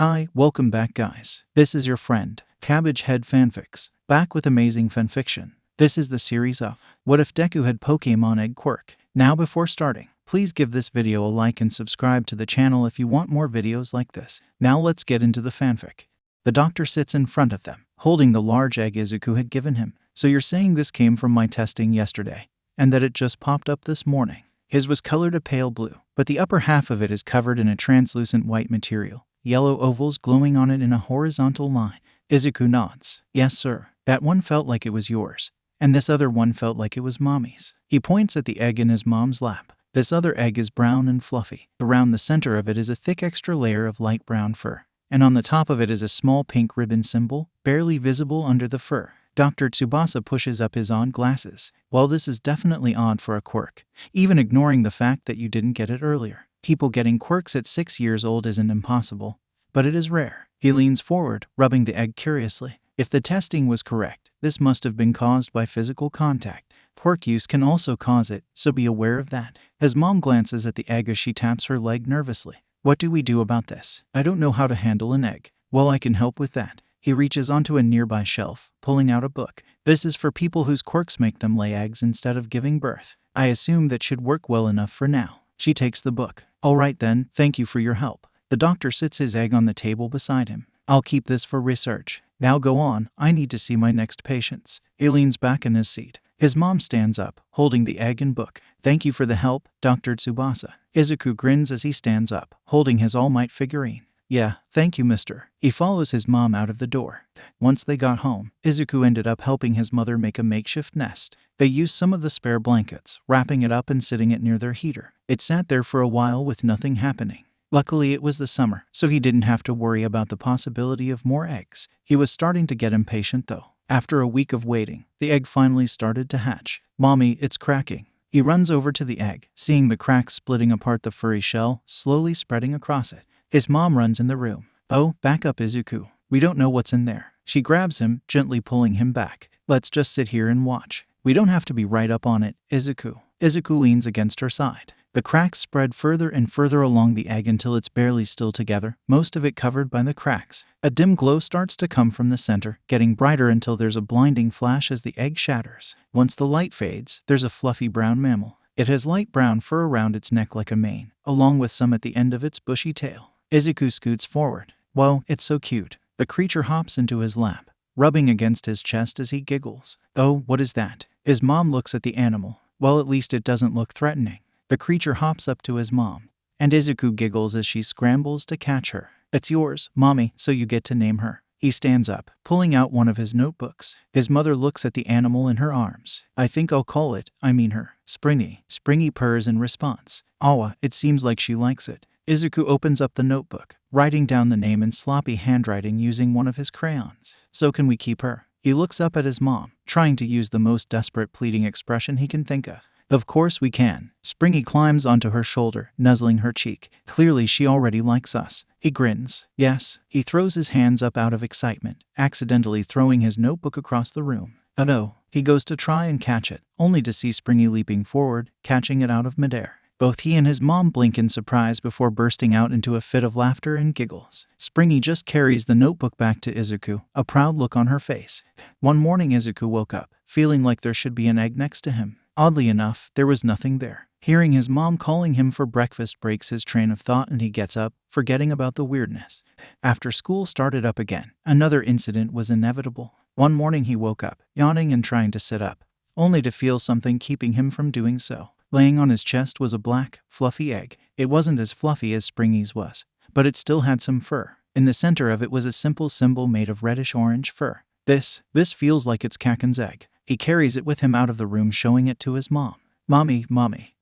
Hi, welcome back guys. This is your friend, Cabbage Head Fanfics, back with amazing fanfiction. This is the series of What If Deku Had Pokemon Egg Quirk. Now before starting, please give this video a like and subscribe to the channel if you want more videos like this. Now let's get into the fanfic. The doctor sits in front of them, holding the large egg Izuku had given him. So you're saying this came from my testing yesterday, and that it just popped up this morning? His was colored a pale blue, but the upper half of it is covered in a translucent white material. Yellow ovals glowing on it in a horizontal line. Izuku nods. Yes, sir. That one felt like it was yours, and this other one felt like it was mommy's. He points at the egg in his mom's lap. This other egg is brown and fluffy. Around the center of it is a thick extra layer of light brown fur, and on the top of it is a small pink ribbon symbol, barely visible under the fur. Dr. Tsubasa pushes up his odd glasses. Well, this is definitely odd for a quirk, even ignoring the fact that you didn't get it earlier. People getting quirks at 6 years old isn't impossible, but it is rare. He leans forward, rubbing the egg curiously. If the testing was correct, this must have been caused by physical contact. Quirk use can also cause it, so be aware of that. His mom glances at the egg as she taps her leg nervously. What do we do about this? I don't know how to handle an egg. Well, I can help with that. He reaches onto a nearby shelf, pulling out a book. This is for people whose quirks make them lay eggs instead of giving birth. I assume that should work well enough for now. She takes the book. All right then, thank you for your help. The doctor sits his egg on the table beside him. I'll keep this for research. Now go on, I need to see my next patients. He leans back in his seat. His mom stands up, holding the egg and book. Thank you for the help, Dr. Tsubasa. Izuku grins as he stands up, holding his All Might figurine. Yeah, thank you, mister. He follows his mom out of the door. Once they got home, Izuku ended up helping his mother make a makeshift nest. They used some of the spare blankets, wrapping it up and sitting it near their heater. It sat there for a while with nothing happening. Luckily, it was the summer, so he didn't have to worry about the possibility of more eggs. He was starting to get impatient, though. After a week of waiting, the egg finally started to hatch. Mommy, it's cracking. He runs over to the egg, seeing the cracks splitting apart the furry shell, slowly spreading across it. His mom runs in the room. Oh, back up, Izuku. We don't know what's in there. She grabs him, gently pulling him back. Let's just sit here and watch. We don't have to be right up on it, Izuku. Izuku leans against her side. The cracks spread further and further along the egg until it's barely still together, most of it covered by the cracks. A dim glow starts to come from the center, getting brighter until there's a blinding flash as the egg shatters. Once the light fades, there's a fluffy brown mammal. It has light brown fur around its neck like a mane, along with some at the end of its bushy tail. Izuku scoots forward. Whoa, it's so cute. The creature hops into his lap, rubbing against his chest as he giggles. Oh, what is that? His mom looks at the animal. Well, at least it doesn't look threatening. The creature hops up to his mom, and Izuku giggles as she scrambles to catch her. It's yours, Mommy, so you get to name her. He stands up, pulling out one of his notebooks. His mother looks at the animal in her arms. I think I'll call it, her, Springy. Springy purrs in response. Awa, it seems like she likes it. Izuku opens up the notebook, writing down the name in sloppy handwriting using one of his crayons. So can we keep her? He looks up at his mom, trying to use the most desperate pleading expression he can think of. Of course we can. Springy climbs onto her shoulder, nuzzling her cheek. Clearly she already likes us. He grins. Yes. He throws his hands up out of excitement, accidentally throwing his notebook across the room. Oh no. He goes to try and catch it, only to see Springy leaping forward, catching it out of midair. Both he and his mom blink in surprise before bursting out into a fit of laughter and giggles. Springy just carries the notebook back to Izuku, a proud look on her face. One morning Izuku woke up, feeling like there should be an egg next to him. Oddly enough, there was nothing there. Hearing his mom calling him for breakfast breaks his train of thought and he gets up, forgetting about the weirdness. After school started up again, another incident was inevitable. One morning he woke up, yawning and trying to sit up, only to feel something keeping him from doing so. Laying on his chest was a black, fluffy egg. It wasn't as fluffy as Springy's was, but it still had some fur. In the center of it was a simple symbol made of reddish-orange fur. This feels like it's Kaken's egg. He carries it with him out of the room, showing it to his mom. Mommy,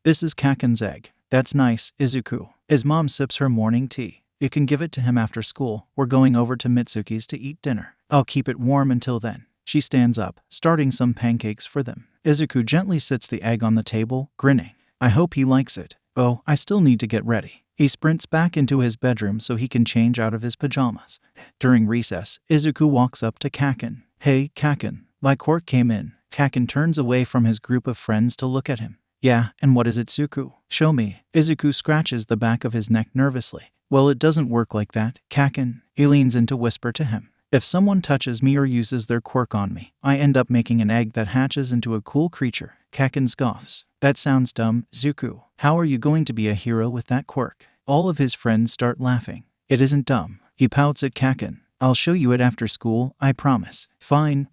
this is Kaken's egg. That's nice, Izuku. His mom sips her morning tea. You can give it to him after school. We're going over to Mitsuki's to eat dinner. I'll keep it warm until then. She stands up, starting some pancakes for them. Izuku gently sits the egg on the table, grinning. I hope he likes it. Oh, I still need to get ready. He sprints back into his bedroom so he can change out of his pajamas. During recess, Izuku walks up to Kaken. Hey, Kaken. My Quirk came in. Kaken turns away from his group of friends to look at him. Yeah, and what is it, Suku? Show me. Izuku scratches the back of his neck nervously. Well, it doesn't work like that, Kaken. He leans in to whisper to him. If someone touches me or uses their quirk on me, I end up making an egg that hatches into a cool creature. Kaken scoffs. That sounds dumb, Izuku. How are you going to be a hero with that quirk? All of his friends start laughing. It isn't dumb. He pouts at Kaken. I'll show you it after school, I promise. Fine.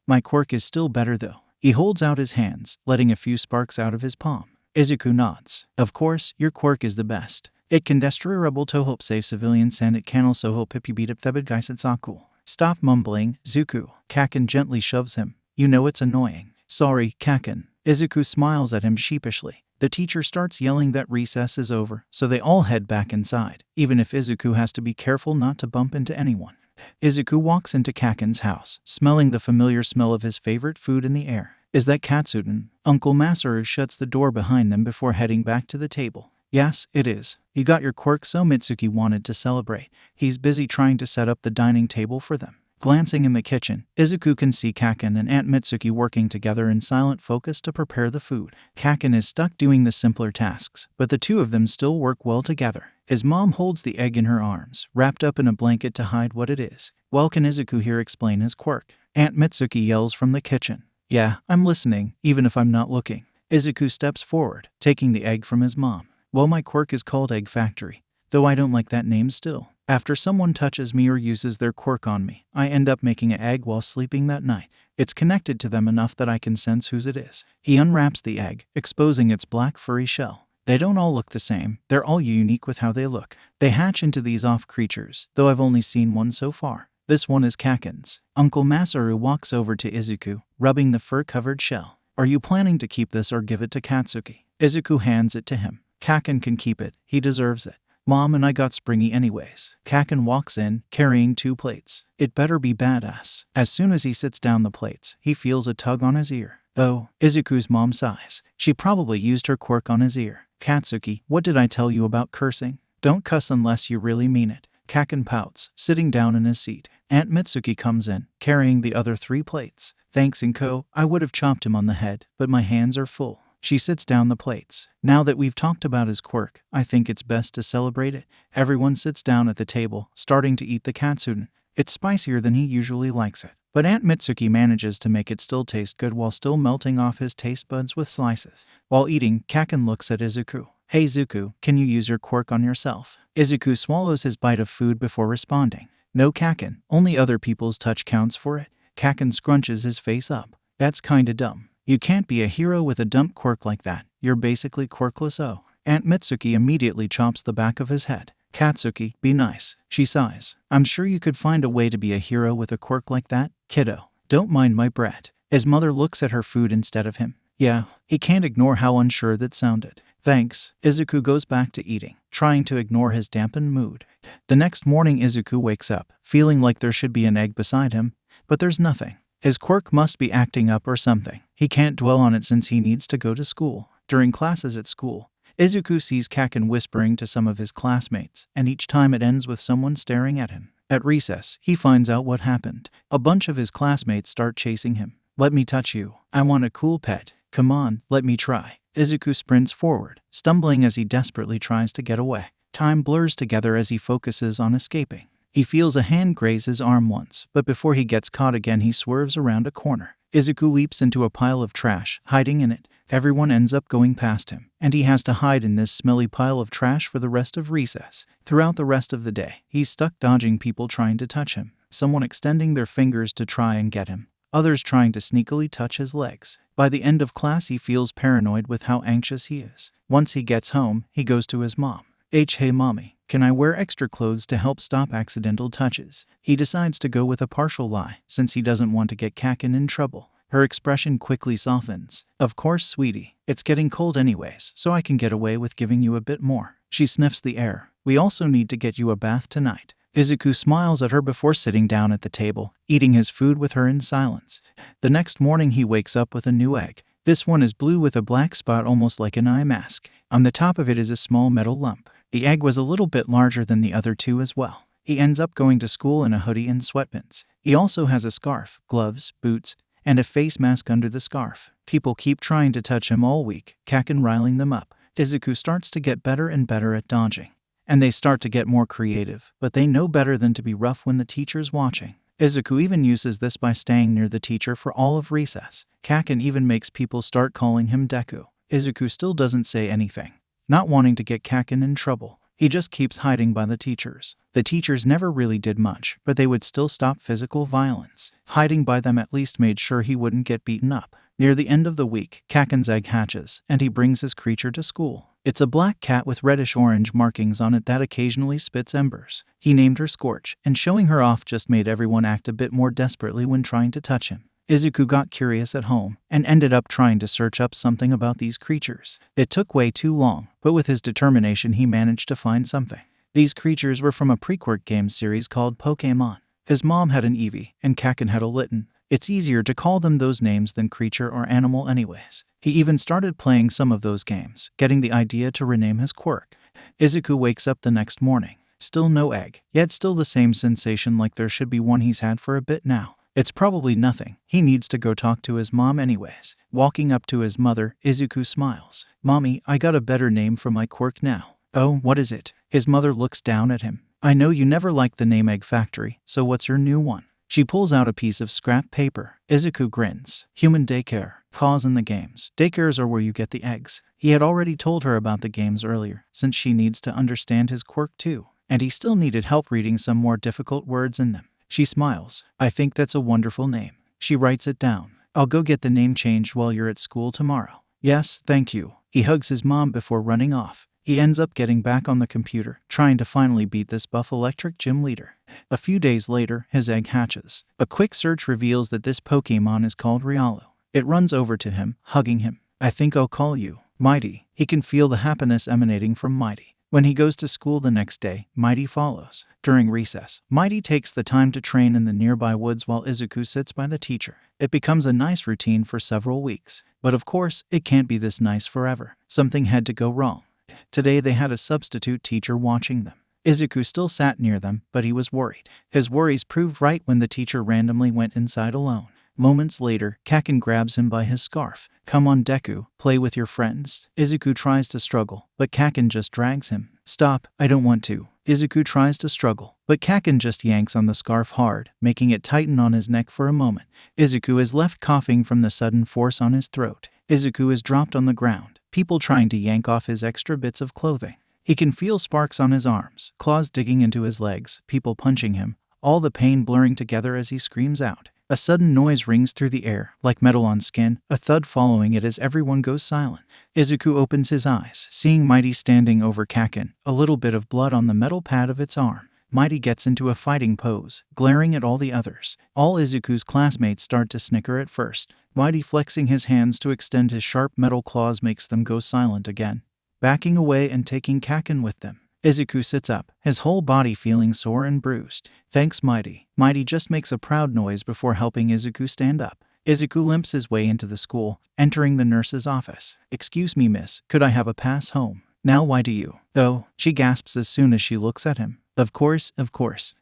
My quirk is still better though. He holds out his hands, letting a few sparks out of his palm. Izuku nods. Of course, your quirk is the best. It can destroy rebel to help save civilians and it can also help if you beat up Thebed Gaisetsaku. Stop mumbling, Izuku. Kaken gently shoves him. You know it's annoying. Sorry, Kaken. Izuku smiles at him sheepishly. The teacher starts yelling that recess is over, so they all head back inside, even if Izuku has to be careful not to bump into anyone. Izuku walks into Kaken's house, smelling the familiar smell of his favorite food in the air. Is that Katsuden? Uncle Masaru shuts the door behind them before heading back to the table. Yes, it is. You got your quirk, so Mitsuki wanted to celebrate. He's busy trying to set up the dining table for them. Glancing in the kitchen, Izuku can see Kaken and Aunt Mitsuki working together in silent focus to prepare the food. Kaken is stuck doing the simpler tasks, but the two of them still work well together. His mom holds the egg in her arms, wrapped up in a blanket to hide what it is. Well, can Izuku here explain his quirk? Aunt Mitsuki yells from the kitchen. Yeah, I'm listening, even if I'm not looking. Izuku steps forward, taking the egg from his mom. Well, my quirk is called Egg Factory, though I don't like that name still. After someone touches me or uses their quirk on me, I end up making an egg while sleeping that night. It's connected to them enough that I can sense whose it is. He unwraps the egg, exposing its black furry shell. They don't all look the same. They're all unique with how they look. They hatch into these off creatures, though I've only seen one so far. This one is Kaken's. Uncle Masaru walks over to Izuku, rubbing the fur-covered shell. Are you planning to keep this or give it to Katsuki? Izuku hands it to him. Kaken can keep it. He deserves it. Mom and I got springy anyways. Kaken walks in, carrying 2 plates. It better be badass. As soon as he sits down the plates, he feels a tug on his ear. Though, Izuku's mom sighs. She probably used her quirk on his ear. Katsuki, what did I tell you about cursing? Don't cuss unless you really mean it. Kaken pouts, sitting down in his seat. Aunt Mitsuki comes in, carrying the other 3 plates. Thanks, Inko. I would have chopped him on the head, but my hands are full. She sits down the plates. Now that we've talked about his quirk, I think it's best to celebrate it. Everyone sits down at the table, starting to eat the katsuden. It's spicier than he usually likes it, but Aunt Mitsuki manages to make it still taste good while still melting off his taste buds with slices. While eating, Kaken looks at Izuku. Hey Izuku, can you use your quirk on yourself? Izuku swallows his bite of food before responding. No, Kaken, only other people's touch counts for it. Kaken scrunches his face up. That's kinda dumb. You can't be a hero with a dumb quirk like that. You're basically quirkless. Oh. Aunt Mitsuki immediately chops the back of his head. Katsuki, be nice. She sighs. I'm sure you could find a way to be a hero with a quirk like that, kiddo. Don't mind my brat. His mother looks at her food instead of him. Yeah, he can't ignore how unsure that sounded. Thanks. Izuku goes back to eating, trying to ignore his dampened mood. The next morning Izuku wakes up, feeling like there should be an egg beside him, but there's nothing. His quirk must be acting up or something. He can't dwell on it since he needs to go to school. During classes at school, Izuku sees Kaken whispering to some of his classmates, and each time it ends with someone staring at him. At recess, he finds out what happened. A bunch of his classmates start chasing him. Let me touch you. I want a cool pet. Come on, let me try. Izuku sprints forward, stumbling as he desperately tries to get away. Time blurs together as he focuses on escaping. He feels a hand graze his arm once, but before he gets caught again he swerves around a corner. Izuku leaps into a pile of trash, hiding in it. Everyone ends up going past him, and he has to hide in this smelly pile of trash for the rest of recess. Throughout the rest of the day, he's stuck dodging people trying to touch him, someone extending their fingers to try and get him, others trying to sneakily touch his legs. By the end of class he feels paranoid with how anxious he is. Once he gets home, he goes to his mom. Hey mommy, can I wear extra clothes to help stop accidental touches? He decides to go with a partial lie, since he doesn't want to get Kaken in trouble. Her expression quickly softens. Of course, sweetie. It's getting cold anyways, so I can get away with giving you a bit more. She sniffs the air. We also need to get you a bath tonight. Izuku smiles at her before sitting down at the table, eating his food with her in silence. The next morning he wakes up with a new egg. This one is blue with a black spot almost like an eye mask. On the top of it is a small metal lump. The egg was a little bit larger than the other 2 as well. He ends up going to school in a hoodie and sweatpants. He also has a scarf, gloves, boots, and a face mask under the scarf. People keep trying to touch him all week, Kaken riling them up. Izuku starts to get better and better at dodging. and they start to get more creative, but they know better than to be rough when the teacher's watching. Izuku even uses this by staying near the teacher for all of recess. Kaken even makes people start calling him Deku. Izuku still doesn't say anything, not wanting to get Kaken in trouble. He just keeps hiding by the teachers. The teachers never really did much, but they would still stop physical violence. Hiding by them at least made sure he wouldn't get beaten up. Near the end of the week, Kaken's egg hatches, and he brings his creature to school. It's a black cat with reddish-orange markings on it that occasionally spits embers. He named her Scorch, and showing her off just made everyone act a bit more desperately when trying to touch him. Izuku got curious at home, and ended up trying to search up something about these creatures. It took way too long, but with his determination he managed to find something. These creatures were from a pre-Quirk game series called Pokémon. His mom had an Eevee, and Kaken had a Litten. It's easier to call them those names than creature or animal anyways. He even started playing some of those games, getting the idea to rename his Quirk. Izuku wakes up the next morning. Still no egg, yet still the same sensation like there should be one he's had for a bit now. It's probably nothing. He needs to go talk to his mom anyways. Walking up to his mother, Izuku smiles. "Mommy, I got a better name for my Quirk now." "Oh, what is it?" His mother looks down at him. "I know you never liked the name Egg Factory, so what's your new one?" She pulls out a piece of scrap paper. Izuku grins. "Human Daycare. Pause in the games. Daycares are where you get the eggs." He had already told her about the games earlier, since she needs to understand his Quirk too, and he still needed help reading some more difficult words in them. She smiles. "I think that's a wonderful name." She writes it down. "I'll go get the name changed while you're at school tomorrow." "Yes, thank you." He hugs his mom before running off. He ends up getting back on the computer, trying to finally beat this buff electric gym leader. A few days later, his egg hatches. A quick search reveals that this Pokémon is called Riolu. It runs over to him, hugging him. "I think I'll call you Mighty." He can feel the happiness emanating from Mighty. When he goes to school the next day, Mighty follows. During recess, Mighty takes the time to train in the nearby woods while Izuku sits by the teacher. It becomes a nice routine for several weeks. But of course, it can't be this nice forever. Something had to go wrong. Today they had a substitute teacher watching them. Izuku still sat near them, but he was worried. His worries proved right when the teacher randomly went inside alone. Moments later, Kaken grabs him by his scarf. "Come on, Deku, play with your friends." Izuku tries to struggle, but Kaken just drags him. "Stop, I don't want to." Izuku tries to struggle, but Kaken just yanks on the scarf hard, making it tighten on his neck for a moment. Izuku is left coughing from the sudden force on his throat. Izuku is dropped on the ground, people trying to yank off his extra bits of clothing. He can feel sparks on his arms, claws digging into his legs, people punching him, all the pain blurring together as he screams out. A sudden noise rings through the air, like metal on skin, a thud following it as everyone goes silent. Izuku opens his eyes, seeing Mighty standing over Kaken, a little bit of blood on the metal pad of its arm. Mighty gets into a fighting pose, glaring at all the others. All Izuku's classmates start to snicker at first. Mighty flexing his hands to extend his sharp metal claws makes them go silent again, backing away and taking Kaken with them. Izuku sits up, his whole body feeling sore and bruised. "Thanks, Mighty." Mighty just makes a proud noise before helping Izuku stand up. Izuku limps his way into the school, entering the nurse's office. "Excuse me, miss, could I have a pass home?" "Now why do you?" "Oh," she gasps as soon as she looks at him. Of course.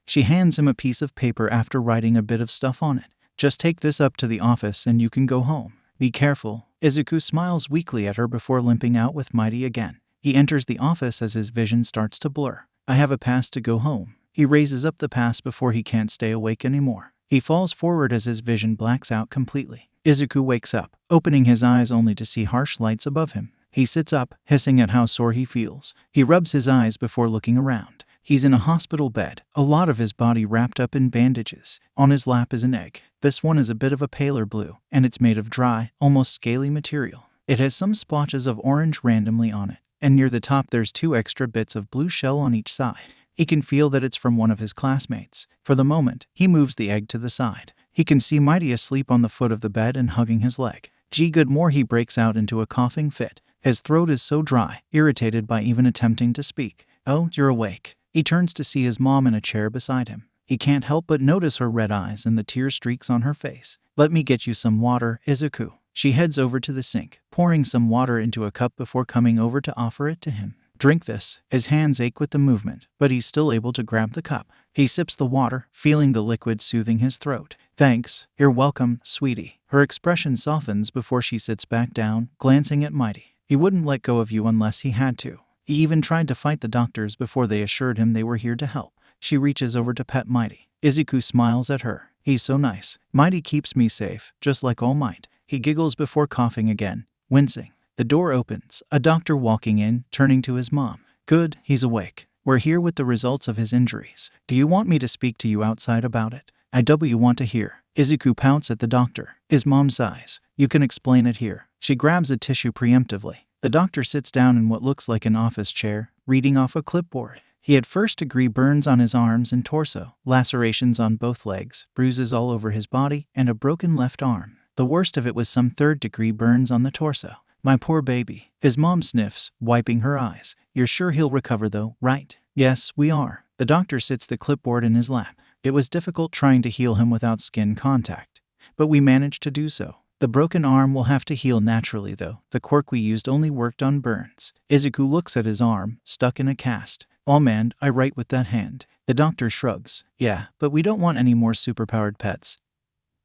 She hands him a piece of paper after writing a bit of stuff on it. "Just take this up to the office and you can go home. Be careful." Izuku smiles weakly at her before limping out with Mighty again. He enters the office as his vision starts to blur. "I have a pass to go home." He raises up the pass before he can't stay awake anymore. He falls forward as his vision blacks out completely. Izuku wakes up, opening his eyes only to see harsh lights above him. He sits up, hissing at how sore he feels. He rubs his eyes before looking around. He's in a hospital bed, a lot of his body wrapped up in bandages. On his lap is an egg. This one is a bit of a paler blue, and it's made of dry, almost scaly material. It has some splotches of orange randomly on it, and near the top there's 2 extra bits of blue shell on each side. He can feel that it's from one of his classmates. For the moment, he moves the egg to the side. He can see Mighty asleep on the foot of the bed and hugging his leg. Gee good more, he breaks out into a coughing fit. His throat is so dry, irritated by even attempting to speak. "Oh, you're awake." He turns to see his mom in a chair beside him. He can't help but notice her red eyes and the tear streaks on her face. "Let me get you some water, Izuku." She heads over to the sink, pouring some water into a cup before coming over to offer it to him. "Drink this." His hands ache with the movement, but he's still able to grab the cup. He sips the water, feeling the liquid soothing his throat. "Thanks. You're welcome, sweetie." Her expression softens before she sits back down, glancing at Mighty. "He wouldn't let go of you unless he had to." He even tried to fight the doctors before they assured him they were here to help. She reaches over to pet Mighty. Izuku smiles at her. He's so nice. Mighty keeps me safe, just like All Might. He giggles before coughing again, wincing. The door opens, a doctor walking in, turning to his mom. Good, he's awake. We're here with the results of his injuries. Do you want me to speak to you outside about it? I want to hear. Izuku pouts at the doctor. His mom sighs. You can explain it here. She grabs a tissue preemptively. The doctor sits down in what looks like an office chair, reading off a clipboard. He had first-degree burns on his arms and torso, lacerations on both legs, bruises all over his body, and a broken left arm. The worst of it was some third-degree burns on the torso. My poor baby. His mom sniffs, wiping her eyes. You're sure he'll recover though, right? Yes, we are. The doctor sits the clipboard in his lap. It was difficult trying to heal him without skin contact, but we managed to do so. The broken arm will have to heal naturally though. The quirk we used only worked on burns. Izuku looks at his arm, stuck in a cast. Oh man, I write with that hand. The doctor shrugs. Yeah, but we don't want any more superpowered pets.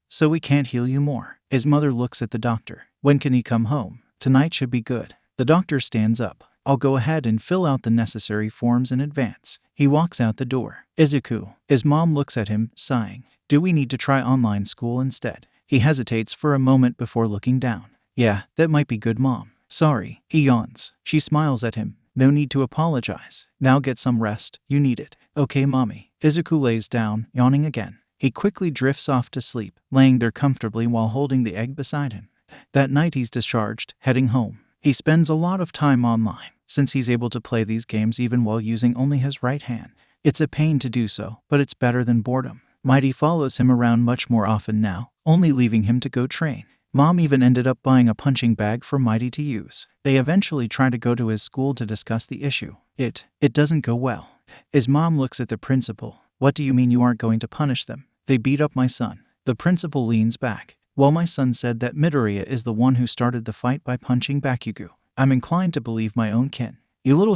So we can't heal you more. His mother looks at the doctor. When can he come home? Tonight should be good. The doctor stands up. I'll go ahead and fill out the necessary forms in advance. He walks out the door. Izuku. His mom looks at him, sighing. Do we need to try online school instead? He hesitates for a moment before looking down. Yeah, that might be good, Mom. Sorry. He yawns. She smiles at him. No need to apologize. Now get some rest. You need it. Okay, Mommy. Izuku lays down, yawning again. He quickly drifts off to sleep, laying there comfortably while holding the egg beside him. That night he's discharged, heading home. He spends a lot of time online, since he's able to play these games even while using only his right hand. It's a pain to do so, but it's better than boredom. Mighty follows him around much more often now, only leaving him to go train. Mom even ended up buying a punching bag for Mighty to use. They eventually try to go to his school to discuss the issue. It doesn't go well. His mom looks at the principal. What do you mean you aren't going to punish them? They beat up my son. The principal leans back. Well, my son said that Midoriya is the one who started the fight by punching Bakugo. I'm inclined to believe my own kin.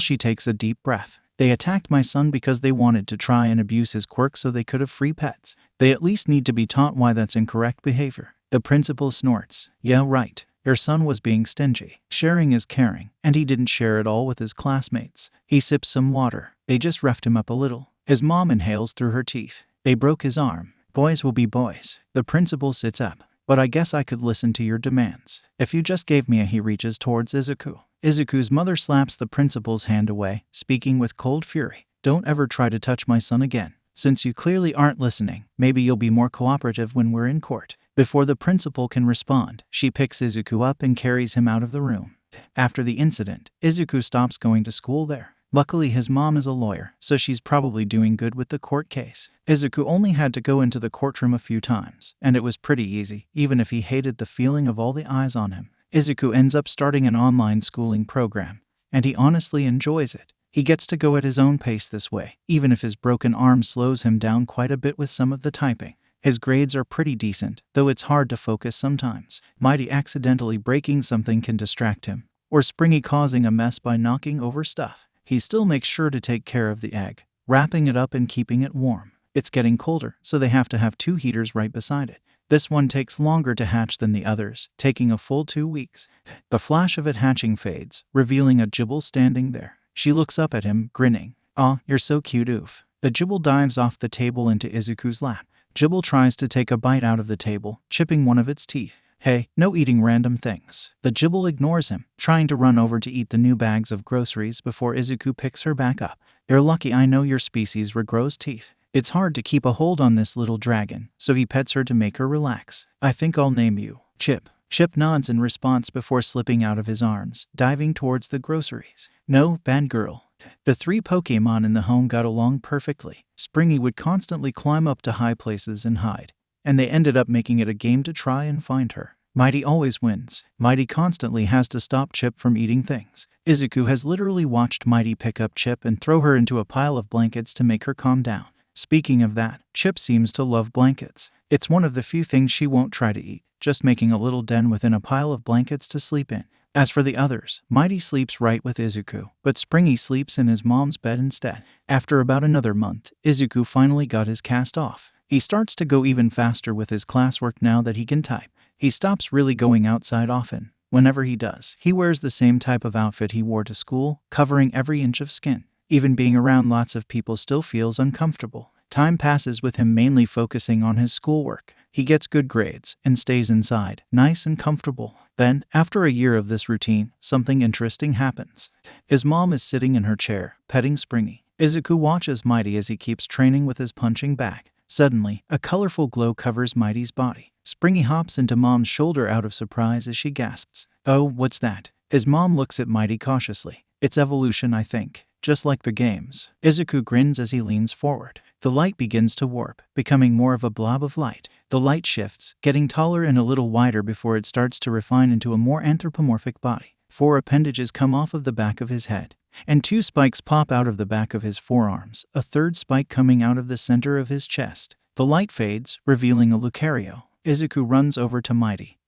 She takes a deep breath. They attacked my son because they wanted to try and abuse his quirk so they could have free pets. They at least need to be taught why that's incorrect behavior. The principal snorts. Yeah, right. Your son was being stingy. Sharing is caring, and he didn't share it all with his classmates. He sips some water. They just roughed him up a little. His mom inhales through her teeth. They broke his arm. Boys will be boys. The principal sits up. But I guess I could listen to your demands. If you just gave me a— He reaches towards Izuku. Izuku's mother slaps the principal's hand away, speaking with cold fury. Don't ever try to touch my son again. Since you clearly aren't listening, maybe you'll be more cooperative when we're in court. Before the principal can respond, she picks Izuku up and carries him out of the room. After the incident, Izuku stops going to school there. Luckily his mom is a lawyer, so she's probably doing good with the court case. Izuku only had to go into the courtroom a few times, and it was pretty easy, even if he hated the feeling of all the eyes on him. Izuku ends up starting an online schooling program, and he honestly enjoys it. He gets to go at his own pace this way, even if his broken arm slows him down quite a bit with some of the typing. His grades are pretty decent, though it's hard to focus sometimes. Mighty accidentally breaking something can distract him, or Springy causing a mess by knocking over stuff. He still makes sure to take care of the egg, wrapping it up and keeping it warm. It's getting colder, so they have to have 2 heaters right beside it. This one takes longer to hatch than the others, taking a full 2 weeks. The flash of it hatching fades, revealing a Jibble standing there. She looks up at him, grinning. Aw, you're so cute, oof. The Jibble dives off the table into Izuku's lap. Jibble tries to take a bite out of the table, chipping one of its teeth. Hey, no eating random things. The Jibble ignores him, trying to run over to eat the new bags of groceries before Izuku picks her back up. You're lucky I know your species regrows teeth. It's hard to keep a hold on this little dragon, so he pets her to make her relax. I think I'll name you Chip. Chip nods in response before slipping out of his arms, diving towards the groceries. No, bad girl. The 3 Pokémon in the home got along perfectly. Springy would constantly climb up to high places and hide, and they ended up making it a game to try and find her. Mighty always wins. Mighty constantly has to stop Chip from eating things. Izuku has literally watched Mighty pick up Chip and throw her into a pile of blankets to make her calm down. Speaking of that, Chip seems to love blankets. It's one of the few things she won't try to eat, just making a little den within a pile of blankets to sleep in. As for the others, Mighty sleeps right with Izuku, but Springy sleeps in his mom's bed instead. After about another month, Izuku finally got his cast off. He starts to go even faster with his classwork now that he can type. He stops really going outside often, Whenever he does, he wears the same type of outfit he wore to school, covering every inch of skin. Even being around lots of people still feels uncomfortable. Time passes with him mainly focusing on his schoolwork. He gets good grades and stays inside, nice and comfortable. Then, after a year of this routine, something interesting happens. His mom is sitting in her chair, petting Springy. Izuku watches Mighty as he keeps training with his punching bag. Suddenly, a colorful glow covers Mighty's body. Springy hops into Mom's shoulder out of surprise as she gasps. "Oh, what's that?" His mom looks at Mighty cautiously. "It's evolution, I think. Just like the games." Izuku grins as he leans forward. The light begins to warp, becoming more of a blob of light. The light shifts, getting taller and a little wider before it starts to refine into a more anthropomorphic body. 4 appendages come off of the back of his head, and 2 spikes pop out of the back of his forearms, a 3rd spike coming out of the center of his chest. The light fades, revealing a Lucario. Izuku runs over to Mighty,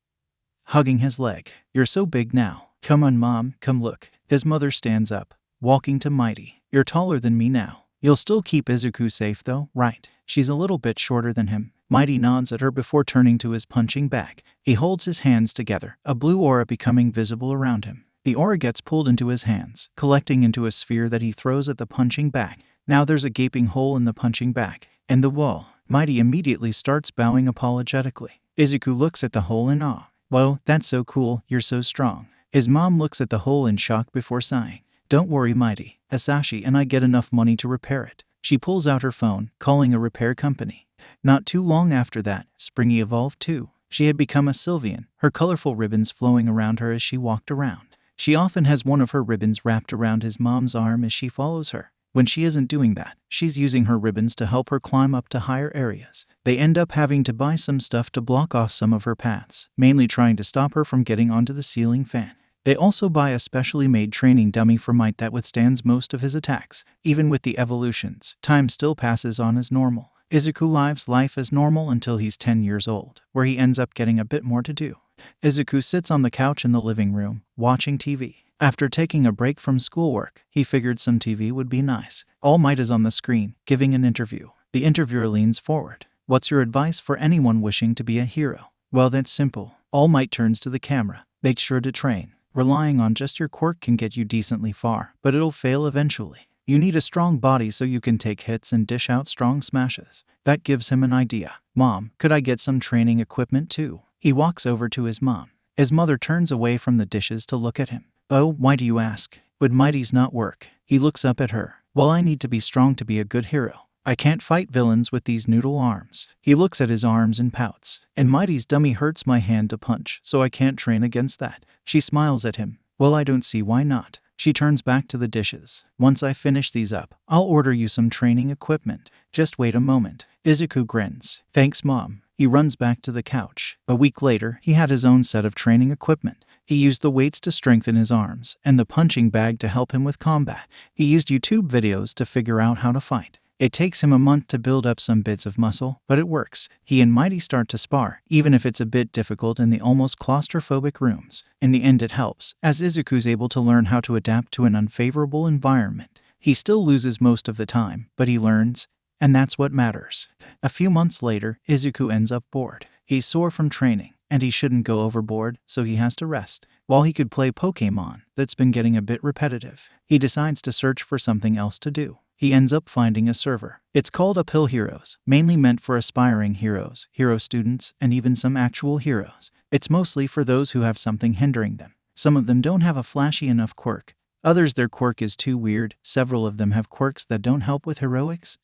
hugging his leg. "You're so big now. Come on, Mom, come look." His mother stands up, walking to Mighty. "You're taller than me now. You'll still keep Izuku safe though, right?" She's a little bit shorter than him. Mighty nods at her before turning to his punching bag. He holds his hands together, a blue aura becoming visible around him. The aura gets pulled into his hands, collecting into a sphere that he throws at the punching bag. Now there's a gaping hole in the punching bag, and the wall. Mighty immediately starts bowing apologetically. Izuku looks at the hole in awe. "Whoa, that's so cool, you're so strong." His mom looks at the hole in shock before sighing. "Don't worry, Mighty. Hasashi and I get enough money to repair it." She pulls out her phone, calling a repair company. Not too long after that, Springy evolved too. She had become a Sylvian, her colorful ribbons flowing around her as she walked around. She often has one of her ribbons wrapped around his mom's arm as she follows her. When she isn't doing that, she's using her ribbons to help her climb up to higher areas. They end up having to buy some stuff to block off some of her paths, mainly trying to stop her from getting onto the ceiling fan. They also buy a specially made training dummy for Might that withstands most of his attacks. Even with the evolutions, time still passes on as normal. Izuku lives life as normal until he's 10 years old, where he ends up getting a bit more to do. Izuku sits on the couch in the living room, watching TV. After taking a break from schoolwork, he figured some TV would be nice. All Might is on the screen, giving an interview. The interviewer leans forward. "What's your advice for anyone wishing to be a hero?" "Well, that's simple." All Might turns to the camera. "Make sure to train. Relying on just your quirk can get you decently far, but it'll fail eventually. You need a strong body so you can take hits and dish out strong smashes." That gives him an idea. "Mom, could I get some training equipment too?" He walks over to his mom. His mother turns away from the dishes to look at him. "Oh, why do you ask? Would Mighty's not work?" He looks up at her. "Well, I need to be strong to be a good hero. I can't fight villains with these noodle arms." He looks at his arms and pouts. "And Mighty's dummy hurts my hand to punch, so I can't train against that." She smiles at him. "Well, I don't see why not." She turns back to the dishes. "Once I finish these up, I'll order you some training equipment. Just wait a moment." Izuku grins. "Thanks, Mom." He runs back to the couch. A week later, he had his own set of training equipment. He used the weights to strengthen his arms, and the punching bag to help him with combat. He used YouTube videos to figure out how to fight. It takes him a month to build up some bits of muscle, but it works. He and Mighty start to spar, even if it's a bit difficult in the almost claustrophobic rooms. In the end it helps, as Izuku's able to learn how to adapt to an unfavorable environment. He still loses most of the time, but he learns, and that's what matters. A few months later, Izuku ends up bored. He's sore from training, and he shouldn't go overboard, so he has to rest. While he could play Pokémon, that's been getting a bit repetitive. He decides to search for something else to do. He ends up finding a server. It's called Uphill Heroes, mainly meant for aspiring heroes, hero students, and even some actual heroes. It's mostly for those who have something hindering them. Some of them don't have a flashy enough quirk. Others, their quirk is too weird. Several of them have quirks that don't help with heroics.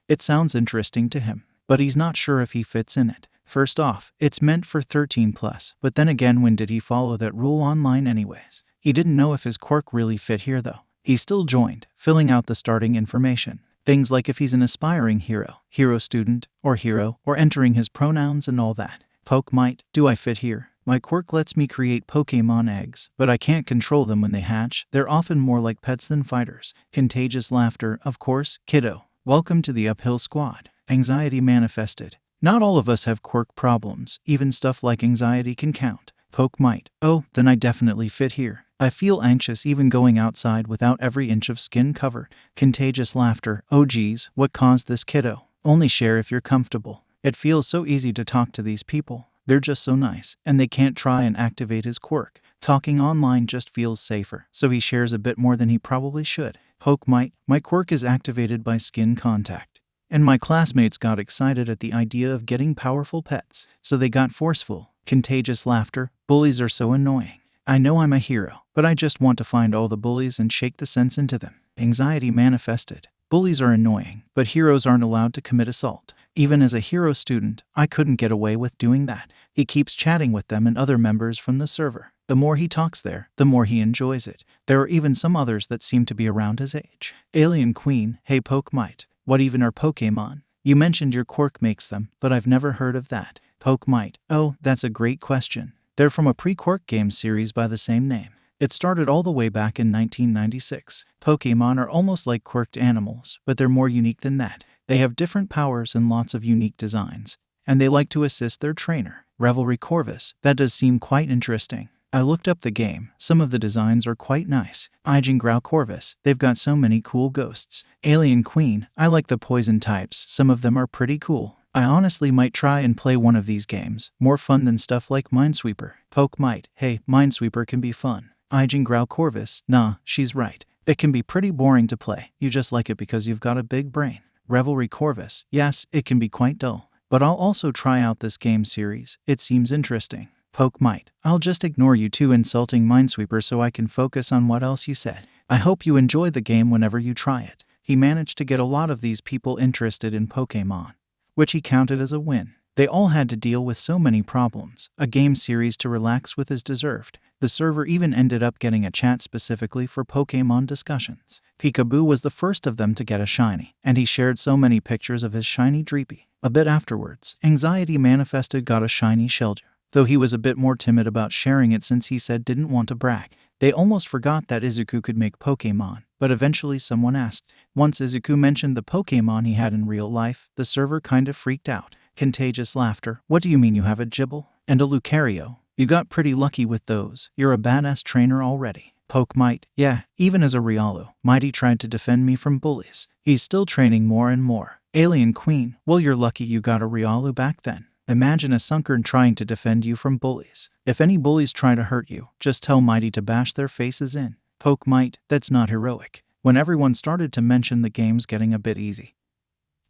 It sounds interesting to him, but he's not sure if he fits in it. First off, it's meant for 13+, but then again, when did he follow that rule online anyways? He didn't know if his quirk really fit here though. He still joined, filling out the starting information. Things like if he's an aspiring hero, hero student, or hero, or entering his pronouns and all that. Poke Might, do I fit here? My quirk lets me create Pokémon eggs, but I can't control them when they hatch. They're often more like pets than fighters. Contagious laughter, of course, kiddo. Welcome to the Uphill Squad. Anxiety manifested. Not all of us have quirk problems, even stuff like anxiety can count. Poke Might, oh, then I definitely fit here. I feel anxious even going outside without every inch of skin covered. Contagious laughter, oh geez, what caused this kiddo? Only share if you're comfortable. It feels so easy to talk to these people. They're just so nice, and they can't try and activate his quirk. Talking online just feels safer, so he shares a bit more than he probably should. Poke might. My quirk is activated by skin contact. And my classmates got excited at the idea of getting powerful pets, so they got forceful. Contagious laughter. Bullies are so annoying. I know I'm a hero, but I just want to find all the bullies and shake the sense into them. Anxiety manifested. Bullies are annoying, but heroes aren't allowed to commit assault. Even as a hero student, I couldn't get away with doing that. He keeps chatting with them and other members from the server. The more he talks there, the more he enjoys it. There are even some others that seem to be around his age. Alien Queen. Hey Poke might. What even are Pokémon? You mentioned your quirk makes them, but I've never heard of that. Poke might. Oh, that's a great question. They're from a pre-Quirk game series by the same name. It started all the way back in 1996. Pokémon are almost like quirked animals, but they're more unique than that. They have different powers and lots of unique designs, and they like to assist their trainer. Revelry Corvus. That does seem quite interesting. I looked up the game. Some of the designs are quite nice. Izuku Corvus. They've got so many cool ghosts. Alien Queen. I like the poison types. Some of them are pretty cool. I honestly might try and play one of these games. More fun than stuff like Minesweeper. Poke might. Hey, Minesweeper can be fun. Izuku Corvus. Nah, she's right. It can be pretty boring to play. You just like it because you've got a big brain. Revelry Corvus. Yes, it can be quite dull. But I'll also try out this game series. It seems interesting. Poke might. I'll just ignore you two insulting Minesweeper so I can focus on what else you said. I hope you enjoy the game whenever you try it. He managed to get a lot of these people interested in Pokémon, which he counted as a win. They all had to deal with so many problems. A game series to relax with is deserved. The server even ended up getting a chat specifically for Pokémon discussions. Peekaboo was the first of them to get a shiny, and he shared so many pictures of his shiny Dreepy. A bit afterwards, Anxiety Manifested got a shiny Shelter, though he was a bit more timid about sharing it since he said didn't want to brag. They almost forgot that Izuku could make Pokémon, but eventually someone asked. Once Izuku mentioned the Pokémon he had in real life, the server kind of freaked out. Contagious laughter. What do you mean you have a Gibble? And a Lucario? You got pretty lucky with those. You're a badass trainer already. Poke might. Yeah, even as a Riolu, Mighty tried to defend me from bullies. He's still training more and more. Alien Queen. Well, you're lucky you got a Riolu back then. Imagine a Sunkern trying to defend you from bullies. If any bullies try to hurt you, just tell Mighty to bash their faces in. Poke might. That's not heroic. When everyone started to mention the game's getting a bit easy,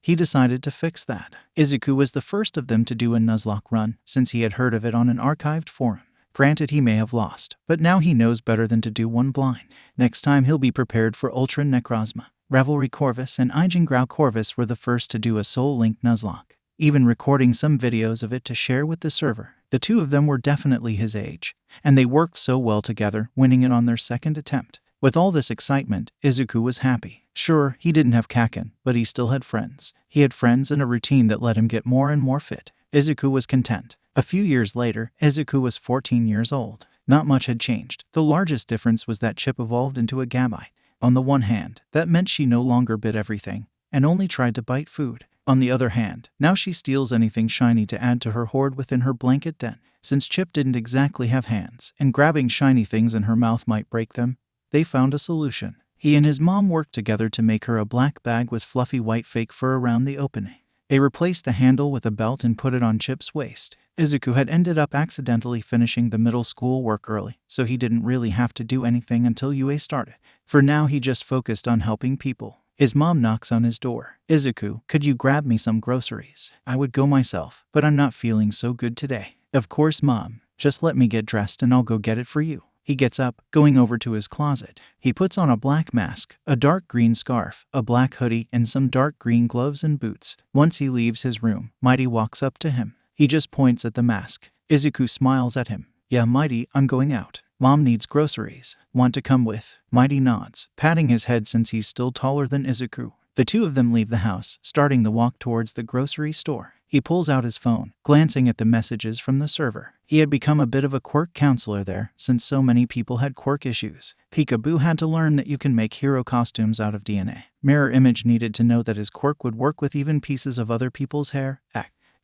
he decided to fix that. Izuku was the first of them to do a Nuzlocke run, since he had heard of it on an archived forum. Granted, he may have lost, but now he knows better than to do one blind. Next time he'll be prepared for Ultra Necrozma. Revelry Corvus and Izuku Corvus were the first to do a Soul Link Nuzlocke, even recording some videos of it to share with the server. The two of them were definitely his age, and they worked so well together, winning it on their second attempt. With all this excitement, Izuku was happy. Sure, he didn't have Kaken, but he still had friends. He had friends and a routine that let him get more and more fit. Izuku was content. A few years later, Izuku was 14 years old. Not much had changed. The largest difference was that Chip evolved into a Gabite. On the one hand, that meant she no longer bit everything, and only tried to bite food. On the other hand, now she steals anything shiny to add to her hoard within her blanket den. Since Chip didn't exactly have hands, and grabbing shiny things in her mouth might break them, they found a solution. He and his mom worked together to make her a black bag with fluffy white fake fur around the opening. They replaced the handle with a belt and put it on Chip's waist. Izuku had ended up accidentally finishing the middle school work early, so he didn't really have to do anything until UA started. For now, he just focused on helping people. His mom knocks on his door. Izuku, could you grab me some groceries? I would go myself, but I'm not feeling so good today. Of course, Mom. Just let me get dressed and I'll go get it for you. He gets up, going over to his closet. He puts on a black mask, a dark green scarf, a black hoodie, and some dark green gloves and boots. Once he leaves his room, Mighty walks up to him. He just points at the mask. Izuku smiles at him. Yeah, Mighty, I'm going out. Mom needs groceries. Want to come with? Mighty nods, patting his head since he's still taller than Izuku. The two of them leave the house, starting the walk towards the grocery store. He pulls out his phone, glancing at the messages from the server. He had become a bit of a quirk counselor there, since so many people had quirk issues. Peekaboo had to learn that you can make hero costumes out of DNA. Mirror Image needed to know that his quirk would work with even pieces of other people's hair.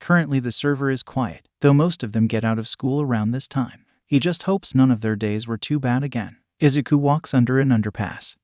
Currently the server is quiet, though most of them get out of school around this time. He just hopes none of their days were too bad again. Izuku walks under an underpass,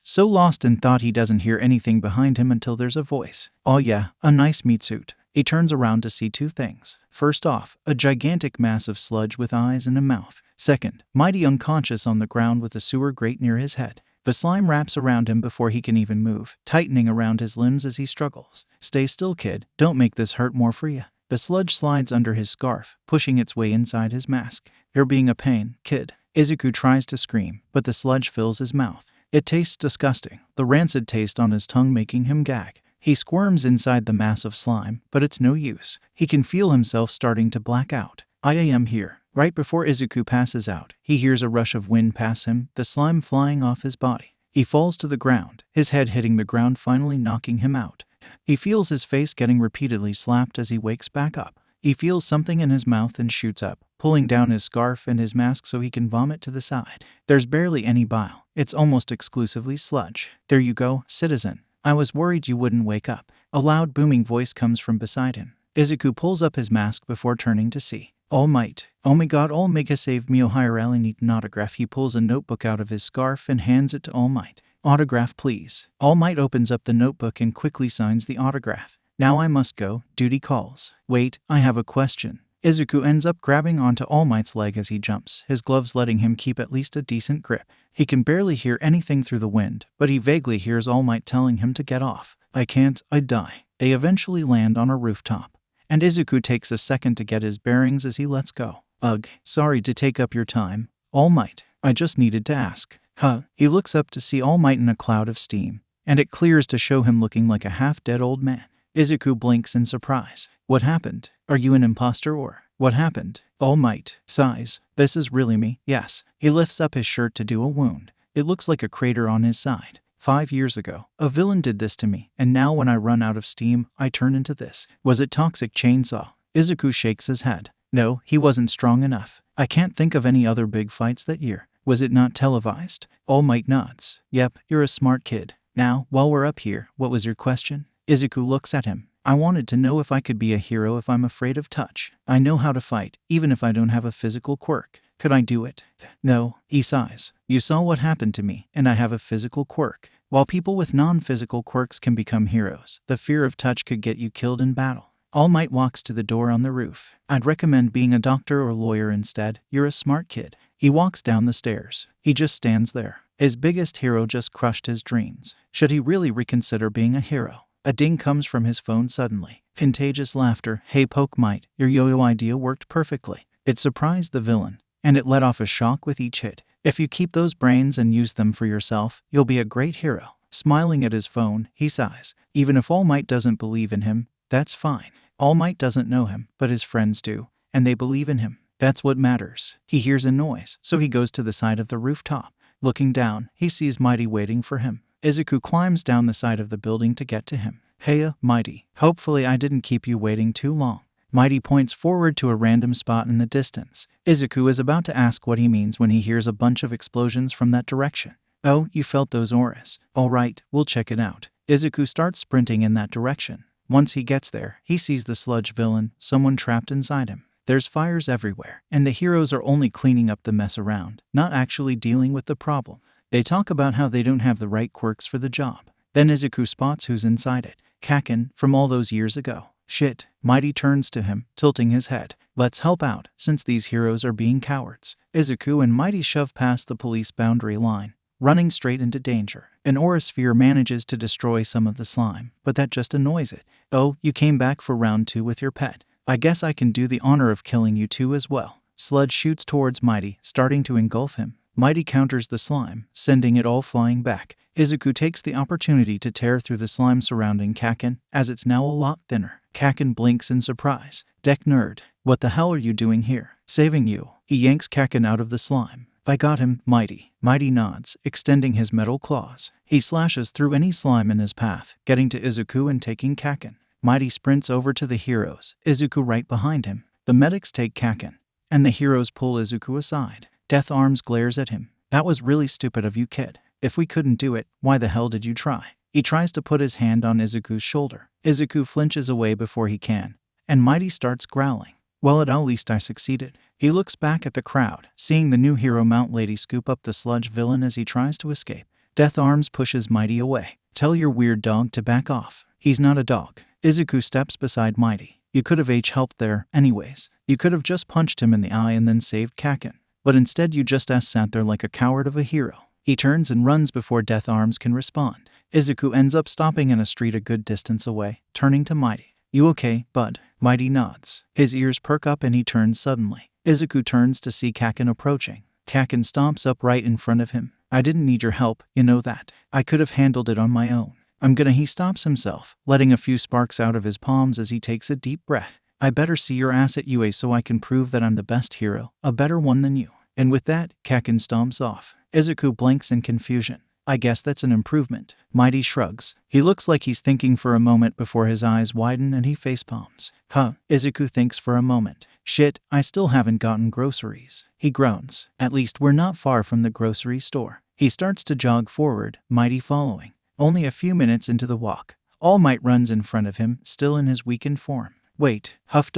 so lost in thought he doesn't hear anything behind him until there's a voice. Oh yeah, a nice meat suit. He turns around to see two things. First off, a gigantic mass of sludge with eyes and a mouth. Second, Mighty unconscious on the ground with a sewer grate near his head. The slime wraps around him before he can even move, tightening around his limbs as he struggles. Stay still, kid. Don't make this hurt more for you. The sludge slides under his scarf, pushing its way inside his mask. You're being a pain, kid. Izuku tries to scream, but the sludge fills his mouth. It tastes disgusting, the rancid taste on his tongue making him gag. He squirms inside the mass of slime, but it's no use. He can feel himself starting to black out. I am here. Right before Izuku passes out, he hears a rush of wind pass him, the slime flying off his body. He falls to the ground, his head hitting the ground, finally knocking him out. He feels his face getting repeatedly slapped as he wakes back up. He feels something in his mouth and shoots up, pulling down his scarf and his mask so he can vomit to the side. There's barely any bile. It's almost exclusively sludge. There you go, citizen. I was worried you wouldn't wake up. A loud booming voice comes from beside him. Izuku pulls up his mask before turning to see. All Might. Oh my god, All Might saved me. I really need an autograph. He pulls a notebook out of his scarf and hands it to All Might. Autograph, please. All Might opens up the notebook and quickly signs the autograph. Now I must go, duty calls. Wait, I have a question. Izuku ends up grabbing onto All Might's leg as he jumps, his gloves letting him keep at least a decent grip. He can barely hear anything through the wind, but he vaguely hears All Might telling him to get off. I can't, I'd die. They eventually land on a rooftop, and Izuku takes a second to get his bearings as he lets go. Ugh, sorry to take up your time, All Might. I just needed to ask. Huh. He looks up to see All Might in a cloud of steam, and it clears to show him looking like a half-dead old man. Izuku blinks in surprise. What happened? Are you an imposter or what happened? All Might sighs. This is really me, yes. He lifts up his shirt to do a wound. It looks like a crater on his side. 5 years ago, a villain did this to me, and now when I run out of steam, I turn into this. Was it Toxic Chainsaw? Izuku shakes his head. No, he wasn't strong enough. I can't think of any other big fights that year. Was it not televised? All Might nods. Yep, you're a smart kid. Now, while we're up here, what was your question? Izuku looks at him. I wanted to know if I could be a hero if I'm afraid of touch. I know how to fight, even if I don't have a physical quirk. Could I do it? No, he sighs. You saw what happened to me, and I have a physical quirk. While people with non-physical quirks can become heroes, the fear of touch could get you killed in battle. All Might walks to the door on the roof. I'd recommend being a doctor or lawyer instead. You're a smart kid. He walks down the stairs. He just stands there. His biggest hero just crushed his dreams. Should he really reconsider being a hero? A ding comes from his phone suddenly. Contagious laughter. Hey Poke Might, your yo-yo idea worked perfectly. It surprised the villain, and it let off a shock with each hit. If you keep those brains and use them for yourself, you'll be a great hero. Smiling at his phone, he sighs. Even if All Might doesn't believe in him, that's fine. All Might doesn't know him, but his friends do, and they believe in him. That's what matters. He hears a noise, so he goes to the side of the rooftop. Looking down, he sees Mighty waiting for him. Izuku climbs down the side of the building to get to him. Heya, Mighty. Hopefully I didn't keep you waiting too long. Mighty points forward to a random spot in the distance. Izuku is about to ask what he means when he hears a bunch of explosions from that direction. Oh, you felt those auras. Alright, we'll check it out. Izuku starts sprinting in that direction. Once he gets there, he sees the sludge villain, someone trapped inside him. There's fires everywhere, and the heroes are only cleaning up the mess around, not actually dealing with the problem. They talk about how they don't have the right quirks for the job. Then Izuku spots who's inside it. Kaken, from all those years ago. Shit. Mighty turns to him, tilting his head. Let's help out, since these heroes are being cowards. Izuku and Mighty shove past the police boundary line, running straight into danger. An aura sphere manages to destroy some of the slime, but that just annoys it. Oh, you came back for round 2 with your pet. I guess I can do the honor of killing you too as well. Sludge shoots towards Mighty, starting to engulf him. Mighty counters the slime, sending it all flying back. Izuku takes the opportunity to tear through the slime surrounding Kaken, as it's now a lot thinner. Kaken blinks in surprise. Deck nerd, what the hell are you doing here? Saving you. He yanks Kaken out of the slime. I got him, Mighty. Mighty nods, extending his metal claws. He slashes through any slime in his path, getting to Izuku and taking Kaken. Mighty sprints over to the heroes, Izuku right behind him. The medics take Kaken, and the heroes pull Izuku aside. Death Arms glares at him. That was really stupid of you, kid. If we couldn't do it, why the hell did you try? He tries to put his hand on Izuku's shoulder. Izuku flinches away before he can, and Mighty starts growling. Well, at least I succeeded. He looks back at the crowd, seeing the new hero Mount Lady scoop up the sludge villain as he tries to escape. Death Arms pushes Mighty away. Tell your weird dog to back off. He's not a dog. Izuku steps beside Mighty. You could have helped there, anyways. You could have just punched him in the eye and then saved Kaken. But instead you just sat there like a coward of a hero. He turns and runs before Death Arms can respond. Izuku ends up stopping in a street a good distance away, turning to Mighty. You okay, bud? Mighty nods. His ears perk up and he turns suddenly. Izuku turns to see Kaken approaching. Kaken stomps up right in front of him. I didn't need your help, you know that. I could have handled it on my own. He stops himself, letting a few sparks out of his palms as he takes a deep breath. I better see your ass at UA so I can prove that I'm the best hero, a better one than you. And with that, Kaken stomps off. Izuku blinks in confusion. I guess that's an improvement. Mighty shrugs. He looks like he's thinking for a moment before his eyes widen and he facepalms. Huh, Izuku thinks for a moment. Shit, I still haven't gotten groceries. He groans. At least we're not far from the grocery store. He starts to jog forward, Mighty following. Only a few minutes into the walk, All Might runs in front of him, still in his weakened form. Wait, huff ...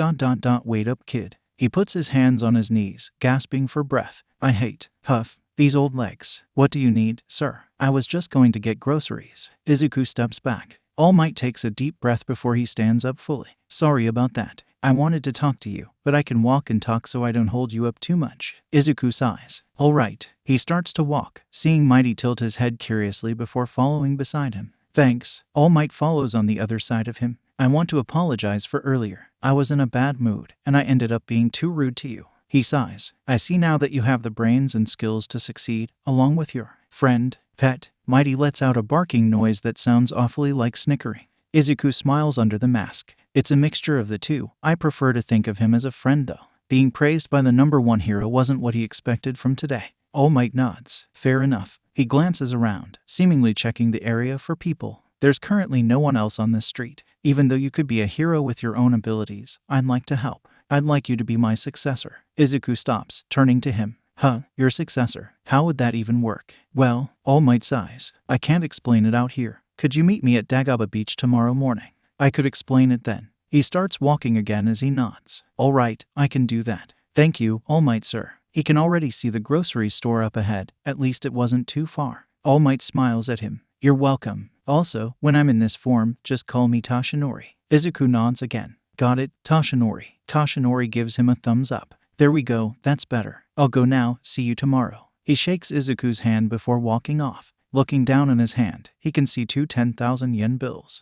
wait up, kid. He puts his hands on his knees, gasping for breath. I hate, huff, these old legs. What do you need, sir? I was just going to get groceries. Izuku steps back. All Might takes a deep breath before he stands up fully. Sorry about that. I wanted to talk to you, but I can walk and talk so I don't hold you up too much. Izuku sighs. All right. He starts to walk, seeing Mighty tilt his head curiously before following beside him. Thanks. All Might follows on the other side of him. I want to apologize for earlier. I was in a bad mood, and I ended up being too rude to you. He sighs. I see now that you have the brains and skills to succeed, along with your friend, pet. Mighty lets out a barking noise that sounds awfully like snickering. Izuku smiles under the mask. It's a mixture of the two. I prefer to think of him as a friend though. Being praised by the #1 hero wasn't what he expected from today. All Might nods. Fair enough. He glances around, seemingly checking the area for people. There's currently no one else on this street. Even though you could be a hero with your own abilities, I'd like to help. I'd like you to be my successor. Izuku stops, turning to him. Huh, your successor. How would that even work? Well, All Might sighs. I can't explain it out here. Could you meet me at Dagaba Beach tomorrow morning? I could explain it then. He starts walking again as he nods. All right, I can do that. Thank you, All Might, sir. He can already see the grocery store up ahead. At least it wasn't too far. All Might smiles at him. You're welcome. Also, when I'm in this form, just call me Toshinori. Izuku nods again. Got it, Toshinori. Toshinori gives him a thumbs up. There we go, that's better. I'll go now, see you tomorrow. He shakes Izuku's hand before walking off. Looking down on his hand, he can see two 10,000 yen bills. ...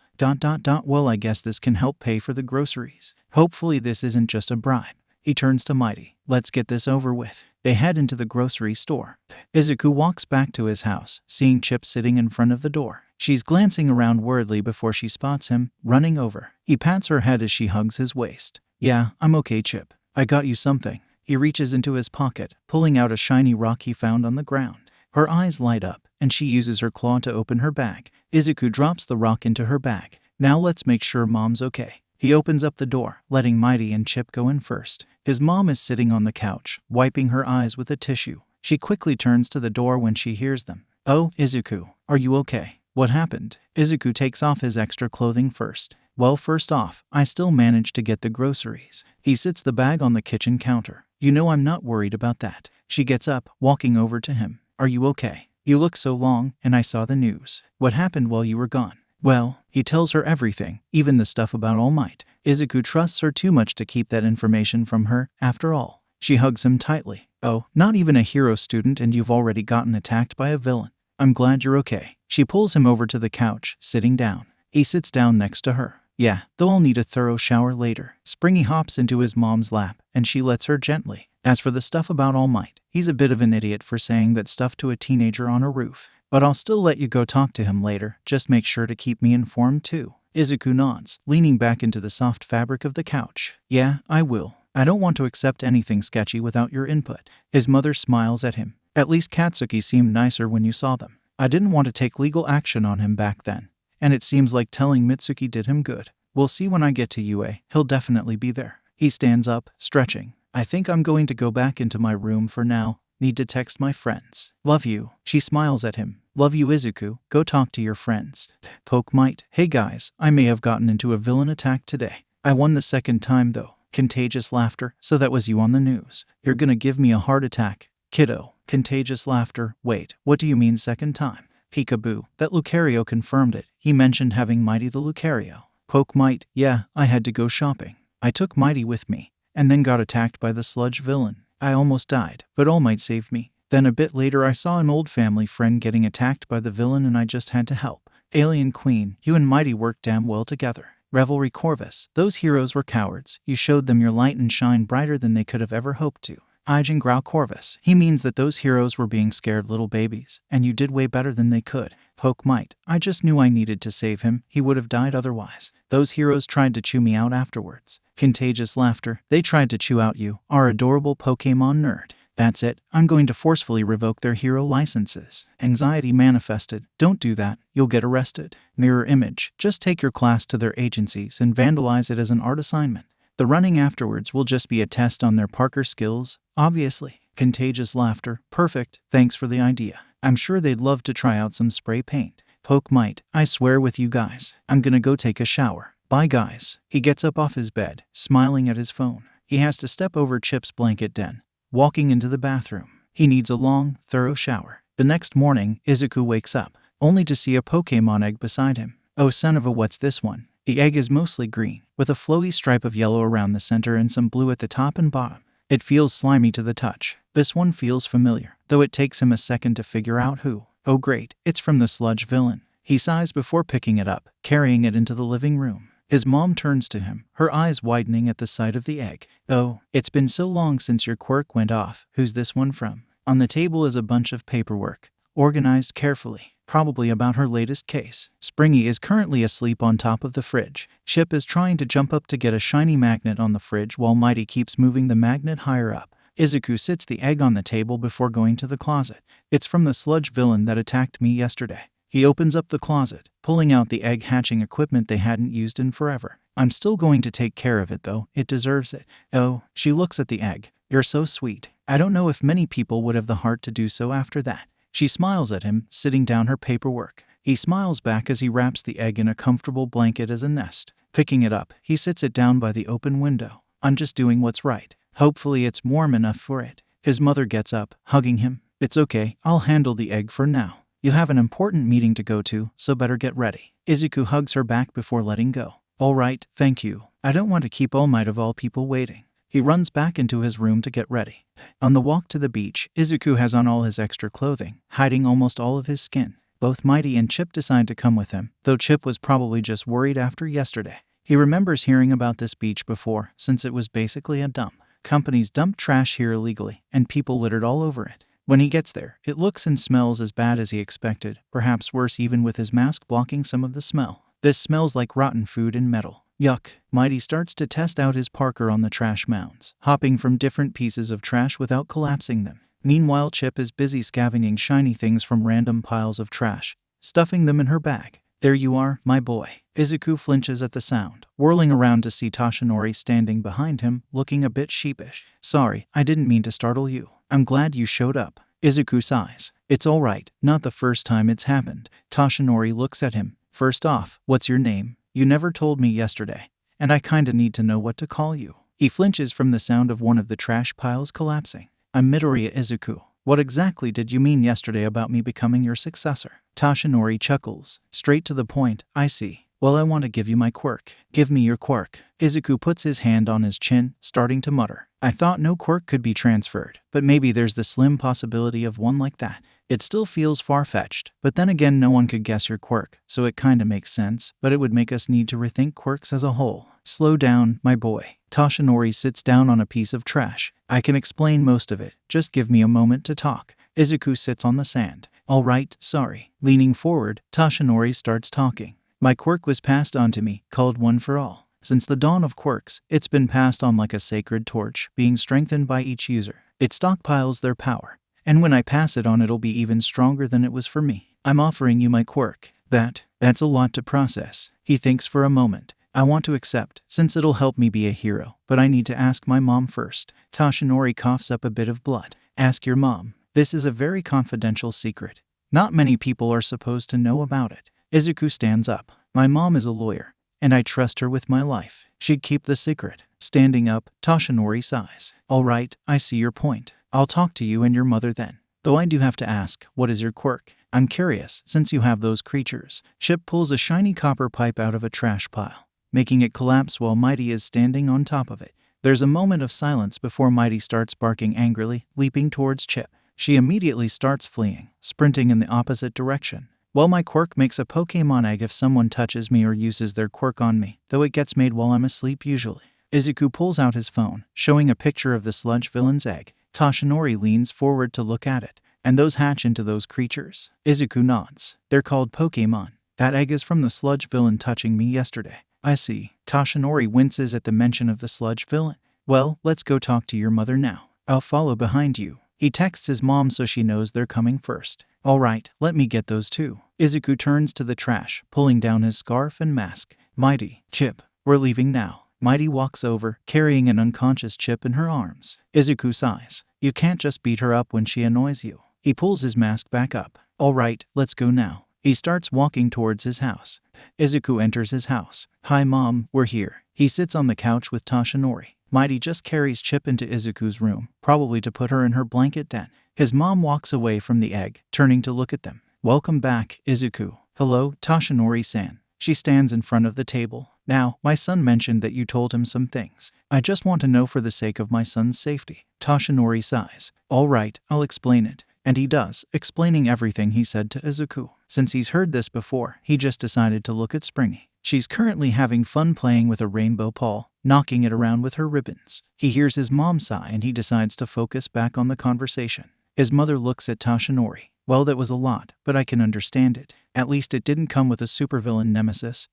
Well, I guess this can help pay for the groceries. Hopefully this isn't just a bribe. He turns to Mighty. Let's get this over with. They head into the grocery store. Izuku walks back to his house, seeing Chip sitting in front of the door. She's glancing around worriedly before she spots him, running over. He pats her head as she hugs his waist. Yeah, I'm okay, Chip. I got you something. He reaches into his pocket, pulling out a shiny rock he found on the ground. Her eyes light up, and she uses her claw to open her bag. Izuku drops the rock into her bag. Now let's make sure Mom's okay. He opens up the door, letting Mighty and Chip go in first. His mom is sitting on the couch, wiping her eyes with a tissue. She quickly turns to the door when she hears them. Oh, Izuku, are you okay? What happened? Izuku takes off his extra clothing first. Well, first off, I still managed to get the groceries. He sits the bag on the kitchen counter. You know I'm not worried about that. She gets up, walking over to him. Are you okay? You look so long, and I saw the news. What happened while you were gone? Well, he tells her everything, even the stuff about All Might. Izuku trusts her too much to keep that information from her, after all. She hugs him tightly. Oh, not even a hero student and you've already gotten attacked by a villain. I'm glad you're okay. She pulls him over to the couch, sitting down. He sits down next to her. Yeah, though I'll need a thorough shower later. Springy hops into his mom's lap, and she lets her gently. As for the stuff about All Might, he's a bit of an idiot for saying that stuff to a teenager on a roof. But I'll still let you go talk to him later, just make sure to keep me informed too. Izuku nods, leaning back into the soft fabric of the couch. Yeah, I will. I don't want to accept anything sketchy without your input. His mother smiles at him. At least Katsuki seemed nicer when you saw them. I didn't want to take legal action on him back then. And it seems like telling Mitsuki did him good. We'll see when I get to UA, he'll definitely be there. He stands up, stretching. I think I'm going to go back into my room for now. Need to text my friends. Love you. She smiles at him. Love you, Izuku. Go talk to your friends. Poke Might. Hey guys, I may have gotten into a villain attack today. I won the second time though. Contagious laughter. So that was you on the news. You're gonna give me a heart attack. Kiddo. Contagious laughter. Wait, what do you mean second time? Peekaboo. That Lucario confirmed it. He mentioned having Mighty the Lucario. Poke Might, yeah, I had to go shopping. I took Mighty with me, and then got attacked by the sludge villain. I almost died, but All Might saved me. Then a bit later I saw an old family friend getting attacked by the villain and I just had to help. Alien Queen, you and Mighty worked damn well together. Revelry Corvus, those heroes were cowards. You showed them your light and shine brighter than they could have ever hoped to. Ijin Grau Corvus, he means that those heroes were being scared little babies, and you did way better than they could. Poke Might, I just knew I needed to save him, he would have died otherwise. Those heroes tried to chew me out afterwards. Contagious Laughter, they tried to chew out you, our adorable Pokemon nerd. That's it, I'm going to forcefully revoke their hero licenses. Anxiety Manifested, don't do that, you'll get arrested. Mirror Image, just take your class to their agencies and vandalize it as an art assignment. The running afterwards will just be a test on their Parker skills, obviously. Contagious Laughter, perfect, thanks for the idea. I'm sure they'd love to try out some spray paint. Poke Might, I swear with you guys, I'm gonna go take a shower. Bye guys. He gets up off his bed, smiling at his phone. He has to step over Chip's blanket den. Walking into the bathroom, he needs a long, thorough shower. The next morning, Izuku wakes up, only to see a Pokemon egg beside him. Oh son of a, what's this one? The egg is mostly green, with a flowy stripe of yellow around the center and some blue at the top and bottom. It feels slimy to the touch. This one feels familiar, though it takes him a second to figure out who. Oh great, it's from the sludge villain. He sighs before picking it up, carrying it into the living room. His mom turns to him, her eyes widening at the sight of the egg. Oh, it's been so long since your quirk went off. Who's this one from? On the table is a bunch of paperwork, organized carefully, probably about her latest case. Springy is currently asleep on top of the fridge. Chip is trying to jump up to get a shiny magnet on the fridge while Mighty keeps moving the magnet higher up. Izuku sits the egg on the table before going to the closet. It's from the sludge villain that attacked me yesterday. He opens up the closet, pulling out the egg hatching equipment they hadn't used in forever. I'm still going to take care of it though, it deserves it. Oh, she looks at the egg. You're so sweet. I don't know if many people would have the heart to do so after that. She smiles at him, sitting down her paperwork. He smiles back as he wraps the egg in a comfortable blanket as a nest. Picking it up, he sits it down by the open window. I'm just doing what's right. Hopefully it's warm enough for it. His mother gets up, hugging him. It's okay, I'll handle the egg for now. You have an important meeting to go to, so better get ready. Izuku hugs her back before letting go. All right, thank you. I don't want to keep All Might of all people waiting. He runs back into his room to get ready. On the walk to the beach, Izuku has on all his extra clothing, hiding almost all of his skin. Both Mighty and Chip decide to come with him, though Chip was probably just worried after yesterday. He remembers hearing about this beach before, since it was basically a dump. Companies dumped trash here illegally, and people littered all over it. When he gets there, it looks and smells as bad as he expected, perhaps worse even with his mask blocking some of the smell. This smells like rotten food and metal. Yuck. Mighty starts to test out his Parker on the trash mounds, hopping from different pieces of trash without collapsing them. Meanwhile, Chip is busy scavenging shiny things from random piles of trash, stuffing them in her bag. There you are, my boy. Izuku flinches at the sound, whirling around to see Toshinori standing behind him, looking a bit sheepish. Sorry, I didn't mean to startle you. I'm glad you showed up. Izuku sighs. It's all right, not the first time it's happened. Toshinori looks at him. First off, what's your name? You never told me yesterday, and I kinda need to know what to call you. He flinches from the sound of one of the trash piles collapsing. I'm Midoriya Izuku. What exactly did you mean yesterday about me becoming your successor? Toshinori chuckles. Straight to the point, I see. Well, I want to give you my quirk. Give me your quirk. Izuku puts his hand on his chin, starting to mutter. I thought no quirk could be transferred, but maybe there's the slim possibility of one like that. It still feels far-fetched, but then again no one could guess your quirk, so it kinda makes sense, but it would make us need to rethink quirks as a whole. Slow down, my boy. Toshinori sits down on a piece of trash. I can explain most of it, just give me a moment to talk. Izuku sits on the sand. All right, sorry. Leaning forward, Toshinori starts talking. My quirk was passed on to me, called One for All. Since the dawn of quirks, it's been passed on like a sacred torch, being strengthened by each user. It stockpiles their power, and when I pass it on it'll be even stronger than it was for me. I'm offering you my quirk. That's a lot to process. He thinks for a moment. I want to accept, since it'll help me be a hero, but I need to ask my mom first. Toshinori coughs up a bit of blood. Ask your mom. This is a very confidential secret. Not many people are supposed to know about it. Izuku stands up. My mom is a lawyer, and I trust her with my life. She'd keep the secret. Standing up, Toshinori sighs. All right, I see your point. I'll talk to you and your mother then. Though I do have to ask, what is your quirk? I'm curious, since you have those creatures. Chip pulls a shiny copper pipe out of a trash pile. making it collapse while Mighty is standing on top of it. There's a moment of silence before Mighty starts barking angrily, leaping towards Chip. She immediately starts fleeing, sprinting in the opposite direction. Well, my quirk makes a Pokemon egg if someone touches me or uses their quirk on me, though it gets made while I'm asleep usually. Izuku pulls out his phone, showing a picture of the sludge villain's egg. Toshinori leans forward to look at it. And those hatch into those creatures? Izuku nods. They're called Pokemon. That egg is from the sludge villain touching me yesterday. I see. Toshinori winces at the mention of the sludge villain. Well, let's go talk to your mother now. I'll follow behind you. He texts his mom so she knows they're coming first. Alright, let me get those too. Izuku turns to the trash, pulling down his scarf and mask. Mighty, Chip, we're leaving now. Mighty walks over, carrying an unconscious Chip in her arms. Izuku sighs. You can't just beat her up when she annoys you. He pulls his mask back up. Alright, let's go now. He starts walking towards his house. Izuku enters his house. Hi mom, we're here. He sits on the couch with Toshinori. Mighty just carries Chip into Izuku's room, probably to put her in her blanket den. His mom walks away from the egg, turning to look at them. Welcome back, Izuku. Hello, Toshinori-san. She stands in front of the table. Now, my son mentioned that you told him some things. I just want to know for the sake of my son's safety. Toshinori sighs. All right, I'll explain it. And he does, explaining everything he said to Izuku. Since he's heard this before, he just decided to look at Springy. She's currently having fun playing with a rainbow ball, knocking it around with her ribbons. He hears his mom sigh and he decides to focus back on the conversation. His mother looks at Toshinori. Well, that was a lot, but I can understand it. At least it didn't come with a supervillain nemesis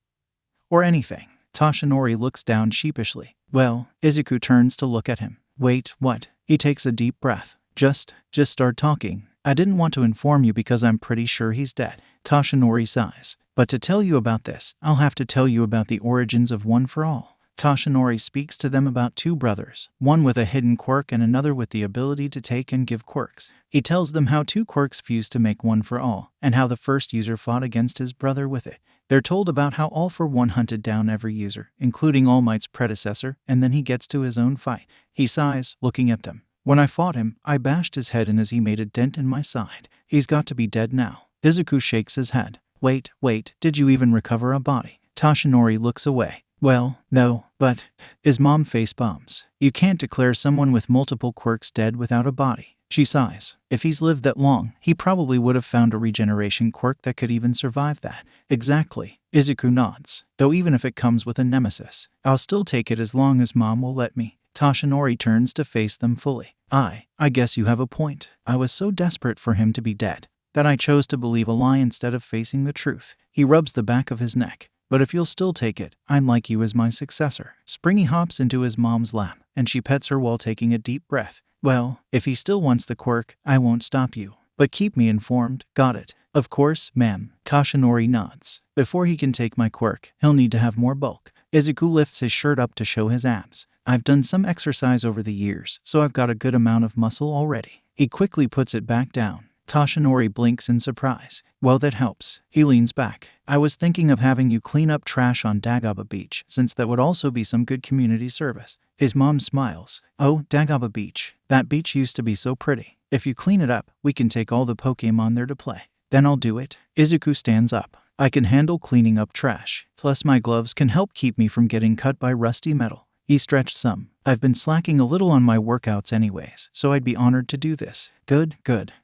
or anything. Toshinori looks down sheepishly. Well, Izuku turns to look at him. Wait, what? He takes a deep breath. Just start talking. I didn't want to inform you because I'm pretty sure he's dead. Toshinori sighs. But to tell you about this, I'll have to tell you about the origins of One for All. Toshinori speaks to them about two brothers, one with a hidden quirk and another with the ability to take and give quirks. He tells them how two quirks fused to make One for All, and how the first user fought against his brother with it. They're told about how All for One hunted down every user, including All Might's predecessor, and then he gets to his own fight. He sighs, looking at them. When I fought him, I bashed his head in as he made a dent in my side. He's got to be dead now. Izuku shakes his head. Wait, did you even recover a body? Toshinori looks away. Well, no, but his mom face bombs. You can't declare someone with multiple quirks dead without a body. She sighs. If he's lived that long, he probably would have found a regeneration quirk that could even survive that. Exactly. Izuku nods. Though even if it comes with a nemesis, I'll still take it as long as mom will let me. Toshinori turns to face them fully. I guess you have a point. I was so desperate for him to be dead that I chose to believe a lie instead of facing the truth. He rubs the back of his neck. But if you'll still take it, I'd like you as my successor. Springy hops into his mom's lap, and she pets her while taking a deep breath. Well, if he still wants the quirk, I won't stop you. But keep me informed, got it? Of course, ma'am. Toshinori nods. Before he can take my quirk, he'll need to have more bulk. Izuku lifts his shirt up to show his abs. I've done some exercise over the years, so I've got a good amount of muscle already. He quickly puts it back down. Toshinori blinks in surprise. Well, that helps. He leans back. I was thinking of having you clean up trash on Dagaba Beach, since that would also be some good community service. His mom smiles. Oh, Dagaba Beach. That beach used to be so pretty. If you clean it up, we can take all the Pokemon there to play. Then I'll do it. Izuku stands up. I can handle cleaning up trash. Plus my gloves can help keep me from getting cut by rusty metal. He stretched some. I've been slacking a little on my workouts anyways, so I'd be honored to do this. Good.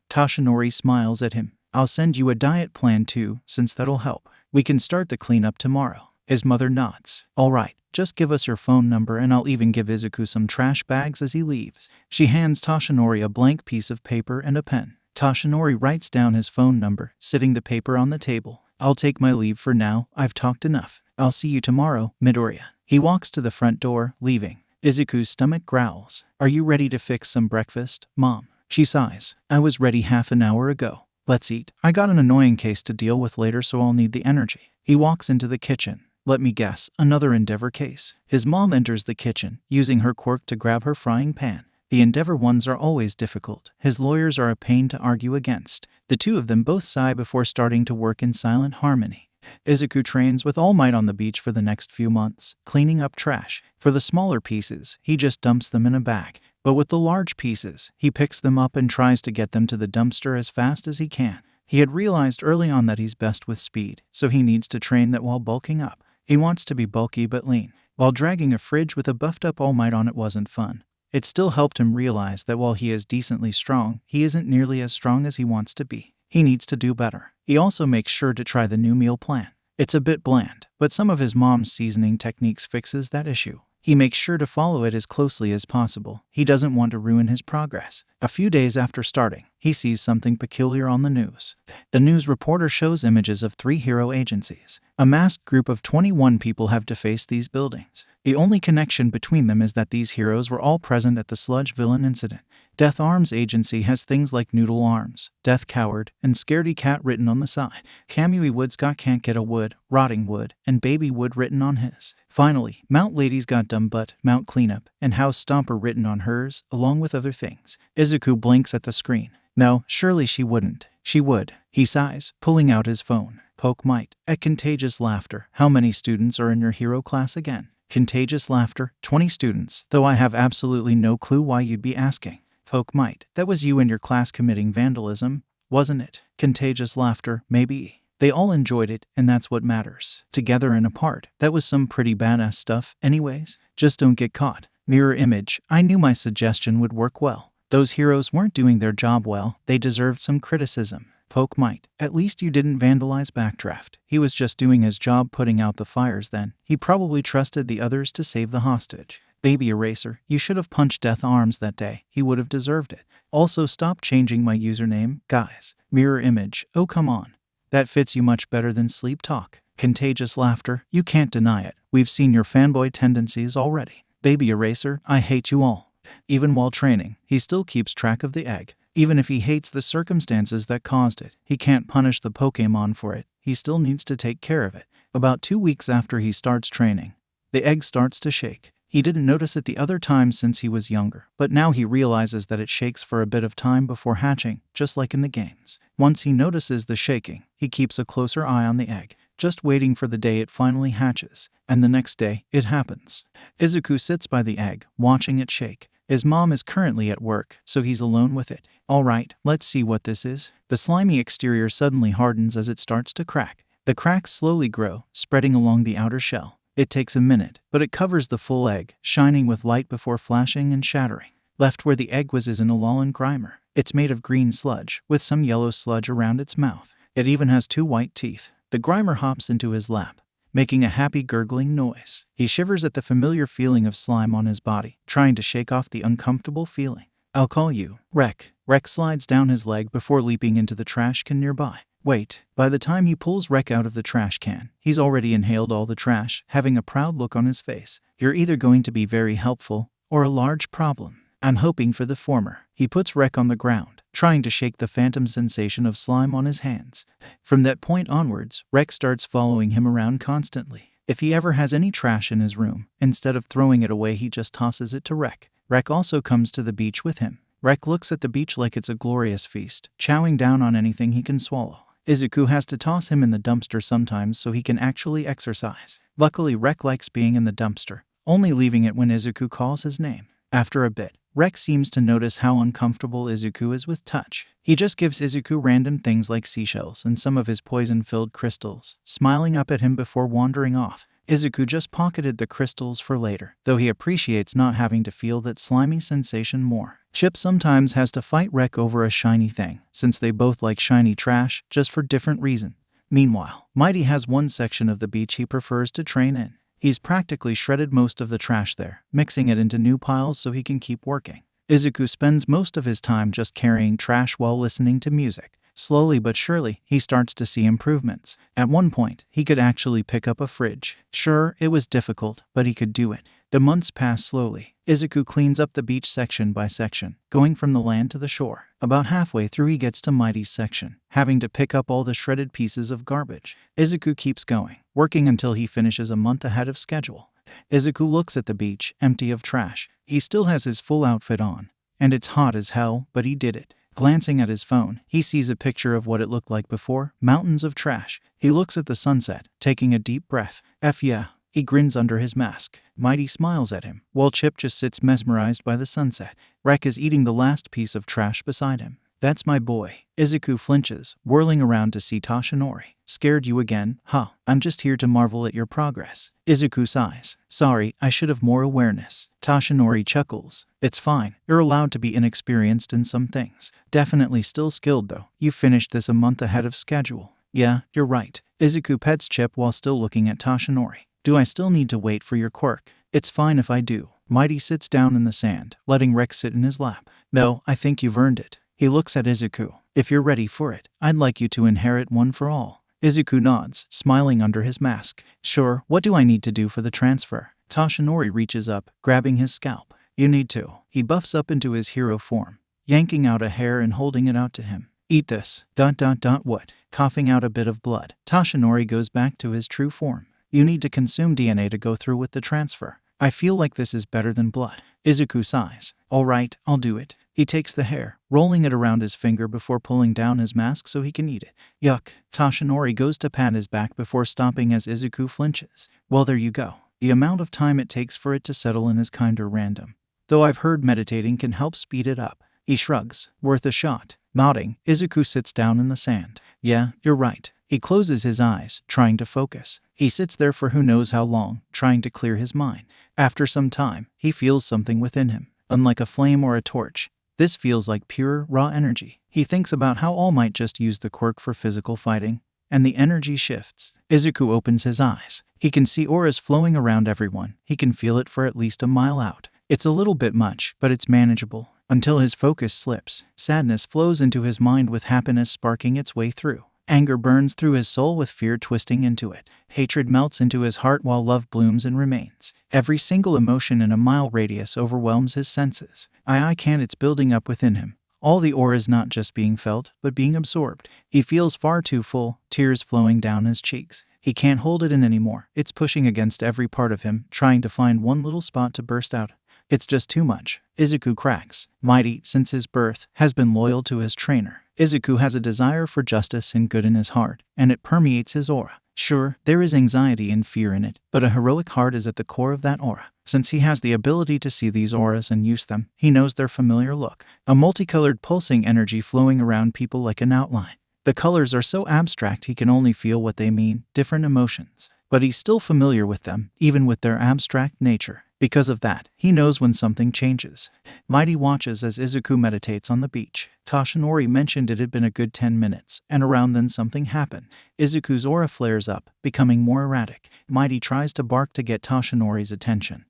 Toshinori smiles at him. I'll send you a diet plan too, since that'll help. We can start the cleanup tomorrow. His mother nods. All right, just give us your phone number and I'll even give Izuku some trash bags as he leaves. She hands Toshinori a blank piece of paper and a pen. Toshinori writes down his phone number, sitting the paper on the table. I'll take my leave for now. I've talked enough. I'll see you tomorrow, Midoriya. He walks to the front door, leaving. Izuku's stomach growls. Are you ready to fix some breakfast, Mom? She sighs. I was ready half an hour ago. Let's eat. I got an annoying case to deal with later, so I'll need the energy. He walks into the kitchen. Let me guess, another Endeavor case. His mom enters the kitchen, using her quirk to grab her frying pan. The Endeavor ones are always difficult. His lawyers are a pain to argue against. The two of them both sigh before starting to work in silent harmony. Izuku trains with All Might on the beach for the next few months, cleaning up trash. For the smaller pieces, he just dumps them in a bag. But with the large pieces, he picks them up and tries to get them to the dumpster as fast as he can. He had realized early on that he's best with speed, so he needs to train that while bulking up. He wants to be bulky but lean. While dragging a fridge with a buffed-up All Might on it wasn't fun, it still helped him realize that while he is decently strong, he isn't nearly as strong as he wants to be. He needs to do better. He also makes sure to try the new meal plan. It's a bit bland, but some of his mom's seasoning techniques fixes that issue. He makes sure to follow it as closely as possible. He doesn't want to ruin his progress. A few days after starting, he sees something peculiar on the news. The news reporter shows images of 3 hero agencies. A masked group of 21 people have defaced these buildings. The only connection between them is that these heroes were all present at the Sludge Villain incident. Death Arms Agency has things like Noodle Arms, Death Coward, and Scaredy Cat written on the side. Kamui Wood's got Can't Get a Wood, Rotting Wood, and Baby Wood written on his. Finally, Mount Lady's got Dumb Butt, Mount Cleanup, and House Stomper written on hers, along with other things. Izuku blinks at the screen. No, surely she wouldn't. She would. He sighs, pulling out his phone. Poke Might. At Contagious Laughter. How many students are in your hero class again? Contagious Laughter. 20 students, though I have absolutely no clue why you'd be asking. Poke Might. That was you and your class committing vandalism, wasn't it? Contagious Laughter. Maybe. They all enjoyed it, and that's what matters. Together and apart. That was some pretty badass stuff, anyways. Just don't get caught. Mirror image. I knew my suggestion would work well. Those heroes weren't doing their job well. They deserved some criticism. Poke Might. At least you didn't vandalize Backdraft. He was just doing his job putting out the fires then. He probably trusted the others to save the hostage. Baby Eraser. You should have punched Death Arms that day. He would have deserved it. Also, stop changing my username, guys. Mirror image. Oh, come on. That fits you much better than Sleep Talk. Contagious Laughter. You can't deny it. We've seen your fanboy tendencies already. Baby Eraser. I hate you all. Even while training, he still keeps track of the egg. Even if he hates the circumstances that caused it, he can't punish the Pokémon for it. He still needs to take care of it. About 2 weeks after he starts training, the egg starts to shake. He didn't notice it the other time since he was younger, but now he realizes that it shakes for a bit of time before hatching, just like in the games. Once he notices the shaking, he keeps a closer eye on the egg, just waiting for the day it finally hatches. And the next day, it happens. Izuku sits by the egg, watching it shake. His mom is currently at work, so he's alone with it. Alright, let's see what this is. The slimy exterior suddenly hardens as it starts to crack. The cracks slowly grow, spreading along the outer shell. It takes a minute, but it covers the full egg, shining with light before flashing and shattering. Left where the egg was is an Alolan Grimer. It's made of green sludge, with some yellow sludge around its mouth. It even has 2 white teeth. The Grimer hops into his lap, making a happy gurgling noise. He shivers at the familiar feeling of slime on his body, trying to shake off the uncomfortable feeling. I'll call you Rek. Rek slides down his leg before leaping into the trash can nearby. Wait, by the time he pulls Rek out of the trash can, he's already inhaled all the trash, having a proud look on his face. You're either going to be very helpful, or a large problem. I'm hoping for the former. He puts Rek on the ground, trying to shake the phantom sensation of slime on his hands. From that point onwards, Rek starts following him around constantly. If he ever has any trash in his room, instead of throwing it away he just tosses it to Rek. Rek also comes to the beach with him. Rek looks at the beach like it's a glorious feast, chowing down on anything he can swallow. Izuku has to toss him in the dumpster sometimes so he can actually exercise. Luckily, Rek likes being in the dumpster, only leaving it when Izuku calls his name. After a bit, Rek seems to notice how uncomfortable Izuku is with touch. He just gives Izuku random things like seashells and some of his poison-filled crystals, smiling up at him before wandering off. Izuku just pocketed the crystals for later, though he appreciates not having to feel that slimy sensation more. Chip sometimes has to fight Rek over a shiny thing, since they both like shiny trash, just for different reasons. Meanwhile, Mighty has one section of the beach he prefers to train in. He's practically shredded most of the trash there, mixing it into new piles so he can keep working. Izuku spends most of his time just carrying trash while listening to music. Slowly but surely, he starts to see improvements. At one point, he could actually pick up a fridge. Sure, it was difficult, but he could do it. The months pass slowly. Izuku cleans up the beach section by section, going from the land to the shore. About halfway through he gets to Mighty's section, having to pick up all the shredded pieces of garbage. Izuku keeps going, working until he finishes a month ahead of schedule. Izuku looks at the beach, empty of trash. He still has his full outfit on, and it's hot as hell, but he did it. Glancing at his phone, he sees a picture of what it looked like before, mountains of trash. He looks at the sunset, taking a deep breath. Yeah. He grins under his mask. Mighty smiles at him, while Chip just sits mesmerized by the sunset. Rek is eating the last piece of trash beside him. That's my boy. Izuku flinches, whirling around to see Tashinori. Scared you again? Huh, I'm just here to marvel at your progress. Izuku sighs. Sorry, I should have more awareness. Tashinori chuckles. It's fine. You're allowed to be inexperienced in some things. Definitely still skilled though. You finished this a month ahead of schedule. Yeah, you're right. Izuku pets Chip while still looking at Tashinori. Do I still need to wait for your quirk? It's fine if I do. Mighty sits down in the sand, letting Rex sit in his lap. No, I think you've earned it. He looks at Izuku. If you're ready for it, I'd like you to inherit one for all. Izuku nods, smiling under his mask. Sure, what do I need to do for the transfer? Tashinori reaches up, grabbing his scalp. You need to. He buffs up into his hero form, yanking out a hair and holding it out to him. Eat this. What? Coughing out a bit of blood. Tashinori goes back to his true form. You need to consume DNA to go through with the transfer. I feel like this is better than blood. Izuku sighs. All right, I'll do it. He takes the hair, rolling it around his finger before pulling down his mask so he can eat it. Yuck. Tashinori goes to pat his back before stopping as Izuku flinches. Well, there you go. The amount of time it takes for it to settle in is kinda random. Though I've heard meditating can help speed it up. He shrugs. Worth a shot. Nodding, Izuku sits down in the sand. Yeah, you're right. He closes his eyes, trying to focus. He sits there for who knows how long, trying to clear his mind. After some time, he feels something within him. Unlike a flame or a torch, this feels like pure, raw energy. He thinks about how All Might just used the quirk for physical fighting, and the energy shifts. Izuku opens his eyes. He can see auras flowing around everyone. He can feel it for at least a mile out. It's a little bit much, but it's manageable. Until his focus slips, sadness flows into his mind with happiness sparking its way through. Anger burns through his soul with fear twisting into it. Hatred melts into his heart while love blooms and remains. Every single emotion in a mile radius overwhelms his senses. It's building up within him. All the aura is not just being felt, but being absorbed. He feels far too full, tears flowing down his cheeks. He can't hold it in anymore. It's pushing against every part of him, trying to find one little spot to burst out. It's just too much. Izuku cracks. Mighty, since his birth, has been loyal to his trainer. Izuku has a desire for justice and good in his heart, and it permeates his aura. Sure, there is anxiety and fear in it, but a heroic heart is at the core of that aura. Since he has the ability to see these auras and use them, he knows their familiar look. A multicolored pulsing energy flowing around people like an outline. The colors are so abstract he can only feel what they mean, different emotions. But he's still familiar with them, even with their abstract nature. Because of that, he knows when something changes. Mighty watches as Izuku meditates on the beach. Tashinori mentioned it had been a good 10 minutes, and around then something happened. Izuku's aura flares up, becoming more erratic. Mighty tries to bark to get Tashinori's attention,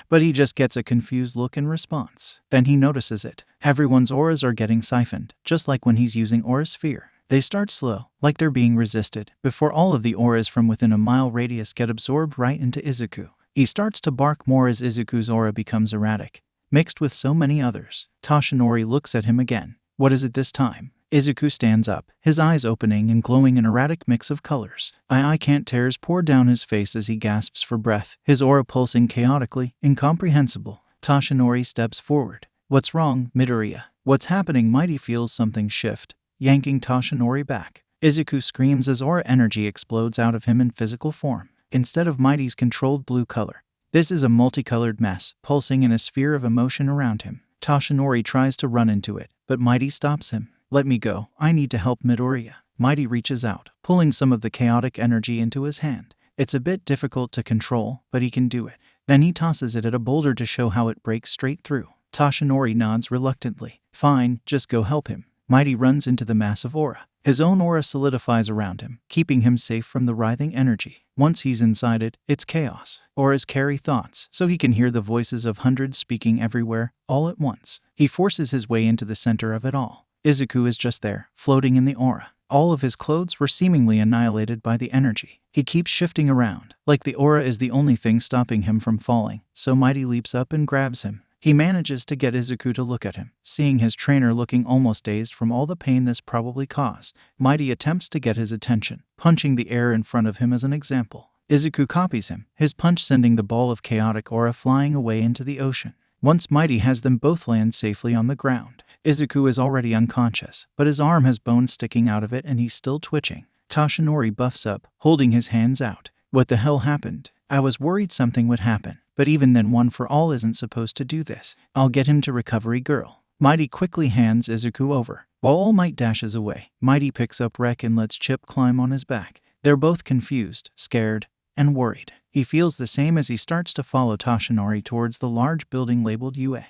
but he just gets a confused look in response. Then he notices it. Everyone's auras are getting siphoned, just like when he's using Aura Sphere. They start slow, like they're being resisted, before all of the auras from within a mile radius get absorbed right into Izuku. He starts to bark more as Izuku's aura becomes erratic, mixed with so many others. Tashinori looks at him again. What is it this time? Izuku stands up, his eyes opening and glowing an erratic mix of colors. Tears pour down his face as he gasps for breath, his aura pulsing chaotically, incomprehensible. Tashinori steps forward. What's wrong, Midoriya? What's happening? Mighty feels something shift, yanking Tashinori back. Izuku screams as aura energy explodes out of him in physical form. Instead of Mighty's controlled blue color, this is a multicolored mess, pulsing in a sphere of emotion around him. Tashinori tries to run into it, but Mighty stops him. Let me go. I need to help Midoriya. Mighty reaches out, pulling some of the chaotic energy into his hand. It's a bit difficult to control, but he can do it. Then he tosses it at a boulder to show how it breaks straight through. Tashinori nods reluctantly. Fine, just go help him. Mighty runs into the massive aura. His own aura solidifies around him, keeping him safe from the writhing energy. Once he's inside it, it's chaos. Auras carry thoughts, so he can hear the voices of hundreds speaking everywhere, all at once. He forces his way into the center of it all. Izuku is just there, floating in the aura. All of his clothes were seemingly annihilated by the energy. He keeps shifting around, like the aura is the only thing stopping him from falling, so Mighty leaps up and grabs him. He manages to get Izuku to look at him, seeing his trainer looking almost dazed from all the pain this probably caused. Mighty attempts to get his attention, punching the air in front of him as an example. Izuku copies him, his punch sending the ball of chaotic aura flying away into the ocean. Once Mighty has them both land safely on the ground, Izuku is already unconscious, but his arm has bones sticking out of it and he's still twitching. Tashinori buffs up, holding his hands out. What the hell happened? I was worried something would happen. But even then, one for all isn't supposed to do this. I'll get him to Recovery Girl. Mighty quickly hands Izuku over. While All Might dashes away, Mighty picks up Wreck and lets Chip climb on his back. They're both confused, scared, and worried. He feels the same as he starts to follow Toshinori towards the large building labeled UA.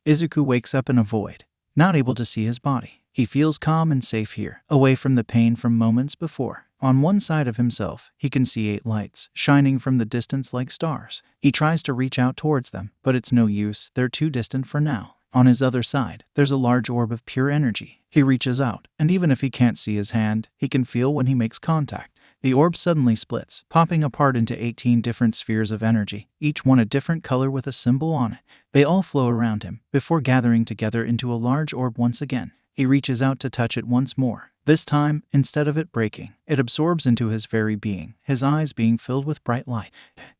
Izuku wakes up in a void, not able to see his body. He feels calm and safe here, away from the pain from moments before. On one side of himself, he can see 8 lights, shining from the distance like stars. He tries to reach out towards them, but it's no use, they're too distant for now. On his other side, there's a large orb of pure energy. He reaches out, and even if he can't see his hand, he can feel when he makes contact. The orb suddenly splits, popping apart into 18 different spheres of energy, each one a different color with a symbol on it. They all flow around him, before gathering together into a large orb once again. He reaches out to touch it once more. This time, instead of it breaking, it absorbs into his very being, his eyes being filled with bright light.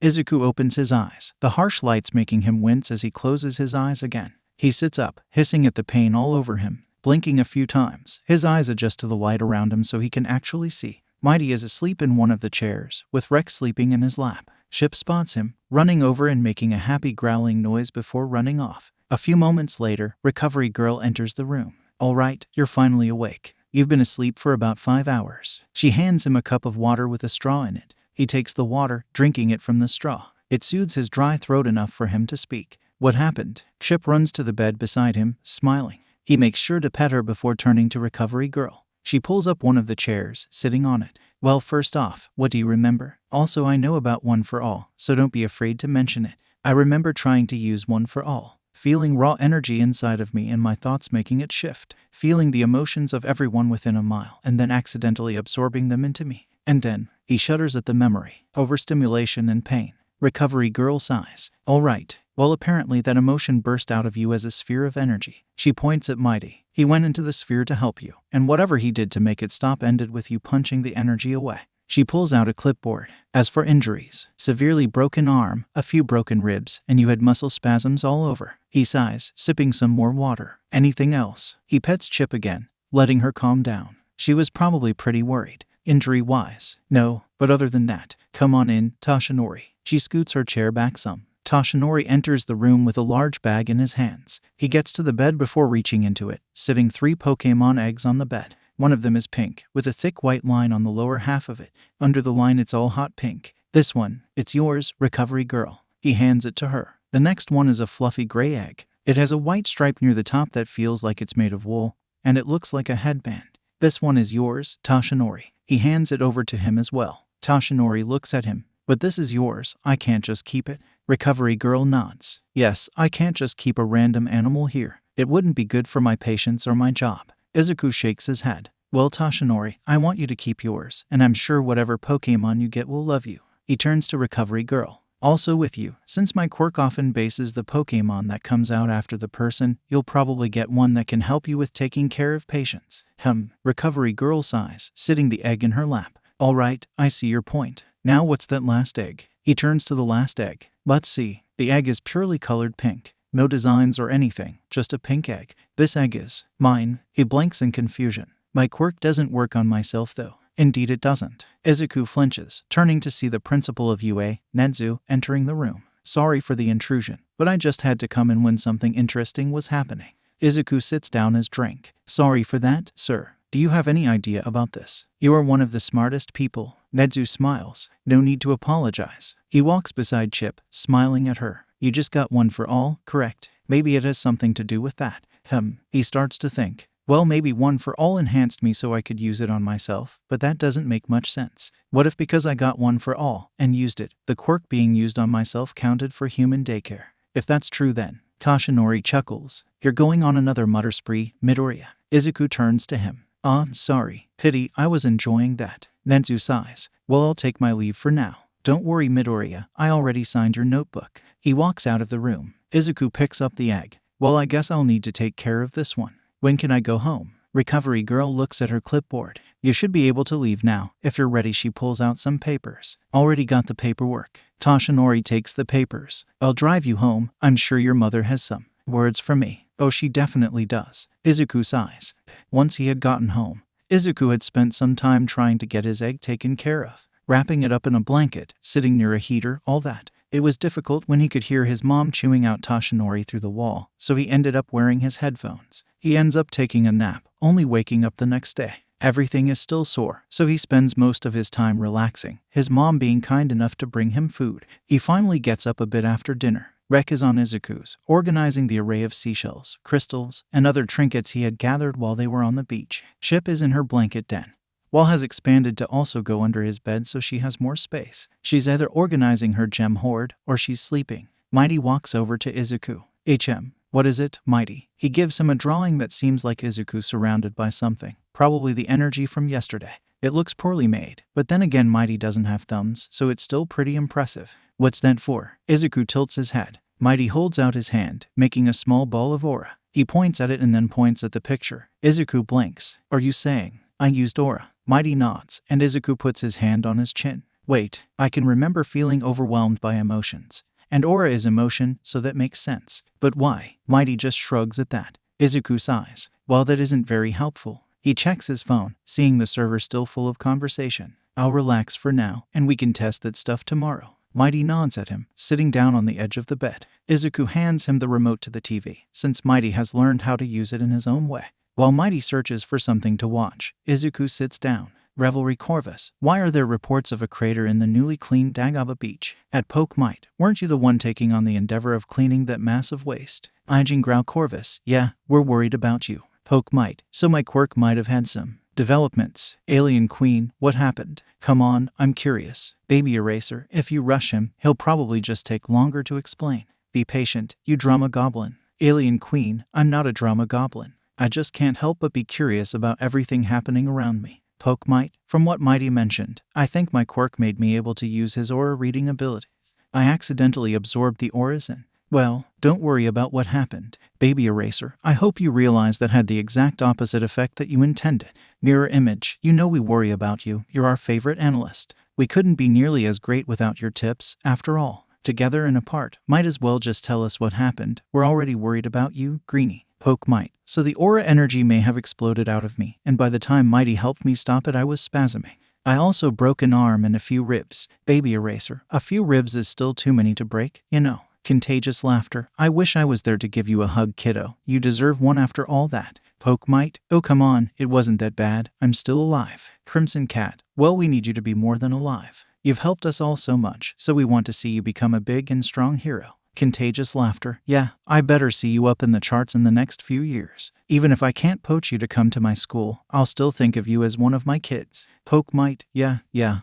Izuku opens his eyes, the harsh lights making him wince as he closes his eyes again. He sits up, hissing at the pain all over him, blinking a few times. His eyes adjust to the light around him so he can actually see. Mighty is asleep in one of the chairs, with Rex sleeping in his lap. Chip spots him, running over and making a happy growling noise before running off. A few moments later, Recovery Girl enters the room. "All right, you're finally awake. You've been asleep for about 5 hours. She hands him a cup of water with a straw in it. He takes the water, drinking it from the straw. It soothes his dry throat enough for him to speak. "What happened?" Chip runs to the bed beside him, smiling. He makes sure to pet her before turning to Recovery Girl. She pulls up one of the chairs, sitting on it. "Well, first off, what do you remember? Also, I know about One for All, so don't be afraid to mention it. I remember trying to use One for All. Feeling raw energy inside of me and my thoughts making it shift. Feeling the emotions of everyone within a mile and then accidentally absorbing them into me. And then," he shudders at the memory, "overstimulation and pain." Recovery Girl sighs. "All right. Well, apparently that emotion burst out of you as a sphere of energy." She points at Mighty. "He went into the sphere to help you, and whatever he did to make it stop ended with you punching the energy away." She pulls out a clipboard. "As for injuries, severely broken arm, a few broken ribs, and you had muscle spasms all over." He sighs, sipping some more water. "Anything else?" He pets Chip again, letting her calm down. She was probably pretty worried. "Injury-wise, no, but other than that, come on in, Toshinori." She scoots her chair back some. Toshinori enters the room with a large bag in his hands. He gets to the bed before reaching into it, sitting 3 Pokémon eggs on the bed. One of them is pink, with a thick white line on the lower half of it. Under the line it's all hot pink. "This one, it's yours, Recovery Girl." He hands it to her. The next one is a fluffy gray egg. It has a white stripe near the top that feels like it's made of wool, and it looks like a headband. "This one is yours, Toshinori." He hands it over to him as well. Toshinori looks at him. "But this is yours, I can't just keep it." Recovery Girl nods. "Yes, I can't just keep a random animal here. It wouldn't be good for my patients or my job." Izuku shakes his head. "Well, Toshinori, I want you to keep yours, and I'm sure whatever Pokémon you get will love you." He turns to Recovery Girl. "Also with you, since my quirk often bases the Pokémon that comes out after the person, you'll probably get one that can help you with taking care of patients." Recovery Girl sighs, sitting the egg in her lap. "All right, I see your point. Now what's that last egg?" He turns to the last egg. "Let's see." The egg is purely colored pink. No designs or anything, just a pink egg. "This egg is mine." He blinks in confusion. "My quirk doesn't work on myself though." "Indeed it doesn't." Izuku flinches, turning to see the principal of UA, Nedzu, entering the room. "Sorry for the intrusion, but I just had to come in when something interesting was happening." Izuku sits down his drink. "Sorry for that, sir. Do you have any idea about this? You are one of the smartest people." Nedzu smiles. "No need to apologize." He walks beside Chip, smiling at her. "You just got One for All, correct? Maybe it has something to do with that." He starts to think. "Well, maybe One for All enhanced me so I could use it on myself, but that doesn't make much sense. What if because I got One for All and used it, the quirk being used on myself counted for human daycare? If that's true then..." Toshinori chuckles. "You're going on another mutter spree, Midoriya." Izuku turns to him. Sorry. Pity, I was enjoying that." Nedzu sighs. "Well, I'll take my leave for now. Don't worry, Midoriya, I already signed your notebook." He walks out of the room. Izuku picks up the egg. "Well, I guess I'll need to take care of this one. When can I go home?" Recovery Girl looks at her clipboard. "You should be able to leave now. If you're ready." She pulls out some papers. "Already got the paperwork." Toshinori takes the papers. "I'll drive you home. I'm sure your mother has some words for me." "Oh, she definitely does." Izuku sighs. Once he had gotten home, Izuku had spent some time trying to get his egg taken care of, wrapping it up in a blanket, sitting near a heater, all that. It was difficult when he could hear his mom chewing out Toshinori through the wall, so he ended up wearing his headphones. He ends up taking a nap, only waking up the next day. Everything is still sore, so he spends most of his time relaxing, his mom being kind enough to bring him food. He finally gets up a bit after dinner. Rek is on Izuku's, organizing the array of seashells, crystals, and other trinkets he had gathered while they were on the beach. Ship is in her blanket den. Wall has expanded to also go under his bed so she has more space. She's either organizing her gem hoard or she's sleeping. Mighty walks over to Izuku. What is it, Mighty? He gives him a drawing that seems like Izuku surrounded by something, probably the energy from yesterday. It looks poorly made, but then again Mighty doesn't have thumbs, so it's still pretty impressive. What's that for? Izuku tilts his head. Mighty holds out his hand, making a small ball of aura. He points at it and then points at the picture. Izuku blinks. Are you saying I used aura? Mighty nods, and Izuku puts his hand on his chin. Wait, I can remember feeling overwhelmed by emotions. And aura is emotion, so that makes sense. But why? Mighty just shrugs at that. Izuku sighs. While that isn't very helpful, he checks his phone, seeing the server still full of conversation. I'll relax for now, and we can test that stuff tomorrow. Mighty nods at him, sitting down on the edge of the bed. Izuku hands him the remote to the TV, since Mighty has learned how to use it in his own way. While Mighty searches for something to watch, Izuku sits down. Revelry Corvus. Why are there reports of a crater in the newly cleaned Dagaba beach? At Poke Might, weren't you the one taking on the endeavor of cleaning that massive waste? Ijin Grau Corvus. Yeah, we're worried about you. Poke Might. So my Quirk might have had some developments. Alien Queen. What happened? Come on, I'm curious. Baby Eraser. If you rush him, he'll probably just take longer to explain. Be patient, you drama goblin. Alien Queen. I'm not a drama goblin. I just can't help but be curious about everything happening around me. Poke Might. From what Mighty mentioned, I think my Quirk made me able to use his aura reading abilities. I accidentally absorbed the auras and, well, don't worry about what happened. Baby Eraser, I hope you realize that had the exact opposite effect that you intended. Mirror Image, you know we worry about you. You're our favorite analyst. We couldn't be nearly as great without your tips, after all. Together and apart, might as well just tell us what happened. We're already worried about you, Greenie. Poke Might. So the aura energy may have exploded out of me, and by the time Mighty helped me stop it I was spasming. I also broke an arm and a few ribs. Baby Eraser, a few ribs is still too many to break, you know. Contagious laughter. I wish I was there to give you a hug, kiddo. You deserve one after all that. Poke Might. Oh come on, it wasn't that bad. I'm still alive. Crimson Cat. Well, we need you to be more than alive. You've helped us all so much, so we want to see you become a big and strong hero. Contagious laughter. Yeah, I better see you up in the charts in the next few years. Even if I can't poach you to come to my school, I'll still think of you as one of my kids. Poke Might. Yeah,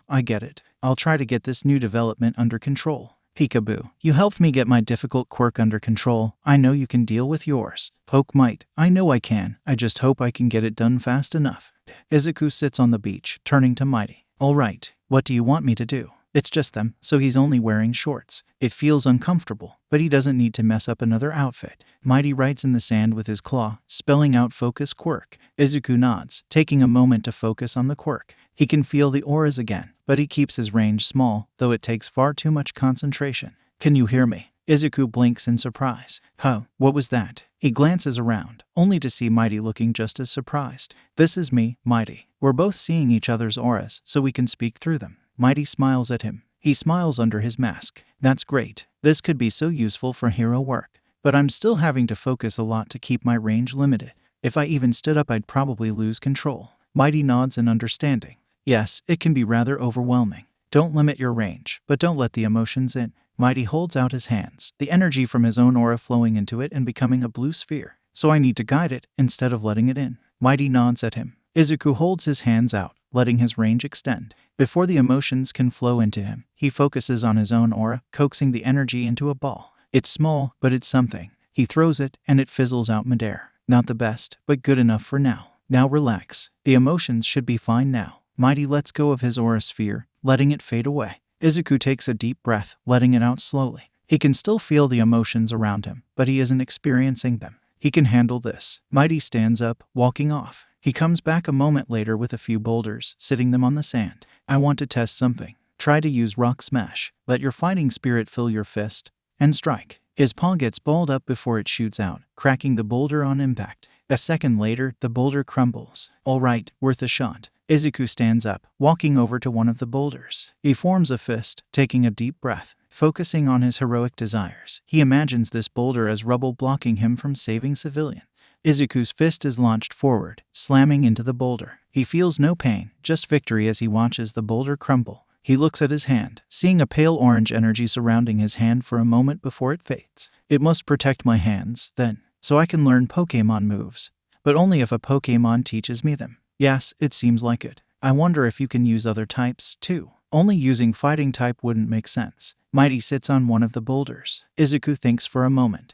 I get it. I'll try to get this new development under control. Peekaboo. You helped me get my difficult quirk under control. I know you can deal with yours. Poke Might. I know I can. I just hope I can get it done fast enough. Izuku sits on the beach, turning to Mighty. All right, what do you want me to do? It's just them, so he's only wearing shorts. It feels uncomfortable, but he doesn't need to mess up another outfit. Mighty writes in the sand with his claw, spelling out focus quirk. Izuku nods, taking a moment to focus on the quirk. He can feel the auras again, but he keeps his range small, though it takes far too much concentration. Can you hear me? Izuku blinks in surprise. Huh, what was that? He glances around, only to see Mighty looking just as surprised. This is me, Mighty. We're both seeing each other's auras, so we can speak through them. Mighty smiles at him. He smiles under his mask. That's great. This could be so useful for hero work. But I'm still having to focus a lot to keep my range limited. If I even stood up, I'd probably lose control. Mighty nods in understanding. Yes, it can be rather overwhelming. Don't limit your range, but don't let the emotions in. Mighty holds out his hands, the energy from his own aura flowing into it and becoming a blue sphere. So I need to guide it instead of letting it in. Mighty nods at him. Izuku holds his hands out, letting his range extend. Before the emotions can flow into him, he focuses on his own aura, coaxing the energy into a ball. It's small, but it's something. He throws it, and it fizzles out midair. Not the best, but good enough for now. Now relax. The emotions should be fine now. Mighty lets go of his aura sphere, letting it fade away. Izuku takes a deep breath, letting it out slowly. He can still feel the emotions around him, but he isn't experiencing them. He can handle this. Mighty stands up, walking off. He comes back a moment later with a few boulders, sitting them on the sand. I want to test something. Try to use Rock Smash. Let your fighting spirit fill your fist, and strike. His paw gets balled up before it shoots out, cracking the boulder on impact. A second later, the boulder crumbles. All right, worth a shot. Izuku stands up, walking over to one of the boulders. He forms a fist, taking a deep breath. Focusing on his heroic desires, he imagines this boulder as rubble blocking him from saving civilians. Izuku's fist is launched forward, slamming into the boulder. He feels no pain, just victory as he watches the boulder crumble. He looks at his hand, seeing a pale orange energy surrounding his hand for a moment before it fades. It must protect my hands, then, so I can learn Pokémon moves. But only if a Pokémon teaches me them. Yes, it seems like it. I wonder if you can use other types, too. Only using fighting type wouldn't make sense. Mighty sits on one of the boulders. Izuku thinks for a moment.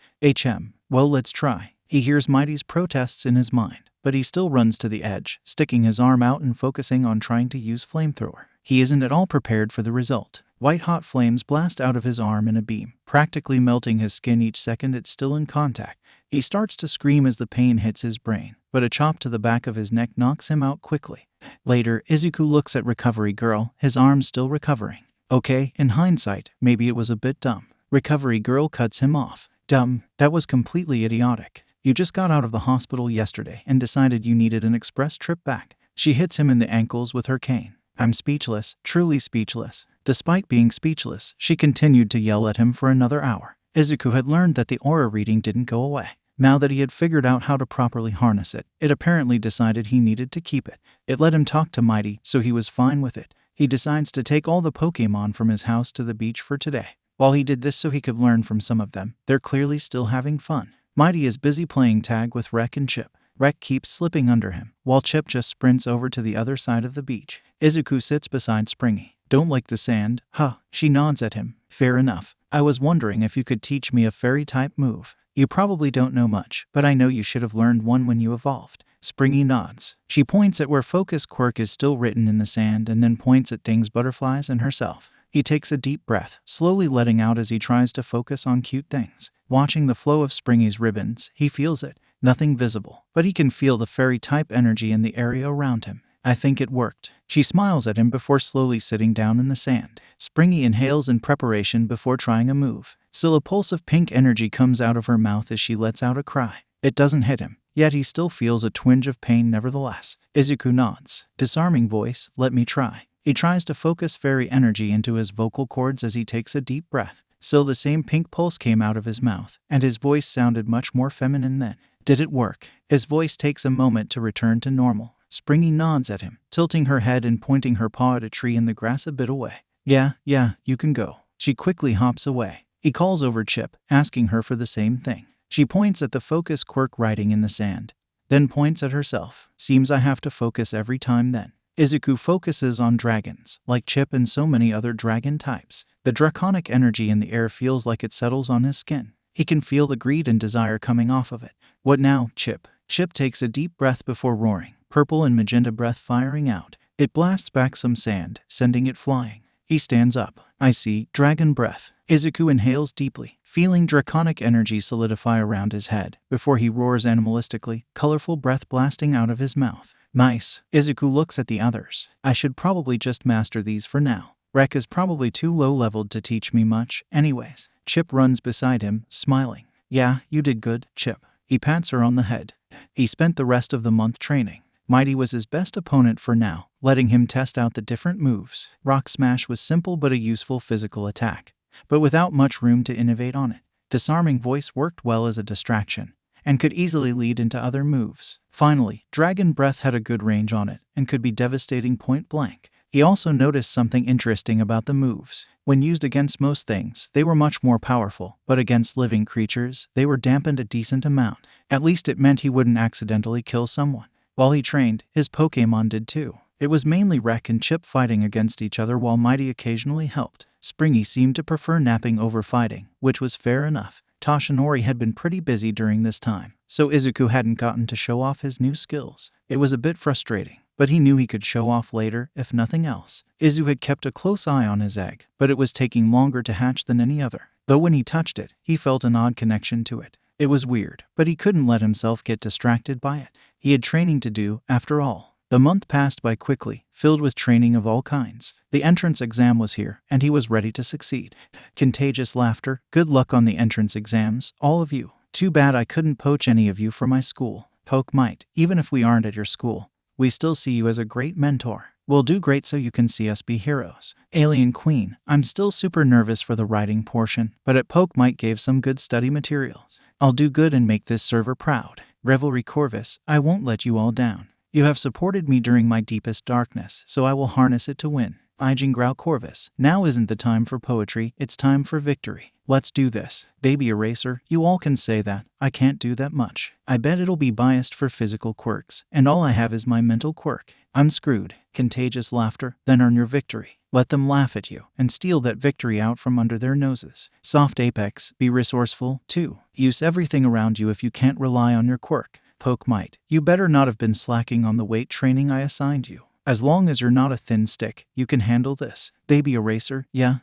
Well, let's try. He hears Mighty's protests in his mind, but he still runs to the edge, sticking his arm out and focusing on trying to use flamethrower. He isn't at all prepared for the result. White-hot flames blast out of his arm in a beam, practically melting his skin each second it's still in contact. He starts to scream as the pain hits his brain, but a chop to the back of his neck knocks him out quickly. Later, Izuku looks at Recovery Girl, his arm still recovering. Okay, in hindsight, maybe it was a bit dumb. Recovery Girl cuts him off. Dumb? That was completely idiotic. You just got out of the hospital yesterday and decided you needed an express trip back. She hits him in the ankles with her cane. I'm speechless, truly speechless. Despite being speechless, she continued to yell at him for another hour. Izuku had learned that the aura reading didn't go away. Now that he had figured out how to properly harness it, it apparently decided he needed to keep it. It let him talk to Mighty, so he was fine with it. He decides to take all the Pokémon from his house to the beach for today. While he did this so he could learn from some of them, they're clearly still having fun. Mighty is busy playing tag with Rek and Chip. Rek keeps slipping under him, while Chip just sprints over to the other side of the beach. Izuku sits beside Springy. Don't like the sand? Huh. She nods at him. Fair enough. I was wondering if you could teach me a fairy-type move. You probably don't know much, but I know you should have learned one when you evolved. Springy nods. She points at where Focus Quirk is still written in the sand and then points at things butterflies and herself. He takes a deep breath, slowly letting out as he tries to focus on cute things. Watching the flow of Springy's ribbons, he feels it. Nothing visible, but he can feel the fairy-type energy in the area around him. I think it worked. She smiles at him before slowly sitting down in the sand. Springy inhales in preparation before trying a move. Still a pulse of pink energy comes out of her mouth as she lets out a cry. It doesn't hit him, yet he still feels a twinge of pain nevertheless. Izuku nods. Disarming voice, let me try. He tries to focus fairy energy into his vocal cords as he takes a deep breath. Still the same pink pulse came out of his mouth, and his voice sounded much more feminine then. Did it work? His voice takes a moment to return to normal. Springy nods at him, tilting her head and pointing her paw at a tree in the grass a bit away. Yeah, you can go. She quickly hops away. He calls over Chip, asking her for the same thing. She points at the Focus Quirk writing in the sand, then points at herself. Seems I have to focus every time then. Izuku focuses on dragons, like Chip and so many other dragon types. The draconic energy in the air feels like it settles on his skin. He can feel the greed and desire coming off of it. What now, Chip? Chip takes a deep breath before roaring, purple and magenta breath firing out. It blasts back some sand, sending it flying. He stands up. I see, dragon breath. Izuku inhales deeply, feeling draconic energy solidify around his head, before he roars animalistically, colorful breath blasting out of his mouth. Nice. Izuku looks at the others. I should probably just master these for now. Rek is probably too low-leveled to teach me much, anyways. Chip runs beside him, smiling. Yeah, you did good, Chip. He pats her on the head. He spent the rest of the month training. Mighty was his best opponent for now, letting him test out the different moves. Rock Smash was simple but a useful physical attack, but without much room to innovate on it. Disarming Voice worked well as a distraction, and could easily lead into other moves. Finally, Dragon Breath had a good range on it, and could be devastating point blank. He also noticed something interesting about the moves. When used against most things, they were much more powerful, but against living creatures, they were dampened a decent amount. At least it meant he wouldn't accidentally kill someone. While he trained, his Pokémon did too. It was mainly Rek and Chip fighting against each other while Mighty occasionally helped. Springy seemed to prefer napping over fighting, which was fair enough. Toshinori had been pretty busy during this time, so Izuku hadn't gotten to show off his new skills. It was a bit frustrating, but he knew he could show off later, if nothing else. Izu had kept a close eye on his egg, but it was taking longer to hatch than any other. Though when he touched it, he felt an odd connection to it. It was weird, but he couldn't let himself get distracted by it. He had training to do, after all. The month passed by quickly, filled with training of all kinds. The entrance exam was here, and he was ready to succeed. Contagious laughter. Good luck on the entrance exams, all of you. Too bad I couldn't poach any of you for my school. Poke might, even if we aren't at your school. we still see you as a great mentor. We'll do great so you can see us be heroes. Alien Queen, I'm still super nervous for the writing portion, but at Poke Mike gave some good study materials. I'll do good and make this server proud. Revelry Corvus, I won't let you all down. You have supported me during my deepest darkness, so I will harness it to win. Grau Corvus, now isn't the time for poetry, it's time for victory. Let's do this. Baby Eraser, you all can say that. I can't do that much. I bet it'll be biased for physical quirks, and all I have is my mental quirk. I'm screwed. Contagious laughter, then earn your victory. Let them laugh at you, and steal that victory out from under their noses. Soft Apex, be resourceful, too. Use everything around you if you can't rely on your quirk. Poke Might, you better not have been slacking on the weight training I assigned you. As long as you're not a thin stick, you can handle this. Baby Eraser, yeah,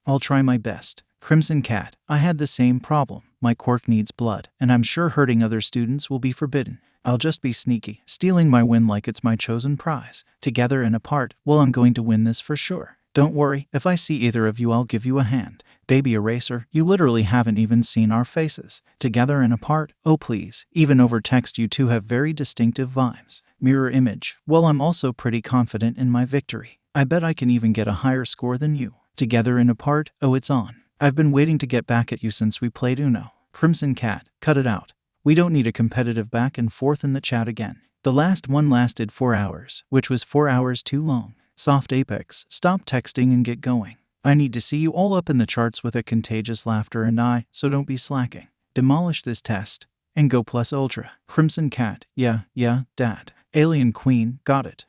I'll try my best. Crimson Cat, I had the same problem. My quirk needs blood, and I'm sure hurting other students will be forbidden. I'll just be sneaky, stealing my win like it's my chosen prize. Together and apart, well, I'm going to win this for sure. Don't worry, if I see either of you, I'll give you a hand. Baby Eraser, you literally haven't even seen our faces. Together and apart, oh please, even over text you two have very distinctive vibes. Mirror Image, well, I'm also pretty confident in my victory. I bet I can even get a higher score than you. Together and apart, oh it's on. I've been waiting to get back at you since we played Uno. Crimson Cat, cut it out. We don't need a competitive back and forth in the chat again. The last one lasted 4 hours, which was 4 hours too long. Soft Apex, stop texting and get going. I need to see you all up in the charts with a contagious laughter so don't be slacking. Demolish this test, and go plus ultra. Crimson Cat, yeah, dad. Alien Queen, got it.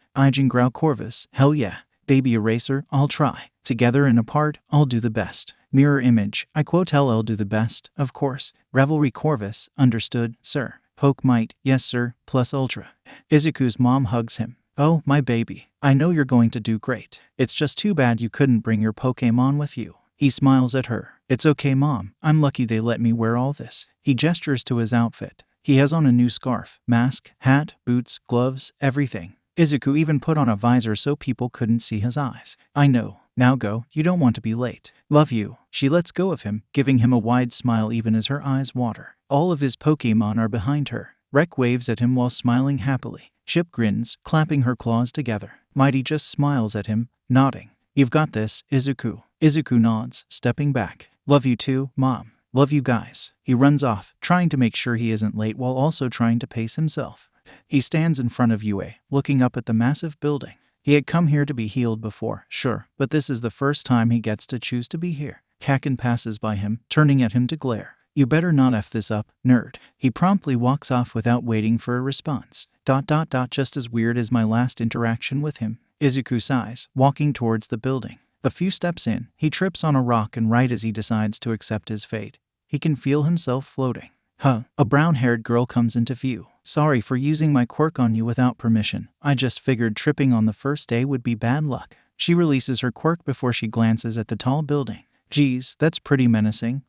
Grau Corvus, hell yeah. Baby Eraser, I'll try. Together and apart, I'll do the best. Mirror Image, I quote I'll do the best, of course. Revelry Corvus, understood, sir. Poke Might, yes sir, plus ultra. Izuku's mom hugs him. Oh, my baby, I know you're going to do great. It's just too bad you couldn't bring your Pokémon with you. He smiles at her. It's okay, Mom. I'm lucky they let me wear all this. He gestures to his outfit. He has on a new scarf, mask, hat, boots, gloves, everything. Izuku even put on a visor so people couldn't see his eyes. I know. Now go, you don't want to be late. Love you. She lets go of him, giving him a wide smile even as her eyes water. All of his Pokémon are behind her. Rek waves at him while smiling happily. Ship grins, clapping her claws together. Mighty just smiles at him, nodding. You've got this, Izuku. Izuku nods, stepping back. Love you too, Mom. Love you guys. He runs off, trying to make sure he isn't late while also trying to pace himself. He stands in front of Yue, looking up at the massive building. He had come here to be healed before, sure, but this is the first time he gets to choose to be here. Kakin passes by him, turning at him to glare. You better not F this up, nerd. He promptly walks off without waiting for a response. ... Just as weird as my last interaction with him. Izuku sighs, walking towards the building. A few steps in, he trips on a rock and right as he decides to accept his fate, he can feel himself floating. A brown-haired girl comes into view. Sorry for using my quirk on you without permission. I just figured tripping on the first day would be bad luck. She releases her quirk before she glances at the tall building. Geez, that's pretty menacing.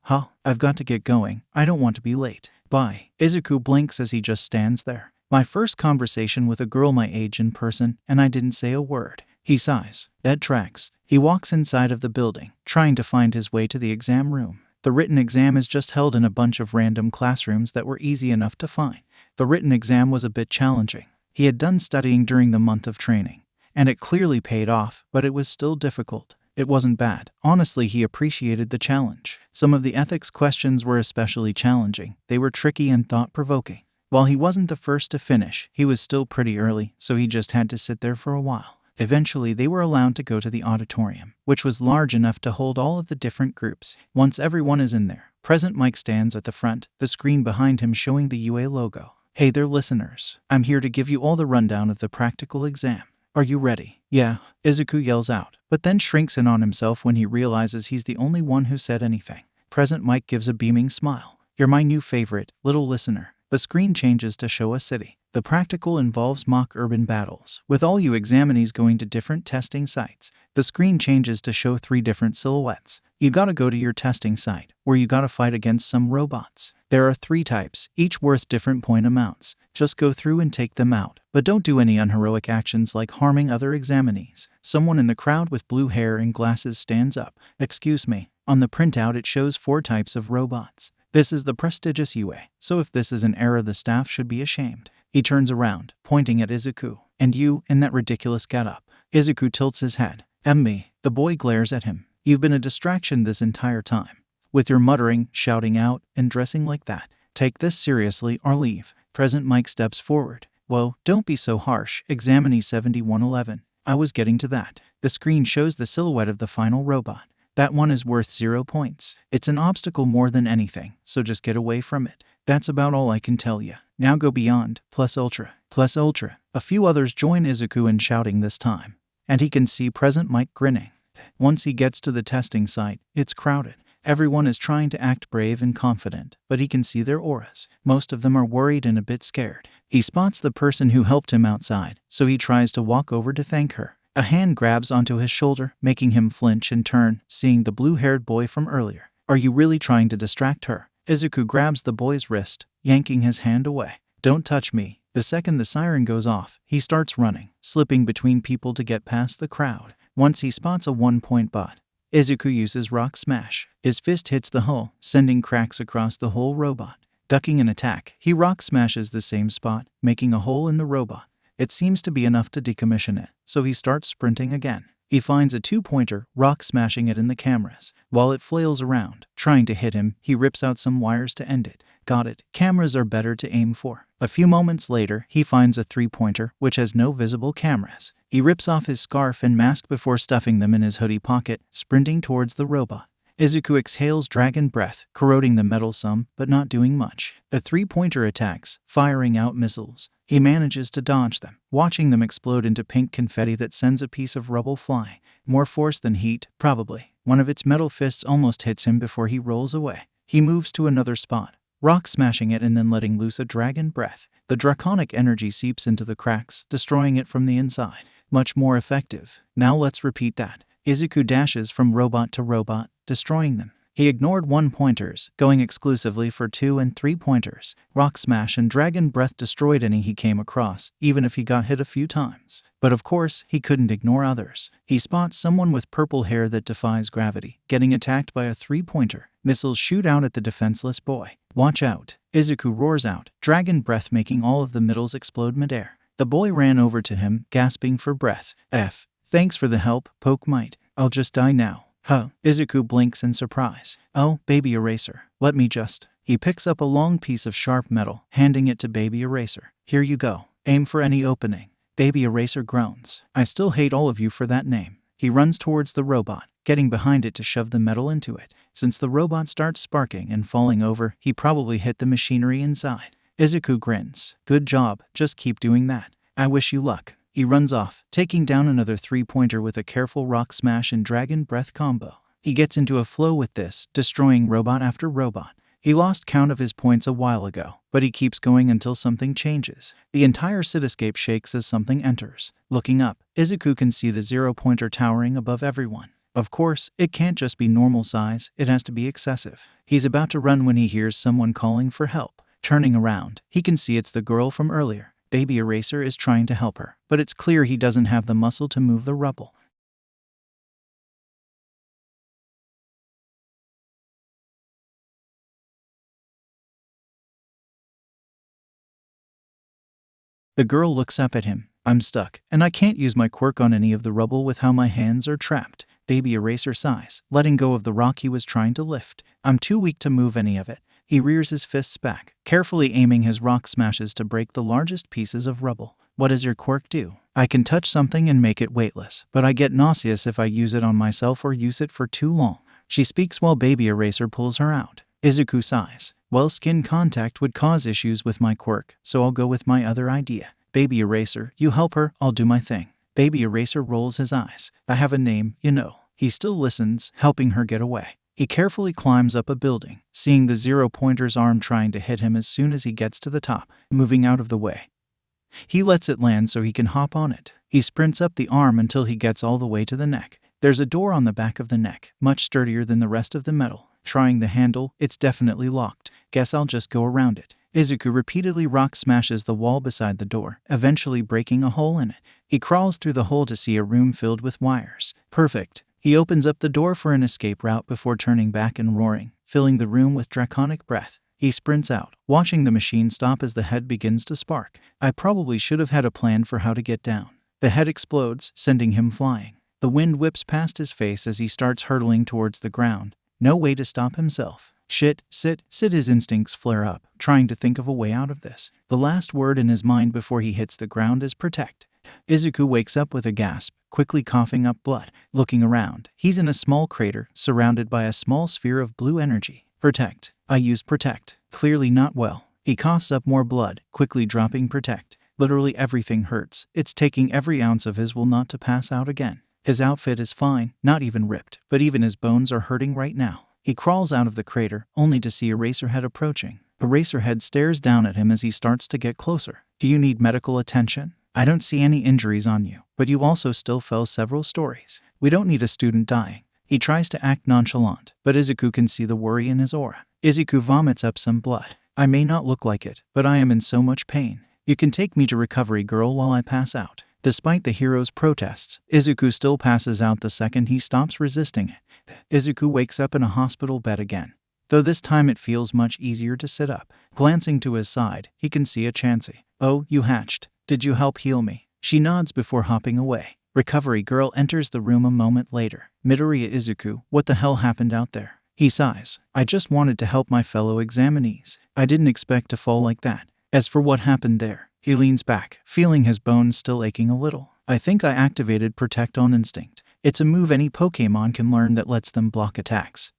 I've got to get going. I don't want to be late. Bye. Izuku blinks as he just stands there. My first conversation with a girl my age in person, and I didn't say a word. He sighs. That tracks. He walks inside of the building, trying to find his way to the exam room. The written exam is just held in a bunch of random classrooms that were easy enough to find. The written exam was a bit challenging. He had done studying during the month of training, and it clearly paid off, but it was still difficult. It wasn't bad. Honestly, he appreciated the challenge. Some of the ethics questions were especially challenging. They were tricky and thought-provoking. While he wasn't the first to finish, he was still pretty early, so he just had to sit there for a while. Eventually, they were allowed to go to the auditorium, which was large enough to hold all of the different groups. Once everyone is in there, President Mike stands at the front, the screen behind him showing the UA logo. Hey there, listeners. I'm here to give you all the rundown of the practical exam. Are you ready? Yeah, Izuku yells out, but then shrinks in on himself when he realizes he's the only one who said anything. President Mike gives a beaming smile. You're my new favorite, little listener. The screen changes to show a city. The practical involves mock urban battles, with all you examinees going to different testing sites. The screen changes to show 3 different silhouettes. You gotta go to your testing site, where you gotta fight against some robots. There are 3 types, each worth different point amounts. Just go through and take them out, but don't do any unheroic actions like harming other examinees. Someone in the crowd with blue hair and glasses stands up. Excuse me. On the printout it shows 4 types of robots. This is the prestigious UA, so if this is an error the staff should be ashamed. He turns around, pointing at Izuku. And you, in that ridiculous getup. Izuku tilts his head. Me. The boy glares at him. You've been a distraction this entire time. With your muttering, shouting out, and dressing like that. Take this seriously or leave. Present Mike steps forward. Whoa, don't be so harsh. Examine 7111. I was getting to that. The screen shows the silhouette of the final robot. That one is worth 0 points. It's an obstacle more than anything, so just get away from it. That's about all I can tell you. Now go beyond, plus ultra, plus ultra. A few others join Izuku in shouting this time. And he can see Present Mike grinning. Once he gets to the testing site, it's crowded. Everyone is trying to act brave and confident, but he can see their auras. Most of them are worried and a bit scared. He spots the person who helped him outside, so he tries to walk over to thank her. A hand grabs onto his shoulder, making him flinch and turn, seeing the blue-haired boy from earlier. Are you really trying to distract her? Izuku grabs the boy's wrist, yanking his hand away. Don't touch me. The second the siren goes off, he starts running, slipping between people to get past the crowd. Once he spots a 1-point bot, Izuku uses Rock Smash. His fist hits the hull, sending cracks across the whole robot. Ducking an attack, he Rock Smashes the same spot, making a hole in the robot. It seems to be enough to decommission it, so he starts sprinting again. He finds a 2-pointer, Rock Smashing it in the cameras. While it flails around, trying to hit him, he rips out some wires to end it. Got it. Cameras are better to aim for. A few moments later, he finds a 3-pointer, which has no visible cameras. He rips off his scarf and mask before stuffing them in his hoodie pocket, sprinting towards the robot. Izuku exhales dragon breath, corroding the metal some, but not doing much. The 3-pointer attacks, firing out missiles. He manages to dodge them, watching them explode into pink confetti that sends a piece of rubble flying. More force than heat, probably. One of its metal fists almost hits him before he rolls away. He moves to another spot, Rock Smashing it and then letting loose a dragon breath. The draconic energy seeps into the cracks, destroying it from the inside. Much more effective. Now let's repeat that. Izuku dashes from robot to robot, destroying them. He ignored 1-pointers, going exclusively for 2 and 3-pointers. Rock Smash and Dragon Breath destroyed any he came across, even if he got hit a few times. But of course, he couldn't ignore others. He spots someone with purple hair that defies gravity, getting attacked by a 3-pointer. Missiles shoot out at the defenseless boy. Watch out. Izuku roars out, Dragon Breath making all of the missiles explode midair. The boy ran over to him, gasping for breath. Thanks for the help, Poke Might. I'll just die now. Huh. Izuku blinks in surprise. Oh, Baby Eraser. Let me just... He picks up a long piece of sharp metal, handing it to Baby Eraser. Here you go. Aim for any opening. Baby Eraser groans. I still hate all of you for that name. He runs towards the robot, getting behind it to shove the metal into it. Since the robot starts sparking and falling over, he probably hit the machinery inside. Izuku grins. Good job, just keep doing that. I wish you luck. He runs off, taking down another 3-pointer with a careful Rock Smash and Dragon Breath combo. He gets into a flow with this, destroying robot after robot. He lost count of his points a while ago, but he keeps going until something changes. The entire cityscape shakes as something enters. Looking up, Izuku can see the 0-pointer towering above everyone. Of course, it can't just be normal size, it has to be excessive. He's about to run when he hears someone calling for help. Turning around, he can see it's the girl from earlier. Baby Eraser is trying to help her, but it's clear he doesn't have the muscle to move the rubble. The girl looks up at him. I'm stuck, and I can't use my quirk on any of the rubble with how my hands are trapped. Baby Eraser sighs, letting go of the rock he was trying to lift. I'm too weak to move any of it. He rears his fists back, carefully aiming his rock smashes to break the largest pieces of rubble. What does your quirk do? I can touch something and make it weightless, but I get nauseous if I use it on myself or use it for too long. She speaks while Baby Eraser pulls her out. Izuku sighs. Well, skin contact would cause issues with my quirk, so I'll go with my other idea. Baby Eraser, you help her, I'll do my thing. Baby Eraser rolls his eyes. I have a name, you know. He still listens, helping her get away. He carefully climbs up a building, seeing the 0-pointer's arm trying to hit him as soon as he gets to the top, moving out of the way. He lets it land so he can hop on it. He sprints up the arm until he gets all the way to the neck. There's a door on the back of the neck, much sturdier than the rest of the metal. Trying the handle, it's definitely locked. Guess I'll just go around it. Izuku repeatedly rock smashes the wall beside the door, eventually breaking a hole in it. He crawls through the hole to see a room filled with wires. Perfect. He opens up the door for an escape route before turning back and roaring, filling the room with draconic breath. He sprints out, watching the machine stop as the head begins to spark. I probably should have had a plan for how to get down. The head explodes, sending him flying. The wind whips past his face as he starts hurtling towards the ground. No way to stop himself. Shit, sit, his instincts flare up, trying to think of a way out of this. The last word in his mind before he hits the ground is protect. Izuku wakes up with a gasp, quickly coughing up blood. Looking around, he's in a small crater, surrounded by a small sphere of blue energy. Protect. I used protect. Clearly not well. He coughs up more blood, quickly dropping protect. Literally everything hurts. It's taking every ounce of his will not to pass out again. His outfit is fine, not even ripped, but even his bones are hurting right now. He crawls out of the crater, only to see Eraserhead approaching. Eraserhead stares down at him as he starts to get closer. Do you need medical attention? I don't see any injuries on you, but you also still fell several stories. We don't need a student dying. He tries to act nonchalant, but Izuku can see the worry in his aura. Izuku vomits up some blood. I may not look like it, but I am in so much pain. You can take me to Recovery Girl while I pass out. Despite the hero's protests, Izuku still passes out the second he stops resisting it. Izuku wakes up in a hospital bed again, though this time it feels much easier to sit up. Glancing to his side, he can see a Chansey. Oh, you hatched. Did you help heal me? She nods before hopping away. Recovery Girl enters the room a moment later. Midoriya Izuku, what the hell happened out there? He sighs. I just wanted to help my fellow examinees. I didn't expect to fall like that. As for what happened there, he leans back, feeling his bones still aching a little. I think I activated Protect on instinct. It's a move any Pokémon can learn that lets them block attacks.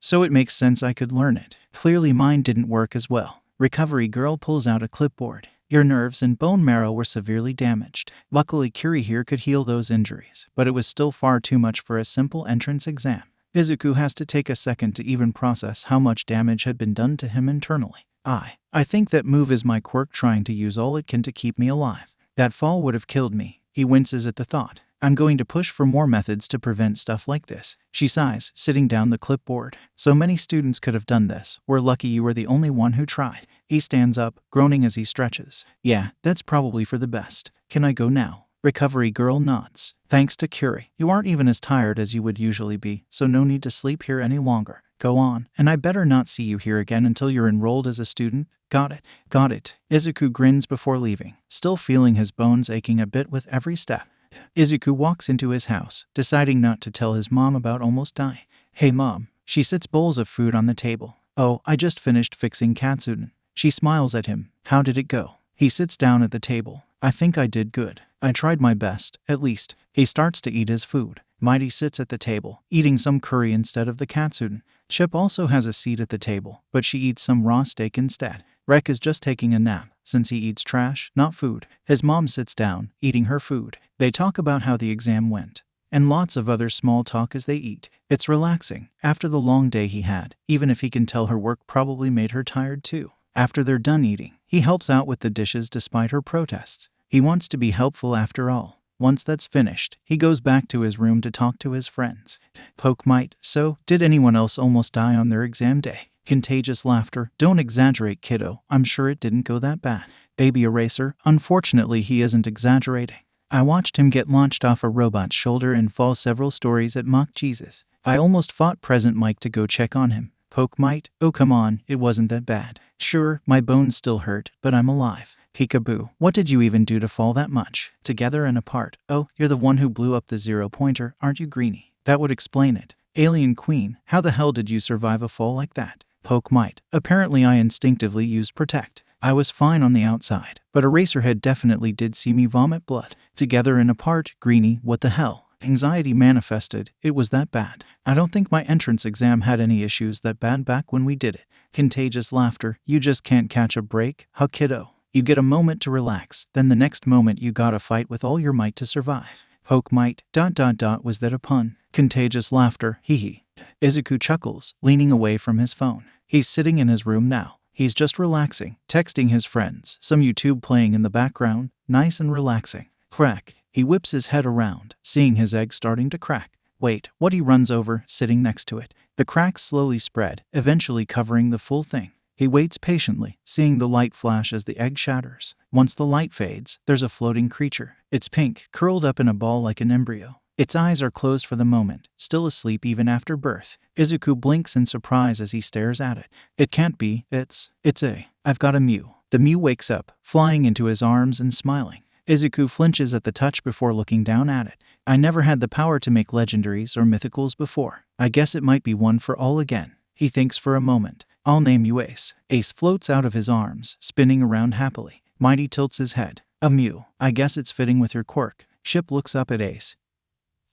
So it makes sense I could learn it. Clearly mine didn't work as well. Recovery Girl pulls out a clipboard. Your nerves and bone marrow were severely damaged. Luckily Kiri here could heal those injuries, but it was still far too much for a simple entrance exam. Izuku has to take a second to even process how much damage had been done to him internally. I think that move is my quirk trying to use all it can to keep me alive. That fall would have killed me. He winces at the thought. I'm going to push for more methods to prevent stuff like this. She sighs, sitting down the clipboard. So many students could have done this. We're lucky you were the only one who tried. He stands up, groaning as he stretches. Yeah, that's probably for the best. Can I go now? Recovery Girl nods. Thanks to Kiri, you aren't even as tired as you would usually be, so no need to sleep here any longer. Go on, and I better not see you here again until you're enrolled as a student. Got it. Got it. Izuku grins before leaving, still feeling his bones aching a bit with every step. Izuku walks into his house, deciding not to tell his mom about almost dying. Hey mom. She sets bowls of food on the table. Oh, I just finished fixing Katsuden. She smiles at him. How did it go? He sits down at the table. I think I did good. I tried my best, at least. He starts to eat his food. Mighty sits at the table, eating some curry instead of the Katsuden. Chip also has a seat at the table, but she eats some raw steak instead. Rek is just taking a nap, since he eats trash, not food. His mom sits down, eating her food. They talk about how the exam went, and lots of other small talk as they eat. It's relaxing, after the long day he had, even if he can tell her work probably made her tired too. After they're done eating, he helps out with the dishes despite her protests. He wants to be helpful after all. Once that's finished, he goes back to his room to talk to his friends. Poke might. So, did anyone else almost die on their exam day? Contagious laughter. Don't exaggerate, kiddo. I'm sure it didn't go that bad. Baby Eraser. Unfortunately, he isn't exaggerating. I watched him get launched off a robot's shoulder and fall several stories at Mock Jesus. I almost fought Present Mike to go check on him. Poke might. Oh come on, it wasn't that bad. Sure, my bones still hurt, but I'm alive. Peekaboo. What did you even do to fall that much? Together and apart. Oh, you're the one who blew up the 0-pointer, aren't you, Greenie? That would explain it. Alien Queen. How the hell did you survive a fall like that? Poke might. Apparently I instinctively used Protect. I was fine on the outside, but Eraserhead definitely did see me vomit blood. Together and apart, Greenie, what the hell? Anxiety manifested. It was that bad. I don't think my entrance exam had any issues that bad back when we did it. Contagious laughter. You just can't catch a break, huh kiddo? You get a moment to relax, then the next moment you gotta fight with all your might to survive. Poke might. ... Was that a pun? Contagious laughter. Hee hee. Izuku chuckles, leaning away from his phone. He's sitting in his room now. He's just relaxing, texting his friends, some YouTube playing in the background, nice and relaxing. Crack. He whips his head around, seeing his egg starting to crack. Wait, what? He runs over, sitting next to it. The cracks slowly spread, eventually covering the full thing. He waits patiently, seeing the light flash as the egg shatters. Once the light fades, there's a floating creature. It's pink, curled up in a ball like an embryo. Its eyes are closed for the moment, still asleep even after birth. Izuku blinks in surprise as he stares at it. It can't be, I've got a Mew. The Mew wakes up, flying into his arms and smiling. Izuku flinches at the touch before looking down at it. I never had the power to make legendaries or mythicals before. I guess it might be one for all again. He thinks for a moment. I'll name you Ace. Ace floats out of his arms, spinning around happily. Mighty tilts his head. A Mew. I guess it's fitting with your quirk. Ship looks up at Ace,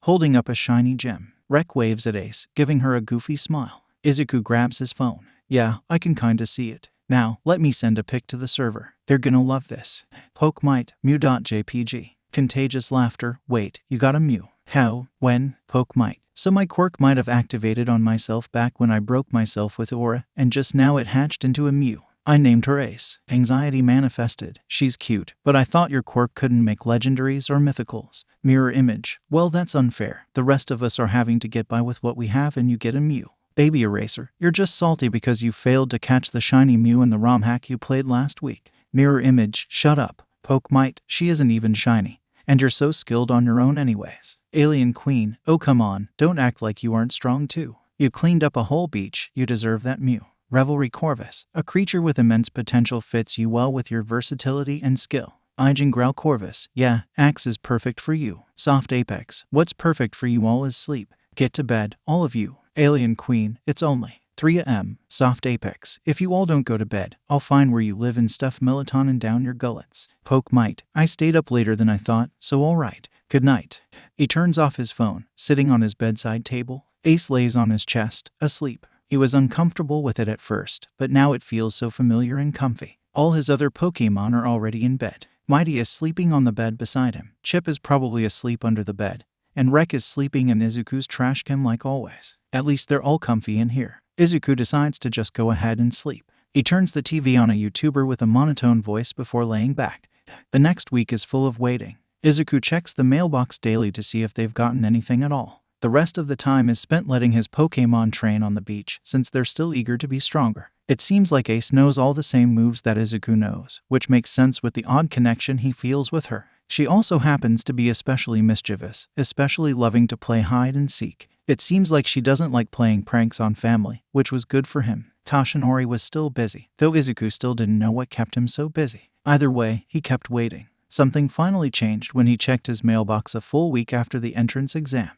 holding up a shiny gem. Rek waves at Ace, giving her a goofy smile. Izuku grabs his phone. Yeah, I can kinda see it. Now, let me send a pic to the server. They're gonna love this. Poke might, Mew.jpg. Contagious laughter. Wait, you got a Mew. How? When? Poke might. So my quirk might have activated on myself back when I broke myself with Aura, and just now it hatched into a Mew. I named her Ace. Anxiety manifested. She's cute, but I thought your quirk couldn't make legendaries or mythicals. Mirror image. Well, that's unfair. The rest of us are having to get by with what we have and you get a Mew. Baby Eraser, you're just salty because you failed to catch the shiny Mew in the ROM hack you played last week. Mirror image. Shut up. Poke might. She isn't even shiny. And you're so skilled on your own anyways. Alien Queen. Oh come on, don't act like you aren't strong too. You cleaned up a whole beach, you deserve that Mew. Revelry Corvus. A creature with immense potential fits you well with your versatility and skill. Ijin Growl Corvus. Yeah, Axe is perfect for you. Soft Apex. What's perfect for you all is sleep. Get to bed, all of you. Alien Queen. It's only 3 a.m. Soft Apex. If you all don't go to bed, I'll find where you live and stuff melatonin down your gullets. Poke might. I stayed up later than I thought, so alright. Good night. He turns off his phone, sitting on his bedside table. Ace lays on his chest, asleep. He was uncomfortable with it at first, but now it feels so familiar and comfy. All his other Pokémon are already in bed. Mighty is sleeping on the bed beside him. Chip is probably asleep under the bed. And Rek is sleeping in Izuku's trash can like always. At least they're all comfy in here. Izuku decides to just go ahead and sleep. He turns the TV on a YouTuber with a monotone voice before laying back. The next week is full of waiting. Izuku checks the mailbox daily to see if they've gotten anything at all. The rest of the time is spent letting his Pokémon train on the beach, since they're still eager to be stronger. It seems like Ace knows all the same moves that Izuku knows, which makes sense with the odd connection he feels with her. She also happens to be especially mischievous, especially loving to play hide and seek. It seems like she doesn't like playing pranks on family, which was good for him. Toshinori was still busy, though Izuku still didn't know what kept him so busy. Either way, he kept waiting. Something finally changed when he checked his mailbox a full week after the entrance exam.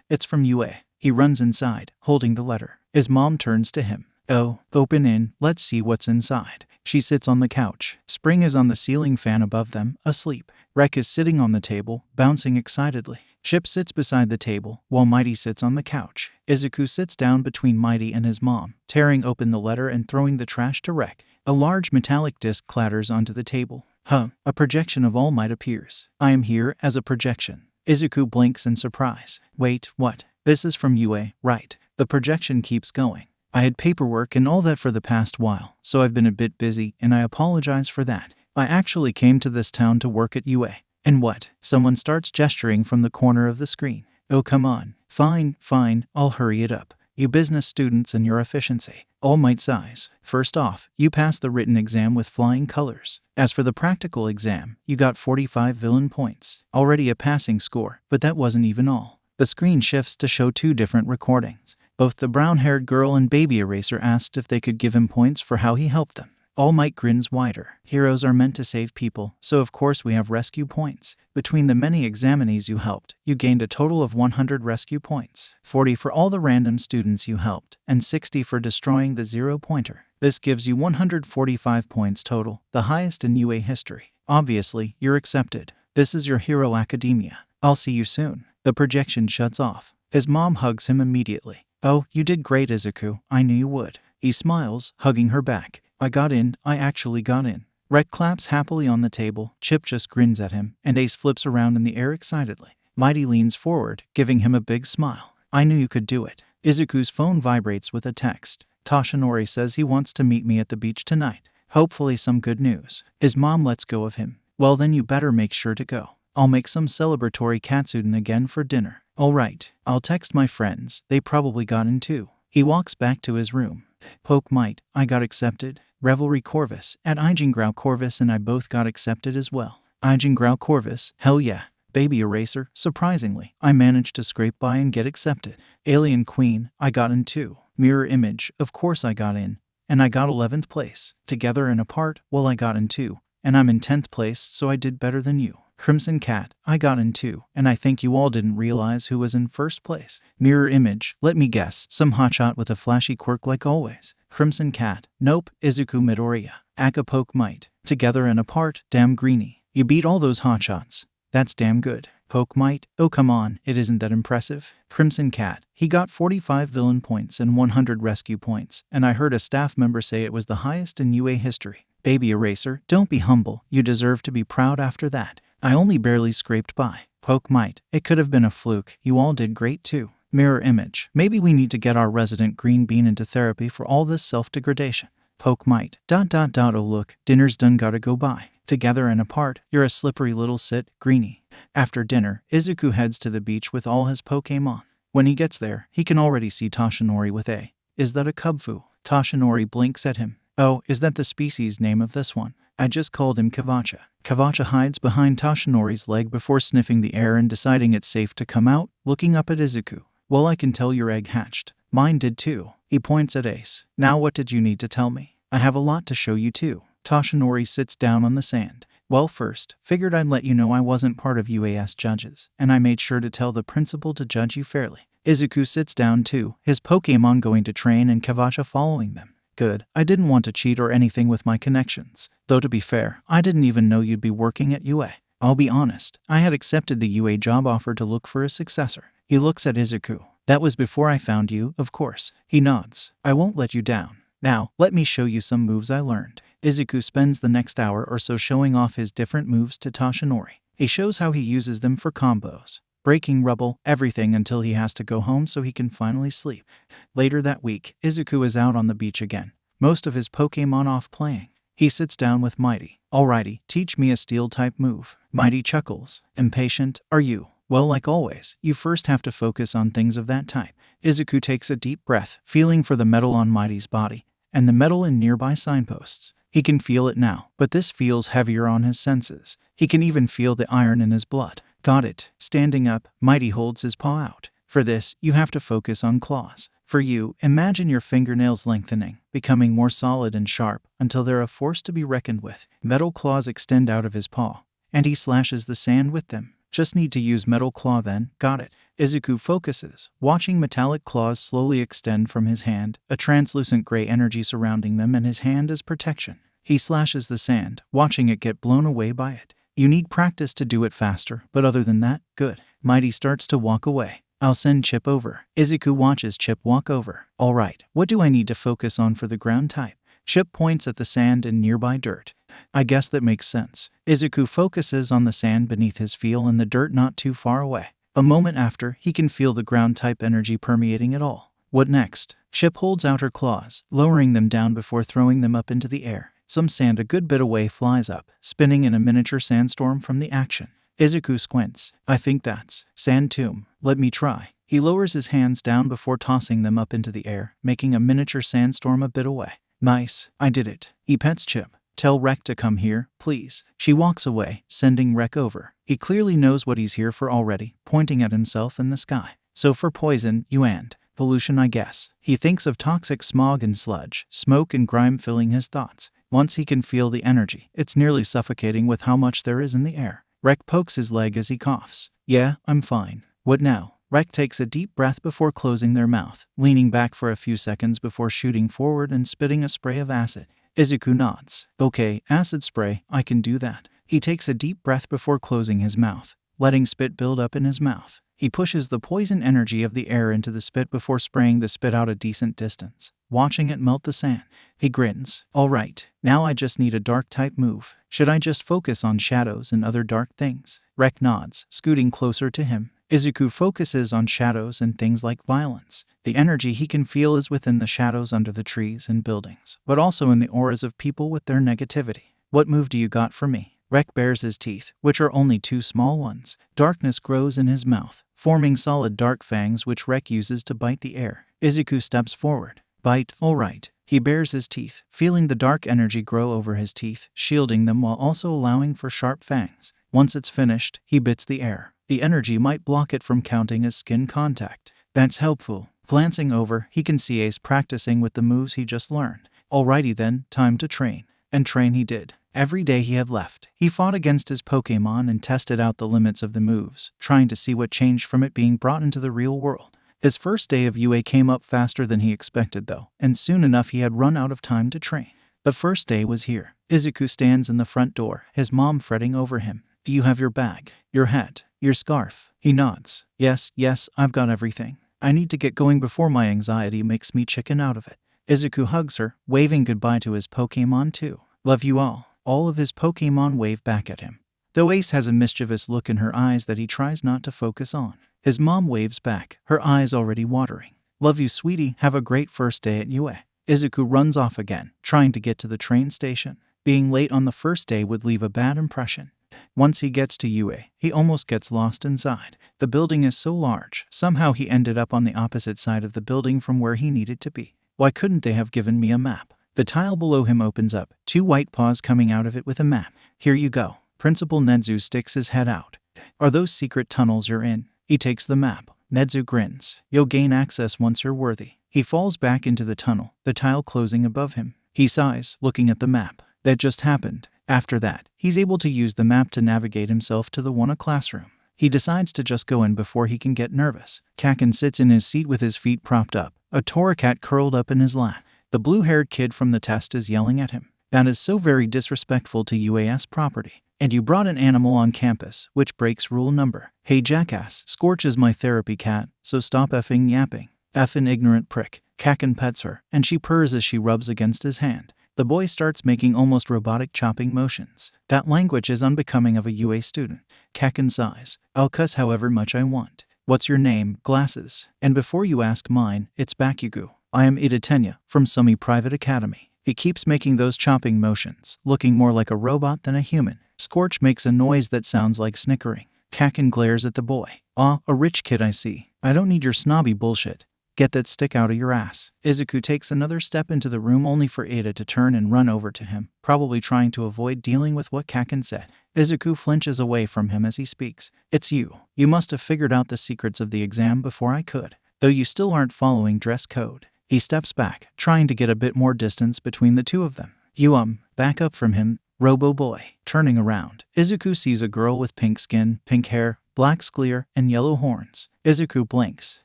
It's from UA. He runs inside, holding the letter. His mom turns to him. Oh, open in, let's see what's inside. She sits on the couch. Spring is on the ceiling fan above them, asleep. Rek is sitting on the table, bouncing excitedly. Ship sits beside the table, while Mighty sits on the couch. Izuku sits down between Mighty and his mom, tearing open the letter and throwing the trash to Rek. A large metallic disc clatters onto the table. A projection of All Might appears. I am here as a projection. Izuku blinks in surprise. Wait, what? This is from UA, right? The projection keeps going. I had paperwork and all that for the past while, so I've been a bit busy, and I apologize for that. I actually came to this town to work at UA. And what? Someone starts gesturing from the corner of the screen. Oh, come on. Fine, I'll hurry it up. You business students and your efficiency. All Might sighs. First off, you passed the written exam with flying colors. As for the practical exam, you got 45 villain points. Already a passing score, but that wasn't even all. The screen shifts to show 2 different recordings. Both the brown-haired girl and Baby Eraser asked if they could give him points for how he helped them. All Might grins wider. Heroes are meant to save people, so of course we have rescue points. Between the many examinees you helped, you gained a total of 100 rescue points. 40 for all the random students you helped, and 60 for destroying the zero-pointer. This gives you 145 points total, the highest in UA history. Obviously, you're accepted. This is your Hero Academia. I'll see you soon. The projection shuts off. His mom hugs him immediately. Oh, you did great, Izuku. I knew you would. He smiles, hugging her back. I actually got in. Rek claps happily on the table, Chip just grins at him, and Ace flips around in the air excitedly. Mighty leans forward, giving him a big smile. I knew you could do it. Izuku's phone vibrates with a text. Toshinori says he wants to meet me at the beach tonight. Hopefully some good news. His mom lets go of him. Well then you better make sure to go. I'll make some celebratory katsudon again for dinner. Alright, I'll text my friends, they probably got in too. He walks back to his room. Poke Might, I got accepted. Revelry Corvus, at Ijin Growl Corvus and I both got accepted as well. Ijin Growl Corvus, hell yeah. Baby Eraser, surprisingly, I managed to scrape by and get accepted. Alien Queen, I got in too. Mirror Image, of course I got in. And I got 11th place. Together and Apart, well I got in too. And I'm in 10th place, so I did better than you. Crimson Cat, I got in too, and I think you all didn't realize who was in first place. Mirror Image, let me guess, some hotshot with a flashy quirk like always. Crimson Cat, nope, Izuku Midoriya. Poke Might, Together and Apart, damn Greenie. You beat all those hotshots. That's damn good. Poke Might, oh come on, it isn't that impressive. Crimson Cat, he got 45 villain points and 100 rescue points, and I heard a staff member say it was the highest in UA history. Baby Eraser, don't be humble, you deserve to be proud after that. I only barely scraped by. Poke Might, it could have been a fluke, you all did great too. Mirror Image, maybe we need to get our resident green bean into therapy for all this self-degradation. Poke Might, ... oh look, dinner's done, gotta go by. Together and Apart, you're a slippery little sit, Greenie. After dinner, Izuku heads to the beach with all his Pokémon. When he gets there, he can already see Toshinori with a, is that a Kubfu? Toshinori blinks at him. Oh, is that the species name of this one? I just called him Kavacha. Kavacha hides behind Toshinori's leg before sniffing the air and deciding it's safe to come out, looking up at Izuku. Well, I can tell your egg hatched. Mine did too. He points at Ace. Now what did you need to tell me? I have a lot to show you too. Toshinori sits down on the sand. Well, first, figured I'd let you know I wasn't part of UAS judges, and I made sure to tell the principal to judge you fairly. Izuku sits down too, his Pokémon going to train and Kavacha following them. Good, I didn't want to cheat or anything with my connections. Though to be fair, I didn't even know you'd be working at UA. I'll be honest, I had accepted the UA job offer to look for a successor. He looks at Izuku. That was before I found you, of course. He nods. I won't let you down. Now, let me show you some moves I learned. Izuku spends the next hour or so showing off his different moves to Toshinori. He shows how he uses them for combos. Breaking rubble, everything until he has to go home so he can finally sleep. Later that week, Izuku is out on the beach again. Most of his Pokémon off playing. He sits down with Mighty. Alrighty, teach me a steel-type move. Mighty chuckles. Impatient, are you? Well, like always, you first have to focus on things of that type. Izuku takes a deep breath, feeling for the metal on Mighty's body, and the metal in nearby signposts. He can feel it now, but this feels heavier on his senses. He can even feel the iron in his blood. Got it. Standing up, Mighty holds his paw out. For this, you have to focus on claws. For you, imagine your fingernails lengthening, becoming more solid and sharp, until they're a force to be reckoned with. Metal claws extend out of his paw, and he slashes the sand with them. Just need to use metal claw then, got it. Izuku focuses, watching metallic claws slowly extend from his hand, a translucent gray energy surrounding them and his hand as protection. He slashes the sand, watching it get blown away by it. You need practice to do it faster, but other than that, good. Mighty starts to walk away. I'll send Chip over. Izuku watches Chip walk over. Alright, what do I need to focus on for the ground type? Chip points at the sand and nearby dirt. I guess that makes sense. Izuku focuses on the sand beneath his feel and the dirt not too far away. A moment after, he can feel the ground-type energy permeating it all. What next? Chip holds out her claws, lowering them down before throwing them up into the air. Some sand a good bit away flies up, spinning in a miniature sandstorm from the action. Izuku squints. I think that's sand tomb. Let me try. He lowers his hands down before tossing them up into the air, making a miniature sandstorm a bit away. Nice. I did it. He pets Chip. Tell Rek to come here, please. She walks away, sending Rek over. He clearly knows what he's here for already, pointing at himself in the sky. So for poison, you and pollution, I guess. He thinks of toxic smog and sludge, smoke and grime filling his thoughts. Once he can feel the energy, it's nearly suffocating with how much there is in the air. Rek pokes his leg as he coughs. Yeah, I'm fine. What now? Rek takes a deep breath before closing their mouth, leaning back for a few seconds before shooting forward and spitting a spray of acid. Izuku nods. Okay, acid spray, I can do that. He takes a deep breath before closing his mouth, letting spit build up in his mouth. He pushes the poison energy of the air into the spit before spraying the spit out a decent distance, watching it melt the sand. He grins. Alright, now I just need a dark type move. Should I just focus on shadows and other dark things? Rek nods, scooting closer to him. Izuku focuses on shadows and things like violence. The energy he can feel is within the shadows under the trees and buildings, but also in the auras of people with their negativity. What move do you got for me? Rek bares his teeth, which are only two small ones. Darkness grows in his mouth, forming solid dark fangs which Rek uses to bite the air. Izuku steps forward. Bite, alright. He bares his teeth, feeling the dark energy grow over his teeth, shielding them while also allowing for sharp fangs. Once it's finished, he bits the air. The energy might block it from counting as skin contact. That's helpful. Glancing over, he can see Ace practicing with the moves he just learned. Alrighty then, time to train. And train he did. Every day he had left, he fought against his Pokémon and tested out the limits of the moves, trying to see what changed from it being brought into the real world. His first day of UA came up faster than he expected though, and soon enough he had run out of time to train. The first day was here. Izuku stands in the front door, his mom fretting over him. Do you have your bag, your hat, your scarf? He nods. Yes, I've got everything. I need to get going before my anxiety makes me chicken out of it. Izuku hugs her, waving goodbye to his Pokémon too. Love you all. All of his Pokémon wave back at him. Though Ace has a mischievous look in her eyes that he tries not to focus on. His mom waves back, her eyes already watering. Love you, sweetie. Have a great first day at UA. Izuku runs off again, trying to get to the train station. Being late on the first day would leave a bad impression. Once he gets to UA, he almost gets lost inside. The building is so large, somehow he ended up on the opposite side of the building from where he needed to be. Why couldn't they have given me a map? The tile below him opens up, two white paws coming out of it with a map. Here you go. Principal Nedzu sticks his head out. Are those secret tunnels you're in? He takes the map. Nedzu grins. You'll gain access once you're worthy. He falls back into the tunnel, the tile closing above him. He sighs, looking at the map. That just happened. After that, he's able to use the map to navigate himself to the one classroom. He decides to just go in before he can get nervous. Kaken sits in his seat with his feet propped up, a Toracat curled up in his lap. The blue-haired kid from the test is yelling at him. That is so very disrespectful to UAS property. And you brought an animal on campus, which breaks rule number. Hey jackass, Scorch is my therapy cat, so stop effing yapping. Effing ignorant prick. Kaken pets her, and she purrs as she rubs against his hand. The boy starts making almost robotic chopping motions. That language is unbecoming of a UA student. Kaken sighs. I'll cuss however much I want. What's your name? Glasses. And before you ask mine, it's Bakugo. I am Idatenya, from Sumi Private Academy. He keeps making those chopping motions, looking more like a robot than a human. Scorch makes a noise that sounds like snickering. Kaken glares at the boy. Ah, a rich kid I see. I don't need your snobby bullshit. Get that stick out of your ass. Izuku takes another step into the room only for Ada to turn and run over to him, probably trying to avoid dealing with what Kaken said. Izuku flinches away from him as he speaks. It's you. You must have figured out the secrets of the exam before I could, though you still aren't following dress code. He steps back, trying to get a bit more distance between the two of them. You back up from him, Robo Boy. Turning around, Izuku sees a girl with pink skin, pink hair, black sclere, and yellow horns. Izuku blinks.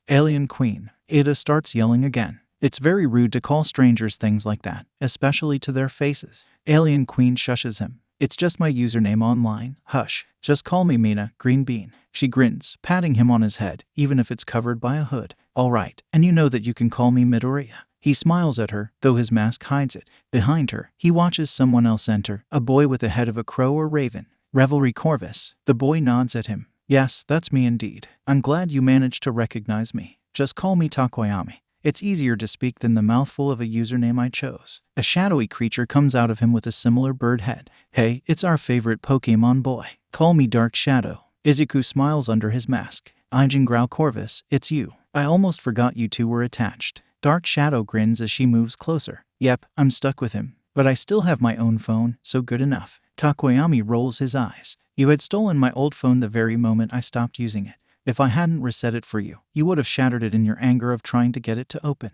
Alien Queen. Ada starts yelling again. It's very rude to call strangers things like that, especially to their faces. Alien Queen shushes him. It's just my username online. Hush. Just call me Mina, Green Bean. She grins, patting him on his head, even if it's covered by a hood. All right, and you know that you can call me Midoriya. He smiles at her, though his mask hides it. Behind her, he watches someone else enter, a boy with the head of a crow or raven. Revelry Corvus. The boy nods at him. Yes, that's me indeed. I'm glad you managed to recognize me. Just call me Takoyami. It's easier to speak than the mouthful of a username I chose. A shadowy creature comes out of him with a similar bird head. Hey, it's our favorite Pokemon boy. Call me Dark Shadow. Izuku smiles under his mask. Ijingrau Corvus, it's you. I almost forgot you two were attached. Dark Shadow grins as she moves closer. Yep, I'm stuck with him. But I still have my own phone, so good enough. Takoyami rolls his eyes. You had stolen my old phone the very moment I stopped using it. If I hadn't reset it for you, you would have shattered it in your anger of trying to get it to open.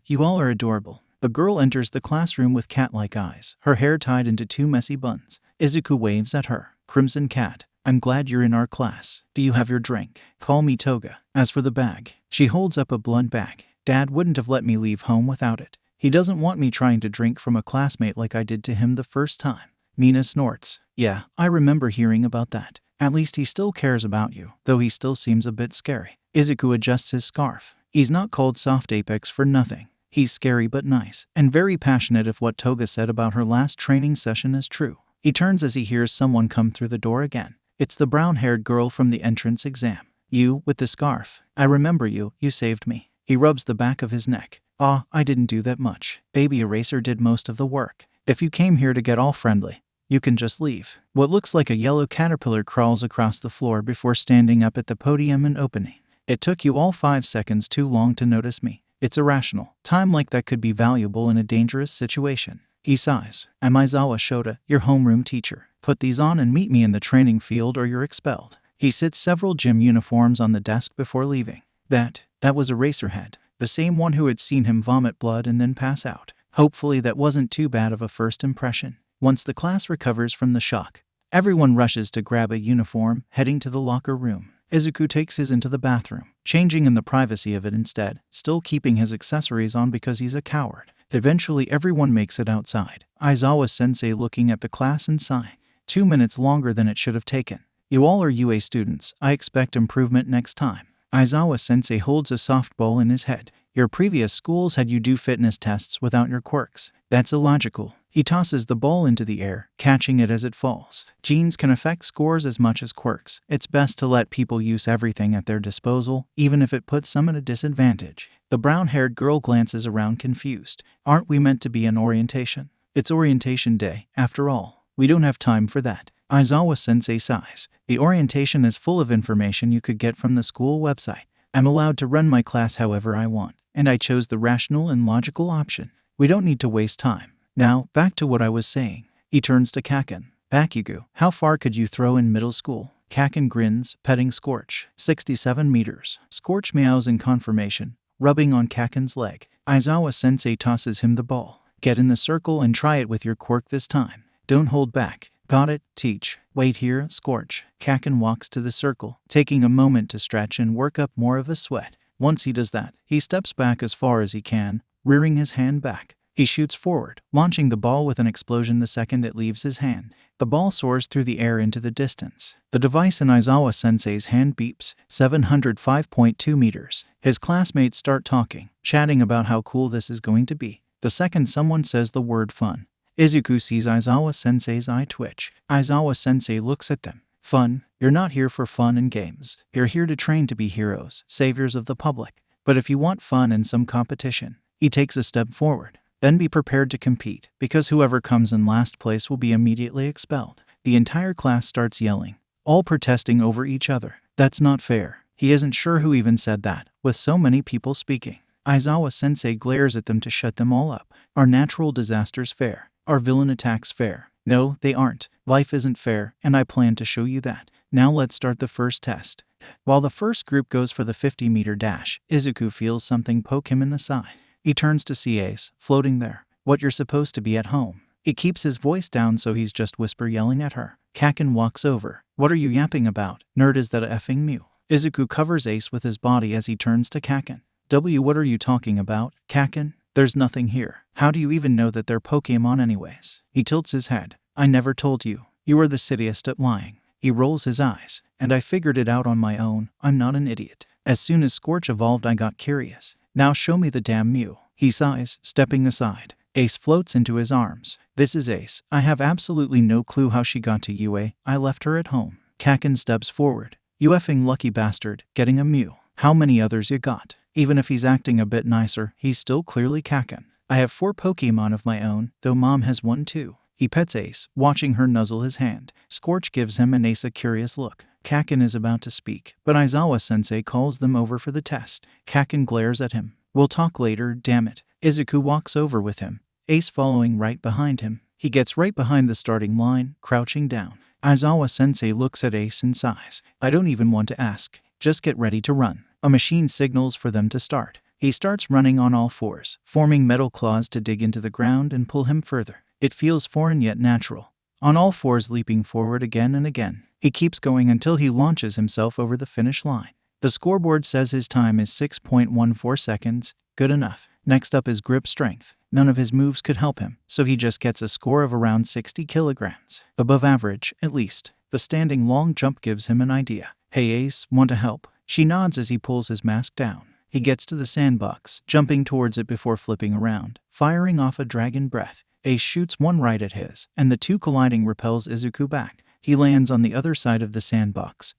You all are adorable. A girl enters the classroom with cat-like eyes, her hair tied into two messy buns. Izuku waves at her. Crimson Cat. I'm glad you're in our class. Do you have your drink? Call me Toga. As for the bag, she holds up a blood bag. Dad wouldn't have let me leave home without it. He doesn't want me trying to drink from a classmate like I did to him the first time. Mina snorts. Yeah, I remember hearing about that. At least he still cares about you, though he still seems a bit scary. Izuku adjusts his scarf. He's not called Soft Apex for nothing. He's scary but nice, and very passionate if what Toga said about her last training session is true. He turns as he hears someone come through the door again. It's the brown-haired girl from the entrance exam. You, with the scarf. I remember you saved me. He rubs the back of his neck. I didn't do that much. Baby Eraser did most of the work. If you came here to get all friendly, you can just leave. What looks like a yellow caterpillar crawls across the floor before standing up at the podium and opening. It took you all 5 seconds too long to notice me. It's irrational. Time like that could be valuable in a dangerous situation. He sighs. I'm Aizawa Shota, your homeroom teacher. Put these on and meet me in the training field or you're expelled. He sits several gym uniforms on the desk before leaving. That was Eraserhead, the same one who had seen him vomit blood and then pass out. Hopefully that wasn't too bad of a first impression. Once the class recovers from the shock, everyone rushes to grab a uniform, heading to the locker room. Izuku takes his into the bathroom, changing in the privacy of it instead, still keeping his accessories on because he's a coward. Eventually everyone makes it outside, Aizawa-sensei looking at the class and sighing. 2 minutes longer than it should have taken. You all are UA students, I expect improvement next time. Aizawa-sensei holds a softball in his head. Your previous schools had you do fitness tests without your quirks. That's illogical. He tosses the ball into the air, catching it as it falls. Genes can affect scores as much as quirks. It's best to let people use everything at their disposal, even if it puts some at a disadvantage. The brown-haired girl glances around confused. Aren't we meant to be in orientation? It's orientation day, after all. We don't have time for that. Aizawa-sensei sighs. The orientation is full of information you could get from the school website. I'm allowed to run my class however I want, and I chose the rational and logical option. We don't need to waste time. Now, back to what I was saying. He turns to Kaken. Bakugo, how far could you throw in middle school? Kaken grins, petting Scorch. 67 meters. Scorch meows in confirmation, rubbing on Kaken's leg. Aizawa-sensei tosses him the ball. Get in the circle and try it with your quirk this time. Don't hold back. Got it, teach. Wait here, Scorch. Kaken walks to the circle, taking a moment to stretch and work up more of a sweat. Once he does that, he steps back as far as he can, rearing his hand back. He shoots forward, launching the ball with an explosion the second it leaves his hand. The ball soars through the air into the distance. The device in Aizawa-sensei's hand beeps, 705.2 meters. His classmates start talking, chatting about how cool this is going to be. The second someone says the word fun, Izuku sees Aizawa-sensei's eye twitch. Aizawa-sensei looks at them. Fun? You're not here for fun and games. You're here to train to be heroes, saviors of the public. But if you want fun and some competition, he takes a step forward. Then be prepared to compete, because whoever comes in last place will be immediately expelled. The entire class starts yelling, all protesting over each other. That's not fair. He isn't sure who even said that, with so many people speaking. Aizawa-sensei glares at them to shut them all up. Are natural disasters fair? Are villain attacks fair? No, they aren't. Life isn't fair, and I plan to show you that. Now let's start the first test. While the first group goes for the 50-meter dash, Izuku feels something poke him in the side. He turns to see Ace, floating there. What, you're supposed to be at home? He keeps his voice down so he's just whisper yelling at her. Kaken walks over. What are you yapping about? Nerd, is that a effing mew? Izuku covers Ace with his body as he turns to Kaken. What are you talking about, Kaken? There's nothing here. How do you even know that they're Pokémon anyways? He tilts his head. I never told you. You are the silliest at lying. He rolls his eyes. And I figured it out on my own. I'm not an idiot. As soon as Scorch evolved, I got curious. Now show me the damn Mew. He sighs, stepping aside. Ace floats into his arms. This is Ace. I have absolutely no clue how she got to UA. I left her at home. Kaken steps forward. You effing lucky bastard, getting a Mew. How many others you got? Even if he's acting a bit nicer, he's still clearly Kaken. I have 4 Pokémon of my own, though Mom has one too. He pets Ace, watching her nuzzle his hand. Scorch gives him and Ace a curious look. Kaken is about to speak, but Aizawa-sensei calls them over for the test. Kaken glares at him. We'll talk later, damn it. Izuku walks over with him, Ace following right behind him. He gets right behind the starting line, crouching down. Aizawa-sensei looks at Ace and sighs. I don't even want to ask. Just get ready to run. A machine signals for them to start. He starts running on all fours, forming metal claws to dig into the ground and pull him further. It feels foreign yet natural. On all fours, leaping forward again and again. He keeps going until he launches himself over the finish line. The scoreboard says his time is 6.14 seconds. Good enough. Next up is grip strength. None of his moves could help him, so he just gets a score of around 60 kilograms. Above average, at least. The standing long jump gives him an idea. Hey Ace, want to help? She nods as he pulls his mask down. He gets to the sandbox, jumping towards it before flipping around, firing off a dragon breath. Ace shoots one right at his, and the two colliding repels Izuku back. He lands on the other side of the sandbox,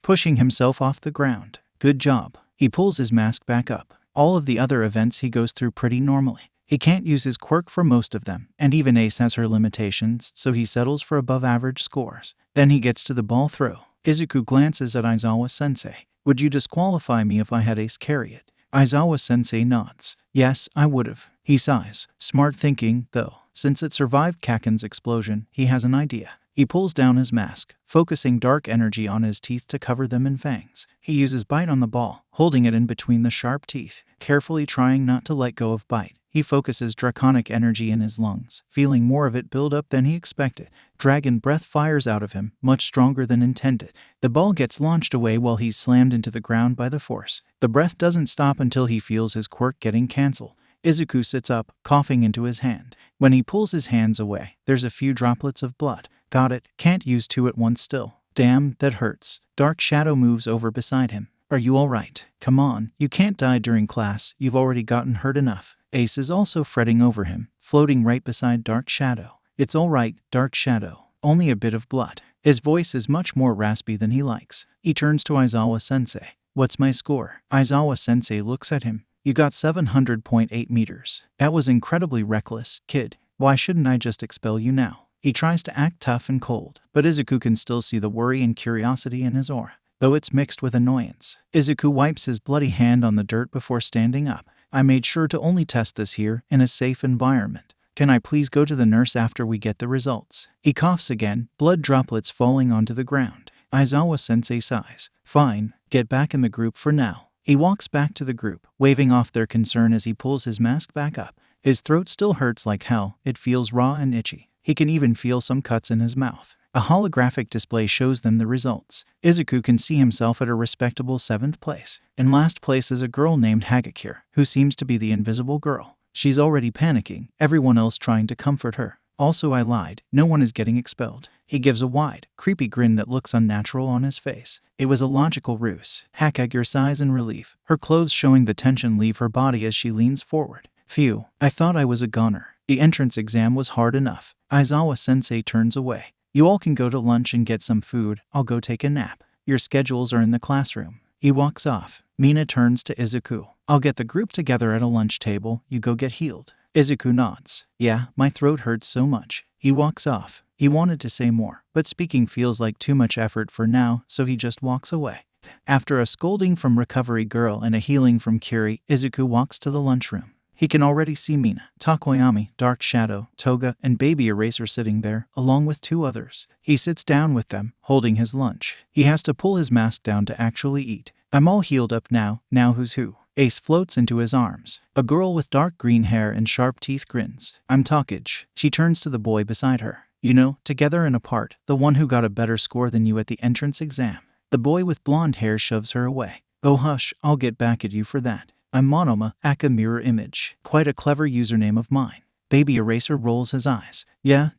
pushing himself off the ground. Good job. He pulls his mask back up. All of the other events he goes through pretty normally. He can't use his quirk for most of them, and even Ace has her limitations, so he settles for above average scores. Then he gets to the ball throw. Izuku glances at Aizawa-sensei. Would you disqualify me if I had Ace carry it? Aizawa-sensei nods. Yes, I would've. He sighs. Smart thinking, though. Since it survived Kaken's explosion, he has an idea. He pulls down his mask, focusing dark energy on his teeth to cover them in fangs. He uses bite on the ball, holding it in between the sharp teeth, carefully trying not to let go of bite. He focuses draconic energy in his lungs, feeling more of it build up than he expected. Dragon breath fires out of him, much stronger than intended. The ball gets launched away while he's slammed into the ground by the force. The breath doesn't stop until he feels his quirk getting cancelled. Izuku sits up, coughing into his hand. When he pulls his hands away, there's a few droplets of blood. Got it, can't use two at once still. Damn, that hurts. Dark Shadow moves over beside him. Are you alright? Come on, you can't die during class, you've already gotten hurt enough. Ace is also fretting over him, floating right beside Dark Shadow. It's alright, Dark Shadow. Only a bit of blood. His voice is much more raspy than he likes. He turns to Aizawa-sensei. What's my score? Aizawa-sensei looks at him. You got 700.8 meters. That was incredibly reckless, kid. Why shouldn't I just expel you now? He tries to act tough and cold, but Izuku can still see the worry and curiosity in his aura, though it's mixed with annoyance. Izuku wipes his bloody hand on the dirt before standing up. I made sure to only test this here, in a safe environment. Can I please go to the nurse after we get the results? He coughs again, blood droplets falling onto the ground. Aizawa-sensei sighs. Fine, get back in the group for now. He walks back to the group, waving off their concern as he pulls his mask back up. His throat still hurts like hell, it feels raw and itchy. He can even feel some cuts in his mouth. A holographic display shows them the results. Izuku can see himself at a respectable 7th place. In last place is a girl named Hagakure, who seems to be the invisible girl. She's already panicking, everyone else trying to comfort her. Also, I lied, no one is getting expelled. He gives a wide, creepy grin that looks unnatural on his face. It was a logical ruse. Hagakure sighs in relief, her clothes showing the tension leave her body as she leans forward. Phew, I thought I was a goner. The entrance exam was hard enough. Aizawa-sensei turns away. You all can go to lunch and get some food, I'll go take a nap. Your schedules are in the classroom. He walks off. Mina turns to Izuku. I'll get the group together at a lunch table, you go get healed. Izuku nods. Yeah, my throat hurts so much. He walks off. He wanted to say more, but speaking feels like too much effort for now, so he just walks away. After a scolding from Recovery Girl and a healing from Kiri, Izuku walks to the lunchroom. He can already see Mina, Takoyami, Dark Shadow, Toga, and Baby Eraser sitting there, along with 2 others. He sits down with them, holding his lunch. He has to pull his mask down to actually eat. I'm all healed up now who's who? Ace floats into his arms. A girl with dark green hair and sharp teeth grins. I'm Takage. She turns to the boy beside her. You know, together and apart, the one who got a better score than you at the entrance exam. The boy with blonde hair shoves her away. Oh hush, I'll get back at you for that. I'm Monoma, aka Mirror Image. Quite a clever username of mine. Baby Eraser rolls his eyes. Yeah,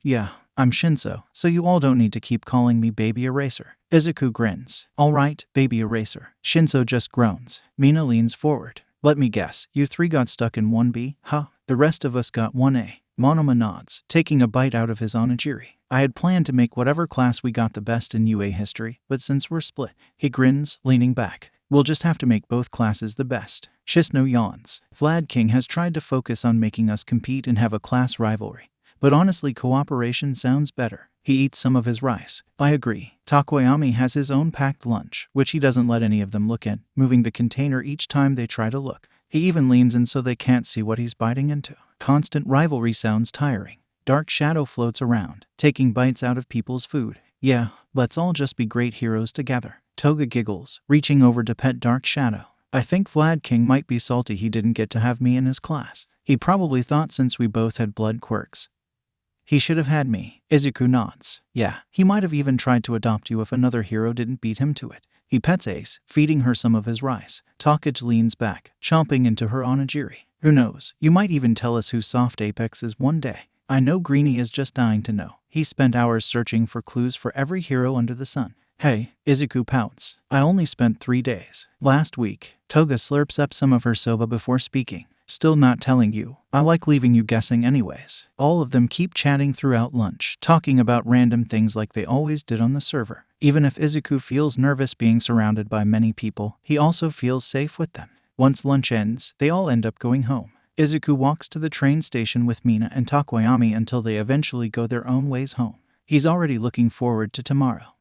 I'm Shinso, so you all don't need to keep calling me Baby Eraser. Izuku grins. Alright, Baby Eraser. Shinso just groans. Mina leans forward. Let me guess, you 3 got stuck in 1B, huh? The rest of us got 1A. Monoma nods, taking a bite out of his onigiri. I had planned to make whatever class we got the best in UA history, but since we're split, he grins, leaning back. We'll just have to make both classes the best. Shisno yawns. Vlad King has tried to focus on making us compete and have a class rivalry. But honestly, cooperation sounds better. He eats some of his rice. I agree. Takoyami has his own packed lunch, which he doesn't let any of them look in, moving the container each time they try to look. He even leans in so they can't see what he's biting into. Constant rivalry sounds tiring. Dark Shadow floats around, taking bites out of people's food. Yeah, let's all just be great heroes together. Toga giggles, reaching over to pet Dark Shadow. I think Vlad King might be salty he didn't get to have me in his class. He probably thought since we both had blood quirks, he should have had me. Izuku nods. Yeah, he might have even tried to adopt you if another hero didn't beat him to it. He pets Ace, feeding her some of his rice. Takage leans back, chomping into her onigiri. Who knows, you might even tell us who Soft Apex is one day. I know Greenie is just dying to know. He spent hours searching for clues for every hero under the sun. Hey, Izuku pouts. I only spent 3 days. Last week. Toga slurps up some of her soba before speaking. Still not telling you. I like leaving you guessing anyways. All of them keep chatting throughout lunch, talking about random things like they always did on the server. Even if Izuku feels nervous being surrounded by many people, he also feels safe with them. Once lunch ends, they all end up going home. Izuku walks to the train station with Mina and Takoyami until they eventually go their own ways home. He's already looking forward to tomorrow.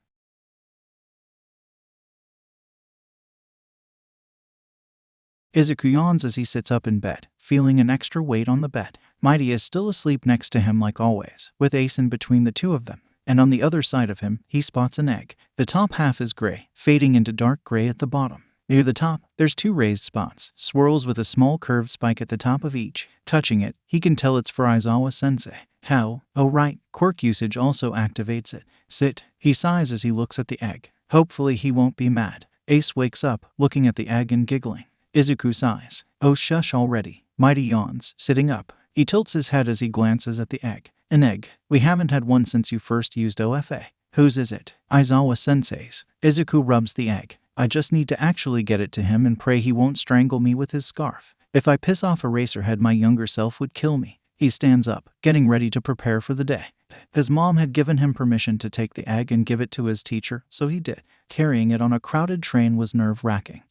Izuku yawns as he sits up in bed, feeling an extra weight on the bed. Mighty is still asleep next to him like always, with Ace in between the two of them. and on the other side of him, he spots an egg. The top half is gray, fading into dark gray at the bottom. Near the top, there's 2 raised spots, swirls with a small curved spike at the top of each. Touching it, he can tell it's for Aizawa-sensei. How? Oh right, quirk usage also activates it. Sit. He sighs as he looks at the egg. Hopefully he won't be mad. Ace wakes up, looking at the egg and giggling. Izuku sighs. Oh shush already. Mighty yawns, sitting up. He tilts his head as he glances at the egg. An egg. We haven't had one since you first used OFA. Whose is it? Aizawa-sensei's. Izuku rubs the egg. I just need to actually get it to him and pray he won't strangle me with his scarf. If I piss off Eraserhead, my younger self would kill me. He stands up, getting ready to prepare for the day. His mom had given him permission to take the egg and give it to his teacher, so he did. Carrying it on a crowded train was nerve-wracking.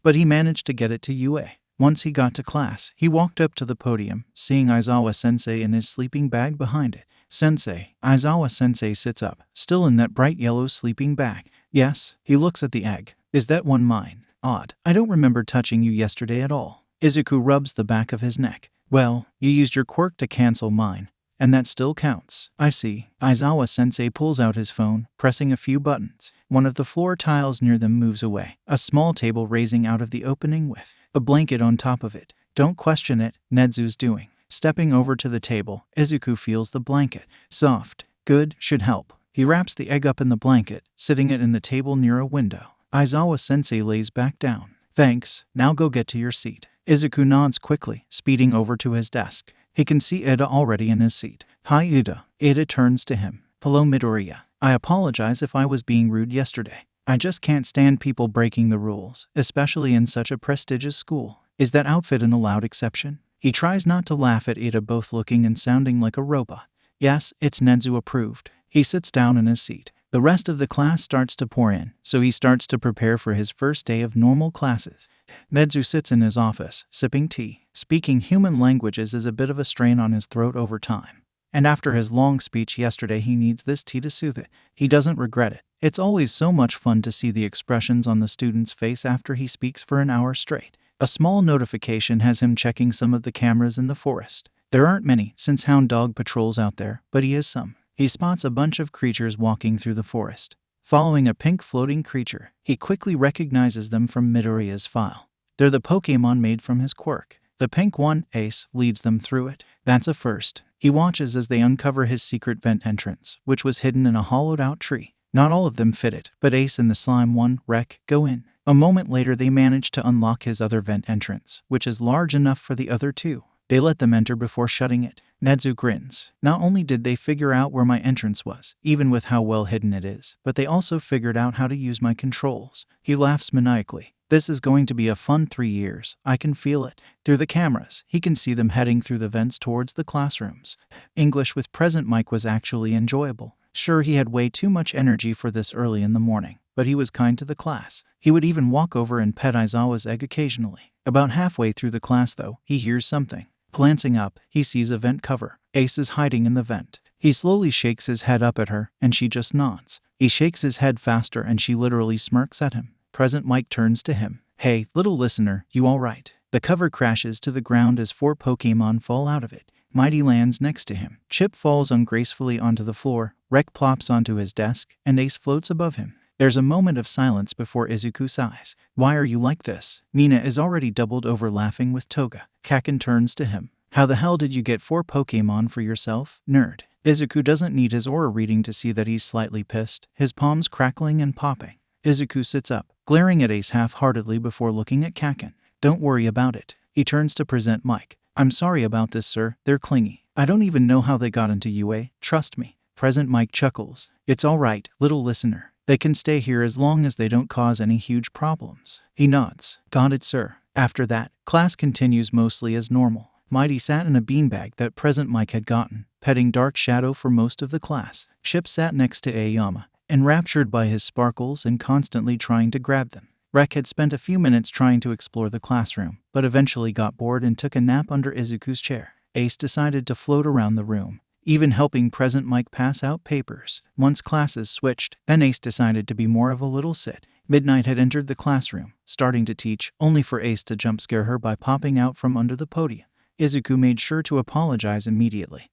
But he managed to get it to UA. Once he got to class, he walked up to the podium, seeing Aizawa-sensei in his sleeping bag behind it. Sensei. Aizawa-sensei sits up, still in that bright yellow sleeping bag. Yes. He looks at the egg. Is that one mine? Odd. I don't remember touching you yesterday at all. Izuku rubs the back of his neck. Well, you used your quirk to cancel mine, and that still counts. I see. Aizawa-sensei pulls out his phone, pressing a few buttons. One of the floor tiles near them moves away, a small table raising out of the opening with a blanket on top of it. Don't question it, Nedzu's doing. Stepping over to the table, Izuku feels the blanket. Soft. Good. Should help. He wraps the egg up in the blanket, sitting it in the table near a window. Aizawa-sensei lays back down. Thanks. Now go get to your seat. Izuku nods quickly, speeding over to his desk. He can see Ida already in his seat. Hi Ida. Ida turns to him. Hello Midoriya. I apologize if I was being rude yesterday. I just can't stand people breaking the rules, especially in such a prestigious school. Is that outfit an allowed exception? He tries not to laugh at Ida, both looking and sounding like a robot. Yes, it's Nedzu approved. He sits down in his seat. The rest of the class starts to pour in, so he starts to prepare for his first day of normal classes. Nedzu sits in his office, sipping tea. Speaking human languages is a bit of a strain on his throat over time. And after his long speech yesterday, he needs this tea to soothe it. He doesn't regret it. It's always so much fun to see the expressions on the student's face after he speaks for an hour straight. A small notification has him checking some of the cameras in the forest. There aren't many, since Hound Dog patrols out there, but he has some. He spots a bunch of creatures walking through the forest. Following a pink floating creature, he quickly recognizes them from Midoriya's file. They're the Pokémon made from his quirk. The pink one, Ace, leads them through it. That's a first. He watches as they uncover his secret vent entrance, which was hidden in a hollowed-out tree. Not all of them fit it, but Ace and the slime one, Rek, go in. A moment later they manage to unlock his other vent entrance, which is large enough for the other two. They let them enter before shutting it. Nedzu grins. Not only did they figure out where my entrance was, even with how well hidden it is, but they also figured out how to use my controls. He laughs maniacally. This is going to be a fun 3 years. I can feel it. Through the cameras, he can see them heading through the vents towards the classrooms. English with present mic was actually enjoyable. Sure, he had way too much energy for this early in the morning, but he was kind to the class. He would even walk over and pet Aizawa's egg occasionally. About halfway through the class, though, he hears something. Glancing up, he sees a vent cover. Ace is hiding in the vent. He slowly shakes his head up at her, and she just nods. He shakes his head faster, and she literally smirks at him. Present Mike turns to him. Hey, little listener, you alright? The cover crashes to the ground as 4 Pokémon fall out of it. Mighty lands next to him. Chip falls ungracefully onto the floor. Rek plops onto his desk, and Ace floats above him. There's a moment of silence before Izuku sighs. Why are you like this? Nina is already doubled over laughing with Toga. Kaken turns to him. How the hell did you get 4 Pokémon for yourself, nerd? Izuku doesn't need his aura reading to see that he's slightly pissed, his palms crackling and popping. Izuku sits up, glaring at Ace half-heartedly before looking at Kaken. Don't worry about it. He turns to present Mike. I'm sorry about this, sir. They're clingy. I don't even know how they got into UA. Trust me. Present Mike chuckles. It's alright, little listener. They can stay here as long as they don't cause any huge problems. He nods. Got it, sir. After that, class continues mostly as normal. Mighty sat in a beanbag that present Mike had gotten, petting Dark Shadow for most of the class. Ship sat next to Aoyama, enraptured by his sparkles and constantly trying to grab them. Rek had spent a few minutes trying to explore the classroom, but eventually got bored and took a nap under Izuku's chair. Ace decided to float around the room, even helping present Mike pass out papers. Once classes switched, then Ace decided to be more of a little sit. Midnight had entered the classroom, starting to teach, only for Ace to jump scare her by popping out from under the podium. Izuku made sure to apologize immediately.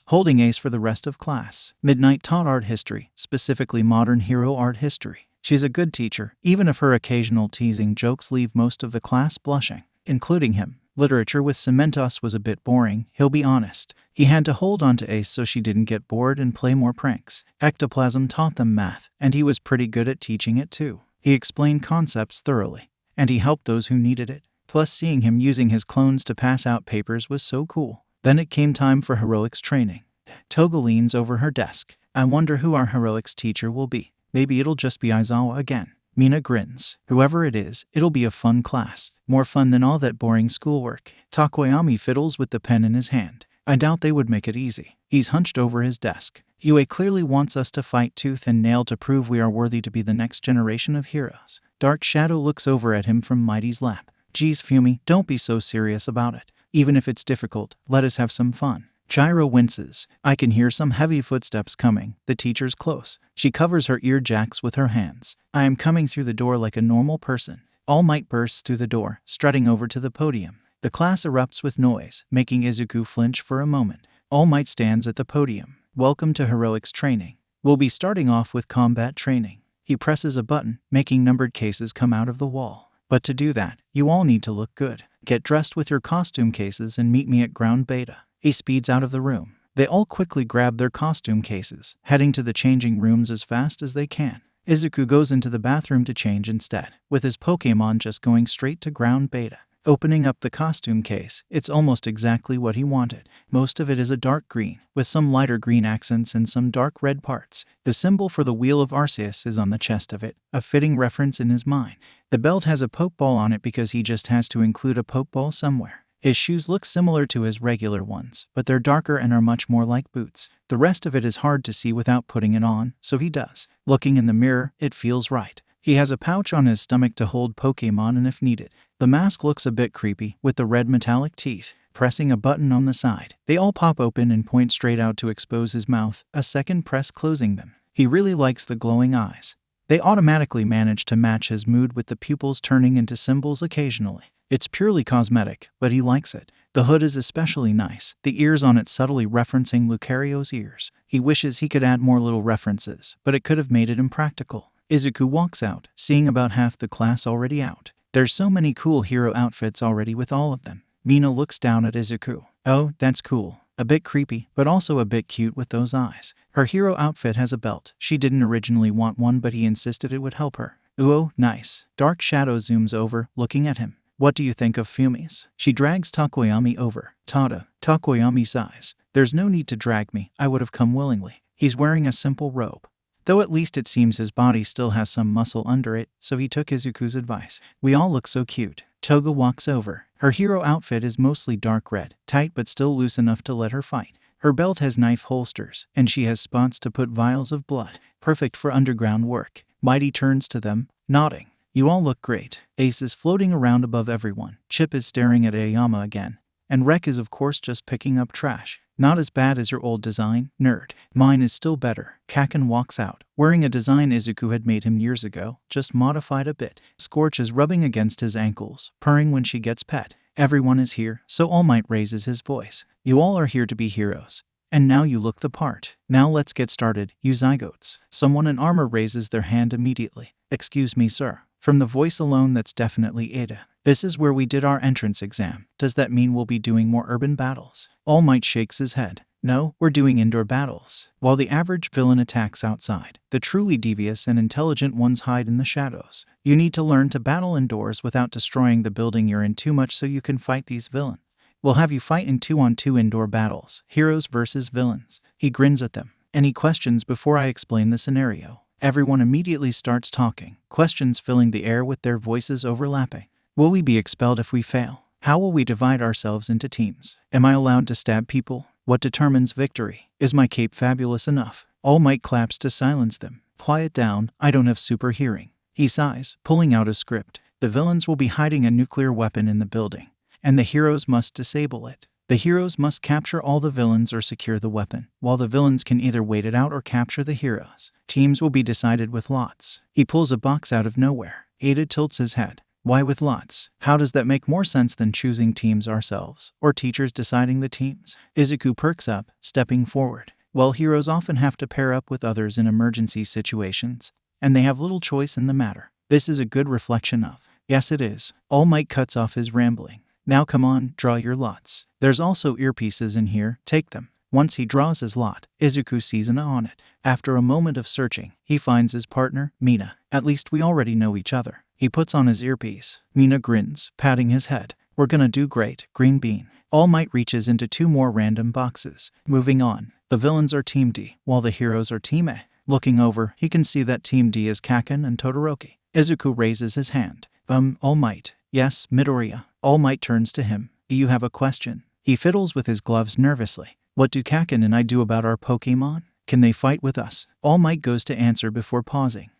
holding ace for the rest of class. Midnight taught art history, specifically modern hero art history. She's a good teacher, even if her occasional teasing jokes leave most of the class blushing, including him. Literature with Cementos was a bit boring, he'll be honest. He had to hold on to ace so she didn't get bored and play more pranks. Ectoplasm taught them math, and he was pretty good at teaching it too. He explained concepts thoroughly, and he helped those who needed it. Plus, seeing him using his clones to pass out papers was so cool. Then it came time for heroics training. Toga leans over her desk. I wonder who our heroics teacher will be. Maybe it'll just be Aizawa again. Mina grins. Whoever it is, it'll be a fun class. More fun than all that boring schoolwork. Takoyami fiddles with the pen in his hand. I doubt they would make it easy. He's hunched over his desk. Yue clearly wants us to fight tooth and nail to prove we are worthy to be the next generation of heroes. Dark Shadow looks over at him from Mighty's lap. Geez, Fumi, don't be so serious about it. Even if it's difficult, let us have some fun. Gyro winces. I can hear some heavy footsteps coming. The teacher's close. She covers her ear jacks with her hands. I am coming through the door like a normal person. All Might bursts through the door, strutting over to the podium. The class erupts with noise, making Izuku flinch for a moment. All Might stands at the podium. Welcome to heroics training. We'll be starting off with combat training. He presses a button, making numbered cases come out of the wall. But to do that, you all need to look good. Get dressed with your costume cases and meet me at ground beta. He speeds out of the room. They all quickly grab their costume cases, heading to the changing rooms as fast as they can. Izuku goes into the bathroom to change instead, with his Pokémon just going straight to ground beta. Opening up the costume case, it's almost exactly what he wanted. Most of it is a dark green, with some lighter green accents and some dark red parts. The symbol for the Wheel of Arceus is on the chest of it, a fitting reference in his mind. The belt has a Pokeball on it because he just has to include a Pokeball somewhere. His shoes look similar to his regular ones, but they're darker and are much more like boots. The rest of it is hard to see without putting it on, so he does. Looking in the mirror, it feels right. He has a pouch on his stomach to hold Pokémon and if needed. The mask looks a bit creepy, with the red metallic teeth. Pressing a button on the side, they all pop open and point straight out to expose his mouth, a second press closing them. He really likes the glowing eyes. They automatically manage to match his mood with the pupils turning into symbols occasionally. It's purely cosmetic, but he likes it. The hood is especially nice, the ears on it subtly referencing Lucario's ears. He wishes he could add more little references, but it could have made it impractical. Izuku walks out, seeing about half the class already out. There's so many cool hero outfits already with all of them. Mina looks down at Izuku. Oh, that's cool. A bit creepy, but also a bit cute with those eyes. Her hero outfit has a belt. She didn't originally want one, but he insisted it would help her. Ooh, nice. Dark Shadow zooms over, looking at him. What do you think of Fumi's? She drags Takoyami over. Takoyami sighs. There's no need to drag me. I would have come willingly. He's wearing a simple robe. Though at least it seems his body still has some muscle under it, so he took Izuku's advice. We all look so cute. Toga walks over. Her hero outfit is mostly dark red, tight but still loose enough to let her fight. Her belt has knife holsters, and she has spots to put vials of blood. Perfect for underground work. Mighty turns to them, nodding. You all look great. Ace is floating around above everyone. Chip is staring at Aoyama again. And Rek is of course just picking up trash. Not as bad as your old design, nerd. Mine is still better. Kaken walks out, wearing a design Izuku had made him years ago, just modified a bit. Scorch is rubbing against his ankles, purring when she gets pet. Everyone is here, so All Might raises his voice. You all are here to be heroes. And now you look the part. Now let's get started, you zygotes. Someone in armor raises their hand immediately. Excuse me, sir. From the voice alone, that's definitely Ada. This is where we did our entrance exam. Does that mean we'll be doing more urban battles? All Might shakes his head. No, we're doing indoor battles. While the average villain attacks outside, the truly devious and intelligent ones hide in the shadows. You need to learn to battle indoors without destroying the building you're in too much so you can fight these villains. We'll have you fight in 2-on-2 indoor battles, heroes versus villains. He grins at them. Any questions before I explain the scenario? Everyone immediately starts talking, questions filling the air with their voices overlapping. Will we be expelled if we fail? How will we divide ourselves into teams? Am I allowed to stab people? What determines victory? Is my cape fabulous enough? All Might claps to silence them. Quiet down, I don't have super hearing. He sighs, pulling out a script. The villains will be hiding a nuclear weapon in the building, and the heroes must disable it. The heroes must capture all the villains or secure the weapon, while the villains can either wait it out or capture the heroes. Teams will be decided with lots. He pulls a box out of nowhere. Ada tilts his head. Why with lots? How does that make more sense than choosing teams ourselves, or teachers deciding the teams? Izuku perks up, stepping forward. Well, heroes often have to pair up with others in emergency situations, and they have little choice in the matter. This is a good reflection of. Yes, it is. All Might cuts off his rambling. Now come on, draw your lots. There's also earpieces in here, take them. Once he draws his lot, Izuku sees an on it. After a moment of searching, he finds his partner, Mina. At least we already know each other. He puts on his earpiece. Mina grins, patting his head. We're gonna do great, Green Bean. All Might reaches into 2 more random boxes. Moving on. The villains are Team D, while the heroes are Team A. Looking over, he can see that Team D is Kaken and Todoroki. Izuku raises his hand. All Might. Yes, Midoriya. All Might turns to him. Do you have a question? He fiddles with his gloves nervously. What do Kaken and I do about our Pokemon? Can they fight with us? All Might goes to answer before pausing.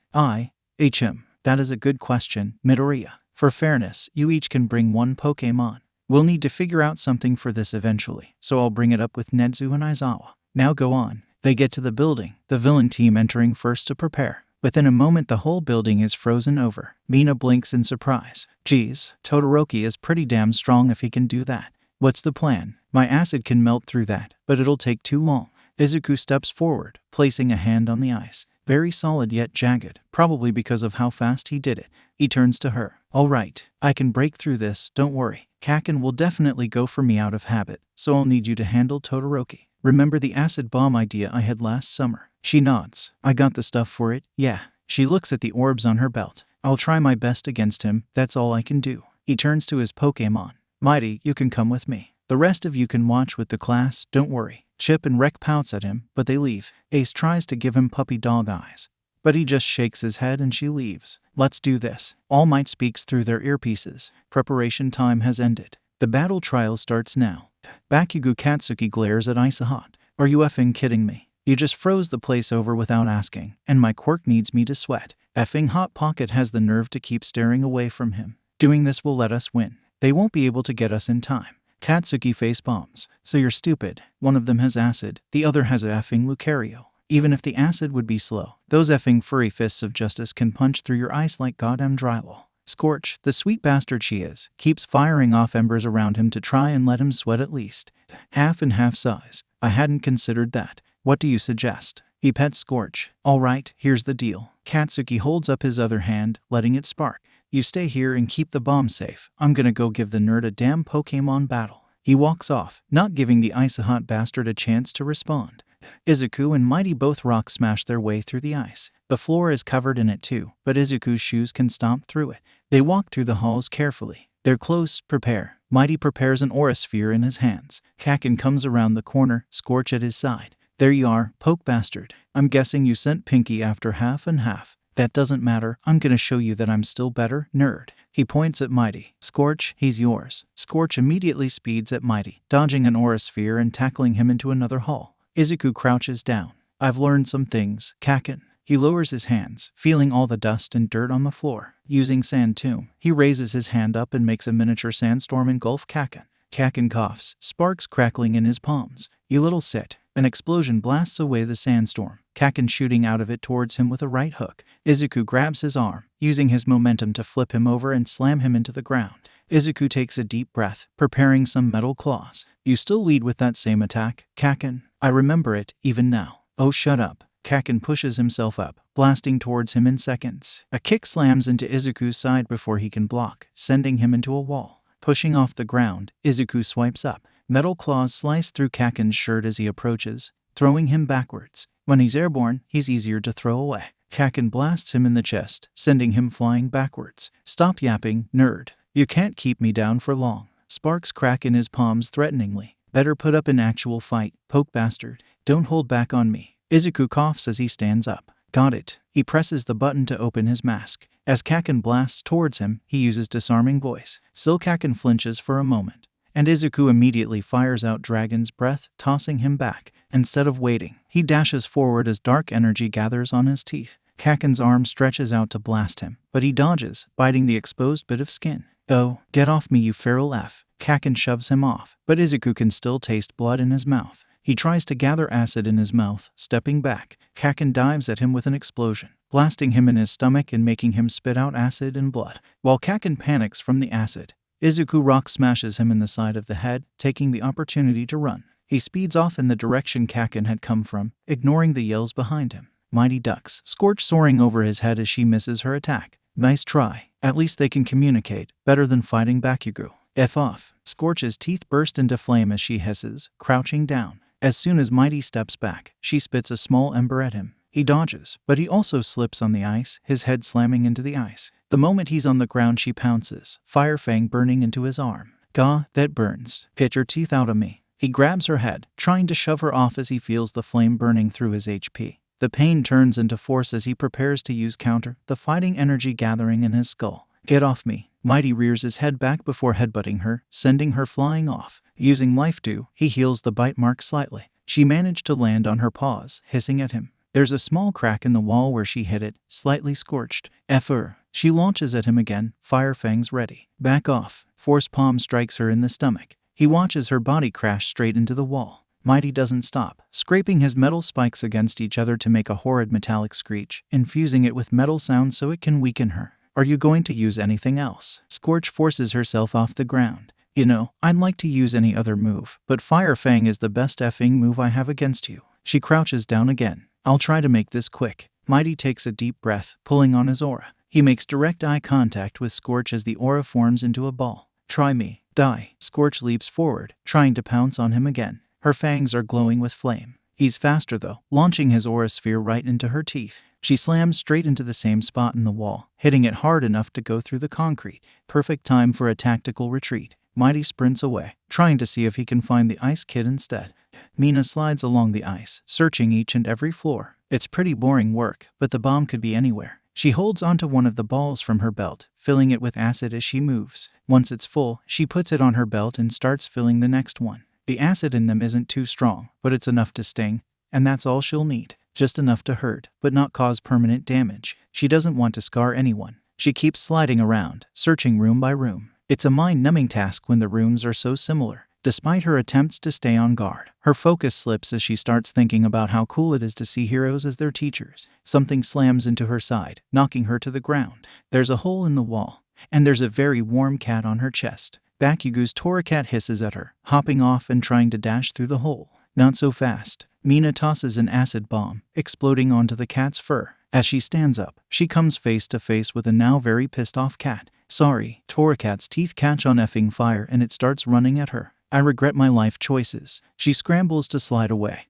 That is a good question, Midoriya. For fairness, you each can bring 1 Pokemon. We'll need to figure out something for this eventually, so I'll bring it up with Nezu and Aizawa. Now go on. They get to the building, the villain team entering first to prepare. Within a moment the whole building is frozen over. Mina blinks in surprise. Geez, Todoroki is pretty damn strong if he can do that. What's the plan? My acid can melt through that, but it'll take too long. Izuku steps forward, placing a hand on the ice. Very solid yet jagged, probably because of how fast he did it. He turns to her. All right, I can break through this, don't worry. Kaken will definitely go for me out of habit, so I'll need you to handle Todoroki. Remember the acid bomb idea I had last summer? She nods. I got the stuff for it, yeah. She looks at the orbs on her belt. I'll try my best against him, that's all I can do. He turns to his Pokemon. Mighty, you can come with me. The rest of you can watch with the class, don't worry. Chip and Rek pouts at him, but they leave. Ace tries to give him puppy dog eyes, but he just shakes his head and she leaves. Let's do this. All Might speaks through their earpieces. Preparation time has ended. The battle trial starts now. Bakugo Katsuki glares at Isahot. Are you effing kidding me? You just froze the place over without asking, and my quirk needs me to sweat. Effing Hot Pocket has the nerve to keep staring away from him. Doing this will let us win. They won't be able to get us in time. Katsuki face bombs. So you're stupid. One of them has acid, the other has a effing Lucario. Even if the acid would be slow, those effing furry fists of justice can punch through your ice like goddamn drywall. Scorch, the sweet bastard she is, keeps firing off embers around him to try and let him sweat at least. Half and half size. I hadn't considered that. What do you suggest? He pets Scorch. All right, here's the deal. Katsuki holds up his other hand, letting it spark. You stay here and keep the bomb safe. I'm gonna go give the nerd a damn Pokemon battle. He walks off, not giving the Isahot bastard a chance to respond. Izuku and Mighty both rock smash their way through the ice. The floor is covered in it too, but Izuku's shoes can stomp through it. They walk through the halls carefully. They're close, prepare. Mighty prepares an aura sphere in his hands. Kaken comes around the corner, Scorch at his side. There you are, poke bastard. I'm guessing you sent Pinky after half and half. That doesn't matter, I'm gonna show you that I'm still better, nerd. He points at Mighty. Scorch, he's yours. Scorch immediately speeds at Mighty, dodging an aura sphere and tackling him into another hall. Izuku crouches down. I've learned some things, Kaken. He lowers his hands, feeling all the dust and dirt on the floor. Using Sand Tomb, he raises his hand up and makes a miniature sandstorm engulf Kaken. Kaken coughs, sparks crackling in his palms. You little sit. An explosion blasts away the sandstorm, Kaken shooting out of it towards him with a right hook. Izuku grabs his arm, using his momentum to flip him over and slam him into the ground. Izuku takes a deep breath, preparing some metal claws. You still lead with that same attack, Kaken? I remember it, even now. Oh, shut up. Kaken pushes himself up, blasting towards him in seconds. A kick slams into Izuku's side before he can block, sending him into a wall. Pushing off the ground, Izuku swipes up. Metal claws slice through Kaken's shirt as he approaches, throwing him backwards. When he's airborne, he's easier to throw away. Kaken blasts him in the chest, sending him flying backwards. Stop yapping, nerd. You can't keep me down for long. Sparks crack in his palms threateningly. Better put up an actual fight, poke bastard. Don't hold back on me. Izuku coughs as he stands up. Got it. He presses the button to open his mask. As Kaken blasts towards him, he uses Disarming Voice. Still Kaken flinches for a moment, and Izuku immediately fires out Dragon's Breath, tossing him back. Instead of waiting, he dashes forward as dark energy gathers on his teeth. Kaken's arm stretches out to blast him, but he dodges, biting the exposed bit of skin. Oh, get off me, you feral F. Kaken shoves him off, but Izuku can still taste blood in his mouth. He tries to gather acid in his mouth, stepping back. Kaken dives at him with an explosion. blasting him in his stomach and making him spit out acid and blood. While Kaken panics from the acid, Izuku rock smashes him in the side of the head, taking the opportunity to run. He speeds off in the direction Kaken had come from, ignoring the yells behind him. Mighty ducks, Scorch soaring over his head as she misses her attack. Nice try. At least they can communicate, better than fighting Bakugo. F off. Scorch's teeth burst into flame as she hisses, crouching down. As soon as Mighty steps back, she spits a small ember at him. He dodges, but he also slips on the ice, his head slamming into the ice. The moment he's on the ground, she pounces, Fire Fang burning into his arm. Gah, that burns. Get your teeth out of me. He grabs her head, trying to shove her off as he feels the flame burning through his HP. The pain turns into force as he prepares to use counter, the fighting energy gathering in his skull. Get off me. Mighty rears his head back before headbutting her, sending her flying off. Using Life Dew, he heals the bite mark slightly. She managed to land on her paws, hissing at him. There's a small crack in the wall where she hit it, slightly scorched. F-er. She launches at him again, Fire Fangs ready. Back off. Force Palm strikes her in the stomach. He watches her body crash straight into the wall. Mighty doesn't stop, scraping his metal spikes against each other to make a horrid metallic screech, infusing it with metal sound so it can weaken her. Are you going to use anything else? Scorch forces herself off the ground. You know, I'd like to use any other move, but Fire Fang is the best effing move I have against you. She crouches down again. I'll try to make this quick. Mighty takes a deep breath, pulling on his aura. He makes direct eye contact with Scorch as the aura forms into a ball. Try me. Die. Scorch leaps forward, trying to pounce on him again. Her fangs are glowing with flame. He's faster though, launching his aura sphere right into her teeth. She slams straight into the same spot in the wall, hitting it hard enough to go through the concrete. Perfect time for a tactical retreat. Mighty sprints away, trying to see if he can find the ice kid instead. Mina slides along the ice, searching each and every floor. It's pretty boring work, but the bomb could be anywhere. She holds onto one of the balls from her belt, filling it with acid as she moves. Once it's full, she puts it on her belt and starts filling the next one. The acid in them isn't too strong, but it's enough to sting, and that's all she'll need. Just enough to hurt, but not cause permanent damage. She doesn't want to scar anyone. She keeps sliding around, searching room by room. It's a mind-numbing task when the rooms are so similar. Despite her attempts to stay on guard, her focus slips as she starts thinking about how cool it is to see heroes as their teachers. Something slams into her side, knocking her to the ground. There's a hole in the wall, and there's a very warm cat on her chest. Bakugo's Toracat hisses at her, hopping off and trying to dash through the hole. Not so fast. Mina tosses an acid bomb, exploding onto the cat's fur. As she stands up, she comes face to face with a now very pissed off cat. Sorry. Toracat's teeth catch on effing fire and it starts running at her. I regret my life choices. She scrambles to slide away,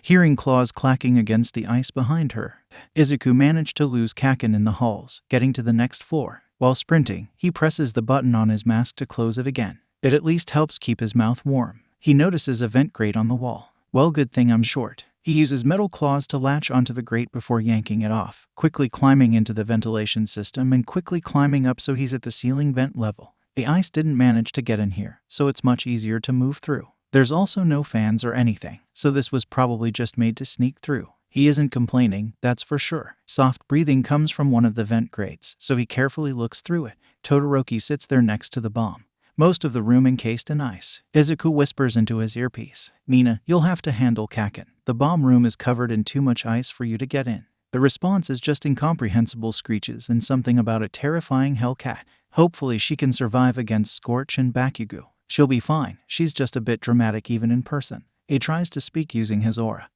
hearing claws clacking against the ice behind her. Izuku managed to lose Kaken in the halls, getting to the next floor. While sprinting, he presses the button on his mask to close it again. It at least helps keep his mouth warm. He notices a vent grate on the wall. Well, good thing I'm short. He uses metal claws to latch onto the grate before yanking it off, quickly climbing into the ventilation system and quickly climbing up so he's at the ceiling vent level. The ice didn't manage to get in here, so it's much easier to move through. There's also no fans or anything, so this was probably just made to sneak through. He isn't complaining, that's for sure. Soft breathing comes from one of the vent grates, so he carefully looks through it. Todoroki sits there next to the bomb, most of the room encased in ice. Izuku whispers into his earpiece, Mina, you'll have to handle Kaken. The bomb room is covered in too much ice for you to get in. The response is just incomprehensible screeches and something about a terrifying Hellcat. Hopefully she can survive against Scorch and Bakugo. She'll be fine, she's just a bit dramatic even in person. He tries to speak using his aura,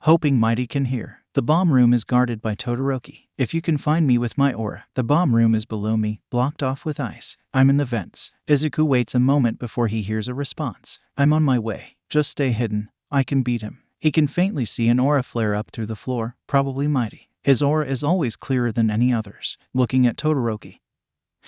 hoping Mighty can hear. The bomb room is guarded by Todoroki. If you can find me with my aura, the bomb room is below me, blocked off with ice. I'm in the vents. Izuku waits a moment before he hears a response. I'm on my way. Just stay hidden. I can beat him. He can faintly see an aura flare up through the floor, probably Mighty. His aura is always clearer than any others. Looking at Todoroki,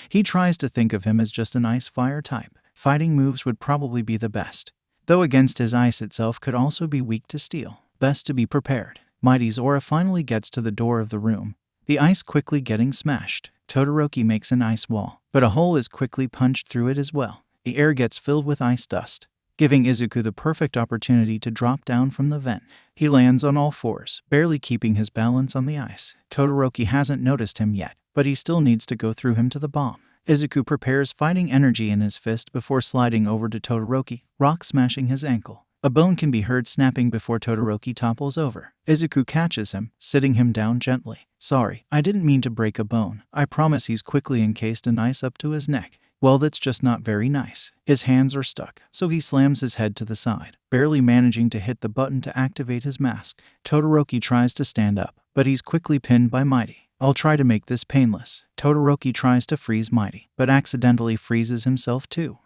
he tries to think of him as just an ice-fire type. Fighting moves would probably be the best, though against his ice itself could also be weak to steel. Best to be prepared. Mighty's aura finally gets to the door of the room, the ice quickly getting smashed. Todoroki makes an ice wall, but a hole is quickly punched through it as well. The air gets filled with ice dust, giving Izuku the perfect opportunity to drop down from the vent. He lands on all fours, barely keeping his balance on the ice. Todoroki hasn't noticed him yet, but he still needs to go through him to the bomb. Izuku prepares fighting energy in his fist before sliding over to Todoroki, rock smashing his ankle. A bone can be heard snapping before Todoroki topples over. Izuku catches him, sitting him down gently. Sorry, I didn't mean to break a bone. I promise. He's quickly encased in ice up to his neck. Well, that's just not very nice. His hands are stuck, so he slams his head to the side, barely managing to hit the button to activate his mask. Todoroki tries to stand up, but he's quickly pinned by Mighty. I'll try to make this painless. Todoroki tries to freeze Mighty, but accidentally freezes himself too.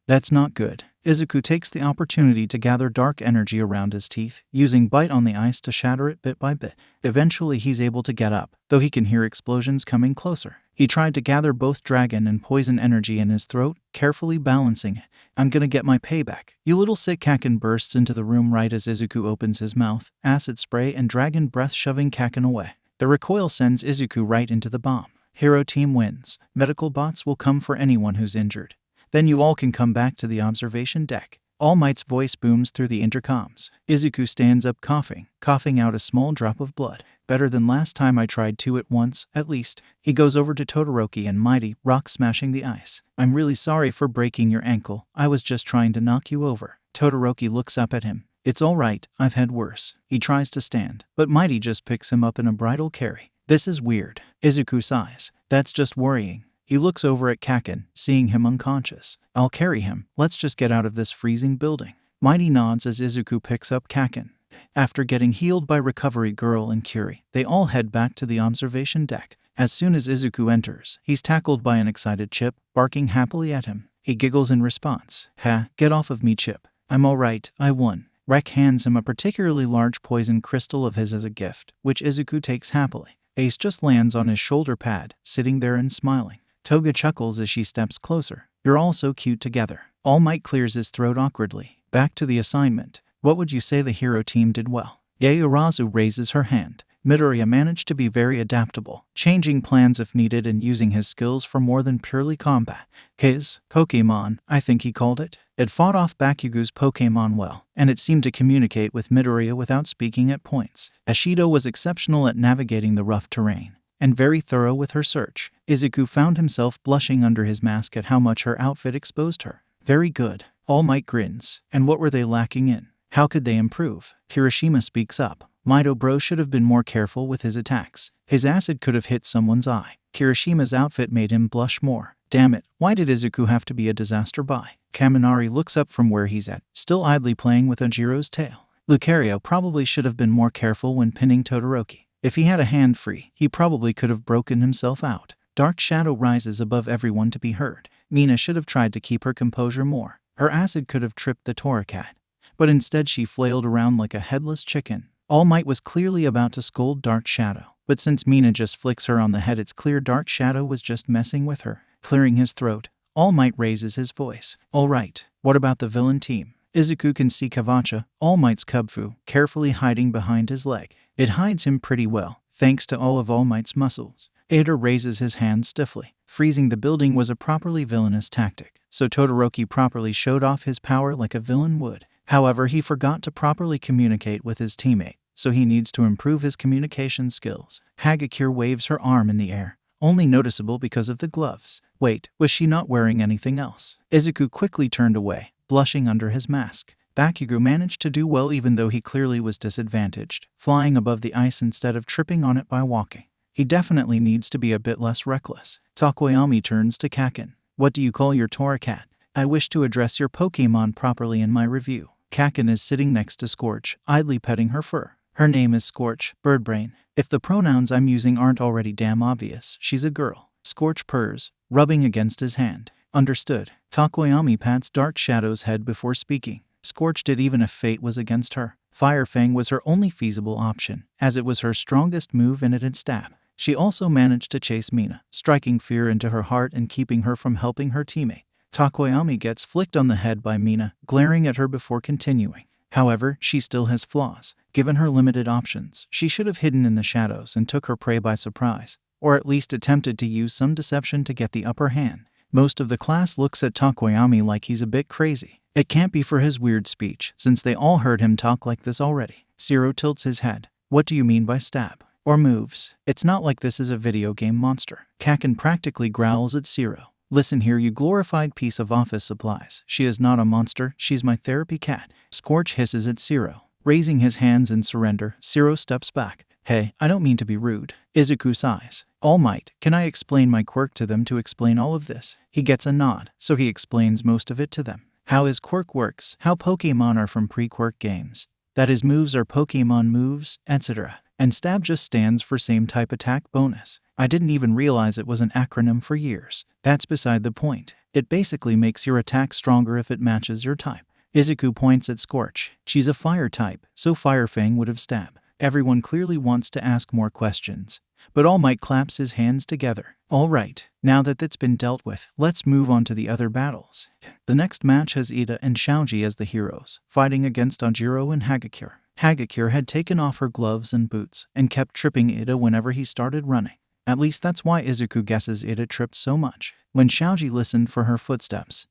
That's not good. Izuku takes the opportunity to gather dark energy around his teeth, using bite on the ice to shatter it bit by bit. Eventually he's able to get up, though he can hear explosions coming closer. He tried to gather both dragon and poison energy in his throat, carefully balancing it. I'm gonna get my payback. You little sick. Kaken bursts into the room right as Izuku opens his mouth, acid spray and dragon breath shoving Kaken away. The recoil sends Izuku right into the bomb. Hero team wins. Medical bots will come for anyone who's injured. Then you all can come back to the observation deck. All Might's voice booms through the intercoms. Izuku stands up coughing out a small drop of blood. Better than last time. I tried two at once, at least. He goes over to Todoroki and Mighty, rock smashing the ice. I'm really sorry for breaking your ankle. I was just trying to knock you over. Todoroki looks up at him. It's all right, I've had worse. He tries to stand, but Mighty just picks him up in a bridal carry. This is weird. Izuku sighs. That's just worrying. He looks over at Kaken, seeing him unconscious. I'll carry him. Let's just get out of this freezing building. Mighty nods as Izuku picks up Kaken. After getting healed by Recovery Girl and Curie, they all head back to the observation deck. As soon as Izuku enters, he's tackled by an excited Chip, barking happily at him. He giggles in response. Ha, get off of me, Chip. I'm all right, I won. Rek hands him a particularly large poison crystal of his as a gift, which Izuku takes happily. Ace just lands on his shoulder pad, sitting there and smiling. Toga chuckles as she steps closer. You're all so cute together. All Might clears his throat awkwardly. Back to the assignment. What would you say the hero team did well? Yaoyorozu raises her hand. Midoriya managed to be very adaptable, changing plans if needed and using his skills for more than purely combat. His Pokemon, I think he called it. It fought off Bakugu's Pokemon well, and it seemed to communicate with Midoriya without speaking at points. Ashido was exceptional at navigating the rough terrain, and very thorough with her search. Izuku found himself blushing under his mask at how much her outfit exposed her. Very good. All Might grins. And what were they lacking in? How could they improve? Kirishima speaks up. Mido Bro should have been more careful with his attacks. His acid could have hit someone's eye. Kirishima's outfit made him blush more. Damn it, why did Izuku have to be a disaster buy? Kaminari looks up from where he's at, still idly playing with Ojiro's tail. Lucario probably should have been more careful when pinning Todoroki. If he had a hand free, he probably could have broken himself out. Dark shadow rises above everyone to be heard. Mina should have tried to keep her composure more. Her acid could have tripped the Toracat, but instead she flailed around like a headless chicken. All Might was clearly about to scold Dark Shadow, but since Mina just flicks her on the head, it's clear Dark Shadow was just messing with her. Clearing his throat, All Might raises his voice. All right, what about the villain team? Izuku can see Kavacha, All Might's Kubfu, carefully hiding behind his leg. It hides him pretty well, thanks to all of All Might's muscles. Ada raises his hand stiffly. Freezing the building was a properly villainous tactic, so Todoroki properly showed off his power like a villain would. However, he forgot to properly communicate with his teammate, so he needs to improve his communication skills. Hagakure waves her arm in the air, only noticeable because of the gloves. Wait, was she not wearing anything else? Izuku quickly turned away, blushing under his mask. Bakugo managed to do well even though he clearly was disadvantaged, flying above the ice instead of tripping on it by walking. He definitely needs to be a bit less reckless. Takoyami turns to Kaken. What do you call your Toracat? I wish to address your Pokemon properly in my review. Kaken is sitting next to Scorch, idly petting her fur. Her name is Scorch, Birdbrain. If the pronouns I'm using aren't already damn obvious, she's a girl. Scorch purrs, rubbing against his hand. Understood. Takoyami pats Dark Shadow's head before speaking. Scorch did even if fate was against her. Fire Fang was her only feasible option, as it was her strongest move and it'd stab. She also managed to chase Mina, striking fear into her heart and keeping her from helping her teammate. Takoyami gets flicked on the head by Mina, glaring at her before continuing. However, she still has flaws. Given her limited options, she should have hidden in the shadows and took her prey by surprise, or at least attempted to use some deception to get the upper hand. Most of the class looks at Takoyami like he's a bit crazy. It can't be for his weird speech, since they all heard him talk like this already. Zero tilts his head. What do you mean by stab? Or moves? It's not like this is a video game monster. Kaken practically growls at Zero. Listen here, you glorified piece of office supplies. She is not a monster, she's my therapy cat. Scorch hisses at Zero. Raising his hands in surrender, Zero steps back. Hey, I don't mean to be rude. Izuku sighs. All Might, can I explain my quirk to them to explain all of this? He gets a nod, so he explains most of it to them. How his quirk works, how Pokemon are from pre-quirk games, that his moves are Pokemon moves, etc. And stab just stands for same type attack bonus. I didn't even realize it was an acronym for years. That's beside the point. It basically makes your attack stronger if it matches your type. Izuku points at Scorch. She's a fire type, so Fire Fang would have stab. Everyone clearly wants to ask more questions, but All Might claps his hands together. All right, now that that's been dealt with, let's move on to the other battles. The next match has Ida and Xiaoji as the heroes, fighting against Anjiro and Hagakure. Hagakure had taken off her gloves and boots and kept tripping Ida whenever he started running. At least that's why Izuku guesses Ida tripped so much. When Xiaoji listened for her footsteps,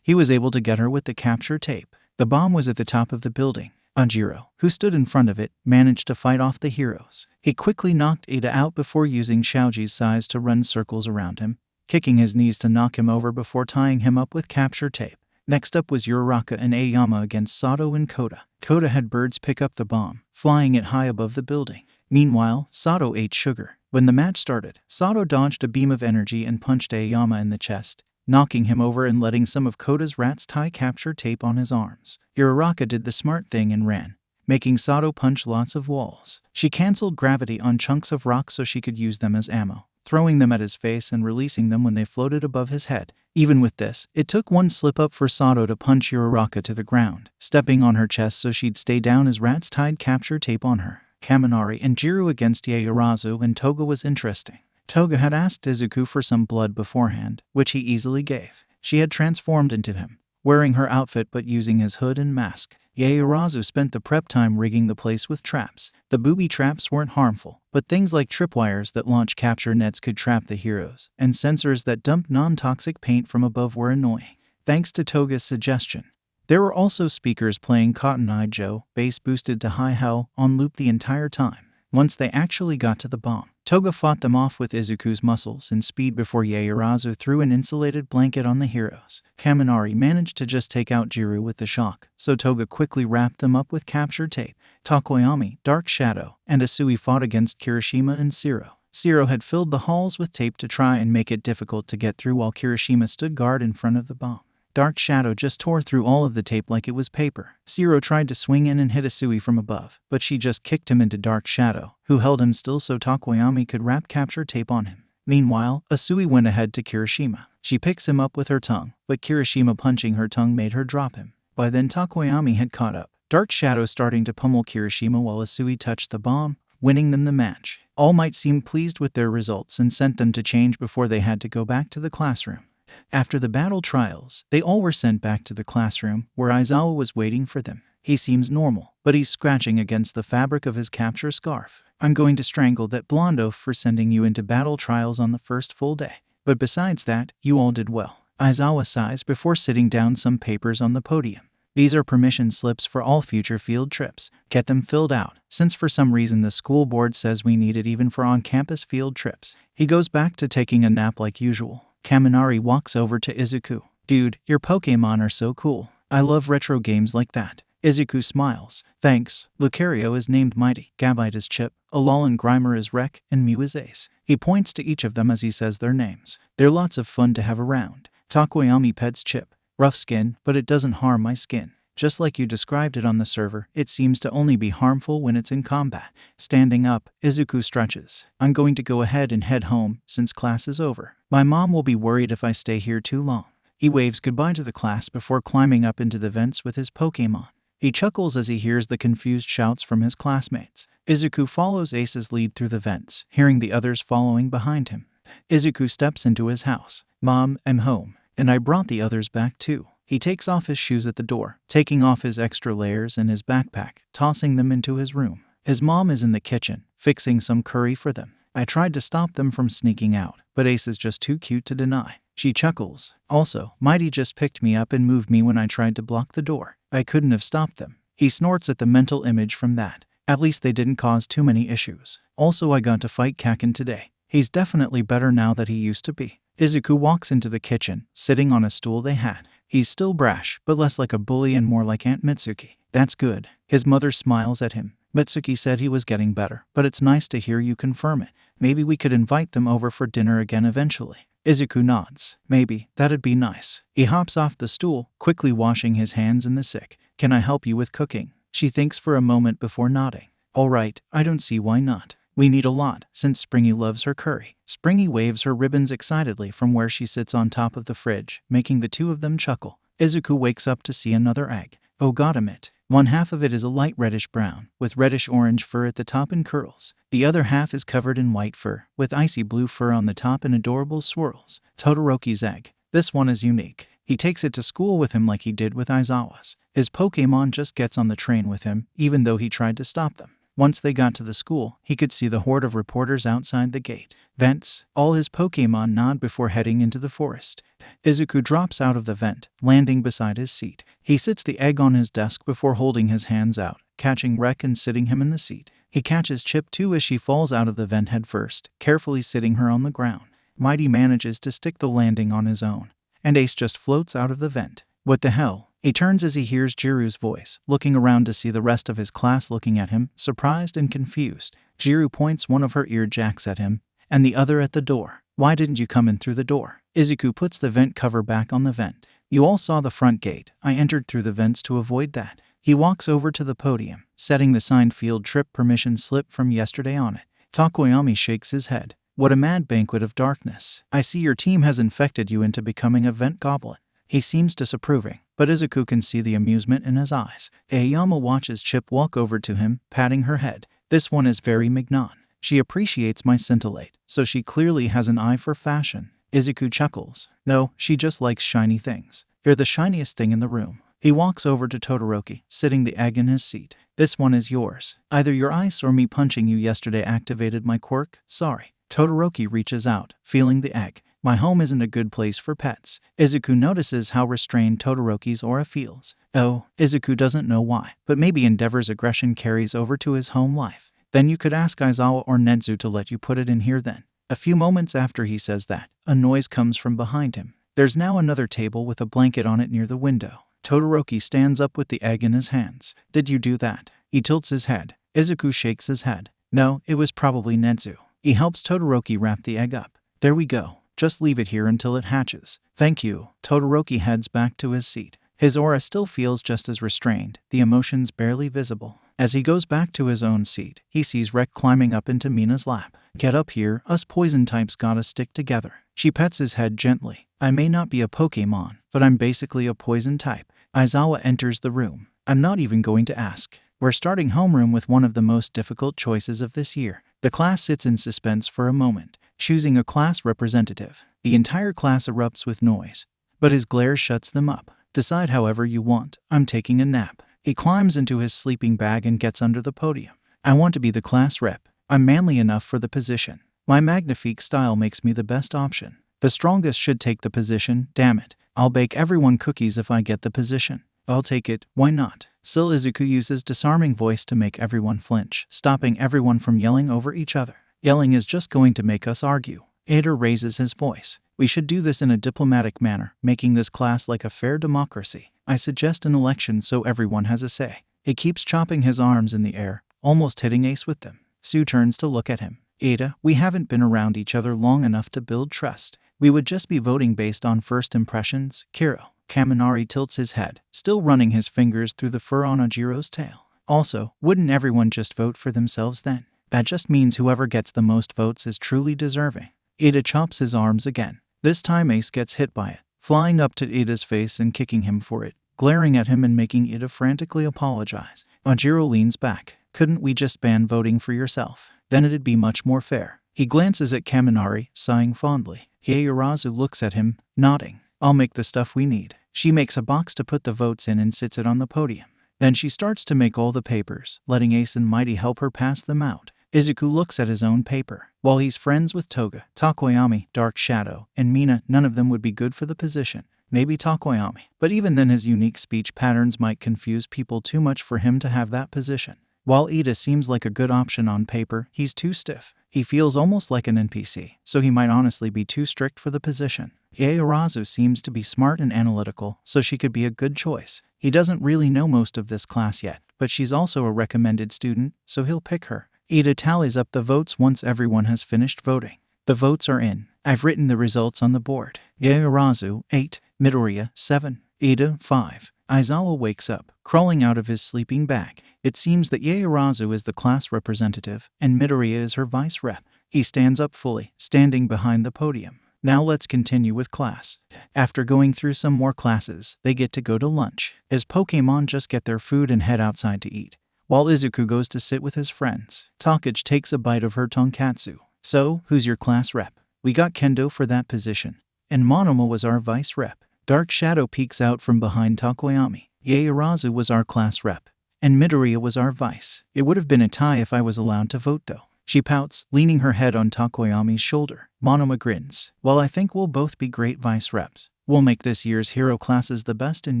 he was able to get her with the capture tape. The bomb was at the top of the building. Anjiro, who stood in front of it, managed to fight off the heroes. He quickly knocked Ida out before using Xiaoji's size to run circles around him, kicking his knees to knock him over before tying him up with capture tape. Next up was Uraraka and Aoyama against Sato and Koda. Koda had birds pick up the bomb, flying it high above the building. Meanwhile, Sato ate sugar. When the match started, Sato dodged a beam of energy and punched Aoyama in the chest, knocking him over and letting some of Koda's rats tie capture tape on his arms. Uraraka did the smart thing and ran, making Sato punch lots of walls. She cancelled gravity on chunks of rock so she could use them as ammo, throwing them at his face and releasing them when they floated above his head. Even with this, it took one slip-up for Sato to punch Uraraka to the ground, stepping on her chest so she'd stay down as rats tied capture tape on her. Kaminari and Jiro against Yaoyorozu and Toga was interesting. Toga had asked Izuku for some blood beforehand, which he easily gave. She had transformed into him, wearing her outfit but using his hood and mask. Yaoyorozu spent the prep time rigging the place with traps. The booby traps weren't harmful, but things like tripwires that launch capture nets could trap the heroes, and sensors that dumped non-toxic paint from above were annoying. Thanks to Toga's suggestion, there were also speakers playing Cotton Eye Joe, bass boosted to high hell, on loop the entire time. Once they actually got to the bomb, Toga fought them off with Izuku's muscles and speed before Yaoyorozu threw an insulated blanket on the heroes. Kaminari managed to just take out Jiro with the shock, so Toga quickly wrapped them up with capture tape. Takoyami, Dark Shadow, and Asui fought against Kirishima and Zero. Zero had filled the halls with tape to try and make it difficult to get through while Kirishima stood guard in front of the bomb. Dark Shadow just tore through all of the tape like it was paper. Zero tried to swing in and hit Asui from above, but she just kicked him into Dark Shadow, who held him still so Takoyami could wrap capture tape on him. Meanwhile, Asui went ahead to Kirishima. She picks him up with her tongue, but Kirishima punching her tongue made her drop him. By then Takoyami had caught up. Dark Shadow starting to pummel Kirishima while Asui touched the bomb, winning them the match. All Might seemed pleased with their results and sent them to change before they had to go back to the classroom. After the battle trials, they all were sent back to the classroom, where Aizawa was waiting for them. He seems normal, but he's scratching against the fabric of his capture scarf. I'm going to strangle that blonde oaf for sending you into battle trials on the first full day. But besides that, you all did well. Aizawa sighs before sitting down some papers on the podium. These are permission slips for all future field trips. Get them filled out, since for some reason the school board says we need it even for on-campus field trips. He goes back to taking a nap like usual. Kaminari walks over to Izuku. Dude, your Pokemon are so cool. I love retro games like that. Izuku smiles. Thanks. Lucario is named Mighty, Gabite is Chip, Alolan Grimer is Wreck, and Mew is Ace. He points to each of them as he says their names. They're lots of fun to have around. Takoyami pets Chip. Rough skin, but it doesn't harm my skin. Just like you described it on the server, it seems to only be harmful when it's in combat. Standing up, Izuku stretches. I'm going to go ahead and head home, since class is over. My mom will be worried if I stay here too long. He waves goodbye to the class before climbing up into the vents with his Pokemon. He chuckles as he hears the confused shouts from his classmates. Izuku follows Ace's lead through the vents, hearing the others following behind him. Izuku steps into his house. Mom, I'm home, and I brought the others back too. He takes off his shoes at the door, taking off his extra layers and his backpack, tossing them into his room. His mom is in the kitchen, fixing some curry for them. I tried to stop them from sneaking out, but Ace is just too cute to deny. She chuckles. Also, Mighty just picked me up and moved me when I tried to block the door. I couldn't have stopped them. He snorts at the mental image from that. At least they didn't cause too many issues. Also, I got to fight Kakin today. He's definitely better now that he used to be. Izuku walks into the kitchen, sitting on a stool they had. He's still brash, but less like a bully and more like Aunt Mitsuki. That's good. His mother smiles at him. Mitsuki said he was getting better, but it's nice to hear you confirm it. Maybe we could invite them over for dinner again eventually. Izuku nods. Maybe, that'd be nice. He hops off the stool, quickly washing his hands in the sink. Can I help you with cooking? She thinks for a moment before nodding. All right, I don't see why not. We need a lot, since Springy loves her curry. Springy waves her ribbons excitedly from where she sits on top of the fridge, making the two of them chuckle. Izuku wakes up to see another egg. Oh, goddamn it. One half of it is a light reddish-brown, with reddish-orange fur at the top and curls. The other half is covered in white fur, with icy blue fur on the top and adorable swirls. Todoroki's egg. This one is unique. He takes it to school with him like he did with Aizawa's. His Pokémon just gets on the train with him, even though he tried to stop them. Once they got to the school, he could see the horde of reporters outside the gate. Vents. All his Pokémon nod before heading into the forest. Izuku drops out of the vent, landing beside his seat. He sits the egg on his desk before holding his hands out, catching Rek and sitting him in the seat. He catches Chip too as she falls out of the vent head first, carefully sitting her on the ground. Mighty manages to stick the landing on his own, and Ace just floats out of the vent. What the hell? He turns as he hears Jiru's voice, looking around to see the rest of his class looking at him, surprised and confused. Jiru points one of her ear jacks at him, and the other at the door. Why didn't you come in through the door? Izuku puts the vent cover back on the vent. You all saw the front gate. I entered through the vents to avoid that. He walks over to the podium, setting the signed field trip permission slip from yesterday on it. Takoyami shakes his head. What a mad banquet of darkness. I see your team has infected you into becoming a vent goblin. He seems disapproving, but Izuku can see the amusement in his eyes. Aoyama watches Chip walk over to him, patting her head. This one is very mignon. She appreciates my scintillate, so she clearly has an eye for fashion. Izuku chuckles. No, she just likes shiny things. You're the shiniest thing in the room. He walks over to Todoroki, sitting the egg in his seat. This one is yours. Either your ice or me punching you yesterday activated my quirk. Sorry. Todoroki reaches out, feeling the egg. My home isn't a good place for pets. Izuku notices how restrained Todoroki's aura feels. Oh, Izuku doesn't know why, but maybe Endeavor's aggression carries over to his home life. Then you could ask Aizawa or Nezu to let you put it in here then. A few moments after he says that, a noise comes from behind him. There's now another table with a blanket on it near the window. Todoroki stands up with the egg in his hands. Did you do that? He tilts his head. Izuku shakes his head. No, it was probably Nezu. He helps Todoroki wrap the egg up. There we go. Just leave it here until it hatches. Thank you. Todoroki heads back to his seat. His aura still feels just as restrained, the emotions barely visible. As he goes back to his own seat, he sees Rek climbing up into Mina's lap. Get up here, us poison types gotta stick together. She pets his head gently. I may not be a Pokémon, but I'm basically a poison type. Aizawa enters the room. I'm not even going to ask. We're starting homeroom with one of the most difficult choices of this year. The class sits in suspense for a moment, choosing a class representative. The entire class erupts with noise, but his glare shuts them up. Decide however you want. I'm taking a nap. He climbs into his sleeping bag and gets under the podium. I want to be the class rep. I'm manly enough for the position. My magnifique style makes me the best option. The strongest should take the position, damn it. I'll bake everyone cookies if I get the position. I'll take it, why not? Still, Izuku uses disarming voice to make everyone flinch, stopping everyone from yelling over each other. Yelling is just going to make us argue. Ada raises his voice. We should do this in a diplomatic manner, making this class like a fair democracy. I suggest an election so everyone has a say. He keeps chopping his arms in the air, almost hitting Ace with them. Sue turns to look at him. Ada, we haven't been around each other long enough to build trust. We would just be voting based on first impressions. Kiro. Kaminari tilts his head, still running his fingers through the fur on Ojiro's tail. Also, wouldn't everyone just vote for themselves then? That just means whoever gets the most votes is truly deserving. Ada chops his arms again. This time Ace gets hit by it, flying up to Ida's face and kicking him for it, glaring at him and making Ida frantically apologize. Ojiro leans back. Couldn't we just ban voting for yourself? Then it'd be much more fair. He glances at Kaminari, sighing fondly. Ieyasu looks at him, nodding. I'll make the stuff we need. She makes a box to put the votes in and sits it on the podium. Then she starts to make all the papers, letting Ace and Mighty help her pass them out. Izuku looks at his own paper. While he's friends with Toga, Takoyami, Dark Shadow, and Mina, none of them would be good for the position. Maybe Takoyami, but even then his unique speech patterns might confuse people too much for him to have that position. While Ida seems like a good option on paper, he's too stiff. He feels almost like an NPC, so he might honestly be too strict for the position. Yaoyorozu seems to be smart and analytical, so she could be a good choice. He doesn't really know most of this class yet, but she's also a recommended student, so he'll pick her. Ida tallies up the votes once everyone has finished voting. The votes are in. I've written the results on the board. Yaoyorozu, 8. Midoriya, 7. Ida, 5. Aizawa wakes up, crawling out of his sleeping bag. It seems that Yaoyorozu is the class representative, and Midoriya is her vice rep. He stands up fully, standing behind the podium. Now let's continue with class. After going through some more classes, they get to go to lunch, as Pokémon just get their food and head outside to eat. While Izuku goes to sit with his friends, Takagi takes a bite of her tonkatsu. So, who's your class rep? We got Kendo for that position, and Monoma was our vice rep. Dark Shadow peeks out from behind Tokoyami. Yaoyorozu was our class rep, and Midoriya was our vice. It would have been a tie if I was allowed to vote though. She pouts, leaning her head on Tokoyami's shoulder. Monoma grins. Well, I think we'll both be great vice reps. We'll make this year's hero classes the best in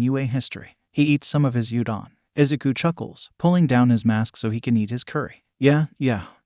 UA history. He eats some of his udon. Izuku chuckles, pulling down his mask so he can eat his curry. Yeah,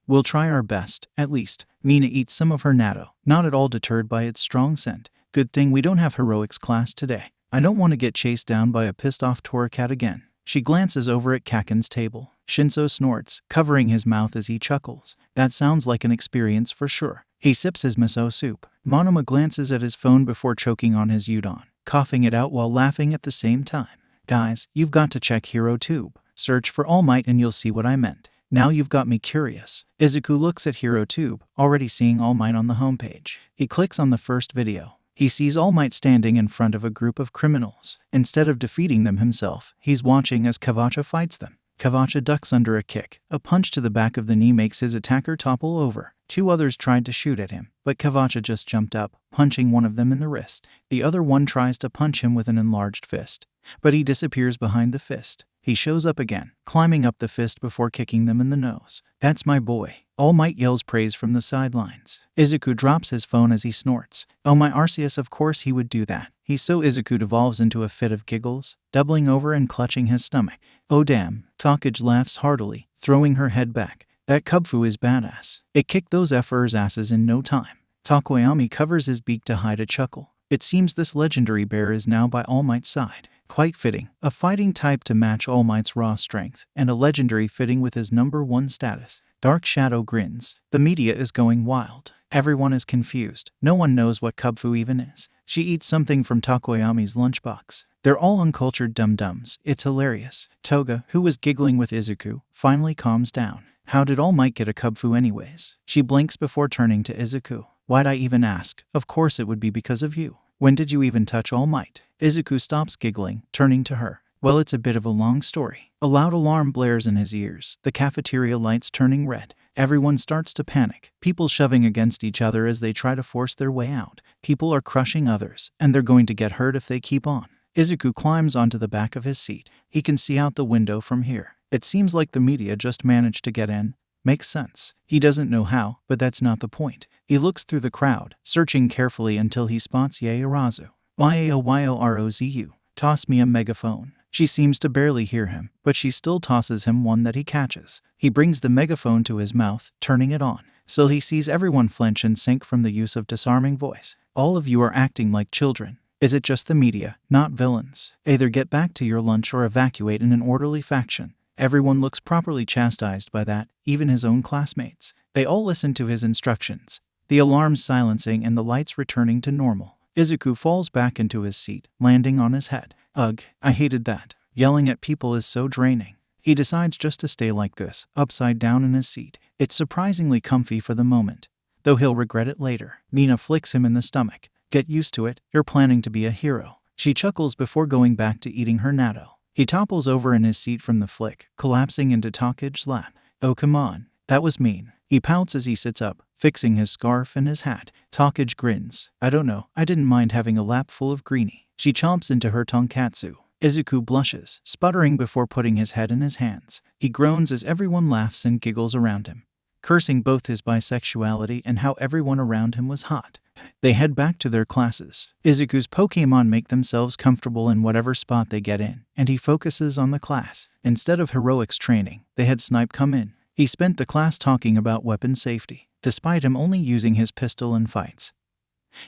we'll try our best, at least. Mina eats some of her natto, not at all deterred by its strong scent. Good thing we don't have heroics class today. I don't want to get chased down by a pissed-off Torracat again. She glances over at Kaken's table. Shinso snorts, covering his mouth as he chuckles. That sounds like an experience for sure. He sips his miso soup. Monoma glances at his phone before choking on his udon, coughing it out while laughing at the same time. Guys, you've got to check HeroTube. Search for All Might and you'll see what I meant. Now you've got me curious. Izuku looks at HeroTube, already seeing All Might on the homepage. He clicks on the first video. He sees All Might standing in front of a group of criminals. Instead of defeating them himself, he's watching as Kavacha fights them. Kavacha ducks under a kick. A punch to the back of the knee makes his attacker topple over. Two others tried to shoot at him, but Kavacha just jumped up, punching one of them in the wrist. The other one tries to punch him with an enlarged fist, but he disappears behind the fist. He shows up again, climbing up the fist before kicking them in the nose. That's my boy. All Might yells praise from the sidelines. Izuku drops his phone as he snorts. Oh my Arceus, of course he would do that. Izuku devolves into a fit of giggles, doubling over and clutching his stomach. Oh damn, Takagi laughs heartily, throwing her head back. That Kubfu is badass. It kicked those F-ers asses in no time. Tokoyami covers his beak to hide a chuckle. It seems this legendary bear is now by All Might's side. Quite fitting, a fighting type to match All Might's raw strength, and a legendary fitting with his #1 status. Dark Shadow grins. The media is going wild. Everyone is confused. No one knows what Kubfu even is. She eats something from Tokoyami's lunchbox. They're all uncultured dum-dums. It's hilarious. Toga, who was giggling with Izuku, finally calms down. How did All Might get a Kubfu anyways? She blinks before turning to Izuku. Why'd I even ask? Of course it would be because of you. When did you even touch All Might? Izuku stops giggling, turning to her. Well, it's a bit of a long story. A loud alarm blares in his ears, the cafeteria lights turning red. Everyone starts to panic, people shoving against each other as they try to force their way out. People are crushing others, and they're going to get hurt if they keep on. Izuku climbs onto the back of his seat. He can see out the window from here. It seems like the media just managed to get in. Makes sense. He doesn't know how, but that's not the point. He looks through the crowd, searching carefully until he spots Yaoyorozu. Yaoyorozu. Toss me a megaphone. She seems to barely hear him, but she still tosses him one that he catches. He brings the megaphone to his mouth, turning it on. Still he sees everyone flinch and sink from the use of disarming voice. All of you are acting like children. Is it just the media, not villains? Either get back to your lunch or evacuate in an orderly faction. Everyone looks properly chastised by that, even his own classmates. They all listen to his instructions. The alarms silencing and the lights returning to normal. Izuku falls back into his seat, landing on his head. Ugh, I hated that. Yelling at people is so draining. He decides just to stay like this, upside down in his seat. It's surprisingly comfy for the moment, though he'll regret it later. Mina flicks him in the stomach. Get used to it, you're planning to be a hero. She chuckles before going back to eating her natto. He topples over in his seat from the flick, collapsing into Takagi's lap. Oh come on, that was mean. He pouts as he sits up, fixing his scarf and his hat. Takagi grins. I don't know, I didn't mind having a lap full of greenie. She chomps into her tonkatsu. Izuku blushes, sputtering before putting his head in his hands. He groans as everyone laughs and giggles around him. cursing both his bisexuality and how everyone around him was hot. They head back to their classes. Izuku's Pokémon make themselves comfortable in whatever spot they get in, and he focuses on the class. Instead of heroics training, they had Snipe come in. He spent the class talking about weapon safety, despite him only using his pistol in fights.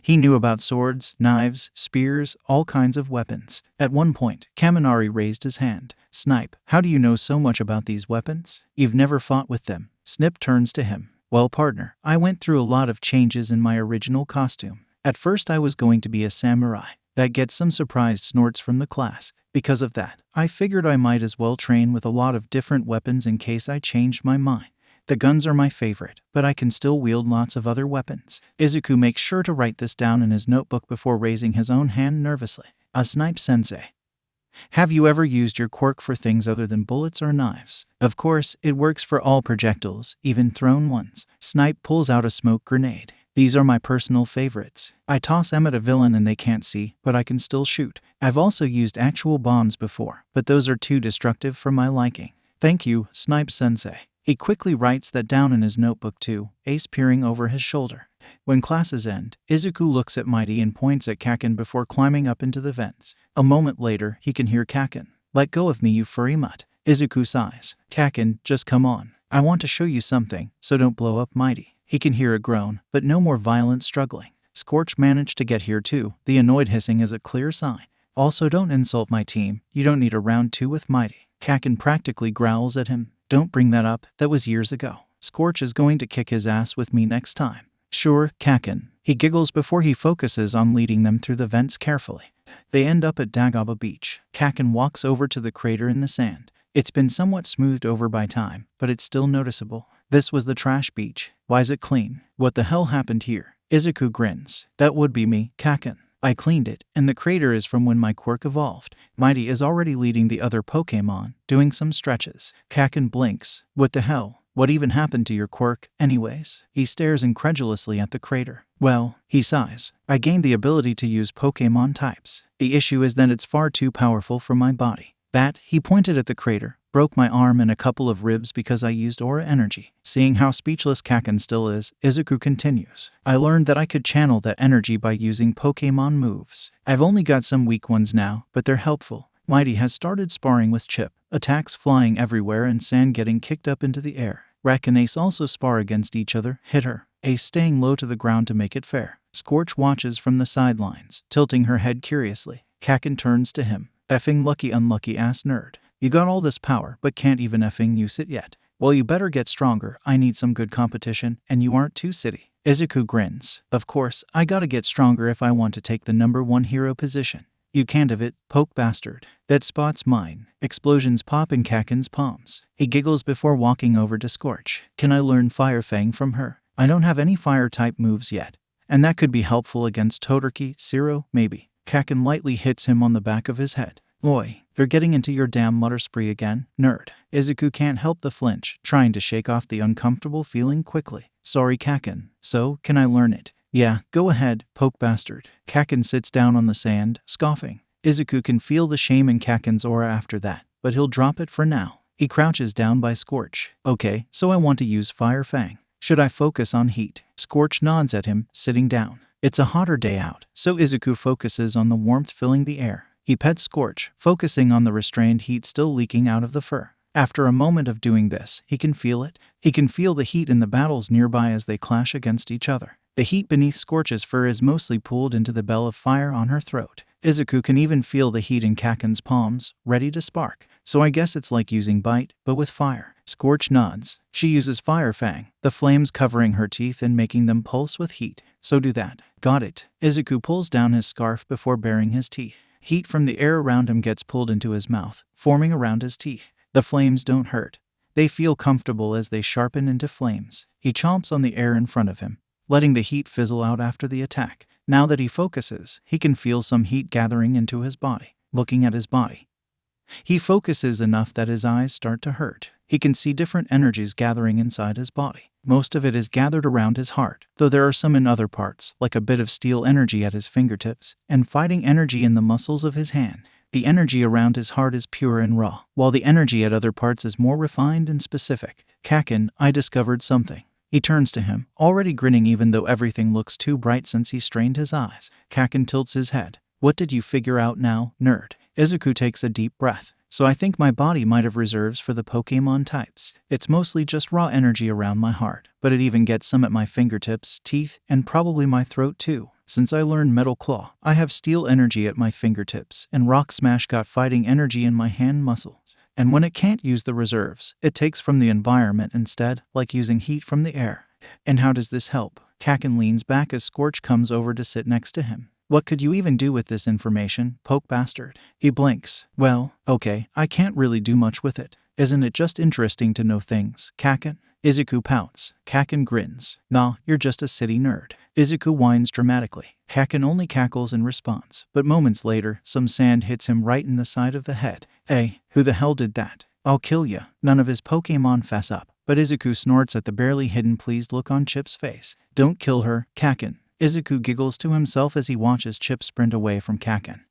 He knew about swords, knives, spears, all kinds of weapons. At one point, Kaminari raised his hand. Snipe, how do you know so much about these weapons? You've never fought with them. Snip turns to him. Well, partner, I went through a lot of changes in my original costume. At first I was going to be a samurai. That gets some surprised snorts from the class. Because of that, I figured I might as well train with a lot of different weapons in case I changed my mind. The guns are my favorite, but I can still wield lots of other weapons. Izuku makes sure to write this down in his notebook before raising his own hand nervously. Snipe-sensei, have you ever used your quirk for things other than bullets or knives? Of course, it works for all projectiles, even thrown ones. Snipe pulls out a smoke grenade. These are my personal favorites. I toss them at a villain and they can't see, but I can still shoot. I've also used actual bombs before, but those are too destructive for my liking. Thank you, Snipe-sensei. He quickly writes that down in his notebook too, Ace peering over his shoulder. When classes end, Izuku looks at Mighty and points at Kaken before climbing up into the vents. A moment later, he can hear Kaken. Let go of me, you furry mutt. Izuku sighs. Kaken, just come on. I want to show you something, so don't blow up Mighty. He can hear a groan, but no more violent struggling. Scorch managed to get here too. The annoyed hissing is a clear sign. Also, don't insult my team. You don't need a round 2 with Mighty. Kaken practically growls at him. Don't bring that up. That was years ago. Scorch is going to kick his ass with me next time. Sure, Kaken. He giggles before he focuses on leading them through the vents carefully. They end up at Dagaba Beach. Kaken walks over to the crater in the sand. It's been somewhat smoothed over by time, but it's still noticeable. This was the trash beach. Why is it clean? What the hell happened here? Izuku grins. That would be me, Kaken. I cleaned it, and the crater is from when my quirk evolved. Mighty is already leading the other Pokémon, doing some stretches. Kaken blinks. What the hell? What even happened to your quirk, anyways? He stares incredulously at the crater. Well, he sighs. I gained the ability to use Pokémon types. The issue is that it's far too powerful for my body. That, he pointed at the crater, broke my arm and a couple of ribs because I used aura energy. Seeing how speechless Kaken still is, Izuku continues. I learned that I could channel that energy by using Pokémon moves. I've only got some weak ones now, but they're helpful. Mighty has started sparring with Chip, attacks flying everywhere and sand getting kicked up into the air. Rack and Ace also spar against each other, hit her. Ace staying low to the ground to make it fair. Scorch watches from the sidelines, tilting her head curiously. Kaken turns to him. Effing lucky unlucky ass nerd. You got all this power, but can't even effing use it yet. Well, you better get stronger. I need some good competition, and you aren't too citty. Izuku grins. Of course, I gotta get stronger if I want to take the #1 hero position. You can't have it, poke bastard. That spot's mine. Explosions pop in Kaken's palms. He giggles before walking over to Scorch. Can I learn Fire Fang from her? I don't have any fire-type moves yet. And that could be helpful against Todoroki, Zero, maybe. Kaken lightly hits him on the back of his head. Oi, you're getting into your damn mutter spree again, nerd. Izuku can't help the flinch, trying to shake off the uncomfortable feeling quickly. Sorry, Kaken. So, can I learn it? Yeah, go ahead, poke bastard. Kaken sits down on the sand, scoffing. Izuku can feel the shame in Kaken's aura after that, but he'll drop it for now. He crouches down by Scorch. Okay, so I want to use Fire Fang. Should I focus on heat? Scorch nods at him, sitting down. It's a hotter day out, so Izuku focuses on the warmth filling the air. He pets Scorch, focusing on the restrained heat still leaking out of the fur. After a moment of doing this, he can feel it. He can feel the heat in the battles nearby as they clash against each other. The heat beneath Scorch's fur is mostly pulled into the bell of fire on her throat. Izuku can even feel the heat in Kaken's palms, ready to spark. So I guess it's like using bite, but with fire. Scorch nods. She uses Fire Fang, the flames covering her teeth and making them pulse with heat. So do that. Got it. Izuku pulls down his scarf before baring his teeth. Heat from the air around him gets pulled into his mouth, forming around his teeth. The flames don't hurt. They feel comfortable as they sharpen into flames. He chomps on the air in front of him, letting the heat fizzle out after the attack. Now that he focuses, he can feel some heat gathering into his body. Looking at his body, he focuses enough that his eyes start to hurt. He can see different energies gathering inside his body. Most of it is gathered around his heart, though there are some in other parts, like a bit of steel energy at his fingertips, and fighting energy in the muscles of his hand. The energy around his heart is pure and raw, while the energy at other parts is more refined and specific. Kaken, I discovered something. He turns to him, already grinning even though everything looks too bright since he strained his eyes. Kaken tilts his head. What did you figure out now, nerd? Izuku takes a deep breath. So I think my body might have reserves for the Pokemon types. It's mostly just raw energy around my heart, but it even gets some at my fingertips, teeth, and probably my throat too. Since I learned Metal Claw, I have steel energy at my fingertips, and Rock Smash got fighting energy in my hand muscles. And when it can't use the reserves, it takes from the environment instead, like using heat from the air. And how does this help? Kaken leans back as Scorch comes over to sit next to him. What could you even do with this information, poke bastard? He blinks. Well, okay, I can't really do much with it. Isn't it just interesting to know things, Kaken? Izuku pouts. Kaken grins. Nah, you're just a city nerd. Izuku whines dramatically. Kaken only cackles in response, but moments later, some sand hits him right in the side of the head. Hey, who the hell did that? I'll kill ya. None of his Pokemon fess up, but Izuku snorts at the barely hidden pleased look on Chip's face. Don't kill her, Kaken. Izuku giggles to himself as he watches Chip sprint away from Kaken,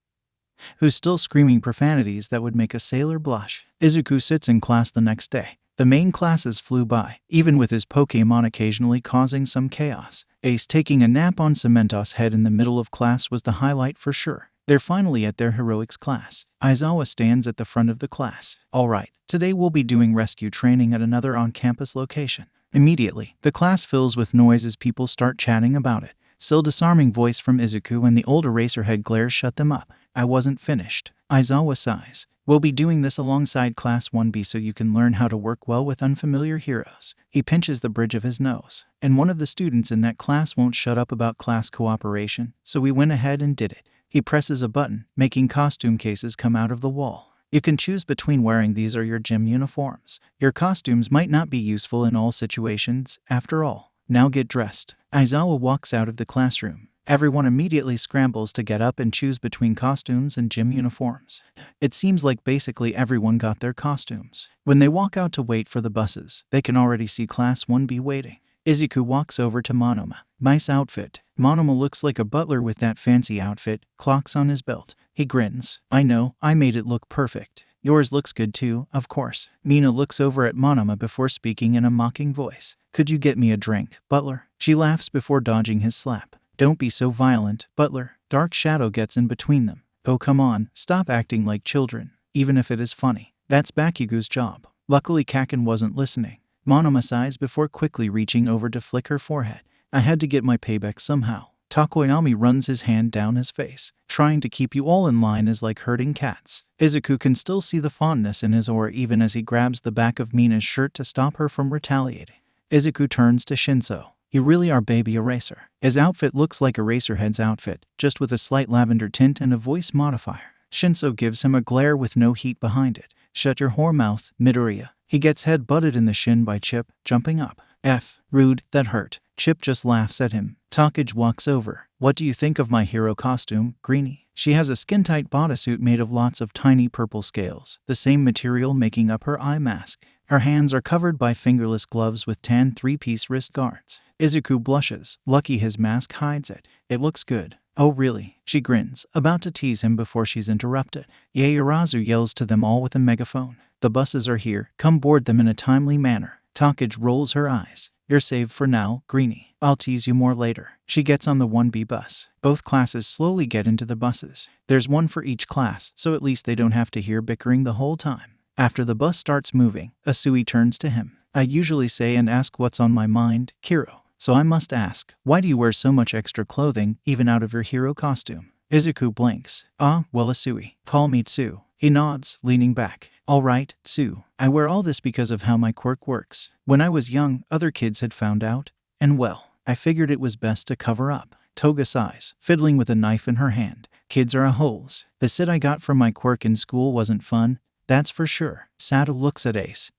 who's still screaming profanities that would make a sailor blush. Izuku sits in class the next day. The main classes flew by, even with his Pokemon occasionally causing some chaos. Ace taking a nap on Cementos' head in the middle of class was the highlight for sure. They're finally at their heroics class. Aizawa stands at the front of the class. Alright, today we'll be doing rescue training at another on-campus location. Immediately, the class fills with noise as people start chatting about it. Still disarming voice from Izuku and the old Eraserhead glares shut them up. I wasn't finished. Aizawa sighs. We'll be doing this alongside Class 1B so you can learn how to work well with unfamiliar heroes. He pinches the bridge of his nose. And one of the students in that class won't shut up about class cooperation, so we went ahead and did it. He presses a button, making costume cases come out of the wall. You can choose between wearing these or your gym uniforms. Your costumes might not be useful in all situations, after all. Now get dressed. Aizawa walks out of the classroom. Everyone immediately scrambles to get up and choose between costumes and gym uniforms. It seems like basically everyone got their costumes. When they walk out to wait for the buses, they can already see Class 1B waiting. Izuku walks over to Monoma. Nice outfit. Monoma looks like a butler with that fancy outfit, clocks on his belt. He grins. I know, I made it look perfect. Yours looks good too, of course. Mina looks over at Monoma before speaking in a mocking voice. Could you get me a drink, butler? She laughs before dodging his slap. Don't be so violent, butler. Dark Shadow gets in between them. Oh come on, stop acting like children, even if it is funny. That's Bakugo's job. Luckily Kaken wasn't listening. Monoma sighs before quickly reaching over to flick her forehead. I had to get my payback somehow. Takoyami runs his hand down his face. Trying to keep you all in line is like herding cats. Izuku can still see the fondness in his aura even as he grabs the back of Mina's shirt to stop her from retaliating. Izuku turns to Shinso. You really are Baby Eraser. His outfit looks like Eraserhead's outfit, just with a slight lavender tint and a voice modifier. Shinso gives him a glare with no heat behind it. Shut your whore mouth, Midoriya. He gets head butted in the shin by Chip, jumping up. F. Rude, that hurt. Chip just laughs at him. Takage walks over. What do you think of my hero costume, Greenie? She has a skin-tight bodysuit made of lots of tiny purple scales, the same material making up her eye mask. Her hands are covered by fingerless gloves with tan 3-piece wrist guards. Izuku blushes. Lucky his mask hides it. It looks good. Oh really? She grins, about to tease him before she's interrupted. Yaoyorozu yells to them all with a megaphone. The buses are here. Come board them in a timely manner. Takage rolls her eyes. You're saved for now, Greenie. I'll tease you more later. She gets on the 1B bus. Both classes slowly get into the buses. There's one for each class, so at least they don't have to hear bickering the whole time. After the bus starts moving, Asui turns to him. I usually say and ask what's on my mind, Kiro. So I must ask, why do you wear so much extra clothing, even out of your hero costume? Izuku blinks. Ah, well Asui. Call me Tsu. He nods, leaning back. All right, Tsu. I wear all this because of how my quirk works. When I was young, other kids had found out, and well, I figured it was best to cover up. Toga sighs, fiddling with a knife in her hand. Kids are a-holes. The sit I got from my quirk in school wasn't fun, that's for sure. Sato looks at Ace,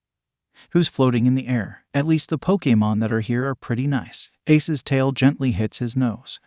who's floating in the air. At least the Pokemon that are here are pretty nice. Ace's tail gently hits his nose. ...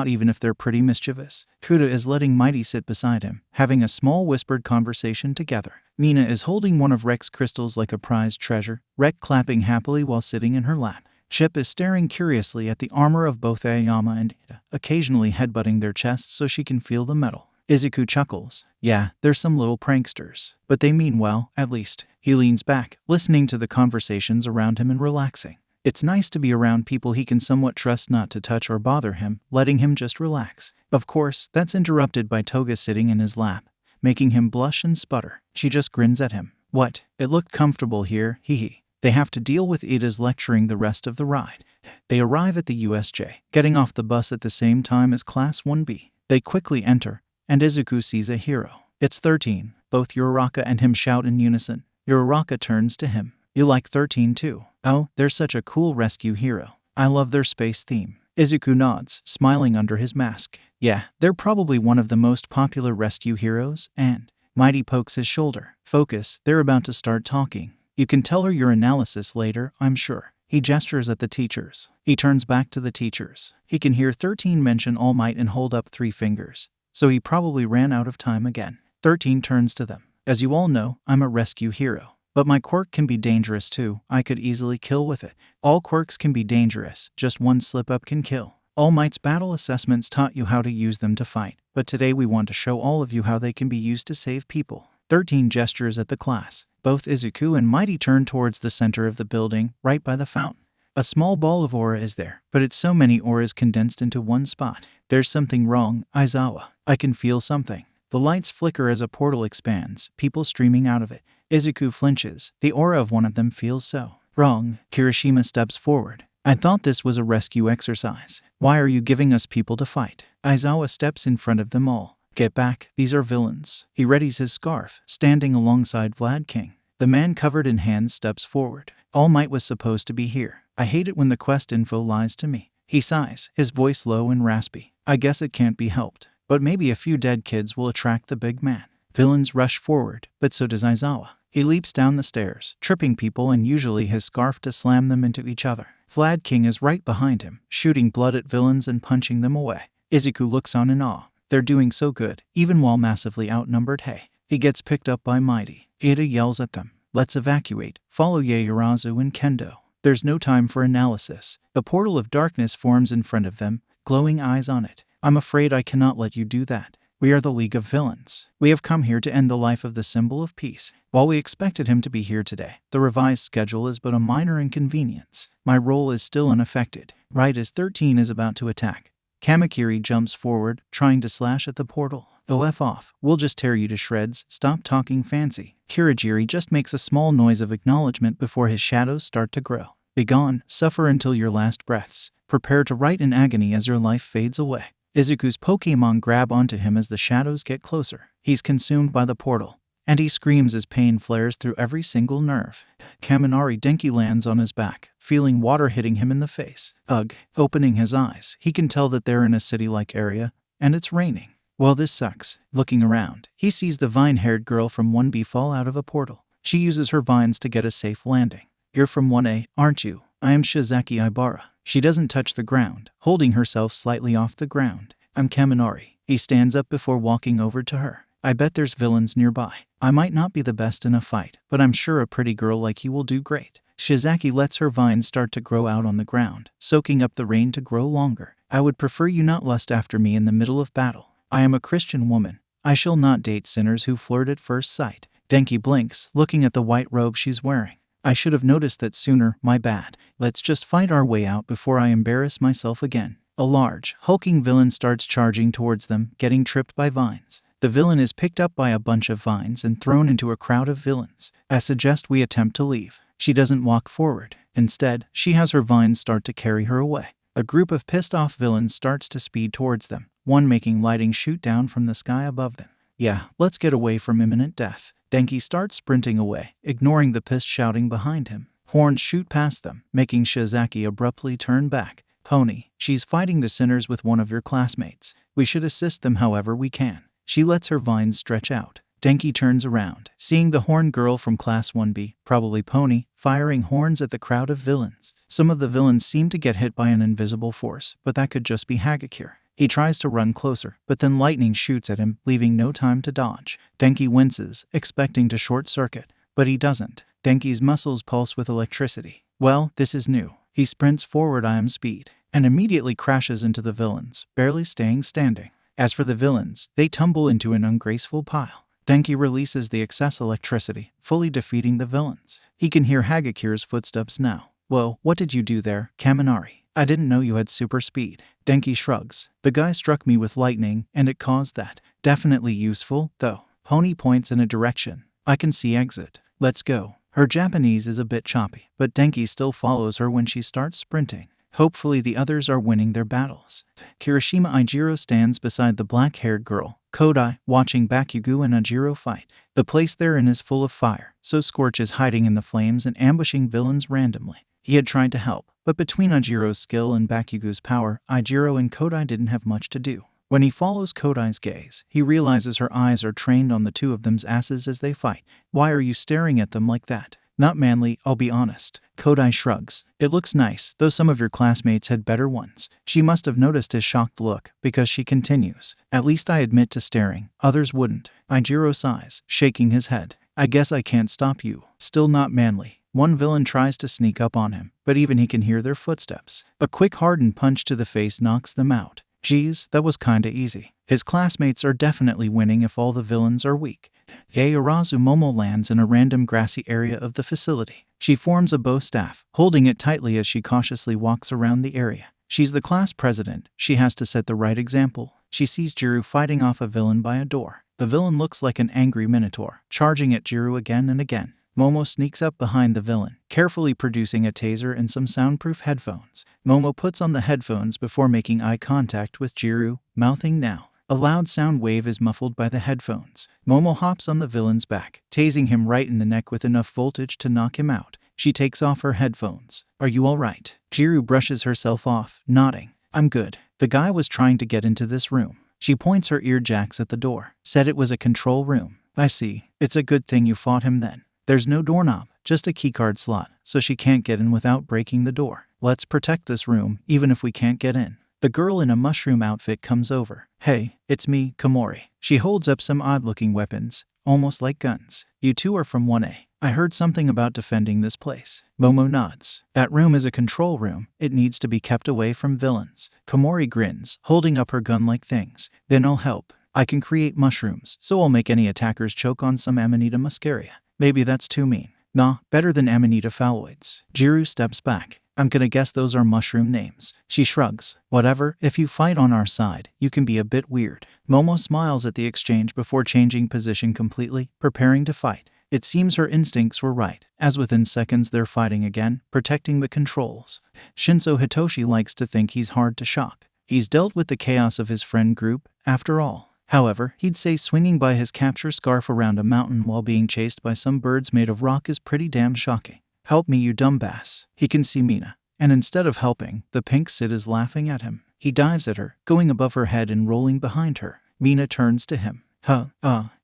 even if they're pretty mischievous. Kuda is letting Mighty sit beside him, having a small whispered conversation together. Mina is holding one of Rek's crystals like a prized treasure, Rek clapping happily while sitting in her lap. Chip is staring curiously at the armor of both Aoyama and Ida, occasionally headbutting their chests so she can feel the metal. Izuku chuckles. Yeah, they're some little pranksters. But they mean well, at least. He leans back, listening to the conversations around him and relaxing. It's nice to be around people he can somewhat trust not to touch or bother him, letting him just relax. Of course, that's interrupted by Toga sitting in his lap, making him blush and sputter. She just grins at him. What? It looked comfortable here, hee hee. They have to deal with Ida's lecturing the rest of the ride. They arrive at the USJ, getting off the bus at the same time as Class 1B. They quickly enter, and Izuku sees a hero. It's 13. Both Uraraka and him shout in unison. Uraraka turns to him. You like 13 too? Oh, they're such a cool rescue hero. I love their space theme. Izuku nods, smiling under his mask. Yeah, they're probably one of the most popular rescue heroes, and Mighty pokes his shoulder. Focus, they're about to start talking. You can tell her your analysis later, I'm sure. He gestures at the teachers. He turns back to the teachers. He can hear 13 mention All Might and hold up 3 fingers. So he probably ran out of time again. 13 turns to them. As you all know, I'm a rescue hero. But my quirk can be dangerous too. I could easily kill with it. All quirks can be dangerous. Just one slip-up can kill. All Might's battle assessments taught you how to use them to fight. But today we want to show all of you how they can be used to save people. 13 gestures at the class. Both Izuku and Mighty turn towards the center of the building, right by the fountain. A small ball of aura is there, but it's so many auras condensed into one spot. There's something wrong, Aizawa. I can feel something. The lights flicker as a portal expands, people streaming out of it. Izuku flinches. The aura of one of them feels so wrong. Kirishima steps forward. I thought this was a rescue exercise. Why are you giving us people to fight? Aizawa steps in front of them all. Get back, these are villains. He readies his scarf, standing alongside Vlad King. The man covered in hands steps forward. All Might was supposed to be here. I hate it when the quest info lies to me. He sighs, his voice low and raspy. I guess it can't be helped. But maybe a few dead kids will attract the big man. Villains rush forward, but so does Aizawa. He leaps down the stairs, tripping people and usually his scarf to slam them into each other. Vlad King is right behind him, shooting blood at villains and punching them away. Izuku looks on in awe. They're doing so good, even while massively outnumbered. Hey. He gets picked up by Mighty. Ida yells at them. Let's evacuate. Follow Yaoyorozu and Kendo. There's no time for analysis. The portal of darkness forms in front of them, glowing eyes on it. I'm afraid I cannot let you do that. We are the League of Villains. We have come here to end the life of the symbol of peace. While we expected him to be here today, the revised schedule is but a minor inconvenience. My role is still unaffected. Right as 13 is about to attack, Kamakiri jumps forward, trying to slash at the portal. Oh, F off. We'll just tear you to shreds. Stop talking fancy. Kirigiri just makes a small noise of acknowledgement before his shadows start to grow. Begone, suffer until your last breaths. Prepare to write in agony as your life fades away. Izuku's Pokémon grab onto him as the shadows get closer. He's consumed by the portal, and he screams as pain flares through every single nerve. Kaminari Denki lands on his back, feeling water hitting him in the face. Ugh. Opening his eyes, he can tell that they're in a city-like area, and it's raining. Well, this sucks. Looking around, he sees the vine-haired girl from 1B fall out of a portal. She uses her vines to get a safe landing. You're from 1A, aren't you? I am Shizaki Ibara. She doesn't touch the ground, holding herself slightly off the ground. I'm Kaminari. He stands up before walking over to her. I bet there's villains nearby. I might not be the best in a fight, but I'm sure a pretty girl like you will do great. Shizaki lets her vines start to grow out on the ground, soaking up the rain to grow longer. I would prefer you not lust after me in the middle of battle. I am a Christian woman. I shall not date sinners who flirt at first sight. Denki blinks, looking at the white robe she's wearing. I should have noticed that sooner, my bad. Let's just fight our way out before I embarrass myself again. A large, hulking villain starts charging towards them, getting tripped by vines. The villain is picked up by a bunch of vines and thrown into a crowd of villains. I suggest we attempt to leave. She doesn't walk forward. Instead, she has her vines start to carry her away. A group of pissed-off villains starts to speed towards them, one making lightning shoot down from the sky above them. Yeah, let's get away from imminent death. Denki starts sprinting away, ignoring the pissed shouting behind him. Horns shoot past them, making Shizaki abruptly turn back. Pony, she's fighting the sinners with one of your classmates. We should assist them however we can. She lets her vines stretch out. Denki turns around, seeing the horn girl from Class 1B, probably Pony, firing horns at the crowd of villains. Some of the villains seem to get hit by an invisible force, but that could just be Hagakure. He tries to run closer, but then lightning shoots at him, leaving no time to dodge. Denki winces, expecting to short-circuit, but he doesn't. Denki's muscles pulse with electricity. Well, this is new. He sprints forward speed, and immediately crashes into the villains, barely staying standing. As for the villains, they tumble into an ungraceful pile. Denki releases the excess electricity, fully defeating the villains. He can hear Hagakire's footsteps now. Whoa, what did you do there, Kaminari? I didn't know you had super speed. Denki shrugs. The guy struck me with lightning, and it caused that. Definitely useful, though. Pony points in a direction. I can see exit. Let's go. Her Japanese is a bit choppy, but Denki still follows her when she starts sprinting. Hopefully the others are winning their battles. Kirishima Ijiro stands beside the black-haired girl, Kodai, watching Bakugo and Ijiro fight. The place they're in is full of fire, so Scorch is hiding in the flames and ambushing villains randomly. He had tried to help, but between Ijiro's skill and Bakugo's power, Ijiro and Kodai didn't have much to do. When he follows Kodai's gaze, he realizes her eyes are trained on the two of them's asses as they fight. Why are you staring at them like that? Not manly, I'll be honest. Kodai shrugs. It looks nice, though some of your classmates had better ones. She must have noticed his shocked look, because she continues. At least I admit to staring. Others wouldn't. Ijiro sighs, shaking his head. I guess I can't stop you. Still not manly. One villain tries to sneak up on him, but even he can hear their footsteps. A quick hardened punch to the face knocks them out. Geez, that was kinda easy. His classmates are definitely winning if all the villains are weak. Yaoyorozu Momo lands in a random grassy area of the facility. She forms a bow staff, holding it tightly as she cautiously walks around the area. She's the class president. She has to set the right example. She sees Jiru fighting off a villain by a door. The villain looks like an angry minotaur, charging at Jiru again and again. Momo sneaks up behind the villain, carefully producing a taser and some soundproof headphones. Momo puts on the headphones before making eye contact with Jiru, mouthing now. A loud sound wave is muffled by the headphones. Momo hops on the villain's back, tasing him right in the neck with enough voltage to knock him out. She takes off her headphones. Are you all right? Jiru brushes herself off, nodding. I'm good. The guy was trying to get into this room. She points her ear jacks at the door. Said it was a control room. I see. It's a good thing you fought him then. There's no doorknob, just a keycard slot, so she can't get in without breaking the door. Let's protect this room, even if we can't get in. The girl in a mushroom outfit comes over. Hey, it's me, Komori. She holds up some odd-looking weapons, almost like guns. You two are from 1A. I heard something about defending this place. Momo nods. That room is a control room. It needs to be kept away from villains. Komori grins, holding up her gun-like things. Then I'll help. I can create mushrooms, so I'll make any attackers choke on some Amanita muscaria. Maybe that's too mean. Nah, better than Amanita phalloides. Jiru steps back. I'm gonna guess those are mushroom names. She shrugs. Whatever, if you fight on our side, you can be a bit weird. Momo smiles at the exchange before changing position completely, preparing to fight. It seems her instincts were right, as within seconds they're fighting again, protecting the controls. Shinso Hitoshi likes to think he's hard to shock. He's dealt with the chaos of his friend group, after all. However, he'd say swinging by his capture scarf around a mountain while being chased by some birds made of rock is pretty damn shocking. Help me, you dumbass. He can see Mina. And instead of helping, the pink Sid is laughing at him. He dives at her, going above her head and rolling behind her. Mina turns to him.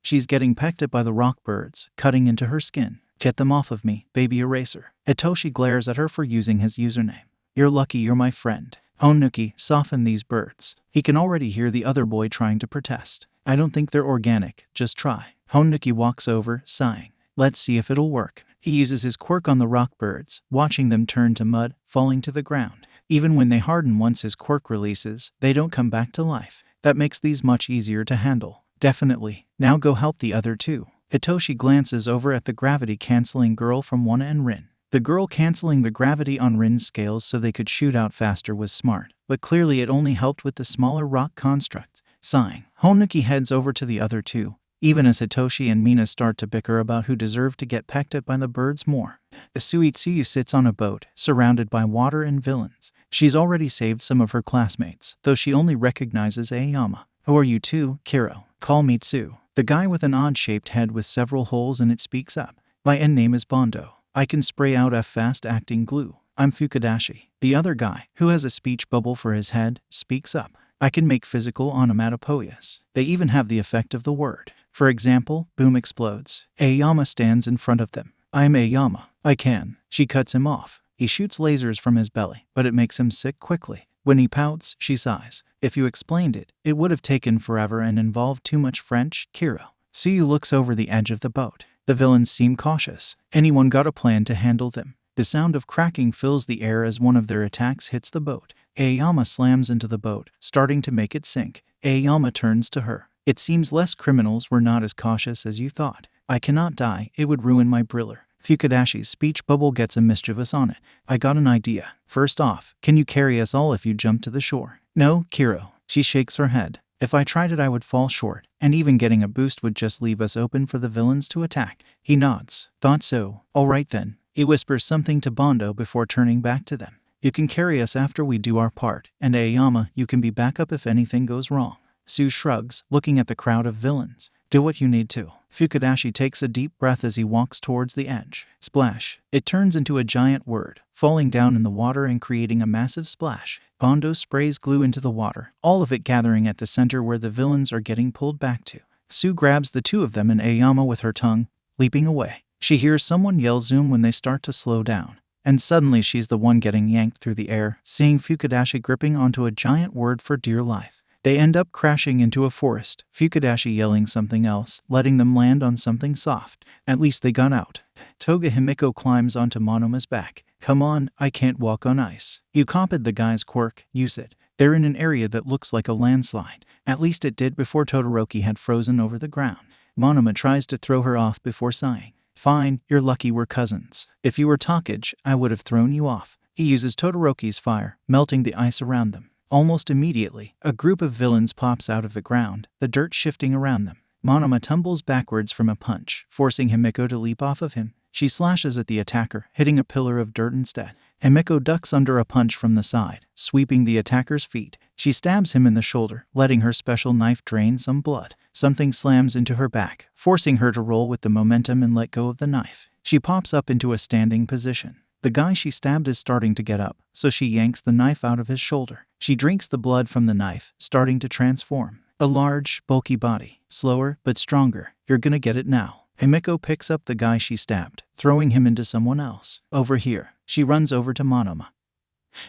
She's getting pecked at by the rock birds, cutting into her skin. Get them off of me, baby eraser. Hitoshi glares at her for using his username. You're lucky you're my friend. Honuki, soften these birds. He can already hear the other boy trying to protest. I don't think they're organic, just try. Honuki walks over, sighing. Let's see if it'll work. He uses his quirk on the rock birds, watching them turn to mud, falling to the ground. Even when they harden once his quirk releases, they don't come back to life. That makes these much easier to handle. Definitely. Now go help the other two. Hitoshi glances over at the gravity-canceling girl from Wana and Rin. The girl canceling the gravity on Rin's scales so they could shoot out faster was smart, but clearly it only helped with the smaller rock construct. Sighing, Honuki heads over to the other two, even as Hitoshi and Mina start to bicker about who deserved to get pecked at by the birds more. Suitsuyu sits on a boat, surrounded by water and villains. She's already saved some of her classmates, though she only recognizes Aoyama. Who are you two, Kiro? Call me Tsu. The guy with an odd-shaped head with several holes in it speaks up. My end name is Bondo. I can spray out a fast-acting glue. I'm Fukadashi. The other guy, who has a speech bubble for his head, speaks up. I can make physical onomatopoeias. They even have the effect of the word. For example, boom explodes. Aoyama stands in front of them. I'm Aoyama. I can. She cuts him off. He shoots lasers from his belly, but it makes him sick quickly. When he pouts, she sighs. If you explained it, it would have taken forever and involved too much French, Kiro. Tsuyu looks over the edge of the boat. The villains seem cautious. Anyone got a plan to handle them? The sound of cracking fills the air as one of their attacks hits the boat. Aoyama slams into the boat, starting to make it sink. Aoyama turns to her. It seems less criminals were not as cautious as you thought. I cannot die, it would ruin my briller. Fukadashi's speech bubble gets a mischievous on it. I got an idea. First off, can you carry us all if you jump to the shore? No, Kiro. She shakes her head. If I tried it I would fall short, and even getting a boost would just leave us open for the villains to attack. He nods. Thought so. All right then. He whispers something to Bondo before turning back to them. You can carry us after we do our part, and Aoyama, you can be backup if anything goes wrong. Sue shrugs, looking at the crowd of villains. Do what you need to. Fukadashi takes a deep breath as he walks towards the edge. Splash. It turns into a giant word, falling down in the water and creating a massive splash. Bondo sprays glue into the water, all of it gathering at the center where the villains are getting pulled back to. Sue grabs the two of them and Aoyama with her tongue, leaping away. She hears someone yell zoom when they start to slow down. And suddenly she's the one getting yanked through the air, seeing Fukadashi gripping onto a giant word for dear life. They end up crashing into a forest, Fukadashi yelling something else, letting them land on something soft. At least they got out. Toga Himiko climbs onto Monoma's back. Come on, I can't walk on ice. You copied the guy's quirk, use it. They're in an area that looks like a landslide. At least it did before Todoroki had frozen over the ground. Monoma tries to throw her off before sighing. Fine, you're lucky we're cousins. If you were Takage, I would have thrown you off. He uses Todoroki's fire, melting the ice around them. Almost immediately, a group of villains pops out of the ground, the dirt shifting around them. Monoma tumbles backwards from a punch, forcing Himiko to leap off of him. She slashes at the attacker, hitting a pillar of dirt instead. Himiko ducks under a punch from the side, sweeping the attacker's feet. She stabs him in the shoulder, letting her special knife drain some blood. Something slams into her back, forcing her to roll with the momentum and let go of the knife. She pops up into a standing position. The guy she stabbed is starting to get up, so she yanks the knife out of his shoulder. She drinks the blood from the knife, starting to transform. A large, bulky body. Slower, but stronger. You're gonna get it now. Himiko picks up the guy she stabbed, throwing him into someone else. Over here. She runs over to Monoma,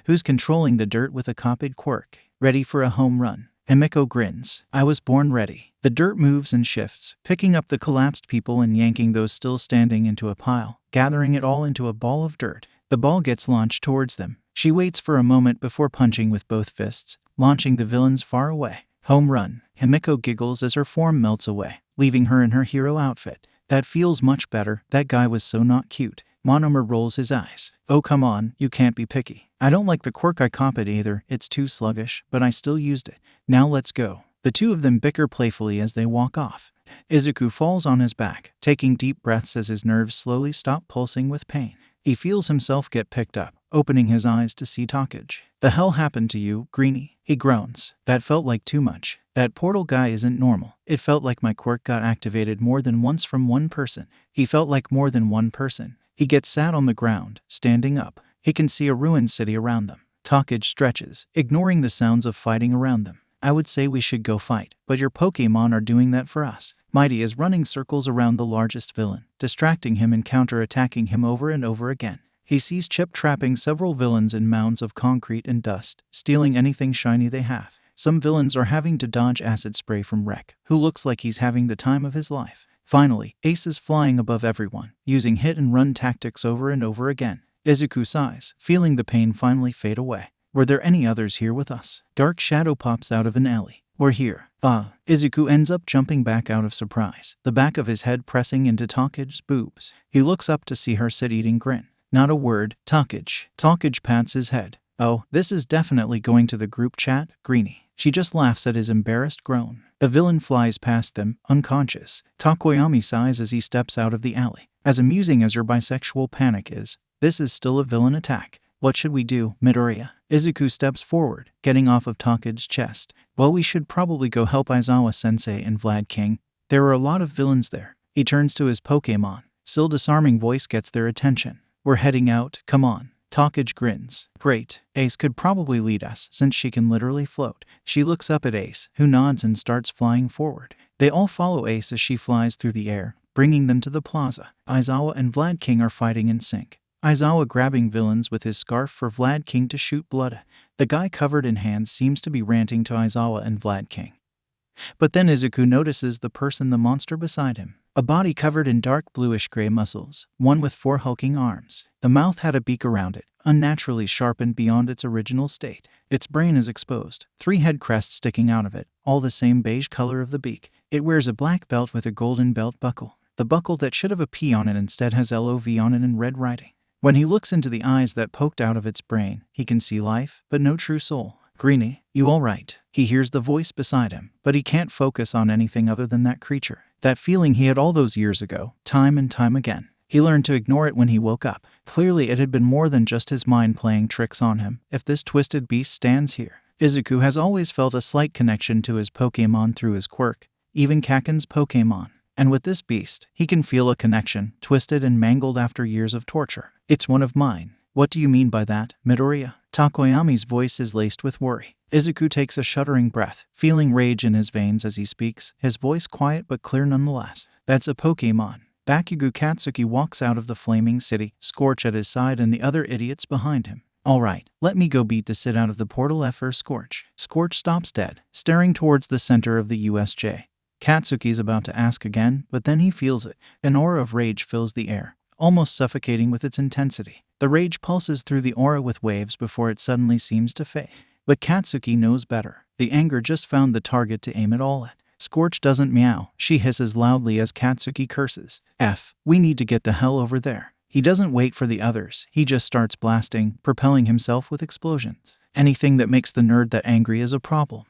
who's controlling the dirt with a copied quirk. Ready for a home run. Himiko grins. I was born ready. The dirt moves and shifts, picking up the collapsed people and yanking those still standing into a pile, gathering it all into a ball of dirt. The ball gets launched towards them. She waits for a moment before punching with both fists, launching the villains far away. Home run. Himiko giggles as her form melts away, leaving her in her hero outfit. That feels much better. That guy was so not cute. Monoma rolls his eyes. Oh come on, you can't be picky. I don't like the quirk I copied either, it's too sluggish, but I still used it. Now let's go. The two of them bicker playfully as they walk off. Izuku falls on his back, taking deep breaths as his nerves slowly stop pulsing with pain. He feels himself get picked up, opening his eyes to see Takage. The hell happened to you, Greenie? He groans. That felt like too much. That portal guy isn't normal. It felt like my quirk got activated more than once from one person. He felt like more than one person. He gets sat on the ground, standing up. He can see a ruined city around them. Takage stretches, ignoring the sounds of fighting around them. I would say we should go fight, but your Pokémon are doing that for us. Mighty is running circles around the largest villain, distracting him and counter-attacking him over and over again. He sees Chip trapping several villains in mounds of concrete and dust, stealing anything shiny they have. Some villains are having to dodge acid spray from Rek, who looks like he's having the time of his life. Finally, Ace is flying above everyone, using hit-and-run tactics over and over again. Izuku sighs, feeling the pain finally fade away. Were there any others here with us? Dark shadow pops out of an alley. We're here. Izuku ends up jumping back out of surprise, the back of his head pressing into Takage's boobs. He looks up to see her sit-eating grin. Not a word, Takage. Takage pats his head. Oh, this is definitely going to the group chat, Greenie. She just laughs at his embarrassed groan. A villain flies past them, unconscious. Takoyami sighs as he steps out of the alley. As amusing as your bisexual panic is, this is still a villain attack. What should we do, Midoriya? Izuku steps forward, getting off of Takage's chest. Well, we should probably go help Aizawa-sensei and Vlad King. There are a lot of villains there. He turns to his Pokémon. Still disarming voice gets their attention. We're heading out, come on. Takage grins. Great. Ace could probably lead us, since she can literally float. She looks up at Ace, who nods and starts flying forward. They all follow Ace as she flies through the air, bringing them to the plaza. Aizawa and Vlad King are fighting in sync. Aizawa grabbing villains with his scarf for Vlad King to shoot blood. The guy covered in hands seems to be ranting to Aizawa and Vlad King. But then Izuku notices the monster beside him. A body covered in dark bluish-gray muscles, one with 4 hulking arms. The mouth had a beak around it, unnaturally sharpened beyond its original state. Its brain is exposed, 3 head crests sticking out of it, all the same beige color of the beak. It wears a black belt with a golden belt buckle. The buckle that should have a P on it instead has LOV on it in red writing. When he looks into the eyes that poked out of its brain, he can see life, but no true soul. Greenie, you all right? He hears the voice beside him, but he can't focus on anything other than that creature. That feeling he had all those years ago, time and time again. He learned to ignore it when he woke up. Clearly it had been more than just his mind playing tricks on him, if this twisted beast stands here. Izuku has always felt a slight connection to his Pokémon through his Quirk, even Kaken's Pokémon. And with this beast, he can feel a connection, twisted and mangled after years of torture. It's one of mine. What do you mean by that, Midoriya? Takoyami's voice is laced with worry. Izuku takes a shuddering breath, feeling rage in his veins as he speaks, his voice quiet but clear nonetheless. That's a Pokémon. Bakugo Katsuki walks out of the flaming city, Scorch at his side and the other idiots behind him. Alright, let me go beat the shit out of the portal for Scorch. Scorch stops dead, staring towards the center of the USJ. Katsuki's about to ask again, but then he feels it. An aura of rage fills the air, almost suffocating with its intensity. The rage pulses through the aura with waves before it suddenly seems to fade. But Katsuki knows better. The anger just found the target to aim it all at. Scorch doesn't meow. She hisses loudly as Katsuki curses. We need to get the hell over there. He doesn't wait for the others. He just starts blasting, propelling himself with explosions. Anything that makes the nerd that angry is a problem.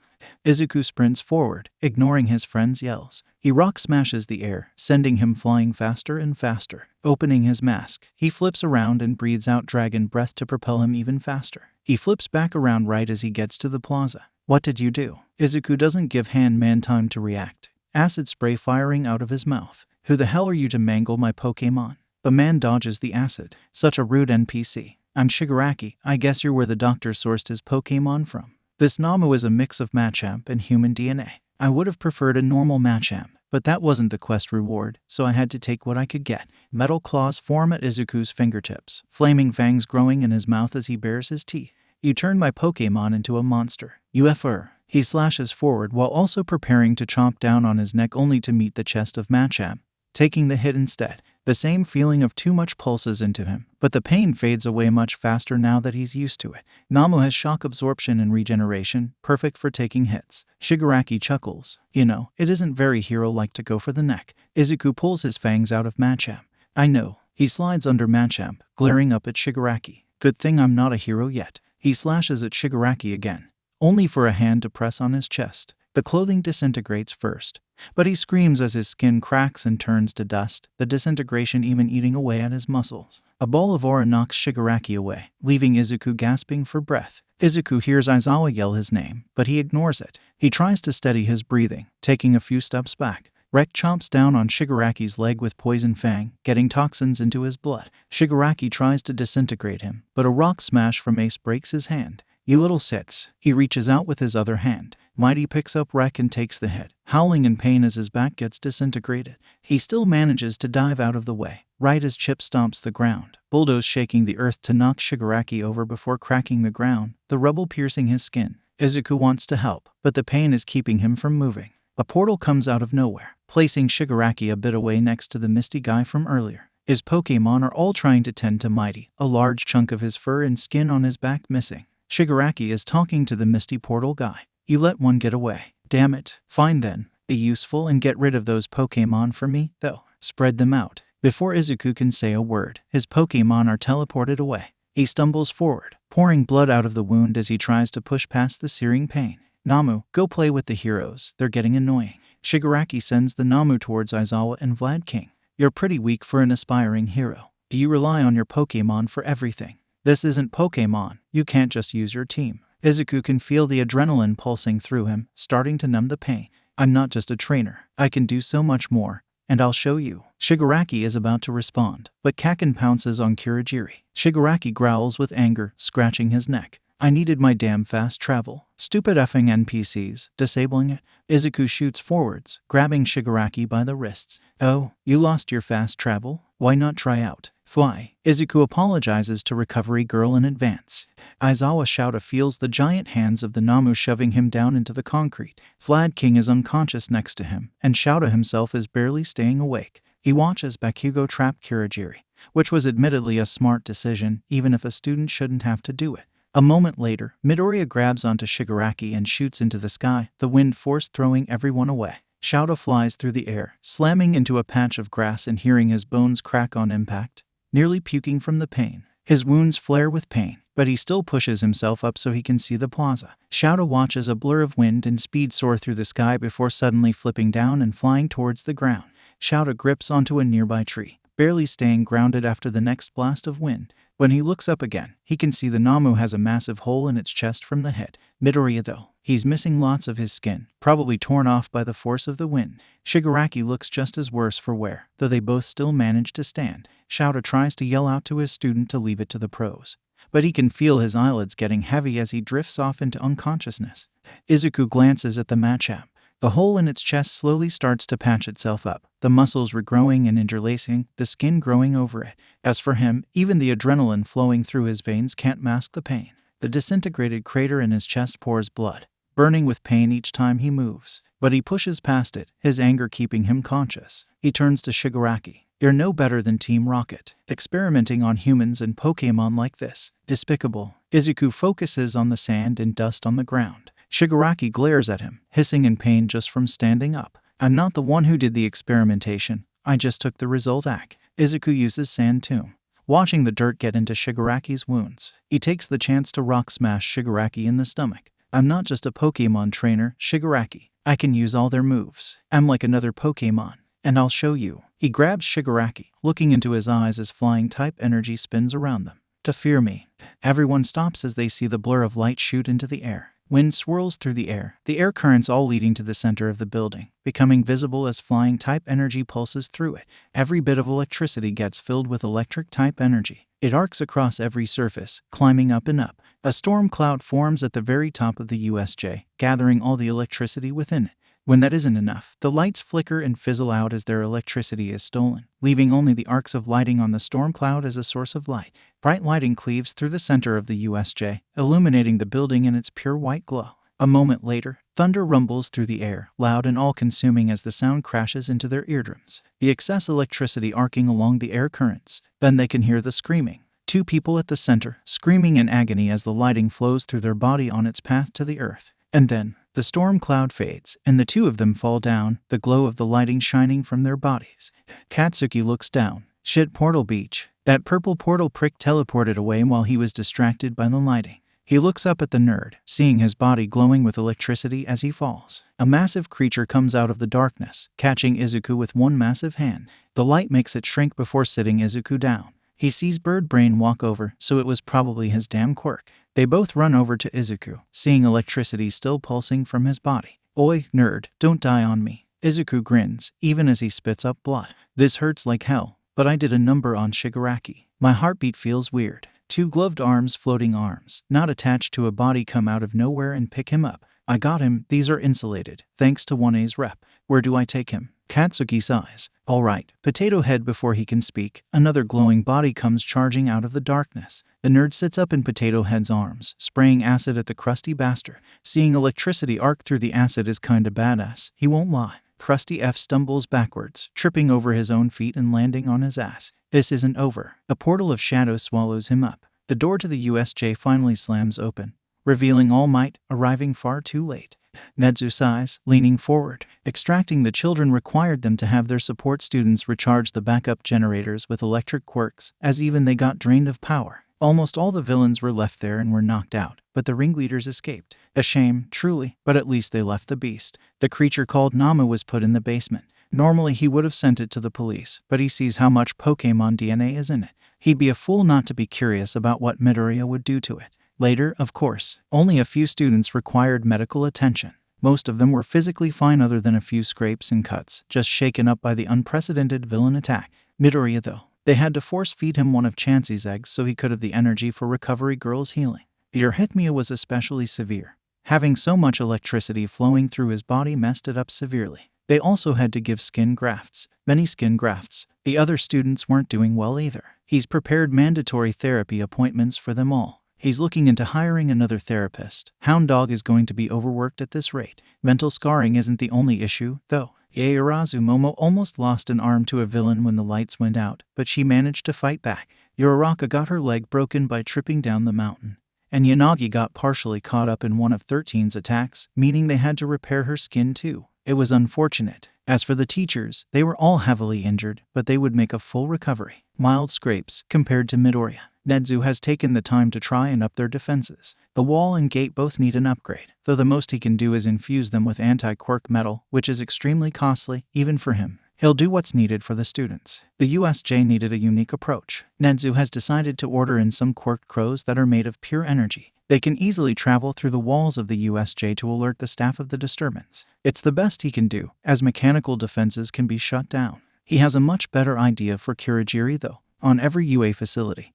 Izuku sprints forward, ignoring his friend's yells. He rock smashes the air, sending him flying faster and faster. Opening his mask, he flips around and breathes out dragon breath to propel him even faster. He flips back around right as he gets to the plaza. What did you do? Izuku doesn't give Handman time to react. Acid spray firing out of his mouth. Who the hell are you to mangle my Pokémon? The man dodges the acid. Such a rude NPC. I'm Shigaraki. I guess you're where the doctor sourced his Pokémon from. This Namu is a mix of Machamp and human DNA. I would have preferred a normal Machamp, but that wasn't the quest reward, so I had to take what I could get. Metal claws form at Izuku's fingertips, flaming fangs growing in his mouth as he bares his teeth. You turned my Pokémon into a monster. UFR. He slashes forward while also preparing to chomp down on his neck only to meet the chest of Machamp, taking the hit instead. The same feeling of too much pulses into him, but the pain fades away much faster now that he's used to it. Namu has shock absorption and regeneration, perfect for taking hits. Shigaraki chuckles. You know, it isn't very hero-like to go for the neck. Izuku pulls his fangs out of Machamp. I know. He slides under Machamp, glaring up at Shigaraki. Good thing I'm not a hero yet. He slashes at Shigaraki again, only for a hand to press on his chest. The clothing disintegrates first, but he screams as his skin cracks and turns to dust, the disintegration even eating away at his muscles. A ball of aura knocks Shigaraki away, leaving Izuku gasping for breath. Izuku hears Aizawa yell his name, but he ignores it. He tries to steady his breathing, taking a few steps back. Rek chomps down on Shigaraki's leg with Poison Fang, getting toxins into his blood. Shigaraki tries to disintegrate him, but a rock smash from Ace breaks his hand. You little sits. He reaches out with his other hand. Mighty picks up Rek and takes the hit, howling in pain as his back gets disintegrated. He still manages to dive out of the way, right as Chip stomps the ground, bulldoze shaking the earth to knock Shigaraki over before cracking the ground, the rubble piercing his skin. Izuku wants to help, but the pain is keeping him from moving. A portal comes out of nowhere, placing Shigaraki a bit away next to the misty guy from earlier. His Pokémon are all trying to tend to Mighty, a large chunk of his fur and skin on his back missing. Shigaraki is talking to the misty portal guy. You let one get away. Damn it. Fine then. Be useful and get rid of those Pokémon for me, though. Spread them out. Before Izuku can say a word, his Pokémon are teleported away. He stumbles forward, pouring blood out of the wound as he tries to push past the searing pain. Namu, go play with the heroes. They're getting annoying. Shigaraki sends the Namu towards Aizawa and Vlad King. You're pretty weak for an aspiring hero. Do you rely on your Pokémon for everything? This isn't Pokémon. You can't just use your team. Izuku can feel the adrenaline pulsing through him, starting to numb the pain. I'm not just a trainer. I can do so much more, and I'll show you. Shigaraki is about to respond, but Kaken pounces on Kurogiri. Shigaraki growls with anger, scratching his neck. I needed my damn fast travel. Stupid effing NPCs, disabling it. Izuku shoots forwards, grabbing Shigaraki by the wrists. Oh, you lost your fast travel? Why not try out Fly. Izuku apologizes to Recovery Girl in advance. Aizawa Shouta feels the giant hands of the Namu shoving him down into the concrete. Vlad King is unconscious next to him, and Shouta himself is barely staying awake. He watches Bakugo trap Kirigiri, which was admittedly a smart decision, even if a student shouldn't have to do it. A moment later, Midoriya grabs onto Shigaraki and shoots into the sky, the wind force throwing everyone away. Shouta flies through the air, slamming into a patch of grass and hearing his bones crack on impact, nearly puking from the pain. His wounds flare with pain, but he still pushes himself up so he can see the plaza. Shouta watches a blur of wind and speed soar through the sky before suddenly flipping down and flying towards the ground. Shouta grips onto a nearby tree, barely staying grounded after the next blast of wind. When he looks up again, he can see the Namu has a massive hole in its chest from the head. Midoriya though, he's missing lots of his skin, probably torn off by the force of the wind. Shigaraki looks just as worse for wear, though they both still manage to stand. Shouta tries to yell out to his student to leave it to the pros, but he can feel his eyelids getting heavy as he drifts off into unconsciousness. Izuku glances at the matchup. The hole in its chest slowly starts to patch itself up, the muscles regrowing and interlacing, the skin growing over it. As for him, even the adrenaline flowing through his veins can't mask the pain. The disintegrated crater in his chest pours blood, burning with pain each time he moves. But he pushes past it, his anger keeping him conscious. He turns to Shigaraki. You're no better than Team Rocket, experimenting on humans and Pokémon like this. Despicable. Izuku focuses on the sand and dust on the ground. Shigaraki glares at him, hissing in pain just from standing up. I'm not the one who did the experimentation. I just took the result back. Izuku uses Sand Tomb, watching the dirt get into Shigaraki's wounds. He takes the chance to rock smash Shigaraki in the stomach. I'm not just a Pokémon trainer, Shigaraki. I can use all their moves. I'm like another Pokémon, and I'll show you. He grabs Shigaraki, looking into his eyes as flying-type energy spins around them. To fear me. Everyone stops as they see the blur of light shoot into the air. Wind swirls through the air currents all leading to the center of the building, becoming visible as flying-type energy pulses through it. Every bit of electricity gets filled with electric-type energy. It arcs across every surface, climbing up and up. A storm cloud forms at the very top of the USJ, gathering all the electricity within it. When that isn't enough, the lights flicker and fizzle out as their electricity is stolen, leaving only the arcs of lighting on the storm cloud as a source of light. Bright lighting cleaves through the center of the USJ, illuminating the building in its pure white glow. A moment later, thunder rumbles through the air, loud and all-consuming as the sound crashes into their eardrums. The excess electricity arcing along the air currents. Then they can hear the screaming. Two people at the center, screaming in agony as the lighting flows through their body on its path to the earth. And then, the storm cloud fades, and the two of them fall down, the glow of the lighting shining from their bodies. Katsuki looks down. Shit, Portal Beach. That purple portal prick teleported away while he was distracted by the lighting. He looks up at the nerd, seeing his body glowing with electricity as he falls. A massive creature comes out of the darkness, catching Izuku with one massive hand. The light makes it shrink before sitting Izuku down. He sees Bird Brain walk over, so it was probably his damn Quirk. They both run over to Izuku, seeing electricity still pulsing from his body. Oi, nerd, don't die on me. Izuku grins, even as he spits up blood. This hurts like hell, but I did a number on Shigaraki. My heartbeat feels weird. Two gloved arms, floating arms, not attached to a body, come out of nowhere and pick him up. I got him. These are insulated, thanks to 1A's rep. Where do I take him? Katsuki sighs. All right. Potato Head. Before he can speak, another glowing body comes charging out of the darkness. The nerd sits up in Potato Head's arms, spraying acid at the crusty bastard. Seeing electricity arc through the acid is kinda badass, he won't lie. Krusty F stumbles backwards, tripping over his own feet and landing on his ass. This isn't over. A portal of shadow swallows him up. The door to the USJ finally slams open, revealing All Might, arriving far too late. Nedzu sighs, leaning forward. Extracting the children required them to have their support students recharge the backup generators with electric quirks, as even they got drained of power. Almost all the villains were left there and were knocked out, but the ringleaders escaped. A shame, truly, but at least they left the beast. The creature called Nama was put in the basement. Normally he would have sent it to the police, but he sees how much Pokémon DNA is in it. He'd be a fool not to be curious about what Midoriya would do to it. Later, of course, only a few students required medical attention. Most of them were physically fine other than a few scrapes and cuts, just shaken up by the unprecedented villain attack. Midoriya, though, they had to force-feed him one of Chansey's eggs so he could have the energy for Recovery Girl's healing. The arrhythmia was especially severe. Having so much electricity flowing through his body messed it up severely. They also had to give skin grafts, many skin grafts, The other students weren't doing well either. He's prepared mandatory therapy appointments for them all. He's looking into hiring another therapist. Hound Dog is going to be overworked at this rate. Mental scarring isn't the only issue, though. Yaoyorozu Momo almost lost an arm to a villain when the lights went out, but she managed to fight back. Yororaka got her leg broken by tripping down the mountain. And Yanagi got partially caught up in one of 13's attacks, meaning they had to repair her skin too. It was unfortunate. As for the teachers, they were all heavily injured, but they would make a full recovery. Mild scrapes compared to Midoriya. Nezu has taken the time to try and up their defenses. The wall and gate both need an upgrade, though the most he can do is infuse them with anti-quirk metal, which is extremely costly, even for him. He'll do what's needed for the students. The USJ needed a unique approach. Nezu has decided to order in some quirked crows that are made of pure energy. They can easily travel through the walls of the USJ to alert the staff of the disturbance. It's the best he can do, as mechanical defenses can be shut down. He has a much better idea for Kirigiri though. On every UA facility,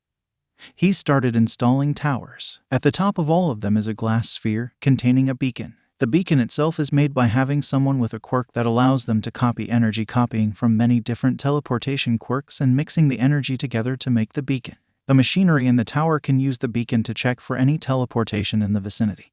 he's started installing towers. At the top of all of them is a glass sphere containing a beacon. The beacon itself is made by having someone with a quirk that allows them to copy energy, copying from many different teleportation quirks and mixing the energy together to make the beacon. The machinery in the tower can use the beacon to check for any teleportation in the vicinity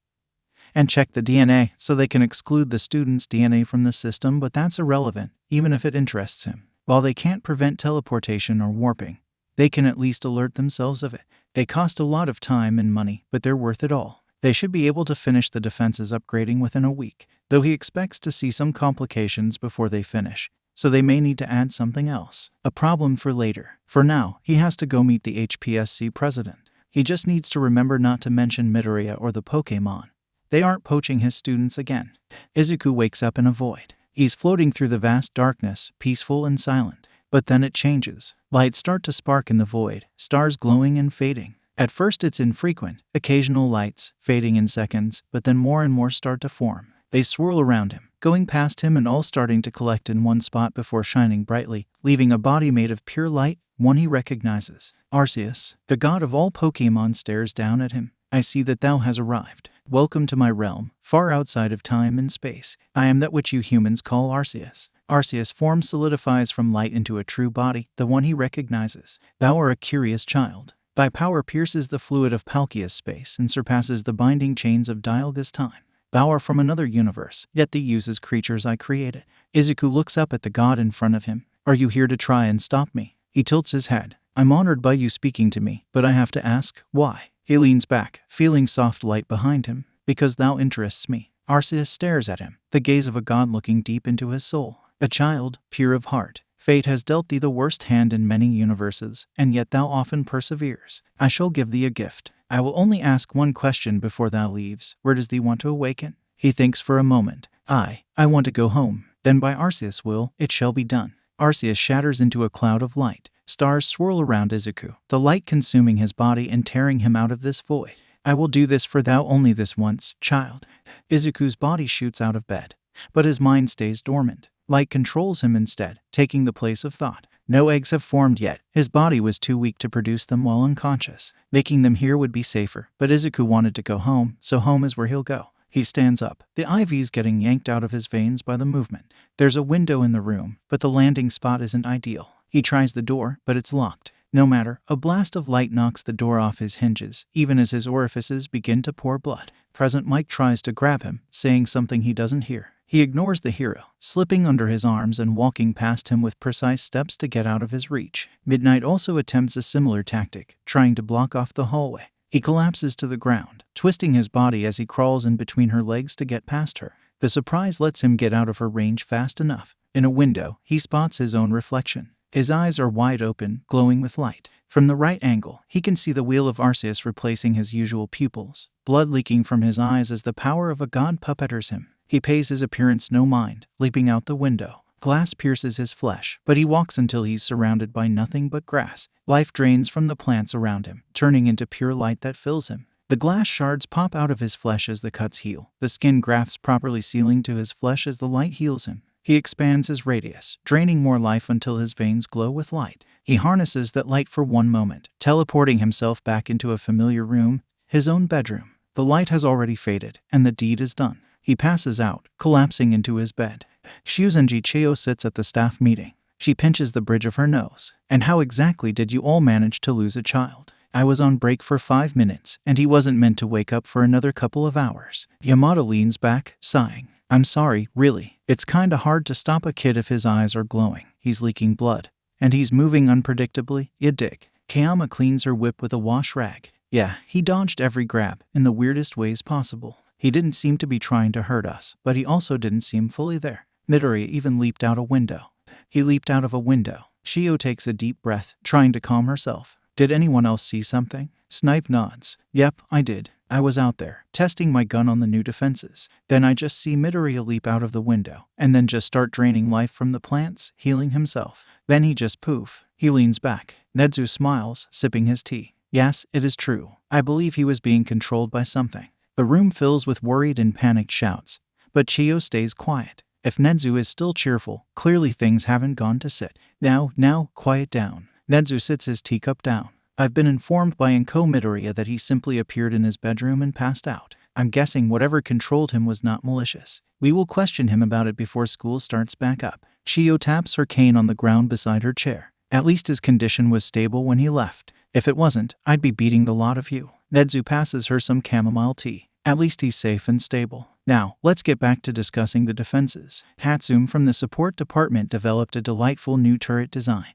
and check the DNA, so they can exclude the student's DNA from the system, but that's irrelevant, even if it interests him. While they can't prevent teleportation or warping, they can at least alert themselves of it. They cost a lot of time and money, but they're worth it all. They should be able to finish the defenses upgrading within a week, though he expects to see some complications before they finish, so they may need to add something else. A problem for later. For now, he has to go meet the HPSC president. He just needs to remember not to mention Midoriya or the Pokémon. They aren't poaching his students again. Izuku wakes up in a void. He's floating through the vast darkness, peaceful and silent. But then it changes. Lights start to spark in the void, stars glowing and fading. At first it's infrequent, occasional lights, fading in seconds, but then more and more start to form. They swirl around him, going past him and all starting to collect in one spot before shining brightly, leaving a body made of pure light, one he recognizes. Arceus, the god of all Pokémon, stares down at him. I see that thou has arrived. Welcome to my realm, far outside of time and space. I am that which you humans call Arceus. Arceus' form solidifies from light into a true body, the one he recognizes. Thou art a curious child. Thy power pierces the fluid of Palkia's space and surpasses the binding chains of Dialga's time. Thou art from another universe, yet thee uses creatures I created. Izuku looks up at the god in front of him. Are you here to try and stop me? He tilts his head. I'm honored by you speaking to me, but I have to ask, why? He leans back, feeling soft light behind him. Because thou interests me. Arceus stares at him, the gaze of a god looking deep into his soul. A child, pure of heart. Fate has dealt thee the worst hand in many universes, and yet thou often perseveres. I shall give thee a gift. I will only ask one question before thou leaves. Where does thee want to awaken? He thinks for a moment. I want to go home. Then by Arceus' will, it shall be done. Arceus shatters into a cloud of light. Stars swirl around Izuku, the light consuming his body and tearing him out of this void. I will do this for thou only this once, child. Izuku's body shoots out of bed, but his mind stays dormant. Light controls him instead, taking the place of thought. No eggs have formed yet. His body was too weak to produce them while unconscious. Making them here would be safer, but Izuku wanted to go home, so home is where he'll go. He stands up, the IV's getting yanked out of his veins by the movement. There's a window in the room, but the landing spot isn't ideal. He tries the door, but it's locked. No matter, a blast of light knocks the door off his hinges, even as his orifices begin to pour blood. Present Mike tries to grab him, saying something he doesn't hear. He ignores the hero, slipping under his arms and walking past him with precise steps to get out of his reach. Midnight also attempts a similar tactic, trying to block off the hallway. He collapses to the ground, twisting his body as he crawls in between her legs to get past her. The surprise lets him get out of her range fast enough. In a window, he spots his own reflection. His eyes are wide open, glowing with light. From the right angle, he can see the wheel of Arceus replacing his usual pupils, blood leaking from his eyes as the power of a god puppeteers him. He pays his appearance no mind, leaping out the window. Glass pierces his flesh, but he walks until he's surrounded by nothing but grass. Life drains from the plants around him, turning into pure light that fills him. The glass shards pop out of his flesh as the cuts heal, the skin grafts properly sealing to his flesh as the light heals him. He expands his radius, draining more life until his veins glow with light. He harnesses that light for one moment, teleporting himself back into a familiar room, his own bedroom. The light has already faded, and the deed is done. He passes out, collapsing into his bed. Shuzenji Chio sits at the staff meeting. She pinches the bridge of her nose. And how exactly did you all manage to lose a child? I was on break for 5 minutes, and he wasn't meant to wake up for another couple of hours. Yamato leans back, sighing. I'm sorry, really. It's kinda hard to stop a kid if his eyes are glowing. He's leaking blood. And he's moving unpredictably, you dig. Kayama cleans her whip with a wash rag. Yeah, he dodged every grab, in the weirdest ways possible. He didn't seem to be trying to hurt us, but he also didn't seem fully there. Midoriya even leaped out a window. He leaped out of a window. Shio takes a deep breath, trying to calm herself. Did anyone else see something? Snipe nods. Yep, I did. I was out there, testing my gun on the new defenses. Then I just see Midoriya leap out of the window, and then just start draining life from the plants, healing himself. Then he just poof. He leans back. Nedzu smiles, sipping his tea. Yes, it is true. I believe he was being controlled by something. The room fills with worried and panicked shouts. But Chio stays quiet. If Nedzu is still cheerful, clearly things haven't gone to sit. Now, quiet down. Nedzu sits his teacup down. I've been informed by Inko Midoriya that he simply appeared in his bedroom and passed out. I'm guessing whatever controlled him was not malicious. We will question him about it before school starts back up. Chio taps her cane on the ground beside her chair. At least his condition was stable when he left. If it wasn't, I'd be beating the lot of you. Nedzu passes her some chamomile tea. At least he's safe and stable. Now, let's get back to discussing the defenses. Hatsum from the support department developed a delightful new turret design.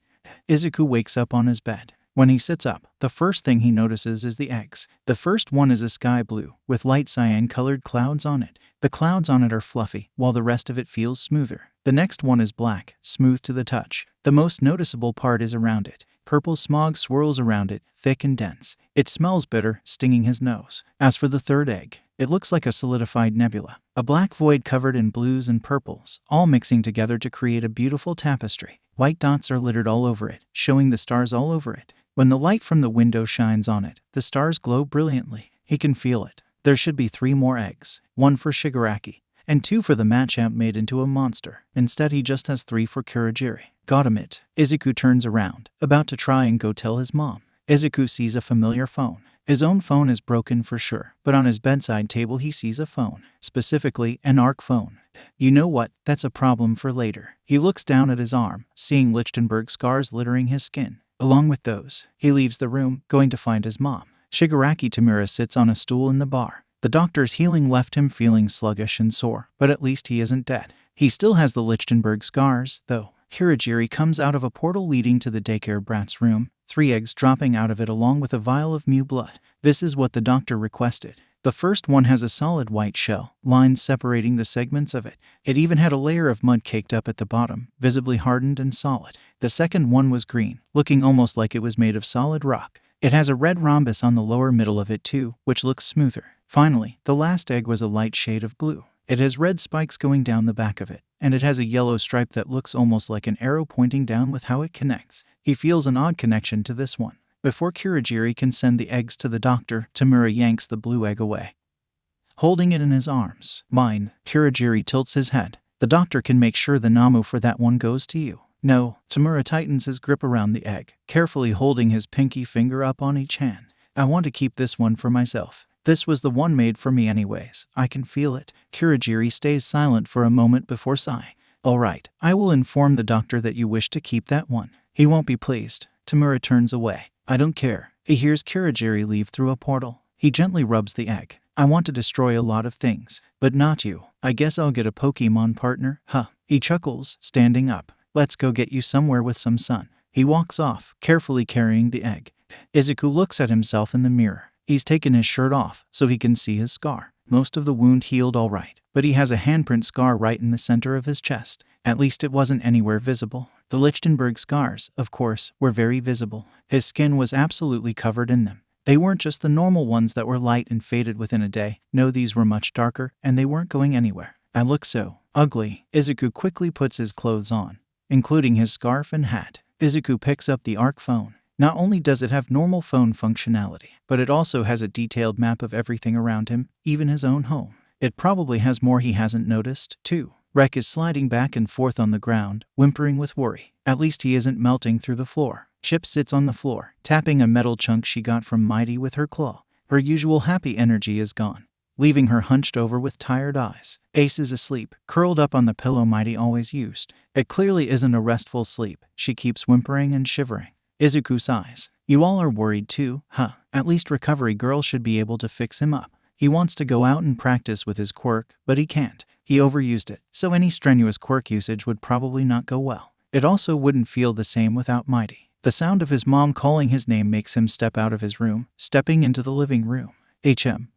Izuku wakes up on his bed. When he sits up, the first thing he notices is the eggs. The first one is a sky blue, with light cyan-colored clouds on it. The clouds on it are fluffy, while the rest of it feels smoother. The next one is black, smooth to the touch. The most noticeable part is around it. Purple smog swirls around it, thick and dense. It smells bitter, stinging his nose. As for the third egg, it looks like a solidified nebula. A black void covered in blues and purples, all mixing together to create a beautiful tapestry. White dots are littered all over it, showing the stars all over it. When the light from the window shines on it, the stars glow brilliantly. He can feel it. There should be 3 more eggs. 1 for Shigaraki, and 2 for the Machamp made into a monster. Instead, he just has 3 for Kurogiri. Got him it. Izuku turns around, about to try and go tell his mom. Izuku sees a familiar phone. His own phone is broken for sure, but on his bedside table he sees a phone, specifically an ARC phone. You know what, that's a problem for later. He looks down at his arm, seeing Lichtenberg scars littering his skin. Along with those, he leaves the room, going to find his mom. Shigaraki Tamura sits on a stool in the bar. The doctor's healing left him feeling sluggish and sore, but at least he isn't dead. He still has the Lichtenberg scars, though. Kurogiri comes out of a portal leading to the daycare brat's room, 3 eggs dropping out of it along with a vial of Mew blood. This is what the doctor requested. The first one has a solid white shell, lines separating the segments of it. It even had a layer of mud caked up at the bottom, visibly hardened and solid. The second one was green, looking almost like it was made of solid rock. It has a red rhombus on the lower middle of it too, which looks smoother. Finally, the last egg was a light shade of blue. It has red spikes going down the back of it, and it has a yellow stripe that looks almost like an arrow pointing down with how it connects. He feels an odd connection to this one. Before Kurogiri can send the eggs to the doctor, Tamura yanks the blue egg away, holding it in his arms. Mine. Kurogiri tilts his head. The doctor can make sure the Namu for that one goes to you. No. Tamura tightens his grip around the egg, carefully holding his pinky finger up on each hand. I want to keep this one for myself. This was the one made for me anyways. I can feel it. Kurogiri stays silent for a moment before sighing. All right, I will inform the doctor that you wish to keep that one. He won't be pleased. Tamura turns away. I don't care. He hears Kurogiri leave through a portal. He gently rubs the egg. I want to destroy a lot of things, but not you. I guess I'll get a Pokemon partner, huh? He chuckles, standing up. Let's go get you somewhere with some sun. He walks off, carefully carrying the egg. Izuku looks at himself in the mirror. He's taken his shirt off, so he can see his scar. Most of the wound healed all right, but he has a handprint scar right in the center of his chest. At least it wasn't anywhere visible. The Lichtenberg scars, of course, were very visible. His skin was absolutely covered in them. They weren't just the normal ones that were light and faded within a day. No, these were much darker, and they weren't going anywhere. I look so ugly. Izuku quickly puts his clothes on, including his scarf and hat. Izuku picks up the ARC phone. Not only does it have normal phone functionality, but it also has a detailed map of everything around him, even his own home. It probably has more he hasn't noticed, too. Rek is sliding back and forth on the ground, whimpering with worry. At least he isn't melting through the floor. Chip sits on the floor, tapping a metal chunk she got from Mighty with her claw. Her usual happy energy is gone. leaving her hunched over with tired eyes. Ace is asleep, curled up on the pillow Mighty always used. It clearly isn't a restful sleep. She keeps whimpering and shivering. Izuku sighs. You all are worried too, huh? At least Recovery Girl should be able to fix him up. He wants to go out and practice with his quirk, but he can't. He overused it, so any strenuous quirk usage would probably not go well. It also wouldn't feel the same without Mighty. The sound of his mom calling his name makes him step out of his room, stepping into the living room.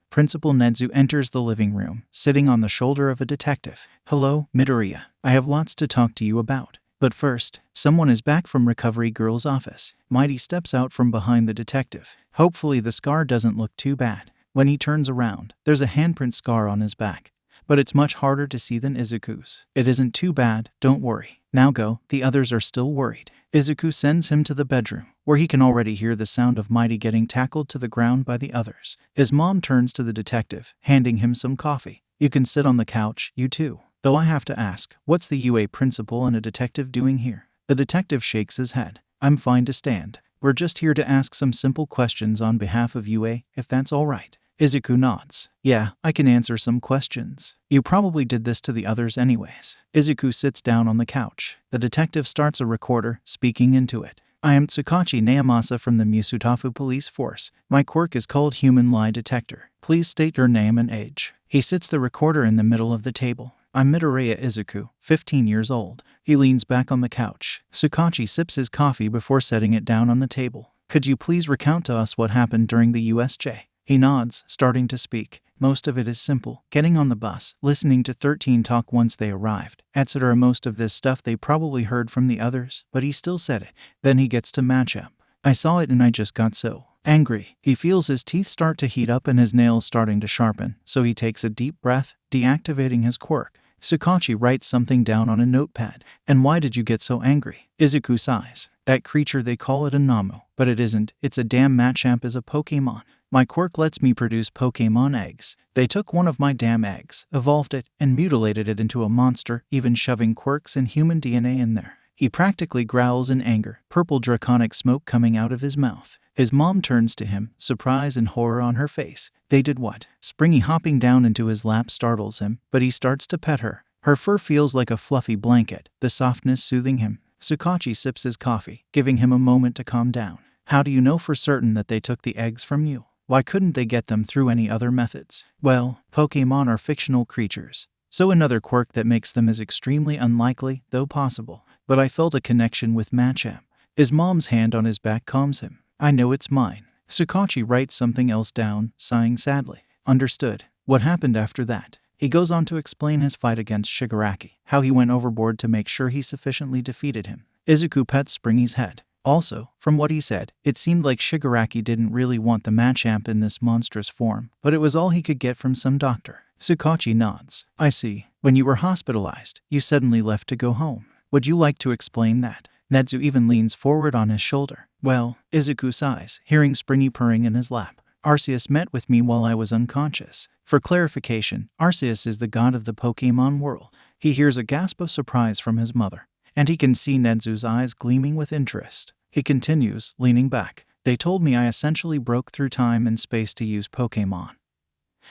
Principal Nedzu enters the living room, sitting on the shoulder of a detective. Hello, Midoriya. I have lots to talk to you about. But first, someone is back from Recovery Girl's office. Mighty steps out from behind the detective. Hopefully the scar doesn't look too bad. When he turns around, there's a handprint scar on his back. But it's much harder to see than Izuku's. It isn't too bad, don't worry. Now go, the others are still worried. Izuku sends him to the bedroom, where he can already hear the sound of Mighty getting tackled to the ground by the others. His mom turns to the detective, handing him some coffee. You can sit on the couch, you too. Though I have to ask, what's the UA principal and a detective doing here? The detective shakes his head. I'm fine to stand. We're just here to ask some simple questions on behalf of UA, if that's all right. Izuku nods. Yeah, I can answer some questions. You probably did this to the others anyways. Izuku sits down on the couch. The detective starts a recorder, speaking into it. I am Tsukachi Naomasa from the Musutafu Police Force. My quirk is called Human Lie Detector. Please state your name and age. He sits the recorder in the middle of the table. I'm Midoriya Izuku, 15 years old. He leans back on the couch. Tsukachi sips his coffee before setting it down on the table. Could you please recount to us what happened during the USJ? He nods, starting to speak. Most of it is simple. Getting on the bus, listening to 13 talk once they arrived, etc. Most of this stuff they probably heard from the others, but he still said it. Then he gets to matchup. I saw it and I just got so angry. He feels his teeth start to heat up and his nails starting to sharpen, so he takes a deep breath, deactivating his quirk. Tsukachi writes something down on a notepad. And why did you get so angry? Izuku sighs. That creature they call it a Namu, but it isn't. It's a damn Machamp is a Pokemon. My quirk lets me produce Pokemon eggs. They took one of my damn eggs, evolved it, and mutilated it into a monster, even shoving quirks and human DNA in there. He practically growls in anger, purple draconic smoke coming out of his mouth. His mom turns to him, surprise and horror on her face. They did what? Springy hopping down into his lap startles him, but he starts to pet her. Her fur feels like a fluffy blanket, the softness soothing him. Tsukachi sips his coffee, giving him a moment to calm down. How do you know for certain that they took the eggs from you? Why couldn't they get them through any other methods? Well, Pokemon are fictional creatures, so another quirk that makes them is extremely unlikely, though possible. But I felt a connection with Machamp. His mom's hand on his back calms him. I know it's mine. Tsukachi writes something else down, sighing sadly. Understood. What happened after that? He goes on to explain his fight against Shigaraki, how he went overboard to make sure he sufficiently defeated him. Izuku pets Springy's head. Also, from what he said, it seemed like Shigaraki didn't really want the Machamp in this monstrous form, but it was all he could get from some doctor. Tsukachi nods. I see. When you were hospitalized, you suddenly left to go home. Would you like to explain that? Nedzu even leans forward on his shoulder. Well, Izuku sighs, hearing Springy purring in his lap. Arceus met with me while I was unconscious. For clarification, Arceus is the god of the Pokemon world. He hears a gasp of surprise from his mother, and he can see Nedzu's eyes gleaming with interest. He continues, leaning back. They told me I essentially broke through time and space to use Pokemon.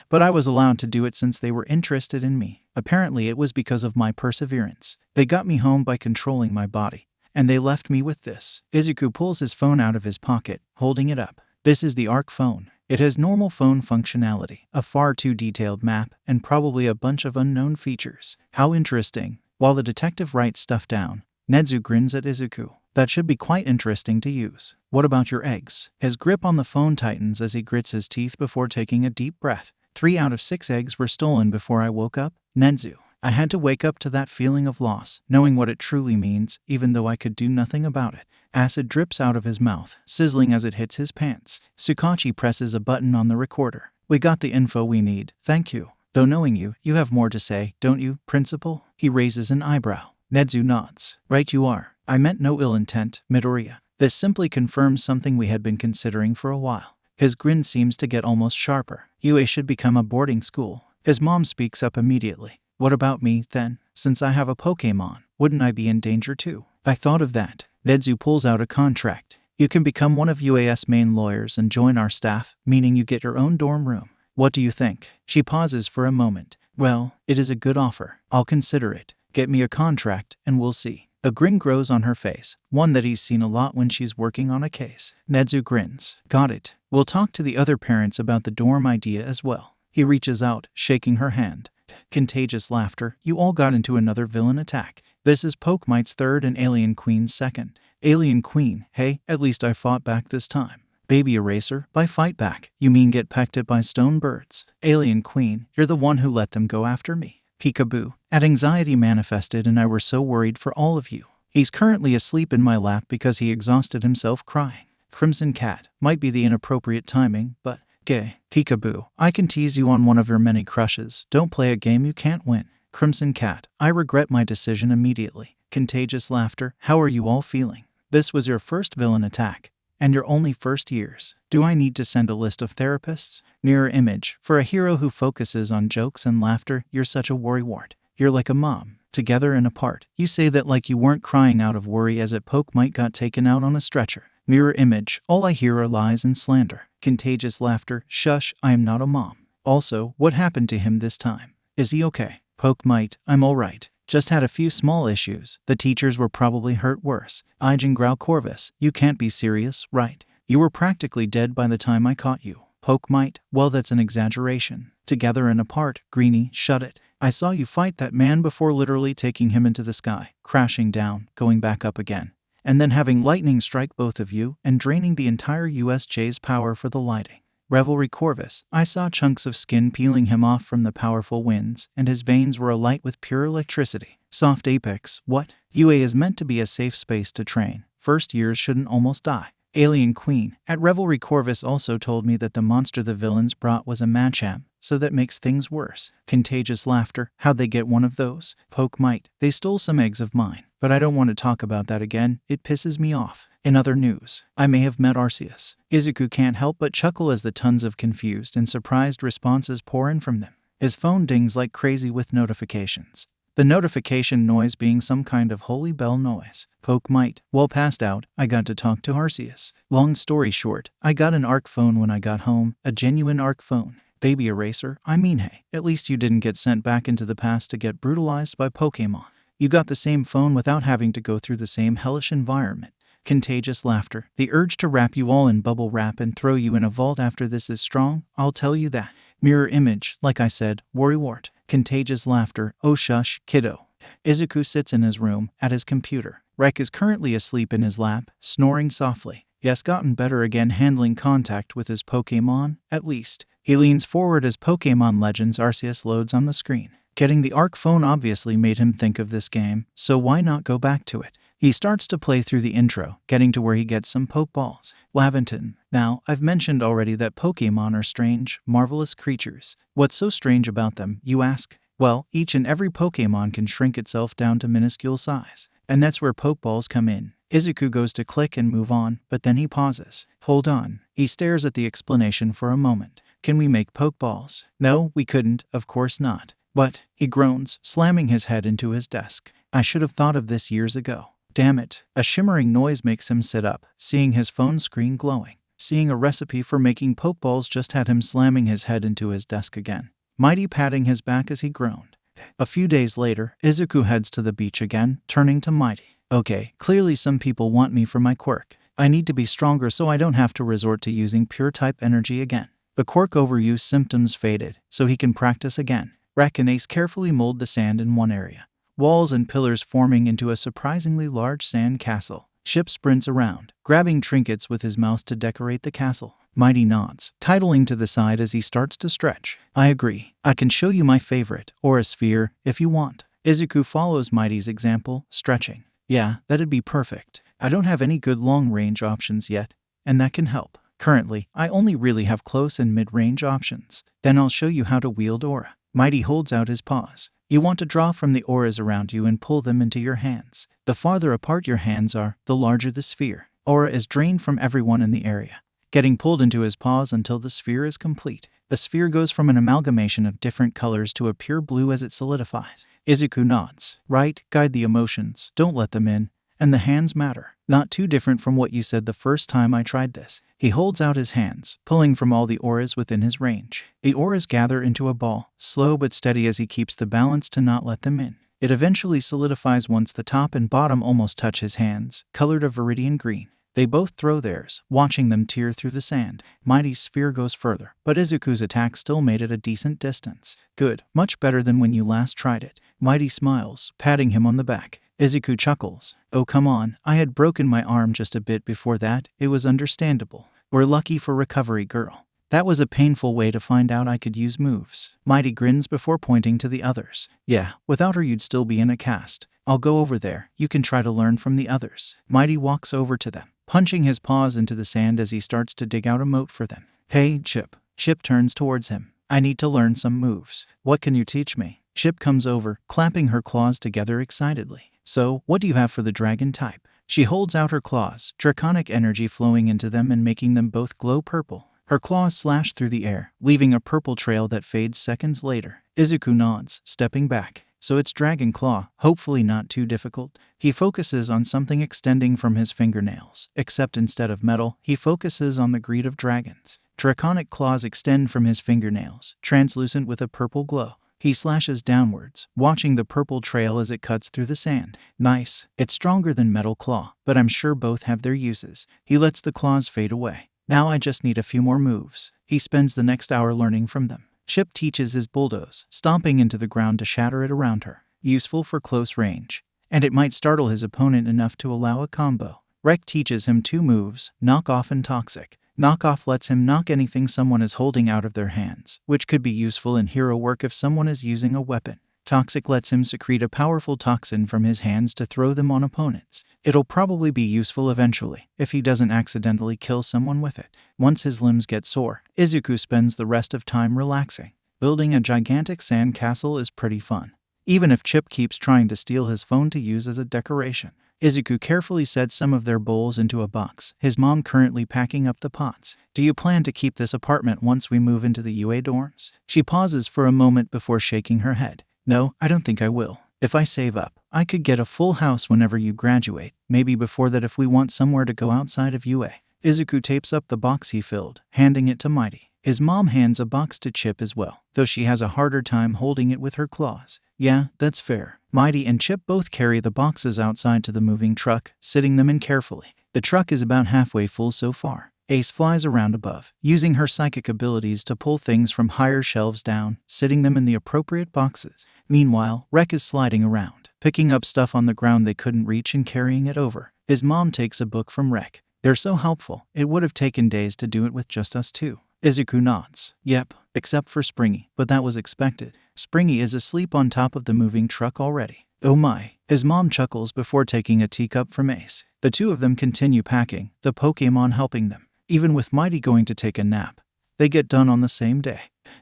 But I was allowed to do it since they were interested in me. Apparently it was because of my perseverance. They got me home by controlling my body, and they left me with this. Izuku pulls his phone out of his pocket, holding it up. This is the ARC phone. It has normal phone functionality, a far too detailed map, and probably a bunch of unknown features. How interesting. While the detective writes stuff down, Nedzu grins at Izuku. That should be quite interesting to use. What about your eggs? His grip on the phone tightens as he grits his teeth before taking a deep breath. 3 out of 6 eggs were stolen before I woke up. Nedzu. I had to wake up to that feeling of loss, knowing what it truly means, even though I could do nothing about it. Acid drips out of his mouth, sizzling as it hits his pants. Tsukachi presses a button on the recorder. We got the info we need, thank you. Though knowing you, you have more to say, don't you, Principal? He raises an eyebrow. Nedzu nods. Right you are. I meant no ill intent, Midoriya. This simply confirms something we had been considering for a while. His grin seems to get almost sharper. UA should become a boarding school. His mom speaks up immediately. What about me, then? Since I have a Pokemon, wouldn't I be in danger too? I thought of that. Nedzu pulls out a contract. You can become one of UA's main lawyers and join our staff, meaning you get your own dorm room. What do you think? She pauses for a moment. Well, it is a good offer. I'll consider it. Get me a contract and we'll see. A grin grows on her face, one that he's seen a lot when she's working on a case. Nezu grins. Got it. We'll talk to the other parents about the dorm idea as well. He reaches out, shaking her hand. Contagious laughter. You all got into another villain attack. This is Pokemite's third and Alien Queen's second. Alien Queen, hey, at least I fought back this time. Baby Eraser, by fight back, you mean get pecked at by stone birds. Alien Queen, you're the one who let them go after me. Peekaboo, at anxiety manifested and I were so worried for all of you. He's currently asleep in my lap because he exhausted himself crying. Crimson Cat, might be the inappropriate timing, but gay. Peekaboo, I can tease you on one of your many crushes. Don't play a game you can't win. Crimson Cat, I regret my decision immediately. Contagious laughter, how are you all feeling? This was your first villain attack. And your only first years. Do I need to send a list of therapists? Mirror image. For a hero who focuses on jokes and laughter, you're such a worrywart. You're like a mom. Together and apart. You say that like you weren't crying out of worry as it Pokemite got taken out on a stretcher. Mirror image. All I hear are lies and slander. Contagious laughter. Shush, I am not a mom. Also, what happened to him this time? Is he okay? Pokemite, I'm alright. Just had a few small issues. The teachers were probably hurt worse. Ijunkrow Corvus, you can't be serious, right? You were practically dead by the time I caught you. Pokemite, well that's an exaggeration. Together and apart, Greenie, shut it. I saw you fight that man before literally taking him into the sky, crashing down, going back up again. And then having lightning strike both of you and draining the entire USJ's power for the lighting. Revelry Corvus, I saw chunks of skin peeling him off from the powerful winds, and his veins were alight with pure electricity. Soft Apex, what? UA is meant to be a safe space to train. First years shouldn't almost die. Alien Queen, at Revelry Corvus also told me that the monster the villains brought was a Machamp, so that makes things worse. Contagious laughter, how'd they get one of those? Pokemite, they stole some eggs of mine, but I don't want to talk about that again, it pisses me off. In other news, I may have met Arceus. Izuku can't help but chuckle as the tons of confused and surprised responses pour in from them. His phone dings like crazy with notifications. The notification noise being some kind of holy bell noise. Pokemite, while passed out, I got to talk to Arceus. Long story short, I got an ARC phone when I got home, a genuine ARC phone. Baby Eraser, I mean hey, at least you didn't get sent back into the past to get brutalized by Pokemon. You got the same phone without having to go through the same hellish environment. Contagious laughter. The urge to wrap you all in bubble wrap and throw you in a vault after this is strong, I'll tell you that. Mirror image, like I said, worrywart. Contagious laughter. Oh shush, kiddo. Izuku sits in his room, at his computer. Rek is currently asleep in his lap, snoring softly. He has gotten better again handling contact with his Pokemon, at least. He leans forward as Pokemon Legends Arceus loads on the screen. Getting the ARC phone obviously made him think of this game, so why not go back to it? He starts to play through the intro, getting to where he gets some Pokeballs. Laventon. Now, I've mentioned already that Pokemon are strange, marvelous creatures. What's so strange about them, you ask? Well, each and every Pokemon can shrink itself down to minuscule size. And that's where Pokeballs come in. Izuku goes to click and move on, but then he pauses. Hold on. He stares at the explanation for a moment. Can we make Pokeballs? No, we couldn't, of course not. But, he groans, slamming his head into his desk. I should have thought of this years ago. Damn it. A shimmering noise makes him sit up, seeing his phone screen glowing. Seeing a recipe for making Pokeballs just had him slamming his head into his desk again. Mighty patting his back as he groaned. A few days later, Izuku heads to the beach again, turning to Mighty. Okay, clearly some people want me for my quirk. I need to be stronger so I don't have to resort to using pure type energy again. The quirk overuse symptoms faded, so he can practice again. Rek and Ace carefully mold the sand in one area. Walls and pillars forming into a surprisingly large sand castle. Ship sprints around, grabbing trinkets with his mouth to decorate the castle. Mighty nods, titling to the side as he starts to stretch. I agree. I can show you my favorite, or a sphere, if you want. Izuku follows Mighty's example, stretching. Yeah, that'd be perfect. I don't have any good long-range options yet, and that can help. Currently, I only really have close and mid-range options. Then I'll show you how to wield aura. Mighty holds out his paws. You want to draw from the auras around you and pull them into your hands. The farther apart your hands are, the larger the sphere. Aura is drained from everyone in the area, getting pulled into his paws until the sphere is complete. The sphere goes from an amalgamation of different colors to a pure blue as it solidifies. Izuku nods. Right, guide the emotions, don't let them in. And the hands matter. Not too different from what you said the first time I tried this. He holds out his hands, pulling from all the auras within his range. The auras gather into a ball, slow but steady as he keeps the balance to not let them in. It eventually solidifies once the top and bottom almost touch his hands, colored a viridian green. They both throw theirs, watching them tear through the sand. Mighty's sphere goes further, but Izuku's attack still made it a decent distance. Good, much better than when you last tried it. Mighty smiles, patting him on the back. Izuku chuckles. Oh come on, I had broken my arm just a bit before that, it was understandable. We're lucky for recovery, girl. That was a painful way to find out I could use moves. Mighty grins before pointing to the others. Yeah, without her you'd still be in a cast. I'll go over there, you can try to learn from the others. Mighty walks over to them, punching his paws into the sand as he starts to dig out a moat for them. Hey, Chip. Chip turns towards him. I need to learn some moves. What can you teach me? Chip comes over, clapping her claws together excitedly. So, what do you have for the dragon type? She holds out her claws, draconic energy flowing into them and making them both glow purple. Her claws slash through the air, leaving a purple trail that fades seconds later. Izuku nods, stepping back. So it's Dragon Claw, hopefully not too difficult. He focuses on something extending from his fingernails, except instead of metal, he focuses on the greed of dragons. Draconic claws extend from his fingernails, translucent with a purple glow. He slashes downwards, watching the purple trail as it cuts through the sand. Nice. It's stronger than Metal Claw, but I'm sure both have their uses. He lets the claws fade away. Now I just need a few more moves. He spends the next hour learning from them. Chip teaches his bulldoze, stomping into the ground to shatter it around her. Useful for close range, and it might startle his opponent enough to allow a combo. Rek teaches him 2 moves, Knock Off and Toxic. Knock Off lets him knock anything someone is holding out of their hands, which could be useful in hero work if someone is using a weapon. Toxic lets him secrete a powerful toxin from his hands to throw them on opponents. It'll probably be useful eventually, if he doesn't accidentally kill someone with it. Once his limbs get sore, Izuku spends the rest of time relaxing. Building a gigantic sand castle is pretty fun, even if Chip keeps trying to steal his phone to use as a decoration. Izuku carefully sets some of their bowls into a box, his mom currently packing up the pots. Do you plan to keep this apartment once we move into the UA dorms? She pauses for a moment before shaking her head. No, I don't think I will. If I save up, I could get a full house whenever you graduate, maybe before that if we want somewhere to go outside of UA. Izuku tapes up the box he filled, handing it to Mighty. His mom hands a box to Chip as well, though she has a harder time holding it with her claws. Yeah, that's fair. Mighty and Chip both carry the boxes outside to the moving truck, sitting them in carefully. The truck is about halfway full so far. Ace flies around above, using her psychic abilities to pull things from higher shelves down, sitting them in the appropriate boxes. Meanwhile, Rek is sliding around, picking up stuff on the ground they couldn't reach and carrying it over. His mom takes a book from Rek. They're so helpful, it would have taken days to do it with just us two. Izuku nods. Yep, except for Springy, but that was expected. Springy is asleep on top of the moving truck already. Oh my. His mom chuckles before taking a teacup from Ace. The two of them continue packing, the Pokémon helping them. Even with Mighty going to take a nap, they get done on the same day.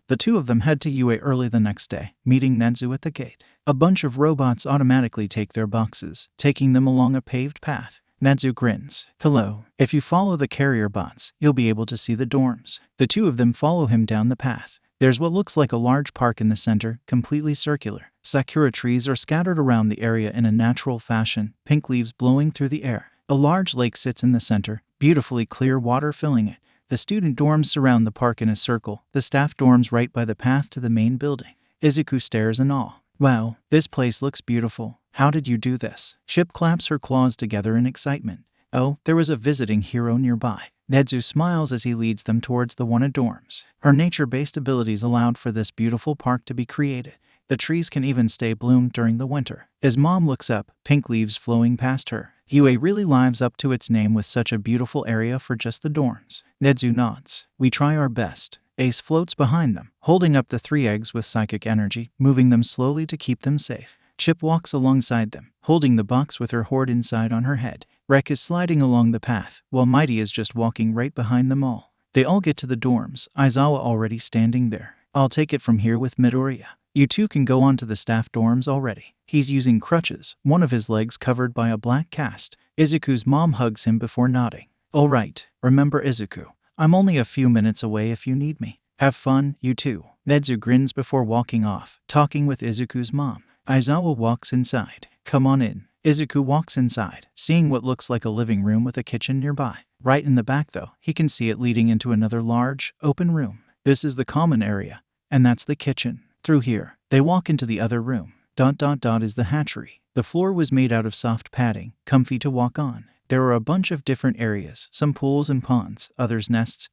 The two of them head to UA early the next day, meeting Netsu at the gate. A bunch of robots automatically take their boxes, taking them along a paved path. Netsu grins. Hello. If you follow the carrier bots, you'll be able to see the dorms. The two of them follow him down the path. There's what looks like a large park in the center, completely circular. Sakura trees are scattered around the area in a natural fashion, pink leaves blowing through the air. A large lake sits in the center, beautifully clear water filling it. The student dorms surround the park in a circle, the staff dorms right by the path to the main building. Izuku stares in awe. Wow, this place looks beautiful. How did you do this? Chip claps her claws together in excitement. Oh, there was a visiting hero nearby. Netsu smiles as he leads them towards the wanted dorms. Her nature-based abilities allowed for this beautiful park to be created. The trees can even stay bloomed during the winter. As mom looks up, pink leaves flowing past her. UA really lives up to its name with such a beautiful area for just the dorms. Netsu nods. We try our best. Ace floats behind them, holding up the 3 eggs with psychic energy, moving them slowly to keep them safe. Chip walks alongside them, holding the box with her hoard inside on her head. Rek is sliding along the path, while Mighty is just walking right behind them all. They all get to the dorms, Aizawa already standing there. I'll take it from here with Midoriya. You two can go on to the staff dorms already. He's using crutches, one of his legs covered by a black cast. Izuku's mom hugs him before nodding. All right, remember Izuku. I'm only a few minutes away if you need me. Have fun, you two. Netsu grins before walking off, talking with Izuku's mom. Aizawa walks inside. Come on in. Izuku walks inside, seeing what looks like a living room with a kitchen nearby. Right in the back though, he can see it leading into another large, open room. This is the common area, and that's the kitchen. Through here, they walk into the other room. Is the hatchery. The floor was made out of soft padding, comfy to walk on. There are a bunch of different areas, some pools and ponds, others nests,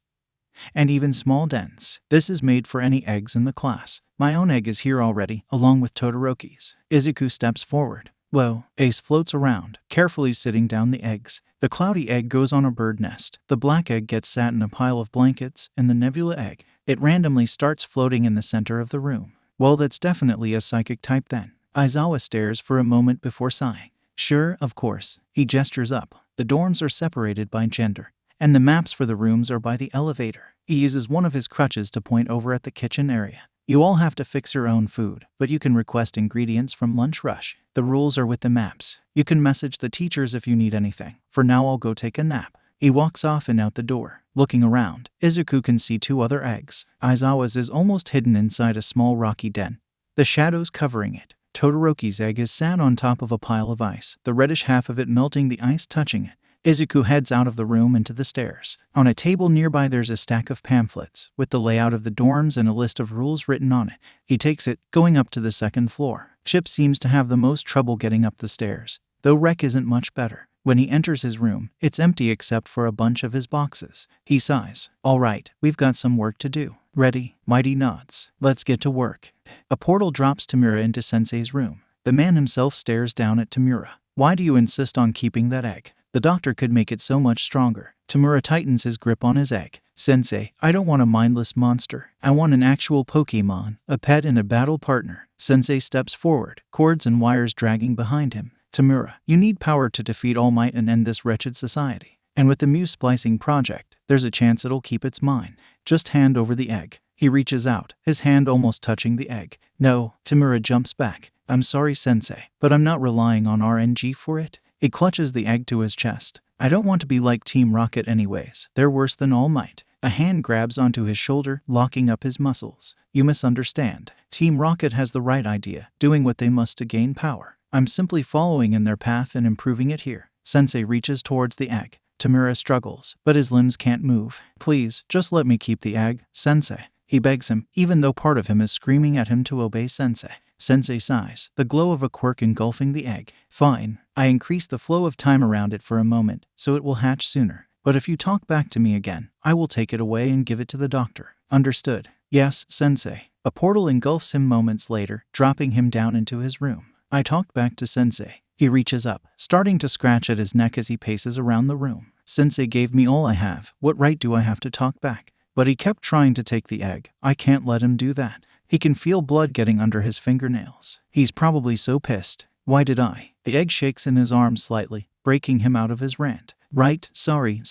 and even small dens. This is made for any eggs in the class. My own egg is here already, along with Todoroki's. Izuku steps forward. Whoa, Ace floats around, carefully sitting down the eggs. The cloudy egg goes on a bird nest. The black egg gets sat in a pile of blankets, and the nebula egg, it randomly starts floating in the center of the room. Well, that's definitely a psychic type then. Aizawa stares for a moment before sighing. Sure, of course. He gestures up. The dorms are separated by gender, and the maps for the rooms are by the elevator. He uses one of his crutches to point over at the kitchen area. You all have to fix your own food, but you can request ingredients from Lunch Rush. The rules are with the maps. You can message the teachers if you need anything. For now, I'll go take a nap. He walks off and out the door. Looking around, Izuku can see 2 other eggs. Aizawa's is almost hidden inside a small rocky den, the shadows covering it. Todoroki's egg is sat on top of a pile of ice, the reddish half of it melting, the ice touching it. Izuku heads out of the room and to the stairs. On a table nearby there's a stack of pamphlets, with the layout of the dorms and a list of rules written on it. He takes it, going up to the 2nd floor. Chip seems to have the most trouble getting up the stairs, though Rek isn't much better. When he enters his room, it's empty except for a bunch of his boxes. He sighs. All right, we've got some work to do. Ready? Mighty nods. Let's get to work. A portal drops Tamura into Sensei's room. The man himself stares down at Tamura. Why do you insist on keeping that egg? The doctor could make it so much stronger. Tamura tightens his grip on his egg. Sensei, I don't want a mindless monster. I want an actual Pokemon, a pet and a battle partner. Sensei steps forward, cords and wires dragging behind him. Tamura, you need power to defeat All Might and end this wretched society. And with the Mew splicing project, there's a chance it'll keep its mind. Just hand over the egg. He reaches out, his hand almost touching the egg. No, Tamura jumps back. I'm sorry, Sensei, but I'm not relying on RNG for it. He clutches the egg to his chest. I don't want to be like Team Rocket anyways. They're worse than All Might. A hand grabs onto his shoulder, locking up his muscles. You misunderstand. Team Rocket has the right idea, doing what they must to gain power. I'm simply following in their path and improving it here. Sensei reaches towards the egg. Tamura struggles, but his limbs can't move. Please, just let me keep the egg, Sensei. He begs him, even though part of him is screaming at him to obey Sensei. Sensei sighs, the glow of a quirk engulfing the egg. Fine. I increase the flow of time around it for a moment, so it will hatch sooner. But if you talk back to me again, I will take it away and give it to the doctor. Understood? Yes, Sensei. A portal engulfs him moments later, dropping him down into his room. I talked back to Sensei. He reaches up, starting to scratch at his neck as he paces around the room. Sensei gave me all I have. What right do I have to talk back? But he kept trying to take the egg. I can't let him do that. He can feel blood getting under his fingernails. He's probably so pissed. Why did I? The egg shakes in his arms slightly, breaking him out of his rant. Right, sorry.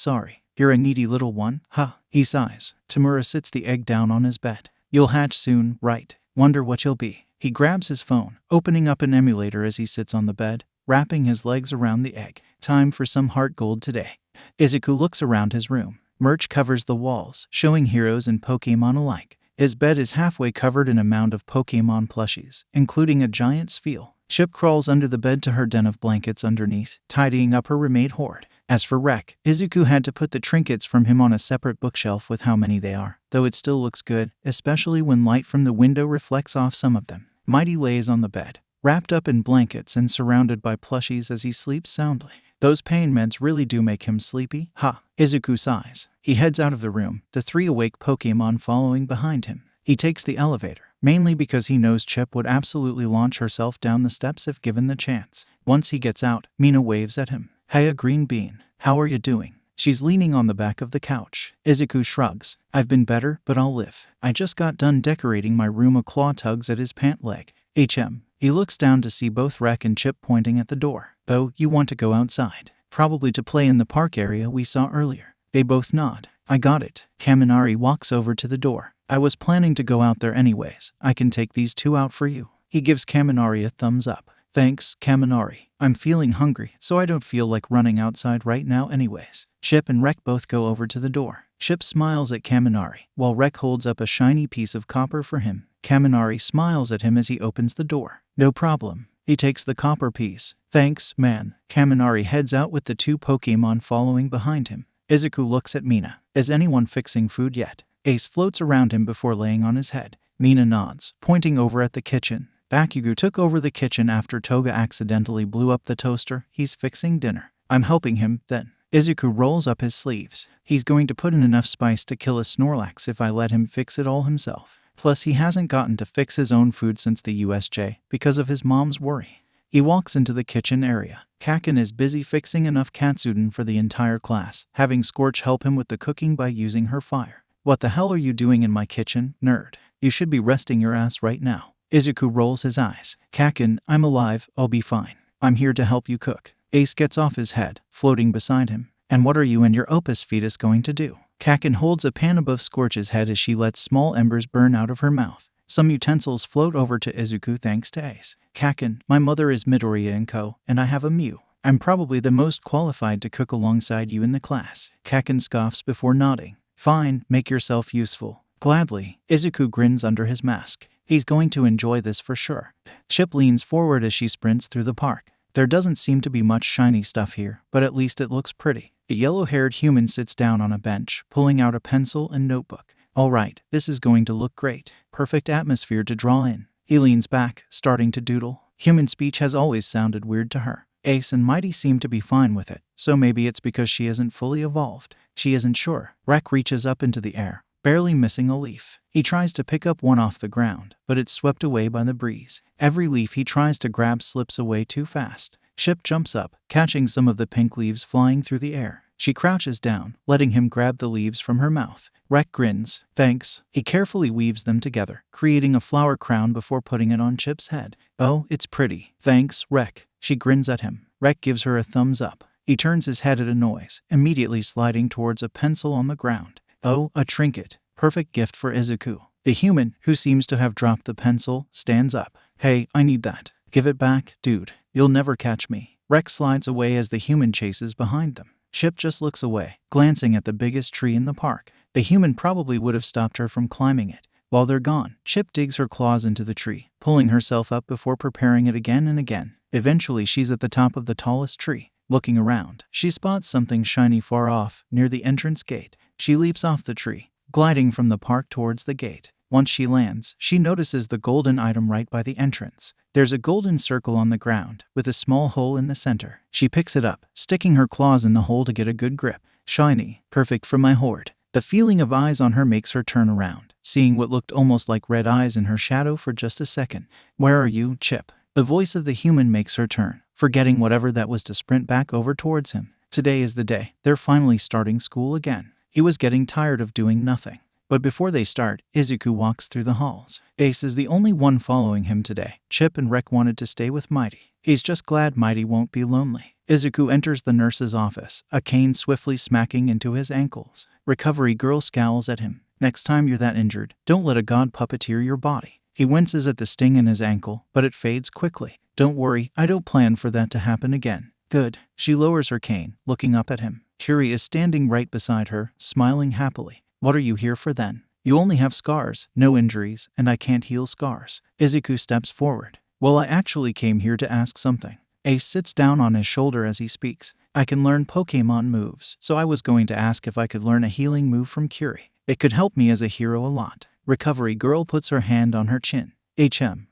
You're a needy little one, huh? He sighs. Tamura sits the egg down on his bed. You'll hatch soon, right? Wonder what you'll be. He grabs his phone, opening up an emulator as he sits on the bed, wrapping his legs around the egg. Time for some heart gold today. Izuku looks around his room. Merch covers the walls, showing heroes and Pokemon alike. His bed is halfway covered in a mound of Pokemon plushies, including a giant Spheal. Chip crawls under the bed to her den of blankets underneath, tidying up her remade hoard. As for Rek, Izuku had to put the trinkets from him on a separate bookshelf with how many they are, though it still looks good, especially when light from the window reflects off some of them. Mighty lays on the bed, wrapped up in blankets and surrounded by plushies as he sleeps soundly. Those pain meds really do make him sleepy, ha. Izuku sighs. He heads out of the room, the 3 awake Pokemon following behind him. He takes the elevator, mainly because he knows Chip would absolutely launch herself down the steps if given the chance. Once he gets out, Mina waves at him. Hey, Green Bean. How are you doing? She's leaning on the back of the couch. Izuku shrugs. I've been better, but I'll live. I just got done decorating my room. A claw tugs at his pant leg. He looks down to see both Rek and Chip pointing at the door. Oh, you want to go outside? Probably to play in the park area we saw earlier. They both nod. I got it. Kaminari walks over to the door. I was planning to go out there anyways. I can take these 2 out for you. He gives Kaminari a thumbs up. Thanks, Kaminari. I'm feeling hungry, so I don't feel like running outside right now anyways. Chip and Rek both go over to the door. Chip smiles at Kaminari, while Rek holds up a shiny piece of copper for him. Kaminari smiles at him as he opens the door. No problem. He takes the copper piece. Thanks, man. Kaminari heads out with the 2 Pokemon following behind him. Izuku looks at Mina. Is anyone fixing food yet? Ace floats around him before laying on his head. Mina nods, pointing over at the kitchen. Bakugo took over the kitchen after Toga accidentally blew up the toaster. He's fixing dinner. I'm helping him, then. Izuku rolls up his sleeves. He's going to put in enough spice to kill a Snorlax if I let him fix it all himself. Plus, he hasn't gotten to fix his own food since the USJ because of his mom's worry. He walks into the kitchen area. Kakin is busy fixing enough katsudon for the entire class, having Scorch help him with the cooking by using her fire. What the hell are you doing in my kitchen, nerd? You should be resting your ass right now. Izuku rolls his eyes. Kakin, I'm alive, I'll be fine. I'm here to help you cook. Ace gets off his head, floating beside him. And what are you and your opus fetus going to do? Kakin holds a pan above Scorch's head as she lets small embers burn out of her mouth. Some utensils float over to Izuku thanks to Ace. Kakin, my mother is Midoriya & Co., and I have a Mew. I'm probably the most qualified to cook alongside you in the class. Kakin scoffs before nodding. Fine, make yourself useful. Gladly. Izuku grins under his mask. He's going to enjoy this for sure. Chip leans forward as she sprints through the park. There doesn't seem to be much shiny stuff here, but at least it looks pretty. A yellow-haired human sits down on a bench, pulling out a pencil and notebook. All right, this is going to look great. Perfect atmosphere to draw in. He leans back, starting to doodle. Human speech has always sounded weird to her. Ace and Mighty seem to be fine with it, so maybe it's because she isn't fully evolved. She isn't sure. Rek reaches up into the air, barely missing a leaf. He tries to pick up one off the ground, but it's swept away by the breeze. Every leaf he tries to grab slips away too fast. Chip jumps up, catching some of the pink leaves flying through the air. She crouches down, letting him grab the leaves from her mouth. Rek grins. Thanks. He carefully weaves them together, creating a flower crown before putting it on Chip's head. Oh, it's pretty. Thanks, Rek. She grins at him. Rek gives her a thumbs up. He turns his head at a noise, immediately sliding towards a pencil on the ground. Oh, a trinket. Perfect gift for Izuku. The human, who seems to have dropped the pencil, stands up. Hey, I need that. Give it back, dude. You'll never catch me. Rek slides away as the human chases behind them. Chip just looks away, glancing at the biggest tree in the park. The human probably would have stopped her from climbing it. While they're gone, Chip digs her claws into the tree, pulling herself up before preparing it again and again. Eventually, she's at the top of the tallest tree. Looking around, she spots something shiny far off, near the entrance gate. She leaps off the tree, gliding from the park towards the gate. Once she lands, she notices the golden item right by the entrance. There's a golden circle on the ground, with a small hole in the center. She picks it up, sticking her claws in the hole to get a good grip. Shiny, perfect for my hoard. The feeling of eyes on her makes her turn around, seeing what looked almost like red eyes in her shadow for just a second. Where are you, Chip? The voice of the human makes her turn, forgetting whatever that was to sprint back over towards him. Today is the day. They're finally starting school again. He was getting tired of doing nothing. But before they start, Izuku walks through the halls. Ace is the only one following him today. Chip and Rek wanted to stay with Mighty. He's just glad Mighty won't be lonely. Izuku enters the nurse's office, a cane swiftly smacking into his ankles. Recovery girl scowls at him. Next time you're that injured, don't let a god puppeteer your body. He winces at the sting in his ankle, but it fades quickly. Don't worry, I don't plan for that to happen again. Good. She lowers her cane, looking up at him. Curie is standing right beside her, smiling happily. What are you here for then? You only have scars, no injuries, and I can't heal scars. Izuku steps forward. Well, I actually came here to ask something. Ace sits down on his shoulder as he speaks. I can learn Pokemon moves, so I was going to ask if I could learn a healing move from Curie. It could help me as a hero a lot. Recovery girl puts her hand on her chin.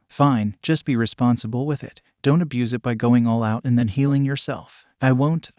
Fine, just be responsible with it. Don't abuse it by going all out and then healing yourself. I won't.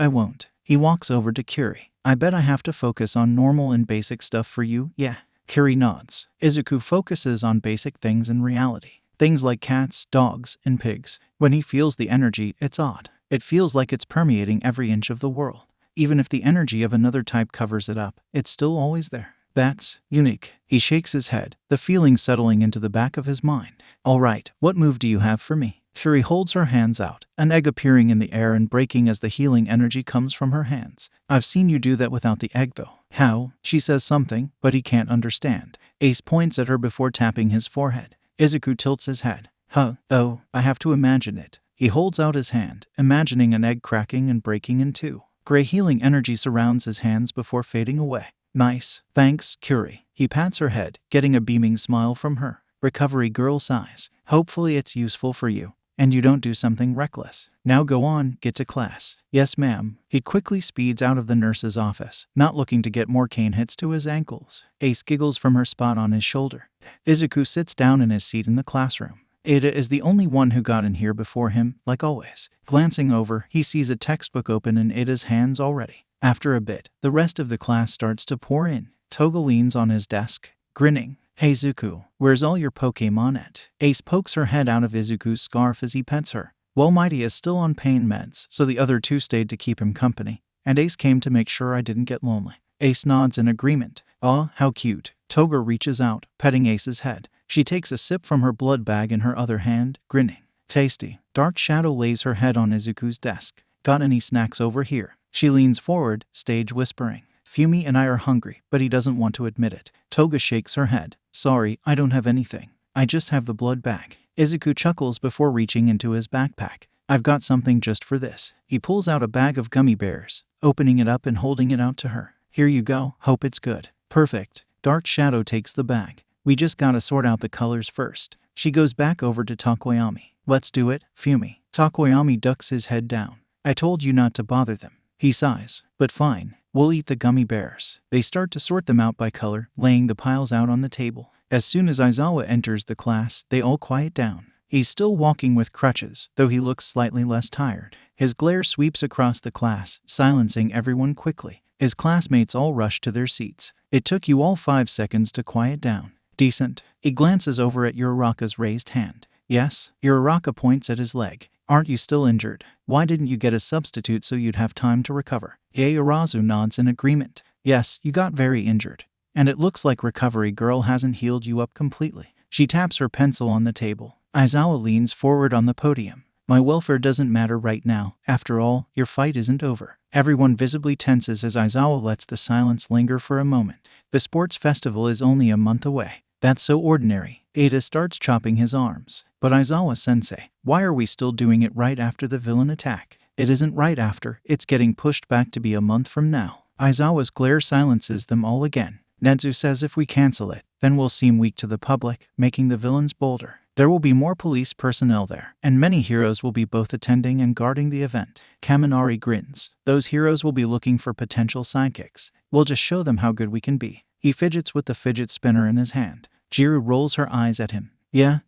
He walks over to Curie. I bet I have to focus on normal and basic stuff for you, yeah. Curie nods. Izuku focuses on basic things in reality. Things like cats, dogs, and pigs. When he feels the energy, it's odd. It feels like it's permeating every inch of the world. Even if the energy of another type covers it up, it's still always there. That's unique. He shakes his head, the feeling settling into the back of his mind. All right, what move do you have for me? Curie holds her hands out, an egg appearing in the air and breaking as the healing energy comes from her hands. I've seen you do that without the egg though. How? She says something, but he can't understand. Ace points at her before tapping his forehead. Izuku tilts his head. Oh, I have to imagine it. He holds out his hand, imagining an egg cracking and breaking in two. Gray healing energy surrounds his hands before fading away. Nice. Thanks, Curie. He pats her head, getting a beaming smile from her. Recovery girl sighs. Hopefully it's useful for you. and you don't do something reckless. Now go on, get to class. Yes, ma'am. He quickly speeds out of the nurse's office, not looking to get more cane hits to his ankles. Ace giggles from her spot on his shoulder. Izuku sits down in his seat in the classroom. Ada is the only one who got in here before him, like always. Glancing over, he sees a textbook open in Ada's hands already. After a bit, the rest of the class starts to pour in. Toga leans on his desk, grinning. Hey Zuku, where's all your Pokemon at? Ace pokes her head out of Izuku's scarf as he pets her. Well, Mighty is still on pain meds, so the other two stayed to keep him company, and Ace came to make sure I didn't get lonely. Ace nods in agreement. Aw, how cute. Toga reaches out, petting Ace's head. She takes a sip from her blood bag in her other hand, grinning. Tasty. Dark Shadow lays her head on Izuku's desk. Got any snacks over here? She leans forward, stage whispering. Fumi and I are hungry, but he doesn't want to admit it. Toga shakes her head. Sorry, I don't have anything. I just have the blood bag. Izuku chuckles before reaching into his backpack. I've got something just for this. He pulls out a bag of gummy bears, opening it up and holding it out to her. Here you go, hope it's good. Perfect. Dark Shadow takes the bag. We just gotta sort out the colors first. She goes back over to Takoyami. Let's do it, Fumi. Takoyami ducks his head down. I told you not to bother them. He sighs. But fine. We'll eat the gummy bears. They start to sort them out by color, laying the piles out on the table. As soon as Aizawa enters the class, they all quiet down. He's still walking with crutches, though he looks slightly less tired. His glare sweeps across the class, silencing everyone quickly. His classmates all rush to their seats. It took you all 5 seconds to quiet down. Decent. He glances over at Uraraka's raised hand. Yes, Uraraka points at his leg. Aren't you still injured? Why didn't you get a substitute so you'd have time to recover? Yaoyorozu nods in agreement. Yes, you got very injured. And it looks like Recovery Girl hasn't healed you up completely. She taps her pencil on the table. Aizawa leans forward on the podium. My welfare doesn't matter right now. After all, your fight isn't over. Everyone visibly tenses as Aizawa lets the silence linger for a moment. The sports festival is only a month away. That's so ordinary. Ada starts chopping his arms. But Aizawa-sensei, why are we still doing it right after the villain attack? It isn't right after, it's getting pushed back to be a month from now. Aizawa's glare silences them all again. Netsu says if we cancel it, then we'll seem weak to the public, making the villains bolder. There will be more police personnel there, and many heroes will be both attending and guarding the event. Kaminari grins. Those heroes will be looking for potential sidekicks. We'll just show them how good we can be. He fidgets with the fidget spinner in his hand. Jiru rolls her eyes at him. Yeah.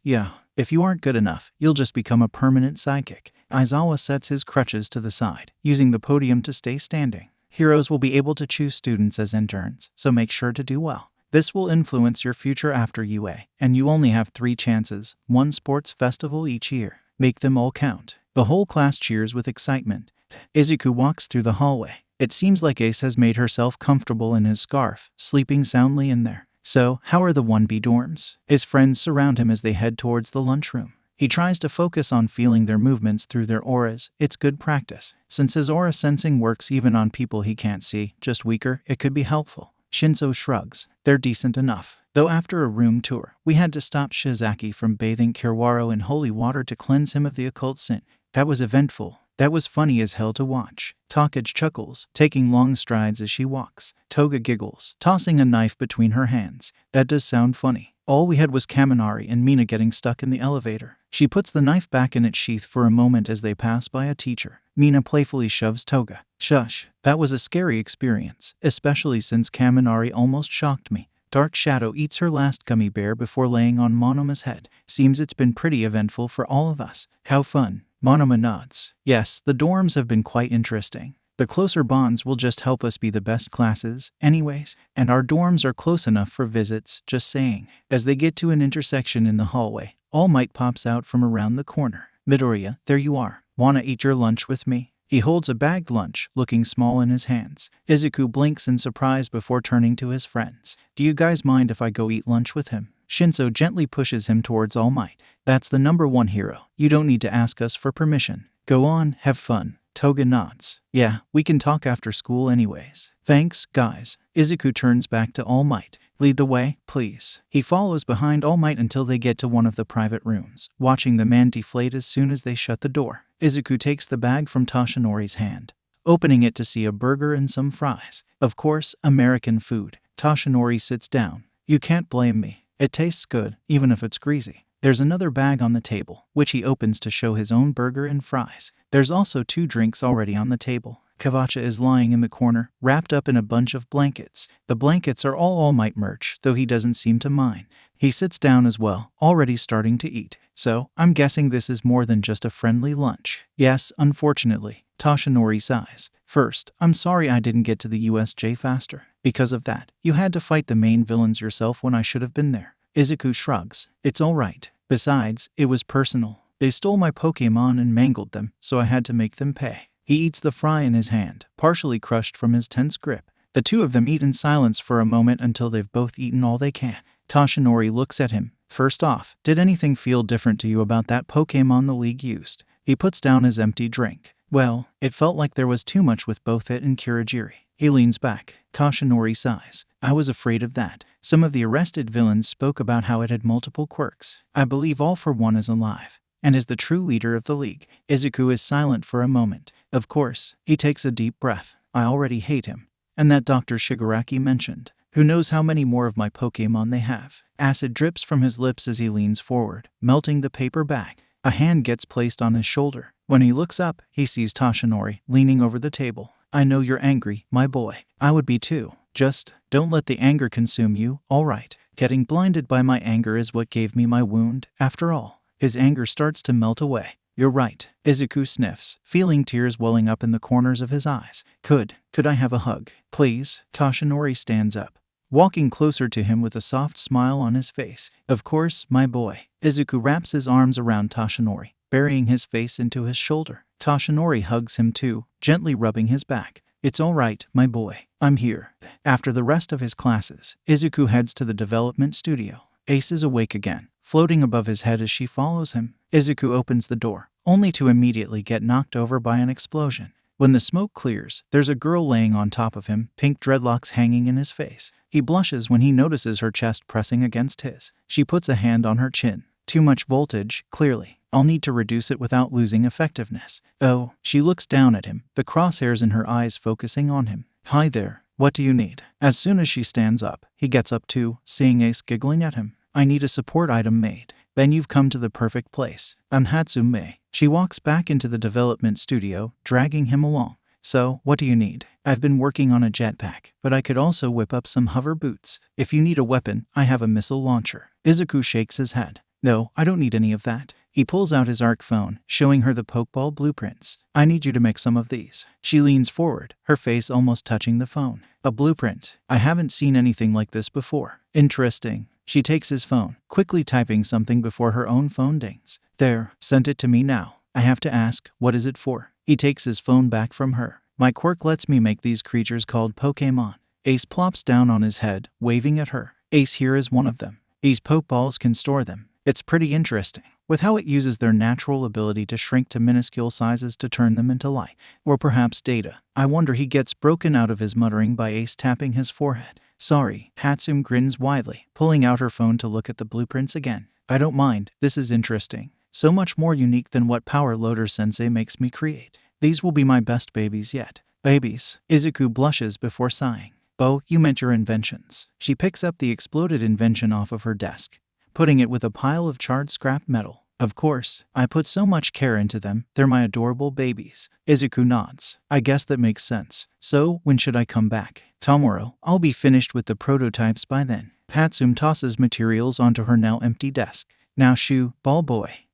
If you aren't good enough, you'll just become a permanent sidekick. Aizawa sets his crutches to the side, using the podium to stay standing. Heroes will be able to choose students as interns, so make sure to do well. This will influence your future after UA, and you only have 3 chances, 1 sports festival each year. Make them all count. The whole class cheers with excitement. Izuku walks through the hallway. It seems like Ace has made herself comfortable in his scarf, sleeping soundly in there. So, how are the 1B dorms? His friends surround him as they head towards the lunchroom. He tries to focus on feeling their movements through their auras. It's good practice. Since his aura sensing works even on people he can't see, just weaker, it could be helpful. Shinzo shrugs. They're decent enough. Though after a room tour, we had to stop Shizaki from bathing Kiwaro in holy water to cleanse him of the occult sin. That was eventful. That was funny as hell to watch. Takage chuckles, taking long strides as she walks. Toga giggles, tossing a knife between her hands. That does sound funny. All we had was Kaminari and Mina getting stuck in the elevator. She puts the knife back in its sheath for a moment as they pass by a teacher. Mina playfully shoves Toga. Shush, that was a scary experience, especially since Kaminari almost shocked me. Dark Shadow eats her last gummy bear before laying on Monoma's head. Seems it's been pretty eventful for all of us. How fun. Monoma nods. Yes, the dorms have been quite interesting. The closer bonds will just help us be the best classes, anyways, and our dorms are close enough for visits, just saying. As they get to an intersection in the hallway, All Might pops out from around the corner. Midoriya, there you are. Wanna eat your lunch with me? He holds a bagged lunch, looking small in his hands. Izuku blinks in surprise before turning to his friends. Do you guys mind if I go eat lunch with him? Shinzo gently pushes him towards All Might. That's the #1 hero. You don't need to ask us for permission. Go on, have fun. Toga nods. Yeah, we can talk after school anyways. Thanks, guys. Izuku turns back to All Might. Lead the way, please. He follows behind All Might until they get to one of the private rooms, watching the man deflate as soon as they shut the door. Izuku takes the bag from Toshinori's hand, opening it to see a burger and some fries. Of course, American food. Toshinori sits down. You can't blame me. It tastes good, even if it's greasy. There's another bag on the table, which he opens to show his own burger and fries. There's also 2 drinks already on the table. Kavacha is lying in the corner, wrapped up in a bunch of blankets. The blankets are All Might merch, though he doesn't seem to mind. He sits down as well, already starting to eat. So, I'm guessing this is more than just a friendly lunch. Yes, unfortunately. Toshinori sighs. First, I'm sorry I didn't get to the USJ faster. Because of that, you had to fight the main villains yourself when I should have been there. Izuku shrugs. It's alright. Besides, it was personal. They stole my Pokémon and mangled them, so I had to make them pay. He eats the fry in his hand, partially crushed from his tense grip. The 2 of them eat in silence for a moment until they've both eaten all they can. Toshinori looks at him. First off, did anything feel different to you about that Pokémon the League used? He puts down his empty drink. Well, it felt like there was too much with both it and Kirigiri. He leans back. Toshinori sighs. I was afraid of that. Some of the arrested villains spoke about how it had multiple quirks. I believe All for One is alive and is the true leader of the League. Izuku is silent for a moment. Of course, he takes a deep breath. I already hate him. And that Dr. Shigaraki mentioned. Who knows how many more of my Pokémon they have? Acid drips from his lips as he leans forward, melting the paper bag. A hand gets placed on his shoulder. When he looks up, he sees Toshinori leaning over the table. I know you're angry, my boy. I would be too. Just don't let the anger consume you, all right? Getting blinded by my anger is what gave me my wound, after all. His anger starts to melt away. You're right. Izuku sniffs, feeling tears welling up in the corners of his eyes. Could I have a hug, please? Toshinori stands up, walking closer to him with a soft smile on his face. Of course, my boy. Izuku wraps his arms around Toshinori, burying his face into his shoulder. Toshinori hugs him too, gently rubbing his back. It's all right, my boy. I'm here. After the rest of his classes, Izuku heads to the development studio. Ace is awake again, floating above his head as she follows him. Izuku opens the door, only to immediately get knocked over by an explosion. When the smoke clears, there's a girl laying on top of him, pink dreadlocks hanging in his face. He blushes when he notices her chest pressing against his. She puts a hand on her chin. Too much voltage, clearly. I'll need to reduce it without losing effectiveness. Oh, she looks down at him, the crosshairs in her eyes focusing on him. Hi there, what do you need? As soon as she stands up, he gets up too, seeing Ace giggling at him. I need a support item made. Then you've come to the perfect place. I'm Hatsume. She walks back into the development studio, dragging him along. So, what do you need? I've been working on a jetpack, but I could also whip up some hover boots. If you need a weapon, I have a missile launcher. Izuku shakes his head. No, I don't need any of that. He pulls out his ARC phone, showing her the Pokeball blueprints. I need you to make some of these. She leans forward, her face almost touching the phone. A blueprint. I haven't seen anything like this before. Interesting. She takes his phone, quickly typing something before her own phone dings. There, sent it to me now. I have to ask, what is it for? He takes his phone back from her. My quirk lets me make these creatures called Pokémon. Ace plops down on his head, waving at her. Ace here is one of them. These Pokeballs can store them. It's pretty interesting, with how it uses their natural ability to shrink to minuscule sizes to turn them into light, or perhaps data. I wonder. He gets broken out of his muttering by Ace tapping his forehead. Sorry, Hatsume grins widely, pulling out her phone to look at the blueprints again. I don't mind, this is interesting. So much more unique than what Power Loader Sensei makes me create. These will be my best babies yet. Babies. Izuku blushes before sighing. Bo, you meant your inventions. She picks up the exploded invention off of her desk, putting it with a pile of charred scrap metal. Of course, I put so much care into them, they're my adorable babies. Izuku nods. I guess that makes sense. So, when should I come back? Tomorrow. I'll be finished with the prototypes by then. Hatsume tosses materials onto her now empty desk. Now shoo, ball boy.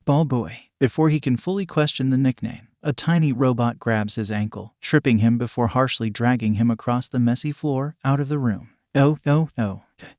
Before he can fully question the nickname, a tiny robot grabs his ankle, tripping him before harshly dragging him across the messy floor, out of the room. Oh.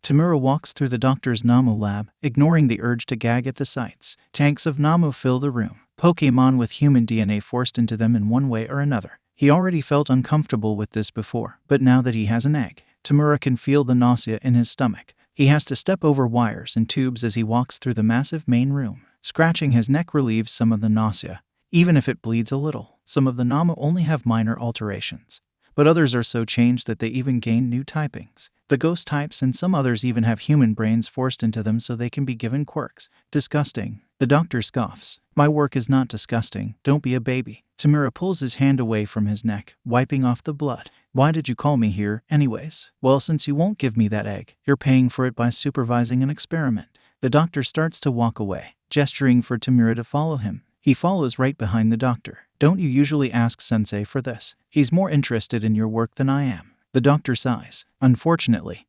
Tamura walks through the doctor's Namu lab, ignoring the urge to gag at the sights. Tanks of Namu fill the room, Pokémon with human DNA forced into them in one way or another. He already felt uncomfortable with this before, but now that he has an egg, Tamura can feel the nausea in his stomach. He has to step over wires and tubes as he walks through the massive main room. Scratching his neck relieves some of the nausea, even if it bleeds a little. Some of the Namu only have minor alterations, but others are so changed that they even gain new typings. The ghost types and some others even have human brains forced into them so they can be given quirks. Disgusting. The doctor scoffs. My work is not disgusting, don't be a baby. Tamura pulls his hand away from his neck, wiping off the blood. Why did you call me here, anyways? Well, since you won't give me that egg, you're paying for it by supervising an experiment. The doctor starts to walk away, gesturing for Tamura to follow him. He follows right behind the doctor. Don't you usually ask Sensei for this? He's more interested in your work than I am. The doctor sighs. Unfortunately,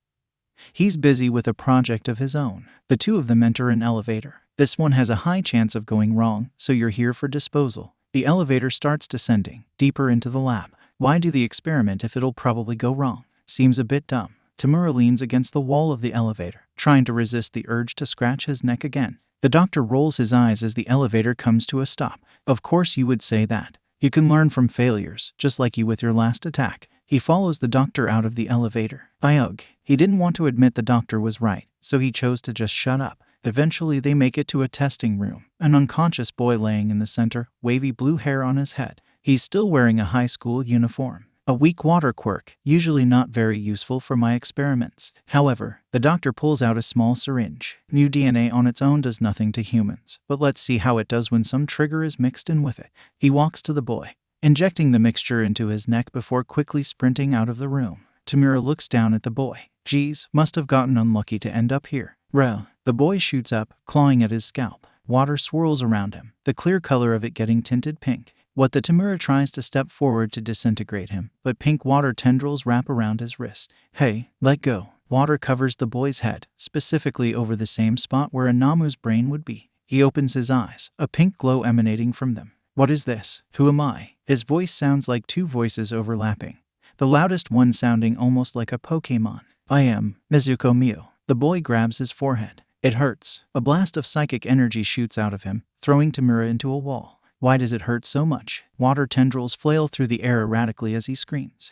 he's busy with a project of his own. The two of them enter an elevator. This one has a high chance of going wrong, so you're here for disposal. The elevator starts descending, deeper into the lab. Why do the experiment if it'll probably go wrong? Seems a bit dumb. Tamura leans against the wall of the elevator, trying to resist the urge to scratch his neck again. The doctor rolls his eyes as the elevator comes to a stop. Of course you would say that. You can learn from failures, just like you with your last attack. He follows the doctor out of the elevator. Ugh. He didn't want to admit the doctor was right, so he chose to just shut up. Eventually they make it to a testing room. An unconscious boy laying in the center, wavy blue hair on his head. He's still wearing a high school uniform. A weak water quirk, usually not very useful for my experiments. However, the doctor pulls out a small syringe. New DNA on its own does nothing to humans, but let's see how it does when some trigger is mixed in with it. He walks to the boy, injecting the mixture into his neck before quickly sprinting out of the room. Tamura looks down at the boy. Geez, must have gotten unlucky to end up here. The boy shoots up, clawing at his scalp. Water swirls around him, the clear color of it getting tinted pink. The Tamura tries to step forward to disintegrate him, but pink water tendrils wrap around his wrist. Hey, let go. Water covers the boy's head, specifically over the same spot where Anamu's brain would be. He opens his eyes, a pink glow emanating from them. What is this? Who am I? His voice sounds like two voices overlapping, the loudest one sounding almost like a Pokémon. I am Nezuko Mew. The boy grabs his forehead. It hurts. A blast of psychic energy shoots out of him, throwing Tamura into a wall. Why does it hurt so much? Water tendrils flail through the air erratically as he screams.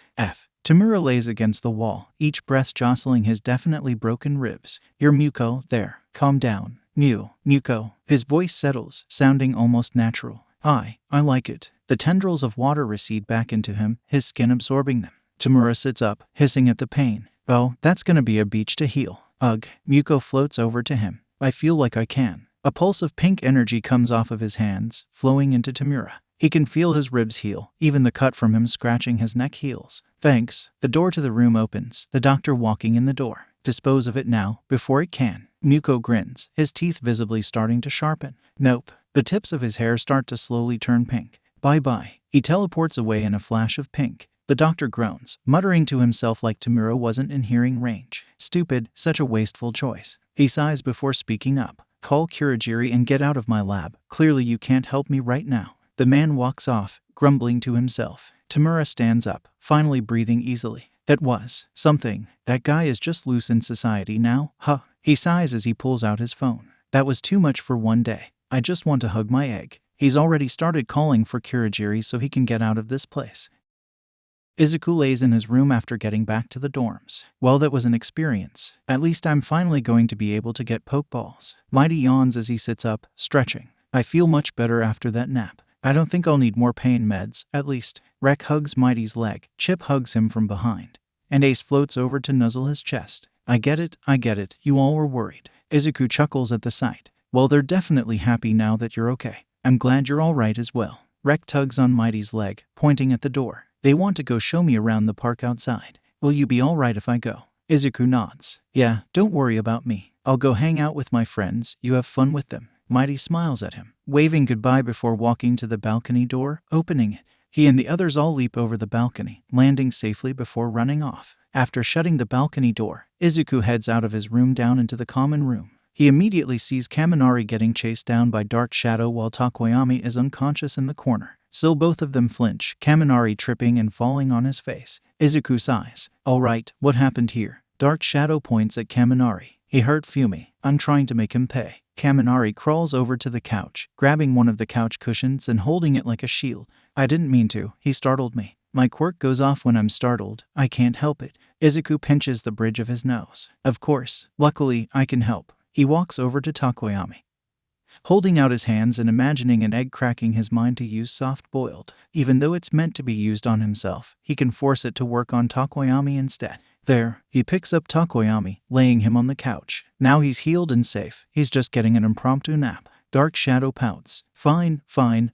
Tamura lays against the wall, each breath jostling his definitely broken ribs. You're Muko, there. Calm down. Muko. His voice settles, sounding almost natural. I like it. The tendrils of water recede back into him, his skin absorbing them. Tamura sits up, hissing at the pain. Oh, that's gonna be a beach to heal. Ugh. Muko floats over to him. I feel like I can. A pulse of pink energy comes off of his hands, flowing into Tamura. He can feel his ribs heal, even the cut from him scratching his neck heals. Thanks. The door to the room opens, the doctor walking in the door. Dispose of it now, before it can. Muko grins, his teeth visibly starting to sharpen. Nope. The tips of his hair start to slowly turn pink. Bye-bye. He teleports away in a flash of pink. The doctor groans, muttering to himself like Tamura wasn't in hearing range. Stupid, such a wasteful choice. He sighs before speaking up. Call Kurogiri and get out of my lab. Clearly you can't help me right now. The man walks off, grumbling to himself. Tamura stands up, finally breathing easily. That was something. That guy is just loose in society now, huh? He sighs as he pulls out his phone. That was too much for one day. I just want to hug my egg. He's already started calling for Kurogiri so he can get out of this place. Izuku lays in his room after getting back to the dorms. Well, that was an experience. At least I'm finally going to be able to get pokeballs. Mighty yawns as he sits up, stretching. I feel much better after that nap. I don't think I'll need more pain meds, at least. Rek hugs Mighty's leg. Chip hugs him from behind. And Ace floats over to nuzzle his chest. I get it. You all were worried. Izuku chuckles at the sight. Well, they're definitely happy now that you're okay. I'm glad you're all right as well. Rek tugs on Mighty's leg, pointing at the door. They want to go show me around the park outside. Will you be all right if I go? Izuku nods. Yeah, don't worry about me. I'll go hang out with my friends. You have fun with them. Mighty smiles at him, waving goodbye before walking to the balcony door, opening it. He and the others all leap over the balcony, landing safely before running off. After shutting the balcony door, Izuku heads out of his room down into the common room. He immediately sees Kaminari getting chased down by Dark Shadow while Takoyami is unconscious in the corner. Still both of them flinch, Kaminari tripping and falling on his face. Izuku sighs. Alright, what happened here? Dark Shadow points at Kaminari. He hurt Fumi. I'm trying to make him pay. Kaminari crawls over to the couch, grabbing one of the couch cushions and holding it like a shield. I didn't mean to. He startled me. My quirk goes off when I'm startled. I can't help it. Izuku pinches the bridge of his nose. Of course. Luckily, I can help. He walks over to Takoyami, holding out his hands and imagining an egg cracking his mind to use soft-boiled. Even though it's meant to be used on himself, he can force it to work on Takoyami instead. There, he picks up Takoyami, laying him on the couch. Now he's healed and safe. He's just getting an impromptu nap. Dark Shadow pouts. Fine,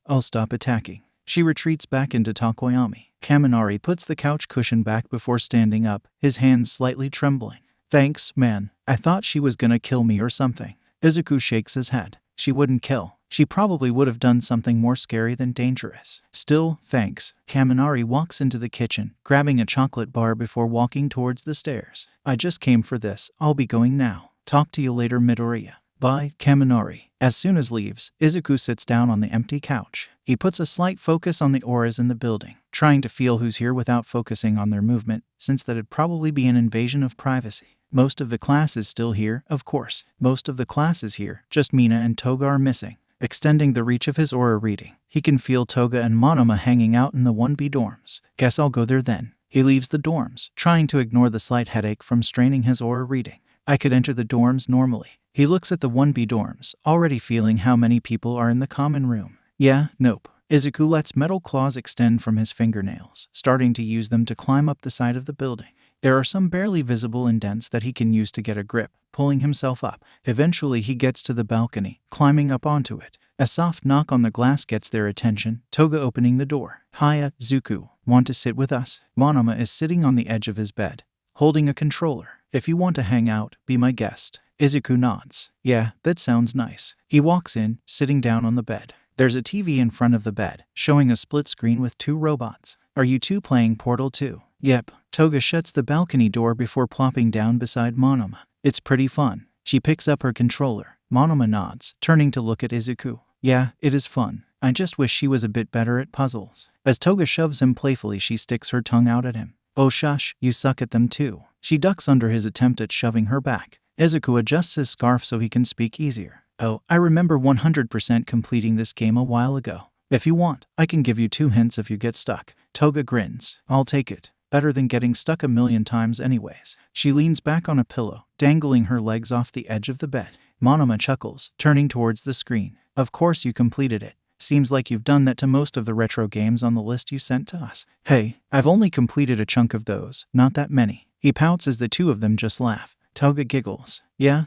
I'll stop attacking. She retreats back into Takoyami. Kaminari puts the couch cushion back before standing up, his hands slightly trembling. Thanks, man. I thought she was gonna kill me or something. Izuku shakes his head. She wouldn't kill. She probably would have done something more scary than dangerous. Still, thanks. Kaminari walks into the kitchen, grabbing a chocolate bar before walking towards the stairs. I just came for this. I'll be going now. Talk to you later, Midoriya. Bye, Kaminari. As soon as leaves, Izuku sits down on the empty couch. He puts a slight focus on the auras in the building, trying to feel who's here without focusing on their movement, since that'd probably be an invasion of privacy. Most of the class is still here, of course. Most of the class is here, just Mina and Toga are missing. Extending the reach of his aura reading, he can feel Toga and Monoma hanging out in the 1B dorms. Guess I'll go there then. He leaves the dorms, trying to ignore the slight headache from straining his aura reading. I could enter the dorms normally. He looks at the 1B dorms, already feeling how many people are in the common room. Yeah, nope. Izuku lets metal claws extend from his fingernails, starting to use them to climb up the side of the building. There are some barely visible indents that he can use to get a grip, pulling himself up. Eventually he gets to the balcony, climbing up onto it. A soft knock on the glass gets their attention, Toga opening the door. Hiya, Izuku. Want to sit with us? Monoma is sitting on the edge of his bed, holding a controller. If you want to hang out, be my guest. Izuku nods. Yeah, that sounds nice. He walks in, sitting down on the bed. There's a TV in front of the bed, showing a split screen with 2 robots. Are you two playing Portal 2? Yep. Toga shuts the balcony door before plopping down beside Monoma. It's pretty fun. She picks up her controller. Monoma nods, turning to look at Izuku. Yeah, it is fun. I just wish she was a bit better at puzzles. As Toga shoves him playfully, she sticks her tongue out at him. Oh shush, you suck at them too. She ducks under his attempt at shoving her back. Izuku adjusts his scarf so he can speak easier. Oh, I remember 100% completing this game a while ago. If you want, I can give you 2 hints if you get stuck. Toga grins. I'll take it. Better than getting stuck a million times anyways. She leans back on a pillow, dangling her legs off the edge of the bed. Monoma chuckles, turning towards the screen. Of course you completed it. Seems like you've done that to most of the retro games on the list you sent to us. Hey, I've only completed a chunk of those, not that many. He pouts as the 2 of them just laugh. Toga giggles. Yeah.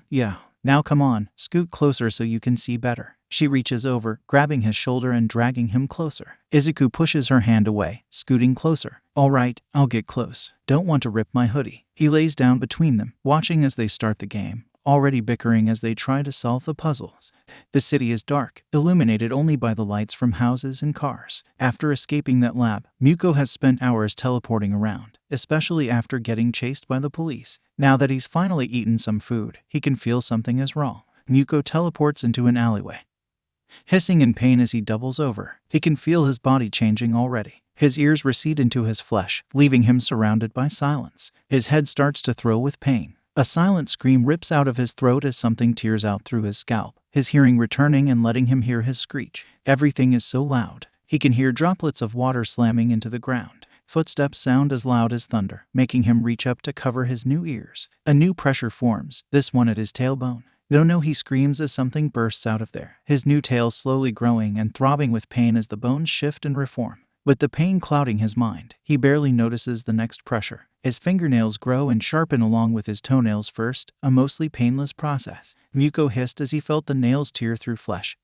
Now come on, scoot closer so you can see better. She reaches over, grabbing his shoulder and dragging him closer. Izuku pushes her hand away, scooting closer. All right, I'll get close. Don't want to rip my hoodie. He lays down between them, watching as they start the game, already bickering as they try to solve the puzzles. The city is dark, illuminated only by the lights from houses and cars. After escaping that lab, Muko has spent hours teleporting around, especially after getting chased by the police. Now that he's finally eaten some food, he can feel something is wrong. Muko teleports into an alleyway, hissing in pain as he doubles over. He can feel his body changing already. His ears recede into his flesh, leaving him surrounded by silence. His head starts to throw with pain. A silent scream rips out of his throat as something tears out through his scalp, his hearing returning and letting him hear his screech. Everything is so loud. He can hear droplets of water slamming into the ground. Footsteps sound as loud as thunder, making him reach up to cover his new ears. A new pressure forms, this one at his tailbone. No, he screams as something bursts out of there, his new tail slowly growing and throbbing with pain as the bones shift and reform. With the pain clouding his mind, he barely notices the next pressure. His fingernails grow and sharpen along with his toenails first, a mostly painless process. Muko hissed as he felt the nails tear through flesh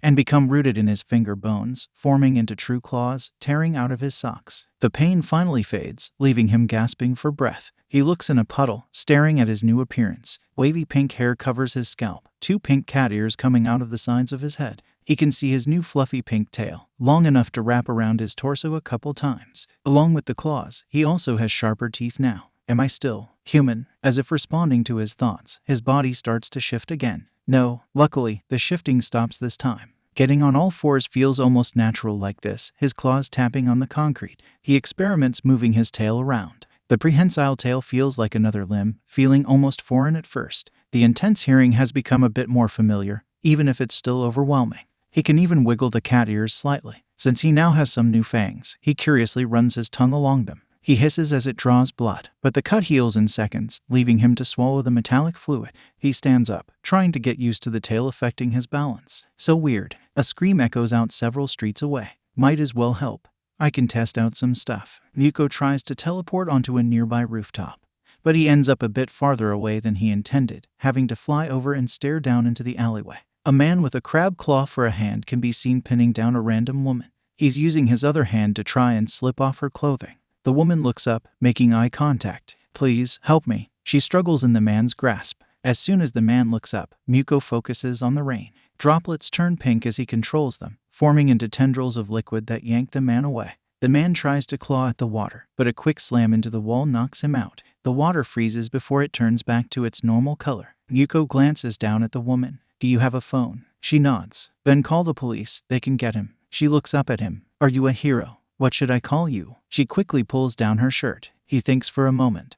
and become rooted in his finger bones, forming into true claws, tearing out of his socks. The pain finally fades, leaving him gasping for breath. He looks in a puddle, staring at his new appearance. Wavy pink hair covers his scalp, 2 pink cat ears coming out of the sides of his head. He can see his new fluffy pink tail, long enough to wrap around his torso a couple times. Along with the claws, he also has sharper teeth now. Am I still human? As if responding to his thoughts, his body starts to shift again. No, luckily, the shifting stops this time. Getting on all fours feels almost natural like this, his claws tapping on the concrete. He experiments moving his tail around. The prehensile tail feels like another limb, feeling almost foreign at first. The intense hearing has become a bit more familiar, even if it's still overwhelming. He can even wiggle the cat ears slightly. Since he now has some new fangs, he curiously runs his tongue along them. He hisses as it draws blood, but the cut heals in seconds, leaving him to swallow the metallic fluid. He stands up, trying to get used to the tail affecting his balance. So weird. A scream echoes out several streets away. Might as well help. I can test out some stuff. Muko tries to teleport onto a nearby rooftop, but he ends up a bit farther away than he intended, having to fly over and stare down into the alleyway. A man with a crab claw for a hand can be seen pinning down a random woman. He's using his other hand to try and slip off her clothing. The woman looks up, making eye contact. Please, help me. She struggles in the man's grasp. As soon as the man looks up, Muko focuses on the rain. Droplets turn pink as he controls them, forming into tendrils of liquid that yank the man away. The man tries to claw at the water, but a quick slam into the wall knocks him out. The water freezes before it turns back to its normal color. Yuko glances down at the woman. Do you have a phone? She nods. Then call the police, they can get him. She looks up at him. Are you a hero? What should I call you? She quickly pulls down her shirt. He thinks for a moment.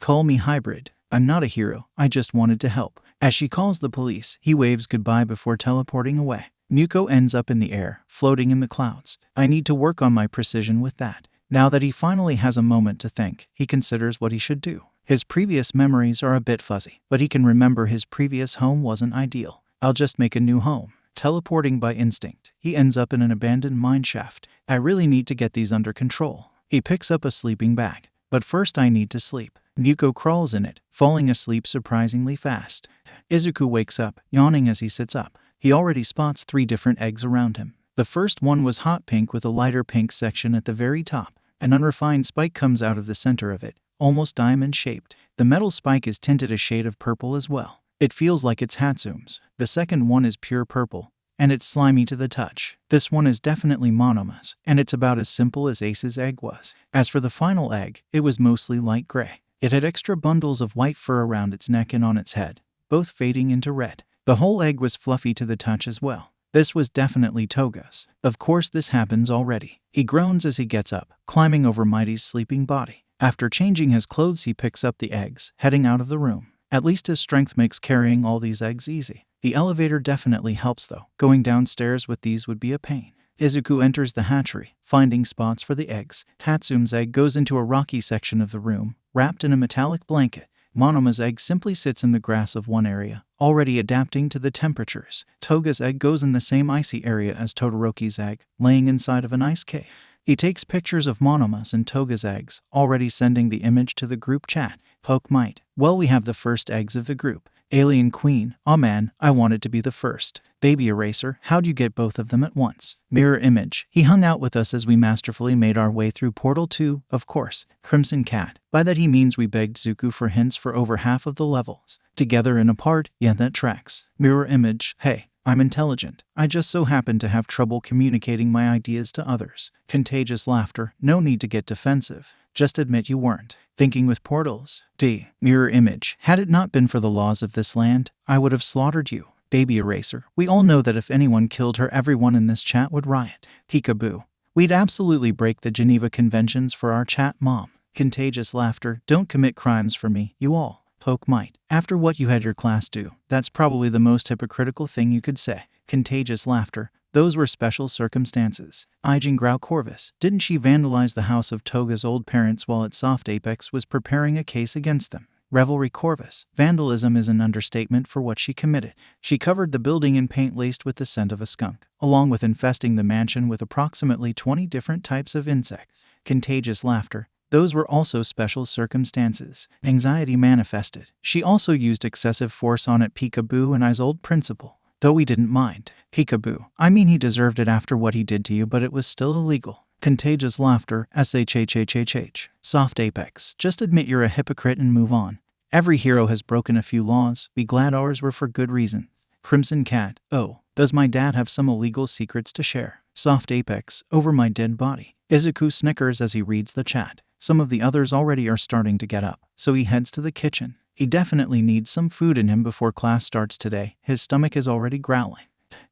Call me Hybrid. I'm not a hero, I just wanted to help. As she calls the police, he waves goodbye before teleporting away. Yuko ends up in the air, floating in the clouds. I need to work on my precision with that. Now that he finally has a moment to think, he considers what he should do. His previous memories are a bit fuzzy, but he can remember his previous home wasn't ideal. I'll just make a new home. Teleporting by instinct, he ends up in an abandoned mineshaft. I really need to get these under control. He picks up a sleeping bag. But first I need to sleep. Yuko crawls in it, falling asleep surprisingly fast. Izuku wakes up, yawning as he sits up. He already spots 3 different eggs around him. The first one was hot pink with a lighter pink section at the very top. An unrefined spike comes out of the center of it, almost diamond-shaped. The metal spike is tinted a shade of purple as well. It feels like it's Hatsume's. The second one is pure purple, and it's slimy to the touch. This one is definitely Monoma's, and it's about as simple as Ace's egg was. As for the final egg, it was mostly light gray. It had extra bundles of white fur around its neck and on its head, both fading into red. The whole egg was fluffy to the touch as well. This was definitely Toga's. Of course this happens already. He groans as he gets up, climbing over Mighty's sleeping body. After changing his clothes he picks up the eggs, heading out of the room. At least his strength makes carrying all these eggs easy. The elevator definitely helps though. Going downstairs with these would be a pain. Izuku enters the hatchery, finding spots for the eggs. Hatsume's egg goes into a rocky section of the room, wrapped in a metallic blanket. Monoma's egg simply sits in the grass of one area, already adapting to the temperatures. Toga's egg goes in the same icy area as Todoroki's egg, laying inside of an ice cave. He takes pictures of Monoma's and Toga's eggs, already sending the image to the group chat. Poke might. Well, we have the first eggs of the group. Alien Queen. Aw man, I wanted to be the first. Baby Eraser, how'd you get both of them at once? Mirror Image. He hung out with us as we masterfully made our way through Portal 2, of course. Crimson Cat. By that he means we begged Zuku for hints for over half of the levels. Together and apart, yeah, that tracks. Mirror Image. Hey, I'm intelligent. I just so happen to have trouble communicating my ideas to others. Contagious Laughter. No need to get defensive. Just admit you weren't thinking with portals. D. Mirror Image. Had it not been for the laws of this land, I would have slaughtered you. Baby Eraser. We all know that if anyone killed her, everyone in this chat would riot. Peekaboo. We'd absolutely break the Geneva Conventions for our chat, Mom. Contagious Laughter. Don't commit crimes for me, you all. Poke might. After what you had your class do, that's probably the most hypocritical thing you could say. Contagious Laughter. Those were special circumstances. Ijin Grau Corvus. Didn't she vandalize the house of Toga's old parents while its Soft Apex was preparing a case against them? Revelry Corvus. Vandalism is an understatement for what she committed. She covered the building in paint laced with the scent of a skunk, along with infesting the mansion with approximately 20 different types of insects. Contagious Laughter. Those were also special circumstances. Anxiety manifested. She also used excessive force on it. Peekaboo and I's old principal. Though we didn't mind. Peekaboo. I mean, he deserved it after what he did to you, but it was still illegal. Contagious Laughter. SHHHHH. Soft Apex. Just admit you're a hypocrite and move on. Every hero has broken a few laws. Be glad ours were for good reasons. Crimson Cat. Oh, does my dad have some illegal secrets to share? Soft Apex. Over my dead body. Izuku snickers as he reads the chat. Some of the others already are starting to get up, so he heads to the kitchen. He definitely needs some food in him before class starts today. His stomach is already growling.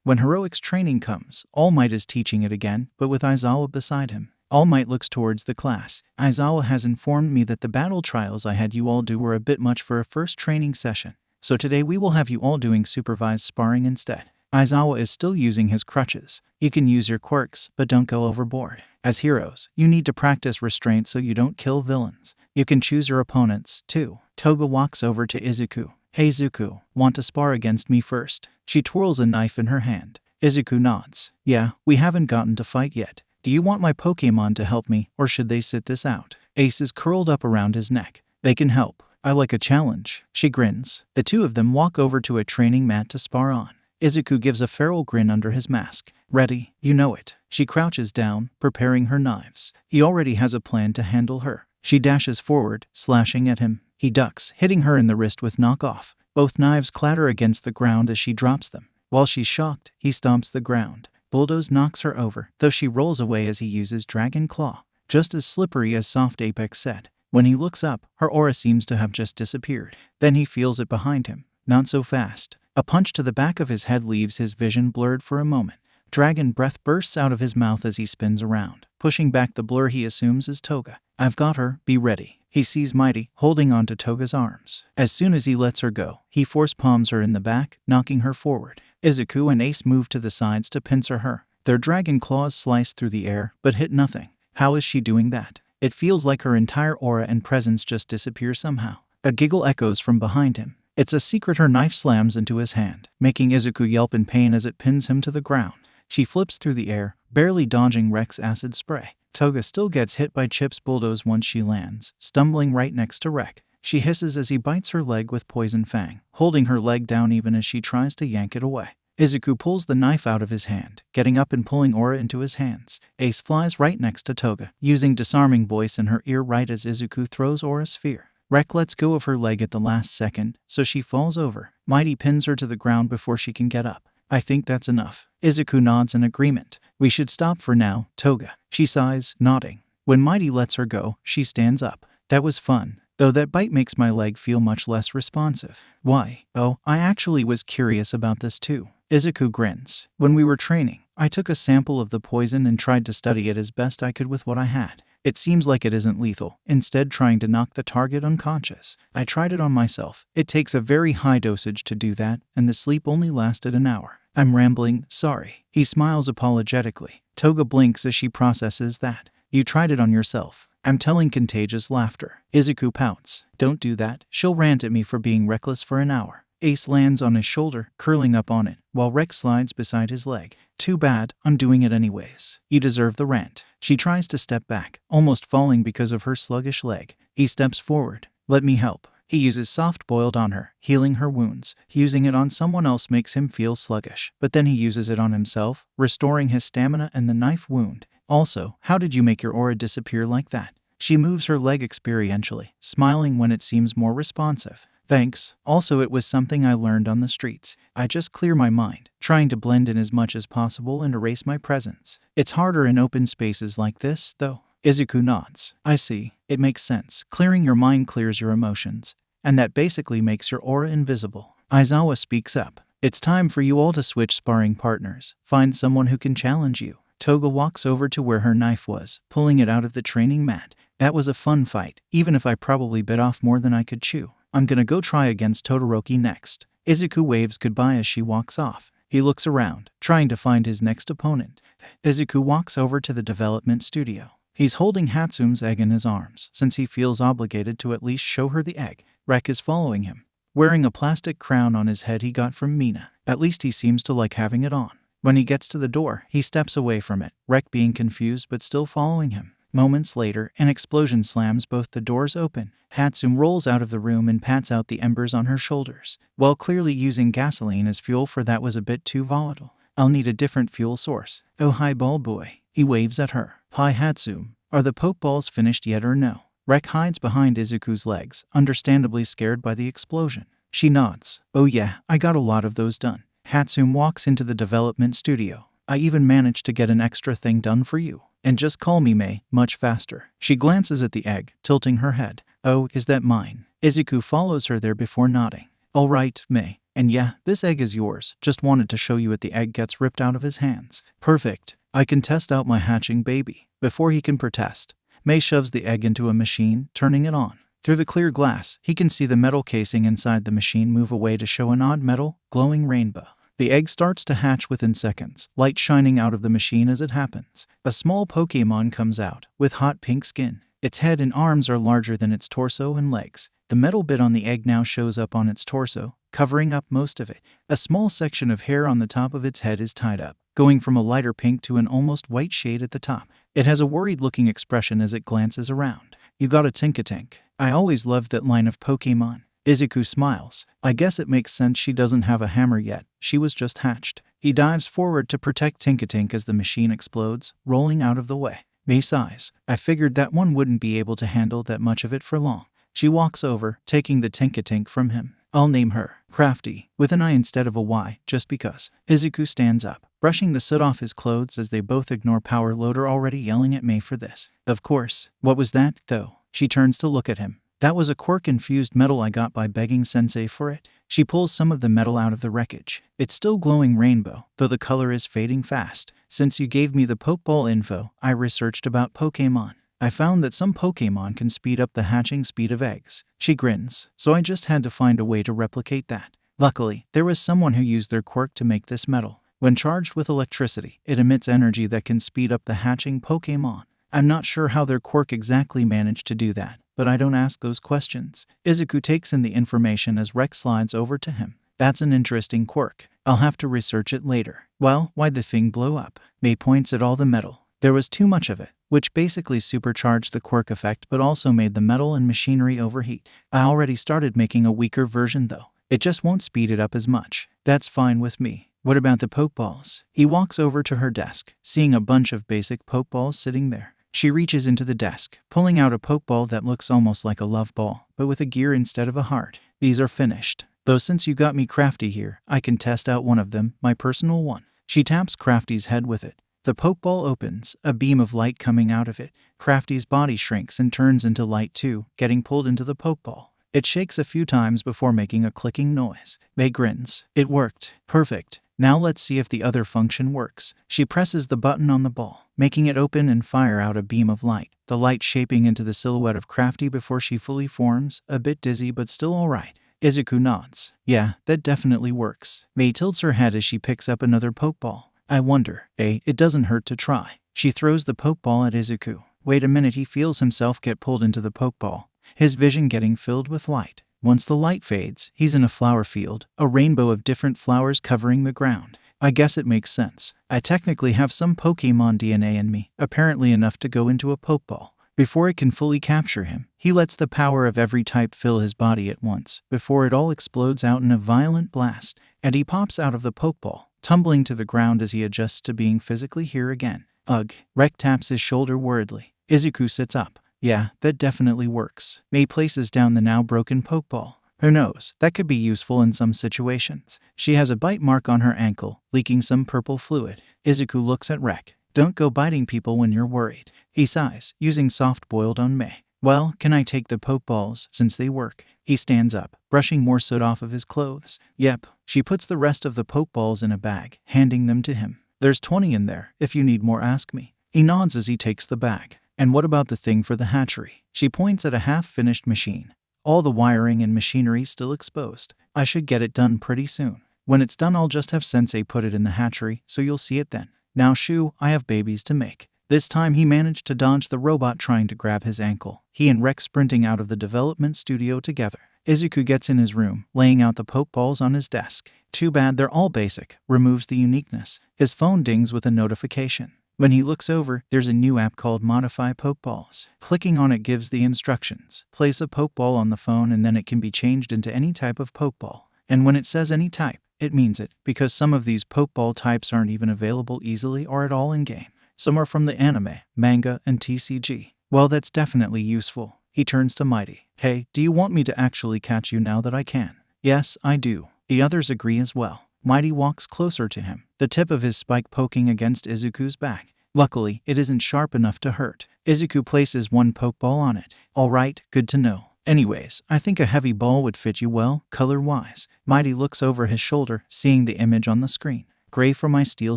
When Heroics training comes, All Might is teaching it again, but with Aizawa beside him. All Might looks towards the class. Aizawa has informed me that the battle trials I had you all do were a bit much for a first training session, so today we will have you all doing supervised sparring instead. Aizawa is still using his crutches. You can use your quirks, but don't go overboard. As heroes, you need to practice restraint so you don't kill villains. You can choose your opponents, too. Toga walks over to Izuku. Hey Zuku, want to spar against me first? She twirls a knife in her hand. Izuku nods. Yeah, we haven't gotten to fight yet. Do you want my Pokemon to help me, or should they sit this out? Ace is curled up around his neck. They can help. I like a challenge. She grins. The two of them walk over to a training mat to spar on. Izuku gives a feral grin under his mask. Ready? You know it. She crouches down, preparing her knives. He already has a plan to handle her. She dashes forward, slashing at him. He ducks, hitting her in the wrist with knockoff. Both knives clatter against the ground as she drops them. While she's shocked, he stomps the ground. Bulldoze knocks her over, though she rolls away as he uses Dragon Claw. Just as slippery as Soft Apex said. When he looks up, her aura seems to have just disappeared. Then he feels it behind him. Not so fast. A punch to the back of his head leaves his vision blurred for a moment. Dragon breath bursts out of his mouth as he spins around, pushing back the blur he assumes is Toga. I've got her, be ready. He sees Mighty, holding onto Toga's arms. As soon as he lets her go, he force palms her in the back, knocking her forward. Izuku and Ace move to the sides to pincer her. Their dragon claws slice through the air, but hit nothing. How is she doing that? It feels like her entire aura and presence just disappear somehow. A giggle echoes from behind him. It's a secret. Her knife slams into his hand, making Izuku yelp in pain as it pins him to the ground. She flips through the air, barely dodging Rek's acid spray. Toga still gets hit by Chip's bulldoze once she lands, stumbling right next to Rek. She hisses as he bites her leg with Poison Fang, holding her leg down even as she tries to yank it away. Izuku pulls the knife out of his hand, getting up and pulling aura into his hands. Ace flies right next to Toga, using disarming voice in her ear right as Izuku throws Aura Sphere. Rek lets go of her leg at the last second, so she falls over. Mighty pins her to the ground before she can get up. I think that's enough. Izuku nods in agreement. We should stop for now, Toga. She sighs, nodding. When Mighty lets her go, she stands up. That was fun, though that bite makes my leg feel much less responsive. Why? Oh, I actually was curious about this too. Izuku grins. When we were training, I took a sample of the poison and tried to study it as best I could with what I had. It seems like it isn't lethal, instead trying to knock the target unconscious. I tried it on myself. It takes a very high dosage to do that, and the sleep only lasted an hour. I'm rambling, sorry. He smiles apologetically. Toga blinks as she processes that. You tried it on yourself. I'm telling contagious laughter. Izuku pouts. Don't do that. She'll rant at me for being reckless for an hour. Ace lands on his shoulder, curling up on it, while Rek slides beside his leg. Too bad, I'm doing it anyways. You deserve the rant. She tries to step back, almost falling because of her sluggish leg. He steps forward. Let me help. He uses soft boiled on her, healing her wounds. Using it on someone else makes him feel sluggish, but then he uses it on himself, restoring his stamina and the knife wound. Also, how did you make your aura disappear like that? She moves her leg experientially, smiling when it seems more responsive. Thanks. Also, it was something I learned on the streets. I just clear my mind, trying to blend in as much as possible and erase my presence. It's harder in open spaces like this, though. Izuku nods. I see. It makes sense. Clearing your mind clears your emotions, and that basically makes your aura invisible. Aizawa speaks up. It's time for you all to switch sparring partners. Find someone who can challenge you. Toga walks over to where her knife was, pulling it out of the training mat. That was a fun fight, even if I probably bit off more than I could chew. I'm gonna go try against Todoroki next. Izuku waves goodbye as she walks off. He looks around, trying to find his next opponent. Izuku walks over to the development studio. He's holding Hatsume's egg in his arms, since he feels obligated to at least show her the egg. Rek is following him, wearing a plastic crown on his head he got from Mina. At least he seems to like having it on. When he gets to the door, he steps away from it, Rek being confused but still following him. Moments later, an explosion slams both the doors open. Hatsume rolls out of the room and pats out the embers on her shoulders. While clearly using gasoline as fuel for that was a bit too volatile. I'll need a different fuel source. Oh hi ball boy. He waves at her. Hi Hatsume. Are the pokeballs finished yet or no? Rek hides behind Izuku's legs, understandably scared by the explosion. She nods. Oh yeah, I got a lot of those done. Hatsume walks into the development studio. I even managed to get an extra thing done for you. And just call me Mei, much faster. She glances at the egg, tilting her head. Oh, is that mine? Izuku follows her there before nodding. All right, Mei. And yeah, this egg is yours. Just wanted to show you it. The egg gets ripped out of his hands. Perfect. I can test out my hatching baby. Before he can protest, Mei shoves the egg into a machine, turning it on. Through the clear glass, he can see the metal casing inside the machine move away to show an odd metal, glowing rainbow. The egg starts to hatch within seconds, light shining out of the machine as it happens. A small Pokémon comes out, with hot pink skin. Its head and arms are larger than its torso and legs. The metal bit on the egg now shows up on its torso, covering up most of it. A small section of hair on the top of its head is tied up, going from a lighter pink to an almost white shade at the top. It has a worried-looking expression as it glances around. You got a Tinkatank. I always loved that line of Pokémon. Izuku smiles. I guess it makes sense she doesn't have a hammer yet. She was just hatched. He dives forward to protect Tinkatank as the machine explodes, rolling out of the way. Mei sighs. I figured that one wouldn't be able to handle that much of it for long. She walks over, taking the Tinkatank from him. I'll name her. Crafty, with an I instead of a Y, just because. Izuku stands up, brushing the soot off his clothes as they both ignore Power Loader already yelling at May for this. Of course. What was that, though? She turns to look at him. That was a Quirk-infused metal I got by begging Sensei for it. She pulls some of the metal out of the wreckage. It's still glowing rainbow, though the color is fading fast. Since you gave me the Pokeball info, I researched about Pokémon. I found that some Pokémon can speed up the hatching speed of eggs. She grins. So I just had to find a way to replicate that. Luckily, there was someone who used their quirk to make this metal. When charged with electricity, it emits energy that can speed up the hatching Pokémon. I'm not sure how their quirk exactly managed to do that, but I don't ask those questions. Izuku takes in the information as Rex slides over to him. That's an interesting quirk. I'll have to research it later. Well, why'd the thing blow up? May points at all the metal. There was too much of it, which basically supercharged the quirk effect but also made the metal and machinery overheat. I already started making a weaker version though. It just won't speed it up as much. That's fine with me. What about the Pokeballs? He walks over to her desk, seeing a bunch of basic Pokeballs sitting there. She reaches into the desk, pulling out a Pokeball that looks almost like a love ball, but with a gear instead of a heart. These are finished. Though since you got me Crafty here, I can test out one of them, my personal one. She taps Crafty's head with it. The Pokeball opens, a beam of light coming out of it. Crafty's body shrinks and turns into light too, getting pulled into the Pokeball. It shakes a few times before making a clicking noise. May grins. It worked. Perfect. Now let's see if the other function works. She presses the button on the ball, making it open and fire out a beam of light, the light shaping into the silhouette of Crafty before she fully forms, a bit dizzy but still alright. Izuku nods. Yeah, that definitely works. May tilts her head as she picks up another Pokeball. I wonder, it doesn't hurt to try. She throws the Pokeball at Izuku. Wait a minute, he feels himself get pulled into the Pokeball, his vision getting filled with light. Once the light fades, he's in a flower field, a rainbow of different flowers covering the ground. I guess it makes sense. I technically have some Pokémon DNA in me, apparently enough to go into a Pokeball. Before it can fully capture him, he lets the power of every type fill his body at once, before it all explodes out in a violent blast, and he pops out of the Pokeball, tumbling to the ground as he adjusts to being physically here again. Ugh. Rek taps his shoulder worriedly. Izuku sits up. Yeah, that definitely works. May places down the now broken Pokeball. Who knows, that could be useful in some situations. She has a bite mark on her ankle, leaking some purple fluid. Izuku looks at Rek. Don't go biting people when you're worried. He sighs, using soft-boiled on May. Well, can I take the Pokeballs, since they work? He stands up, brushing more soot off of his clothes. Yep. She puts the rest of the Pokeballs in a bag, handing them to him. There's 20 in there. If you need more, ask me. He nods as he takes the bag. And what about the thing for the hatchery? She points at a half-finished machine. All the wiring and machinery still exposed. I should get it done pretty soon. When it's done, I'll just have Sensei put it in the hatchery, so you'll see it then. Now shoo, I have babies to make. This time he managed to dodge the robot trying to grab his ankle. He and Rex sprinting out of the development studio together. Izuku gets in his room, laying out the Pokeballs on his desk. Too bad they're all basic, removes the uniqueness. His phone dings with a notification. When he looks over, there's a new app called Modify Pokeballs. Clicking on it gives the instructions. Place a Pokeball on the phone and then it can be changed into any type of Pokeball. And when it says any type, it means it, because some of these Pokeball types aren't even available easily or at all in-game. Some are from the anime, manga, and TCG. Well, that's definitely useful. He turns to Mighty. Hey, do you want me to actually catch you now that I can? Yes, I do. The others agree as well. Mighty walks closer to him, the tip of his spike poking against Izuku's back. Luckily, it isn't sharp enough to hurt. Izuku places one Pokeball on it. Alright, good to know. Anyways, I think a heavy ball would fit you well, color-wise. Mighty looks over his shoulder, seeing the image on the screen. Gray for my steel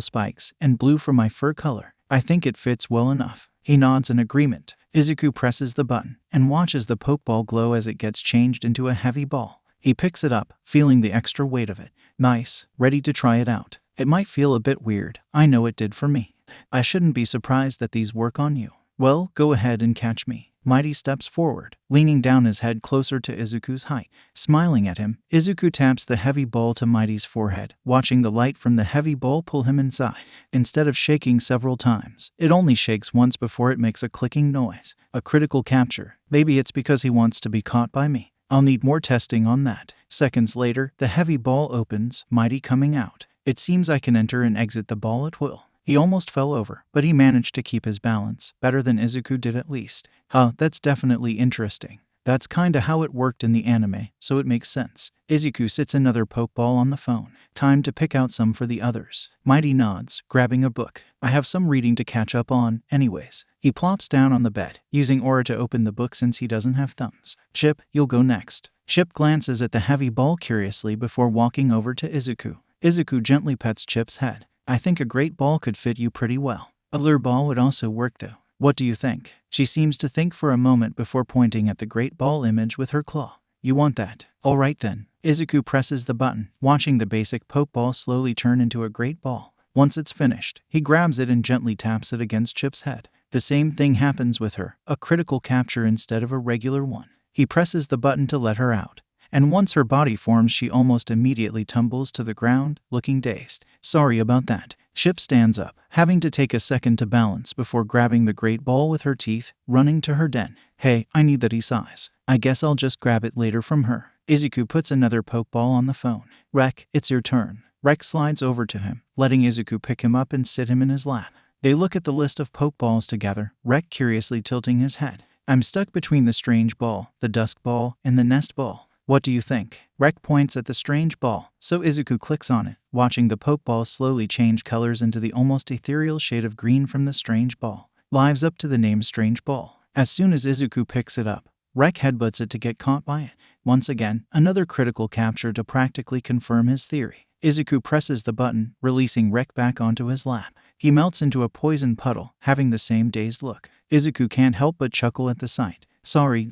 spikes, and blue for my fur color. I think it fits well enough. He nods in agreement. Izuku presses the button, and watches the Pokeball glow as it gets changed into a heavy ball. He picks it up, feeling the extra weight of it. Nice, ready to try it out. It might feel a bit weird. I know it did for me. I shouldn't be surprised that these work on you. Well, go ahead and catch me. Mighty steps forward, leaning down his head closer to Izuku's height. Smiling at him, Izuku taps the heavy ball to Mighty's forehead, watching the light from the heavy ball pull him inside. Instead of shaking several times, it only shakes once before it makes a clicking noise. A critical capture. Maybe it's because he wants to be caught by me. I'll need more testing on that. Seconds later, the heavy ball opens, Mighty coming out. It seems I can enter and exit the ball at will. He almost fell over, but he managed to keep his balance, better than Izuku did at least. Huh, that's definitely interesting. That's kinda how it worked in the anime, so it makes sense. Izuku sits another Pokeball on the phone. Time to pick out some for the others. Mighty nods, grabbing a book. I have some reading to catch up on, anyways. He plops down on the bed, using aura to open the book since he doesn't have thumbs. Chip, you'll go next. Chip glances at the heavy ball curiously before walking over to Izuku. Izuku gently pets Chip's head. I think a great ball could fit you pretty well. A lure ball would also work though. What do you think? She seems to think for a moment before pointing at the great ball image with her claw. You want that? All right then. Izuku presses the button, watching the basic Pokeball slowly turn into a great ball. Once it's finished, he grabs it and gently taps it against Chip's head. The same thing happens with her, a critical capture instead of a regular one. He presses the button to let her out, and once her body forms she almost immediately tumbles to the ground, looking dazed. Sorry about that. Chip stands up, having to take a second to balance before grabbing the great ball with her teeth, running to her den. Hey, I need that, he sighs. I guess I'll just grab it later from her. Izuku puts another Pokeball on the phone. Rek, it's your turn. Rek slides over to him, letting Izuku pick him up and sit him in his lap. They look at the list of Pokeballs together, Rek curiously tilting his head. I'm stuck between the strange ball, the dusk ball, and the nest ball. What do you think? Rek points at the strange ball, so Izuku clicks on it, watching the Pokeball slowly change colors into the almost ethereal shade of green from the strange ball. Lives up to the name Strange Ball. As soon as Izuku picks it up, Rek headbutts it to get caught by it. Once again, another critical capture to practically confirm his theory. Izuku presses the button, releasing Rek back onto his lap. He melts into a poison puddle, having the same dazed look. Izuku can't help but chuckle at the sight. Sorry.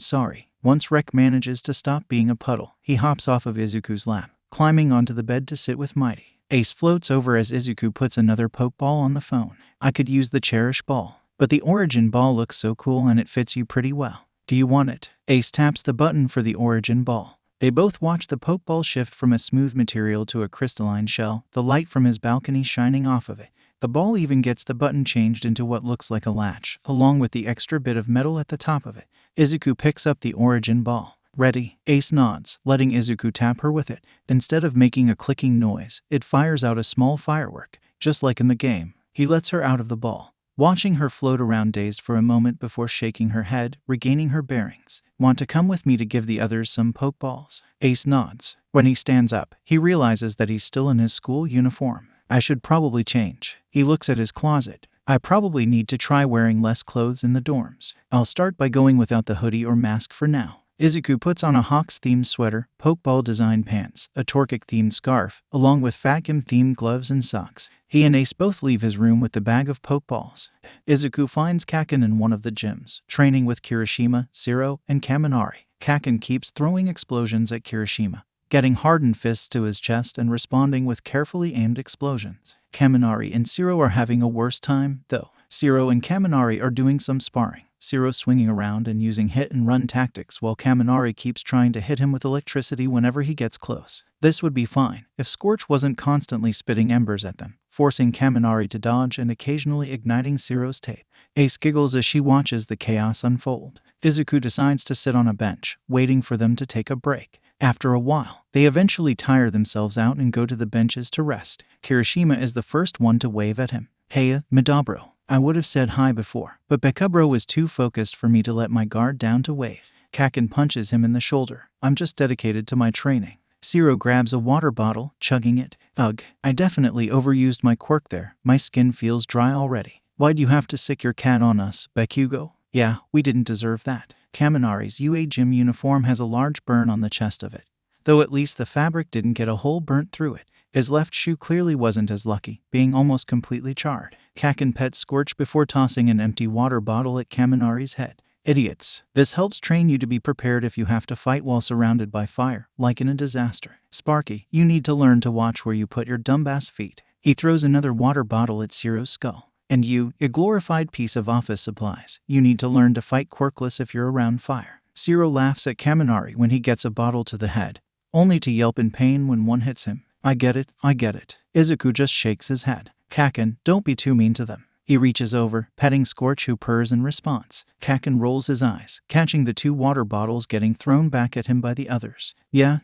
Once Rek manages to stop being a puddle, he hops off of Izuku's lap, climbing onto the bed to sit with Mighty. Ace floats over as Izuku puts another Pokeball on the phone. I could use the Cherish Ball, but the Origin Ball looks so cool and it fits you pretty well. Do you want it? Ace taps the button for the Origin Ball. They both watch the Pokeball shift from a smooth material to a crystalline shell, the light from his balcony shining off of it. The ball even gets the button changed into what looks like a latch, along with the extra bit of metal at the top of it. Izuku picks up the Origin Ball. Ready? Ace nods, letting Izuku tap her with it. Instead of making a clicking noise, it fires out a small firework, just like in the game. He lets her out of the ball, watching her float around dazed for a moment before shaking her head, regaining her bearings. Want to come with me to give the others some Pokeballs? Ace nods. When he stands up, he realizes that he's still in his school uniform. I should probably change. He looks at his closet. I probably need to try wearing less clothes in the dorms. I'll start by going without the hoodie or mask for now. Izuku puts on a Hawks-themed sweater, Pokeball-designed pants, a Torchic-themed scarf, along with Vacuum-themed gloves and socks. He and Ace both leave his room with the bag of Pokeballs. Izuku finds Kaken in one of the gyms, training with Kirishima, Zero, and Kaminari. Kaken keeps throwing explosions at Kirishima, getting hardened fists to his chest and responding with carefully aimed explosions. Kaminari and Zero are having a worse time, though. Zero and Kaminari are doing some sparring, Zero swinging around and using hit-and-run tactics while Kaminari keeps trying to hit him with electricity whenever he gets close. This would be fine if Scorch wasn't constantly spitting embers at them, forcing Kaminari to dodge and occasionally igniting Zero's tape. Ace giggles as she watches the chaos unfold. Izuku decides to sit on a bench, waiting for them to take a break. After a while, they eventually tire themselves out and go to the benches to rest. Kirishima is the first one to wave at him. Heya, Midabro. I would have said hi before, but Bekubro was too focused for me to let my guard down to wave. Kaken punches him in the shoulder. I'm just dedicated to my training. Zero grabs a water bottle, chugging it. Ugh, I definitely overused my quirk there. My skin feels dry already. Why'd you have to sick your cat on us, Bekugo? Yeah, we didn't deserve that. Kaminari's UA gym uniform has a large burn on the chest of it, though at least the fabric didn't get a hole burnt through it. His left shoe clearly wasn't as lucky, being almost completely charred. Kaken pets Scorch before tossing an empty water bottle at Kaminari's head. Idiots. This helps train you to be prepared if you have to fight while surrounded by fire, like in a disaster. Sparky, you need to learn to watch where you put your dumbass feet. He throws another water bottle at Zero's skull. And you, a glorified piece of office supplies, you need to learn to fight quirkless if you're around fire. Zero laughs at Kaminari when he gets a bottle to the head, only to yelp in pain when one hits him. I get it. Izuku just shakes his head. Kaken, don't be too mean to them. He reaches over, petting Scorch who purrs in response. Kaken rolls his eyes, catching the 2 water bottles getting thrown back at him by the others. Yeah.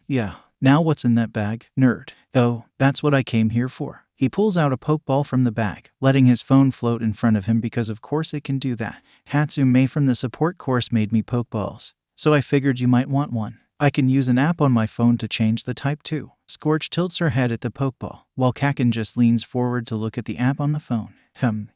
Now what's in that bag, nerd? Oh, that's what I came here for. He pulls out a Pokeball from the bag, letting his phone float in front of him because of course it can do that. Hatsume from the support course made me Pokeballs, so I figured you might want one. I can use an app on my phone to change the type too. Scorch tilts her head at the Pokeball, while Kakin just leans forward to look at the app on the phone.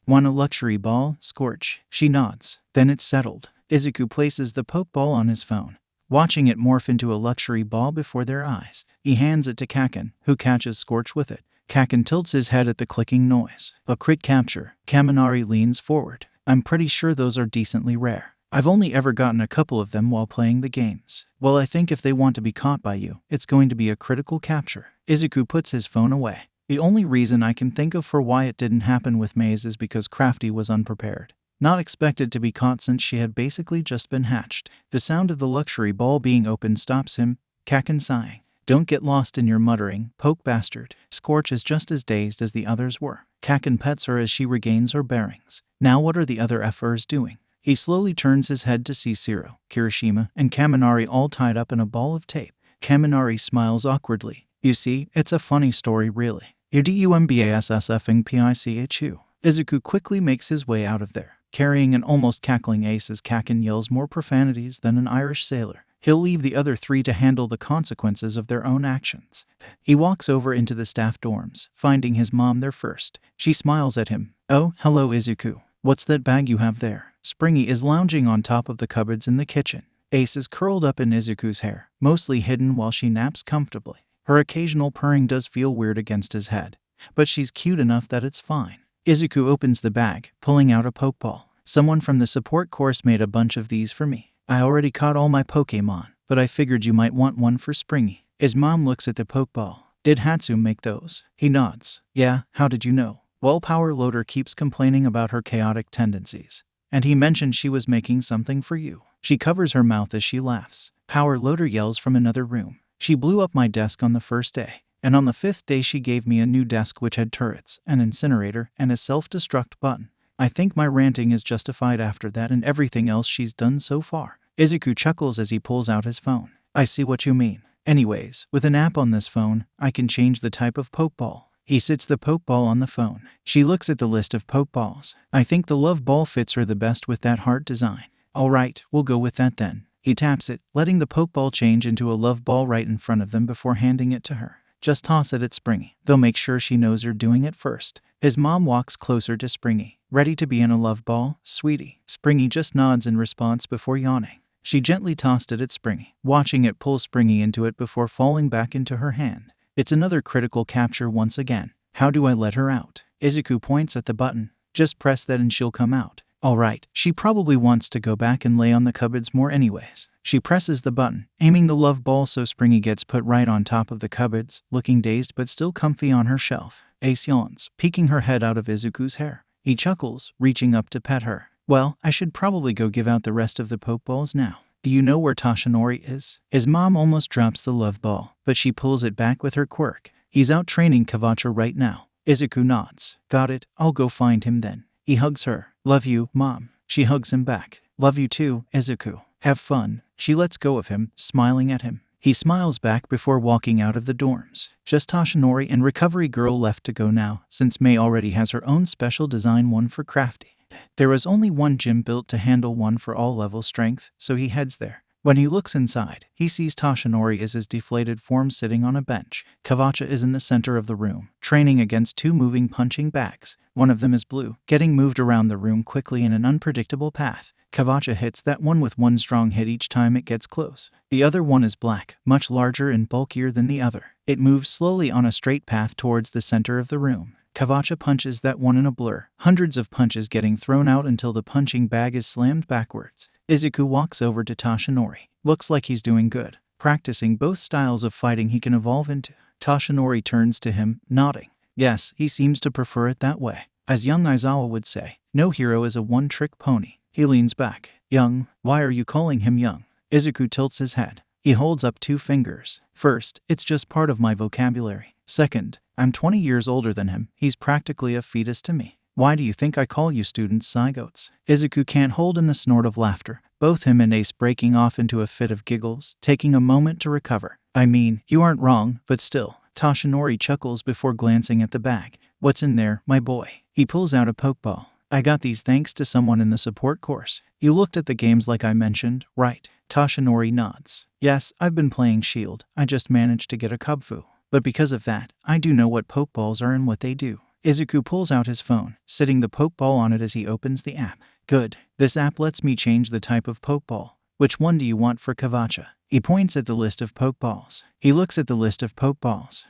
Want a luxury ball, Scorch? She nods. Then it's settled. Izuku places the Pokeball on his phone, watching it morph into a luxury ball before their eyes. He hands it to Kakin, who catches Scorch with it. Kakin tilts his head at the clicking noise. A crit capture. Kaminari leans forward. I'm pretty sure those are decently rare. I've only ever gotten a couple of them while playing the games. Well, I think if they want to be caught by you, it's going to be a critical capture. Izuku puts his phone away. The only reason I can think of for why it didn't happen with Maze is because Crafty was unprepared. Not expected to be caught since she had basically just been hatched. The sound of the luxury ball being opened stops him, Kakin sighing. Don't get lost in your muttering, poke bastard. Scorch is just as dazed as the others were. Kakin pets her as she regains her bearings. Now what are the other F'ers doing? He slowly turns his head to see Zero, Kirishima, and Kaminari all tied up in a ball of tape. Kaminari smiles awkwardly. You see, it's a funny story really. UDUMBASSFing PICHU. Izuku quickly makes his way out of there, carrying an almost cackling Ace as Kakin yells more profanities than an Irish sailor. He'll leave the other three to handle the consequences of their own actions. He walks over into the staff dorms, finding his mom there first. She smiles at him. Oh, hello Izuku. What's that bag you have there? Springy is lounging on top of the cupboards in the kitchen. Ace is curled up in Izuku's hair, mostly hidden while she naps comfortably. Her occasional purring does feel weird against his head, but she's cute enough that it's fine. Izuku opens the bag, pulling out a Pokeball. Someone from the support course made a bunch of these for me. I already caught all my Pokémon, but I figured you might want one for Springy. His mom looks at the Pokeball. Did Hatsu make those? He nods. Yeah, how did you know? Well, Power Loader keeps complaining about her chaotic tendencies, and he mentioned she was making something for you. She covers her mouth as she laughs. Power Loader yells from another room. She blew up my desk on the first day, and on the 5th day she gave me a new desk which had turrets, an incinerator, and a self-destruct button. I think my ranting is justified after that and everything else she's done so far. Izuku chuckles as he pulls out his phone. I see what you mean. Anyways, with an app on this phone, I can change the type of Pokeball. He sits the Pokeball on the phone. She looks at the list of Pokeballs. I think the Love Ball fits her the best with that heart design. Alright, we'll go with that then. He taps it, letting the Pokeball change into a Love Ball right in front of them before handing it to her. Just toss it at Springy. They'll make sure she knows you're doing it first. His mom walks closer to Springy. Ready to be in a Love Ball, sweetie? Springy just nods in response before yawning. She gently tossed it at Springy, watching it pull Springy into it before falling back into her hand. It's another critical capture once again. How do I let her out? Izuku points at the button. Just press that and she'll come out. Alright, she probably wants to go back and lay on the cupboards more anyways. She presses the button, aiming the Love Ball so Springy gets put right on top of the cupboards, looking dazed but still comfy on her shelf. Ace yawns, peeking her head out of Izuku's hair. He chuckles, reaching up to pet her. Well, I should probably go give out the rest of the Pokeballs now. Do you know where Toshinori is? His mom almost drops the Love Ball, but she pulls it back with her quirk. He's out training Kavacha right now. Izuku nods. Got it, I'll go find him then. He hugs her. Love you, Mom. She hugs him back. Love you too, Izuku. Have fun. She lets go of him, smiling at him. He smiles back before walking out of the dorms. Just Toshinori and Recovery Girl left to go now, since May already has her own special design one for Crafty. There was only one gym built to handle one for all level strength, so he heads there. When he looks inside, he sees Toshinori is his deflated form sitting on a bench. Kavacha is in the center of the room, training against two moving punching bags. One of them is blue, getting moved around the room quickly in an unpredictable path. Kavacha hits that one with one strong hit each time it gets close. The other one is black, much larger and bulkier than the other. It moves slowly on a straight path towards the center of the room. Kavacha punches that one in a blur, hundreds of punches getting thrown out until the punching bag is slammed backwards. Izuku walks over to Toshinori. Looks like he's doing good, practicing both styles of fighting he can evolve into. Toshinori turns to him, nodding. Yes, he seems to prefer it that way. As young Aizawa would say, no hero is a one-trick pony. He leans back. Young? Why are you calling him young? Izuku tilts his head. He holds up two fingers. First, it's just part of my vocabulary. Second, I'm 20 years older than him. He's practically a fetus to me. Why do you think I call you students zygotes? Izuku can't hold in the snort of laughter, both him and Ace breaking off into a fit of giggles, taking a moment to recover. I mean, you aren't wrong, but still. Toshinori chuckles before glancing at the bag. What's in there, my boy? He pulls out a Pokeball. I got these thanks to someone in the support course. You looked at the games like I mentioned, right? Tashinori nods. Yes, I've been playing Shield. I just managed to get a Kubfu. But because of that, I do know what Pokeballs are and what they do. Izuku pulls out his phone, sitting the Pokeball on it as he opens the app. Good. This app lets me change the type of Pokeball. Which one do you want for Kavacha? He points at the list of Pokeballs. He looks at the list of Pokeballs.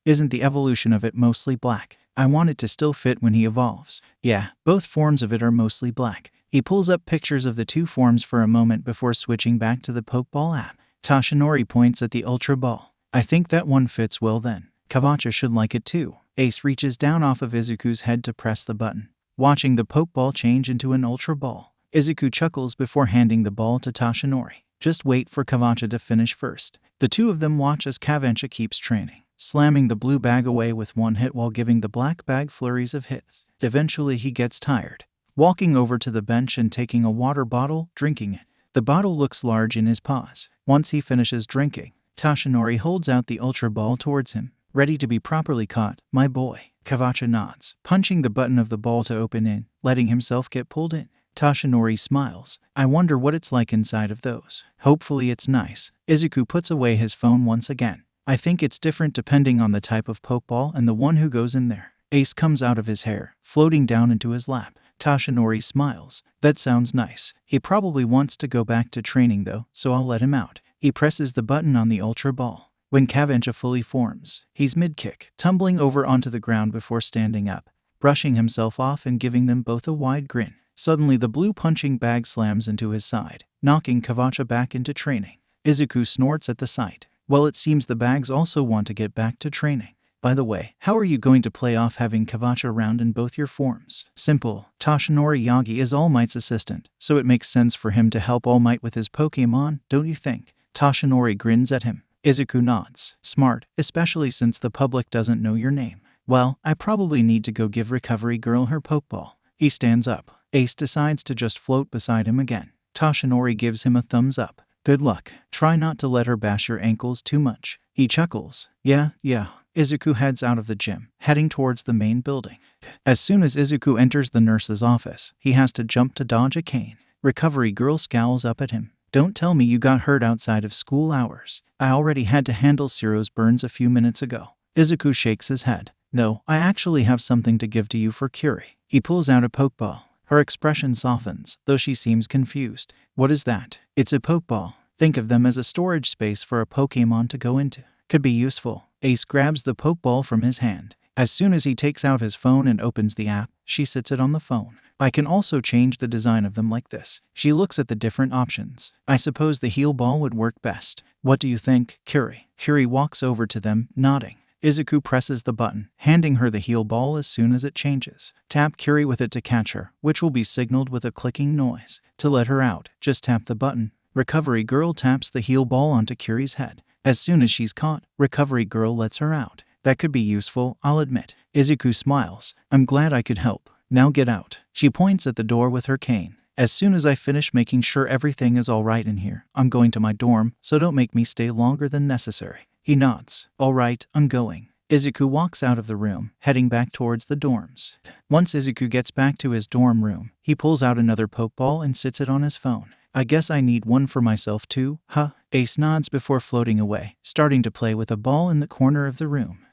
Isn't the evolution of it mostly black? I want it to still fit when he evolves. Yeah, both forms of it are mostly black. He pulls up pictures of the two forms for a moment before switching back to the Pokeball app. Tashinori points at the Ultra Ball. I think that one fits well then. Kavacha should like it too. Ace reaches down off of Izuku's head to press the button, watching the Pokeball change into an Ultra Ball. Izuku chuckles before handing the ball to Tashinori. Just wait for Kavacha to finish first. The two of them watch as Kavacha keeps training, slamming the blue bag away with one hit while giving the black bag flurries of hits. Eventually he gets tired, walking over to the bench and taking a water bottle, drinking it. The bottle looks large in his paws. Once he finishes drinking, Tashinori holds out the Ultra Ball towards him, ready to be properly caught. My boy. Kavacha nods, punching the button of the ball to open in, letting himself get pulled in. Tashinori smiles. I wonder what it's like inside of those. Hopefully it's nice. Izuku puts away his phone once again. I think it's different depending on the type of Pokeball and the one who goes in there. Ace comes out of his hair, floating down into his lap. Tashinori smiles. That sounds nice. He probably wants to go back to training though, so I'll let him out. He presses the button on the Ultra Ball. When Kavacha fully forms, he's mid-kick, tumbling over onto the ground before standing up, brushing himself off and giving them both a wide grin. Suddenly the blue punching bag slams into his side, knocking Kavacha back into training. Izuku snorts at the sight. Well, it seems the bags also want to get back to training. By the way, how are you going to play off having Kavacha around in both your forms? Simple. Tashinori Yagi is All Might's assistant, so it makes sense for him to help All Might with his Pokémon, don't you think? Tashinori grins at him. Izuku nods. Smart, especially since the public doesn't know your name. Well, I probably need to go give Recovery Girl her Pokeball. He stands up. Ace decides to just float beside him again. Tashinori gives him a thumbs up. Good luck. Try not to let her bash your ankles too much. He chuckles. Yeah. Izuku heads out of the gym, heading towards the main building. As soon as Izuku enters the nurse's office, he has to jump to dodge a cane. Recovery Girl scowls up at him. Don't tell me you got hurt outside of school hours. I already had to handle Ciro's burns a few minutes ago. Izuku shakes his head. No, I actually have something to give to you for Curie. He pulls out a Pokeball. Her expression softens, though she seems confused. What is that? It's a Pokeball. Think of them as a storage space for a Pokémon to go into. Could be useful. Ace grabs the Pokeball from his hand. As soon as he takes out his phone and opens the app, she sits it on the phone. I can also change the design of them like this. She looks at the different options. I suppose the heal ball would work best. What do you think, Curie? Curie walks over to them, nodding. Izuku presses the button, handing her the heal ball as soon as it changes. Tap Curie with it to catch her, which will be signaled with a clicking noise. To let her out, just tap the button. Recovery Girl taps the heal ball onto Curie's head. As soon as she's caught, Recovery Girl lets her out. That could be useful, I'll admit. Izuku smiles. I'm glad I could help. Now get out. She points at the door with her cane. As soon as I finish making sure everything is all right in here, I'm going to my dorm, so don't make me stay longer than necessary. He nods. All right, I'm going. Izuku walks out of the room, heading back towards the dorms. Once Izuku gets back to his dorm room, he pulls out another Pokeball and sits it on his phone. I guess I need one for myself too, huh? Ace nods before floating away, starting to play with a ball in the corner of the room.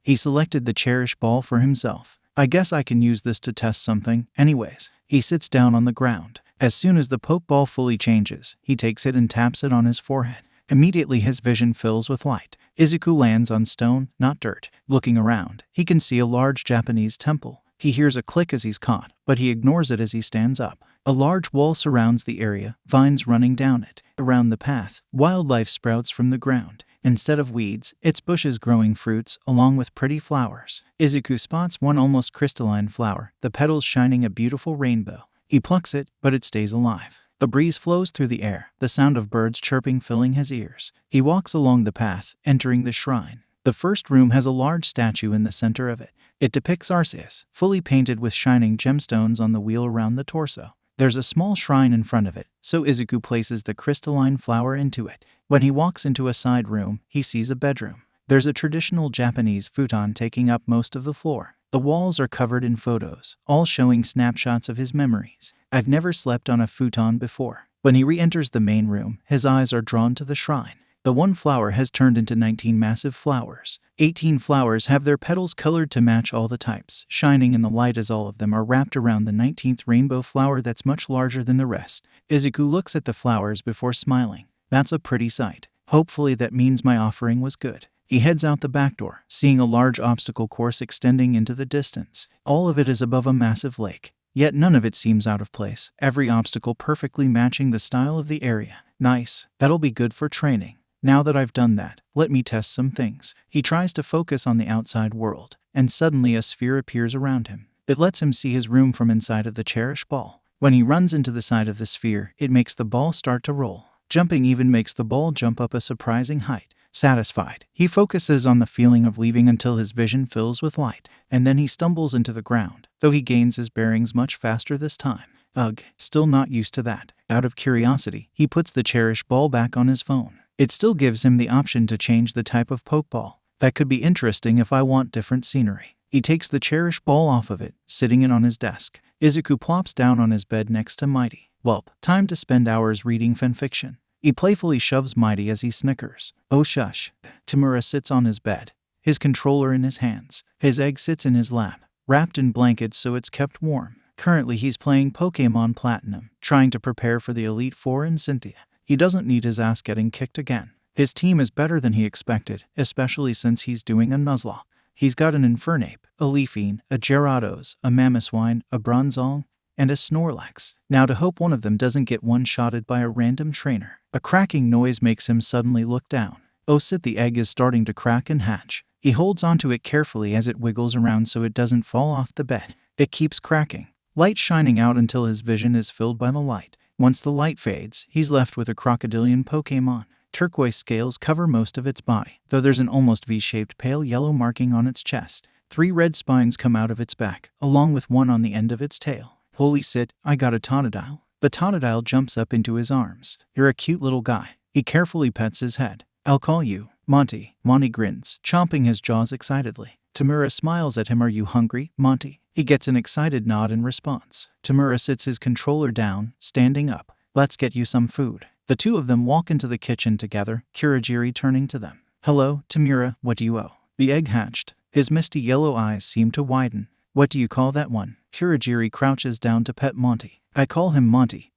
He selected the Cherish ball for himself. I guess I can use this to test something. Anyways, he sits down on the ground. As soon as the Pokeball fully changes, he takes it and taps it on his forehead. Immediately his vision fills with light. Izuku lands on stone, not dirt. Looking around, he can see a large Japanese temple. He hears a click as he's caught, but he ignores it as he stands up. A large wall surrounds the area, vines running down it. Around the path, wildlife sprouts from the ground. Instead of weeds, it's bushes growing fruits, along with pretty flowers. Izuku spots one almost crystalline flower, the petals shining a beautiful rainbow. He plucks it, but it stays alive. The breeze flows through the air, the sound of birds chirping filling his ears. He walks along the path, entering the shrine. The first room has a large statue in the center of it. It depicts Arceus, fully painted with shining gemstones on the wheel around the torso. There's a small shrine in front of it, so Izuku places the crystalline flower into it. When he walks into a side room, he sees a bedroom. There's a traditional Japanese futon taking up most of the floor. The walls are covered in photos, all showing snapshots of his memories. I've never slept on a futon before. When he re-enters the main room, his eyes are drawn to the shrine. The one flower has turned into 19 massive flowers. 18 flowers have their petals colored to match all the types, shining in the light as all of them are wrapped around the 19th rainbow flower that's much larger than the rest. Izuku looks at the flowers before smiling. That's a pretty sight. Hopefully that means my offering was good. He heads out the back door, seeing a large obstacle course extending into the distance. All of it is above a massive lake. Yet none of it seems out of place, every obstacle perfectly matching the style of the area. Nice. That'll be good for training. Now that I've done that, let me test some things. He tries to focus on the outside world, and suddenly a sphere appears around him. It lets him see his room from inside of the cherished ball. When he runs into the side of the sphere, it makes the ball start to roll. Jumping even makes the ball jump up a surprising height. Satisfied, he focuses on the feeling of leaving until his vision fills with light, and then he stumbles into the ground, though he gains his bearings much faster this time. Ugh, still not used to that. Out of curiosity, he puts the cherished ball back on his phone. It still gives him the option to change the type of pokeball. That could be interesting if I want different scenery. He takes the cherished ball off of it, sitting it on his desk. Izuku plops down on his bed next to Mighty. Welp, time to spend hours reading fanfiction. He playfully shoves Mighty as he snickers. Oh shush. Tamura sits on his bed, his controller in his hands. His egg sits in his lap, wrapped in blankets so it's kept warm. Currently he's playing Pokémon Platinum, trying to prepare for the Elite Four in Cynthia. He doesn't need his ass getting kicked again. His team is better than he expected, especially since he's doing a Nuzlocke. He's got an Infernape, a Leafine, a Gyarados, a Mamoswine, a Bronzong, and a Snorlax. Now to hope one of them doesn't get one-shotted by a random trainer. A cracking noise makes him suddenly look down. Oh shit, the egg is starting to crack and hatch. He holds onto it carefully as it wiggles around so it doesn't fall off the bed. It keeps cracking, light shining out until his vision is filled by the light. Once the light fades, he's left with a crocodilian Pokémon. Turquoise scales cover most of its body, though there's an almost V-shaped pale yellow marking on its chest. 3 red spines come out of its back, along with one on the end of its tail. Holy shit, I got a Totodile. The Totodile jumps up into his arms. You're a cute little guy. He carefully pets his head. I'll call you Monty. Monty grins, chomping his jaws excitedly. Tamura smiles at him. Are you hungry, Monty? He gets an excited nod in response. Tamura sits his controller down, standing up. Let's get you some food. The two of them walk into the kitchen together, Kurogiri turning to them. Hello, Tamura, what do you owe? The egg hatched. His misty yellow eyes seem to widen. What do you call that one? Kurogiri crouches down to pet Monty. I call him Monty.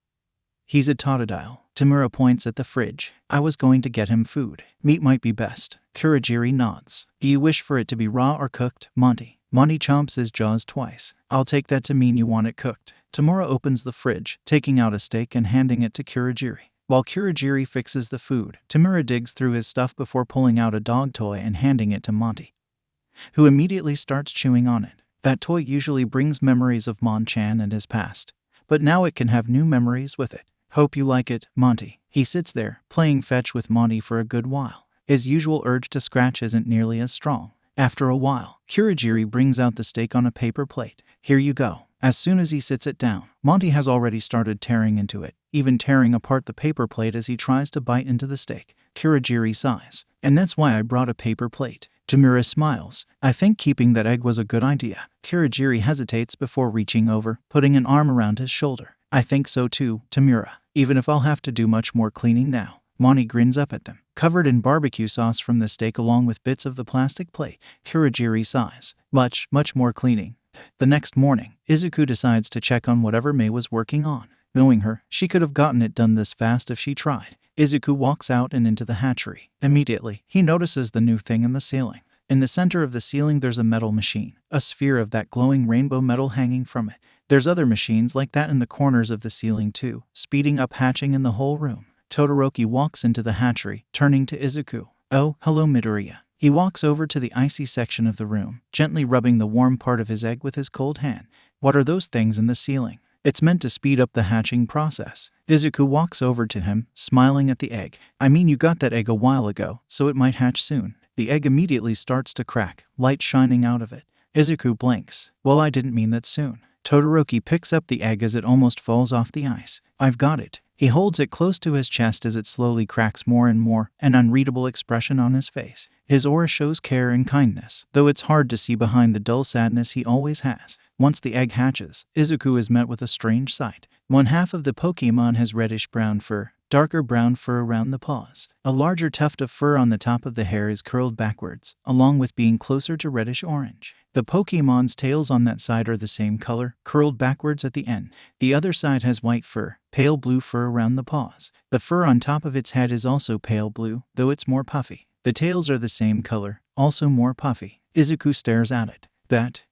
He's a Totodile. Tamura points at the fridge. I was going to get him food. Meat might be best. Kurogiri nods. Do you wish for it to be raw or cooked, Monty? Monty chomps his jaws twice. I'll take that to mean you want it cooked. Tamura opens the fridge, taking out a steak and handing it to Kurogiri. While Kurogiri fixes the food, Tamura digs through his stuff before pulling out a dog toy and handing it to Monty, who immediately starts chewing on it. That toy usually brings memories of Mon-chan and his past, but now it can have new memories with it. Hope you like it, Monty. He sits there, playing fetch with Monty for a good while. His usual urge to scratch isn't nearly as strong. After a while, Kurogiri brings out the steak on a paper plate. Here you go. As soon as he sits it down, Monty has already started tearing into it, even tearing apart the paper plate as he tries to bite into the steak. Kurogiri sighs. And that's why I brought a paper plate. Tamura smiles. I think keeping that egg was a good idea. Kurogiri hesitates before reaching over, putting an arm around his shoulder. I think so too, Tamura, even if I'll have to do much more cleaning now. Monty grins up at them, covered in barbecue sauce from the steak along with bits of the plastic plate. Kurogiri sighs. Much more cleaning. The next morning, Izuku decides to check on whatever Mei was working on. Knowing her, she could have gotten it done this fast if she tried. Izuku walks out and into the hatchery. Immediately, he notices the new thing in the ceiling. In the center of the ceiling there's a metal machine, a sphere of that glowing rainbow metal hanging from it. There's other machines like that in the corners of the ceiling too, speeding up hatching in the whole room. Todoroki walks into the hatchery, turning to Izuku. Oh, hello Midoriya. He walks over to the icy section of the room, gently rubbing the warm part of his egg with his cold hand. What are those things in the ceiling? It's meant to speed up the hatching process. Izuku walks over to him, smiling at the egg. I mean, you got that egg a while ago, so it might hatch soon. The egg immediately starts to crack, light shining out of it. Izuku blinks. Well, I didn't mean that soon. Todoroki picks up the egg as it almost falls off the ice. I've got it. He holds it close to his chest as it slowly cracks more and more, an unreadable expression on his face. His aura shows care and kindness, though it's hard to see behind the dull sadness he always has. Once the egg hatches, Izuku is met with a strange sight. One half of the Pokemon has reddish-brown fur, darker brown fur around the paws. A larger tuft of fur on the top of the hair is curled backwards, along with being closer to reddish-orange. The Pokemon's tails on that side are the same color, curled backwards at the end. The other side has white fur, pale blue fur around the paws. The fur on top of its head is also pale blue, though it's more puffy. The tails are the same color, also more puffy. Izuku stares at it.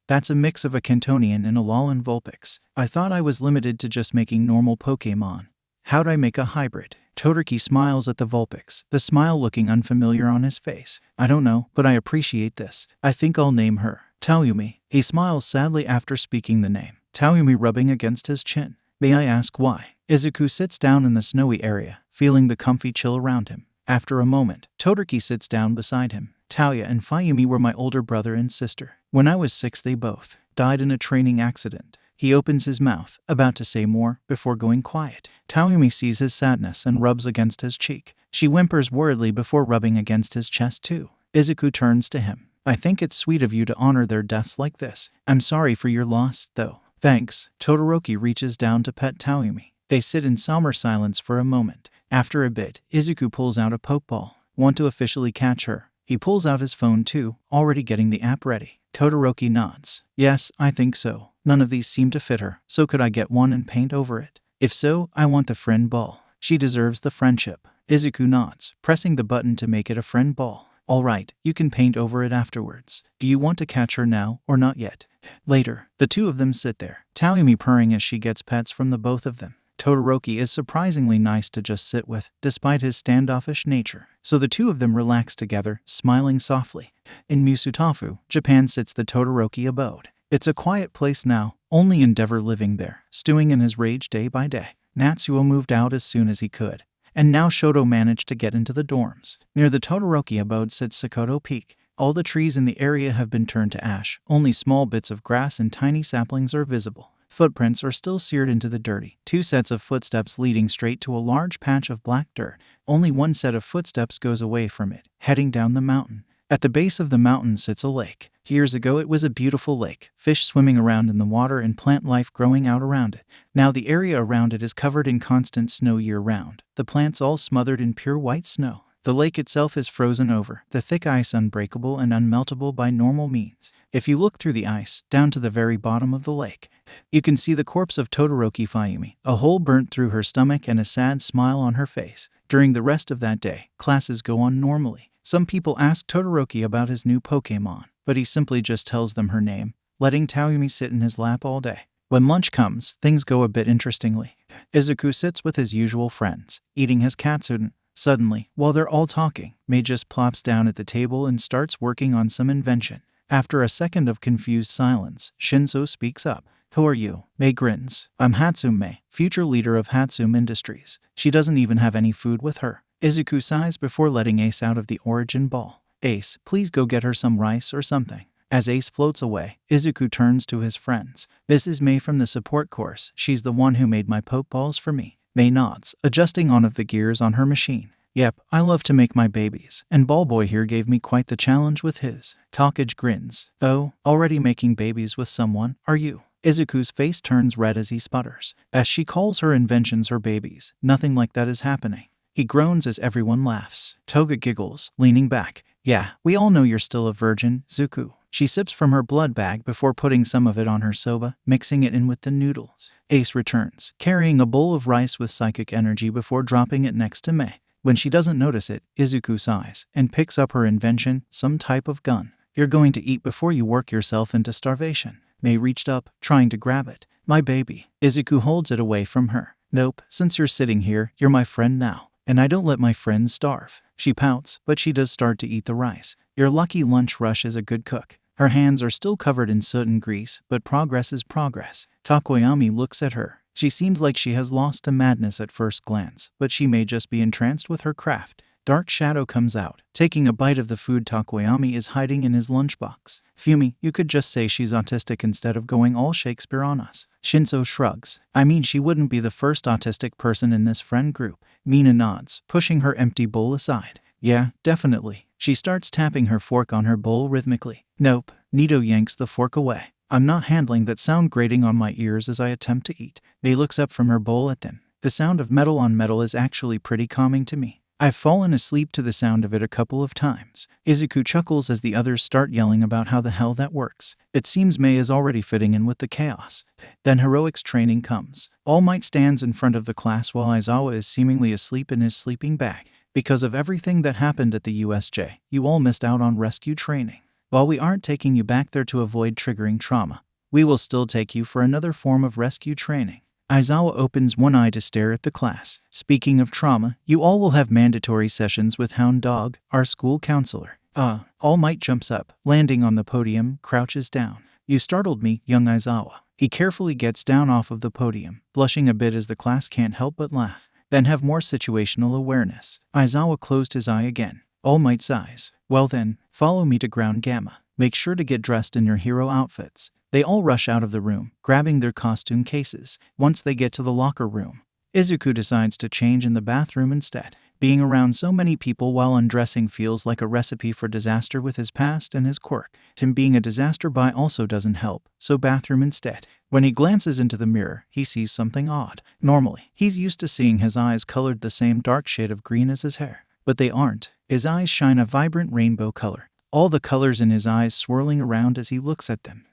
That's a mix of a Cantonian and a Alolan Vulpix. I thought I was limited to just making normal Pokemon. How'd I make a hybrid? Todoroki smiles at the Vulpix, the smile looking unfamiliar on his face. I don't know, but I appreciate this. I think I'll name her Taoyumi. He smiles sadly after speaking the name. Taoyumi rubbing against his chin. May I ask why? Izuku sits down in the snowy area, feeling the comfy chill around him. After a moment, Todoroki sits down beside him. Taoya and Fayumi were my older brother and sister. When I was 6, they both died in a training accident. He opens his mouth, about to say more, before going quiet. Taoyumi sees his sadness and rubs against his cheek. She whimpers worriedly before rubbing against his chest too. Izuku turns to him. I think it's sweet of you to honor their deaths like this. I'm sorry for your loss, though. Thanks. Todoroki reaches down to pet Taoyumi. They sit in somber silence for a moment. After a bit, Izuku pulls out a Pokeball. Want to officially catch her? He pulls out his phone too, already getting the app ready. Todoroki nods. Yes, I think so. None of these seem to fit her, so could I get one and paint over it? If so, I want the friend ball. She deserves the friendship. Izuku nods, pressing the button to make it a friend ball. All right, you can paint over it afterwards. Do you want to catch her now, or not yet? Later, the two of them sit there, Taoyumi purring as she gets pets from the both of them. Todoroki is surprisingly nice to just sit with, despite his standoffish nature. So the two of them relax together, smiling softly. In Musutafu, Japan sits the Todoroki abode. It's a quiet place now, only Endeavor living there, stewing in his rage day by day. Natsuo moved out as soon as he could, and now Shoto managed to get into the dorms. Near the Todoroki abode sits Sakoto Peak. All the trees in the area have been turned to ash, only small bits of grass and tiny saplings are visible. Footprints are still seared into the dirty. 2 sets of footsteps leading straight to a large patch of black dirt. Only 1 set of footsteps goes away from it, heading down the mountain. At the base of the mountain sits a lake. Years ago it was a beautiful lake, fish swimming around in the water and plant life growing out around it. Now the area around it is covered in constant snow year-round, the plants all smothered in pure white snow. The lake itself is frozen over, the thick ice unbreakable and unmeltable by normal means. If you look through the ice, down to the very bottom of the lake, you can see the corpse of Todoroki Fayumi, a hole burnt through her stomach and a sad smile on her face. During the rest of that day, classes go on normally. Some people ask Todoroki about his new Pokemon, but he simply just tells them her name, letting Taoyumi sit in his lap all day. When lunch comes, things go a bit interestingly. Izuku sits with his usual friends, eating his katsudon. Suddenly, while they're all talking, Mei just plops down at the table and starts working on some invention. After a second of confused silence, Shinzo speaks up. Who are you? Mei grins. I'm Hatsume, future leader of Hatsume Industries. She doesn't even have any food with her. Izuku sighs before letting Ace out of the origin ball. Ace, please go get her some rice or something. As Ace floats away, Izuku turns to his friends. This is Mei from the support course. She's the one who made my Pokeballs for me. Mei nods, adjusting one of the gears on her machine. Yep, I love to make my babies, and Ballboy here gave me quite the challenge with his. Takage grins. Oh, already making babies with someone, are you? Izuku's face turns red as he sputters. As she calls her inventions her babies, nothing like that is happening. He groans as everyone laughs. Toga giggles, leaning back. Yeah, we all know you're still a virgin, Zuku. She sips from her blood bag before putting some of it on her soba, mixing it in with the noodles. Ace returns, carrying a bowl of rice with psychic energy before dropping it next to Mei. When she doesn't notice it, Izuku sighs and picks up her invention, some type of gun. You're going to eat before you work yourself into starvation. Mei reached up, trying to grab it. My baby. Izuku holds it away from her. Nope, since you're sitting here, you're my friend now. And I don't let my friends starve. She pouts, but she does start to eat the rice. Your lucky lunch rush is a good cook. Her hands are still covered in soot and grease, but progress is progress. Takoyami looks at her. She seems like she has lost to madness at first glance, but she may just be entranced with her craft. Dark Shadow comes out, taking a bite of the food Takoyami is hiding in his lunchbox. Fumi, you could just say she's autistic instead of going all Shakespeare on us. Shinzo shrugs. I mean, she wouldn't be the first autistic person in this friend group. Mina nods, pushing her empty bowl aside. Yeah, definitely. She starts tapping her fork on her bowl rhythmically. Nope. Nito yanks the fork away. I'm not handling that sound grating on my ears as I attempt to eat. He looks up from her bowl at them. The sound of metal on metal is actually pretty calming to me. I've fallen asleep to the sound of it a couple of times. Izuku chuckles as the others start yelling about how the hell that works. It seems Mei is already fitting in with the chaos. Then heroics training comes. All Might stands in front of the class while Aizawa is seemingly asleep in his sleeping bag. Because of everything that happened at the USJ, you all missed out on rescue training. While we aren't taking you back there to avoid triggering trauma, we will still take you for another form of rescue training. Aizawa opens one eye to stare at the class. Speaking of trauma, you all will have mandatory sessions with Hound Dog, our school counselor. All Might jumps up, landing on the podium, crouches down. You startled me, young Aizawa. He carefully gets down off of the podium, blushing a bit as the class can't help but laugh. Then have more situational awareness. Aizawa closed his eye again. All Might sighs. Well then, follow me to Ground Gamma. Make sure to get dressed in your hero outfits. They all rush out of the room, grabbing their costume cases. Once they get to the locker room, Izuku decides to change in the bathroom instead. Being around so many people while undressing feels like a recipe for disaster with his past and his quirk. Him being a disaster by also doesn't help, so bathroom instead. When he glances into the mirror, he sees something odd. Normally, he's used to seeing his eyes colored the same dark shade of green as his hair. But they aren't. His eyes shine a vibrant rainbow color. All the colors in his eyes swirling around as he looks at them.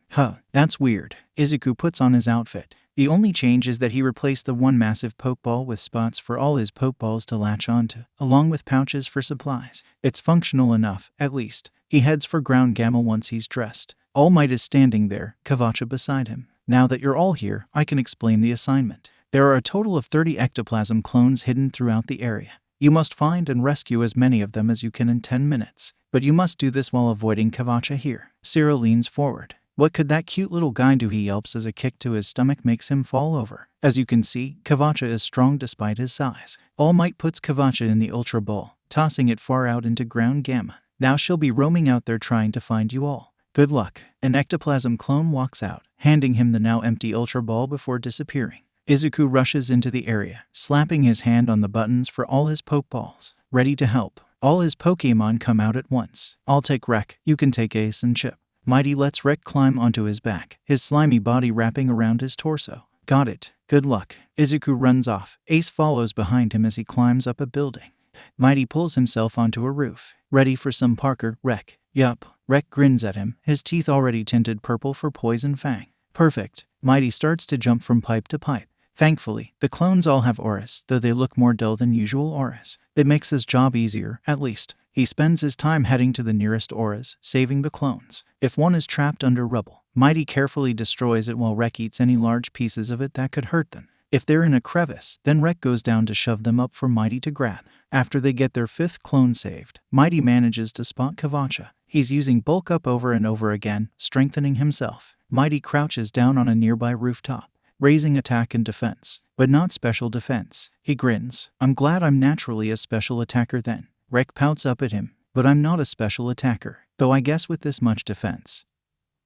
That's weird. Izuku puts on his outfit. The only change is that he replaced the one massive pokeball with spots for all his pokeballs to latch onto, along with pouches for supplies. It's functional enough, at least. He heads for Ground Gamma once he's dressed. All Might is standing there, Kavacha beside him. Now that you're all here, I can explain the assignment. There are a total of 30 ectoplasm clones hidden throughout the area. You must find and rescue as many of them as you can in 10 minutes. But you must do this while avoiding Kavacha here. Cyril leans forward. What could that cute little guy do? He yelps as a kick to his stomach makes him fall over. As you can see, Kavacha is strong despite his size. All Might puts Kavacha in the Ultra Ball, tossing it far out into Ground Gamma. Now she'll be roaming out there trying to find you all. Good luck. An ectoplasm clone walks out, handing him the now empty Ultra Ball before disappearing. Izuku rushes into the area, slapping his hand on the buttons for all his Pokeballs. Ready to help. All his Pokemon come out at once. I'll take Rek, you can take Ace and Chip. Mighty lets Rek climb onto his back, his slimy body wrapping around his torso. Got it. Good luck. Izuku runs off. Ace follows behind him as he climbs up a building. Mighty pulls himself onto a roof. Ready for some Parker, Rek? Yup. Rek grins at him, his teeth already tinted purple for Poison Fang. Perfect. Mighty starts to jump from pipe to pipe. Thankfully, the clones all have auras, though they look more dull than usual auras. It makes his job easier, at least. He spends his time heading to the nearest auras, saving the clones. If one is trapped under rubble, Mighty carefully destroys it while Rek eats any large pieces of it that could hurt them. If they're in a crevice, then Rek goes down to shove them up for Mighty to grab. After they get their 5th clone saved, Mighty manages to spot Kavacha. He's using bulk up over and over again, strengthening himself. Mighty crouches down on a nearby rooftop, raising attack and defense, but not special defense. He grins. I'm glad I'm naturally a special attacker then. Rek pouts up at him. But I'm not a special attacker, though I guess with this much defense,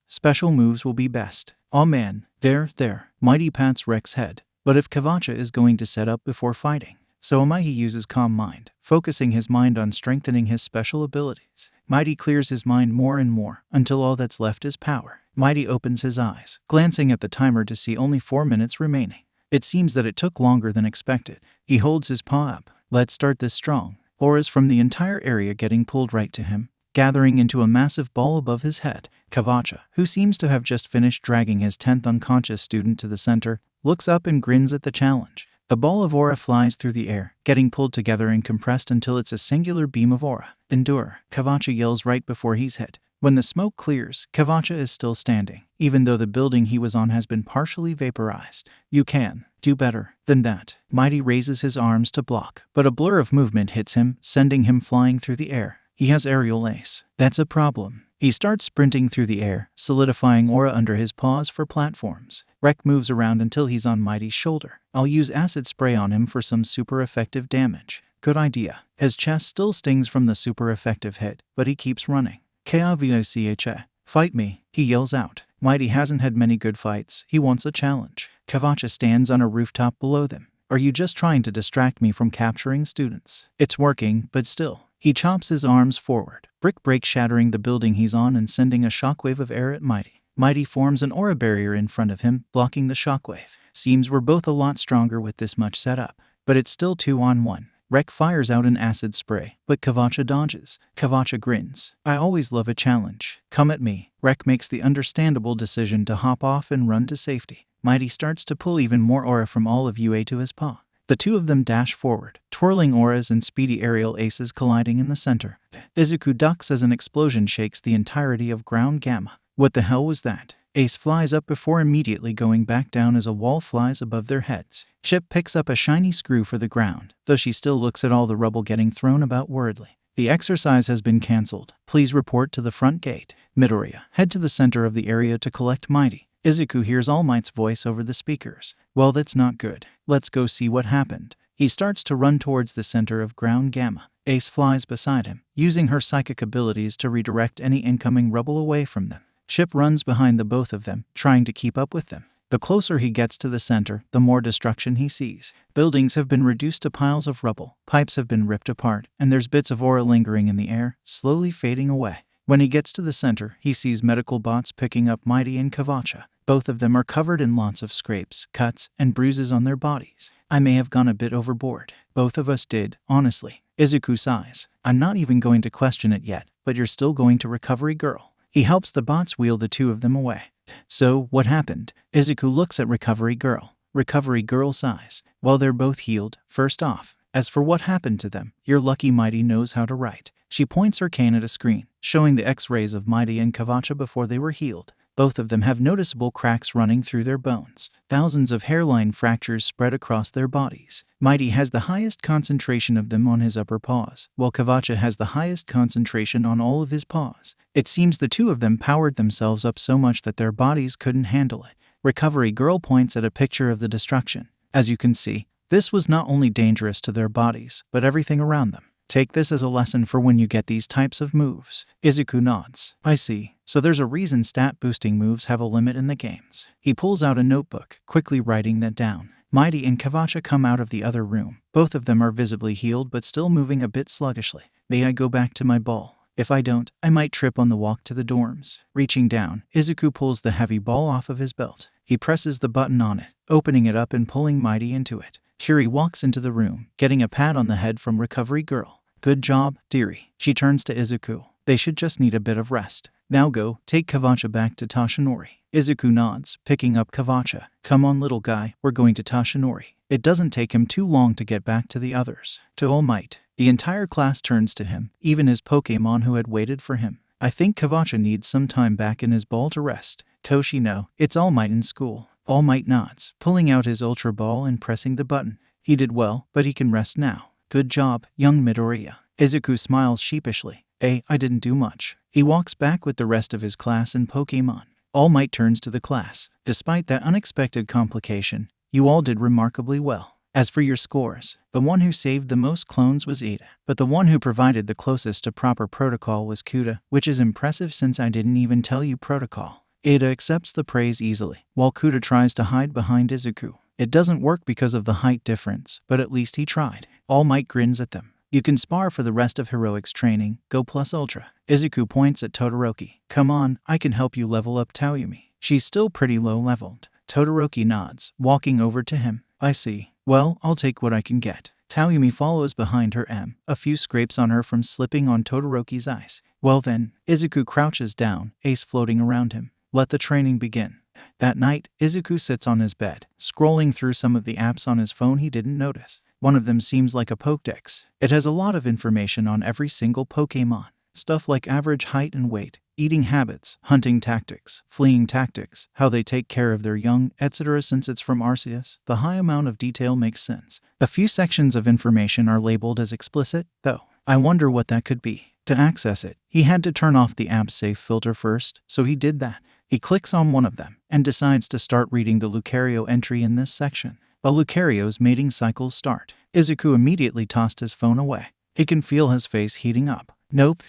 special moves will be best. Aw man, there. Mighty pats Rek's head. But if Kavacha is going to set up before fighting, so Mighty uses Calm Mind, focusing his mind on strengthening his special abilities. Mighty clears his mind more and more, until all that's left is power. Mighty opens his eyes, glancing at the timer to see only 4 minutes remaining. It seems that it took longer than expected. He holds his paw up. Let's start this strong. Auras from the entire area getting pulled right to him, gathering into a massive ball above his head. Kavacha, who seems to have just finished dragging his 10th unconscious student to the center, looks up and grins at the challenge. The ball of aura flies through the air, getting pulled together and compressed until it's a singular beam of aura. Endure, Kavacha yells right before he's hit. When the smoke clears, Kavacha is still standing, even though the building he was on has been partially vaporized. You can do better than that. Mighty raises his arms to block, but a blur of movement hits him, sending him flying through the air. He has aerial ace. That's a problem. He starts sprinting through the air, solidifying aura under his paws for platforms. Rek moves around until he's on Mighty's shoulder. I'll use acid spray on him for some super effective damage. Good idea. His chest still stings from the super effective hit, but he keeps running. Kavacha, fight me, he yells out. Mighty hasn't had many good fights. He wants a challenge. Kavacha stands on a rooftop below them. Are you just trying to distract me from capturing students? It's working, but still. He chops his arms forward, brick break shattering the building he's on and sending a shockwave of air at Mighty. Mighty forms an aura barrier in front of him, blocking the shockwave. Seems we're both a lot stronger with this much setup, but it's still 2-on-1. Rek fires out an acid spray, but Kavacha dodges. Kavacha grins. I always love a challenge. Come at me. Rek makes the understandable decision to hop off and run to safety. Mighty starts to pull even more aura from all of UA to his paw. The two of them dash forward, twirling auras and speedy aerial aces colliding in the center. Izuku ducks as an explosion shakes the entirety of ground gamma. What the hell was that? Ace flies up before immediately going back down as a wall flies above their heads. Chip picks up a shiny screw for the ground, though she still looks at all the rubble getting thrown about worriedly. The exercise has been cancelled. Please report to the front gate. Midoriya, head to the center of the area to collect Mighty. Izuku hears All Might's voice over the speakers. Well, that's not good. Let's go see what happened. He starts to run towards the center of ground gamma. Ace flies beside him, using her psychic abilities to redirect any incoming rubble away from them. Chip runs behind the both of them, trying to keep up with them. The closer he gets to the center, the more destruction he sees. Buildings have been reduced to piles of rubble, pipes have been ripped apart, and there's bits of aura lingering in the air, slowly fading away. When he gets to the center, he sees medical bots picking up Mighty and Kavacha. Both of them are covered in lots of scrapes, cuts, and bruises on their bodies. I may have gone a bit overboard. Both of us did, honestly. Izuku sighs. I'm not even going to question it yet, but you're still going to Recovery Girl. He helps the bots wheel the two of them away. So, what happened? Izuku looks at Recovery Girl. Recovery Girl sighs. Well, they're both healed, first off. As for what happened to them, your lucky Mighty knows how to write. She points her cane at a screen, showing the x-rays of Mighty and Kavacha before they were healed. Both of them have noticeable cracks running through their bones. Thousands of hairline fractures spread across their bodies. Mighty has the highest concentration of them on his upper paws, while Kavacha has the highest concentration on all of his paws. It seems the two of them powered themselves up so much that their bodies couldn't handle it. Recovery Girl points at a picture of the destruction. As you can see, this was not only dangerous to their bodies, but everything around them. Take this as a lesson for when you get these types of moves. Izuku nods. I see. So there's a reason stat-boosting moves have a limit in the games. He pulls out a notebook, quickly writing that down. Mighty and Kavacha come out of the other room. Both of them are visibly healed but still moving a bit sluggishly. May I go back to my ball? If I don't, I might trip on the walk to the dorms. Reaching down, Izuku pulls the heavy ball off of his belt. He presses the button on it, opening it up and pulling Mighty into it. Shuri walks into the room, getting a pat on the head from Recovery Girl. Good job, dearie. She turns to Izuku. They should just need a bit of rest. Now go, take Kavacha back to Toshinori. Izuku nods, picking up Kavacha. Come on, little guy, we're going to Toshinori. It doesn't take him too long to get back to the others. To All Might. The entire class turns to him, even his Pokémon who had waited for him. I think Kavacha needs some time back in his ball to rest. Toshi, no, it's All Might in school. All Might nods, pulling out his Ultra Ball and pressing the button. He did well, but he can rest now. Good job, young Midoriya. Izuku smiles sheepishly. I didn't do much. He walks back with the rest of his class and Pokémon. All Might turns to the class. Despite that unexpected complication, you all did remarkably well. As for your scores, the one who saved the most clones was Ada, but the one who provided the closest to proper protocol was Kuda, which is impressive since I didn't even tell you protocol. Ada accepts the praise easily, while Kuda tries to hide behind Izuku. It doesn't work because of the height difference, but at least he tried. All Might grins at them. You can spar for the rest of Heroics training, go plus Ultra. Izuku points at Todoroki. Come on, I can help you level up Taoyumi. She's still pretty low leveled. Todoroki nods, walking over to him. I see. Well, I'll take what I can get. Taoyumi follows behind her a few scrapes on her from slipping on Todoroki's ice. Well then, Izuku crouches down, ace floating around him. Let the training begin. That night, Izuku sits on his bed, scrolling through some of the apps on his phone he didn't notice. One of them seems like a Pokédex. It has a lot of information on every single Pokémon. Stuff like average height and weight, eating habits, hunting tactics, fleeing tactics, how they take care of their young, etc. Since it's from Arceus, the high amount of detail makes sense. A few sections of information are labeled as explicit, though. I wonder what that could be. To access it, he had to turn off the app's safe filter first, so he did that. He clicks on one of them, and decides to start reading the Lucario entry in this section. While Lucario's mating cycles start, Izuku immediately tossed his phone away. He can feel his face heating up. Nope.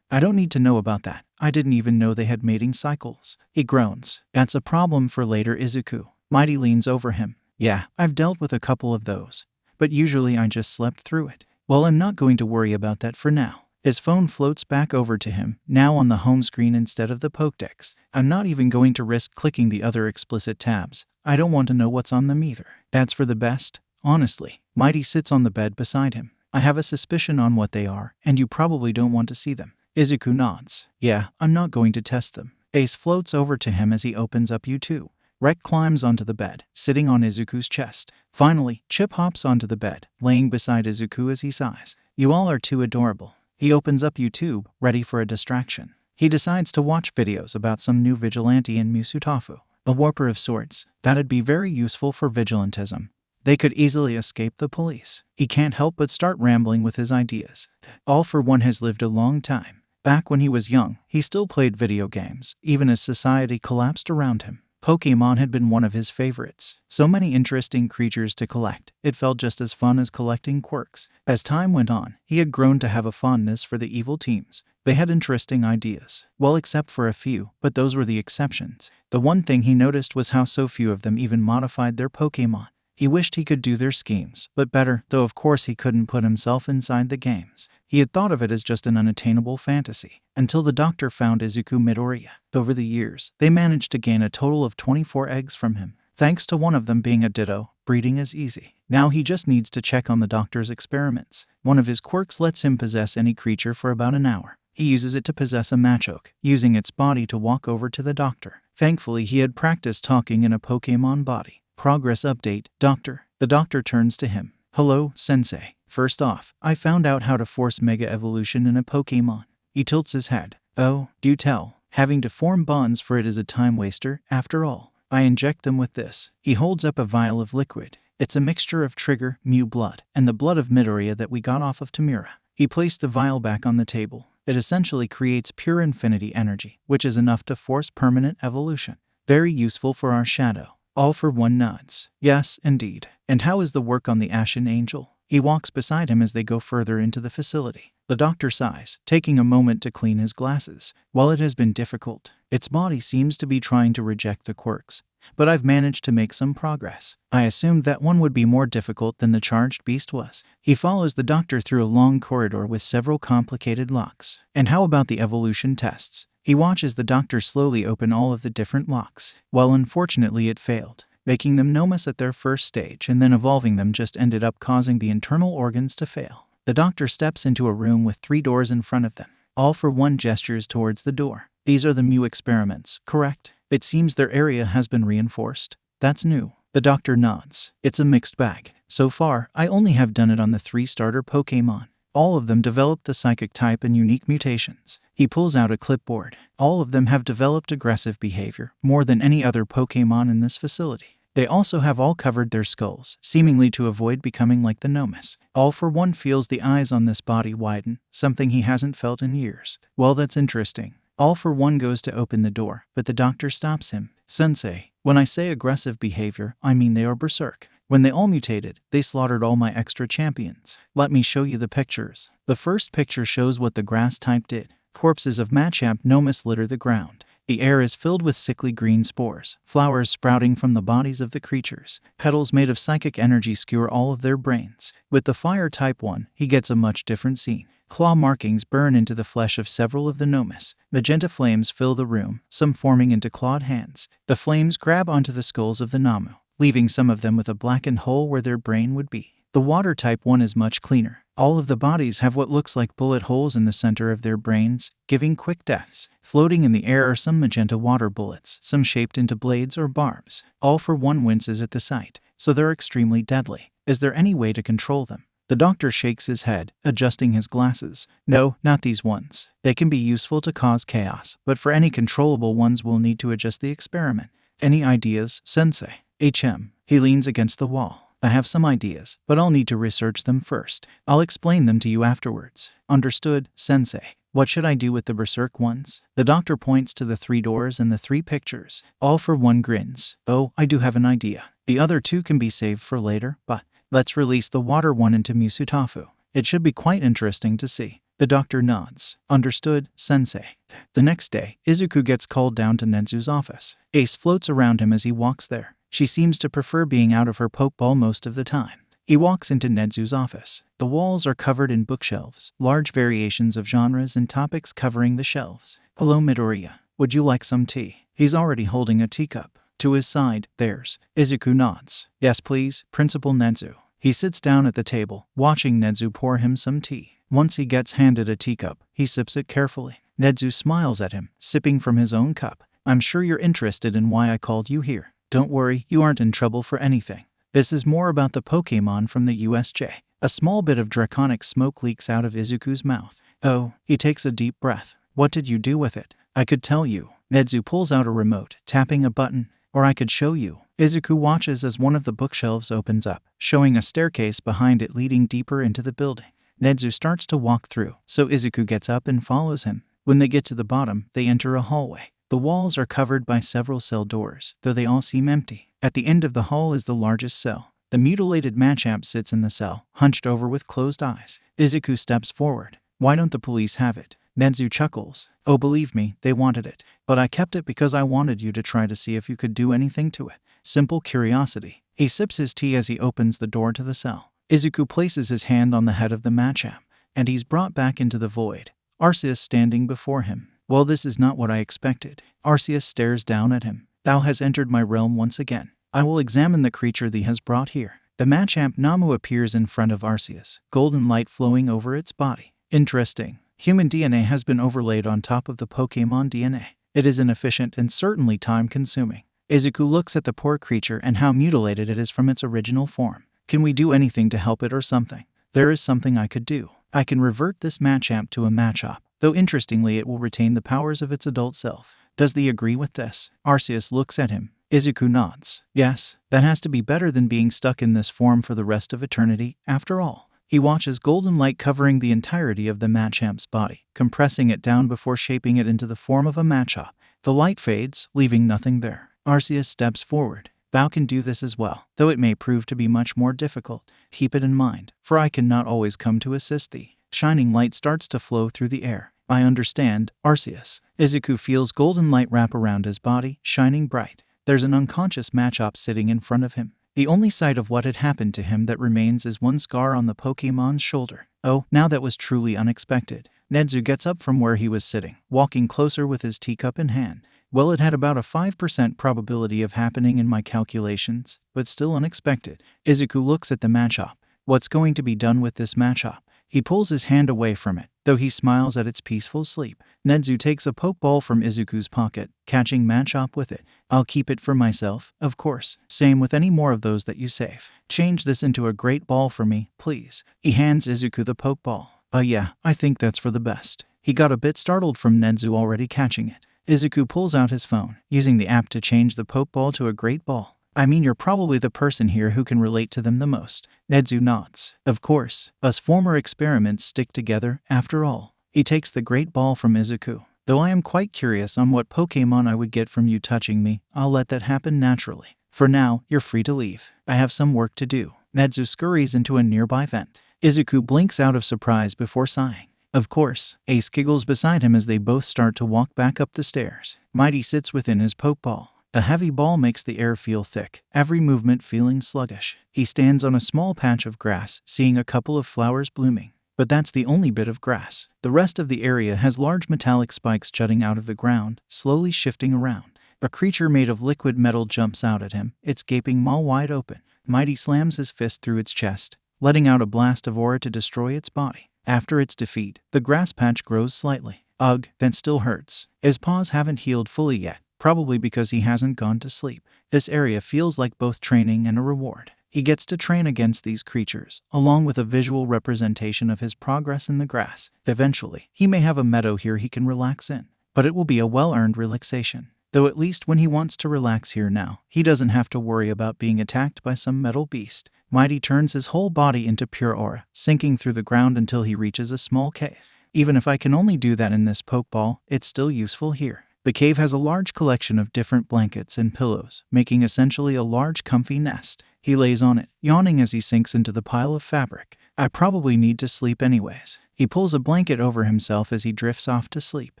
I don't need to know about that. I didn't even know they had mating cycles. He groans. That's a problem for later, Izuku. Mighty leans over him. Yeah, I've dealt with a couple of those. But usually I just slept through it. Well, I'm not going to worry about that for now. His phone floats back over to him, now on the home screen instead of the Pokédex. I'm not even going to risk clicking the other explicit tabs. I don't want to know what's on them either. That's for the best. Honestly. Mighty sits on the bed beside him. I have a suspicion on what they are, and you probably don't want to see them. Izuku nods. Yeah, I'm not going to test them. Ace floats over to him as he opens up U2. Rek climbs onto the bed, sitting on Izuku's chest. Finally, Chip hops onto the bed, laying beside Izuku as he sighs. You all are too adorable. He opens up YouTube, ready for a distraction. He decides to watch videos about some new vigilante in Musutafu, a warper of sorts. That'd be very useful for vigilantism. They could easily escape the police. He can't help but start rambling with his ideas. All for One has lived a long time. Back when he was young, he still played video games, even as society collapsed around him. Pokémon had been one of his favorites. So many interesting creatures to collect, it felt just as fun as collecting quirks. As time went on, he had grown to have a fondness for the evil teams. They had interesting ideas. Well, except for a few, but those were the exceptions. The one thing he noticed was how so few of them even modified their Pokémon. He wished he could do their schemes, but better, though of course he couldn't put himself inside the games. He had thought of it as just an unattainable fantasy, until the doctor found Izuku Midoriya. Over the years, they managed to gain a total of 24 eggs from him. Thanks to one of them being a ditto, breeding is easy. Now he just needs to check on the doctor's experiments. One of his quirks lets him possess any creature for about an hour. He uses it to possess a Machoke, using its body to walk over to the doctor. Thankfully, he had practiced talking in a Pokémon body. Progress update, Doctor. The doctor turns to him. Hello, Sensei. First off, I found out how to force Mega Evolution in a Pokémon. He tilts his head. Oh, do tell. Having to form bonds for it is a time waster, after all. I inject them with this. He holds up a vial of liquid. It's a mixture of Trigger, Mew blood, and the blood of Midoriya that we got off of Tamira. He placed the vial back on the table. It essentially creates pure infinity energy, which is enough to force permanent evolution. Very useful for our shadow. All for One nods. Yes, indeed. And how is the work on the Ashen Angel? He walks beside him as they go further into the facility. The doctor sighs, taking a moment to clean his glasses. While it has been difficult, its body seems to be trying to reject the quirks. But I've managed to make some progress. I assumed that one would be more difficult than the charged beast was. He follows the doctor through a long corridor with several complicated locks. And how about the evolution tests? He watches the doctor slowly open all of the different locks. Well, unfortunately it failed. Making them Nomus at their first stage and then evolving them just ended up causing the internal organs to fail. The doctor steps into a room with 3 doors in front of them. All for One gestures towards the door. These are the Mew experiments, correct? It seems their area has been reinforced. That's new. The doctor nods. It's a mixed bag. So far, I only have done it on the 3 starter Pokémon. All of them developed the psychic type and unique mutations. He pulls out a clipboard. All of them have developed aggressive behavior, more than any other Pokémon in this facility. They also have all covered their skulls, seemingly to avoid becoming like the Nomus. All for One feels the eyes on this body widen, something he hasn't felt in years. Well, that's interesting. All for One goes to open the door, but the doctor stops him. Sensei, when I say aggressive behavior, I mean they are berserk. When they all mutated, they slaughtered all my extra champions. Let me show you the pictures. The first picture shows what the grass type did. Corpses of Machamp Nomus litter the ground. The air is filled with sickly green spores, flowers sprouting from the bodies of the creatures. Petals made of psychic energy skewer all of their brains. With the fire type 1, he gets a much different scene. Claw markings burn into the flesh of several of the Nomus. Magenta flames fill the room, some forming into clawed hands. The flames grab onto the skulls of the Namu, leaving some of them with a blackened hole where their brain would be. The water type 1 is much cleaner. All of the bodies have what looks like bullet holes in the center of their brains, giving quick deaths. Floating in the air are some magenta water bullets, some shaped into blades or barbs. All for One winces at the sight, so they're extremely deadly. Is there any way to control them? The doctor shakes his head, adjusting his glasses. No, not these ones. They can be useful to cause chaos, but for any controllable ones we'll need to adjust the experiment. Any ideas, Sensei? He leans against the wall. I have some ideas, but I'll need to research them first. I'll explain them to you afterwards. Understood, Sensei. What should I do with the berserk ones? The doctor points to the 3 doors and the 3 pictures. All for One grins. Oh, I do have an idea. The other 2 can be saved for later, but let's release the water one into Musutafu. It should be quite interesting to see. The doctor nods. Understood, Sensei. The next day, Izuku gets called down to Nenzu's office. Ace floats around him as he walks there. She seems to prefer being out of her Pokeball most of the time. He walks into Nedzu's office. The walls are covered in bookshelves, large variations of genres and topics covering the shelves. Hello Midoriya, would you like some tea? He's already holding a teacup. To his side, there's Izuku nods. Yes please, Principal Nedzu. He sits down at the table, watching Nedzu pour him some tea. Once he gets handed a teacup, he sips it carefully. Nedzu smiles at him, sipping from his own cup. I'm sure you're interested in why I called you here. Don't worry, you aren't in trouble for anything. This is more about the Pokémon from the USJ. A small bit of draconic smoke leaks out of Izuku's mouth. Oh, he takes a deep breath. What did you do with it? I could tell you. Nedzu pulls out a remote, tapping a button. Or I could show you. Izuku watches as one of the bookshelves opens up, showing a staircase behind it leading deeper into the building. Nedzu starts to walk through, so Izuku gets up and follows him. When they get to the bottom, they enter a hallway. The walls are covered by several cell doors, though they all seem empty. At the end of the hall is the largest cell. The mutilated Machamp sits in the cell, hunched over with closed eyes. Izuku steps forward. Why don't the police have it? Nedzu chuckles. Oh, believe me, they wanted it. But I kept it because I wanted you to try to see if you could do anything to it. Simple curiosity. He sips his tea as he opens the door to the cell. Izuku places his hand on the head of the Machamp, and he's brought back into the void. Arceus standing before him. Well, this is not what I expected. Arceus stares down at him. Thou has entered my realm once again. I will examine the creature thee has brought here. The Machamp Namu appears in front of Arceus, golden light flowing over its body. Interesting. Human DNA has been overlaid on top of the Pokémon DNA. It is inefficient and certainly time-consuming. Izuku looks at the poor creature and how mutilated it is from its original form. Can we do anything to help it or something? There is something I could do. I can revert this Machamp to a Machop, though interestingly it will retain the powers of its adult self. Does thee agree with this? Arceus looks at him. Izuku nods. Yes, that has to be better than being stuck in this form for the rest of eternity, after all. He watches golden light covering the entirety of the Machamp's body, compressing it down before shaping it into the form of a Machop. The light fades, leaving nothing there. Arceus steps forward. Thou can do this as well, though it may prove to be much more difficult. Keep it in mind, for I cannot always come to assist thee. Shining light starts to flow through the air. I understand, Arceus. Izuku feels golden light wrap around his body, shining bright. There's an unconscious Machop sitting in front of him. The only sight of what had happened to him that remains is one scar on the Pokémon's shoulder. Oh, now that was truly unexpected. Nedzu gets up from where he was sitting, walking closer with his teacup in hand. Well, it had about a 5% probability of happening in my calculations, but still unexpected. Izuku looks at the Machop. What's going to be done with this Machop? He pulls his hand away from it, though he smiles at its peaceful sleep. Nedzu takes a Pokeball from Izuku's pocket, catching Machop with it. I'll keep it for myself, of course. Same with any more of those that you save. Change this into a great ball for me, please. He hands Izuku the Pokeball. Yeah, I think that's for the best. He got a bit startled from Nedzu already catching it. Izuku pulls out his phone, using the app to change the Pokeball to a great ball. I mean, you're probably the person here who can relate to them the most. Nedzu nods. Of course, us former experiments stick together, after all. He takes the great ball from Izuku. Though I am quite curious on what Pokémon I would get from you touching me, I'll let that happen naturally. For now, you're free to leave. I have some work to do. Nedzu scurries into a nearby vent. Izuku blinks out of surprise before sighing. Of course, Ace giggles beside him as they both start to walk back up the stairs. Mighty sits within his Pokeball. A heavy ball makes the air feel thick, every movement feeling sluggish. He stands on a small patch of grass, seeing a couple of flowers blooming. But that's the only bit of grass. The rest of the area has large metallic spikes jutting out of the ground, slowly shifting around. A creature made of liquid metal jumps out at him, its gaping maw wide open. Mighty slams his fist through its chest, letting out a blast of aura to destroy its body. After its defeat, the grass patch grows slightly. Ugh, that still hurts. His paws haven't healed fully yet. Probably because he hasn't gone to sleep. This area feels like both training and a reward. He gets to train against these creatures, along with a visual representation of his progress in the grass. Eventually, he may have a meadow here he can relax in, but it will be a well-earned relaxation. Though at least when he wants to relax here now, he doesn't have to worry about being attacked by some metal beast. Mighty turns his whole body into pure aura, sinking through the ground until he reaches a small cave. Even if I can only do that in this Pokeball, it's still useful here. The cave has a large collection of different blankets and pillows, making essentially a large comfy nest. He lays on it, yawning as he sinks into the pile of fabric. I probably need to sleep anyways. He pulls a blanket over himself as he drifts off to sleep.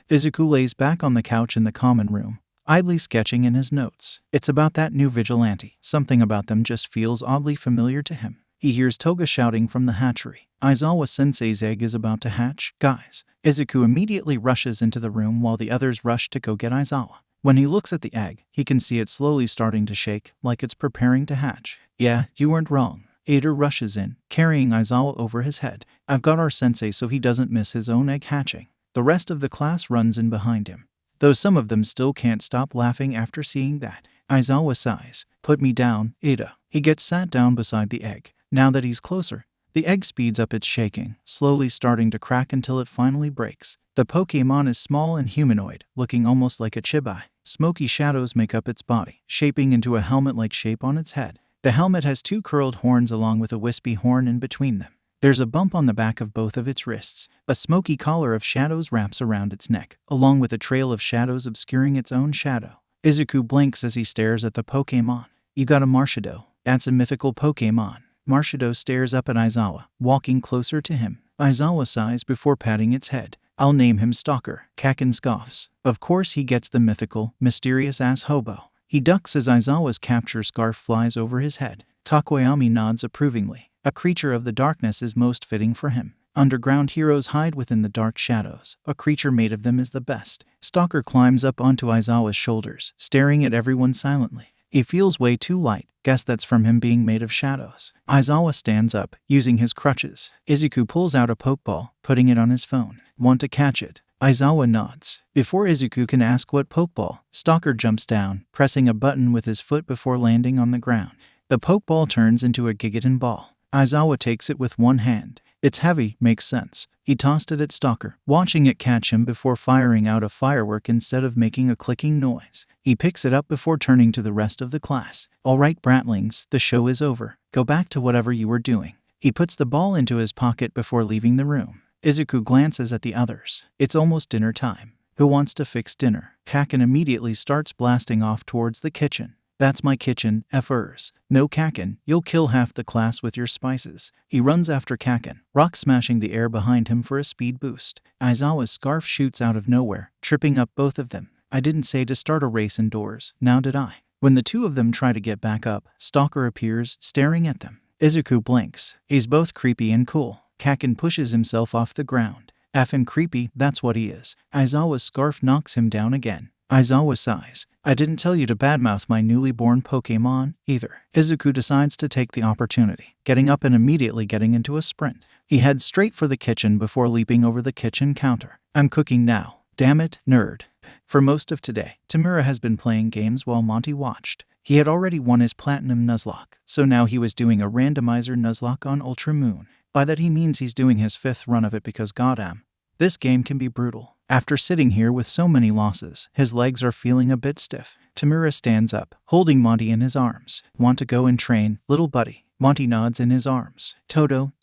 Izuku lays back on the couch in the common room, idly sketching in his notes. It's about that new vigilante. Something about them just feels oddly familiar to him. He hears Toga shouting from the hatchery. Aizawa-sensei's egg is about to hatch, guys. Izuku immediately rushes into the room while the others rush to go get Aizawa. When he looks at the egg, he can see it slowly starting to shake, like it's preparing to hatch. Yeah, you weren't wrong. Ada rushes in, carrying Aizawa over his head. I've got our sensei so he doesn't miss his own egg hatching. The rest of the class runs in behind him, though some of them still can't stop laughing after seeing that. Aizawa sighs. Put me down, Ada. He gets sat down beside the egg. Now that he's closer, the egg speeds up its shaking, slowly starting to crack until it finally breaks. The Pokémon is small and humanoid, looking almost like a chibi. Smoky shadows make up its body, shaping into a helmet-like shape on its head. The helmet has two curled horns along with a wispy horn in between them. There's a bump on the back of both of its wrists. A smoky collar of shadows wraps around its neck, along with a trail of shadows obscuring its own shadow. Izuku blinks as he stares at the Pokémon. You got a Marshido. That's a mythical Pokémon. Marshido stares up at Aizawa, walking closer to him. Aizawa sighs before patting its head. I'll name him Stalker. Kaken scoffs. Of course he gets the mythical, mysterious-ass hobo. He ducks as Aizawa's capture scarf flies over his head. Takoyami nods approvingly. A creature of the darkness is most fitting for him. Underground heroes hide within the dark shadows. A creature made of them is the best. Stalker climbs up onto Aizawa's shoulders, staring at everyone silently. He feels way too light. Guess that's from him being made of shadows. Aizawa stands up, using his crutches. Izuku pulls out a pokeball, putting it on his phone. Want to catch it? Aizawa nods. Before Izuku can ask what pokeball, Stalker jumps down, pressing a button with his foot before landing on the ground. The pokeball turns into a Gigaton ball. Aizawa takes it with one hand. It's heavy, makes sense. He tossed it at Stalker, watching it catch him before firing out a firework instead of making a clicking noise. He picks it up before turning to the rest of the class. All right, bratlings, the show is over. Go back to whatever you were doing. He puts the ball into his pocket before leaving the room. Izuku glances at the others. It's almost dinner time. Who wants to fix dinner? Kaken immediately starts blasting off towards the kitchen. That's my kitchen, F'ers. No Kaken, you'll kill half the class with your spices. He runs after Kaken, rock smashing the air behind him for a speed boost. Aizawa's scarf shoots out of nowhere, tripping up both of them. I didn't say to start a race indoors, now did I? When the two of them try to get back up, Stalker appears, staring at them. Izuku blinks. He's both creepy and cool. Kaken pushes himself off the ground. Effin' creepy, that's what he is. Aizawa's scarf knocks him down again. Aizawa sighs. I didn't tell you to badmouth my newly born Pokémon, either. Izuku decides to take the opportunity, getting up and immediately getting into a sprint. He heads straight for the kitchen before leaping over the kitchen counter. I'm cooking now. Damn it, nerd. For most of today, Tamura has been playing games while Monty watched. He had already won his Platinum Nuzlocke, so now he was doing a randomizer Nuzlocke on Ultra Moon. By that he means he's doing his 5th run of it because goddamn, this game can be brutal. After sitting here with so many losses, his legs are feeling a bit stiff. Tamura stands up, holding Monty in his arms. Want to go and train, little buddy? Monty nods in his arms. Todo.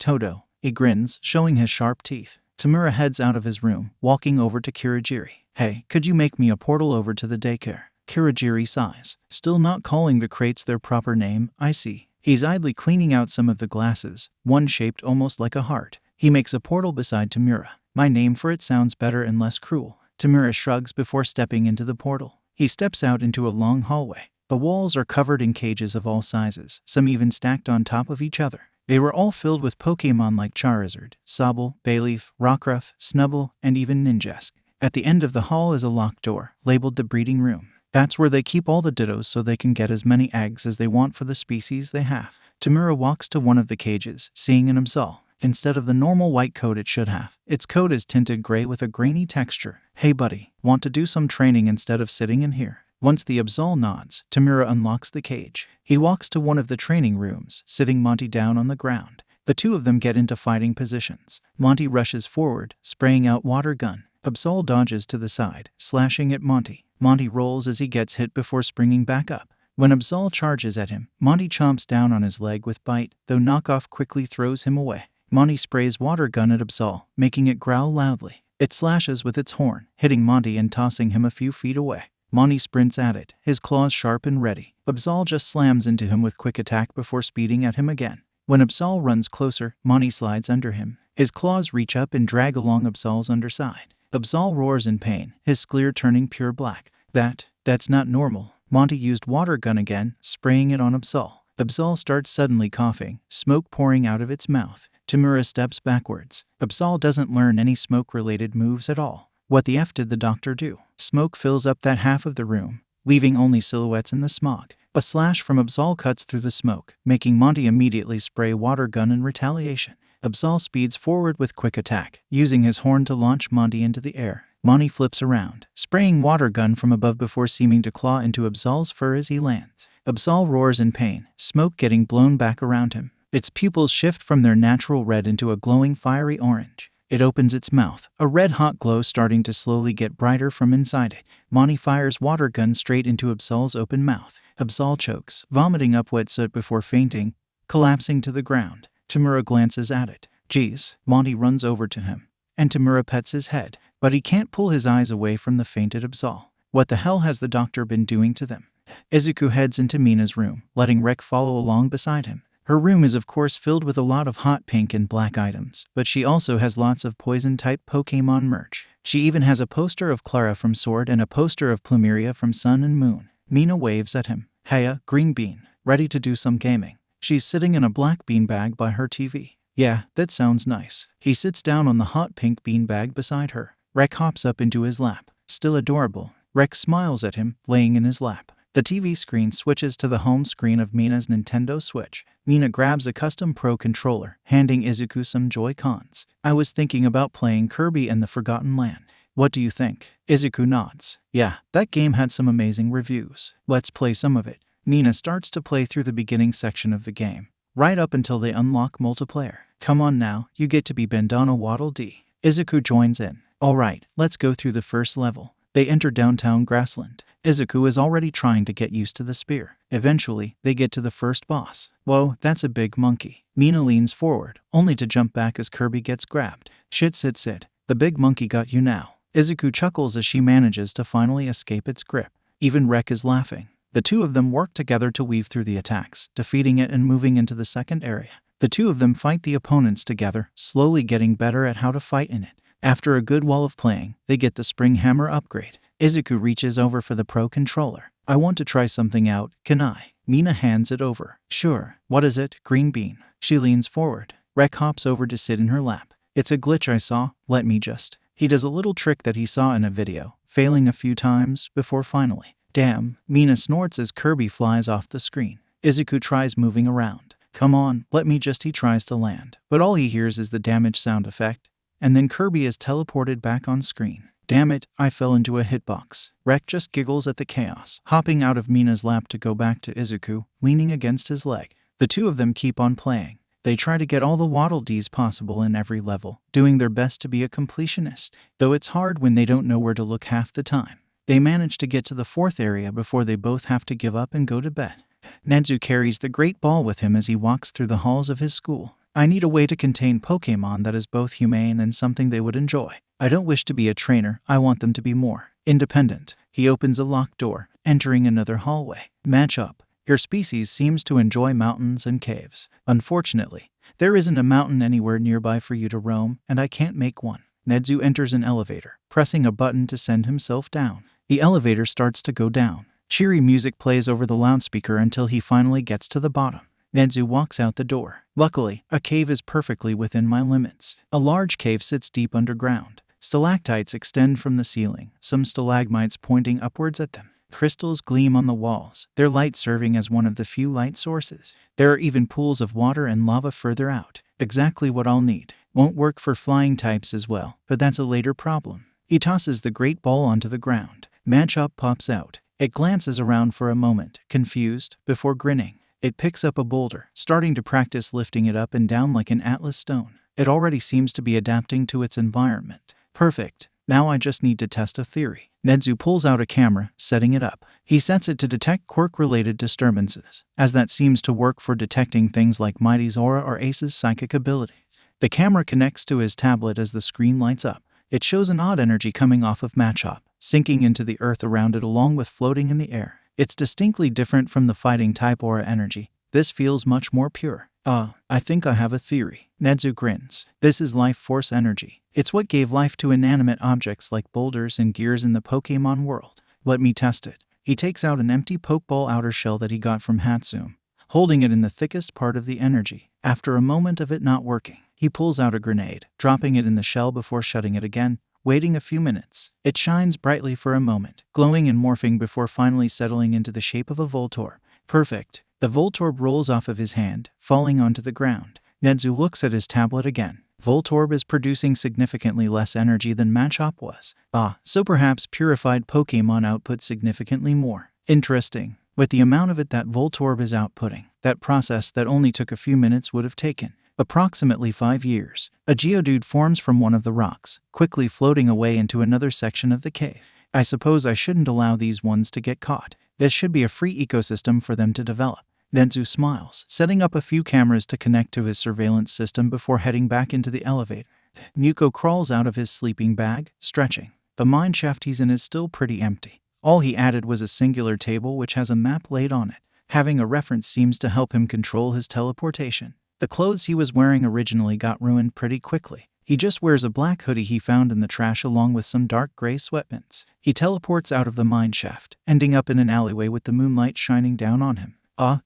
He grins, showing his sharp teeth. Tamura heads out of his room, walking over to Kirigiri. Hey, could you make me a portal over to the daycare? Kirigiri sighs. Still not calling the crates their proper name, I see. He's idly cleaning out some of the glasses, one shaped almost like a heart. He makes a portal beside Tamura. My name for it sounds better and less cruel. Tamura shrugs before stepping into the portal. He steps out into a long hallway. The walls are covered in cages of all sizes, some even stacked on top of each other. They were all filled with Pokémon like Charizard, Sobble, Bayleaf, Rockruff, Snubbull, and even Ninjask. At the end of the hall is a locked door, labeled the breeding room. That's where they keep all the Dittos so they can get as many eggs as they want for the species they have. Tamura walks to one of the cages, seeing an Absol. Instead of the normal white coat it should have, its coat is tinted gray with a grainy texture. Hey buddy, want to do some training instead of sitting in here? Once the Absol nods, Tamura unlocks the cage. He walks to one of the training rooms, sitting Monty down on the ground. The two of them get into fighting positions. Monty rushes forward, spraying out water gun. Absol dodges to the side, slashing at Monty. Monty rolls as he gets hit before springing back up. When Absol charges at him, Monty chomps down on his leg with bite, though Knockoff quickly throws him away. Monty sprays water gun at Absol, making it growl loudly. It slashes with its horn, hitting Monty and tossing him a few feet away. Monty sprints at it, his claws sharp and ready. Absol just slams into him with quick attack before speeding at him again. When Absol runs closer, Monty slides under him. His claws reach up and drag along Absol's underside. Absol roars in pain, his sclere turning pure black. That's not normal. Monty used water gun again, spraying it on Absol. Absol starts suddenly coughing, smoke pouring out of its mouth. Tamura steps backwards. Absol doesn't learn any smoke-related moves at all. What the F did the doctor do? Smoke fills up that half of the room, leaving only silhouettes in the smog. A slash from Absol cuts through the smoke, making Monty immediately spray water gun in retaliation. Absol speeds forward with quick attack, using his horn to launch Monty into the air. Monty flips around, spraying water gun from above before seeming to claw into Absol's fur as he lands. Absol roars in pain, smoke getting blown back around him. Its pupils shift from their natural red into a glowing fiery orange. It opens its mouth, a red-hot glow starting to slowly get brighter from inside it. Monty fires water gun straight into Absol's open mouth. Absol chokes, vomiting up wet soot before fainting, collapsing to the ground. Tamura glances at it. Geez, Monty runs over to him, and Tamura pets his head, but he can't pull his eyes away from the fainted Absol. What the hell has the doctor been doing to them? Izuku heads into Mina's room, letting Rek follow along beside him. Her room is of course filled with a lot of hot pink and black items, but she also has lots of poison-type Pokémon merch. She even has a poster of Clara from Sword and a poster of Plumeria from Sun and Moon. Mina waves at him. Heya, Green Bean, ready to do some gaming. She's sitting in a black beanbag by her TV. Yeah, that sounds nice. He sits down on the hot pink beanbag beside her. Rek hops up into his lap. Still adorable. Rek smiles at him, laying in his lap. The TV screen switches to the home screen of Mina's Nintendo Switch. Mina grabs a custom Pro controller, handing Izuku some Joy-Cons. I was thinking about playing Kirby and the Forgotten Land. What do you think? Izuku nods. Yeah, that game had some amazing reviews. Let's play some of it. Mina starts to play through the beginning section of the game, right up until they unlock multiplayer. Come on now, you get to be Bandana Waddle Dee. Izuku joins in. Alright, let's go through the first level. They enter downtown Grassland. Izuku is already trying to get used to the spear. Eventually, they get to the first boss. Whoa, that's a big monkey. Mina leans forward, only to jump back as Kirby gets grabbed. Shit. The big monkey got you now. Izuku chuckles as she manages to finally escape its grip. Even Rek is laughing. The two of them work together to weave through the attacks, defeating it and moving into the second area. The two of them fight the opponents together, slowly getting better at how to fight in it. After a good while of playing, they get the Spring Hammer upgrade. Izuku reaches over for the Pro controller. I want to try something out, can I? Mina hands it over. Sure. What is it, Green Bean? She leans forward. Rek hops over to sit in her lap. It's a glitch I saw, let me just. He does a little trick that he saw in a video, failing a few times before finally. Damn, Mina snorts as Kirby flies off the screen. Izuku tries moving around. Come on, let me just. He tries to land, but all he hears is the damage sound effect, and then Kirby is teleported back on screen. Damn it, I fell into a hitbox. Rek just giggles at the chaos, hopping out of Mina's lap to go back to Izuku, leaning against his leg. The two of them keep on playing. They try to get all the Waddle Dees possible in every level, doing their best to be a completionist, though it's hard when they don't know where to look half the time. They manage to get to the fourth area before they both have to give up and go to bed. Nedzu carries the Great Ball with him as he walks through the halls of his school. I need a way to contain Pokémon that is both humane and something they would enjoy. I don't wish to be a trainer, I want them to be more independent. He opens a locked door, entering another hallway. Match up. Your species seems to enjoy mountains and caves. Unfortunately, there isn't a mountain anywhere nearby for you to roam, and I can't make one. Nedzu enters an elevator, pressing a button to send himself down. The elevator starts to go down. Cheery music plays over the loudspeaker until he finally gets to the bottom. Nedzu walks out the door. Luckily, a cave is perfectly within my limits. A large cave sits deep underground. Stalactites extend from the ceiling, some stalagmites pointing upwards at them. Crystals gleam on the walls, their light serving as one of the few light sources. There are even pools of water and lava further out. Exactly what I'll need. Won't work for flying types as well, but that's a later problem. He tosses the Great Ball onto the ground. Matchup pops out. It glances around for a moment, confused, before grinning. It picks up a boulder, starting to practice lifting it up and down like an atlas stone. It already seems to be adapting to its environment. Perfect. Now I just need to test a theory. Nedzu pulls out a camera, setting it up. He sets it to detect Quirk-related disturbances, as that seems to work for detecting things like Mighty's aura or Ace's psychic abilities. The camera connects to his tablet as the screen lights up. It shows an odd energy coming off of Machop, sinking into the earth around it along with floating in the air. It's distinctly different from the fighting type aura energy. This feels much more pure. I think I have a theory. Nedzu grins. This is life force energy. It's what gave life to inanimate objects like boulders and gears in the Pokémon world. Let me test it. He takes out an empty Pokeball outer shell that he got from Hatsune, holding it in the thickest part of the energy. After a moment of it not working, he pulls out a grenade, dropping it in the shell before shutting it again, waiting a few minutes. It shines brightly for a moment, glowing and morphing before finally settling into the shape of a Voltorb. Perfect. The Voltorb rolls off of his hand, falling onto the ground. Nezu looks at his tablet again. Voltorb is producing significantly less energy than Machop was. So perhaps purified Pokémon output significantly more. Interesting. With the amount of it that Voltorb is outputting, that process that only took a few minutes would have taken approximately 5 years. A Geodude forms from one of the rocks, quickly floating away into another section of the cave. I suppose I shouldn't allow these ones to get caught. This should be a free ecosystem for them to develop. Nezu smiles, setting up a few cameras to connect to his surveillance system before heading back into the elevator. Muko crawls out of his sleeping bag, stretching. The mine shaft he's in is still pretty empty. All he added was a singular table which has a map laid on it. Having a reference seems to help him control his teleportation. The clothes he was wearing originally got ruined pretty quickly. He just wears a black hoodie he found in the trash along with some dark gray sweatpants. He teleports out of the mine shaft, ending up in an alleyway with the moonlight shining down on him.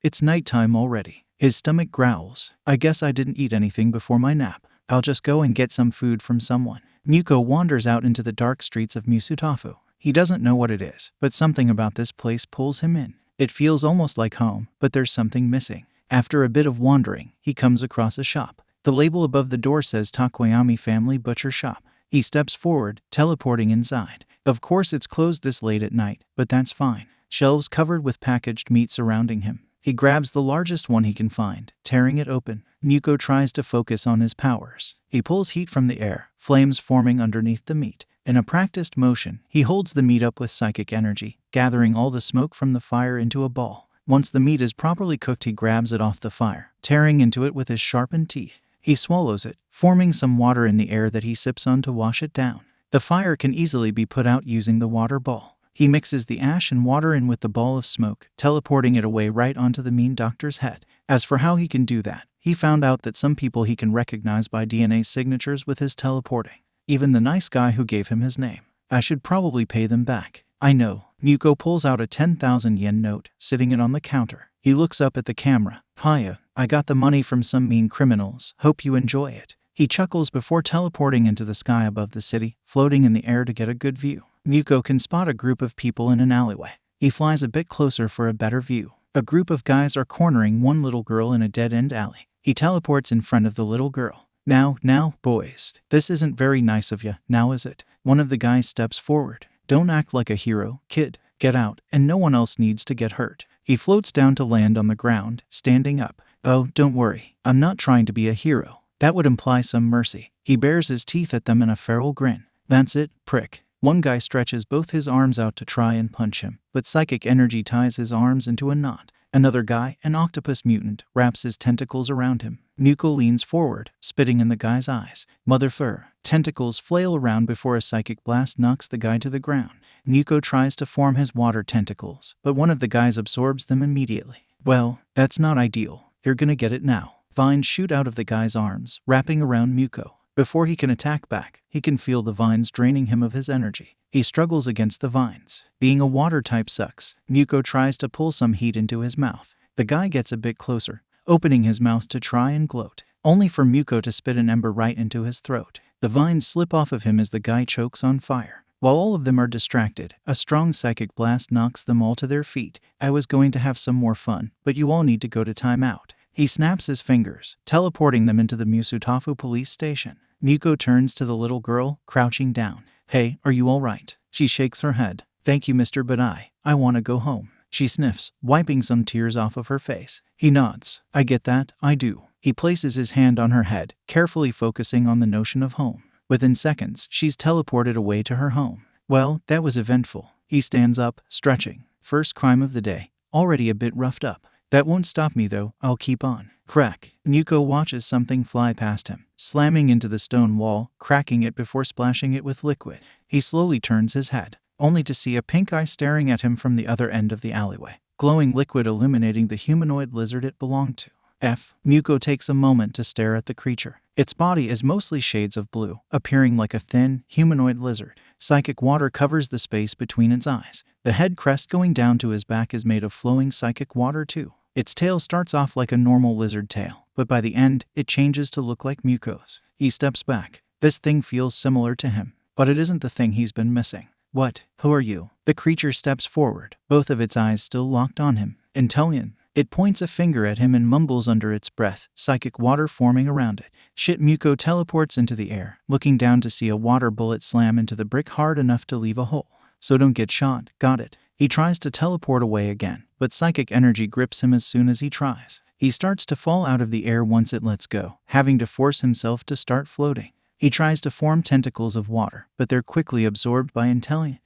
It's nighttime already. His stomach growls. I guess I didn't eat anything before my nap. I'll just go and get some food from someone. Muko wanders out into the dark streets of Musutafu. He doesn't know what it is, but something about this place pulls him in. It feels almost like home, but there's something missing. After a bit of wandering, he comes across a shop. The label above the door says Takoyami Family Butcher Shop. He steps forward, teleporting inside. Of course it's closed this late at night, but that's fine. Shelves covered with packaged meat surrounding him. He grabs the largest one he can find, tearing it open. Muko tries to focus on his powers. He pulls heat from the air, flames forming underneath the meat. In a practiced motion, he holds the meat up with psychic energy, gathering all the smoke from the fire into a ball. Once the meat is properly cooked, he grabs it off the fire, tearing into it with his sharpened teeth. He swallows it, forming some water in the air that he sips on to wash it down. The fire can easily be put out using the water ball. He mixes the ash and water in with the ball of smoke, teleporting it away right onto the mean doctor's head. As for how he can do that, he found out that some people he can recognize by DNA signatures with his teleporting. Even the nice guy who gave him his name. I should probably pay them back. I know. Muko pulls out a 10,000 yen note, sitting it on the counter. He looks up at the camera. Hiya, I got the money from some mean criminals. Hope you enjoy it. He chuckles before teleporting into the sky above the city, floating in the air to get a good view. Muko can spot a group of people in an alleyway. He flies a bit closer for a better view. A group of guys are cornering one little girl in a dead-end alley. He teleports in front of the little girl. Now, boys. This isn't very nice of you, now is it? One of the guys steps forward. Don't act like a hero, kid. Get out, and no one else needs to get hurt. He floats down to land on the ground, standing up. Oh, don't worry. I'm not trying to be a hero. That would imply some mercy. He bares his teeth at them in a feral grin. That's it, prick. One guy stretches both his arms out to try and punch him, but psychic energy ties his arms into a knot. Another guy, an octopus mutant, wraps his tentacles around him. Muko leans forward, spitting in the guy's eyes. Motherfucker. Tentacles flail around before a psychic blast knocks the guy to the ground. Muko tries to form his water tentacles, but one of the guys absorbs them immediately. Well, that's not ideal. You're gonna get it now. Vines shoot out of the guy's arms, wrapping around Muko. Before he can attack back, he can feel the vines draining him of his energy. He struggles against the vines. Being a water type sucks. Muko tries to pull some heat into his mouth. The guy gets a bit closer, opening his mouth to try and gloat, only for Muko to spit an ember right into his throat. The vines slip off of him as the guy chokes on fire. While all of them are distracted, a strong psychic blast knocks them all to their feet. I was going to have some more fun, but you all need to go to timeout. He snaps his fingers, teleporting them into the Musutafu police station. Muko turns to the little girl, crouching down. Hey, are you all right? She shakes her head. Thank you, mister, but I want to go home. She sniffs, wiping some tears off of her face. He nods. I get that, I do. He places his hand on her head, carefully focusing on the notion of home. Within seconds, she's teleported away to her home. Well, that was eventful. He stands up, stretching. First crime of the day. Already a bit roughed up. That won't stop me though, I'll keep on. Crack. Muko watches something fly past him, slamming into the stone wall, cracking it before splashing it with liquid. He slowly turns his head, only to see a pink eye staring at him from the other end of the alleyway, glowing liquid illuminating the humanoid lizard it belonged to. Muko takes a moment to stare at the creature. Its body is mostly shades of blue, appearing like a thin, humanoid lizard. Psychic water covers the space between its eyes. The head crest going down to his back is made of flowing psychic water too. Its tail starts off like a normal lizard tail, but by the end, it changes to look like Muko's. He steps back. This thing feels similar to him, but it isn't the thing he's been missing. What? Who are you? The creature steps forward, both of its eyes still locked on him. Intellion. It points a finger at him and mumbles under its breath, psychic water forming around it. Shit. Muko teleports into the air, looking down to see a water bullet slam into the brick hard enough to leave a hole. So don't get shot, got it. He tries to teleport away again, but psychic energy grips him as soon as he tries. He starts to fall out of the air once it lets go, having to force himself to start floating. He tries to form tentacles of water, but they're quickly absorbed by Intellion.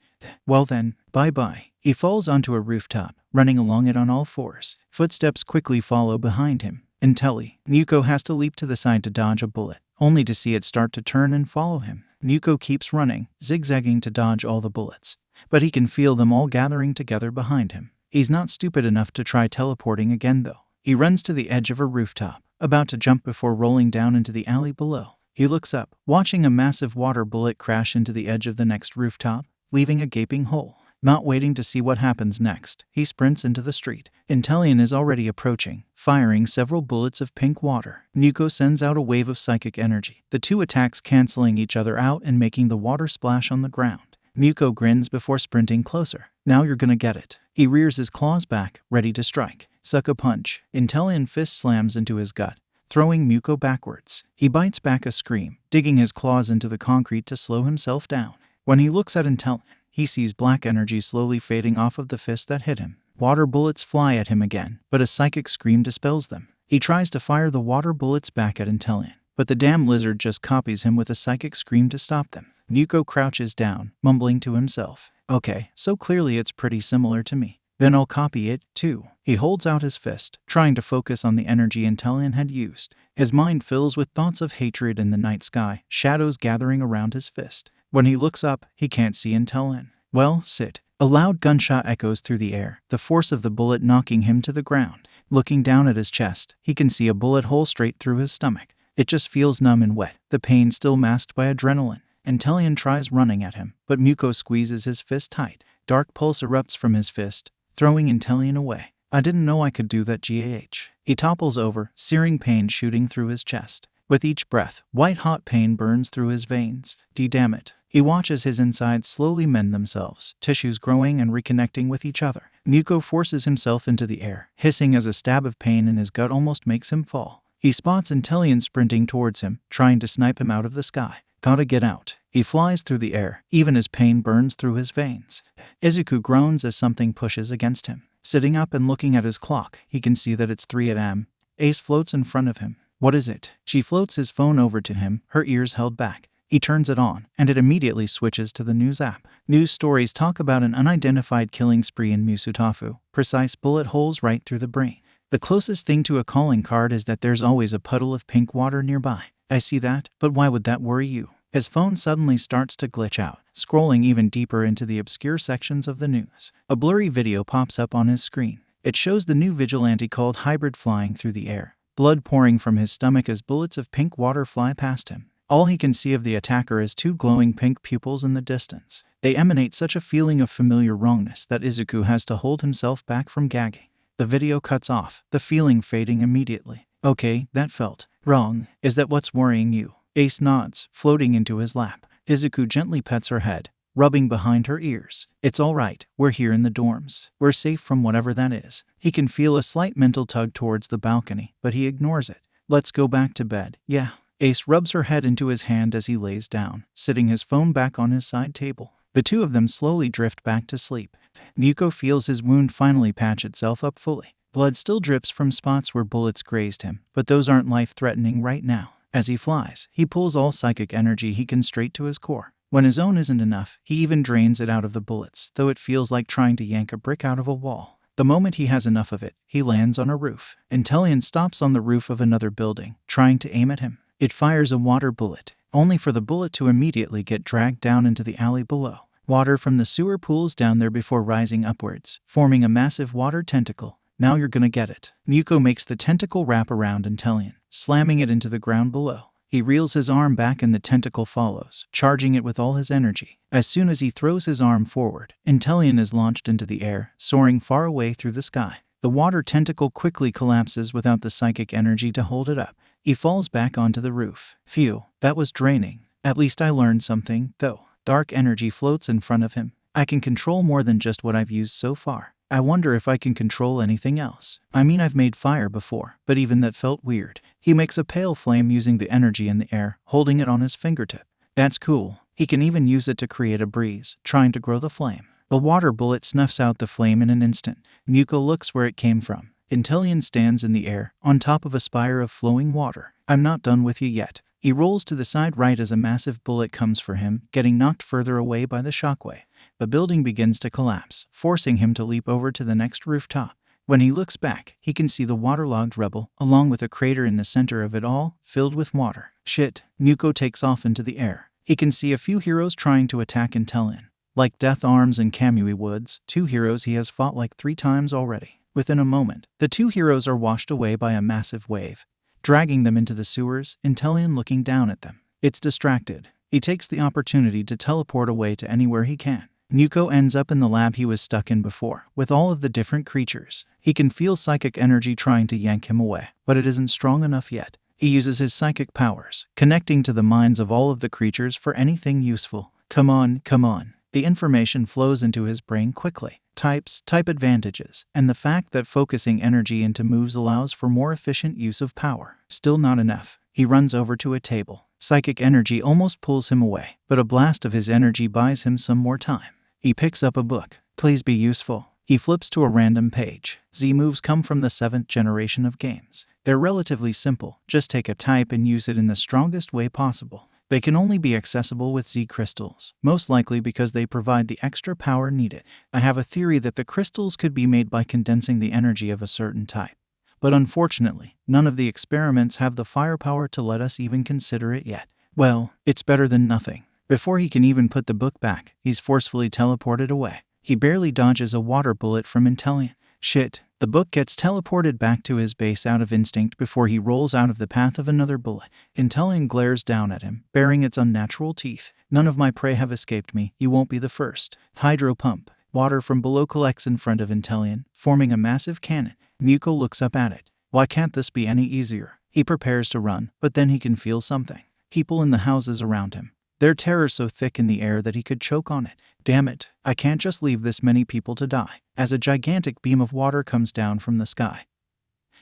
Well then, bye-bye. He falls onto a rooftop, running along it on all fours. Footsteps quickly follow behind him. Muko has to leap to the side to dodge a bullet, only to see it start to turn and follow him. Muko keeps running, zigzagging to dodge all the bullets, but he can feel them all gathering together behind him. He's not stupid enough to try teleporting again though. He runs to the edge of a rooftop, about to jump before rolling down into the alley below. He looks up, watching a massive water bullet crash into the edge of the next rooftop, leaving a gaping hole. Not waiting to see what happens next, he sprints into the street. Intellion is already approaching, firing several bullets of pink water. Muko sends out a wave of psychic energy, the two attacks canceling each other out and making the water splash on the ground. Muko grins before sprinting closer. Now you're gonna get it. He rears his claws back, ready to strike. Suck a punch. Intellion fist slams into his gut, throwing Muko backwards. He bites back a scream, digging his claws into the concrete to slow himself down. When he looks at Intellion, he sees black energy slowly fading off of the fist that hit him. Water bullets fly at him again, but a psychic scream dispels them. He tries to fire the water bullets back at Intellion, but the damn lizard just copies him with a psychic scream to stop them. Muko crouches down, mumbling to himself. Okay, so clearly it's pretty similar to me. Then I'll copy it, too. He holds out his fist, trying to focus on the energy Intellion had used. His mind fills with thoughts of hatred in the night sky, shadows gathering around his fist. When he looks up, he can't see Intellion. Well, sit. A loud gunshot echoes through the air, the force of the bullet knocking him to the ground. Looking down at his chest, he can see a bullet hole straight through his stomach. It just feels numb and wet, the pain still masked by adrenaline. Intellion tries running at him, but Muko squeezes his fist tight. Dark pulse erupts from his fist, throwing Intellion away. I didn't know I could do that, GAH. He topples over, searing pain shooting through his chest. With each breath, white-hot pain burns through his veins. Damn it. He watches his insides slowly mend themselves, tissues growing and reconnecting with each other. Muko forces himself into the air, hissing as a stab of pain in his gut almost makes him fall. He spots Intellion sprinting towards him, trying to snipe him out of the sky. Gotta get out. He flies through the air, even as pain burns through his veins. Izuku groans as something pushes against him. Sitting up and looking at his clock, he can see that it's 3 a.m. Ace floats in front of him. What is it? She floats his phone over to him, her ears held back. He turns it on, and it immediately switches to the news app. News stories talk about an unidentified killing spree in Musutafu, precise bullet holes right through the brain. The closest thing to a calling card is that there's always a puddle of pink water nearby. I see that, but why would that worry you? His phone suddenly starts to glitch out, scrolling even deeper into the obscure sections of the news. A blurry video pops up on his screen. It shows the new vigilante called Hybrid flying through the air, blood pouring from his stomach as bullets of pink water fly past him. All he can see of the attacker is 2 glowing pink pupils in the distance. They emanate such a feeling of familiar wrongness that Izuku has to hold himself back from gagging. The video cuts off, the feeling fading immediately. Okay, that felt wrong. Is that what's worrying you? Ace nods, floating into his lap. Izuku gently pets her head, rubbing behind her ears. It's all right, we're here in the dorms. We're safe from whatever that is. He can feel a slight mental tug towards the balcony, but he ignores it. Let's go back to bed. Yeah. Ace rubs her head into his hand as he lays down, sitting his phone back on his side table. The two of them slowly drift back to sleep. Muko feels his wound finally patch itself up fully. Blood still drips from spots where bullets grazed him, but those aren't life-threatening right now. As he flies, he pulls all psychic energy he can straight to his core. When his own isn't enough, he even drains it out of the bullets, though it feels like trying to yank a brick out of a wall. The moment he has enough of it, he lands on a roof. Intellion stops on the roof of another building, trying to aim at him. It fires a water bullet, only for the bullet to immediately get dragged down into the alley below. Water from the sewer pools down there before rising upwards, forming a massive water tentacle. Now you're gonna get it. Muko makes the tentacle wrap around Intellion, slamming it into the ground below. He reels his arm back and the tentacle follows, charging it with all his energy. As soon as he throws his arm forward, Intellion is launched into the air, soaring far away through the sky. The water tentacle quickly collapses without the psychic energy to hold it up. He falls back onto the roof. Phew, that was draining. At least I learned something, though. Dark energy floats in front of him. I can control more than just what I've used so far. I wonder if I can control anything else. I mean, I've made fire before, but even that felt weird. He makes a pale flame using the energy in the air, holding it on his fingertip. That's cool. He can even use it to create a breeze, trying to grow the flame. A water bullet snuffs out the flame in an instant. Muko looks where it came from. Intellion stands in the air, on top of a spire of flowing water. I'm not done with you yet. He rolls to the side right as a massive bullet comes for him, getting knocked further away by the shockwave. The building begins to collapse, forcing him to leap over to the next rooftop. When he looks back, he can see the waterlogged rubble, along with a crater in the center of it all, filled with water. Shit. Muko takes off into the air. He can see a few heroes trying to attack Intellion. Like Death Arms and Kamui Woods, 2 heroes he has fought like 3 times already. Within a moment, the 2 heroes are washed away by a massive wave, dragging them into the sewers, Intellion looking down at them. It's distracted. He takes the opportunity to teleport away to anywhere he can. Muko ends up in the lab he was stuck in before, with all of the different creatures. He can feel psychic energy trying to yank him away, but it isn't strong enough yet. He uses his psychic powers, connecting to the minds of all of the creatures for anything useful. Come on, come on. The information flows into his brain quickly. Type advantages, and the fact that focusing energy into moves allows for more efficient use of power. Still not enough. He runs over to a table. Psychic energy almost pulls him away, but a blast of his energy buys him some more time. He picks up a book. Please be useful. He flips to a random page. Z moves come from the 7th generation of games. They're relatively simple. Just take a type and use it in the strongest way possible. They can only be accessible with Z crystals, most likely because they provide the extra power needed. I have a theory that the crystals could be made by condensing the energy of a certain type. But unfortunately, none of the experiments have the firepower to let us even consider it yet. Well, it's better than nothing. Before he can even put the book back, he's forcefully teleported away. He barely dodges a water bullet from Intellion. Shit. The book gets teleported back to his base out of instinct before he rolls out of the path of another bullet. Intellion glares down at him, baring its unnatural teeth. None of my prey have escaped me. You won't be the first. Hydro pump. Water from below collects in front of Intellion, forming a massive cannon. Muko looks up at it. Why can't this be any easier? He prepares to run, but then he can feel something. People in the houses around him. Their terror so thick in the air that he could choke on it. Damn it, I can't just leave this many people to die. As a gigantic beam of water comes down from the sky,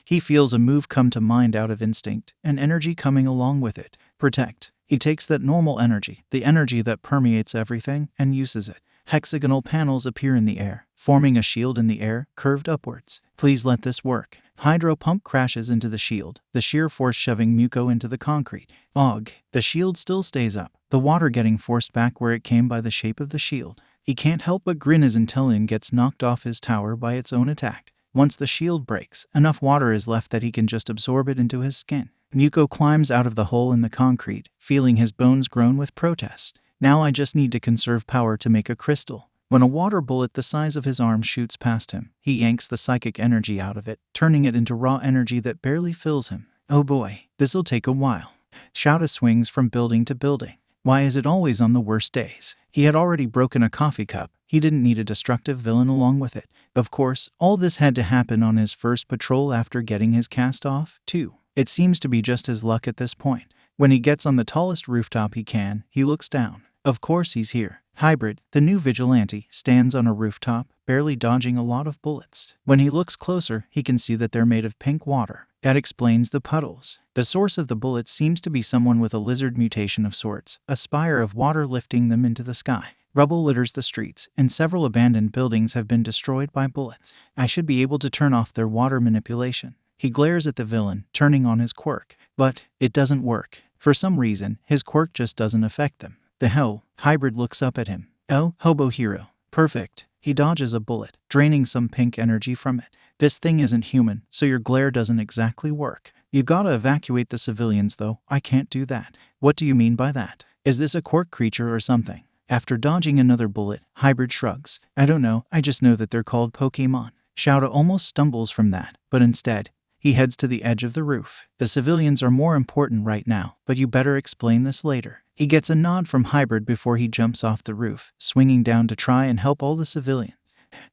he feels a move come to mind out of instinct, and energy coming along with it. Protect. He takes that normal energy, the energy that permeates everything, and uses it. Hexagonal panels appear in the air, forming a shield in the air, curved upwards. Please let this work. Hydro pump crashes into the shield, the sheer force shoving Muko into the concrete. Og. The shield still stays up, the water getting forced back where it came by the shape of the shield. He can't help but grin as Intellion gets knocked off his tower by its own attack. Once the shield breaks, enough water is left that he can just absorb it into his skin. Muko climbs out of the hole in the concrete, feeling his bones groan with protest. Now I just need to conserve power to make a crystal. When a water bullet the size of his arm shoots past him, he yanks the psychic energy out of it, turning it into raw energy that barely fills him. Oh boy, this'll take a while. Shouta swings from building to building. Why is it always on the worst days? He had already broken a coffee cup. He didn't need a destructive villain along with it. Of course, all this had to happen on his first patrol after getting his cast off, too. It seems to be just his luck at this point. When he gets on the tallest rooftop he can, he looks down. Of course he's here. Hybrid, the new vigilante, stands on a rooftop, barely dodging a lot of bullets. When he looks closer, he can see that they're made of pink water. That explains the puddles. The source of the bullets seems to be someone with a lizard mutation of sorts, a spire of water lifting them into the sky. Rubble litters the streets, and several abandoned buildings have been destroyed by bullets. I should be able to turn off their water manipulation. He glares at the villain, turning on his quirk. But it doesn't work. For some reason, his quirk just doesn't affect them. The hell? Hybrid looks up at him. Oh, hobo hero. Perfect. He dodges a bullet, draining some pink energy from it. This thing isn't human, so your glare doesn't exactly work. You gotta evacuate the civilians though. I can't do that. What do you mean by that? Is this a quirk creature or something? After dodging another bullet, Hybrid shrugs. I don't know, I just know that they're called Pokemon. Shouta almost stumbles from that, but instead, he heads to the edge of the roof. The civilians are more important right now, but you better explain this later. He gets a nod from Hybrid before he jumps off the roof, swinging down to try and help all the civilians.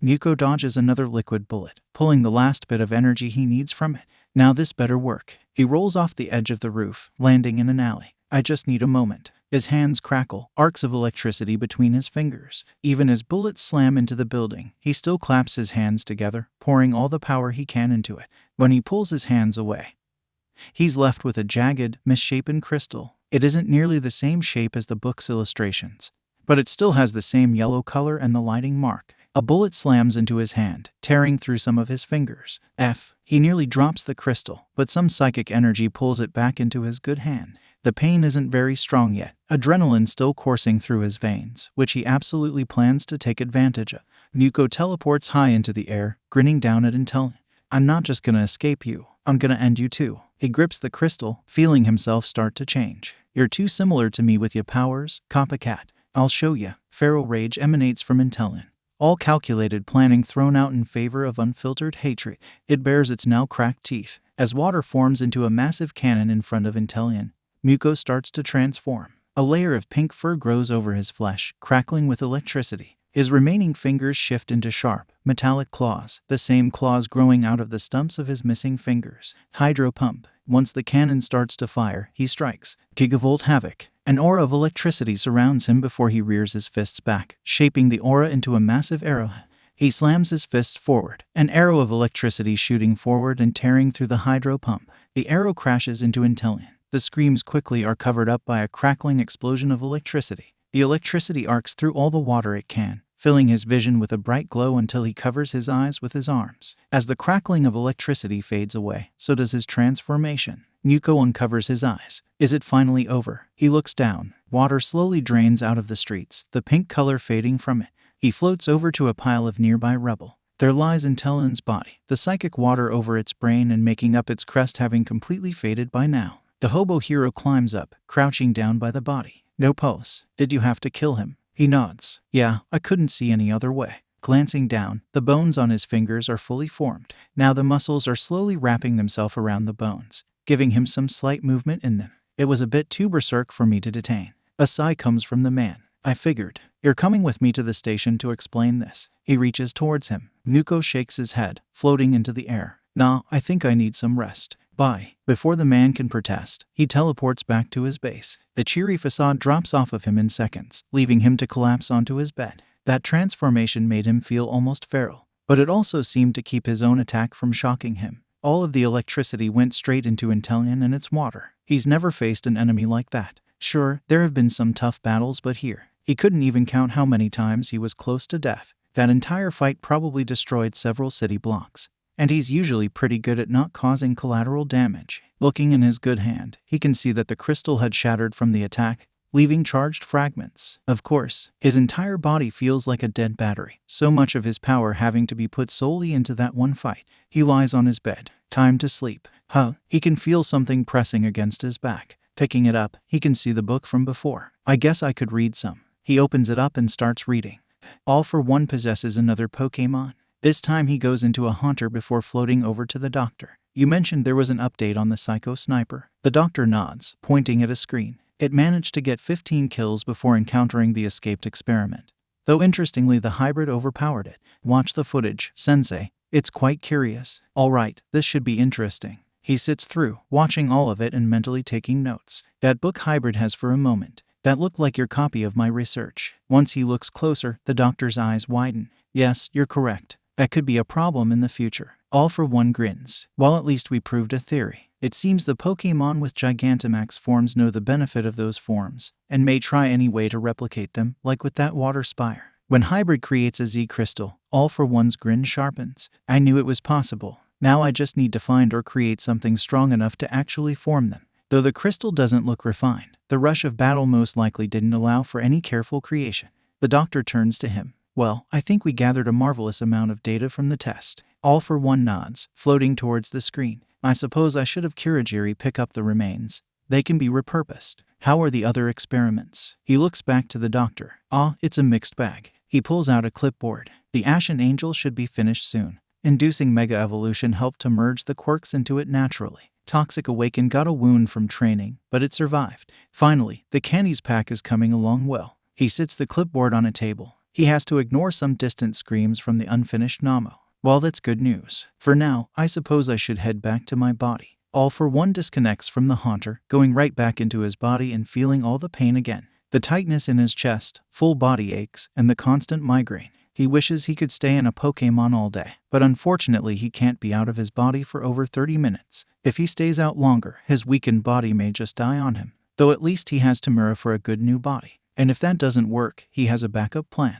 Muko dodges another liquid bullet, pulling the last bit of energy he needs from it. Now this better work. He rolls off the edge of the roof, landing in an alley. I just need a moment. His hands crackle, arcs of electricity between his fingers. Even as bullets slam into the building, he still claps his hands together, pouring all the power he can into it. When he pulls his hands away, he's left with a jagged, misshapen crystal. It isn't nearly the same shape as the book's illustrations, but it still has the same yellow color and the lighting mark. A bullet slams into his hand, tearing through some of his fingers. He nearly drops the crystal, but some psychic energy pulls it back into his good hand. The pain isn't very strong yet, adrenaline still coursing through his veins, which he absolutely plans to take advantage of. Muko teleports high into the air, grinning down at Intel. I'm not just gonna escape you, I'm gonna end you too. He grips the crystal, feeling himself start to change. You're too similar to me with your powers, copycat. I'll show ya. Feral rage emanates from Intel. All calculated planning thrown out in favor of unfiltered hatred. It bares its now cracked teeth. As water forms into a massive cannon in front of Intellion, Muko starts to transform. A layer of pink fur grows over his flesh, crackling with electricity. His remaining fingers shift into sharp, metallic claws, the same claws growing out of the stumps of his missing fingers. Hydro pump. Once the cannon starts to fire, he strikes. Gigavolt havoc. An aura of electricity surrounds him before he rears his fists back, shaping the aura into a massive arrow. He slams his fists forward, an arrow of electricity shooting forward and tearing through the hydro pump. The arrow crashes into Intellion. The screams quickly are covered up by a crackling explosion of electricity. The electricity arcs through all the water it can, filling his vision with a bright glow until he covers his eyes with his arms. As the crackling of electricity fades away, so does his transformation. Muko uncovers his eyes. Is it finally over? He looks down. Water slowly drains out of the streets, the pink color fading from it. He floats over to a pile of nearby rubble. There lies Intellion's body, the psychic water over its brain and making up its crest having completely faded by now. The hobo hero climbs up, crouching down by the body. No pulse. Did you have to kill him? He nods. Yeah, I couldn't see any other way. Glancing down, the bones on his fingers are fully formed. Now the muscles are slowly wrapping themselves around the bones, giving him some slight movement in them. It was a bit too berserk for me to detain. A sigh comes from the man. I figured. You're coming with me to the station to explain this. He reaches towards him. Muko shakes his head, floating into the air. Nah, I think I need some rest. Bye. Before the man can protest, he teleports back to his base. The cheery facade drops off of him in seconds, leaving him to collapse onto his bed. That transformation made him feel almost feral, but it also seemed to keep his own attack from shocking him. All of the electricity went straight into Intellion and its water. He's never faced an enemy like that. Sure, there have been some tough battles, but here, he couldn't even count how many times he was close to death. That entire fight probably destroyed several city blocks. And he's usually pretty good at not causing collateral damage. Looking in his good hand, he can see that the crystal had shattered from the attack, leaving charged fragments. Of course, his entire body feels like a dead battery, so much of his power having to be put solely into that one fight. He lies on his bed. Time to sleep. He can feel something pressing against his back. Picking it up, he can see the book from before. I guess I could read some. He opens it up and starts reading. All for One possesses another Pokémon. This time he goes into a haunter before floating over to the doctor. You mentioned there was an update on the Psycho Sniper. The doctor nods, pointing at a screen. It managed to get 15 kills before encountering the escaped experiment. Though interestingly, the hybrid overpowered it. Watch the footage, Sensei. It's quite curious. Alright, this should be interesting. He sits through, watching all of it and mentally taking notes. That book hybrid has for a moment. That looked like your copy of my research. Once he looks closer, the doctor's eyes widen. Yes, you're correct. That could be a problem in the future. All for One grins. Well, at least we proved a theory. It seems the Pokémon with Gigantamax forms know the benefit of those forms, and may try any way to replicate them, like with that water spire. When Hybrid creates a Z crystal, All for One's grin sharpens. I knew it was possible. Now I just need to find or create something strong enough to actually form them. Though the crystal doesn't look refined, the rush of battle most likely didn't allow for any careful creation. The doctor turns to him. Well, I think we gathered a marvelous amount of data from the test. All for One nods, floating towards the screen. I suppose I should have Kurogiri pick up the remains. They can be repurposed. How are the other experiments? He looks back to the doctor. It's a mixed bag. He pulls out a clipboard. The Ashen Angel should be finished soon. Inducing Mega Evolution helped to merge the quirks into it naturally. Toxic Awaken got a wound from training, but it survived. Finally, the Candies pack is coming along well. He sits the clipboard on a table. He has to ignore some distant screams from the unfinished Namo. Well, that's good news. For now, I suppose I should head back to my body. All for one disconnects from the haunter, going right back into his body and feeling all the pain again. The tightness in his chest, full body aches, and the constant migraine. He wishes he could stay in a Pokémon all day, but unfortunately he can't be out of his body for over 30 minutes. If he stays out longer, his weakened body may just die on him. Though at least he has Tamura for a good new body. And if that doesn't work, he has a backup plan.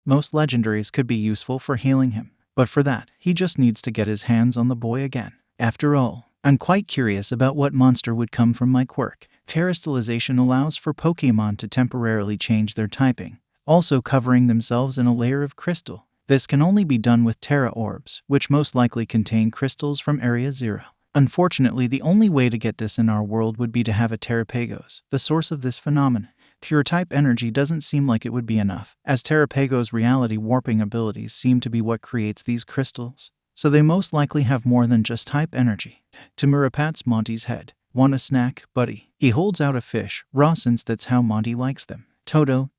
Most legendaries could be useful for healing him, but for that, he just needs to get his hands on the boy again. After all, I'm quite curious about what monster would come from my quirk. Terastallization allows for Pokémon to temporarily change their typing, also covering themselves in a layer of crystal. This can only be done with Terra Orbs, which most likely contain crystals from Area 0. Unfortunately, the only way to get this in our world would be to have a Terrapagos, the source of this phenomenon. Pure type energy doesn't seem like it would be enough, as Terrapagos' reality warping abilities seem to be what creates these crystals. So they most likely have more than just type energy. Tamura pats Monty's head. Want a snack, buddy? He holds out a fish, raw since that's how Monty likes them. Toto.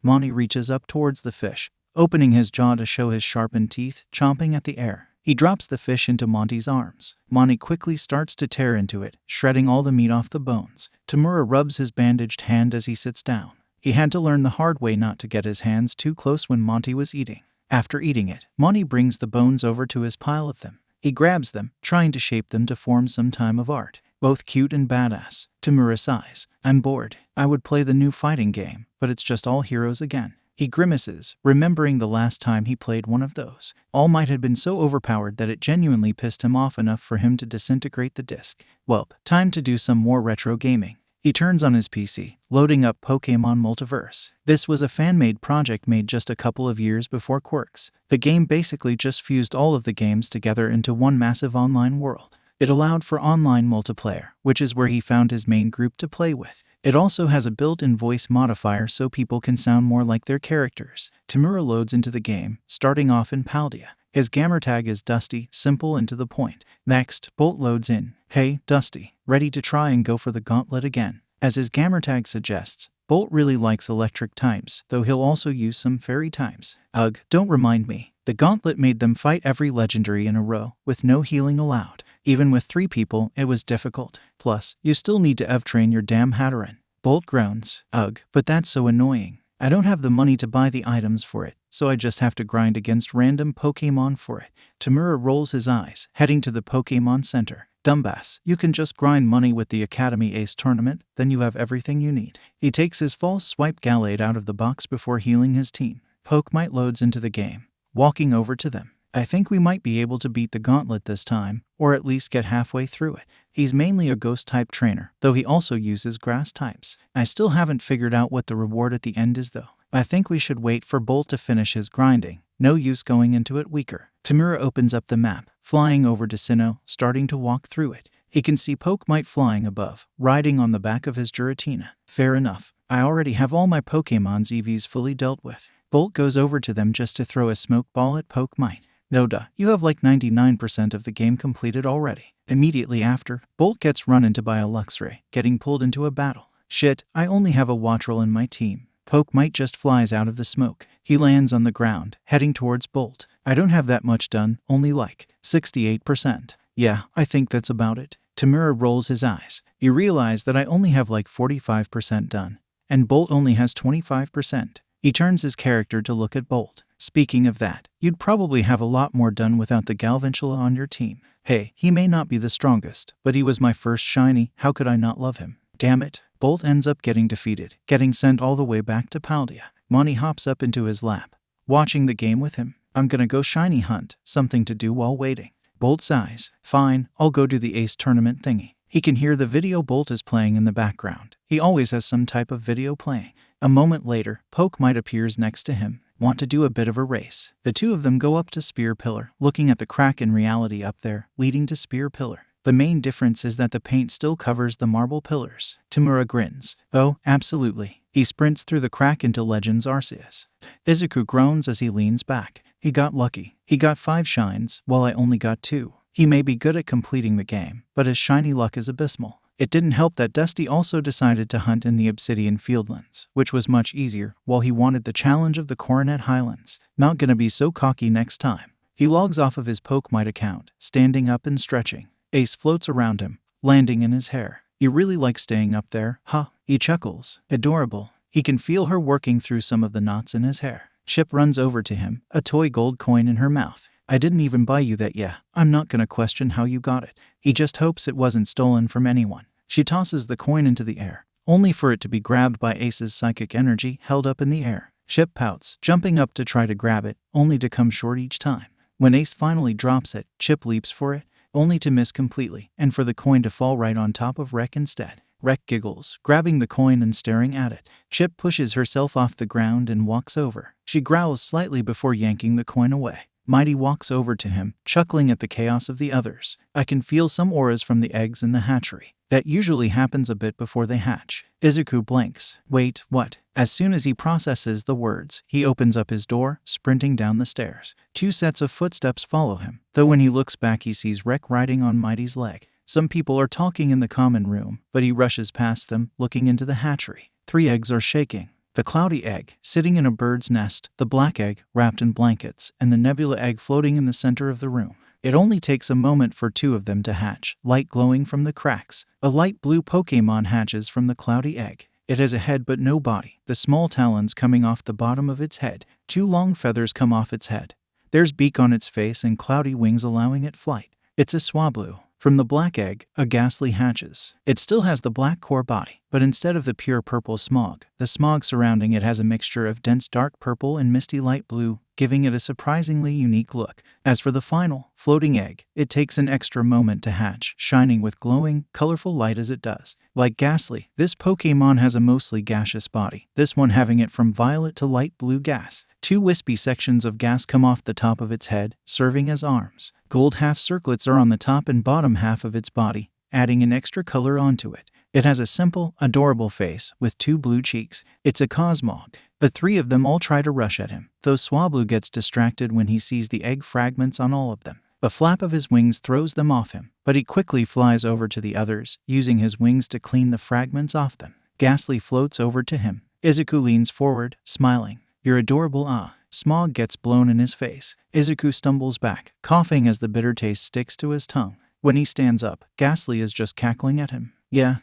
Monty reaches up towards the fish, opening his jaw to show his sharpened teeth, chomping at the air. He drops the fish into Monty's arms. Monty quickly starts to tear into it, shredding all the meat off the bones. Tamura rubs his bandaged hand as he sits down. He had to learn the hard way not to get his hands too close when Monty was eating. After eating it, Monty brings the bones over to his pile of them. He grabs them, trying to shape them to form some type of art. Both cute and badass. Tamura sighs. I'm bored. I would play the new fighting game, but it's just all heroes again. He grimaces, remembering the last time he played one of those. All Might had been so overpowered that it genuinely pissed him off enough for him to disintegrate the disc. Well, time to do some more retro gaming. He turns on his PC, loading up Pokémon Multiverse. This was a fan-made project made just a couple of years before Quirks. The game basically just fused all of the games together into one massive online world. It allowed for online multiplayer, which is where he found his main group to play with. It also has a built-in voice modifier so people can sound more like their characters. Tamura loads into the game, starting off in Paldea. His gamertag is Dusty, simple and to the point. Next, Bolt loads in. Hey, Dusty, ready to try and go for the gauntlet again? As his gamertag suggests, Bolt really likes electric types, though he'll also use some fairy types. Ugh, don't remind me. The gauntlet made them fight every legendary in a row, with no healing allowed. Even with 3 people, it was difficult. Plus, you still need to EV-train your damn Hatteran. Bolt groans. Ugh, but that's so annoying. I don't have the money to buy the items for it, so I just have to grind against random Pokémon for it. Tamura rolls his eyes, heading to the Pokémon Center. Dumbass, you can just grind money with the Academy Ace tournament, then you have everything you need. He takes his false swipe Gallade out of the box before healing his team. Pokemite loads into the game, walking over to them. I think we might be able to beat the gauntlet this time, or at least get halfway through it. He's mainly a ghost-type trainer, though he also uses grass types. I still haven't figured out what the reward at the end is though. I think we should wait for Bolt to finish his grinding. No use going into it weaker. Tamura opens up the map, flying over to Sinnoh, starting to walk through it. He can see Pokemite flying above, riding on the back of his Giratina. Fair enough. I already have all my Pokemon's EVs fully dealt with. Bolt goes over to them just to throw a smoke ball at Pokemite. No duh, you have like 99% of the game completed already. Immediately after, Bolt gets run into by a Luxray, getting pulled into a battle. Shit, I only have a Wattrel in my team. Pokemite just flies out of the smoke. He lands on the ground, heading towards Bolt. I don't have that much done, only like 68%. Yeah, I think that's about it. Tamura rolls his eyes. You realize that I only have like 45% done, and Bolt only has 25%. He turns his character to look at Bolt. Speaking of that, you'd probably have a lot more done without the Galvantula on your team. Hey, he may not be the strongest, but he was my first shiny, how could I not love him? Damn it. Bolt ends up getting defeated, getting sent all the way back to Paldea. Monty hops up into his lap, watching the game with him. I'm gonna go shiny hunt, something to do while waiting. Bolt sighs. Fine, I'll go do the Ace tournament thingy. He can hear the video Bolt is playing in the background. He always has some type of video playing. A moment later, Pokemite appears next to him. Want to do a bit of a race. The two of them go up to Spear Pillar, looking at the crack in reality up there, leading to Spear Pillar. The main difference is that the paint still covers the marble pillars. Tamura grins. Oh, absolutely. He sprints through the crack into Legends Arceus. Izuku groans as he leans back. He got lucky. He got 5 shines, while I only got 2. He may be good at completing the game, but his shiny luck is abysmal. It didn't help that Dusty also decided to hunt in the Obsidian Fieldlands, which was much easier, while he wanted the challenge of the Coronet Highlands. Not gonna be so cocky next time. He logs off of his Pokemite account, standing up and stretching. Ace floats around him, landing in his hair. You really like staying up there, huh? He chuckles. Adorable. He can feel her working through some of the knots in his hair. Chip runs over to him, a toy gold coin in her mouth. I didn't even buy you that yet. I'm not gonna question how you got it. He just hopes it wasn't stolen from anyone. She tosses the coin into the air, only for it to be grabbed by Ace's psychic energy held up in the air. Chip pouts, jumping up to try to grab it, only to come short each time. When Ace finally drops it, Chip leaps for it, only to miss completely, and for the coin to fall right on top of Rek instead. Rek giggles, grabbing the coin and staring at it. Chip pushes herself off the ground and walks over. She growls slightly before yanking the coin away. Mighty walks over to him, chuckling at the chaos of the others. I can feel some auras from the eggs in the hatchery. That usually happens a bit before they hatch. Izuku blinks. Wait, what? As soon as he processes the words, he opens up his door, sprinting down the stairs. 2 sets of footsteps follow him, though when he looks back he sees Rek riding on Mighty's leg. Some people are talking in the common room, but he rushes past them, looking into the hatchery. 3 eggs are shaking. The cloudy egg, sitting in a bird's nest, the black egg, wrapped in blankets, and the nebula egg floating in the center of the room. It only takes a moment for 2 of them to hatch, light glowing from the cracks. A light blue Pokémon hatches from the cloudy egg. It has a head but no body, the small talons coming off the bottom of its head. 2 long feathers come off its head. There's beak on its face and cloudy wings allowing it flight. It's a Swablu. From the black egg, a Ghastly hatches. It still has the black core body, but instead of the pure purple smog, the smog surrounding it has a mixture of dense dark purple and misty light blue, giving it a surprisingly unique look. As for the final, floating egg, it takes an extra moment to hatch, shining with glowing, colorful light as it does. Like Ghastly, this Pokémon has a mostly gaseous body, this one having it from violet to light blue gas. 2 wispy sections of gas come off the top of its head, serving as arms. Gold half-circlets are on the top and bottom half of its body, adding an extra color onto it. It has a simple, adorable face with 2 blue cheeks. It's a Cosmog. The 3 of them all try to rush at him, though Swablu gets distracted when he sees the egg fragments on all of them. A flap of his wings throws them off him, but he quickly flies over to the others, using his wings to clean the fragments off them. Ghastly floats over to him. Izuku leans forward, smiling. You're adorable, ah. Smog gets blown in his face. Izuku stumbles back, coughing as the bitter taste sticks to his tongue. When he stands up, Ghastly is just cackling at him. Yeah,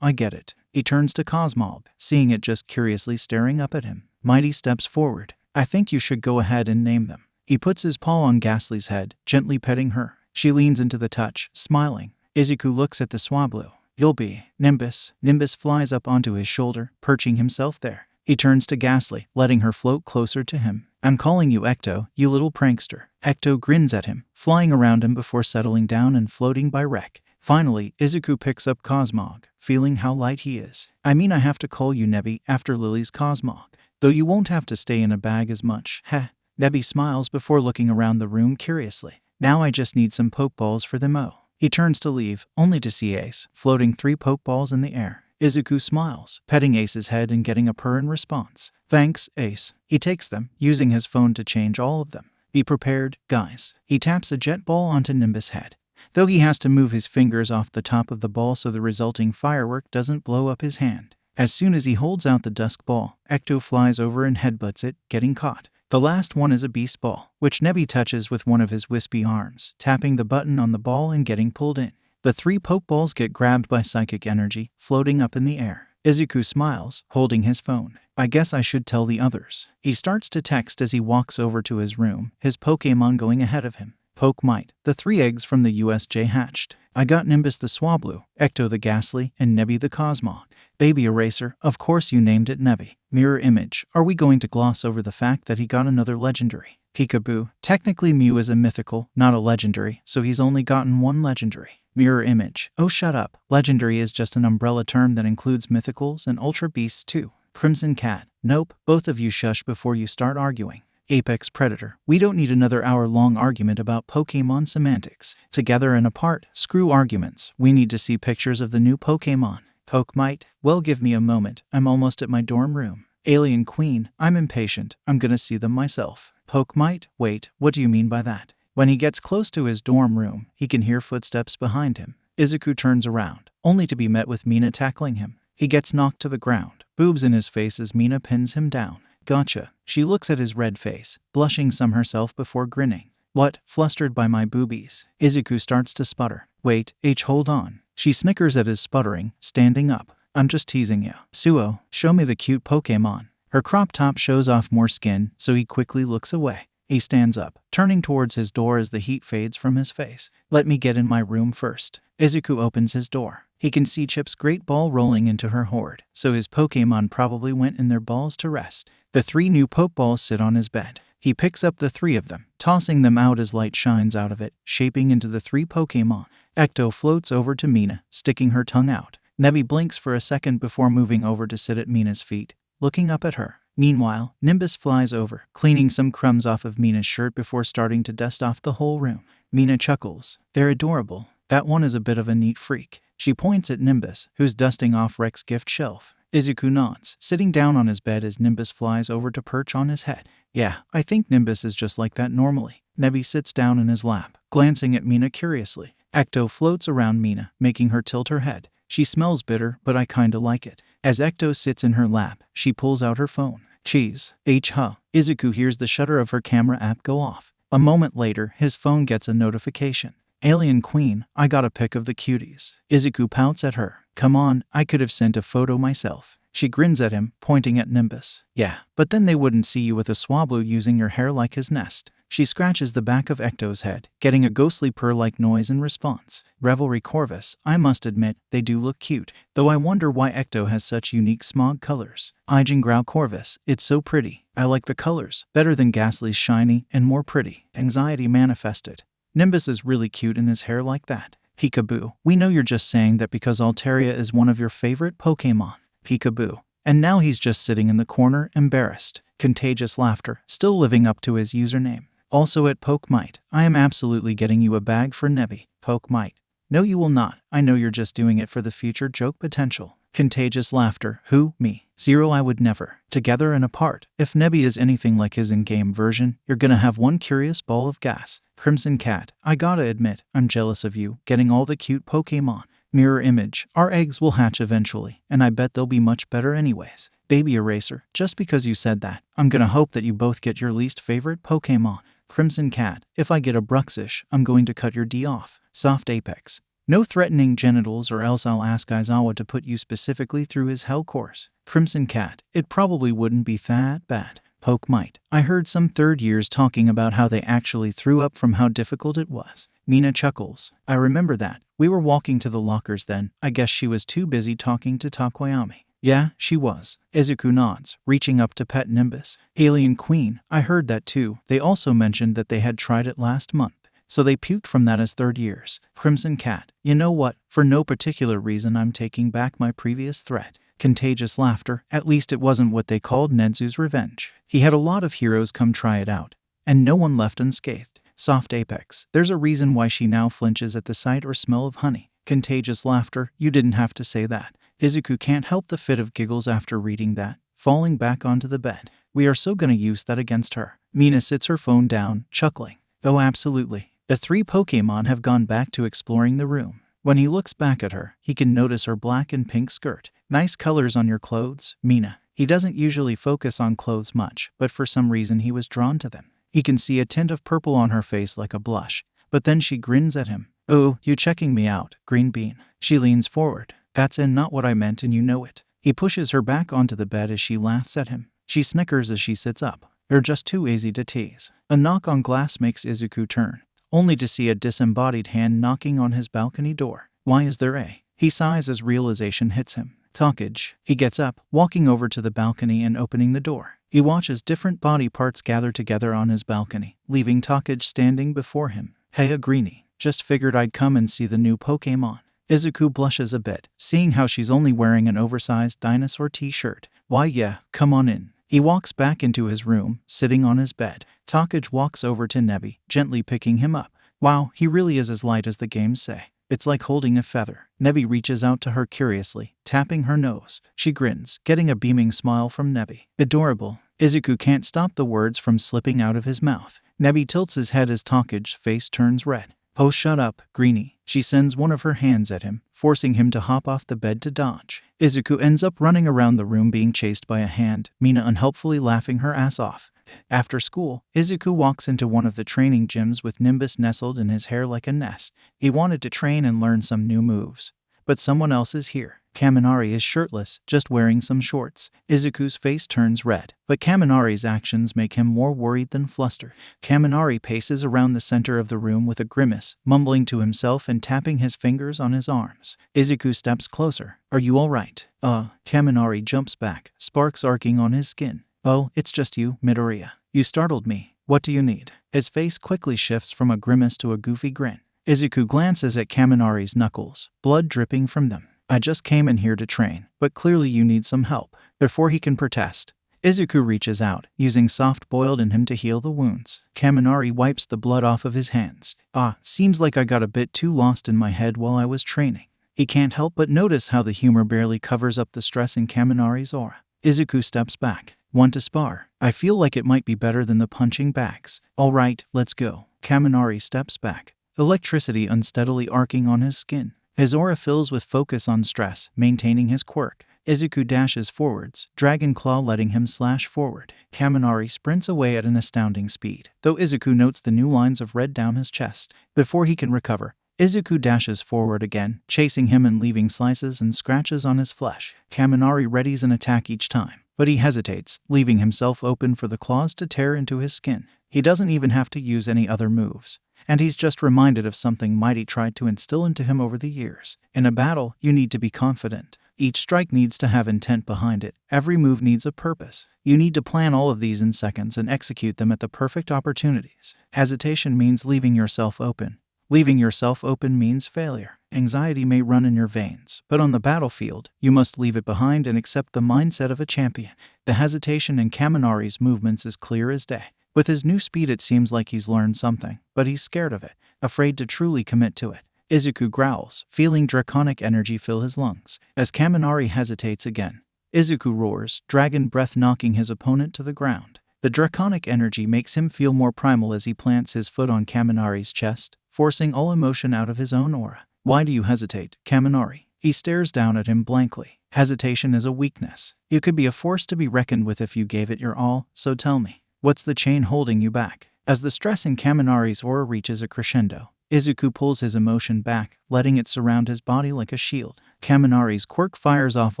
I get it. He turns to Cosmog, seeing it just curiously staring up at him. Mighty steps forward. I think you should go ahead and name them. He puts his paw on Ghastly's head, gently petting her. She leans into the touch, smiling. Izuku looks at the Swablu. You'll be Nimbus. Nimbus flies up onto his shoulder, perching himself there. He turns to Ghastly, letting her float closer to him. I'm calling you Ecto, you little prankster. Ecto grins at him, flying around him before settling down and floating by Rek. Finally, Izuku picks up Cosmog, feeling how light he is. I mean, I have to call you Nebby after Lily's Cosmog, though you won't have to stay in a bag as much. Heh. Nebby smiles before looking around the room curiously. Now I just need some Pokeballs for them. Oh. He turns to leave, only to see Ace, floating 3 Pokeballs in the air. Izuku smiles, petting Ace's head and getting a purr in response. Thanks, Ace. He takes them, using his phone to change all of them. Be prepared, guys. He taps a jet ball onto Nimbus' head, though he has to move his fingers off the top of the ball so the resulting firework doesn't blow up his hand. As soon as he holds out the dusk ball, Ecto flies over and headbutts it, getting caught. The last one is a beast ball, which Nebby touches with one of his wispy arms, tapping the button on the ball and getting pulled in. The 3 Pokeballs get grabbed by psychic energy, floating up in the air. Izuku smiles, holding his phone. I guess I should tell the others. He starts to text as he walks over to his room, his Pokémon going ahead of him. Pokemite, the 3 eggs from the USJ hatched. I got Nimbus the Swablu, Ecto the Ghastly, and Nebby the Cosmog. Baby Eraser, of course you named it Nebby. Mirror Image, are we going to gloss over the fact that he got another legendary? Peekaboo, technically Mew is a mythical, not a legendary, so he's only gotten 1 legendary. Mirror Image, oh shut up. Legendary is just an umbrella term that includes mythicals and ultra beasts too. Crimson Cat, nope, both of you shush before you start arguing. Apex Predator, we don't need another hour-long argument about Pokémon semantics. Together and apart, screw arguments, we need to see pictures of the new Pokémon. Poke might. Well, give me a moment. I'm almost at my dorm room. Alien Queen. I'm impatient. I'm gonna see them myself. Poke might. Wait, what do you mean by that? When he gets close to his dorm room, he can hear footsteps behind him. Izuku turns around, only to be met with Mina tackling him. He gets knocked to the ground, boobs in his face as Mina pins him down. Gotcha. She looks at his red face, blushing some herself before grinning. What? Flustered by my boobies? Izuku starts to sputter. Wait, hold on. She snickers at his sputtering, standing up. I'm just teasing you. Suo, show me the cute Pokémon. Her crop top shows off more skin, so he quickly looks away. He stands up, turning towards his door as the heat fades from his face. Let me get in my room first. Izuku opens his door. He can see Chip's great ball rolling into her hoard, so his Pokémon probably went in their balls to rest. The 3 new Pokeballs sit on his bed. He picks up the 3 of them, tossing them out as light shines out of it, shaping into the 3 Pokémon. Ecto floats over to Mina, sticking her tongue out. Nebi blinks for a second before moving over to sit at Mina's feet, looking up at her. Meanwhile, Nimbus flies over, cleaning some crumbs off of Mina's shirt before starting to dust off the whole room. Mina chuckles. They're adorable. That one is a bit of a neat freak. She points at Nimbus, who's dusting off Rex's gift shelf. Izuku nods, sitting down on his bed as Nimbus flies over to perch on his head. Yeah, I think Nimbus is just like that normally. Nebi sits down in his lap, glancing at Mina curiously. Ecto floats around Mina, making her tilt her head. She smells bitter, but I kinda like it. As Ecto sits in her lap, she pulls out her phone. Cheese. Huh. Izuku hears the shutter of her camera app go off. A moment later, his phone gets a notification. Alien Queen, I got a pic of the cuties. Izuku pouts at her. Come on, I could have sent a photo myself. She grins at him, pointing at Nimbus. Yeah, but then they wouldn't see you with a swablu using your hair like his nest. She scratches the back of Ecto's head, getting a ghostly purr-like noise in response. Revelry Corvus, I must admit, they do look cute, though I wonder why Ecto has such unique smog colors. Ijengrau Corvus, it's so pretty. I like the colors, better than Ghastly's shiny and more pretty. Anxiety manifested. Nimbus is really cute in his hair like that. Peekaboo, we know you're just saying that because Altaria is one of your favorite Pokémon. Peekaboo. And now he's just sitting in the corner, embarrassed. Contagious laughter, still living up to his username. Also at Pokemite, I am absolutely getting you a bag for Nebi. Pokemite. No, you will not. I know you're just doing it for the future joke potential. Contagious laughter. Who? Me. 0, I would never. Together and apart. If Nebi is anything like his in-game version, you're gonna have one curious ball of gas. Crimson Cat. I gotta admit, I'm jealous of you, getting all the cute Pokemon. Mirror image. Our eggs will hatch eventually, and I bet they'll be much better anyways. Baby Eraser. Just because you said that, I'm gonna hope that you both get your least favorite Pokemon. Crimson Cat. If I get a Bruxish, I'm going to cut your D off. Soft Apex. No threatening genitals or else I'll ask Aizawa to put you specifically through his hell course. Crimson Cat. It probably wouldn't be that bad. Pokemite. I heard some third years talking about how they actually threw up from how difficult it was. Mina chuckles. I remember that. We were walking to the lockers then. I guess she was too busy talking to Takoyami. Yeah, she was. Izuku nods, reaching up to pet Nimbus. Alien Queen, I heard that too. They also mentioned that they had tried it last month, so they puked from that as third years. Crimson Cat, you know what? For no particular reason I'm taking back my previous threat. Contagious laughter, at least it wasn't what they called Nedzu's revenge. He had a lot of heroes come try it out, and no one left unscathed. Soft Apex, there's a reason why she now flinches at the sight or smell of honey. Contagious laughter, you didn't have to say that. Izuku can't help the fit of giggles after reading that, falling back onto the bed. We are so gonna use that against her. Mina sits her phone down, chuckling. Oh, absolutely. The 3 Pokémon have gone back to exploring the room. When he looks back at her, he can notice her black and pink skirt. Nice colors on your clothes, Mina. He doesn't usually focus on clothes much, but for some reason he was drawn to them. He can see a tint of purple on her face like a blush, but then she grins at him. Oh, you checking me out, Green Bean. She leans forward. That's not what I meant and you know it. He pushes her back onto the bed as she laughs at him. She snickers as she sits up. You're just too easy to tease. A knock on glass makes Izuku turn, only to see a disembodied hand knocking on his balcony door. Why is there a? He sighs as realization hits him. Talkage. He gets up, walking over to the balcony and opening the door. He watches different body parts gather together on his balcony, leaving Talkage standing before him. Hey, a greenie. Just figured I'd come and see the new Pokémon. Izuku blushes a bit, seeing how she's only wearing an oversized dinosaur t-shirt. Why yeah, come on in. He walks back into his room, sitting on his bed. Talkage walks over to Nebi, gently picking him up. Wow, he really is as light as the games say. It's like holding a feather. Nebi reaches out to her curiously, tapping her nose. She grins, getting a beaming smile from Nebi. Adorable. Izuku can't stop the words from slipping out of his mouth. Nebi tilts his head as Take's face turns red. Oh, shut up, Greenie. She sends one of her hands at him, forcing him to hop off the bed to dodge. Izuku ends up running around the room being chased by a hand, Mina unhelpfully laughing her ass off. After school, Izuku walks into one of the training gyms with Nimbus nestled in his hair like a nest. He wanted to train and learn some new moves. But someone else is here. Kaminari is shirtless, just wearing some shorts. Izuku's face turns red, but Kaminari's actions make him more worried than flustered. Kaminari paces around the center of the room with a grimace, mumbling to himself and tapping his fingers on his arms. Izuku steps closer. Are you alright? Kaminari jumps back, sparks arcing on his skin. Oh, it's just you, Midoriya. You startled me. What do you need? His face quickly shifts from a grimace to a goofy grin. Izuku glances at Kaminari's knuckles, blood dripping from them. I just came in here to train, but clearly you need some help. Before he can protest, Izuku reaches out, using soft-boiled in him to heal the wounds. Kaminari wipes the blood off of his hands. Seems like I got a bit too lost in my head while I was training. He can't help but notice how the humor barely covers up the stress in Kaminari's aura. Izuku steps back. Want to spar? I feel like it might be better than the punching bags. Alright, let's go. Kaminari steps back, electricity unsteadily arcing on his skin. His aura fills with focus on stress, maintaining his quirk. Izuku dashes forwards, Dragon Claw letting him slash forward. Kaminari sprints away at an astounding speed, though Izuku notes the new lines of red down his chest. Before he can recover, Izuku dashes forward again, chasing him and leaving slices and scratches on his flesh. Kaminari readies an attack each time, but he hesitates, leaving himself open for the claws to tear into his skin. He doesn't even have to use any other moves. And he's just reminded of something Mighty tried to instill into him over the years. In a battle, you need to be confident. Each strike needs to have intent behind it. Every move needs a purpose. You need to plan all of these in seconds and execute them at the perfect opportunities. Hesitation means leaving yourself open. Leaving yourself open means failure. Anxiety may run in your veins, but on the battlefield, you must leave it behind and accept the mindset of a champion. The hesitation in Kaminari's movements is clear as day. With his new speed, it seems like he's learned something, but he's scared of it, afraid to truly commit to it. Izuku growls, feeling draconic energy fill his lungs. As Kaminari hesitates again, Izuku roars, dragon breath knocking his opponent to the ground. The draconic energy makes him feel more primal as he plants his foot on Kaminari's chest, forcing all emotion out of his own aura. Why do you hesitate, Kaminari? He stares down at him blankly. Hesitation is a weakness. You could be a force to be reckoned with if you gave it your all, so tell me. What's the chain holding you back? As the stress in Kaminari's aura reaches a crescendo, Izuku pulls his emotion back, letting it surround his body like a shield. Kaminari's quirk fires off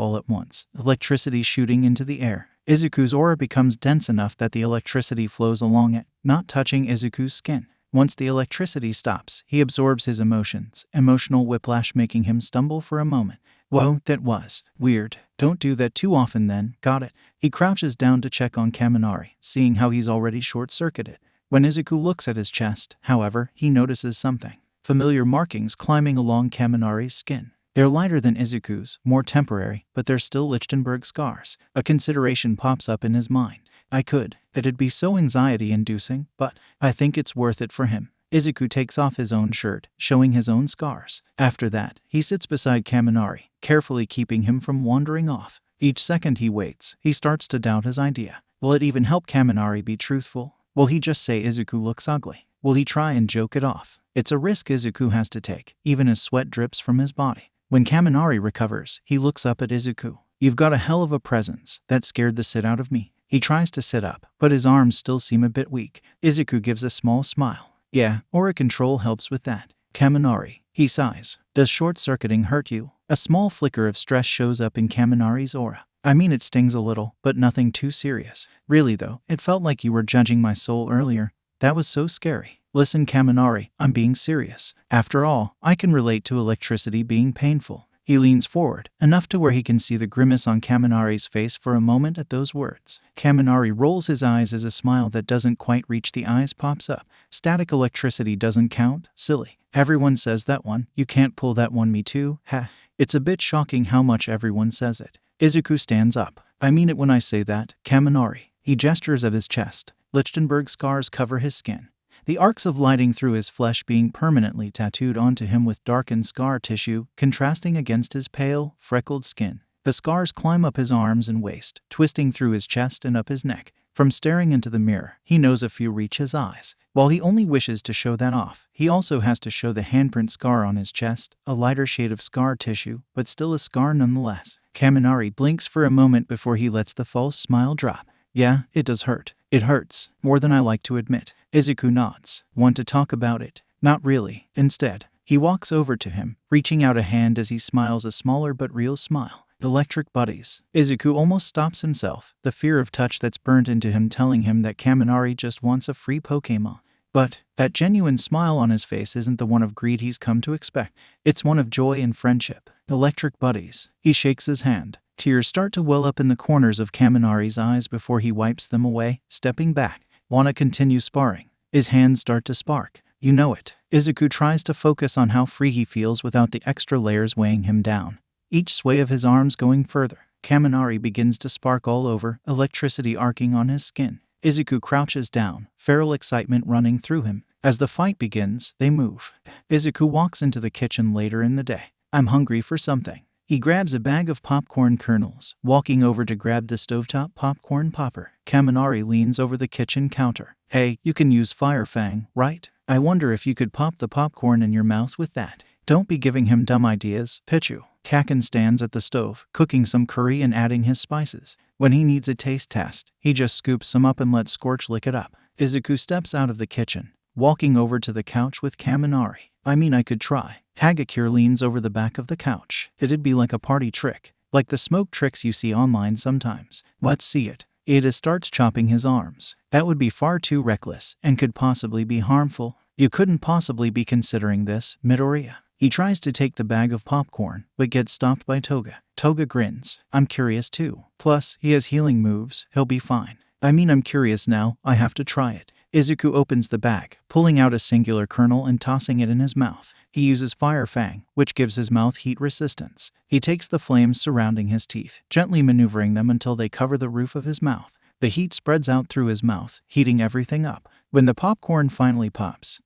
all at once, electricity shooting into the air. Izuku's aura becomes dense enough that the electricity flows along it, not touching Izuku's skin. Once the electricity stops, he absorbs his emotions, emotional whiplash making him stumble for a moment. Whoa, that was weird. Don't do that too often then, got it? He crouches down to check on Kaminari, seeing how he's already short-circuited. When Izuku looks at his chest, however, he notices something. Familiar markings climbing along Kaminari's skin. They're lighter than Izuku's, more temporary, but they're still Lichtenberg scars. A consideration pops up in his mind. It'd be so anxiety-inducing, but I think it's worth it for him. Izuku takes off his own shirt, showing his own scars. After that, he sits beside Kaminari, carefully keeping him from wandering off. Each second he waits, he starts to doubt his idea. Will it even help Kaminari be truthful? Will he just say Izuku looks ugly? Will he try and joke it off? It's a risk Izuku has to take, even as sweat drips from his body. When Kaminari recovers, he looks up at Izuku. You've got a hell of a presence. That scared the shit out of me. He tries to sit up, but his arms still seem a bit weak. Izuku gives a small smile. Yeah, aura control helps with that. Kaminari, he sighs. Does short-circuiting hurt you? A small flicker of stress shows up in Kaminari's aura. I mean, it stings a little, but nothing too serious. Really though, it felt like you were judging my soul earlier. That was so scary. Listen, Kaminari, I'm being serious. After all, I can relate to electricity being painful. He leans forward, enough to where he can see the grimace on Kaminari's face for a moment at those words. Kaminari rolls his eyes as a smile that doesn't quite reach the eyes pops up. Static electricity doesn't count? Silly. Everyone says that one. You can't pull that one, me too? Ha. It's a bit shocking how much everyone says it. Izuku stands up. I mean it when I say that, Kaminari. He gestures at his chest. Lichtenberg scars cover his skin. the arcs of lighting through his flesh being permanently tattooed onto him with darkened scar tissue contrasting against his pale, freckled skin. The scars climb up his arms and waist, twisting through his chest and up his neck. From staring into the mirror, he knows a few reach his eyes. While he only wishes to show that off, he also has to show the handprint scar on his chest, a lighter shade of scar tissue, but still a scar nonetheless. Kaminari blinks for a moment before he lets the false smile drop. Yeah, it does hurt. It hurts, more than I like to admit. Izuku nods. Want to talk about it? Not really. Instead, he walks over to him, reaching out a hand as he smiles a smaller but real smile. Electric buddies. Izuku almost stops himself, the fear of touch that's burned into him telling him that Kaminari just wants a free Pokémon. But that genuine smile on his face isn't the one of greed he's come to expect. It's one of joy and friendship. Electric buddies. He shakes his hand. Tears start to well up in the corners of Kaminari's eyes before he wipes them away, stepping back. Wanna continue sparring? His hands start to spark. You know it. Izuku tries to focus on how free he feels without the extra layers weighing him down. Each sway of his arms going further. Kaminari begins to spark all over, electricity arcing on his skin. Izuku crouches down, feral excitement running through him. As the fight begins, they move. Izuku walks into the kitchen later in the day. I'm hungry for something. He grabs a bag of popcorn kernels, walking over to grab the stovetop popcorn popper. Kaminari leans over the kitchen counter. Hey, you can use Fire Fang, right? I wonder if you could pop the popcorn in your mouth with that. Don't be giving him dumb ideas, Pichu. Kaken stands at the stove, cooking some curry and adding his spices. When he needs a taste test, he just scoops some up and lets Scorch lick it up. Izuku steps out of the kitchen, walking over to the couch with Kaminari. I mean, I could try. Hagakure leans over the back of the couch. It'd be like a party trick, like the smoke tricks you see online sometimes. Let's see it. Ada starts chopping his arms. That would be far too reckless, and could possibly be harmful. You couldn't possibly be considering this, Midoriya. He tries to take the bag of popcorn, but gets stopped by Toga. Toga grins. I'm curious too. Plus, he has healing moves, he'll be fine. I mean, I'm curious now, I have to try it. Izuku opens the bag, pulling out a singular kernel and tossing it in his mouth. He uses Fire Fang, which gives his mouth heat resistance. He takes the flames surrounding his teeth, gently maneuvering them until they cover the roof of his mouth. The heat spreads out through his mouth, heating everything up. When the popcorn finally pops,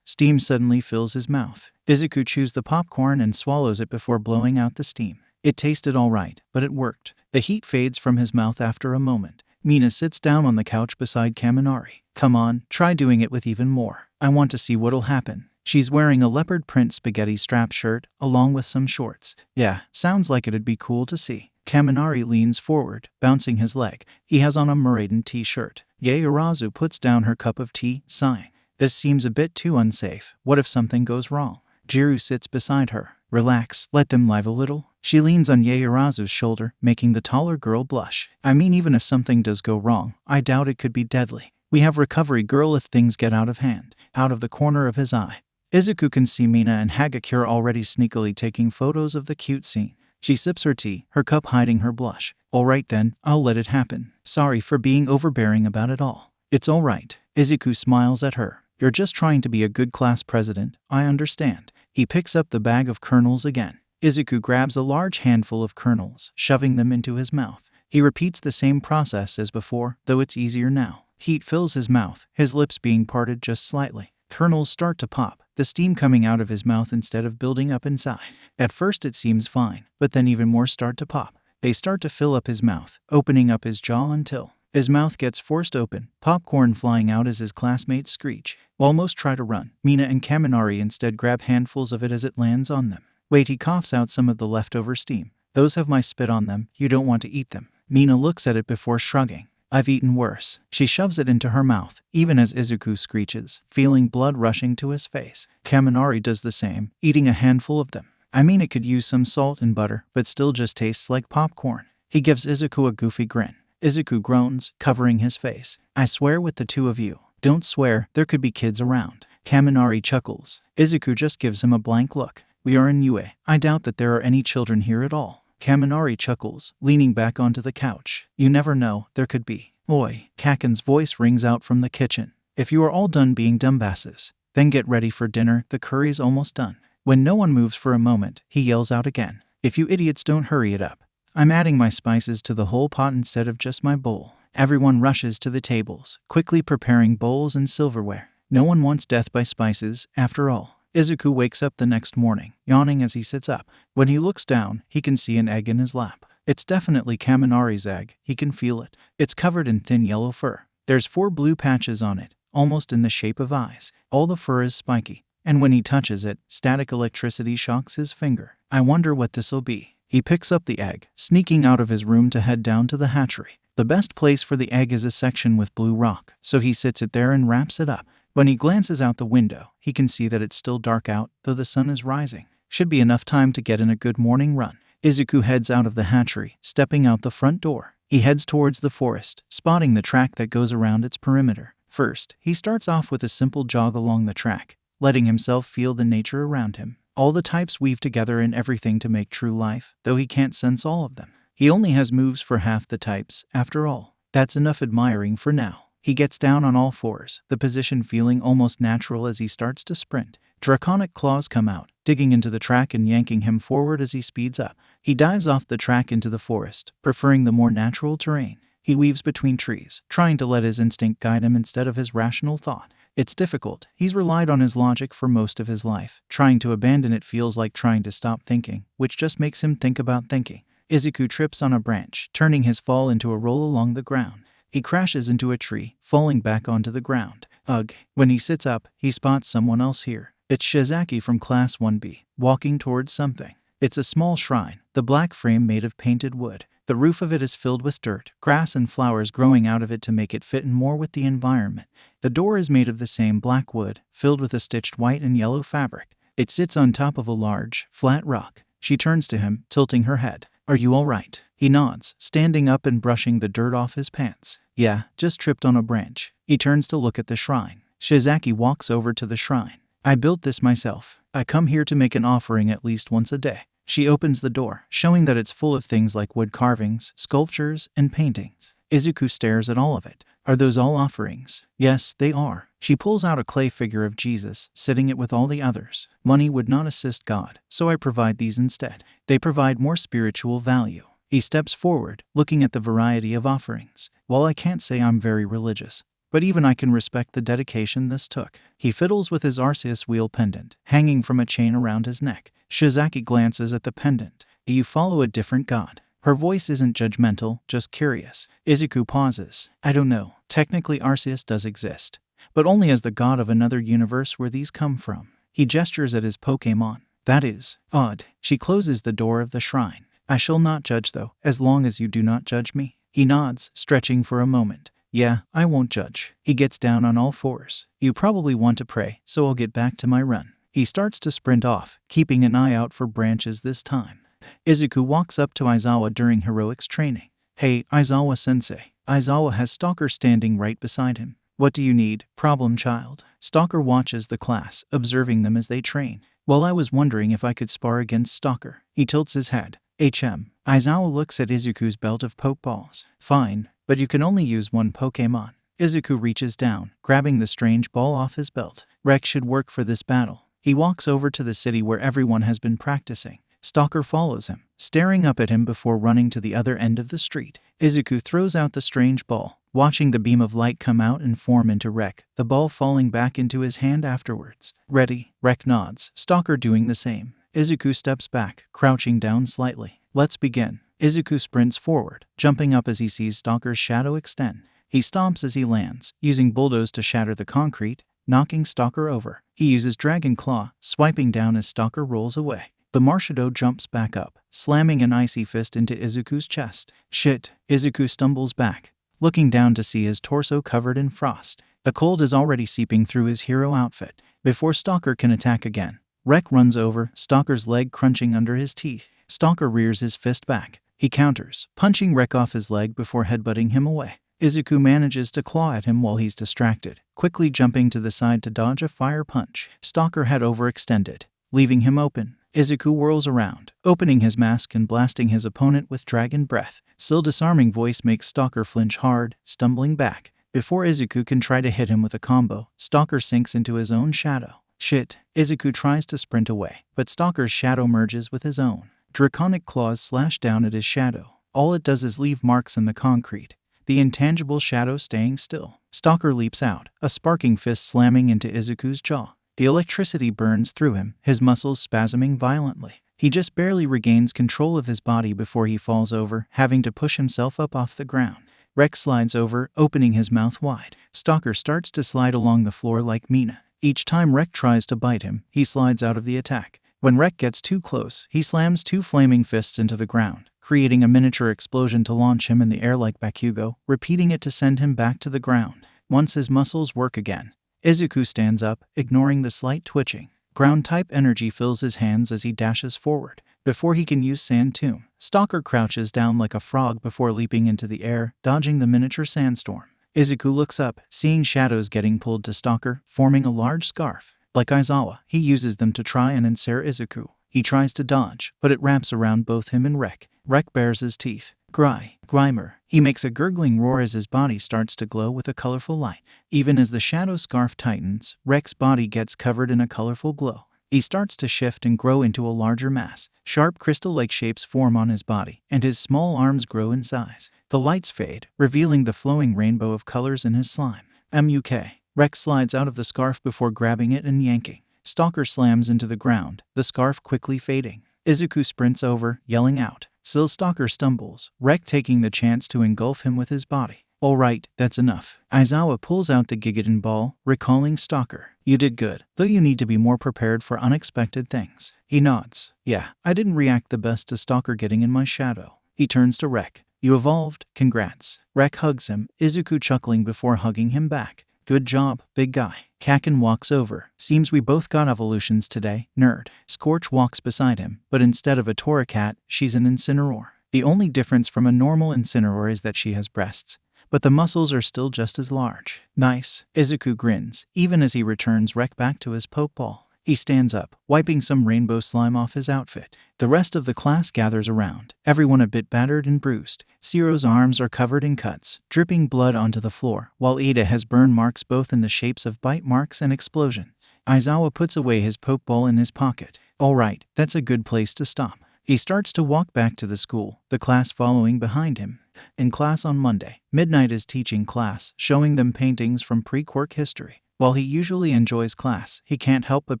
steam suddenly fills his mouth. Izuku chews the popcorn and swallows it before blowing out the steam. It tasted alright, but it worked. The heat fades from his mouth after a moment. Mina sits down on the couch beside Kaminari. Come on, try doing it with even more. I want to see what'll happen. She's wearing a leopard print spaghetti strap shirt, along with some shorts. Yeah, sounds like it'd be cool to see. Kaminari leans forward, bouncing his leg. He has on a Muraden t-shirt. Yaoyorozu puts down her cup of tea, sighing. This seems a bit too unsafe. What if something goes wrong? Jiru sits beside her. Relax, let them live a little. She leans on Yaoyorozu's shoulder, making the taller girl blush. I mean, even if something does go wrong, I doubt it could be deadly. We have Recovery Girl if things get out of hand. Out of the corner of his eye, Izuku can see Mina and Hagakure already sneakily taking photos of the cute scene. She sips her tea, her cup hiding her blush. Alright then, I'll let it happen. Sorry for being overbearing about it all. It's alright. Izuku smiles at her. You're just trying to be a good class president, I understand. He picks up the bag of kernels again. Izuku grabs a large handful of kernels, shoving them into his mouth. He repeats the same process as before, though it's easier now. Heat fills his mouth, his lips being parted just slightly. Kernels start to pop, the steam coming out of his mouth instead of building up inside. At first it seems fine, but then even more start to pop. They start to fill up his mouth, opening up his jaw until his mouth gets forced open, popcorn flying out as his classmates screech. While most try to run, Mina and Kaminari instead grab handfuls of it as it lands on them. Wait, he coughs out some of the leftover steam. Those have my spit on them, you don't want to eat them. Mina looks at it before shrugging. I've eaten worse. She shoves it into her mouth, even as Izuku screeches, feeling blood rushing to his face. Kaminari does the same, eating a handful of them. I mean, it could use some salt and butter, but still just tastes like popcorn. He gives Izuku a goofy grin. Izuku groans, covering his face. I swear with the two of you. Don't swear, there could be kids around. Kaminari chuckles. Izuku just gives him a blank look. We are in UA. I doubt that there are any children here at all. Kaminari chuckles, leaning back onto the couch. You never know, there could be. Oi, Kaken's voice rings out from the kitchen. If you are all done being dumbasses, then get ready for dinner, the curry's almost done. When no one moves for a moment, he yells out again. If you idiots don't hurry it up. I'm adding my spices to the whole pot instead of just my bowl. Everyone rushes to the tables, quickly preparing bowls and silverware. No one wants death by spices, after all. Izuku wakes up the next morning, yawning as he sits up. When he looks down, he can see an egg in his lap. It's definitely Kaminari's egg, he can feel it. It's covered in thin yellow fur. There's 4 blue patches on it, almost in the shape of eyes. All the fur is spiky, and when he touches it, static electricity shocks his finger. I wonder what this'll be. He picks up the egg, sneaking out of his room to head down to the hatchery. The best place for the egg is a section with blue rock, so he sits it there and wraps it up. When he glances out the window, he can see that it's still dark out, though the sun is rising. Should be enough time to get in a good morning run. Izuku heads out of the hatchery, stepping out the front door. He heads towards the forest, spotting the track that goes around its perimeter. First, he starts off with a simple jog along the track, letting himself feel the nature around him. All the types weave together in everything to make true life, though he can't sense all of them. He only has moves for half the types, after all. That's enough admiring for now. He gets down on all fours, the position feeling almost natural as he starts to sprint. Draconic claws come out, digging into the track and yanking him forward as he speeds up. He dives off the track into the forest, preferring the more natural terrain. He weaves between trees, trying to let his instinct guide him instead of his rational thought. It's difficult. He's relied on his logic for most of his life. Trying to abandon it feels like trying to stop thinking, which just makes him think about thinking. Izuku trips on a branch, turning his fall into a roll along the ground. He crashes into a tree, falling back onto the ground. Ugh. When he sits up, he spots someone else here. It's Shizaki from Class 1B, walking towards something. It's a small shrine, the black frame made of painted wood. The roof of it is filled with dirt, grass and flowers growing out of it to make it fit in more with the environment. The door is made of the same black wood, filled with a stitched white and yellow fabric. It sits on top of a large, flat rock. She turns to him, tilting her head. Are you all right? He nods, standing up and brushing the dirt off his pants. Yeah, just tripped on a branch. He turns to look at the shrine. Shizaki walks over to the shrine. I built this myself. I come here to make an offering at least once a day. She opens the door, showing that it's full of things like wood carvings, sculptures, and paintings. Izuku stares at all of it. Are those all offerings? Yes, they are. She pulls out a clay figure of Jesus, sitting it with all the others. Money would not assist God, so I provide these instead. They provide more spiritual value. He steps forward, looking at the variety of offerings. While I can't say I'm very religious, but even I can respect the dedication this took. He fiddles with his Arceus wheel pendant, hanging from a chain around his neck. Shizaki glances at the pendant. Do you follow a different god? Her voice isn't judgmental, just curious. Izuku pauses. I don't know. Technically Arceus does exist, but only as the god of another universe where these come from. He gestures at his Pokémon. That is odd. She closes the door of the shrine. I shall not judge though, as long as you do not judge me. He nods, stretching for a moment. Yeah, I won't judge. He gets down on all fours. You probably want to pray, so I'll get back to my run. He starts to sprint off, keeping an eye out for branches this time. Izuku walks up to Aizawa during heroics training. Hey, Aizawa-sensei. Aizawa has Stalker standing right beside him. What do you need, problem child? Stalker watches the class, observing them as they train. Well, I was wondering if I could spar against Stalker. He tilts his head. Aizawa looks at Izuku's belt of Pokeballs. Fine, but you can only use one Pokémon. Izuku reaches down, grabbing the strange ball off his belt. Rec should work for this battle. He walks over to the city where everyone has been practicing. Stalker follows him, staring up at him before running to the other end of the street. Izuku throws out the strange ball, watching the beam of light come out and form into Rec, the ball falling back into his hand afterwards. Ready? Rec nods, Stalker doing the same. Izuku steps back, crouching down slightly. Let's begin. Izuku sprints forward, jumping up as he sees Stalker's shadow extend. He stomps as he lands, using bulldoze to shatter the concrete, knocking Stalker over. He uses Dragon Claw, swiping down as Stalker rolls away. The Marshadow jumps back up, slamming an icy fist into Izuku's chest. Shit. Izuku stumbles back, looking down to see his torso covered in frost. The cold is already seeping through his hero outfit. Before Stalker can attack again, Rec runs over, Stalker's leg crunching under his teeth. Stalker rears his fist back. He counters, punching Rec off his leg before headbutting him away. Izuku manages to claw at him while he's distracted, quickly jumping to the side to dodge a fire punch. Stalker had overextended, leaving him open. Izuku whirls around, opening his mask and blasting his opponent with Dragon Breath. Still disarming voice makes Stalker flinch hard, stumbling back. Before Izuku can try to hit him with a combo, Stalker sinks into his own shadow. Shit. Izuku tries to sprint away, but Stalker's shadow merges with his own. Draconic claws slash down at his shadow. All it does is leave marks in the concrete. the intangible shadow staying still. Stalker leaps out, a sparking fist slamming into Izuku's jaw. The electricity burns through him, his muscles spasming violently. He just barely regains control of his body before he falls over, having to push himself up off the ground. Rex slides over, opening his mouth wide. Stalker starts to slide along the floor like Mina. Each time Rex tries to bite him, he slides out of the attack. When Rex gets too close, he slams 2 flaming fists into the ground, creating a miniature explosion to launch him in the air like Bakugo, repeating it to send him back to the ground. Once his muscles work again, Izuku stands up, ignoring the slight twitching. Ground-type energy fills his hands as he dashes forward. Before he can use Sand Tomb, Stalker crouches down like a frog before leaping into the air, dodging the miniature sandstorm. Izuku looks up, seeing shadows getting pulled to Stalker, forming a large scarf. Like Aizawa, he uses them to try and ensnare Izuku. He tries to dodge, but it wraps around both him and Rex. Rex bares his teeth. Grimer. He makes a gurgling roar as his body starts to glow with a colorful light. Even as the shadow scarf tightens, Rex's body gets covered in a colorful glow. He starts to shift and grow into a larger mass. Sharp crystal-like shapes form on his body, and his small arms grow in size. The lights fade, revealing the flowing rainbow of colors in his slime. MUK. Rex slides out of the scarf before grabbing it and yanking. Stalker slams into the ground, the scarf quickly fading. Izuku sprints over, yelling out. Still Stalker stumbles, Rex taking the chance to engulf him with his body. Alright, that's enough. Aizawa pulls out the Gigaton ball, recalling Stalker. You did good, though you need to be more prepared for unexpected things. He nods. Yeah, I didn't react the best to Stalker getting in my shadow. He turns to Rex. You evolved, congrats. Rex hugs him, Izuku chuckling before hugging him back. Good job, big guy. Kaken walks over. Seems we both got evolutions today, nerd. Scorch walks beside him, but instead of a Torracat, she's an Incineroar. The only difference from a normal Incineroar is that she has breasts, but the muscles are still just as large. Nice. Izuku grins, even as he returns Rex back to his Pokeball. He stands up, wiping some rainbow slime off his outfit. The rest of the class gathers around, everyone a bit battered and bruised. Zero's arms are covered in cuts, dripping blood onto the floor, while Ada has burn marks both in the shapes of bite marks and explosions. Aizawa puts away his Pokeball in his pocket. Alright, that's a good place to stop. He starts to walk back to the school, the class following behind him. In class on Monday, Midnight is teaching class, showing them paintings from pre-Quirk history. While he usually enjoys class, he can't help but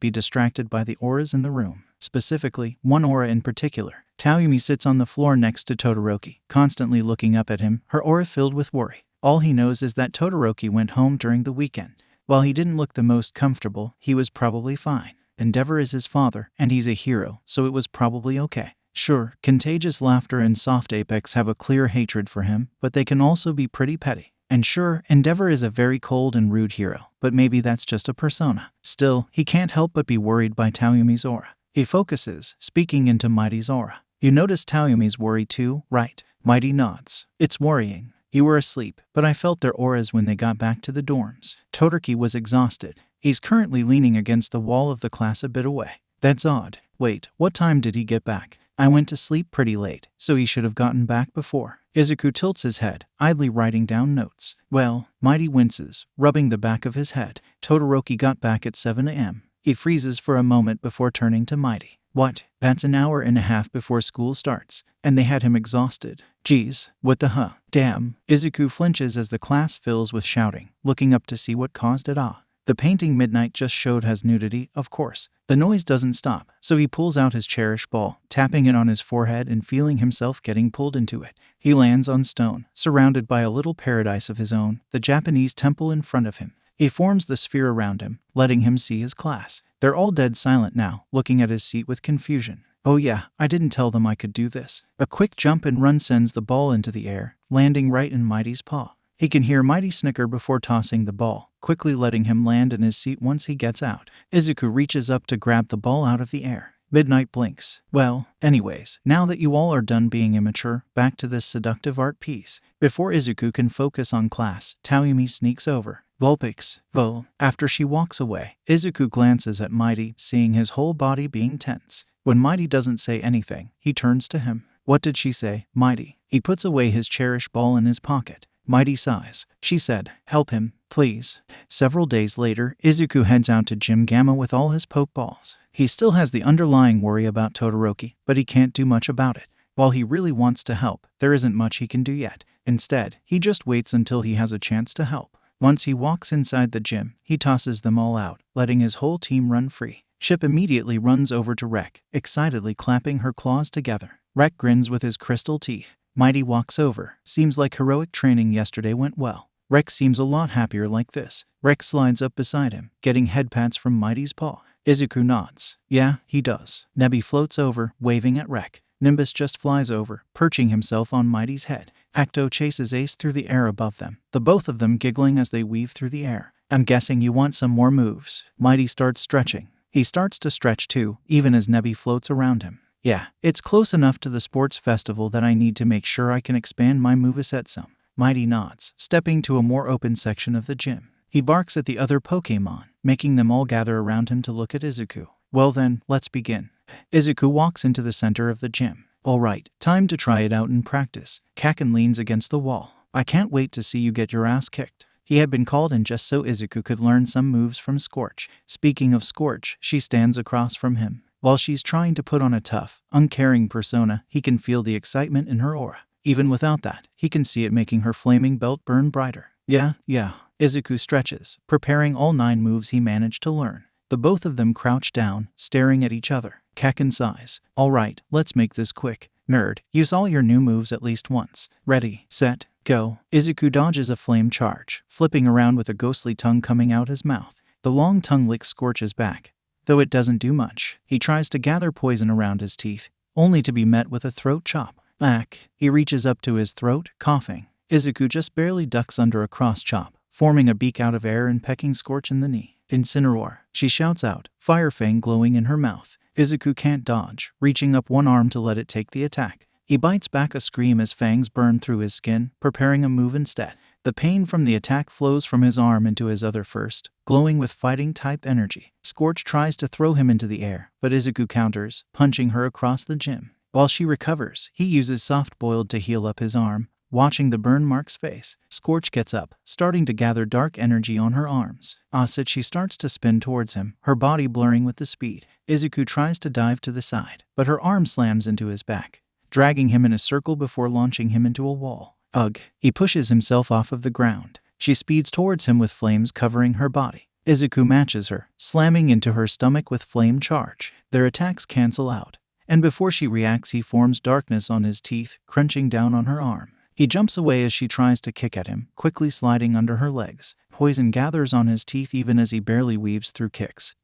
be distracted by the auras in the room. Specifically, one aura in particular. Taoyumi sits on the floor next to Todoroki, constantly looking up at him, her aura filled with worry. All he knows is that Todoroki went home during the weekend. While he didn't look the most comfortable, he was probably fine. Endeavor is his father, and he's a hero, so it was probably okay. Sure, Contagious Laughter and Soft Apex have a clear hatred for him, but they can also be pretty petty. And sure, Endeavor is a very cold and rude hero, but maybe that's just a persona. Still, he can't help but be worried by Taoyumi's aura. He focuses, speaking into Mighty's aura. You notice Taoyumi's worry too, right? Mighty nods. It's worrying. You were asleep, but I felt their auras when they got back to the dorms. Todoroki was exhausted. He's currently leaning against the wall of the class a bit away. That's odd. Wait, what time did he get back? I went to sleep pretty late, so he should have gotten back before. Izuku tilts his head, idly writing down notes. Well, Mighty winces, rubbing the back of his head. Todoroki got back at 7 a.m. He freezes for a moment before turning to Mighty. What? That's an hour and a half before school starts, and they had him exhausted. Geez, what the huh? Damn. Izuku flinches as the class fills with shouting, looking up to see what caused it. The painting Midnight just showed has nudity, of course. The noise doesn't stop, so he pulls out his cherished ball, tapping it on his forehead and feeling himself getting pulled into it. He lands on stone, surrounded by a little paradise of his own, the Japanese temple in front of him. He forms the sphere around him, letting him see his class. They're all dead silent now, looking at his seat with confusion. Oh yeah, I didn't tell them I could do this. A quick jump and run sends the ball into the air, landing right in Mighty's paw. He can hear Mighty snicker before tossing the ball, quickly letting him land in his seat once he gets out. Izuku reaches up to grab the ball out of the air. Midnight blinks. Well, anyways, now that you all are done being immature, back to this seductive art piece. Before Izuku can focus on class, Taoyumi sneaks over. Vulpix. After she walks away, Izuku glances at Mighty, seeing his whole body being tense. When Mighty doesn't say anything, he turns to him. What did she say, Mighty? He puts away his cherished ball in his pocket. Mighty sighs. She said, help him, please. Several days later, Izuku heads out to Gym Gamma with all his Pokeballs. He still has the underlying worry about Todoroki, but he can't do much about it. While he really wants to help, there isn't much he can do yet. Instead, he just waits until he has a chance to help. Once he walks inside the gym, he tosses them all out, letting his whole team run free. Chip immediately runs over to Rek, excitedly clapping her claws together. Rek grins with his crystal teeth. Mighty walks over. Seems like heroic training yesterday went well. Rek seems a lot happier like this. Rek slides up beside him, getting head pats from Mighty's paw. Izuku nods. Yeah, he does. Nebi floats over, waving at Rek. Nimbus just flies over, perching himself on Mighty's head. Acto chases Ace through the air above them, the both of them giggling as they weave through the air. I'm guessing you want some more moves. Mighty starts stretching. He starts to stretch too, even as Nebi floats around him. Yeah, it's close enough to the sports festival that I need to make sure I can expand my moveset some. Mighty nods, stepping to a more open section of the gym. He barks at the other Pokémon, making them all gather around him to look at Izuku. Well then, let's begin. Izuku walks into the center of the gym. Alright, time to try it out in practice. Kaken leans against the wall. I can't wait to see you get your ass kicked. He had been called in just so Izuku could learn some moves from Scorch. Speaking of Scorch, she stands across from him. While she's trying to put on a tough, uncaring persona, he can feel the excitement in her aura. Even without that, he can see it making her flaming belt burn brighter. Yeah. Izuku stretches, preparing all 9 moves he managed to learn. The both of them crouch down, staring at each other. Kaken sighs. Alright, let's make this quick. Nerd, use all your new moves at least once. Ready, set, go. Izuku dodges a flame charge, flipping around with a ghostly tongue coming out his mouth. The long tongue licks Scorch's back. Though it doesn't do much, he tries to gather poison around his teeth, only to be met with a throat chop. Ack. He reaches up to his throat, coughing. Izuku just barely ducks under a cross chop, forming a beak out of air and pecking Scorch in the knee. Incineroar, she shouts out, Fire Fang glowing in her mouth. Izuku can't dodge, reaching up one arm to let it take the attack. He bites back a scream as fangs burn through his skin, preparing a move instead. The pain from the attack flows from his arm into his other fist, glowing with fighting-type energy. Scorch tries to throw him into the air, but Izuku counters, punching her across the gym. While she recovers, he uses soft-boiled to heal up his arm. Watching the burn marks face, Scorch gets up, starting to gather dark energy on her arms. Opposite, she starts to spin towards him, her body blurring with the speed. Izuku tries to dive to the side, but her arm slams into his back, dragging him in a circle before launching him into a wall. Ugh. He pushes himself off of the ground. She speeds towards him with flames covering her body. Izuku matches her, slamming into her stomach with flame charge. Their attacks cancel out, and before she reacts he forms darkness on his teeth, crunching down on her arm. He jumps away as she tries to kick at him, quickly sliding under her legs. Poison gathers on his teeth even as he barely weaves through kicks.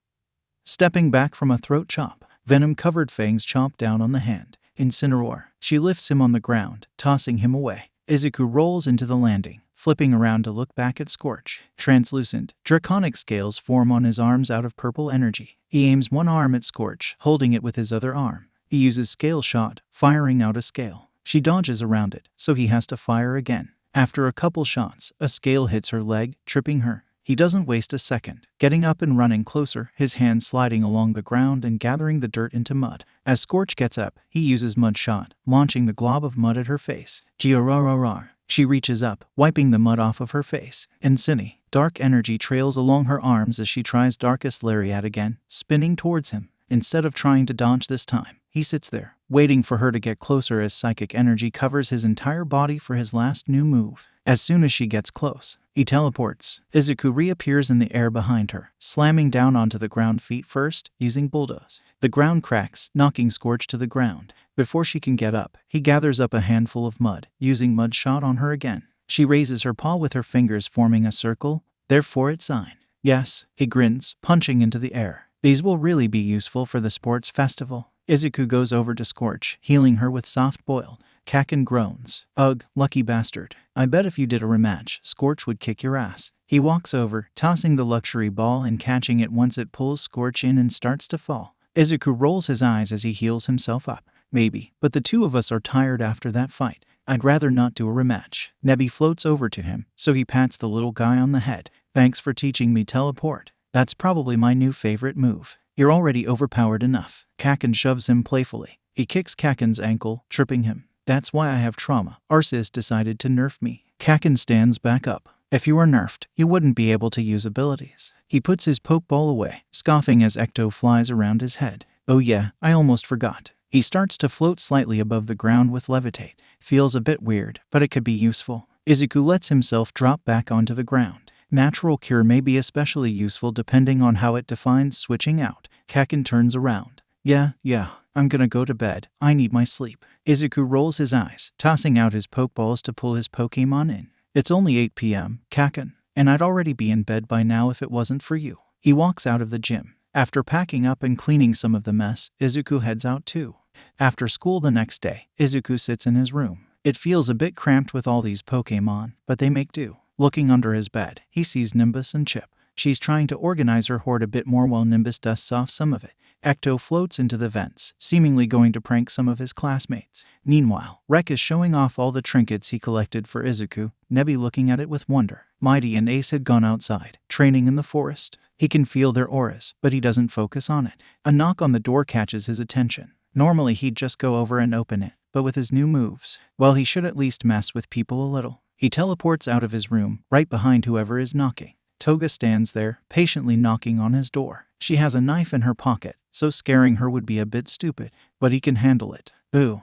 Stepping back from a throat chop, venom-covered fangs chomp down on the hand. Incineroar. She lifts him on the ground, tossing him away. Izuku rolls into the landing, flipping around to look back at Scorch. Translucent, draconic scales form on his arms out of purple energy. He aims one arm at Scorch, holding it with his other arm. He uses Scale Shot, firing out a scale. She dodges around it, so he has to fire again. After a couple shots, a scale hits her leg, tripping her. He doesn't waste a second, getting up and running closer, his hand sliding along the ground and gathering the dirt into mud. As Scorch gets up, he uses Mud Shot, launching the glob of mud at her face. Giararar. She reaches up, wiping the mud off of her face. Incini. Dark energy trails along her arms as she tries Darkest Lariat again, spinning towards him. Instead of trying to dodge this time, he sits there, waiting for her to get closer as psychic energy covers his entire body for his last new move. As soon as she gets close, he teleports. Izuku reappears in the air behind her, slamming down onto the ground feet first, using bulldoze. The ground cracks, knocking Scorch to the ground. Before she can get up, he gathers up a handful of mud, using Mud Shot on her again. She raises her paw with her fingers forming a circle, therefore its sign. Yes, he grins, punching into the air. These will really be useful for the sports festival. Izuku goes over to Scorch, healing her with soft boiled. Kaken groans. Ugh, lucky bastard. I bet if you did a rematch, Scorch would kick your ass. He walks over, tossing the luxury ball and catching it once it pulls Scorch in and starts to fall. Izuku rolls his eyes as he heals himself up. Maybe, but the two of us are tired after that fight. I'd rather not do a rematch. Nebi floats over to him, so he pats the little guy on the head. Thanks for teaching me teleport. That's probably my new favorite move. You're already overpowered enough. Kaken shoves him playfully. He kicks Kaken's ankle, tripping him. That's why I have trauma. Arceus decided to nerf me. Kaken stands back up. If you were nerfed, you wouldn't be able to use abilities. He puts his Pokeball away, scoffing as Ecto flies around his head. Oh yeah, I almost forgot. He starts to float slightly above the ground with levitate. Feels a bit weird, but it could be useful. Izuku lets himself drop back onto the ground. Natural cure may be especially useful depending on how it defines switching out. Kaken turns around. Yeah, I'm gonna go to bed. I need my sleep. Izuku rolls his eyes, tossing out his pokeballs to pull his Pokemon in. It's only 8 p.m., Kaken, and I'd already be in bed by now if it wasn't for you. He walks out of the gym. After packing up and cleaning some of the mess, Izuku heads out too. After school the next day, Izuku sits in his room. It feels a bit cramped with all these Pokemon, but they make do. Looking under his bed, he sees Nimbus and Chip. She's trying to organize her hoard a bit more while Nimbus dusts off some of it. Ecto floats into the vents, seemingly going to prank some of his classmates. Meanwhile, Rek is showing off all the trinkets he collected for Izuku, Nebi looking at it with wonder. Mighty and Ace had gone outside, training in the forest. He can feel their auras, but he doesn't focus on it. A knock on the door catches his attention. Normally he'd just go over and open it, but with his new moves, well, he should at least mess with people a little. He teleports out of his room, right behind whoever is knocking. Toga stands there, patiently knocking on his door. She has a knife in her pocket, so scaring her would be a bit stupid, but he can handle it. Ooh,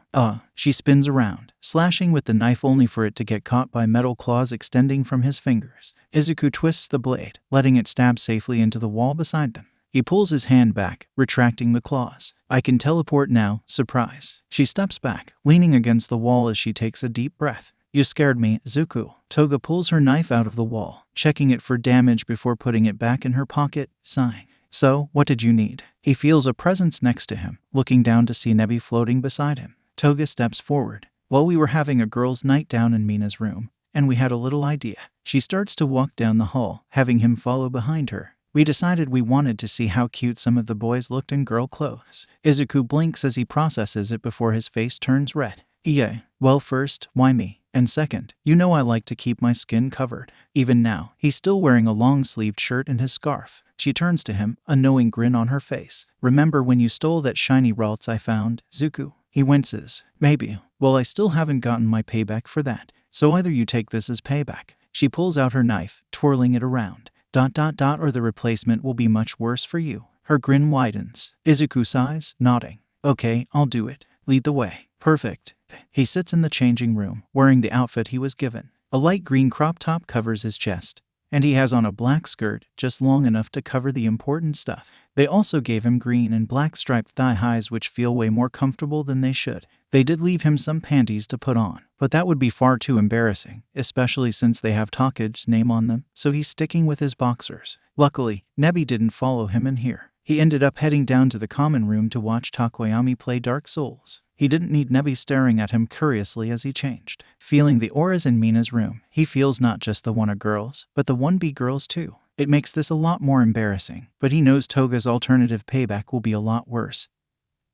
she spins around, slashing with the knife only for it to get caught by metal claws extending from his fingers. Izuku twists the blade, letting it stab safely into the wall beside them. He pulls his hand back, retracting the claws. I can teleport now, surprise. She steps back, leaning against the wall as she takes a deep breath. You scared me, Zuko. Toga pulls her knife out of the wall, checking it for damage before putting it back in her pocket, sighing. So, what did you need? He feels a presence next to him, looking down to see Nebi floating beside him. Toga steps forward. Well, we were having a girls' night down in Mina's room, and we had a little idea. She starts to walk down the hall, having him follow behind her. We decided we wanted to see how cute some of the boys looked in girl clothes. Izuku blinks as he processes it before his face turns red. Yeah, well, first, why me? And second, you know I like to keep my skin covered. Even now, he's still wearing a long-sleeved shirt and his scarf. She turns to him, a knowing grin on her face. Remember when you stole that shiny Ralts I found, Zuko? He winces. Maybe. Well, I still haven't gotten my payback for that. So either you take this as payback. She pulls out her knife, twirling it around. ... or the replacement will be much worse for you. Her grin widens. Izuku sighs, nodding. Okay, I'll do it. Lead the way. Perfect. He sits in the changing room, wearing the outfit he was given. A light green crop top covers his chest, and he has on a black skirt, just long enough to cover the important stuff. They also gave him green and black striped thigh highs which feel way more comfortable than they should. They did leave him some panties to put on, but that would be far too embarrassing, especially since they have Takage's name on them, so he's sticking with his boxers. Luckily, Nebi didn't follow him in here. He ended up heading down to the common room to watch Takoyami play Dark Souls. He didn't need Nebi staring at him curiously as he changed. Feeling the auras in Mina's room, he feels not just the 1A girls, but the 1B girls too. It makes this a lot more embarrassing, but he knows Toga's alternative payback will be a lot worse.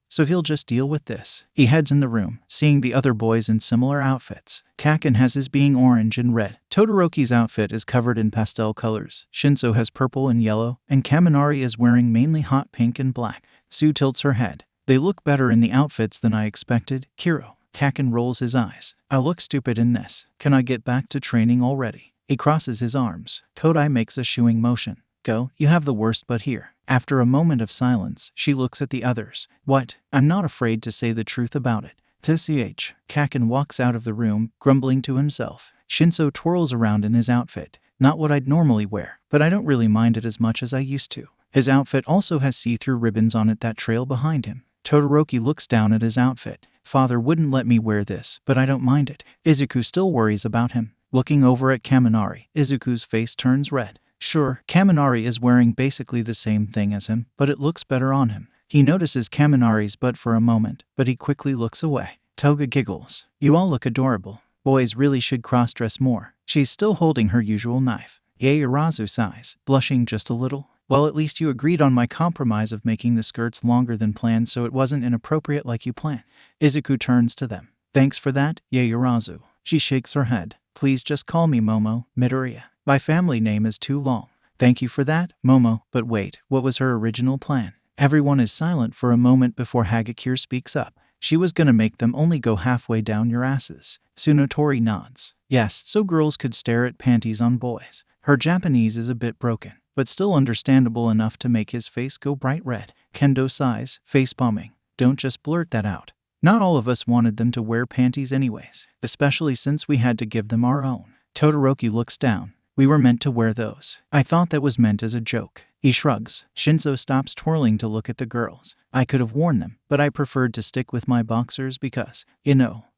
So he'll just deal with this. He heads in the room, seeing the other boys in similar outfits. Kaken has his being orange and red. Todoroki's outfit is covered in pastel colors. Shinso has purple and yellow, and Kaminari is wearing mainly hot pink and black. Sue tilts her head. They look better in the outfits than I expected, Kiro. Kaken rolls his eyes. I look stupid in this. Can I get back to training already? He crosses his arms. Kodai makes a shooing motion. Go, you have the worst but here. After a moment of silence, she looks at the others. What? I'm not afraid to say the truth about it. TCH. Kaken walks out of the room, grumbling to himself. Shinso twirls around in his outfit. Not what I'd normally wear, but I don't really mind it as much as I used to. His outfit also has see-through ribbons on it that trail behind him. Todoroki looks down at his outfit. Father wouldn't let me wear this, but I don't mind it. Izuku still worries about him. Looking over at Kaminari, Izuku's face turns red. Sure, Kaminari is wearing basically the same thing as him, but it looks better on him. He notices Kaminari's butt for a moment, but he quickly looks away. Toga giggles. You all look adorable. Boys really should cross-dress more. She's still holding her usual knife. Yaoyorozu sighs, blushing just a little. Well, at least you agreed on my compromise of making the skirts longer than planned so it wasn't inappropriate like you planned. Izuku turns to them. Thanks for that, Yaoyorozu. She shakes her head. Please just call me Momo, Midoriya. My family name is too long. Thank you for that, Momo. But wait, what was her original plan? Everyone is silent for a moment before Hagakure speaks up. She was gonna make them only go halfway down your asses. Tsunotori nods. Yes, so girls could stare at panties on boys. Her Japanese is a bit broken, but still understandable enough to make his face go bright red. Kendo sighs, face bombing. don't just blurt that out. Not all of us wanted them to wear panties anyways, especially since we had to give them our own. Todoroki looks down. We were meant to wear those. I thought that was meant as a joke. He shrugs. Shinso stops twirling to look at the girls. I could have worn them, but I preferred to stick with my boxers because,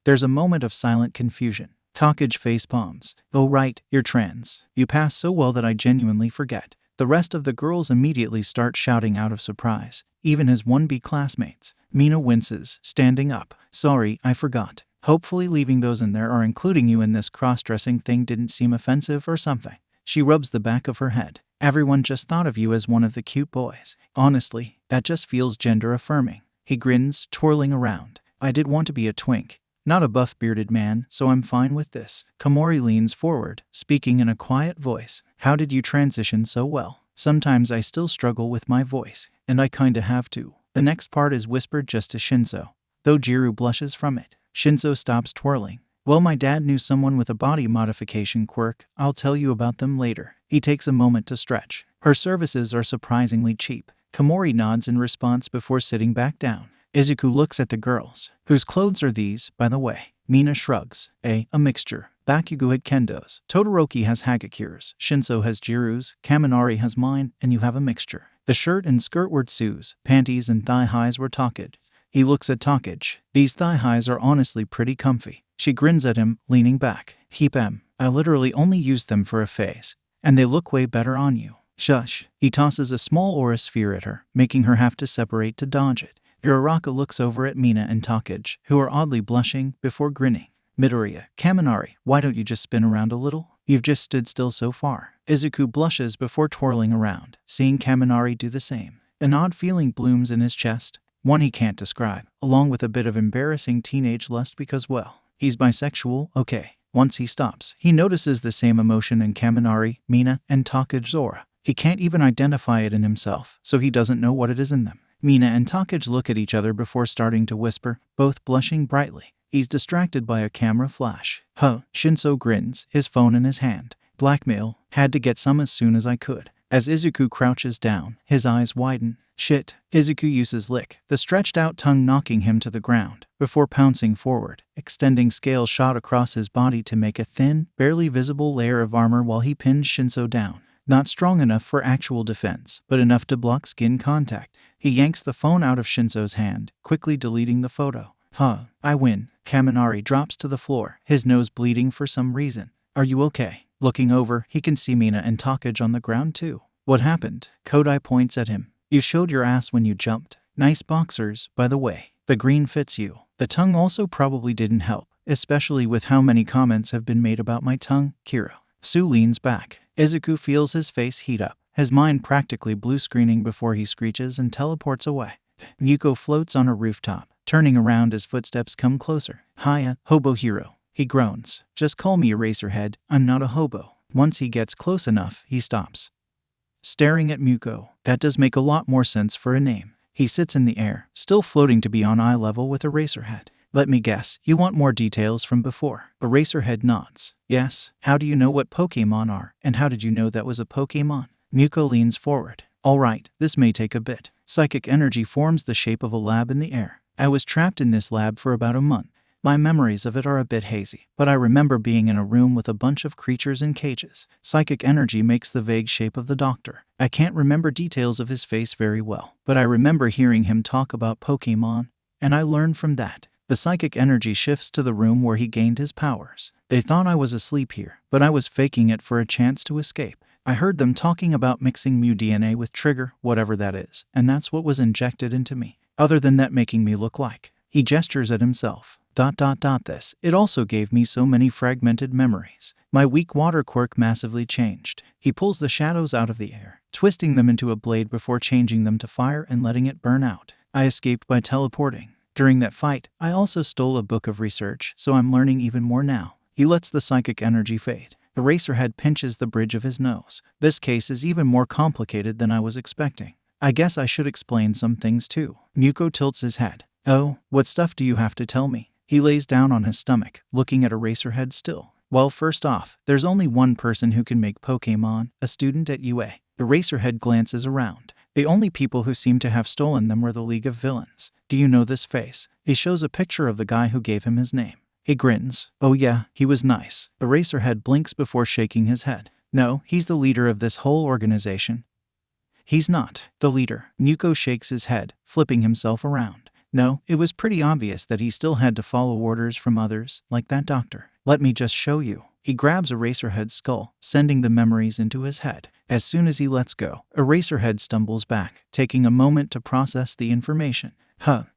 there's a moment of silent confusion. Takage face palms. Oh right, you're trans. You pass so well that I genuinely forget. The rest of the girls immediately start shouting out of surprise, even his 1B classmates. Mina winces, standing up. Sorry, I forgot. Hopefully leaving those in there or including you in this cross-dressing thing didn't seem offensive or something. She rubs the back of her head. Everyone just thought of you as one of the cute boys. Honestly, that just feels gender-affirming. He grins, twirling around. I did want to be a twink. Not a buff-bearded man, so I'm fine with this. Komori leans forward, speaking in a quiet voice. How did you transition so well? Sometimes I still struggle with my voice, and I kinda have to. The next part is whispered just to Shinso, though Jiru blushes from it. Shinso stops twirling. Well, my dad knew someone with a body modification quirk. I'll tell you about them later. He takes a moment to stretch. Her services are surprisingly cheap. Komori nods in response before sitting back down. Izuku looks at the girls. Whose clothes are these, by the way? Mina shrugs. A mixture. Bakugo had Kendo's. Todoroki has Hagakire's. Shinso has Jiru's. Kaminari has mine, and you have a mixture. The shirt and skirt were Tsu's. Panties and thigh highs were Takage. He looks at Takage. These thigh highs are honestly pretty comfy. She grins at him, leaning back. Heap I literally only used them for a phase. And they look way better on you. Shush. He tosses a small aura sphere at her, making her have to separate to dodge it. Uraraka looks over at Mina and Takage, who are oddly blushing, before grinning. Midoriya, Kaminari, why don't you just spin around a little? You've just stood still so far. Izuku blushes before twirling around, seeing Kaminari do the same. An odd feeling blooms in his chest, one he can't describe, along with a bit of embarrassing teenage lust because, well, he's bisexual, okay. Once he stops, he notices the same emotion in Kaminari, Mina, and Takage's aura. He can't even identify it in himself, so he doesn't know what it is in them. Mina and Takage look at each other before starting to whisper, both blushing brightly. He's distracted by a camera flash. Shinso grins, his phone in his hand. Blackmail. Had to get some as soon as I could. As Izuku crouches down, his eyes widen. Shit. Izuku uses lick, the stretched out tongue knocking him to the ground, before pouncing forward, extending scale shot across his body to make a thin, barely visible layer of armor while he pins Shinso down. Not strong enough for actual defense, but enough to block skin contact. He yanks the phone out of Shinso's hand, quickly deleting the photo. I win. Kaminari drops to the floor, his nose bleeding for some reason. Are you okay? Looking over, he can see Mina and Takage on the ground too. What happened? Kodai points at him. You showed your ass when you jumped. Nice boxers, by the way. The green fits you. The tongue also probably didn't help, especially with how many comments have been made about my tongue, Kiro. Sue leans back. Izuku feels his face heat up, his mind practically blue screening before he screeches and teleports away. Yuko floats on a rooftop, turning around as footsteps come closer. Hiya, hobo hero. He groans. Just call me Eraserhead, I'm not a hobo. Once he gets close enough, he stops. Staring at Muko, that does make a lot more sense for a name. He sits in the air, still floating to be on eye level with Eraserhead. Let me guess, you want more details from before? Eraserhead nods. Yes. How do you know what Pokemon are, and how did you know that was a Pokemon? Muko leans forward. Alright, this may take a bit. Psychic energy forms the shape of a lab in the air. I was trapped in this lab for about a month. My memories of it are a bit hazy, but I remember being in a room with a bunch of creatures in cages. Psychic energy makes the vague shape of the doctor. I can't remember details of his face very well, but I remember hearing him talk about Pokemon, and I learned from that. The psychic energy shifts to the room where he gained his powers. They thought I was asleep here, but I was faking it for a chance to escape. I heard them talking about mixing Mew DNA with Trigger, whatever that is, and that's what was injected into me. Other than that making me look like. He gestures at himself. This. It also gave me so many fragmented memories. My weak water quirk massively changed. He pulls the shadows out of the air, twisting them into a blade before changing them to fire and letting it burn out. I escaped by teleporting. During that fight, I also stole a book of research, so I'm learning even more now. He lets the psychic energy fade. Eraserhead pinches the bridge of his nose. This case is even more complicated than I was expecting. I guess I should explain some things too. Muko tilts his head. Oh, what stuff do you have to tell me? He lays down on his stomach, looking at Eraserhead still. Well, first off, there's only one person who can make Pokemon, a student at UA. Eraserhead glances around. The only people who seem to have stolen them were the League of Villains. Do you know this face? He shows a picture of the guy who gave him his name. He grins. Oh yeah, he was nice. Eraserhead blinks before shaking his head. No, he's the leader of this whole organization. He's not the leader. Muko shakes his head, flipping himself around. No, it was pretty obvious that he still had to follow orders from others, like that doctor. Let me just show you. He grabs Eraserhead's skull, sending the memories into his head. As soon as he lets go, Eraserhead stumbles back, taking a moment to process the information.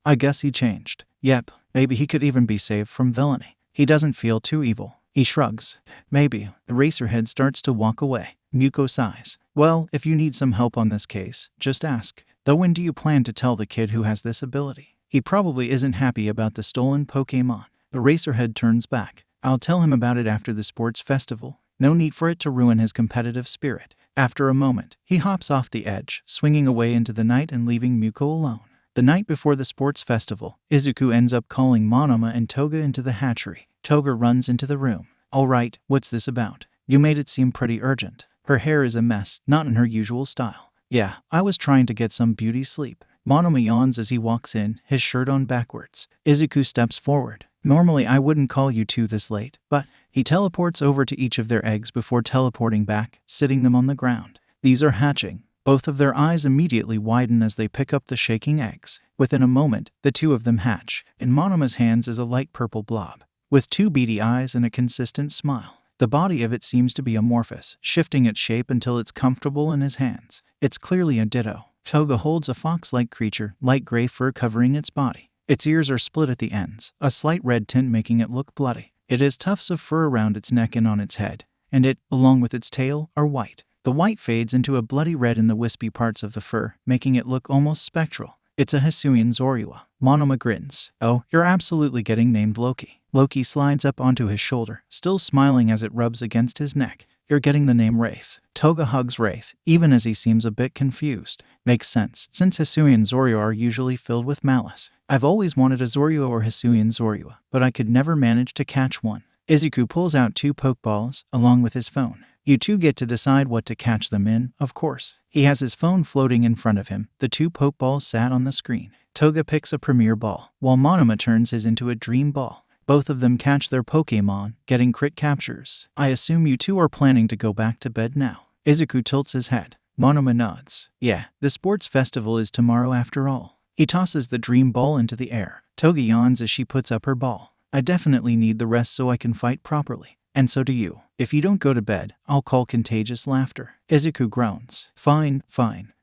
I guess he changed. Yep, maybe he could even be saved from villainy. He doesn't feel too evil. He shrugs. Maybe. Eraserhead starts to walk away. Muko sighs. Well, if you need some help on this case, just ask. Though when do you plan to tell the kid who has this ability? He probably isn't happy about the stolen Pokémon. Eraserhead turns back. I'll tell him about it after the sports festival. No need for it to ruin his competitive spirit. After a moment, he hops off the edge, swinging away into the night and leaving Muko alone. The night before the sports festival, Izuku ends up calling Monoma and Toga into the hatchery. Toga runs into the room. All right, what's this about? You made it seem pretty urgent. Her hair is a mess, not in her usual style. Yeah, I was trying to get some beauty sleep. Monoma yawns as he walks in, his shirt on backwards. Izuku steps forward. Normally I wouldn't call you two this late, but he teleports over to each of their eggs before teleporting back, sitting them on the ground. These are hatching. Both of their eyes immediately widen as they pick up the shaking eggs. Within a moment, the two of them hatch. In Monoma's hands is a light purple blob, with two beady eyes and a consistent smile. The body of it seems to be amorphous, shifting its shape until it's comfortable in his hands. It's clearly a ditto. Toga holds a fox-like creature, light gray fur covering its body. Its ears are split at the ends, a slight red tint making it look bloody. It has tufts of fur around its neck and on its head, and it, along with its tail, are white. The white fades into a bloody red in the wispy parts of the fur, making it look almost spectral. It's a Hisuian Zorua. Monoma grins. Oh, you're absolutely getting named Loki. Loki slides up onto his shoulder, still smiling as it rubs against his neck. You're getting the name Wraith. Toga hugs Wraith, even as he seems a bit confused. Makes sense, since Hisuian Zorua are usually filled with malice. I've always wanted a Zorua or Hisuian Zorua, but I could never manage to catch one. Izuku pulls out 2 Pokeballs, along with his phone. You two get to decide what to catch them in, of course. He has his phone floating in front of him. The 2 Pokeballs sat on the screen. Toga picks a Premier Ball, while Monoma turns his into a Dream Ball. Both of them catch their Pokémon, getting crit captures. I assume you two are planning to go back to bed now. Izuku tilts his head. Monoma nods. Yeah, the sports festival is tomorrow after all. He tosses the Dream Ball into the air. Toga yawns as she puts up her ball. I definitely need the rest so I can fight properly. And so do you. If you don't go to bed, I'll call contagious laughter. Izuku groans. Fine.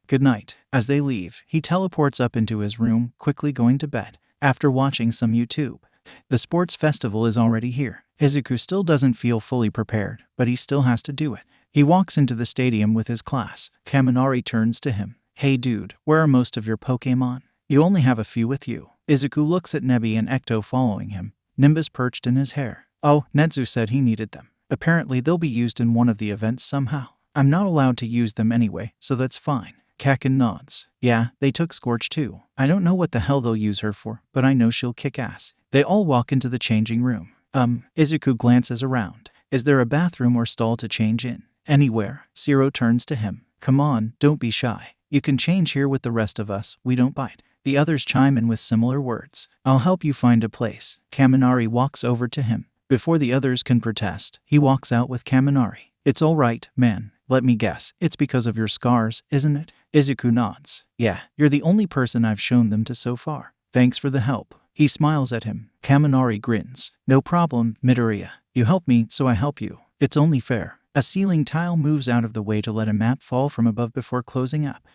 Good night. As they leave, he teleports up into his room, quickly going to bed. After watching some YouTube. The sports festival is already here. Izuku still doesn't feel fully prepared, but he still has to do it. He walks into the stadium with his class. Kaminari turns to him. Hey dude, where are most of your Pokémon? You only have a few with you. Izuku looks at Nebi and Ecto following him, Nimbus perched in his hair. Oh, Netsu said he needed them. Apparently they'll be used in one of the events somehow. I'm not allowed to use them anyway, so that's fine. Kakin nods. Yeah, they took Scorch too. I don't know what the hell they'll use her for, but I know she'll kick ass. They all walk into the changing room. Izuku glances around. Is there a bathroom or stall to change in? Anywhere. Zero turns to him. Come on, don't be shy. You can change here with the rest of us, we don't bite. The others chime in with similar words. I'll help you find a place. Kaminari walks over to him. Before the others can protest, he walks out with Kaminari. It's all right, man. Let me guess, it's because of your scars, isn't it? Izuku nods. Yeah, you're the only person I've shown them to so far. Thanks for the help. He smiles at him. Kaminari grins. No problem, Midoriya. You help me, so I help you. It's only fair. A ceiling tile moves out of the way to let a map fall from above before closing up.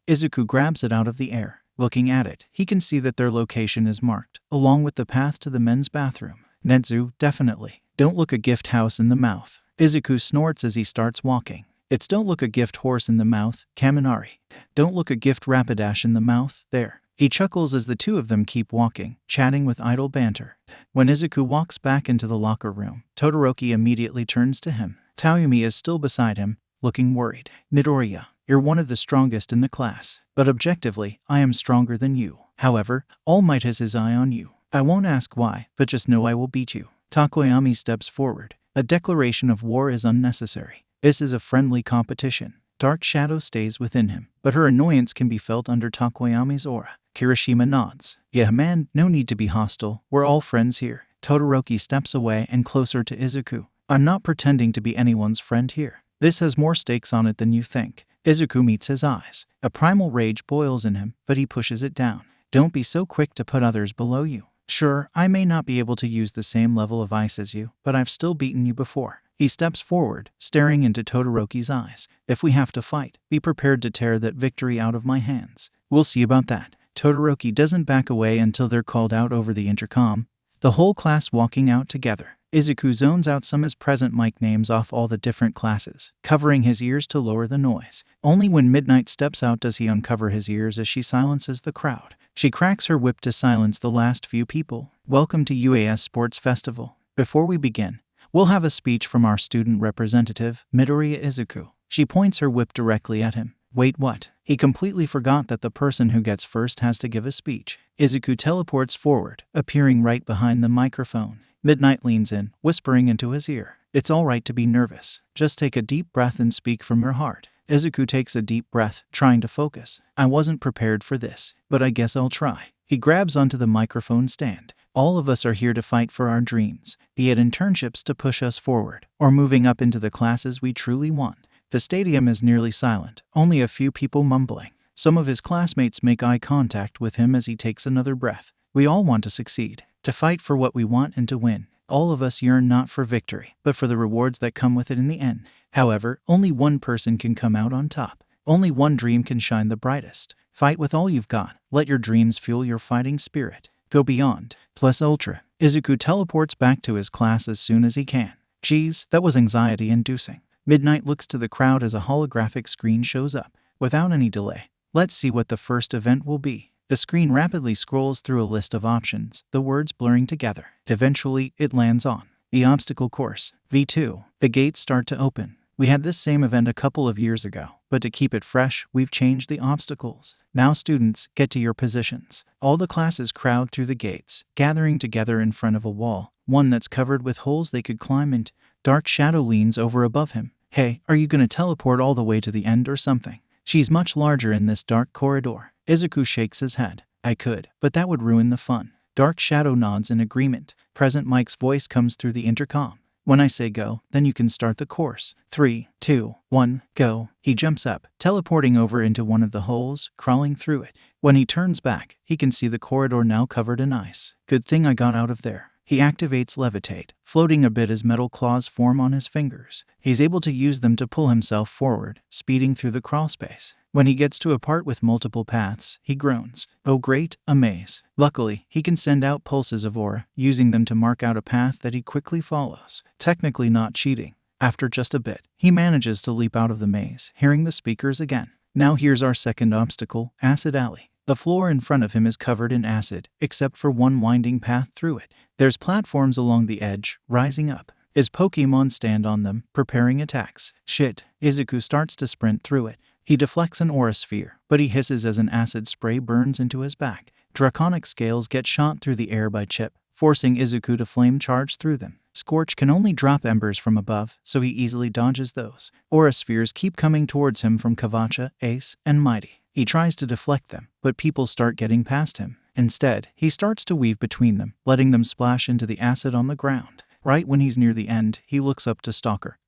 Izuku grabs it out of the air. Looking at it, he can see that their location is marked, along with the path to the men's bathroom. Netsu, definitely. Don't look a gift house in the mouth. Izuku snorts as he starts walking. It's don't look a gift horse in the mouth, Kaminari. Don't look a gift Rapidash in the mouth, there. He chuckles as the two of them keep walking, chatting with idle banter. When Izuku walks back into the locker room, Todoroki immediately turns to him. Taoyumi is still beside him, looking worried. Midoriya, you're one of the strongest in the class, but objectively, I am stronger than you. However, All Might has his eye on you. I won't ask why, but just know I will beat you. Takoyami steps forward. A declaration of war is unnecessary. This is a friendly competition. Dark shadow stays within him. but her annoyance can be felt under Takoyami's aura. Kirishima nods. Yeah man, no need to be hostile, we're all friends here. Todoroki steps away and closer to Izuku. I'm not pretending to be anyone's friend here. This has more stakes on it than you think. Izuku meets his eyes. A primal rage boils in him, but he pushes it down. Don't be so quick to put others below you. Sure, I may not be able to use the same level of ice as you, but I've still beaten you before. He steps forward, staring into Todoroki's eyes. If we have to fight, be prepared to tear that victory out of my hands. We'll see about that. Todoroki doesn't back away until they're called out over the intercom. The whole class walking out together. Izuku zones out some his present mic names off all the different classes, covering his ears to lower the noise. Only when Midnight steps out does he uncover his ears as she silences the crowd. She cracks her whip to silence the last few people. Welcome to UAS Sports Festival. Before we begin, we'll have a speech from our student representative, Midoriya Izuku. She points her whip directly at him. Wait, what? He completely forgot that the person who gets first has to give a speech. Izuku teleports forward, appearing right behind the microphone. Midnight leans in, whispering into his ear. It's all right to be nervous. Just take a deep breath and speak from your heart. Izuku takes a deep breath, trying to focus. I wasn't prepared for this, but I guess I'll try. He grabs onto the microphone stand. All of us are here to fight for our dreams, be it internships to push us forward, or moving up into the classes we truly want. The stadium is nearly silent, only a few people mumbling. Some of his classmates make eye contact with him as he takes another breath. We all want to succeed, to fight for what we want and to win. All of us yearn not for victory, but for the rewards that come with it in the end. However, only one person can come out on top. Only one dream can shine the brightest. Fight with all you've got. Let your dreams fuel your fighting spirit. Go beyond. Plus ultra. Izuku teleports back to his class as soon as he can. Geez, that was anxiety-inducing. Midnight looks to the crowd as a holographic screen shows up. Without any delay, let's see what the first event will be. The screen rapidly scrolls through a list of options, the words blurring together. Eventually, it lands on the obstacle course, V2. The gates start to open. We had this same event a couple of years ago, but to keep it fresh, we've changed the obstacles. Now students, get to your positions. All the classes crowd through the gates, gathering together in front of a wall, one that's covered with holes they could climb into. Dark Shadow leans over above him. Hey, are you gonna teleport all the way to the end or something? She's much larger in this dark corridor. Izuku shakes his head. I could, but that would ruin the fun. Dark Shadow nods in agreement. Present Mike's voice comes through the intercom. When I say go, then you can start the course. 3, 2, 1, go. He jumps up, teleporting over into one of the holes, crawling through it. When he turns back, he can see the corridor now covered in ice. Good thing I got out of there. He activates Levitate, floating a bit as metal claws form on his fingers. He's able to use them to pull himself forward, speeding through the crawlspace. When he gets to a part with multiple paths, he groans. Oh great, a maze. Luckily, he can send out pulses of aura, using them to mark out a path that he quickly follows. Technically not cheating. After just a bit, he manages to leap out of the maze, hearing the speakers again. Now here's our second obstacle, Acid Alley. The floor in front of him is covered in acid, except for one winding path through it. There's platforms along the edge, rising up. His Pokemon stand on them, preparing attacks. Shit, Izuku starts to sprint through it. He deflects an aura sphere, but he hisses as an acid spray burns into his back. Draconic scales get shot through the air by Chip, forcing Izuku to flame charge through them. Scorch can only drop embers from above, so he easily dodges those. Aura spheres keep coming towards him from Kavacha, Ace, and Mighty. He tries to deflect them, but people start getting past him. Instead, he starts to weave between them, letting them splash into the acid on the ground. Right when he's near the end, he looks up to Stalker,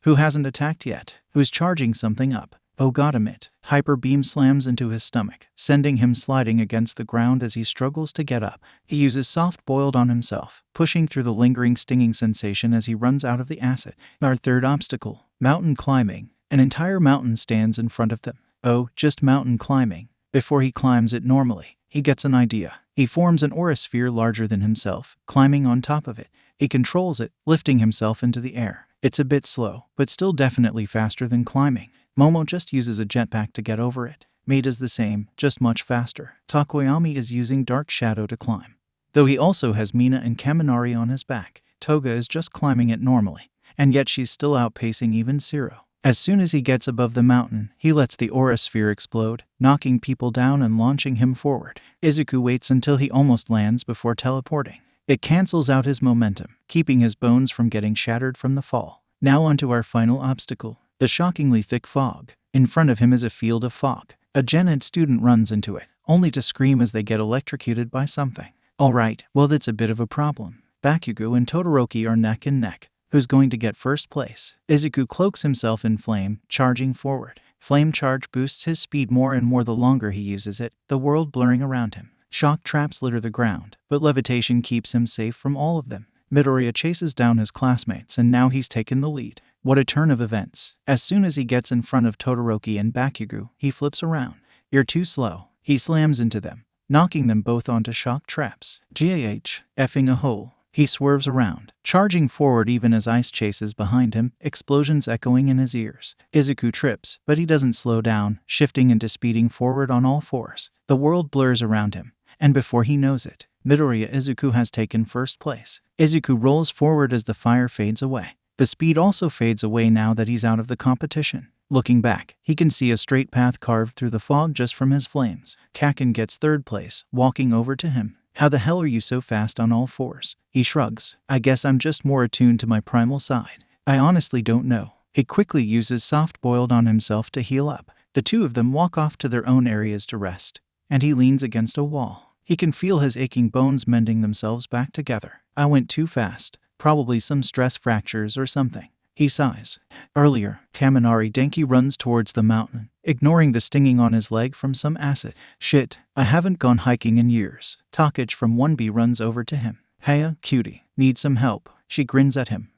who hasn't attacked yet, who's charging something up. Oh god, it. Hyper beam slams into his stomach, sending him sliding against the ground as he struggles to get up. He uses soft boiled on himself, pushing through the lingering stinging sensation as he runs out of the acid. Our third obstacle, mountain climbing. An entire mountain stands in front of them. Oh, just mountain climbing. Before he climbs it normally, he gets an idea. He forms an aura sphere larger than himself, climbing on top of it. He controls it, lifting himself into the air. It's a bit slow, but still definitely faster than climbing. Momo just uses a jetpack to get over it. Mei does the same, just much faster. Takoyami is using Dark Shadow to climb, though he also has Mina and Kaminari on his back. Toga is just climbing it normally, and yet she's still outpacing even Zero. As soon as he gets above the mountain, he lets the aura sphere explode, knocking people down and launching him forward. Izuku waits until he almost lands before teleporting. It cancels out his momentum, keeping his bones from getting shattered from the fall. Now onto our final obstacle, the shockingly thick fog. In front of him is a field of fog. A Gen Ed student runs into it, only to scream as they get electrocuted by something. Alright, well that's a bit of a problem. Bakugo and Todoroki are neck and neck. Who's going to get first place? Izuku cloaks himself in flame, charging forward. Flame charge boosts his speed more and more the longer he uses it, the world blurring around him. Shock traps litter the ground, but levitation keeps him safe from all of them. Midoriya chases down his classmates and now he's taken the lead. What a turn of events. As soon as he gets in front of Todoroki and Bakugo, he flips around. You're too slow. He slams into them, knocking them both onto shock traps. GAH, effing a hole. He swerves around, charging forward even as ice chases behind him, explosions echoing in his ears. Izuku trips, but he doesn't slow down, shifting into speeding forward on all fours. The world blurs around him, and before he knows it, Midoriya Izuku has taken first place. Izuku rolls forward as the fire fades away. The speed also fades away now that he's out of the competition. Looking back, he can see a straight path carved through the fog just from his flames. Kaken gets third place, walking over to him. How the hell are you so fast on all fours? He shrugs. I guess I'm just more attuned to my primal side. I honestly don't know. He quickly uses soft-boiled on himself to heal up. The two of them walk off to their own areas to rest, and he leans against a wall. He can feel his aching bones mending themselves back together. I went too fast. Probably some stress fractures or something. He sighs. Earlier, Kaminari Denki runs towards the mountain, ignoring the stinging on his leg from some acid. Shit, I haven't gone hiking in years. Takich from 1B runs over to him. Heya, cutie, need some help. She grins at him.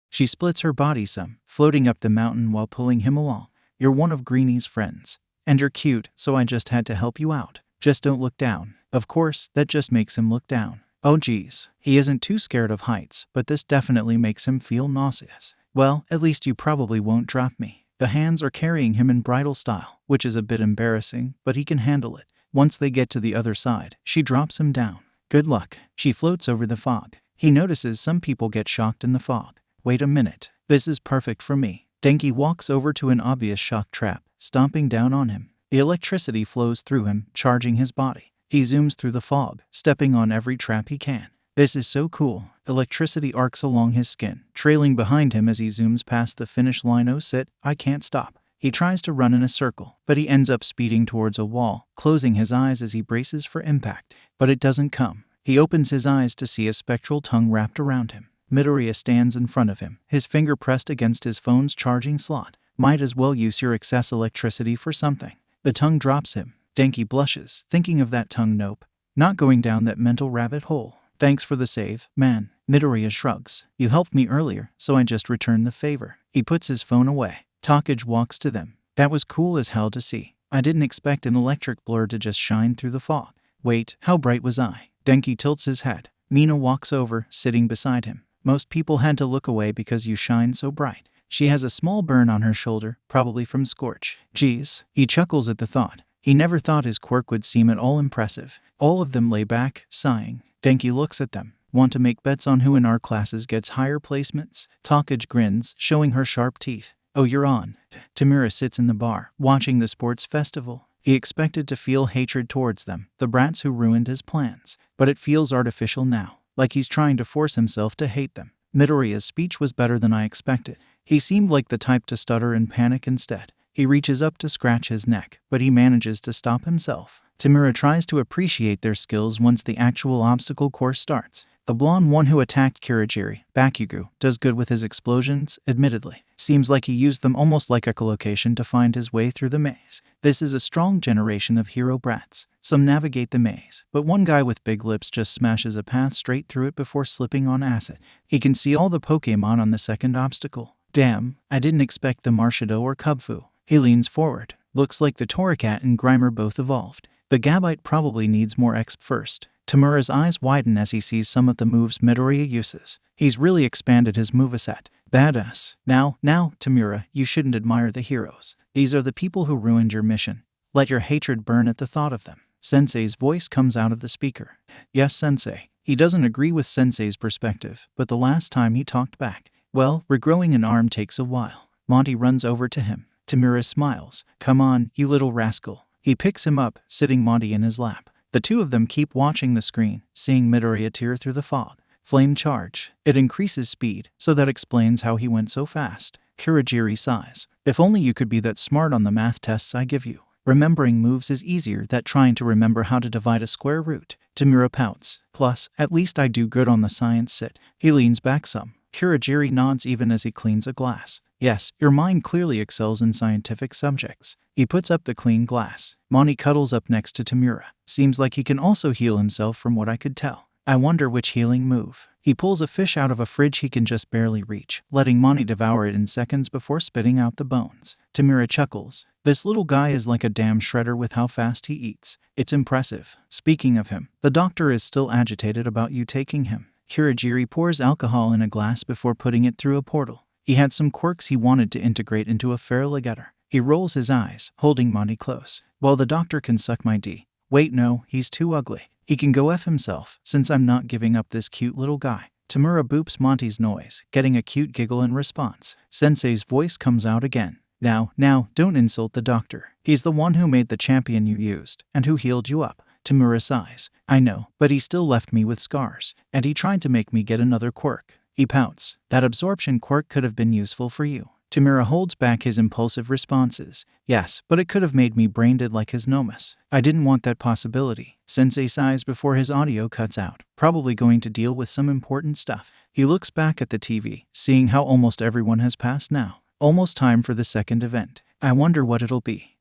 She splits her body some, floating up the mountain while pulling him along. You're one of Greenie's friends. And you're cute, so I just had to help you out. Just don't look down. Of course, that just makes him look down. Oh geez, he isn't too scared of heights, but this definitely makes him feel nauseous. Well, at least you probably won't drop me. The hands are carrying him in bridal style, which is a bit embarrassing, but he can handle it. Once they get to the other side, she drops him down. Good luck. She floats over the fog. He notices some people get shocked in the fog. Wait a minute. This is perfect for me. Denki walks over to an obvious shock trap, stomping down on him. The electricity flows through him, charging his body. He zooms through the fog, stepping on every trap he can. This is so cool. Electricity arcs along his skin, trailing behind him as he zooms past the finish line. Oh shit, I can't stop. He tries to run in a circle, but he ends up speeding towards a wall, closing his eyes as he braces for impact. But it doesn't come. He opens his eyes to see a spectral tongue wrapped around him. Midoriya stands in front of him, his finger pressed against his phone's charging slot. Might as well use your excess electricity for something. The tongue drops him. Denki blushes, thinking of that tongue. Nope. Not going down that mental rabbit hole. Thanks for the save, man. Midoriya shrugs. You helped me earlier, so I just returned the favor. He puts his phone away. Takich walks to them. That was cool as hell to see. I didn't expect an electric blur to just shine through the fog. Wait, how bright was I? Denki tilts his head. Mina walks over, sitting beside him. Most people had to look away because you shine so bright. She has a small burn on her shoulder, probably from scorch. Geez, he chuckles at the thought. He never thought his quirk would seem at all impressive. All of them lay back, sighing. Denki looks at them. Want to make bets on who in our classes gets higher placements? Takich grins, showing her sharp teeth. Oh, you're on. Tamura sits in the bar, watching the sports festival. He expected to feel hatred towards them, the brats who ruined his plans. But it feels artificial now, like he's trying to force himself to hate them. Midoriya's speech was better than I expected. He seemed like the type to stutter and panic instead. He reaches up to scratch his neck, but he manages to stop himself. Tamura tries to appreciate their skills once the actual obstacle course starts. The blonde one who attacked Kirigiri, Bakugo, does good with his explosions, admittedly. Seems like he used them almost like echolocation to find his way through the maze. This is a strong generation of hero brats. Some navigate the maze, but one guy with big lips just smashes a path straight through it before slipping on acid. He can see all the Pokémon on the second obstacle. Damn, I didn't expect the Marshido or Kubfu. He leans forward. Looks like the Torracat and Grimer both evolved. The Gabite probably needs more exp first. Tamura's eyes widen as he sees some of the moves Midoriya uses. He's really expanded his moveset. Badass. Now, Tamura, you shouldn't admire the heroes. These are the people who ruined your mission. Let your hatred burn at the thought of them. Sensei's voice comes out of the speaker. Yes, Sensei. He doesn't agree with Sensei's perspective, but the last time he talked back. Well, regrowing an arm takes a while. Monty runs over to him. Tamura smiles. Come on, you little rascal. He picks him up, sitting Monty in his lap. The two of them keep watching the screen, seeing Midoriya tear through the fog. Flame charge. It increases speed, so that explains how he went so fast. Kurogiri sighs. If only you could be that smart on the math tests I give you. Remembering moves is easier than trying to remember how to divide a square root. Tamura pouts. Plus, at least I do good on the science sit. He leans back some. Kurogiri nods even as he cleans a glass. Yes, your mind clearly excels in scientific subjects. He puts up the clean glass. Moni cuddles up next to Tamura. Seems like he can also heal himself from what I could tell. I wonder which healing move. He pulls a fish out of a fridge he can just barely reach, letting Moni devour it in seconds before spitting out the bones. Tamura chuckles. This little guy is like a damn shredder with how fast he eats. It's impressive. Speaking of him, the doctor is still agitated about you taking him. Kurogiri pours alcohol in a glass before putting it through a portal. He had some quirks he wanted to integrate into a Feraligatr. He rolls his eyes, holding Moni close. Well, the doctor can suck my D. Wait, no, he's too ugly. He can go F himself, since I'm not giving up this cute little guy. Tamura boops Monty's noise, getting a cute giggle in response. Sensei's voice comes out again. Now, don't insult the doctor. He's the one who made the champion you used, and who healed you up. Tamura sighs. I know, but he still left me with scars, and he tried to make me get another quirk. He pouts. That absorption quirk could have been useful for you. Tamura holds back his impulsive responses. Yes, but it could have made me brain-dead like his Nomus. I didn't want that possibility. Sensei sighs before his audio cuts out, probably going to deal with some important stuff. He looks back at the TV, seeing how almost everyone has passed now. Almost time for the second event. I wonder what it'll be.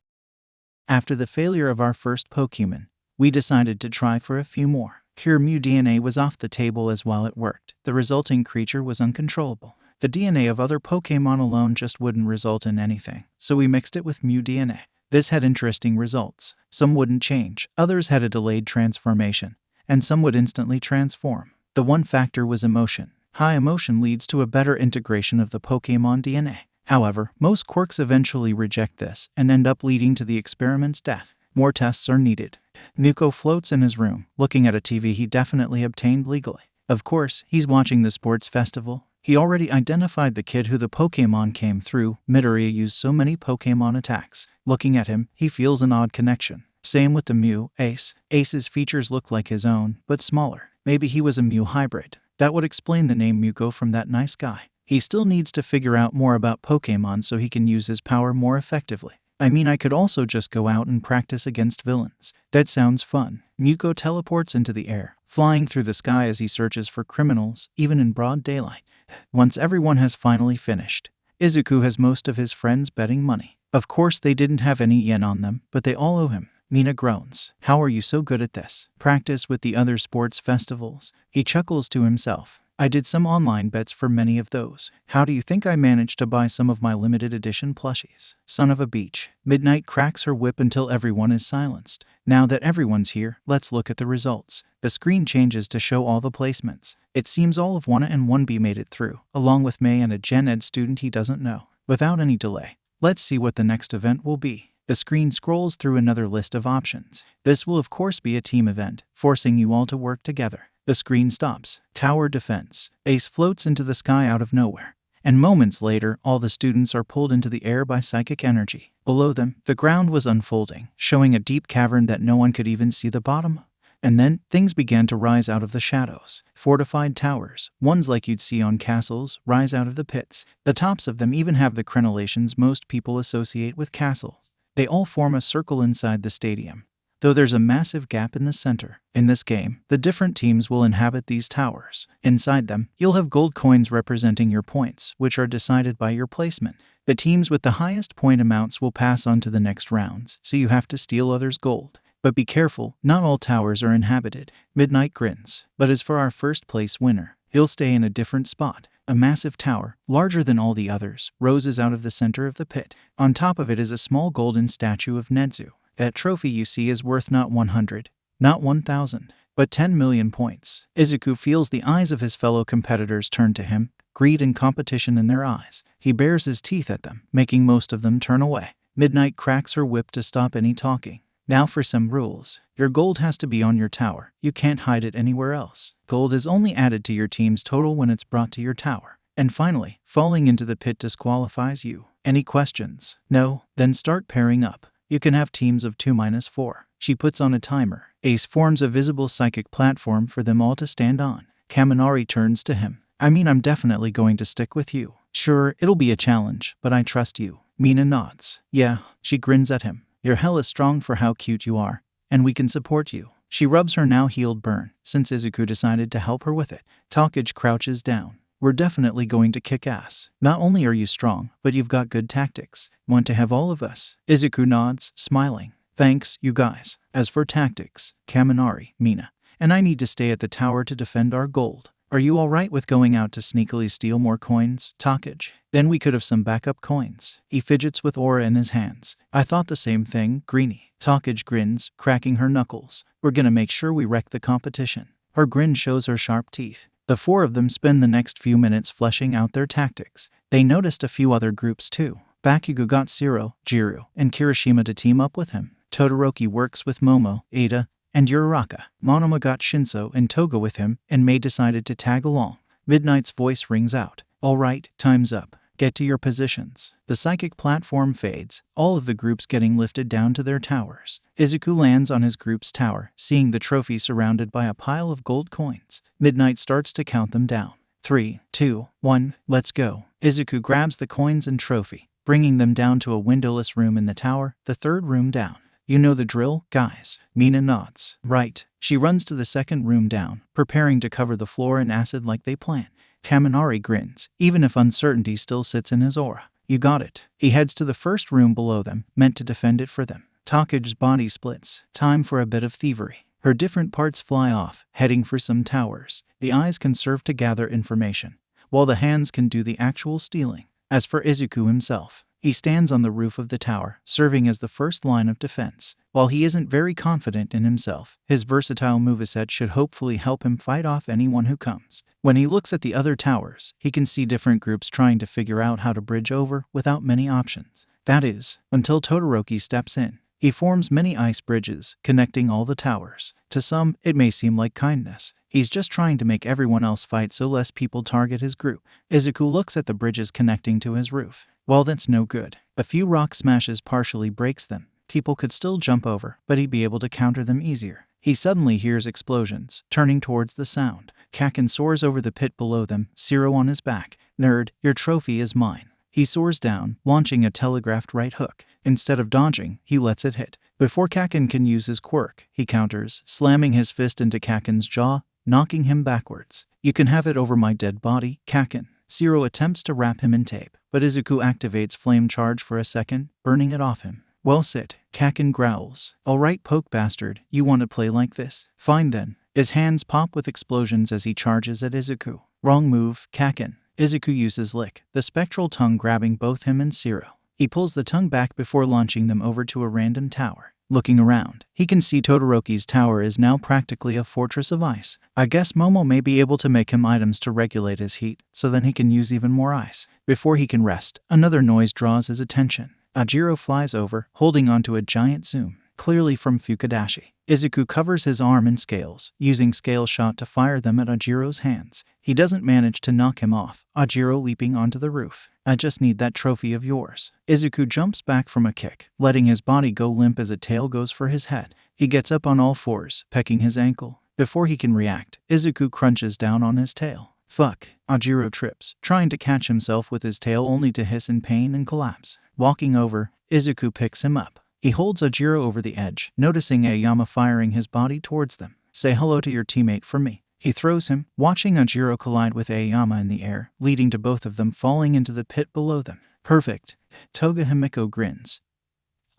After the failure of our first Pokemon, we decided to try for a few more. Pure Mew DNA was off the table as while it worked. The resulting creature was uncontrollable. The DNA of other Pokemon alone just wouldn't result in anything, so we mixed it with Mew DNA. This had interesting results. Some wouldn't change, others had a delayed transformation, and some would instantly transform. The one factor was emotion. High emotion leads to a better integration of the Pokemon DNA. However, most quirks eventually reject this and end up leading to the experiment's death. More tests are needed. Nuko floats in his room, looking at a TV he definitely obtained legally. Of course, he's watching the sports festival. He already identified the kid who the Pokemon came through. Midoriya used so many Pokemon attacks. Looking at him, he feels an odd connection. Same with the Mew, Ace. Ace's features look like his own, but smaller. Maybe he was a Mew hybrid. That would explain the name Muko from that nice guy. He still needs to figure out more about Pokemon so he can use his power more effectively. I mean, I could also just go out and practice against villains. That sounds fun. Muko teleports into the air, flying through the sky as he searches for criminals, even in broad daylight. Once everyone has finally finished, Izuku has most of his friends betting money. Of course they didn't have any yen on them, but they all owe him. Mina groans. How are you so good at this? Practice with the other sports festivals. He chuckles to himself. I did some online bets for many of those. How do you think I managed to buy some of my limited edition plushies? Son of a beach. Midnight cracks her whip until everyone is silenced. Now that everyone's here, let's look at the results. The screen changes to show all the placements. It seems all of 1A and 1B made it through, along with May and a Gen Ed student he doesn't know. Without any delay, let's see what the next event will be. The screen scrolls through another list of options. This will of course be a team event, forcing you all to work together. The screen stops. Tower defense. Ace floats into the sky out of nowhere. And moments later, all the students are pulled into the air by psychic energy. Below them, the ground was unfolding, showing a deep cavern that no one could even see the bottom. And then, things began to rise out of the shadows. Fortified towers, ones like you'd see on castles, rise out of the pits. The tops of them even have the crenellations most people associate with castles. They all form a circle inside the stadium, though there's a massive gap in the center. In this game, the different teams will inhabit these towers. Inside them, you'll have gold coins representing your points, which are decided by your placement. The teams with the highest point amounts will pass on to the next rounds, so you have to steal others' gold. But be careful, not all towers are inhabited. Midnight grins. But as for our first place winner, he'll stay in a different spot. A massive tower, larger than all the others, roses out of the center of the pit. On top of it is a small golden statue of Netsu. That trophy you see is worth not 100, not 1,000, but 10 million points. Izuku feels the eyes of his fellow competitors turn to him, greed and competition in their eyes. He bares his teeth at them, making most of them turn away. Midnight cracks her whip to stop any talking. Now for some rules. Your gold has to be on your tower. You can't hide it anywhere else. Gold is only added to your team's total when it's brought to your tower. And finally, falling into the pit disqualifies you. Any questions? No? Then start pairing up. You can have teams of 2-4. She puts on a timer. Ace forms a visible psychic platform for them all to stand on. Kaminari turns to him. I mean, I'm definitely going to stick with you. Sure, it'll be a challenge, but I trust you. Mina nods. Yeah, she grins at him. You're hella strong for how cute you are, and we can support you. She rubs her now healed burn, since Izuku decided to help her with it. Takage crouches down. We're definitely going to kick ass. Not only are you strong, but you've got good tactics. Want to have all of us? Izuku nods, smiling. Thanks, you guys. As for tactics, Kaminari, Mina, and I need to stay at the tower to defend our gold. Are you alright with going out to sneakily steal more coins, Takage? Then we could have some backup coins. He fidgets with aura in his hands. I thought the same thing, Greenie. Takage grins, cracking her knuckles. We're gonna make sure we wreck the competition. Her grin shows her sharp teeth. The four of them spend the next few minutes fleshing out their tactics. They noticed a few other groups too. Bakugo got Shiro, Jiru, and Kirishima to team up with him. Todoroki works with Momo, Ada, and Uraraka. Monoma got Shinso and Toga with him, and Mei decided to tag along. Midnight's voice rings out. All right, time's up. Get to your positions. The psychic platform fades, all of the groups getting lifted down to their towers. Izuku lands on his group's tower, seeing the trophy surrounded by a pile of gold coins. Midnight starts to count them down. 3, 2, 1, let's go. Izuku grabs the coins and trophy, bringing them down to a windowless room in the tower, the third room down. You know the drill, guys. Mina nods. Right. She runs to the second room down, preparing to cover the floor in acid like they planned. Kaminari grins, even if uncertainty still sits in his aura. You got it. He heads to the first room below them, meant to defend it for them. Takage's body splits. Time for a bit of thievery. Her different parts fly off, heading for some towers. The eyes can serve to gather information, while the hands can do the actual stealing. As for Izuku himself, he stands on the roof of the tower, serving as the first line of defense. While he isn't very confident in himself, his versatile moveset should hopefully help him fight off anyone who comes. When he looks at the other towers, he can see different groups trying to figure out how to bridge over without many options. That is, until Todoroki steps in. He forms many ice bridges, connecting all the towers. To some, it may seem like kindness. He's just trying to make everyone else fight so less people target his group. Izuku looks at the bridges connecting to his roof. Well, that's no good. A few rock smashes partially breaks them. People could still jump over, but he'd be able to counter them easier. He suddenly hears explosions, turning towards the sound. Kakin soars over the pit below them, Shiro on his back. Nerd, your trophy is mine. He soars down, launching a telegraphed right hook. Instead of dodging, he lets it hit. Before Kakin can use his quirk, he counters, slamming his fist into Kakin's jaw, knocking him backwards. You can have it over my dead body, Kakin. Shiro attempts to wrap him in tape, but Izuku activates flame charge for a second, burning it off him. Well sit, Kakin growls. Alright poke bastard, you want to play like this? Fine then. His hands pop with explosions as he charges at Izuku. Wrong move, Kakin. Izuku uses lick, the spectral tongue grabbing both him and Shiro. He pulls the tongue back before launching them over to a random tower. Looking around, he can see Todoroki's tower is now practically a fortress of ice. I guess Momo may be able to make him items to regulate his heat, so then he can use even more ice. Before he can rest, another noise draws his attention. Ajiro flies over, holding onto a giant zoom, clearly from Fukadashi. Izuku covers his arm in scales, using scale shot to fire them at Ajiro's hands. He doesn't manage to knock him off, Ajiro leaping onto the roof. I just need that trophy of yours. Izuku jumps back from a kick, letting his body go limp as a tail goes for his head. He gets up on all fours, pecking his ankle. Before he can react, Izuku crunches down on his tail. Fuck. Ajiro trips, trying to catch himself with his tail only to hiss in pain and collapse. Walking over, Izuku picks him up. He holds Ajiro over the edge, noticing Aoyama firing his body towards them. Say hello to your teammate for me. He throws him, watching Ajiro collide with Aoyama in the air, leading to both of them falling into the pit below them. Perfect. Toga Himiko grins,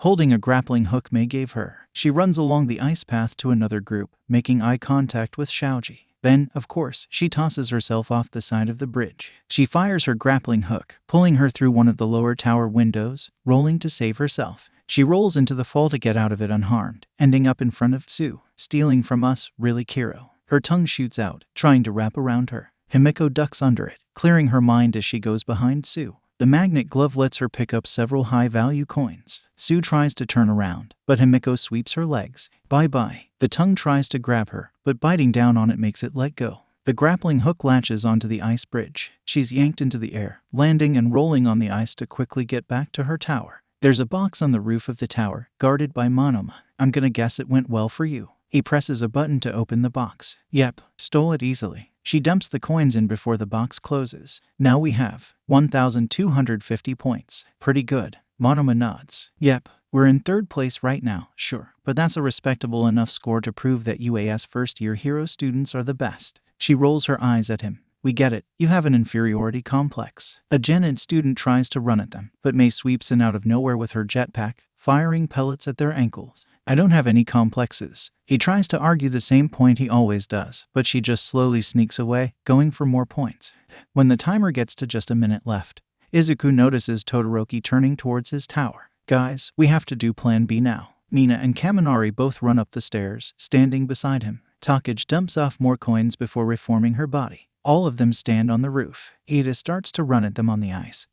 holding a grappling hook Mei gave her. She runs along the ice path to another group, making eye contact with Shaoji. Then, of course, she tosses herself off the side of the bridge. She fires her grappling hook, pulling her through one of the lower tower windows, rolling to save herself. She rolls into the fall to get out of it unharmed, ending up in front of Tsu. Stealing from us, really, Kiro? Her tongue shoots out, trying to wrap around her. Himiko ducks under it, clearing her mind as she goes behind Tsu. The magnet glove lets her pick up several high-value coins. Tsu tries to turn around, but Himiko sweeps her legs. Bye-bye. The tongue tries to grab her, but biting down on it makes it let go. The grappling hook latches onto the ice bridge. She's yanked into the air, landing and rolling on the ice to quickly get back to her tower. There's a box on the roof of the tower, guarded by Monoma. I'm gonna guess it went well for you. He presses a button to open the box. Yep, stole it easily. She dumps the coins in before the box closes. Now we have 1,250 points. Pretty good. Monoma nods. Yep, we're in third place right now, sure. But that's a respectable enough score to prove that UAS first-year hero students are the best. She rolls her eyes at him. We get it. You have an inferiority complex. A Gen Ed student tries to run at them, but May sweeps in out of nowhere with her jetpack, firing pellets at their ankles. I don't have any complexes. He tries to argue the same point he always does, but she just slowly sneaks away, going for more points. When the timer gets to just a minute left, Izuku notices Todoroki turning towards his tower. Guys, we have to do plan B now. Mina and Kaminari both run up the stairs, standing beside him. Takage dumps off more coins before reforming her body. All of them stand on the roof. Ida starts to run at them on the ice,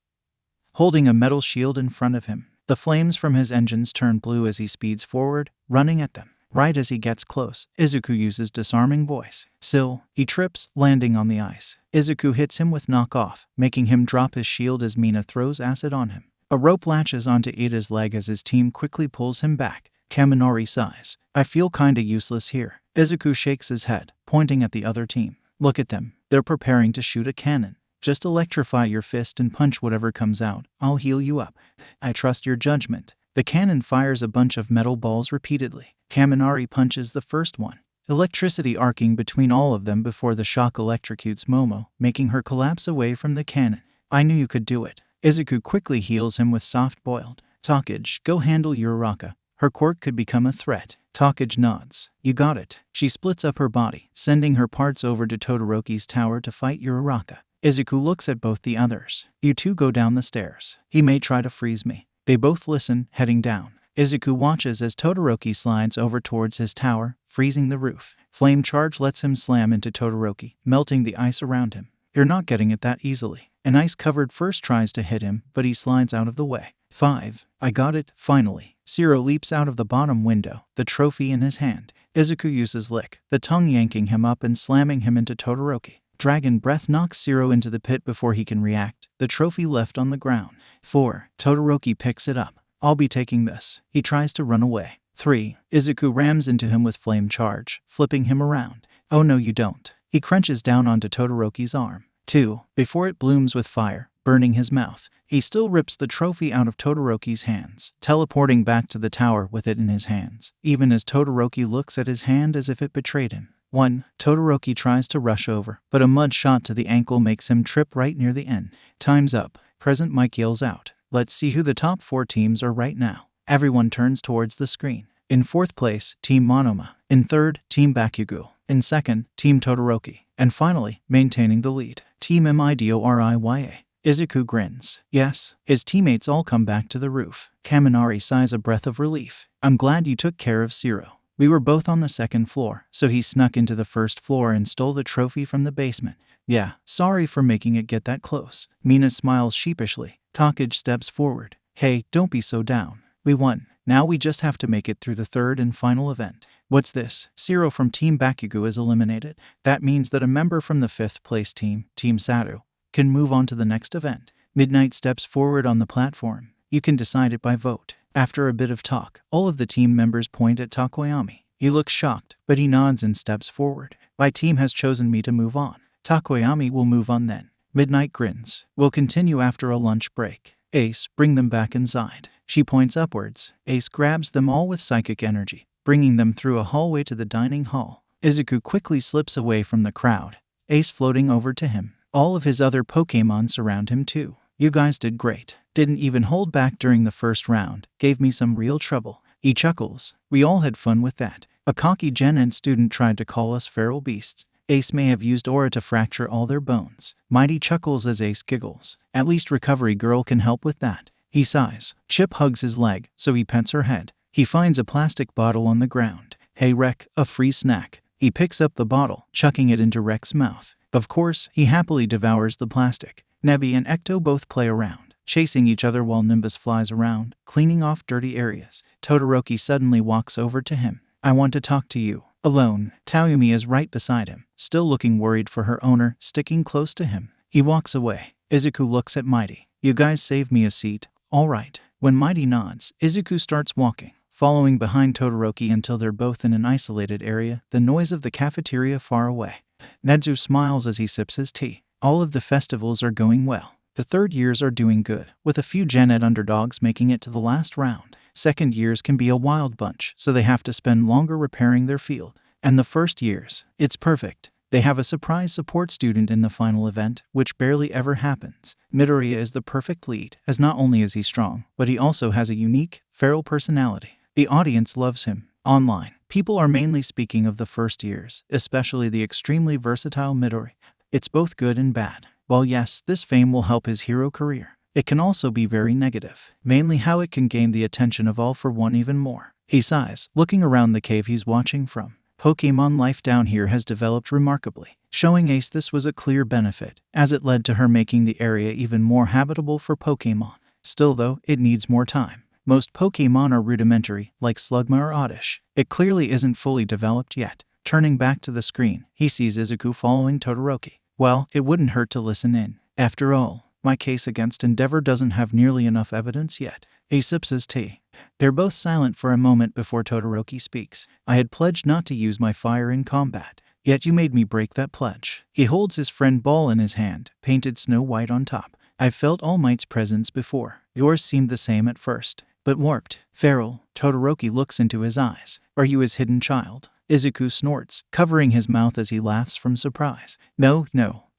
holding a metal shield in front of him. The flames from his engines turn blue as he speeds forward, running at them. Right as he gets close, Izuku uses disarming voice. Still, he trips, landing on the ice. Izuku hits him with knockoff, making him drop his shield as Mina throws acid on him. A rope latches onto Ida's leg as his team quickly pulls him back. Kaminari sighs. I feel kinda useless here. Izuku shakes his head, pointing at the other team. Look at them. They're preparing to shoot a cannon. Just electrify your fist and punch whatever comes out. I'll heal you up. I trust your judgment. The cannon fires a bunch of metal balls repeatedly. Kaminari punches the first one, electricity arcing between all of them before the shock electrocutes Momo, making her collapse away from the cannon. I knew you could do it. Izuku quickly heals him with soft-boiled. Takage, go handle Uraraka. Her quirk could become a threat. Takage nods. You got it. She splits up her body, sending her parts over to Todoroki's tower to fight Uraraka. Izuku looks at both the others. You two go down the stairs. He may try to freeze me. They both listen, heading down. Izuku watches as Todoroki slides over towards his tower, freezing the roof. Flame charge lets him slam into Todoroki, melting the ice around him. You're not getting it that easily. An ice-covered first tries to hit him, but he slides out of the way. 5. I got it, finally. Zero leaps out of the bottom window, the trophy in his hand. Izuku uses lick, the tongue yanking him up and slamming him into Todoroki. Dragon breath knocks Zero into the pit before he can react, the trophy left on the ground. 4. Todoroki picks it up. I'll be taking this. He tries to run away. 3. Izuku rams into him with flame charge, flipping him around. Oh no you don't. He crunches down onto Todoroki's arm. 2. Before it blooms with fire, burning his mouth, he still rips the trophy out of Todoroki's hands, teleporting back to the tower with it in his hands, even as Todoroki looks at his hand as if it betrayed him. 1. Todoroki tries to rush over, but a mud shot to the ankle makes him trip right near the end. Time's up. Present Mike yells out. Let's see who the top 4 teams are right now. Everyone turns towards the screen. In 4th place, Team Monoma. In 3rd, Team Bakugo. In 2nd, Team Todoroki. And finally, maintaining the lead, Team Midoriya. Izuku grins. Yes, his teammates all come back to the roof. Kaminari sighs a breath of relief. I'm glad you took care of Zero. We were both on the 2nd floor, so he snuck into the 1st floor and stole the trophy from the basement. Yeah, sorry for making it get that close. Mina smiles sheepishly. Takage steps forward. Hey, don't be so down. We won. Now we just have to make it through the 3rd and final event. What's this? Zero from Team Bakugo is eliminated. That means that a member from the 5th place team, Team Sado, can move on to the next event. Midnight steps forward on the platform. You can decide it by vote. After a bit of talk, all of the team members point at Takoyami. He looks shocked, but he nods and steps forward. My team has chosen me to move on. Takoyami will move on then. Midnight grins. We'll continue after a lunch break. Ace, bring them back inside. She points upwards. Ace grabs them all with psychic energy, bringing them through a hallway to the dining hall. Izuku quickly slips away from the crowd, Ace floating over to him. All of his other Pokémon surround him too. You guys did great. Didn't even hold back during the 1st round. Gave me some real trouble. He chuckles. We all had fun with that. A cocky Gen Ed student tried to call us feral beasts. Ace may have used aura to fracture all their bones. Mighty chuckles as Ace giggles. At least Recovery Girl can help with that. He sighs. Chip hugs his leg, so he pets her head. He finds a plastic bottle on the ground. Hey Rek, a free snack. He picks up the bottle, chucking it into Rek's mouth. Of course, he happily devours the plastic. Nebi and Ecto both play around, chasing each other while Nimbus flies around, cleaning off dirty areas. Todoroki suddenly walks over to him. I want to talk to you. Alone, Taoyumi is right beside him, still looking worried for her owner, sticking close to him. He walks away. Izuku looks at Mighty. You guys save me a seat. All right. When Mighty nods, Izuku starts walking, following behind Todoroki until they're both in an isolated area, the noise of the cafeteria far away. Nezu smiles as he sips his tea. All of the festivals are going well. The third years are doing good, with a few Gen Ed underdogs making it to the last round. Second years can be a wild bunch, so they have to spend longer repairing their field. And the first years, it's perfect. They have a surprise support student in the final event, which barely ever happens. Midoriya is the perfect lead, as not only is he strong, but he also has a unique, feral personality. The audience loves him. Online, people are mainly speaking of the first years, especially the extremely versatile Midori. It's both good and bad. While yes, this fame will help his hero career, it can also be very negative, mainly how it can gain the attention of All for One even more. He sighs, looking around the cave he's watching from. Pokémon life down here has developed remarkably, showing Ace this was a clear benefit, as it led to her making the area even more habitable for Pokémon. Still though, it needs more time. Most Pokémon are rudimentary, like Slugma or Oddish. It clearly isn't fully developed yet. Turning back to the screen, he sees Izuku following Todoroki. Well, it wouldn't hurt to listen in. After all, my case against Endeavor doesn't have nearly enough evidence yet. He sips his tea. They're both silent for a moment before Todoroki speaks. I had pledged not to use my fire in combat, yet you made me break that pledge. He holds his friend ball in his hand, painted snow white on top. I've felt All Might's presence before. Yours seemed the same at first, but warped. Feral. Todoroki looks into his eyes. Are you his hidden child? Izuku snorts, covering his mouth as he laughs from surprise. No,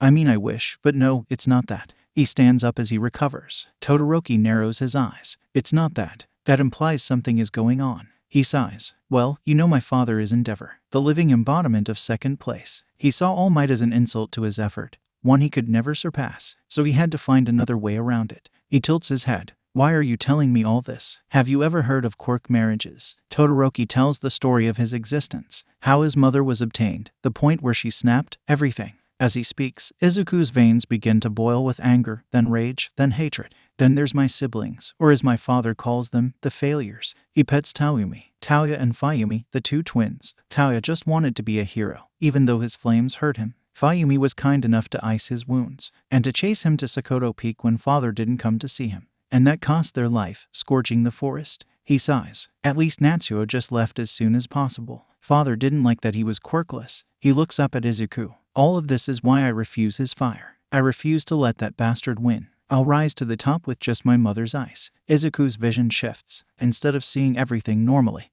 I mean I wish, but no, it's not that. He stands up as he recovers. Todoroki narrows his eyes. It's not that. That implies something is going on. He sighs. Well, you know my father is Endeavor, the living embodiment of second place. He saw All Might as an insult to his effort, one he could never surpass, so he had to find another way around it. He tilts his head. Why are you telling me all this? Have you ever heard of Quirk marriages? Todoroki tells the story of his existence, how his mother was obtained, the point where she snapped, everything. As he speaks, Izuku's veins begin to boil with anger, then rage, then hatred. Then there's my siblings, or as my father calls them, the failures. He pets Tauyumi, Tauya and Fayumi, the two twins. Tauya just wanted to be a hero, even though his flames hurt him. Fayumi was kind enough to ice his wounds, and to chase him to Sokoto Peak when father didn't come to see him. And that cost their life, scorching the forest. He sighs. At least Natsuo just left as soon as possible. Father didn't like that he was quirkless. He looks up at Izuku. All of this is why I refuse his fire. I refuse to let that bastard win. I'll rise to the top with just my mother's ice. Izuku's vision shifts. Instead of seeing everything normally,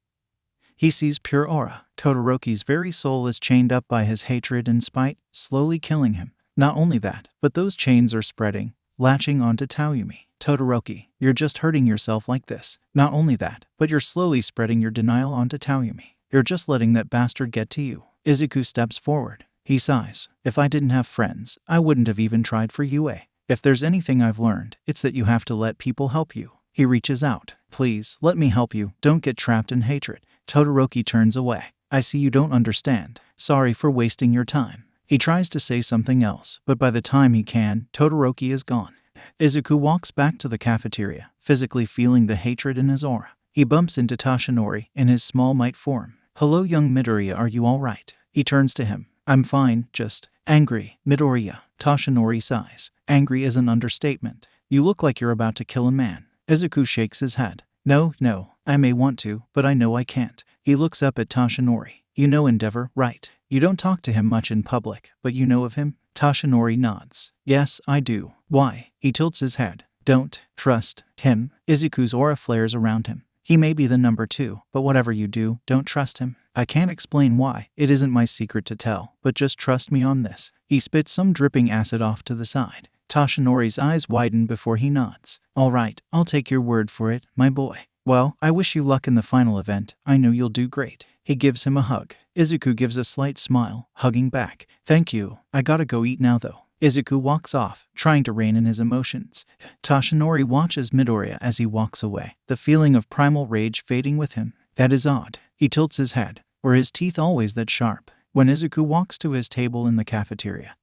he sees pure aura. Todoroki's very soul is chained up by his hatred and spite, slowly killing him. Not only that, but those chains are spreading, latching onto Tauyumi. Todoroki, you're just hurting yourself like this. Not only that, but you're slowly spreading your denial onto Tauyumi. You're just letting that bastard get to you. Izuku steps forward. He sighs. If I didn't have friends, I wouldn't have even tried for UA. If there's anything I've learned, it's that you have to let people help you. He reaches out. Please, let me help you. Don't get trapped in hatred. Todoroki turns away. I see you don't understand. Sorry for wasting your time. He tries to say something else, but by the time he can, Todoroki is gone. Izuku walks back to the cafeteria, physically feeling the hatred in his aura. He bumps into Tashinori in his small mite form. Hello young Midoriya, are you alright? He turns to him. I'm fine, just angry. Midoriya. Tashinori sighs. Angry is an understatement. You look like you're about to kill a man. Izuku shakes his head. No, I may want to, but I know I can't. He looks up at Tashinori. You know Endeavor, right? You don't talk to him much in public, but you know of him? Tashinori nods. Yes, I do. Why? He tilts his head. Don't trust him. Izuku's aura flares around him. He may be the number 2, but whatever you do, don't trust him. I can't explain why. It isn't my secret to tell, but just trust me on this. He spits some dripping acid off to the side. Tashinori's eyes widen before he nods. All right, I'll take your word for it, my boy. Well, I wish you luck in the final event. I know you'll do great. He gives him a hug. Izuku gives a slight smile, hugging back. Thank you. I gotta go eat now though. Izuku walks off, trying to rein in his emotions. Tashinori watches Midoriya as he walks away, the feeling of primal rage fading with him. That is odd. He tilts his head. Were his teeth always that sharp? When Izuku walks to his table in the cafeteria,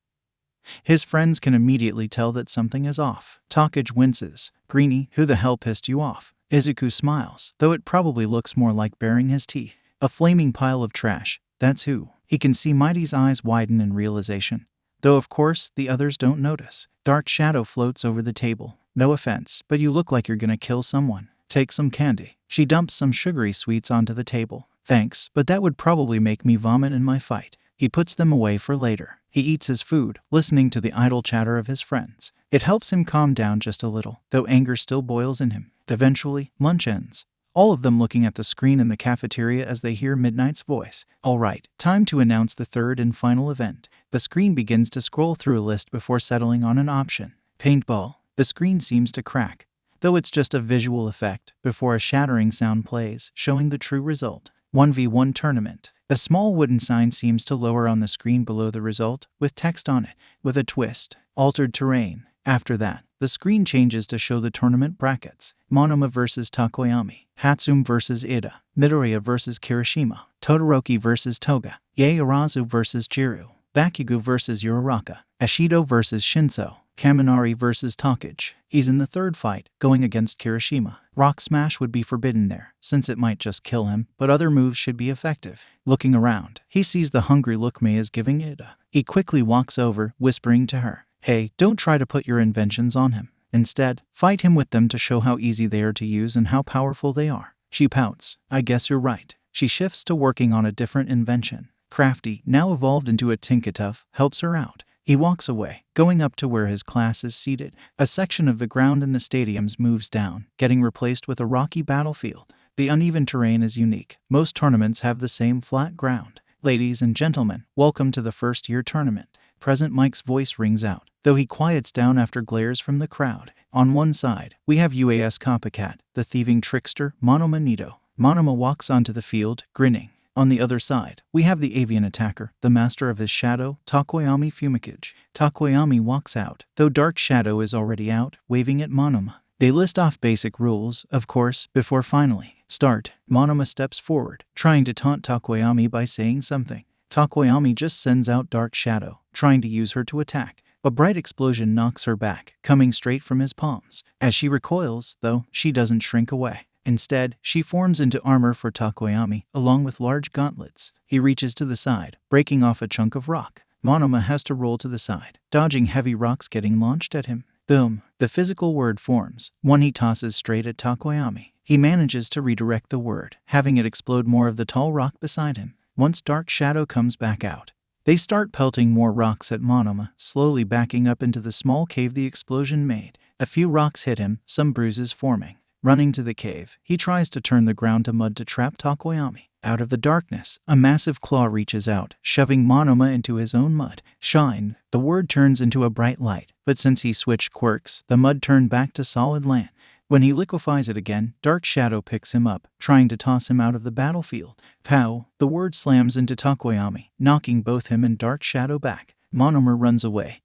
his friends can immediately tell that something is off. Takage winces. Greenie, who the hell pissed you off? Izuku smiles, though it probably looks more like baring his teeth. A flaming pile of trash. That's who. He can see Mighty's eyes widen in realization. Though of course, the others don't notice. Dark shadow floats over the table. No offense, but you look like you're gonna kill someone. take some candy. She dumps some sugary sweets onto the table. Thanks, but that would probably make me vomit in my fight. He puts them away for later. He eats his food, listening to the idle chatter of his friends. It helps him calm down just a little, though anger still boils in him. Eventually, lunch ends. All of them looking at the screen in the cafeteria as they hear Midnight's voice. All right, time to announce the third and final event. The screen begins to scroll through a list before settling on an option. Paintball. The screen seems to crack, though it's just a visual effect, before a shattering sound plays, showing the true result. 1v1 tournament. A small wooden sign seems to lower on the screen below the result, with text on it, with a twist. Altered terrain. After that, the screen changes to show the tournament brackets. Monoma vs Takoyami, Hatsum vs Ida, Midoriya vs Kirishima, Todoroki vs Toga, Yaoyorozu vs Jiru, Bakugo vs Uraraka, Ashido vs Shinso, Kaminari vs Takage. He's in the third fight, going against Kirishima. Rock Smash would be forbidden there, since it might just kill him, but other moves should be effective. Looking around, he sees the hungry look Mei is giving Ida. He quickly walks over, whispering to her, "Hey, don't try to put your inventions on him. Instead, fight him with them to show how easy they are to use and how powerful they are." She pouts. "I guess you're right." She shifts to working on a different invention. Crafty, now evolved into a Tinkatuff, helps her out. He walks away, going up to where his class is seated. A section of the ground in the stadiums moves down, getting replaced with a rocky battlefield. The uneven terrain is unique. Most tournaments have the same flat ground. "Ladies and gentlemen, welcome to the first-year tournament." President Mike's voice rings out, though he quiets down after glares from the crowd. On one side, we have UAS Copycat, the thieving trickster, Monoma Nito. Monoma walks onto the field, grinning. On the other side, we have the avian attacker, the master of his shadow, Takoyami Fumikage. Takoyami walks out, though Dark Shadow is already out, waving at Monoma. They list off basic rules, of course, before finally start. Monoma steps forward, trying to taunt Takoyami by saying something. Takoyami just sends out Dark Shadow, trying to use her to attack. A bright explosion knocks her back, coming straight from his palms. As she recoils, though, she doesn't shrink away. Instead, she forms into armor for Takoyami, along with large gauntlets. He reaches to the side, breaking off a chunk of rock. Monoma has to roll to the side, dodging heavy rocks getting launched at him. Boom! The physical word forms, one he tosses straight at Takoyami. He manages to redirect the word, having it explode more of the tall rock beside him. Once Dark Shadow comes back out, they start pelting more rocks at Monoma, slowly backing up into the small cave the explosion made. A few rocks hit him, some bruises forming. Running to the cave, he tries to turn the ground to mud to trap Takoyami. Out of the darkness, a massive claw reaches out, shoving Monoma into his own mud. Shine! The word turns into a bright light, but since he switched quirks, the mud turned back to solid land. When he liquefies it again, Dark Shadow picks him up, trying to toss him out of the battlefield. Pow! The word slams into Takoyami, knocking both him and Dark Shadow back. Monoma runs away,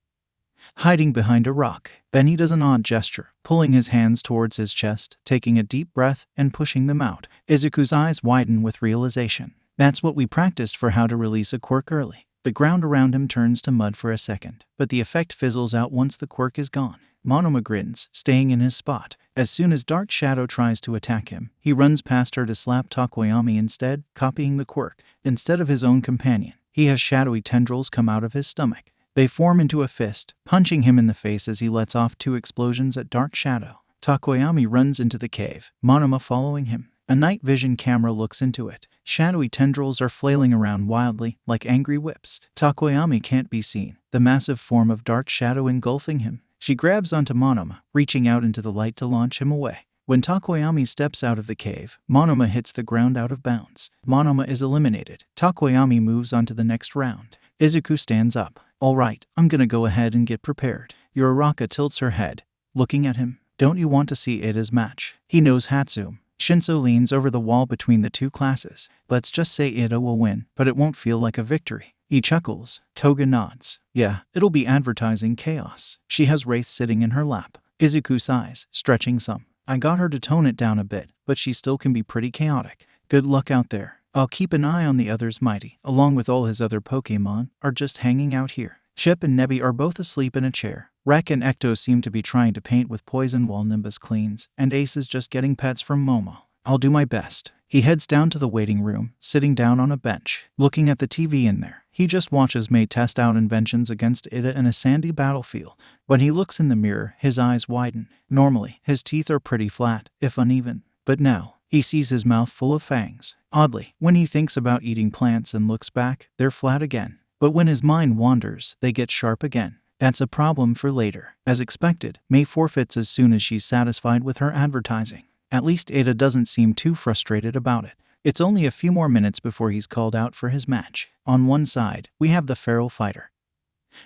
hiding behind a rock. Then he does an odd gesture, pulling his hands towards his chest, taking a deep breath, and pushing them out. Izuku's eyes widen with realization. That's what we practiced for how to release a quirk early. The ground around him turns to mud for a second, but the effect fizzles out once the quirk is gone. Monoma grins, staying in his spot. As soon as Dark Shadow tries to attack him, he runs past her to slap Takoyami instead, copying the quirk. Instead of his own companion, he has shadowy tendrils come out of his stomach. They form into a fist, punching him in the face as he lets off 2 explosions at Dark Shadow. Takoyami runs into the cave, Monoma following him. A night vision camera looks into it. Shadowy tendrils are flailing around wildly, like angry whips. Takoyami can't be seen, the massive form of Dark Shadow engulfing him. She grabs onto Monoma, reaching out into the light to launch him away. When Takoyami steps out of the cave, Monoma hits the ground out of bounds. Monoma is eliminated. Takoyami moves on to the next round. Izuku stands up. "All right, I'm gonna go ahead and get prepared." Uraraka tilts her head, looking at him. "Don't you want to see Ida's match?" He knows Hatsum. Shinso leans over the wall between the two classes. "Let's just say Ida will win, but it won't feel like a victory." He chuckles. Toga nods. "Yeah, it'll be advertising chaos." She has Wraith sitting in her lap. Izuku sighs, stretching some. "I got her to tone it down a bit, but she still can be pretty chaotic. Good luck out there. I'll keep an eye on the others. Mighty, along with all his other Pokémon, are just hanging out here." Ship and Nebi are both asleep in a chair. Rek and Ecto seem to be trying to paint with poison while Nimbus cleans, and Ace is just getting pets from Momo. "I'll do my best." He heads down to the waiting room, sitting down on a bench, looking at the TV in there. He just watches Mei test out inventions against Ida in a sandy battlefield. When he looks in the mirror, his eyes widen. Normally, his teeth are pretty flat, if uneven. But now, he sees his mouth full of fangs. Oddly, when he thinks about eating plants and looks back, they're flat again. But when his mind wanders, they get sharp again. That's a problem for later. As expected, May forfeits as soon as she's satisfied with her advertising. At least Ada doesn't seem too frustrated about it. It's only a few more minutes before he's called out for his match. On one side, we have the feral fighter,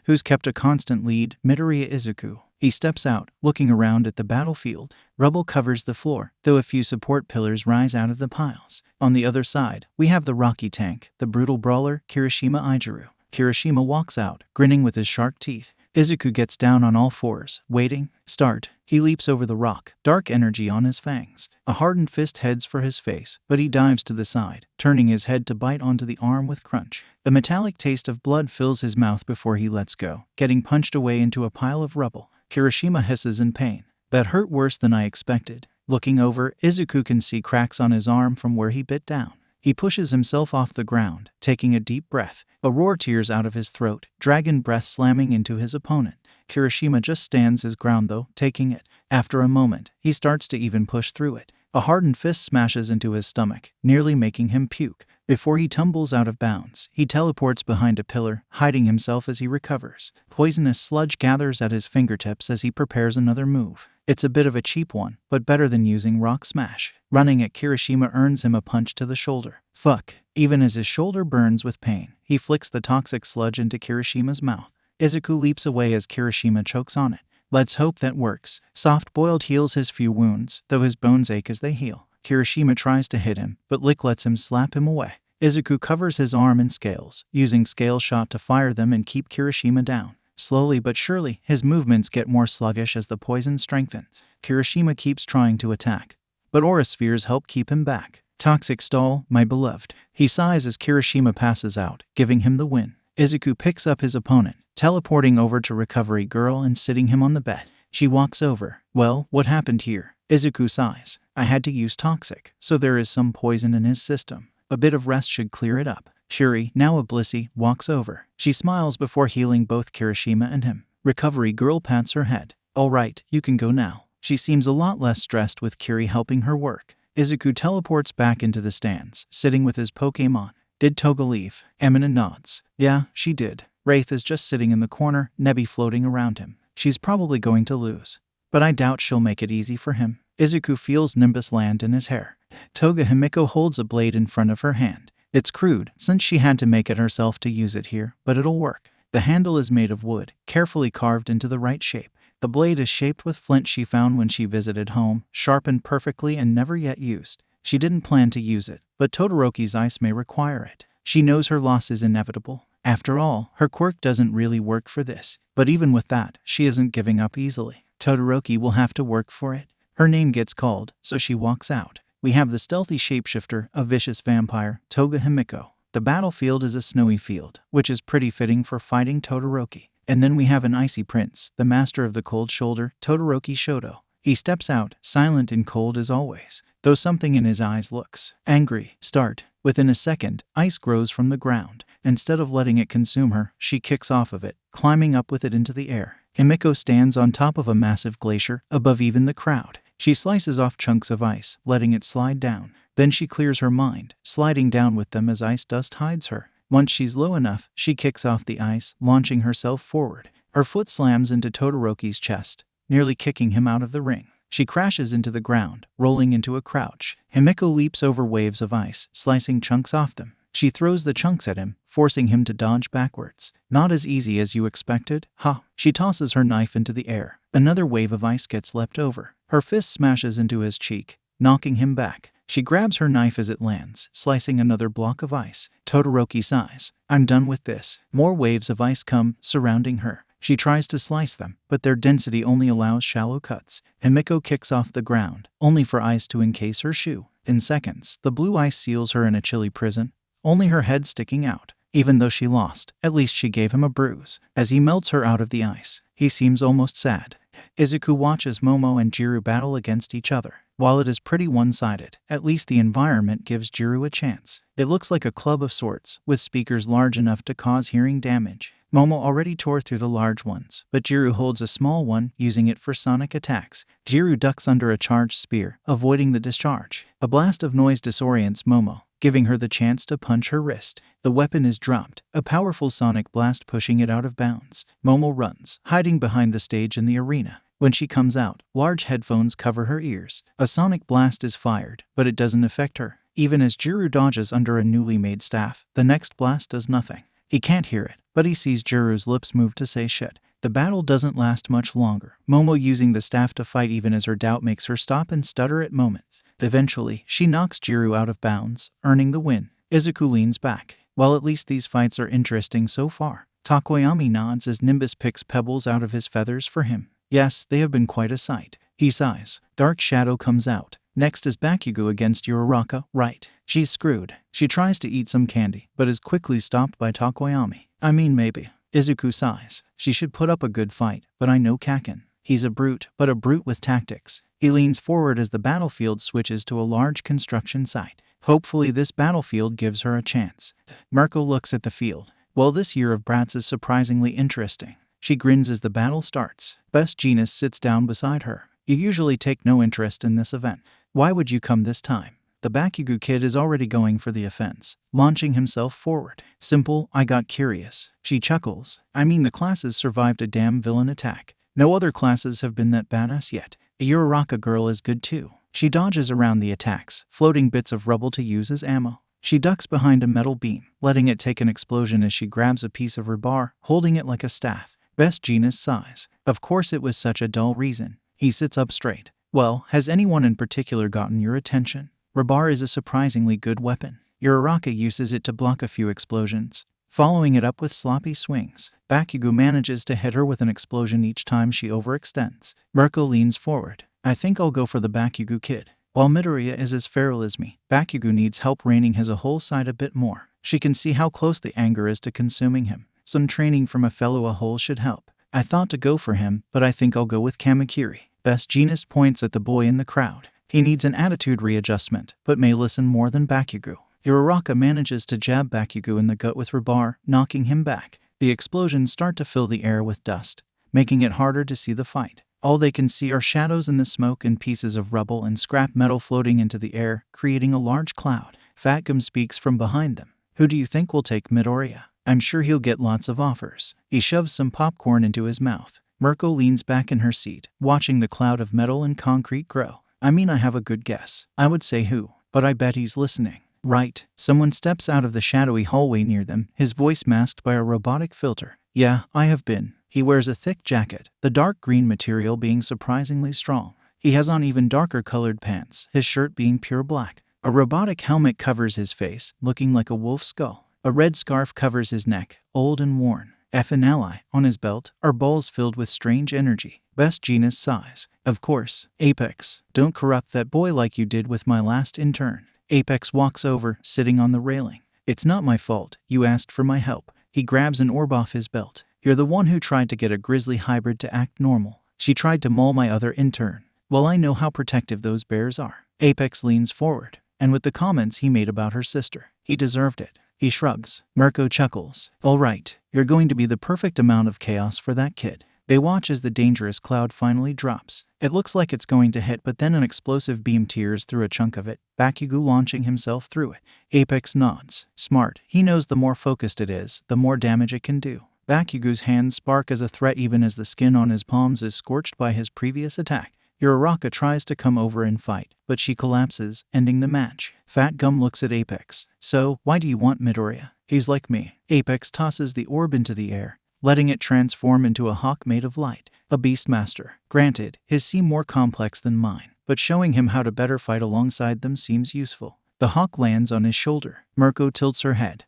who's kept a constant lead, Midoriya Izuku. He steps out, looking around at the battlefield. Rubble covers the floor, though a few support pillars rise out of the piles. On the other side, we have the rocky tank, the brutal brawler, Kirishima Ijiru. Kirishima walks out, grinning with his shark teeth. Izuku gets down on all fours, waiting. Start. He leaps over the rock, dark energy on his fangs. A hardened fist heads for his face, but he dives to the side, turning his head to bite onto the arm with crunch. The metallic taste of blood fills his mouth before he lets go, getting punched away into a pile of rubble. Kirishima hisses in pain. That hurt worse than I expected. Looking over, Izuku can see cracks on his arm from where he bit down. He pushes himself off the ground, taking a deep breath. A roar tears out of his throat, dragon breath slamming into his opponent. Kirishima just stands his ground though, taking it. After a moment, he starts to even push through it. A hardened fist smashes into his stomach, nearly making him puke. Before he tumbles out of bounds, he teleports behind a pillar, hiding himself as he recovers. Poisonous sludge gathers at his fingertips as he prepares another move. It's a bit of a cheap one, but better than using Rock Smash. Running at Kirishima earns him a punch to the shoulder. Fuck. Even as his shoulder burns with pain, he flicks the toxic sludge into Kirishima's mouth. Izuku leaps away as Kirishima chokes on it. Let's hope that works. Soft-boiled heals his few wounds, though his bones ache as they heal. Kirishima tries to hit him, but Lick lets him slap him away. Izuku covers his arm in scales, using Scale Shot to fire them and keep Kirishima down. Slowly but surely, his movements get more sluggish as the poison strengthens. Kirishima keeps trying to attack, but aura spheres help keep him back. Toxic stall, my beloved. He sighs as Kirishima passes out, giving him the win. Izuku picks up his opponent, teleporting over to Recovery Girl and sitting him on the bed. She walks over. Well, what happened here? Izuku sighs. I had to use toxic, so there is some poison in his system. A bit of rest should clear it up. Shuri, now a Blissey, walks over. She smiles before healing both Kirishima and him. Recovery Girl pats her head. All right, you can go now. She seems a lot less stressed with Kiri helping her work. Izuku teleports back into the stands, sitting with his Pokémon. Did Toga leave? Emina nods. Yeah, she did. Wraith is just sitting in the corner, Nebi floating around him. She's probably going to lose, but I doubt she'll make it easy for him. Izuku feels Nimbus land in his hair. Toga Himiko holds a blade in front of her hand. It's crude, since she had to make it herself to use it here, but it'll work. The handle is made of wood, carefully carved into the right shape. The blade is shaped with flint she found when she visited home, sharpened perfectly and never yet used. She didn't plan to use it, but Todoroki's ice may require it. She knows her loss is inevitable. After all, her quirk doesn't really work for this. But even with that, she isn't giving up easily. Todoroki will have to work for it. Her name gets called, so she walks out. We have the stealthy shapeshifter, a vicious vampire, Toga Himiko. The battlefield is a snowy field, which is pretty fitting for fighting Todoroki. And then we have an icy prince, the master of the cold shoulder, Todoroki Shoto. He steps out, silent and cold as always, though something in his eyes looks angry. Start. Within a second, ice grows from the ground. Instead of letting it consume her, she kicks off of it, climbing up with it into the air. Himiko stands on top of a massive glacier, above even the crowd. She slices off chunks of ice, letting it slide down. Then she clears her mind, sliding down with them as ice dust hides her. Once she's low enough, she kicks off the ice, launching herself forward. Her foot slams into Todoroki's chest, nearly kicking him out of the ring. She crashes into the ground, rolling into a crouch. Himiko leaps over waves of ice, slicing chunks off them. She throws the chunks at him, forcing him to dodge backwards. Not as easy as you expected, huh? She tosses her knife into the air. Another wave of ice gets leapt over. Her fist smashes into his cheek, knocking him back. She grabs her knife as it lands, slicing another block of ice. Todoroki sighs. I'm done with this. More waves of ice come, surrounding her. She tries to slice them, but their density only allows shallow cuts. Himiko kicks off the ground, only for ice to encase her shoe. In seconds, the blue ice seals her in a chilly prison, only her head sticking out. Even though she lost, at least she gave him a bruise. As he melts her out of the ice, he seems almost sad. Izuku watches Momo and Jiru battle against each other. While it is pretty one-sided, at least the environment gives Jiru a chance. It looks like a club of sorts, with speakers large enough to cause hearing damage. Momo already tore through the large ones, but Jiru holds a small one, using it for sonic attacks. Jiru ducks under a charged spear, avoiding the discharge. A blast of noise disorients Momo, giving her the chance to punch her wrist. The weapon is dropped, a powerful sonic blast pushing it out of bounds. Momo runs, hiding behind the stage in the arena. When she comes out, large headphones cover her ears. A sonic blast is fired, but it doesn't affect her. Even as Jiru dodges under a newly made staff, the next blast does nothing. He can't hear it, but he sees Jiru's lips move to say shit. The battle doesn't last much longer, Momo using the staff to fight even as her doubt makes her stop and stutter at moments. Eventually, she knocks Jiru out of bounds, earning the win. Izuku leans back. Well, at least these fights are interesting so far. Takoyami nods as Nimbus picks pebbles out of his feathers for him. Yes, they have been quite a sight. He sighs. Dark Shadow comes out. Next is Bakugo against Uraraka, right. She's screwed. She tries to eat some candy, but is quickly stopped by Takoyami. I mean maybe. Izuku sighs. She should put up a good fight, but I know Kaken. He's a brute, but a brute with tactics. He leans forward as the battlefield switches to a large construction site. Hopefully this battlefield gives her a chance. Mirko looks at the field. Well, this year of Bratz is surprisingly interesting. She grins as the battle starts. Best Jeanist sits down beside her. You usually take no interest in this event. Why would you come this time? The Bakugo kid is already going for the offense, launching himself forward. Simple, I got curious. She chuckles. I mean, the classes survived a damn villain attack. No other classes have been that badass yet. A Uraraka girl is good too. She dodges around the attacks, floating bits of rubble to use as ammo. She ducks behind a metal beam, letting it take an explosion as she grabs a piece of rebar, holding it like a staff. Best Jeanist sighs. Of course it was such a dull reason. He sits up straight. Well, has anyone in particular gotten your attention? Rebar is a surprisingly good weapon. Uraraka uses it to block a few explosions, following it up with sloppy swings. Bakugo manages to hit her with an explosion each time she overextends. Mirko leans forward. I think I'll go for the Bakugo kid. While Midoriya is as feral as me, Bakugo needs help reining his whole side a bit more. She can see how close the anger is to consuming him. Some training from a fellow Ahole should help. I thought to go for him, but I think I'll go with Kamakiri. Best Jeanist points at the boy in the crowd. He needs an attitude readjustment, but may listen more than Bakugo. Uraraka manages to jab Bakugo in the gut with rebar, knocking him back. The explosions start to fill the air with dust, making it harder to see the fight. All they can see are shadows in the smoke and pieces of rubble and scrap metal floating into the air, creating a large cloud. Fatgum speaks from behind them. Who do you think will take Midoriya? I'm sure he'll get lots of offers. He shoves some popcorn into his mouth. Mirko leans back in her seat, watching the cloud of metal and concrete grow. I mean, I have a good guess. I would say who, but I bet he's listening. Right. Someone steps out of the shadowy hallway near them, his voice masked by a robotic filter. Yeah, I have been. He wears a thick jacket, the dark green material being surprisingly strong. He has on even darker colored pants, his shirt being pure black. A robotic helmet covers his face, looking like a wolf's skull. A red scarf covers his neck, old and worn. An ally, on his belt, are balls filled with strange energy. Best Jeanist sighs. Of course, Apex. Don't corrupt that boy like you did with my last intern. Apex walks over, sitting on the railing. It's not my fault. You asked for my help. He grabs an orb off his belt. You're the one who tried to get a grizzly hybrid to act normal. She tried to maul my other intern. Well, I know how protective those bears are. Apex leans forward, and with the comments he made about her sister, he deserved it. He shrugs. Mirko chuckles. All right, you're going to be the perfect amount of chaos for that kid. They watch as the dangerous cloud finally drops. It looks like it's going to hit, but then an explosive beam tears through a chunk of it, Bakugo launching himself through it. Apex nods. Smart. He knows the more focused it is, the more damage it can do. Bakugo's hands spark as a threat even as the skin on his palms is scorched by his previous attack. Uraraka tries to come over and fight, but she collapses, ending the match. Fatgum looks at Apex. So, why do you want Midoriya? He's like me. Apex tosses the orb into the air, letting it transform into a hawk made of light. A beastmaster. Granted, his seem more complex than mine, but showing him how to better fight alongside them seems useful. The hawk lands on his shoulder. Mirko tilts her head.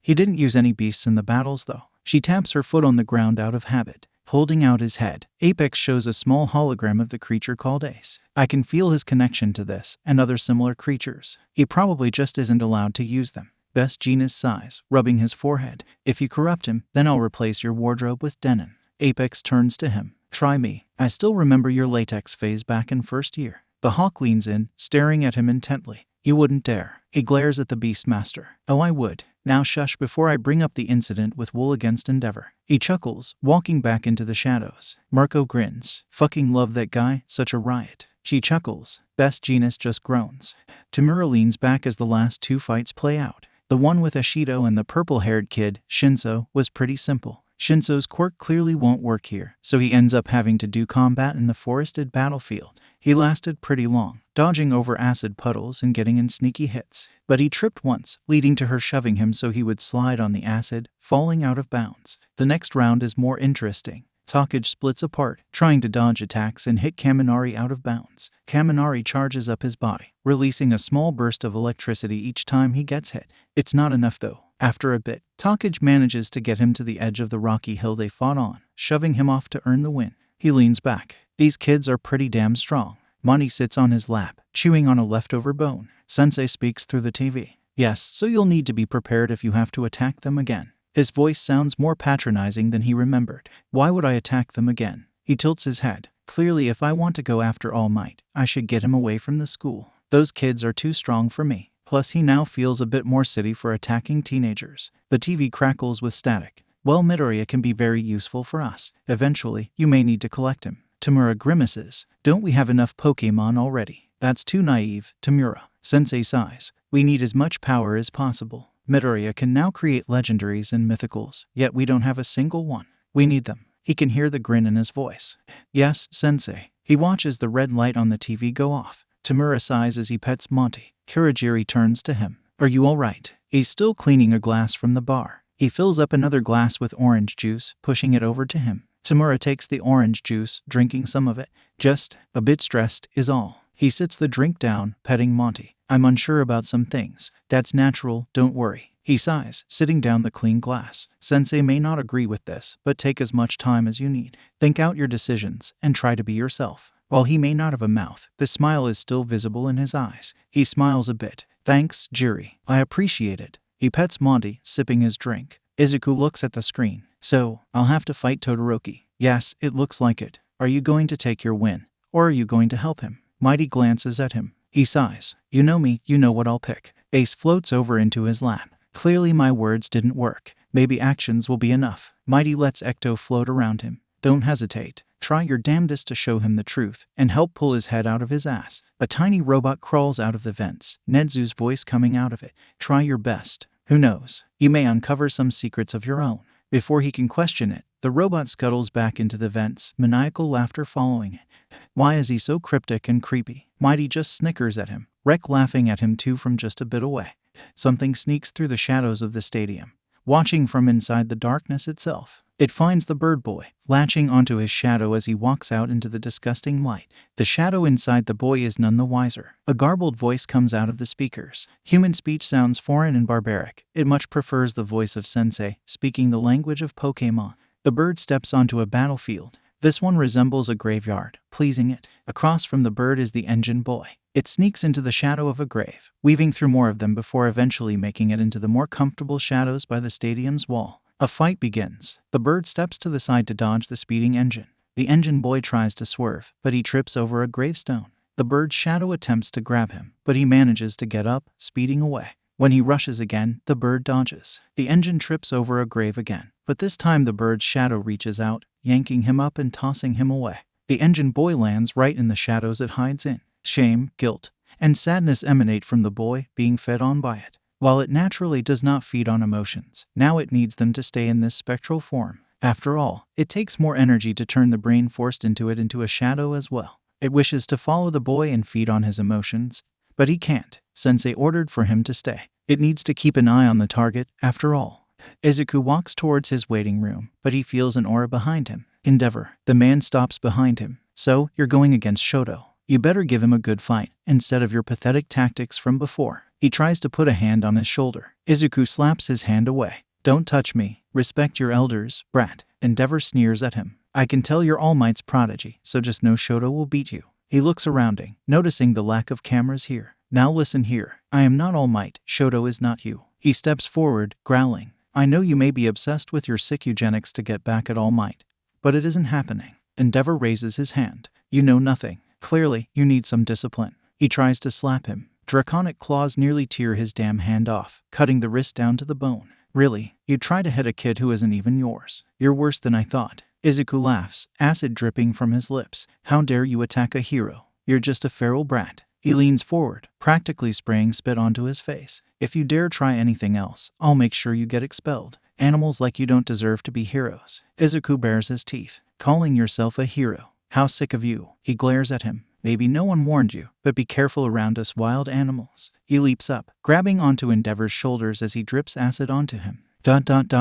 He didn't use any beasts in the battles though. She taps her foot on the ground out of habit. Holding out his head, Apex shows a small hologram of the creature called Ace. I can feel his connection to this and other similar creatures. He probably just isn't allowed to use them. Best Jeanist sighs, rubbing his forehead. If you corrupt him, then I'll replace your wardrobe with denim. Apex turns to him. Try me. I still remember your latex phase back in first year. The hawk leans in, staring at him intently. You wouldn't dare. He glares at the Beastmaster. Oh, I would. Now shush before I bring up the incident with Wool against Endeavor. He chuckles, walking back into the shadows. Marco grins. Fucking love that guy, such a riot. She chuckles. Best Genus just groans. Tamura leans back as the last two fights play out. The one with Ashido and the purple-haired kid, Shinso, was pretty simple. Shinso's quirk clearly won't work here, so he ends up having to do combat in the forested battlefield. He lasted pretty long, dodging over acid puddles and getting in sneaky hits. But he tripped once, leading to her shoving him so he would slide on the acid, falling out of bounds. The next round is more interesting. Takage splits apart, trying to dodge attacks and hit Kaminari out of bounds. Kaminari charges up his body, releasing a small burst of electricity each time he gets hit. It's not enough though. After a bit, Takage manages to get him to the edge of the rocky hill they fought on, shoving him off to earn the win. He leans back. These kids are pretty damn strong. Monty sits on his lap, chewing on a leftover bone. Sensei speaks through the TV. Yes, so you'll need to be prepared if you have to attack them again. His voice sounds more patronizing than he remembered. Why would I attack them again? He tilts his head. Clearly, if I want to go after All Might, I should get him away from the school. Those kids are too strong for me. Plus, he now feels a bit more city for attacking teenagers. The TV crackles with static. Well, Midoriya can be very useful for us. Eventually, you may need to collect him. Tamura grimaces. Don't we have enough Pokemon already? That's too naive, Tamura. Sensei sighs. We need as much power as possible. Midoriya can now create legendaries and mythicals, yet we don't have a single one. We need them. He can hear the grin in his voice. Yes, Sensei. He watches the red light on the TV go off. Tamura sighs as he pets Monty. Kurogiri turns to him. Are you all right? He's still cleaning a glass from the bar. He fills up another glass with orange juice, pushing it over to him. Tamura takes the orange juice, drinking some of it. Just a bit stressed is all. He sits the drink down, petting Monty. I'm unsure about some things. That's natural, don't worry. He sighs, sitting down the clean glass. Sensei may not agree with this, but take as much time as you need. Think out your decisions, and try to be yourself. While he may not have a mouth, the smile is still visible in his eyes. He smiles a bit. Thanks, Jiri. I appreciate it. He pets Monty, sipping his drink. Izuku looks at the screen. So, I'll have to fight Todoroki. Yes, it looks like it. Are you going to take your win? Or are you going to help him? Mighty glances at him. He sighs. You know me, you know what I'll pick. Ace floats over into his lap. Clearly my words didn't work. Maybe actions will be enough. Mighty lets Ecto float around him. Don't hesitate. Try your damnedest to show him the truth, and help pull his head out of his ass. A tiny robot crawls out of the vents, Nedzu's voice coming out of it. Try your best. Who knows? You may uncover some secrets of your own. Before he can question it, the robot scuttles back into the vents, maniacal laughter following it. Why is he so cryptic and creepy? Mighty just snickers at him, Rek laughing at him too from just a bit away. Something sneaks through the shadows of the stadium, watching from inside the darkness itself. It finds the bird boy, latching onto his shadow as he walks out into the disgusting light. The shadow inside the boy is none the wiser. A garbled voice comes out of the speakers. Human speech sounds foreign and barbaric. It much prefers the voice of Sensei, speaking the language of Pokémon. The bird steps onto a battlefield. This one resembles a graveyard, pleasing it. Across from the bird is the engine boy. It sneaks into the shadow of a grave, weaving through more of them before eventually making it into the more comfortable shadows by the stadium's wall. A fight begins. The bird steps to the side to dodge the speeding engine. The engine boy tries to swerve, but he trips over a gravestone. The bird's shadow attempts to grab him, but he manages to get up, speeding away. When he rushes again, the bird dodges. The engine trips over a grave again, but this time the bird's shadow reaches out, yanking him up and tossing him away. The engine boy lands right in the shadows it hides in. Shame, guilt, and sadness emanate from the boy, being fed on by it. While it naturally does not feed on emotions, now it needs them to stay in this spectral form. After all, it takes more energy to turn the brain forced into it into a shadow as well. It wishes to follow the boy and feed on his emotions, but he can't. Sensei ordered for him to stay. It needs to keep an eye on the target, after all. Izuku walks towards his waiting room, but he feels an aura behind him. Endeavor. The man stops behind him. So, you're going against Shoto. You better give him a good fight, instead of your pathetic tactics from before. He tries to put a hand on his shoulder. Izuku slaps his hand away. Don't touch me. Respect your elders, brat. Endeavor sneers at him. I can tell you're All Might's prodigy, so just know Shoto will beat you. He looks surrounding, noticing the lack of cameras here. Now listen here. I am not All Might. Shoto is not you. He steps forward, growling. I know you may be obsessed with your sick eugenics to get back at All Might, but it isn't happening. Endeavor raises his hand. You know nothing. Clearly, you need some discipline. He tries to slap him, Draconic claws nearly tear his damn hand off, cutting the wrist down to the bone. Really? You try to hit a kid who isn't even yours. You're worse than I thought. Izuku laughs, acid dripping from his lips. How dare you attack a hero? You're just a feral brat. He leans forward, practically spraying spit onto his face. If you dare try anything else, I'll make sure you get expelled. Animals like you don't deserve to be heroes. Izuku bares his teeth. Calling yourself a hero? How sick of you. He glares at him. Maybe no one warned you, but be careful around us wild animals. He leaps up, grabbing onto Endeavor's shoulders as he drips acid onto him.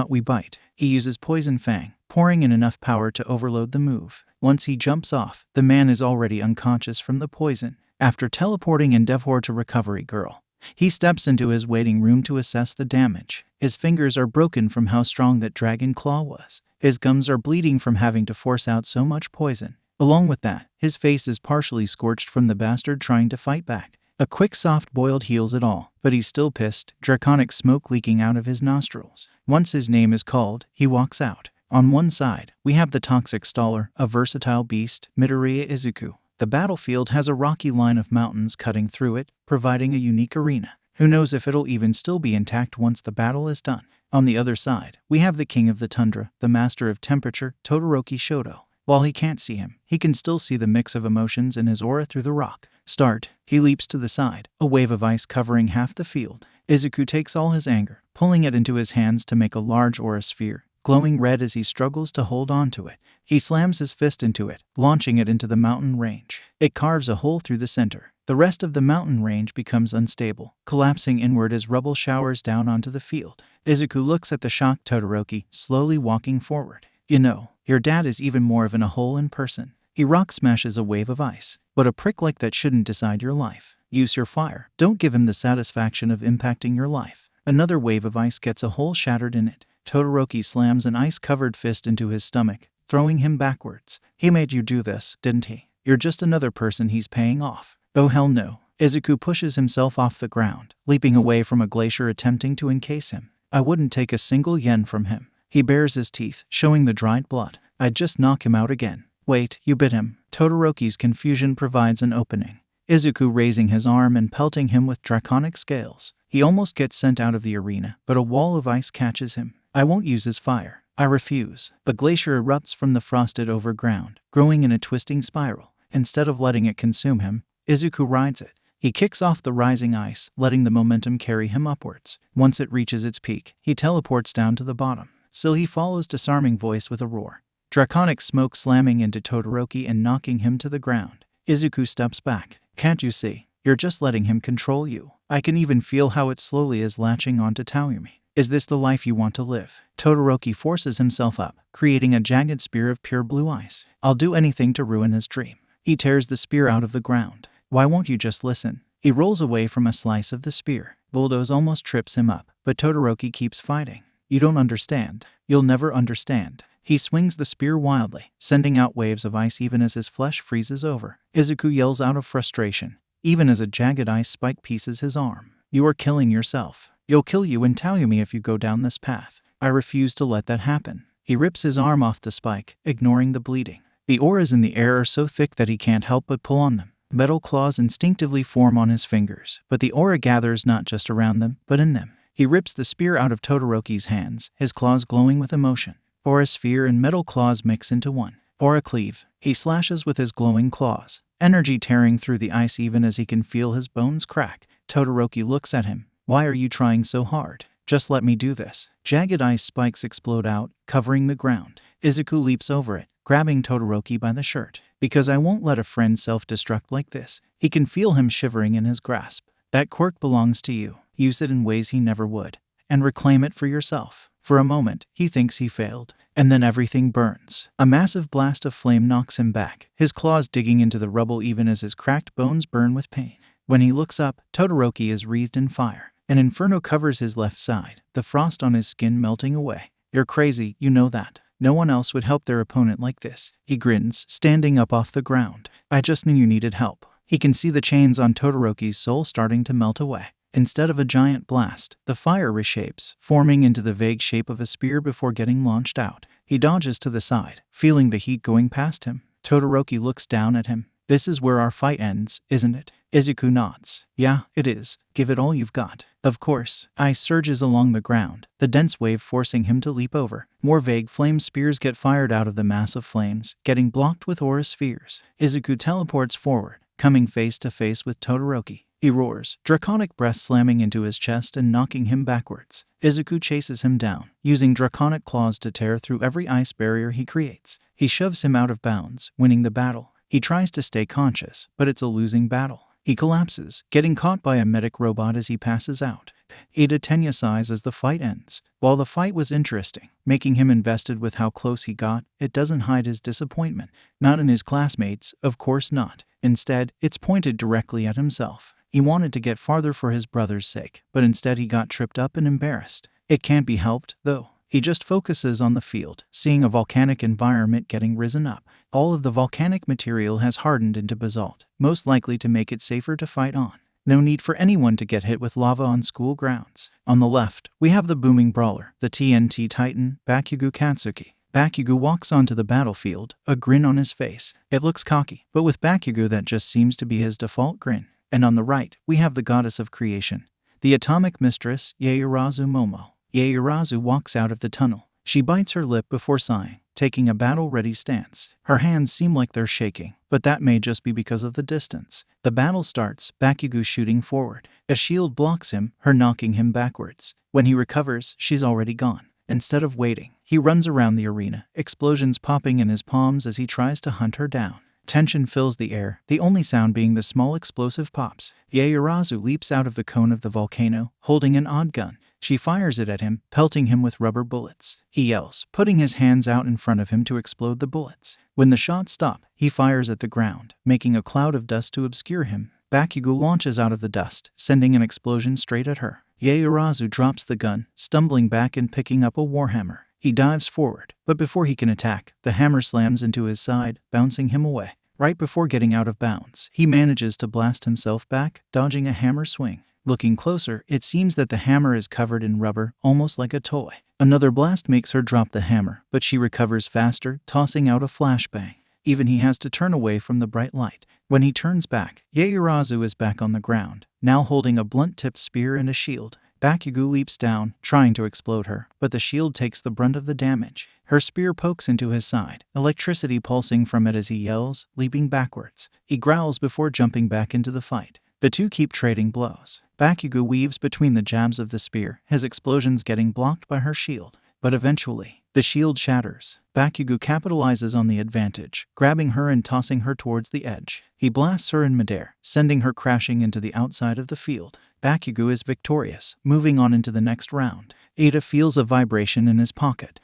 We bite. He uses Poison Fang, pouring in enough power to overload the move. Once he jumps off, the man is already unconscious from the poison. After teleporting Endeavor to Recovery Girl, he steps into his waiting room to assess the damage. His fingers are broken from how strong that dragon claw was. His gums are bleeding from having to force out so much poison. Along with that, his face is partially scorched from the bastard trying to fight back. A quick soft boiled heals it all, but he's still pissed, draconic smoke leaking out of his nostrils. Once his name is called, he walks out. On one side, we have the toxic staller, a versatile beast, Midoriya Izuku. The battlefield has a rocky line of mountains cutting through it, providing a unique arena. Who knows if it'll even still be intact once the battle is done. On the other side, we have the king of the tundra, the master of temperature, Todoroki Shoto. While he can't see him, he can still see the mix of emotions in his aura through the rock. Start. He leaps to the side, a wave of ice covering half the field. Izuku takes all his anger, pulling it into his hands to make a large aura sphere, glowing red as he struggles to hold on to it. He slams his fist into it, launching it into the mountain range. It carves a hole through the center. The rest of the mountain range becomes unstable, collapsing inward as rubble showers down onto the field. Izuku looks at the shocked Todoroki, slowly walking forward. You know, your dad is even more of a hole in person. He rock smashes a wave of ice. But a prick like that shouldn't decide your life. Use your fire. Don't give him the satisfaction of impacting your life. Another wave of ice gets a hole shattered in it. Todoroki slams an ice-covered fist into his stomach, throwing him backwards. He made you do this, didn't he? You're just another person he's paying off. Oh hell no. Izuku pushes himself off the ground, leaping away from a glacier attempting to encase him. I wouldn't take a single yen from him. He bares his teeth, showing the dried blood. I'd just knock him out again. Wait, you bit him. Todoroki's confusion provides an opening. Izuku raising his arm and pelting him with draconic scales. He almost gets sent out of the arena, but a wall of ice catches him. I won't use his fire. I refuse. The glacier erupts from the frosted over ground, growing in a twisting spiral. Instead of letting it consume him, Izuku rides it. He kicks off the rising ice, letting the momentum carry him upwards. Once it reaches its peak, he teleports down to the bottom. Still he follows disarming voice with a roar. Draconic smoke slamming into Todoroki and knocking him to the ground. Izuku steps back. Can't you see? You're just letting him control you. I can even feel how it slowly is latching onto Taoyumi. Is this the life you want to live? Todoroki forces himself up, creating a jagged spear of pure blue ice. I'll do anything to ruin his dream. He tears the spear out of the ground. Why won't you just listen? He rolls away from a slice of the spear. Bulldoze almost trips him up, but Todoroki keeps fighting. You don't understand. You'll never understand. He swings the spear wildly, sending out waves of ice even as his flesh freezes over. Izuku yells out of frustration, even as a jagged ice spike pieces his arm. You are killing yourself. You'll kill you and Taoyumi if you go down this path. I refuse to let that happen. He rips his arm off the spike, ignoring the bleeding. The auras in the air are so thick that he can't help but pull on them. Metal claws instinctively form on his fingers, but the aura gathers not just around them, but in them. He rips the spear out of Todoroki's hands, his claws glowing with emotion. Aura sphere and metal claws mix into one. Aura cleave. He slashes with his glowing claws, energy tearing through the ice even as he can feel his bones crack. Todoroki looks at him. Why are you trying so hard? Just let me do this. Jagged ice spikes explode out, covering the ground. Izuku leaps over it, grabbing Todoroki by the shirt. Because I won't let a friend self-destruct like this. He can feel him shivering in his grasp. That quirk belongs to you. Use it in ways he never would. And reclaim it for yourself. For a moment, he thinks he failed. And then everything burns. A massive blast of flame knocks him back, his claws digging into the rubble even as his cracked bones burn with pain. When he looks up, Todoroki is wreathed in fire. An inferno covers his left side, the frost on his skin melting away. You're crazy, you know that. No one else would help their opponent like this. He grins, standing up off the ground. I just knew you needed help. He can see the chains on Todoroki's soul starting to melt away. Instead of a giant blast, the fire reshapes, forming into the vague shape of a spear before getting launched out. He dodges to the side, feeling the heat going past him. Todoroki looks down at him. This is where our fight ends, isn't it? Izuku nods. Yeah, it is. Give it all you've got. Of course. Ice surges along the ground, the dense wave forcing him to leap over. More vague flame spears get fired out of the mass of flames, getting blocked with aura spheres. Izuku teleports forward, coming face to face with Todoroki. He roars, draconic breath slamming into his chest and knocking him backwards. Izuku chases him down, using draconic claws to tear through every ice barrier he creates. He shoves him out of bounds, winning the battle. He tries to stay conscious, but it's a losing battle. He collapses, getting caught by a medic robot as he passes out. Ada Tenya sighs as the fight ends. While the fight was interesting, making him invested with how close he got, it doesn't hide his disappointment. Not in his classmates, of course not. Instead, it's pointed directly at himself. He wanted to get farther for his brother's sake, but instead he got tripped up and embarrassed. It can't be helped, though. He just focuses on the field, seeing a volcanic environment getting risen up. All of the volcanic material has hardened into basalt, most likely to make it safer to fight on. No need for anyone to get hit with lava on school grounds. On the left, we have the booming brawler, the TNT Titan, Bakugo Katsuki. Bakugo walks onto the battlefield, a grin on his face. It looks cocky, but with Bakugo that just seems to be his default grin. And on the right, we have the goddess of creation, the atomic mistress, Yaoyorozu Momo. Yaoyorozu walks out of the tunnel. She bites her lip before sighing, taking a battle-ready stance. Her hands seem like they're shaking, but that may just be because of the distance. The battle starts, Bakugo shooting forward. A shield blocks him, her knocking him backwards. When he recovers, she's already gone. Instead of waiting, he runs around the arena, explosions popping in his palms as he tries to hunt her down. Tension fills the air, the only sound being the small explosive pops. Yaoyorozu leaps out of the cone of the volcano, holding an odd gun. She fires it at him, pelting him with rubber bullets. He yells, putting his hands out in front of him to explode the bullets. When the shots stop, he fires at the ground, making a cloud of dust to obscure him. Bakugo launches out of the dust, sending an explosion straight at her. Yaoyorozu drops the gun, stumbling back and picking up a warhammer. He dives forward, but before he can attack, the hammer slams into his side, bouncing him away. Right before getting out of bounds, he manages to blast himself back, dodging a hammer swing. Looking closer, it seems that the hammer is covered in rubber, almost like a toy. Another blast makes her drop the hammer, but she recovers faster, tossing out a flashbang. Even he has to turn away from the bright light. When he turns back, Yaoyorozu is back on the ground, now holding a blunt-tipped spear and a shield. Bakugo leaps down, trying to explode her, but the shield takes the brunt of the damage. Her spear pokes into his side, electricity pulsing from it as he yells, leaping backwards. He growls before jumping back into the fight. The two keep trading blows. Bakugo weaves between the jabs of the spear, his explosions getting blocked by her shield. But eventually, the shield shatters. Bakugo capitalizes on the advantage, grabbing her and tossing her towards the edge. He blasts her in midair, sending her crashing into the outside of the field. Bakugo is victorious, moving on into the next round. Ada feels a vibration in his pocket.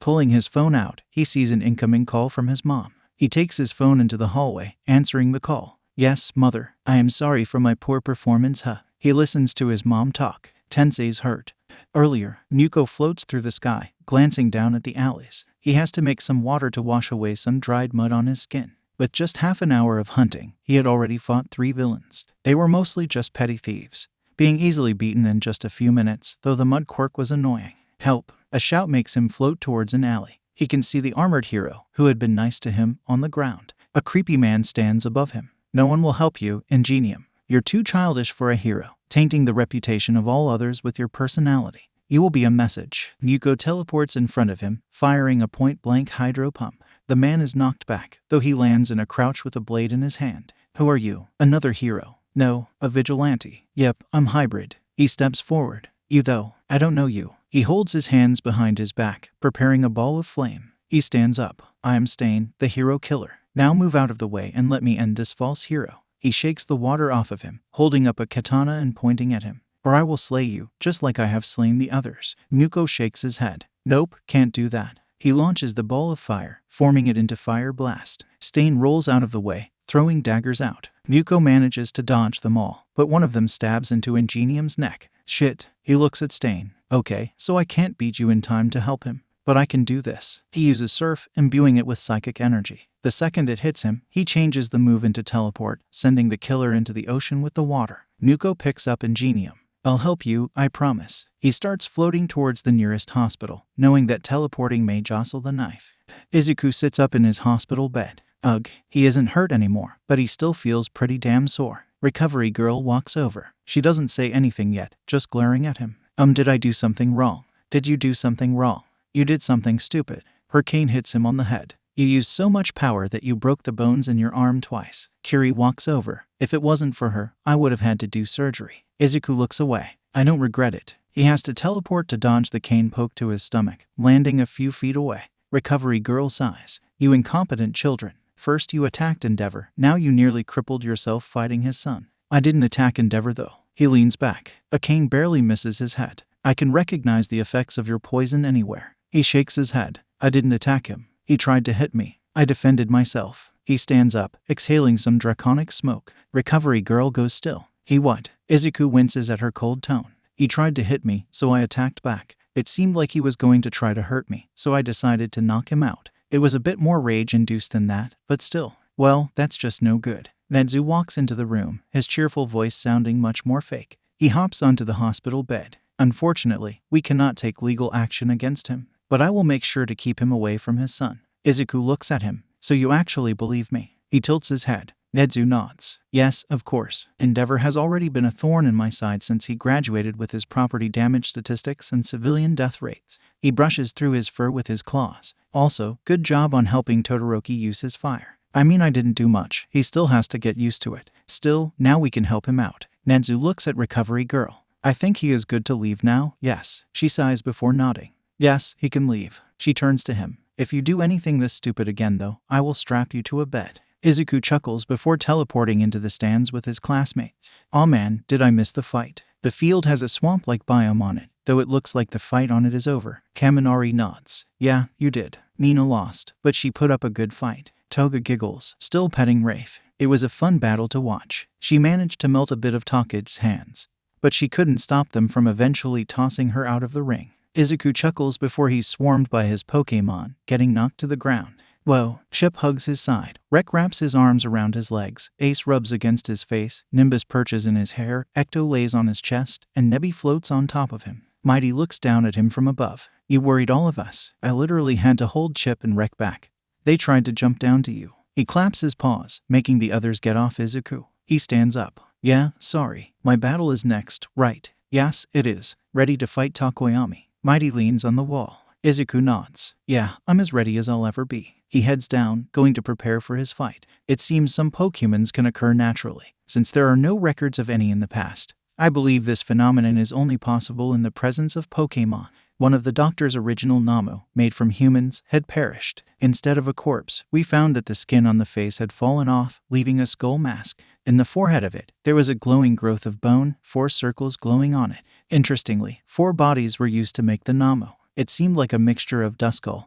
Pulling his phone out, he sees an incoming call from his mom. He takes his phone into the hallway, answering the call. Yes, mother, I am sorry for my poor performance, huh? He listens to his mom talk. Tensei's hurt. Earlier, Muko floats through the sky, glancing down at the alleys. He has to make some water to wash away some dried mud on his skin. With just half an hour of hunting, he had already fought 3 villains. They were mostly just petty thieves, being easily beaten in just a few minutes, though the mud quirk was annoying. Help! A shout makes him float towards an alley. He can see the armored hero, who had been nice to him, on the ground. A creepy man stands above him. No one will help you, Ingenium. You're too childish for a hero, tainting the reputation of all others with your personality. You will be a message. Muko teleports in front of him, firing a point-blank hydro pump. The man is knocked back, though he lands in a crouch with a blade in his hand. Who are you? Another hero. No, a vigilante. Yep, I'm hybrid. He steps forward. You though, I don't know you. He holds his hands behind his back, preparing a ball of flame. He stands up. I am Stain, the hero killer. Now move out of the way and let me end this false hero. He shakes the water off of him, holding up a katana and pointing at him. Or I will slay you, just like I have slain the others. Muko shakes his head. Nope, can't do that. He launches the ball of fire, forming it into fire blast. Stain rolls out of the way, throwing daggers out. Muko manages to dodge them all, but one of them stabs into Ingenium's neck. Shit, he looks at Stain. Okay, so I can't beat you in time to help him. But I can do this. He uses Surf, imbuing it with psychic energy. The second it hits him, he changes the move into Teleport, sending the killer into the ocean with the water. Muko picks up Ingenium. I'll help you, I promise. He starts floating towards the nearest hospital, knowing that teleporting may jostle the knife. Izuku sits up in his hospital bed. Ugh, he isn't hurt anymore, but he still feels pretty damn sore. Recovery girl walks over. She doesn't say anything yet, just glaring at him. Did I do something wrong? Did you do something wrong? You did something stupid. Her cane hits him on the head. You used so much power that you broke the bones in your arm twice. Kiri walks over. If it wasn't for her, I would have had to do surgery. Izuku looks away. I don't regret it. He has to teleport to dodge the cane poke to his stomach, landing a few feet away. Recovery girl sighs. You incompetent children. First you attacked Endeavor, now you nearly crippled yourself fighting his son. I didn't attack Endeavor though. He leans back. A cane barely misses his head. I can recognize the effects of your poison anywhere. He shakes his head. I didn't attack him. He tried to hit me. I defended myself. He stands up, exhaling some draconic smoke. Recovery girl goes still. He what? Izuku winces at her cold tone. He tried to hit me, so I attacked back. It seemed like he was going to try to hurt me, so I decided to knock him out. It was a bit more rage-induced than that, but still. Well, that's just no good. Nedzu walks into the room, his cheerful voice sounding much more fake. He hops onto the hospital bed. Unfortunately, we cannot take legal action against him, but I will make sure to keep him away from his son. Izuku looks at him. So you actually believe me? He tilts his head. Nedzu nods. Yes, of course. Endeavor has already been a thorn in my side since he graduated with his property damage statistics and civilian death rates. He brushes through his fur with his claws. Also, good job on helping Todoroki use his fire. I mean, I didn't do much. He still has to get used to it. Still, now we can help him out. Nedzu looks at Recovery Girl. I think he is good to leave now, yes. She sighs before nodding. Yes, he can leave. She turns to him. If you do anything this stupid again though, I will strap you to a bed. Izuku chuckles before teleporting into the stands with his classmates. Aw man, did I miss the fight. The field has a swamp-like biome on it, though it looks like the fight on it is over. Kaminari nods. Yeah, you did. Nina lost, but she put up a good fight. Toga giggles, still petting Wraith. It was a fun battle to watch. She managed to melt a bit of Take's hands, but she couldn't stop them from eventually tossing her out of the ring. Izuku chuckles before he's swarmed by his Pokémon, getting knocked to the ground. Whoa. Chip hugs his side. Rek wraps his arms around his legs. Ace rubs against his face. Nimbus perches in his hair. Ecto lays on his chest, and Nebi floats on top of him. Mighty looks down at him from above. You worried all of us. I literally had to hold Chip and Rek back. They tried to jump down to you. He claps his paws, making the others get off Izuku. He stands up. Yeah, sorry. My battle is next, right? Yes, it is. Ready to fight Takoyami. Mighty leans on the wall. Izuku nods. Yeah, I'm as ready as I'll ever be. He heads down, going to prepare for his fight. It seems some Pokémons can occur naturally, since there are no records of any in the past. I believe this phenomenon is only possible in the presence of Pokémon. One of the doctor's original Namu, made from humans, had perished. Instead of a corpse, we found that the skin on the face had fallen off, leaving a skull mask. In the forehead of it, there was a glowing growth of bone, 4 circles glowing on it. Interestingly, 4 bodies were used to make the Namu. It seemed like a mixture of Duskull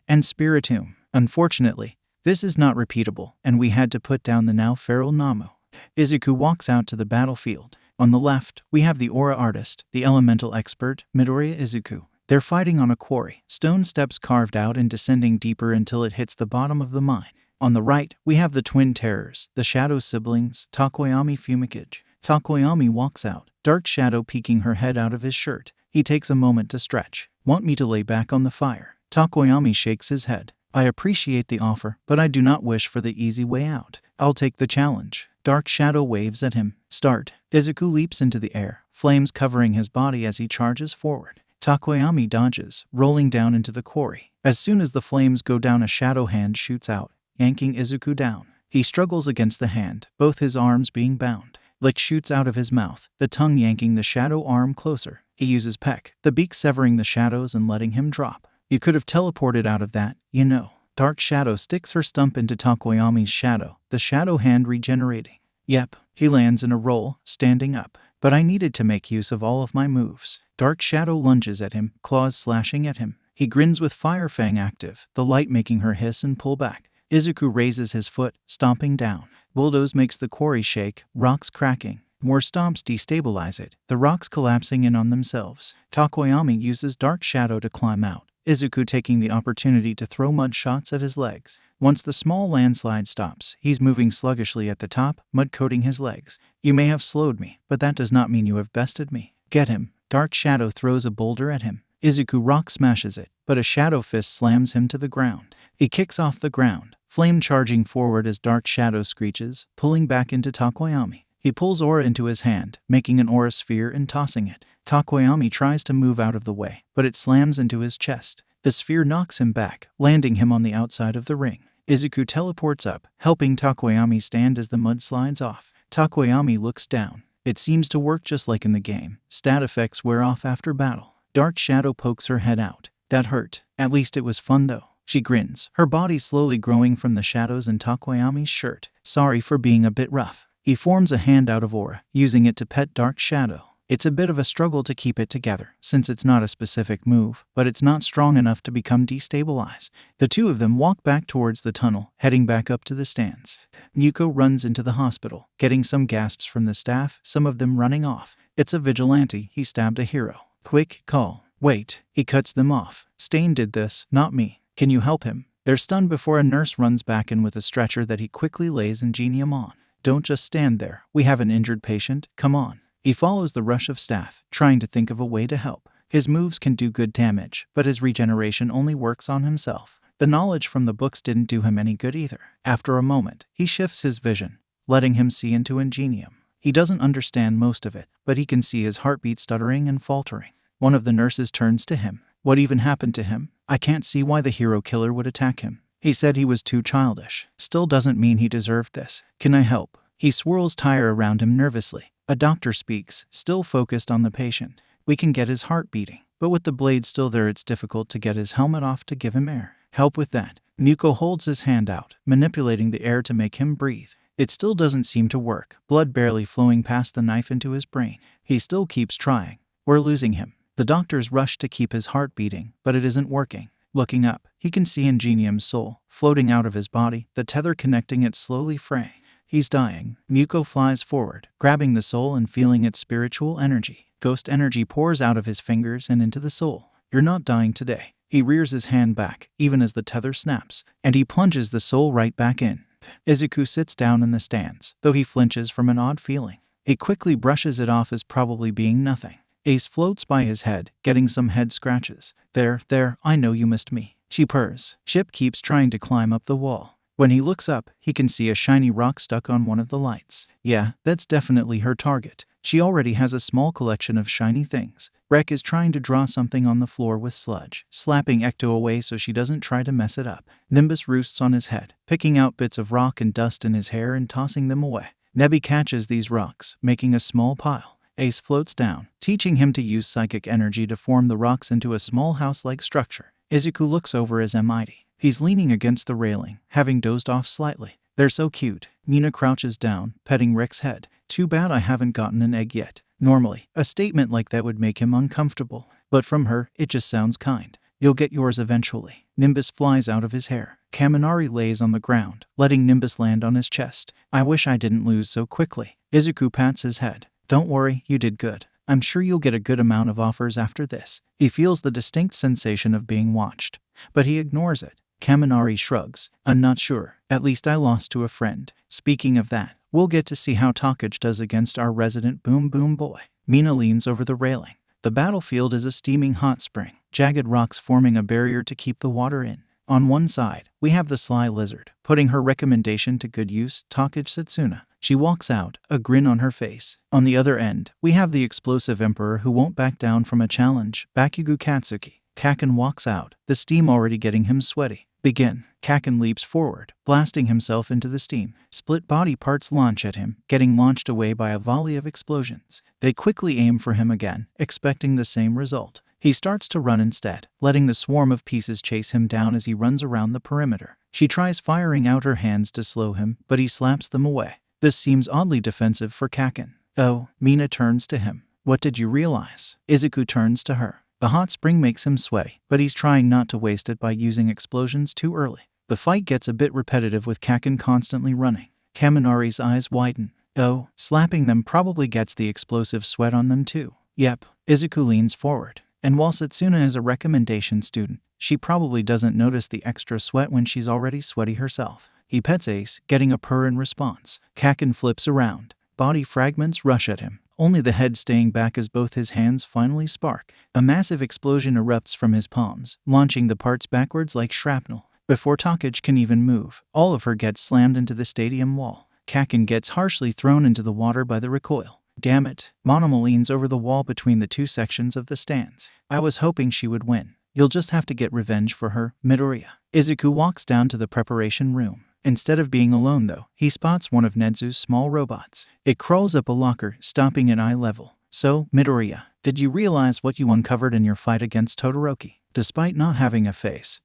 and Spiritomb. Unfortunately, this is not repeatable, and we had to put down the now feral Namu. Izuku walks out to the battlefield. On the left, we have the aura artist, the elemental expert, Midoriya Izuku. They're fighting on a quarry, stone steps carved out and descending deeper until it hits the bottom of the mine. On the right, we have the twin terrors, the Shadow siblings, Takoyami Fumikage. Takoyami walks out, Dark Shadow peeking her head out of his shirt. He takes a moment to stretch. Want me to lay back on the fire? Takoyami shakes his head. I appreciate the offer, but I do not wish for the easy way out. I'll take the challenge. Dark Shadow waves at him. Start. Izuku leaps into the air, flames covering his body as he charges forward. Takoyami dodges, rolling down into the quarry. As soon as the flames go down, a shadow hand shoots out, yanking Izuku down. He struggles against the hand, both his arms being bound. Lick shoots out of his mouth, the tongue yanking the shadow arm closer. He uses Peck, the beak severing the shadows and letting him drop. You could have teleported out of that, you know. Dark Shadow sticks her stump into Takoyami's shadow, the shadow hand regenerating. Yep, he lands in a roll, standing up. But I needed to make use of all of my moves. Dark Shadow lunges at him, claws slashing at him. He grins with Fire Fang active, the light making her hiss and pull back. Izuku raises his foot, stomping down. Bulldoze makes the quarry shake, rocks cracking. More stomps destabilize it, the rocks collapsing in on themselves. Takoyami uses Dark Shadow to climb out, Izuku taking the opportunity to throw mud shots at his legs. Once the small landslide stops, he's moving sluggishly at the top, mud coating his legs. You may have slowed me, but that does not mean you have bested me. Get him. Dark Shadow throws a boulder at him. Izuku rock smashes it, but a shadow fist slams him to the ground. He kicks off the ground, flame charging forward as dark shadow screeches, pulling back into Takoyami. He pulls aura into his hand, making an aura sphere and tossing it. Takoyami tries to move out of the way, but it slams into his chest. The sphere knocks him back, landing him on the outside of the ring. Izuku teleports up, helping Takoyami stand as the mud slides off. Takoyami looks down. It seems to work just like in the game. Stat effects wear off after battle. Dark Shadow pokes her head out. That hurt. At least it was fun though. She grins, her body slowly growing from the shadows in Takoyami's shirt. Sorry for being a bit rough. He forms a hand out of aura, using it to pet Dark Shadow. It's a bit of a struggle to keep it together, since it's not a specific move, but it's not strong enough to become destabilized. The two of them walk back towards the tunnel, heading back up to the stands. Yuko runs into the hospital, getting some gasps from the staff, some of them running off. It's a vigilante, he stabbed a hero. Quick, call. Wait, he cuts them off. Stain did this, not me. Can you help him? They're stunned before a nurse runs back in with a stretcher that he quickly lays Ingenium on. Don't just stand there. We have an injured patient. Come on. He follows the rush of staff, trying to think of a way to help. His moves can do good damage, but his regeneration only works on himself. The knowledge from the books didn't do him any good either. After a moment, he shifts his vision, letting him see into Ingenium. He doesn't understand most of it, but he can see his heartbeat stuttering and faltering. One of the nurses turns to him. What even happened to him? I can't see why the hero killer would attack him. He said he was too childish. Still doesn't mean he deserved this. Can I help? He swirls tire around him nervously. A doctor speaks, still focused on the patient. We can get his heart beating, but with the blade still there it's difficult to get his helmet off to give him air. Help with that. Muko holds his hand out, manipulating the air to make him breathe. It still doesn't seem to work, blood barely flowing past the knife into his brain. He still keeps trying. We're losing him. The doctors rush to keep his heart beating, but it isn't working. Looking up, he can see Ingenium's soul, floating out of his body, the tether connecting it slowly fraying. He's dying. Muko flies forward, grabbing the soul and feeling its spiritual energy. Ghost energy pours out of his fingers and into the soul. You're not dying today. He rears his hand back, even as the tether snaps, and he plunges the soul right back in. Izuku sits down in the stands, though he flinches from an odd feeling. He quickly brushes it off as probably being nothing. Ace floats by his head, getting some head scratches. There, I know you missed me. She purrs. Chip keeps trying to climb up the wall. When he looks up, he can see a shiny rock stuck on one of the lights. Yeah, that's definitely her target. She already has a small collection of shiny things. Rek is trying to draw something on the floor with sludge, slapping Ecto away so she doesn't try to mess it up. Nimbus roosts on his head, picking out bits of rock and dust in his hair and tossing them away. Nebi catches these rocks, making a small pile. Ace floats down, teaching him to use psychic energy to form the rocks into a small house-like structure. Izuku looks over as mighty. He's leaning against the railing, having dozed off slightly. They're so cute. Mina crouches down, petting Rek's head. Too bad I haven't gotten an egg yet. Normally, a statement like that would make him uncomfortable. But from her, it just sounds kind. You'll get yours eventually. Nimbus flies out of his hair. Kaminari lays on the ground, letting Nimbus land on his chest. I wish I didn't lose so quickly. Izuku pats his head. Don't worry, you did good. I'm sure you'll get a good amount of offers after this. He feels the distinct sensation of being watched, but he ignores it. Kaminari shrugs. I'm not sure. At least I lost to a friend. Speaking of that, we'll get to see how Takage does against our resident Boom Boom Boy. Mina leans over the railing. The battlefield is a steaming hot spring, jagged rocks forming a barrier to keep the water in. On one side, we have the sly lizard, putting her recommendation to good use, Takage Setsuna. She walks out, a grin on her face. On the other end, we have the explosive emperor who won't back down from a challenge, Bakugo Katsuki. Kaken walks out, the steam already getting him sweaty. Begin. Kaken leaps forward, blasting himself into the steam. Split body parts launch at him, getting launched away by a volley of explosions. They quickly aim for him again, expecting the same result. He starts to run instead, letting the swarm of pieces chase him down as he runs around the perimeter. She tries firing out her hands to slow him, but he slaps them away. This seems oddly defensive for Kaken. Oh, Mina turns to him. What did you realize? Izuku turns to her. The hot spring makes him sweaty, but he's trying not to waste it by using explosions too early. The fight gets a bit repetitive with Kaken constantly running. Kaminari's eyes widen. Oh, slapping them probably gets the explosive sweat on them too. Yep. Izuku leans forward. And while Setsuna is a recommendation student, she probably doesn't notice the extra sweat when she's already sweaty herself. He pets Ace, getting a purr in response. Kaken flips around. Body fragments rush at him, only the head staying back as both his hands finally spark. A massive explosion erupts from his palms, launching the parts backwards like shrapnel. Before Takage can even move, all of her gets slammed into the stadium wall. Kaken gets harshly thrown into the water by the recoil. Damn it. Monoma leans over the wall between the two sections of the stands. I was hoping she would win. You'll just have to get revenge for her, Midoriya. Izuku walks down to the preparation room. Instead of being alone though, he spots one of Nezu's small robots. It crawls up a locker, stopping at eye level. So, Midoriya, did you realize what you uncovered in your fight against Todoroki? Despite not having a face,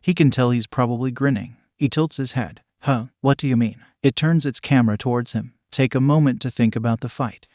he can tell he's probably grinning. He tilts his head. Huh, what do you mean? It turns its camera towards him. Take a moment to think about the fight.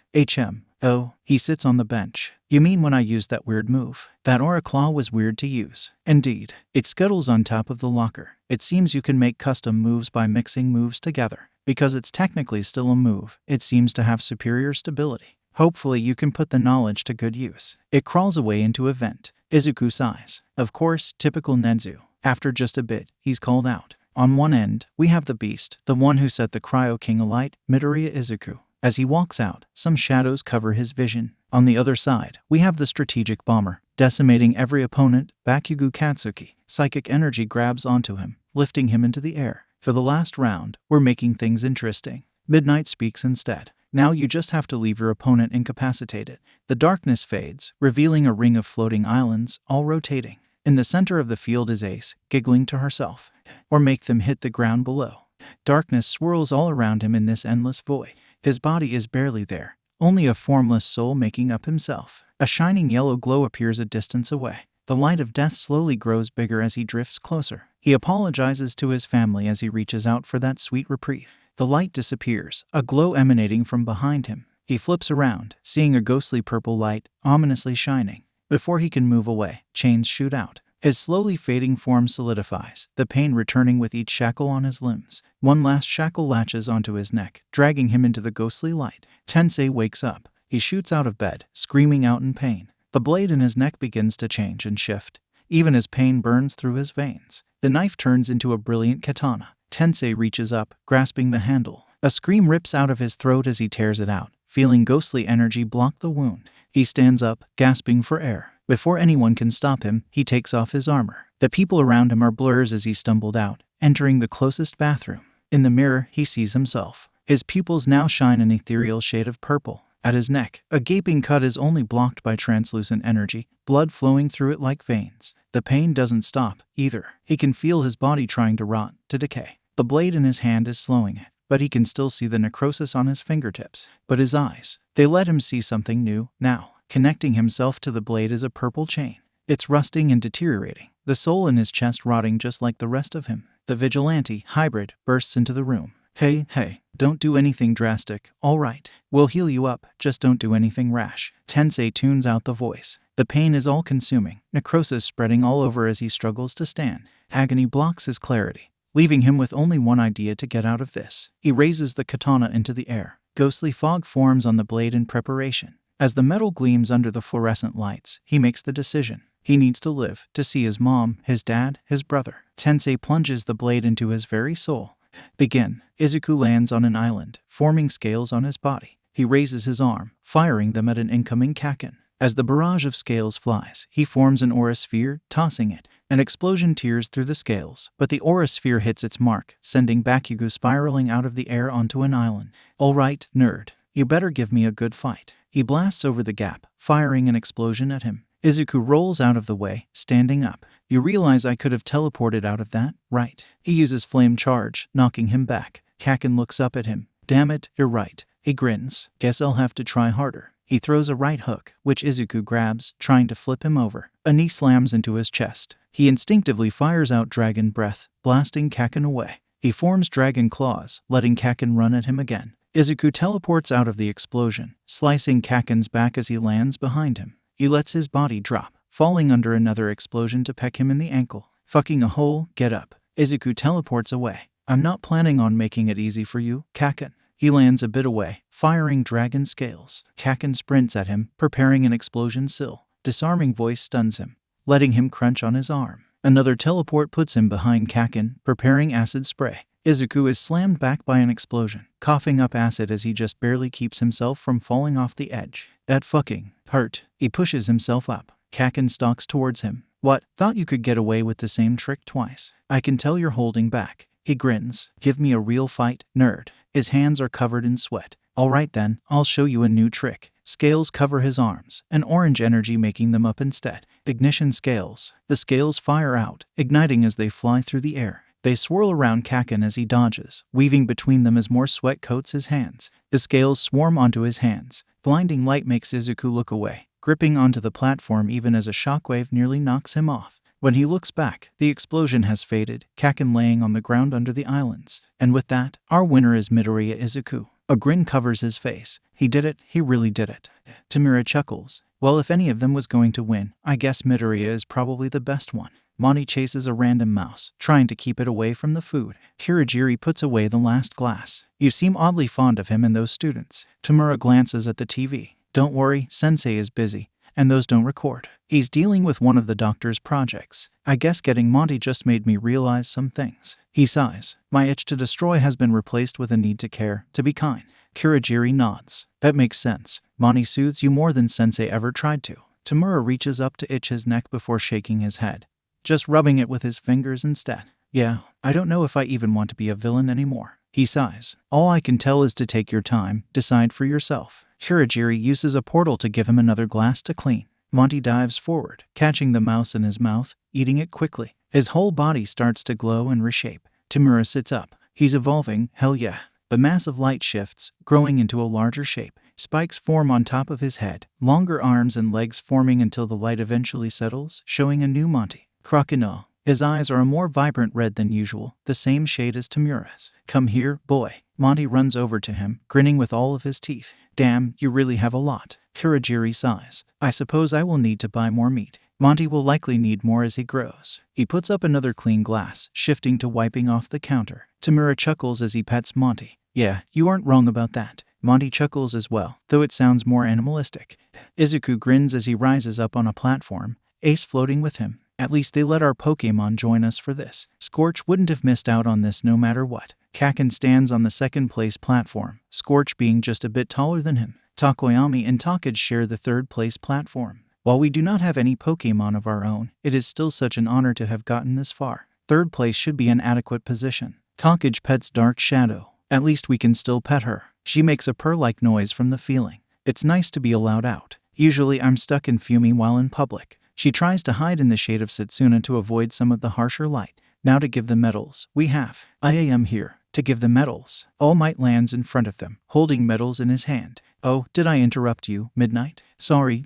Oh, he sits on the bench. You mean when I used that weird move? That aura claw was weird to use. Indeed. It scuttles on top of the locker. It seems you can make custom moves by mixing moves together. Because it's technically still a move, it seems to have superior stability. Hopefully you can put the knowledge to good use. It crawls away into a vent. Izuku sighs. Of course, typical Nezu. After just a bit, he's called out. On one end, we have the beast, the one who set the Cryo King alight, Midoriya Izuku. As he walks out, some shadows cover his vision. On the other side, we have the strategic bomber, decimating every opponent, Bakugo Katsuki. Psychic energy grabs onto him, lifting him into the air. For the last round, we're making things interesting. Midnight speaks instead. Now you just have to leave your opponent incapacitated. The darkness fades, revealing a ring of floating islands, all rotating. In the center of the field is Ace, giggling to herself. Or make them hit the ground below. Darkness swirls all around him in this endless void. His body is barely there, only a formless soul making up himself. A shining yellow glow appears a distance away. The light of death slowly grows bigger as he drifts closer. He apologizes to his family as he reaches out for that sweet reprieve. The light disappears, a glow emanating from behind him. He flips around, seeing a ghostly purple light, ominously shining. Before he can move away, chains shoot out. His slowly fading form solidifies, the pain returning with each shackle on his limbs. One last shackle latches onto his neck, dragging him into the ghostly light. Tensei wakes up. He shoots out of bed, screaming out in pain. The blade in his neck begins to change and shift, even as pain burns through his veins. The knife turns into a brilliant katana. Tensei reaches up, grasping the handle. A scream rips out of his throat as he tears it out, feeling ghostly energy block the wound. He stands up, gasping for air. Before anyone can stop him, he takes off his armor. The people around him are blurs as he stumbled out, entering the closest bathroom. In the mirror, he sees himself. His pupils now shine an ethereal shade of purple. At his neck, a gaping cut is only blocked by translucent energy, blood flowing through it like veins. The pain doesn't stop, either. He can feel his body trying to rot, to decay. The blade in his hand is slowing it, but he can still see the necrosis on his fingertips. But his eyes, they let him see something new, now. Connecting himself to the blade is a purple chain. It's rusting and deteriorating, the soul in his chest rotting just like the rest of him. The vigilante, hybrid, bursts into the room. Hey, don't do anything drastic, all right. We'll heal you up, just don't do anything rash. Tensei tunes out the voice. The pain is all-consuming, necrosis spreading all over as he struggles to stand. Agony blocks his clarity, leaving him with only one idea to get out of this. He raises the katana into the air. Ghostly fog forms on the blade in preparation. As the metal gleams under the fluorescent lights, he makes the decision. He needs to live, to see his mom, his dad, his brother. Tensei plunges the blade into his very soul. Begin. Izuku lands on an island, forming scales on his body. He raises his arm, firing them at an incoming Kaken. As the barrage of scales flies, he forms an aura sphere, tossing it. An explosion tears through the scales, but the aura sphere hits its mark, sending Bakugo spiraling out of the air onto an island. All right, nerd. You better give me a good fight. He blasts over the gap, firing an explosion at him. Izuku rolls out of the way, standing up. You realize I could have teleported out of that, right? He uses flame charge, knocking him back. Kaken looks up at him. Damn it, you're right. He grins. Guess I'll have to try harder. He throws a right hook, which Izuku grabs, trying to flip him over. A knee slams into his chest. He instinctively fires out Dragon Breath, blasting Kaken away. He forms Dragon Claws, letting Kaken run at him again. Izuku teleports out of the explosion, slicing Kaken's back as he lands behind him. He lets his body drop, falling under another explosion to peck him in the ankle. Fucking a hole, get up. Izuku teleports away. I'm not planning on making it easy for you, Kaken. He lands a bit away, firing dragon scales. Kaken sprints at him, preparing an explosion sill. Disarming voice stuns him, letting him crunch on his arm. Another teleport puts him behind Kaken, preparing acid spray. Izuku is slammed back by an explosion, coughing up acid as he just barely keeps himself from falling off the edge. That fucking hurt. He pushes himself up. Kaken stalks towards him. What? Thought you could get away with the same trick twice. I can tell you're holding back. He grins. Give me a real fight, nerd. His hands are covered in sweat. Alright then, I'll show you a new trick. Scales cover his arms, an orange energy making them up instead. Ignition scales. The scales fire out, igniting as they fly through the air. They swirl around Kakin as he dodges, weaving between them as more sweat coats his hands. The scales swarm onto his hands. Blinding light makes Izuku look away, gripping onto the platform even as a shockwave nearly knocks him off. When he looks back, the explosion has faded, Kakin laying on the ground under the islands. And with that, our winner is Midoriya Izuku. A grin covers his face. He did it, he really did it. Tamura chuckles. Well, if any of them was going to win, I guess Midoriya is probably the best one. Monty chases a random mouse, trying to keep it away from the food. Kurogiri puts away the last glass. You seem oddly fond of him and those students. Tamura glances at the TV. Don't worry, Sensei is busy, and those don't record. He's dealing with one of the doctor's projects. I guess getting Monty just made me realize some things. He sighs. My itch to destroy has been replaced with a need to care, to be kind. Kurogiri nods. That makes sense. Monty soothes you more than Sensei ever tried to. Tamura reaches up to itch his neck before shaking his head, just rubbing it with his fingers instead. Yeah, I don't know if I even want to be a villain anymore. He sighs. All I can tell is to take your time, decide for yourself. Kurogiri uses a portal to give him another glass to clean. Monty dives forward, catching the mouse in his mouth, eating it quickly. His whole body starts to glow and reshape. Tamura sits up. He's evolving, hell yeah. The massive light shifts, growing into a larger shape. Spikes form on top of his head, longer arms and legs forming until the light eventually settles, showing a new Monty. Crocodile. His eyes are a more vibrant red than usual, the same shade as Tamura's. Come here, boy. Monty runs over to him, grinning with all of his teeth. Damn, you really have a lot. Kurogiri sighs. I suppose I will need to buy more meat. Monty will likely need more as he grows. He puts up another clean glass, shifting to wiping off the counter. Tamura chuckles as he pets Monty. Yeah, you aren't wrong about that. Monty chuckles as well, though it sounds more animalistic. Izuku grins as he rises up on a platform, Ace floating with him. At least they let our Pokémon join us for this. Scorch wouldn't have missed out on this no matter what. Kakin stands on the second place platform, Scorch being just a bit taller than him. Takoyami and Takage share the third place platform. While we do not have any Pokémon of our own, it is still such an honor to have gotten this far. Third place should be an adequate position. Takage pets Dark Shadow. At least we can still pet her. She makes a purr-like noise from the feeling. It's nice to be allowed out. Usually I'm stuck in Fumi while in public. She tries to hide in the shade of Setsuna to avoid some of the harsher light. Now to give the medals. We have. I am here. To give the medals. All Might lands in front of them, holding medals in his hand. Oh, did I interrupt you, Midnight? Sorry.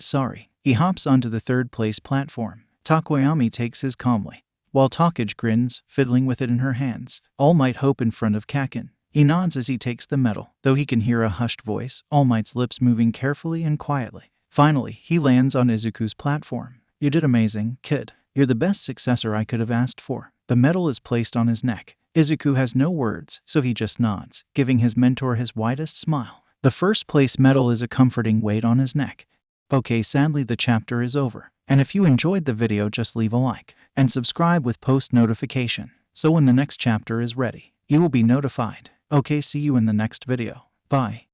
He hops onto the third place platform. Takoyami takes his calmly, while Takage grins, fiddling with it in her hands. All Might hope in front of Kakin. He nods as he takes the medal, though he can hear a hushed voice, All Might's lips moving carefully and quietly. Finally, he lands on Izuku's platform. You did amazing, kid. You're the best successor I could have asked for. The medal is placed on his neck. Izuku has no words, so he just nods, giving his mentor his widest smile. The first place medal is a comforting weight on his neck. Okay, sadly the chapter is over. And if you enjoyed the video, just leave a like and subscribe with post notification, so when the next chapter is ready, you will be notified. Okay, see you in the next video. Bye.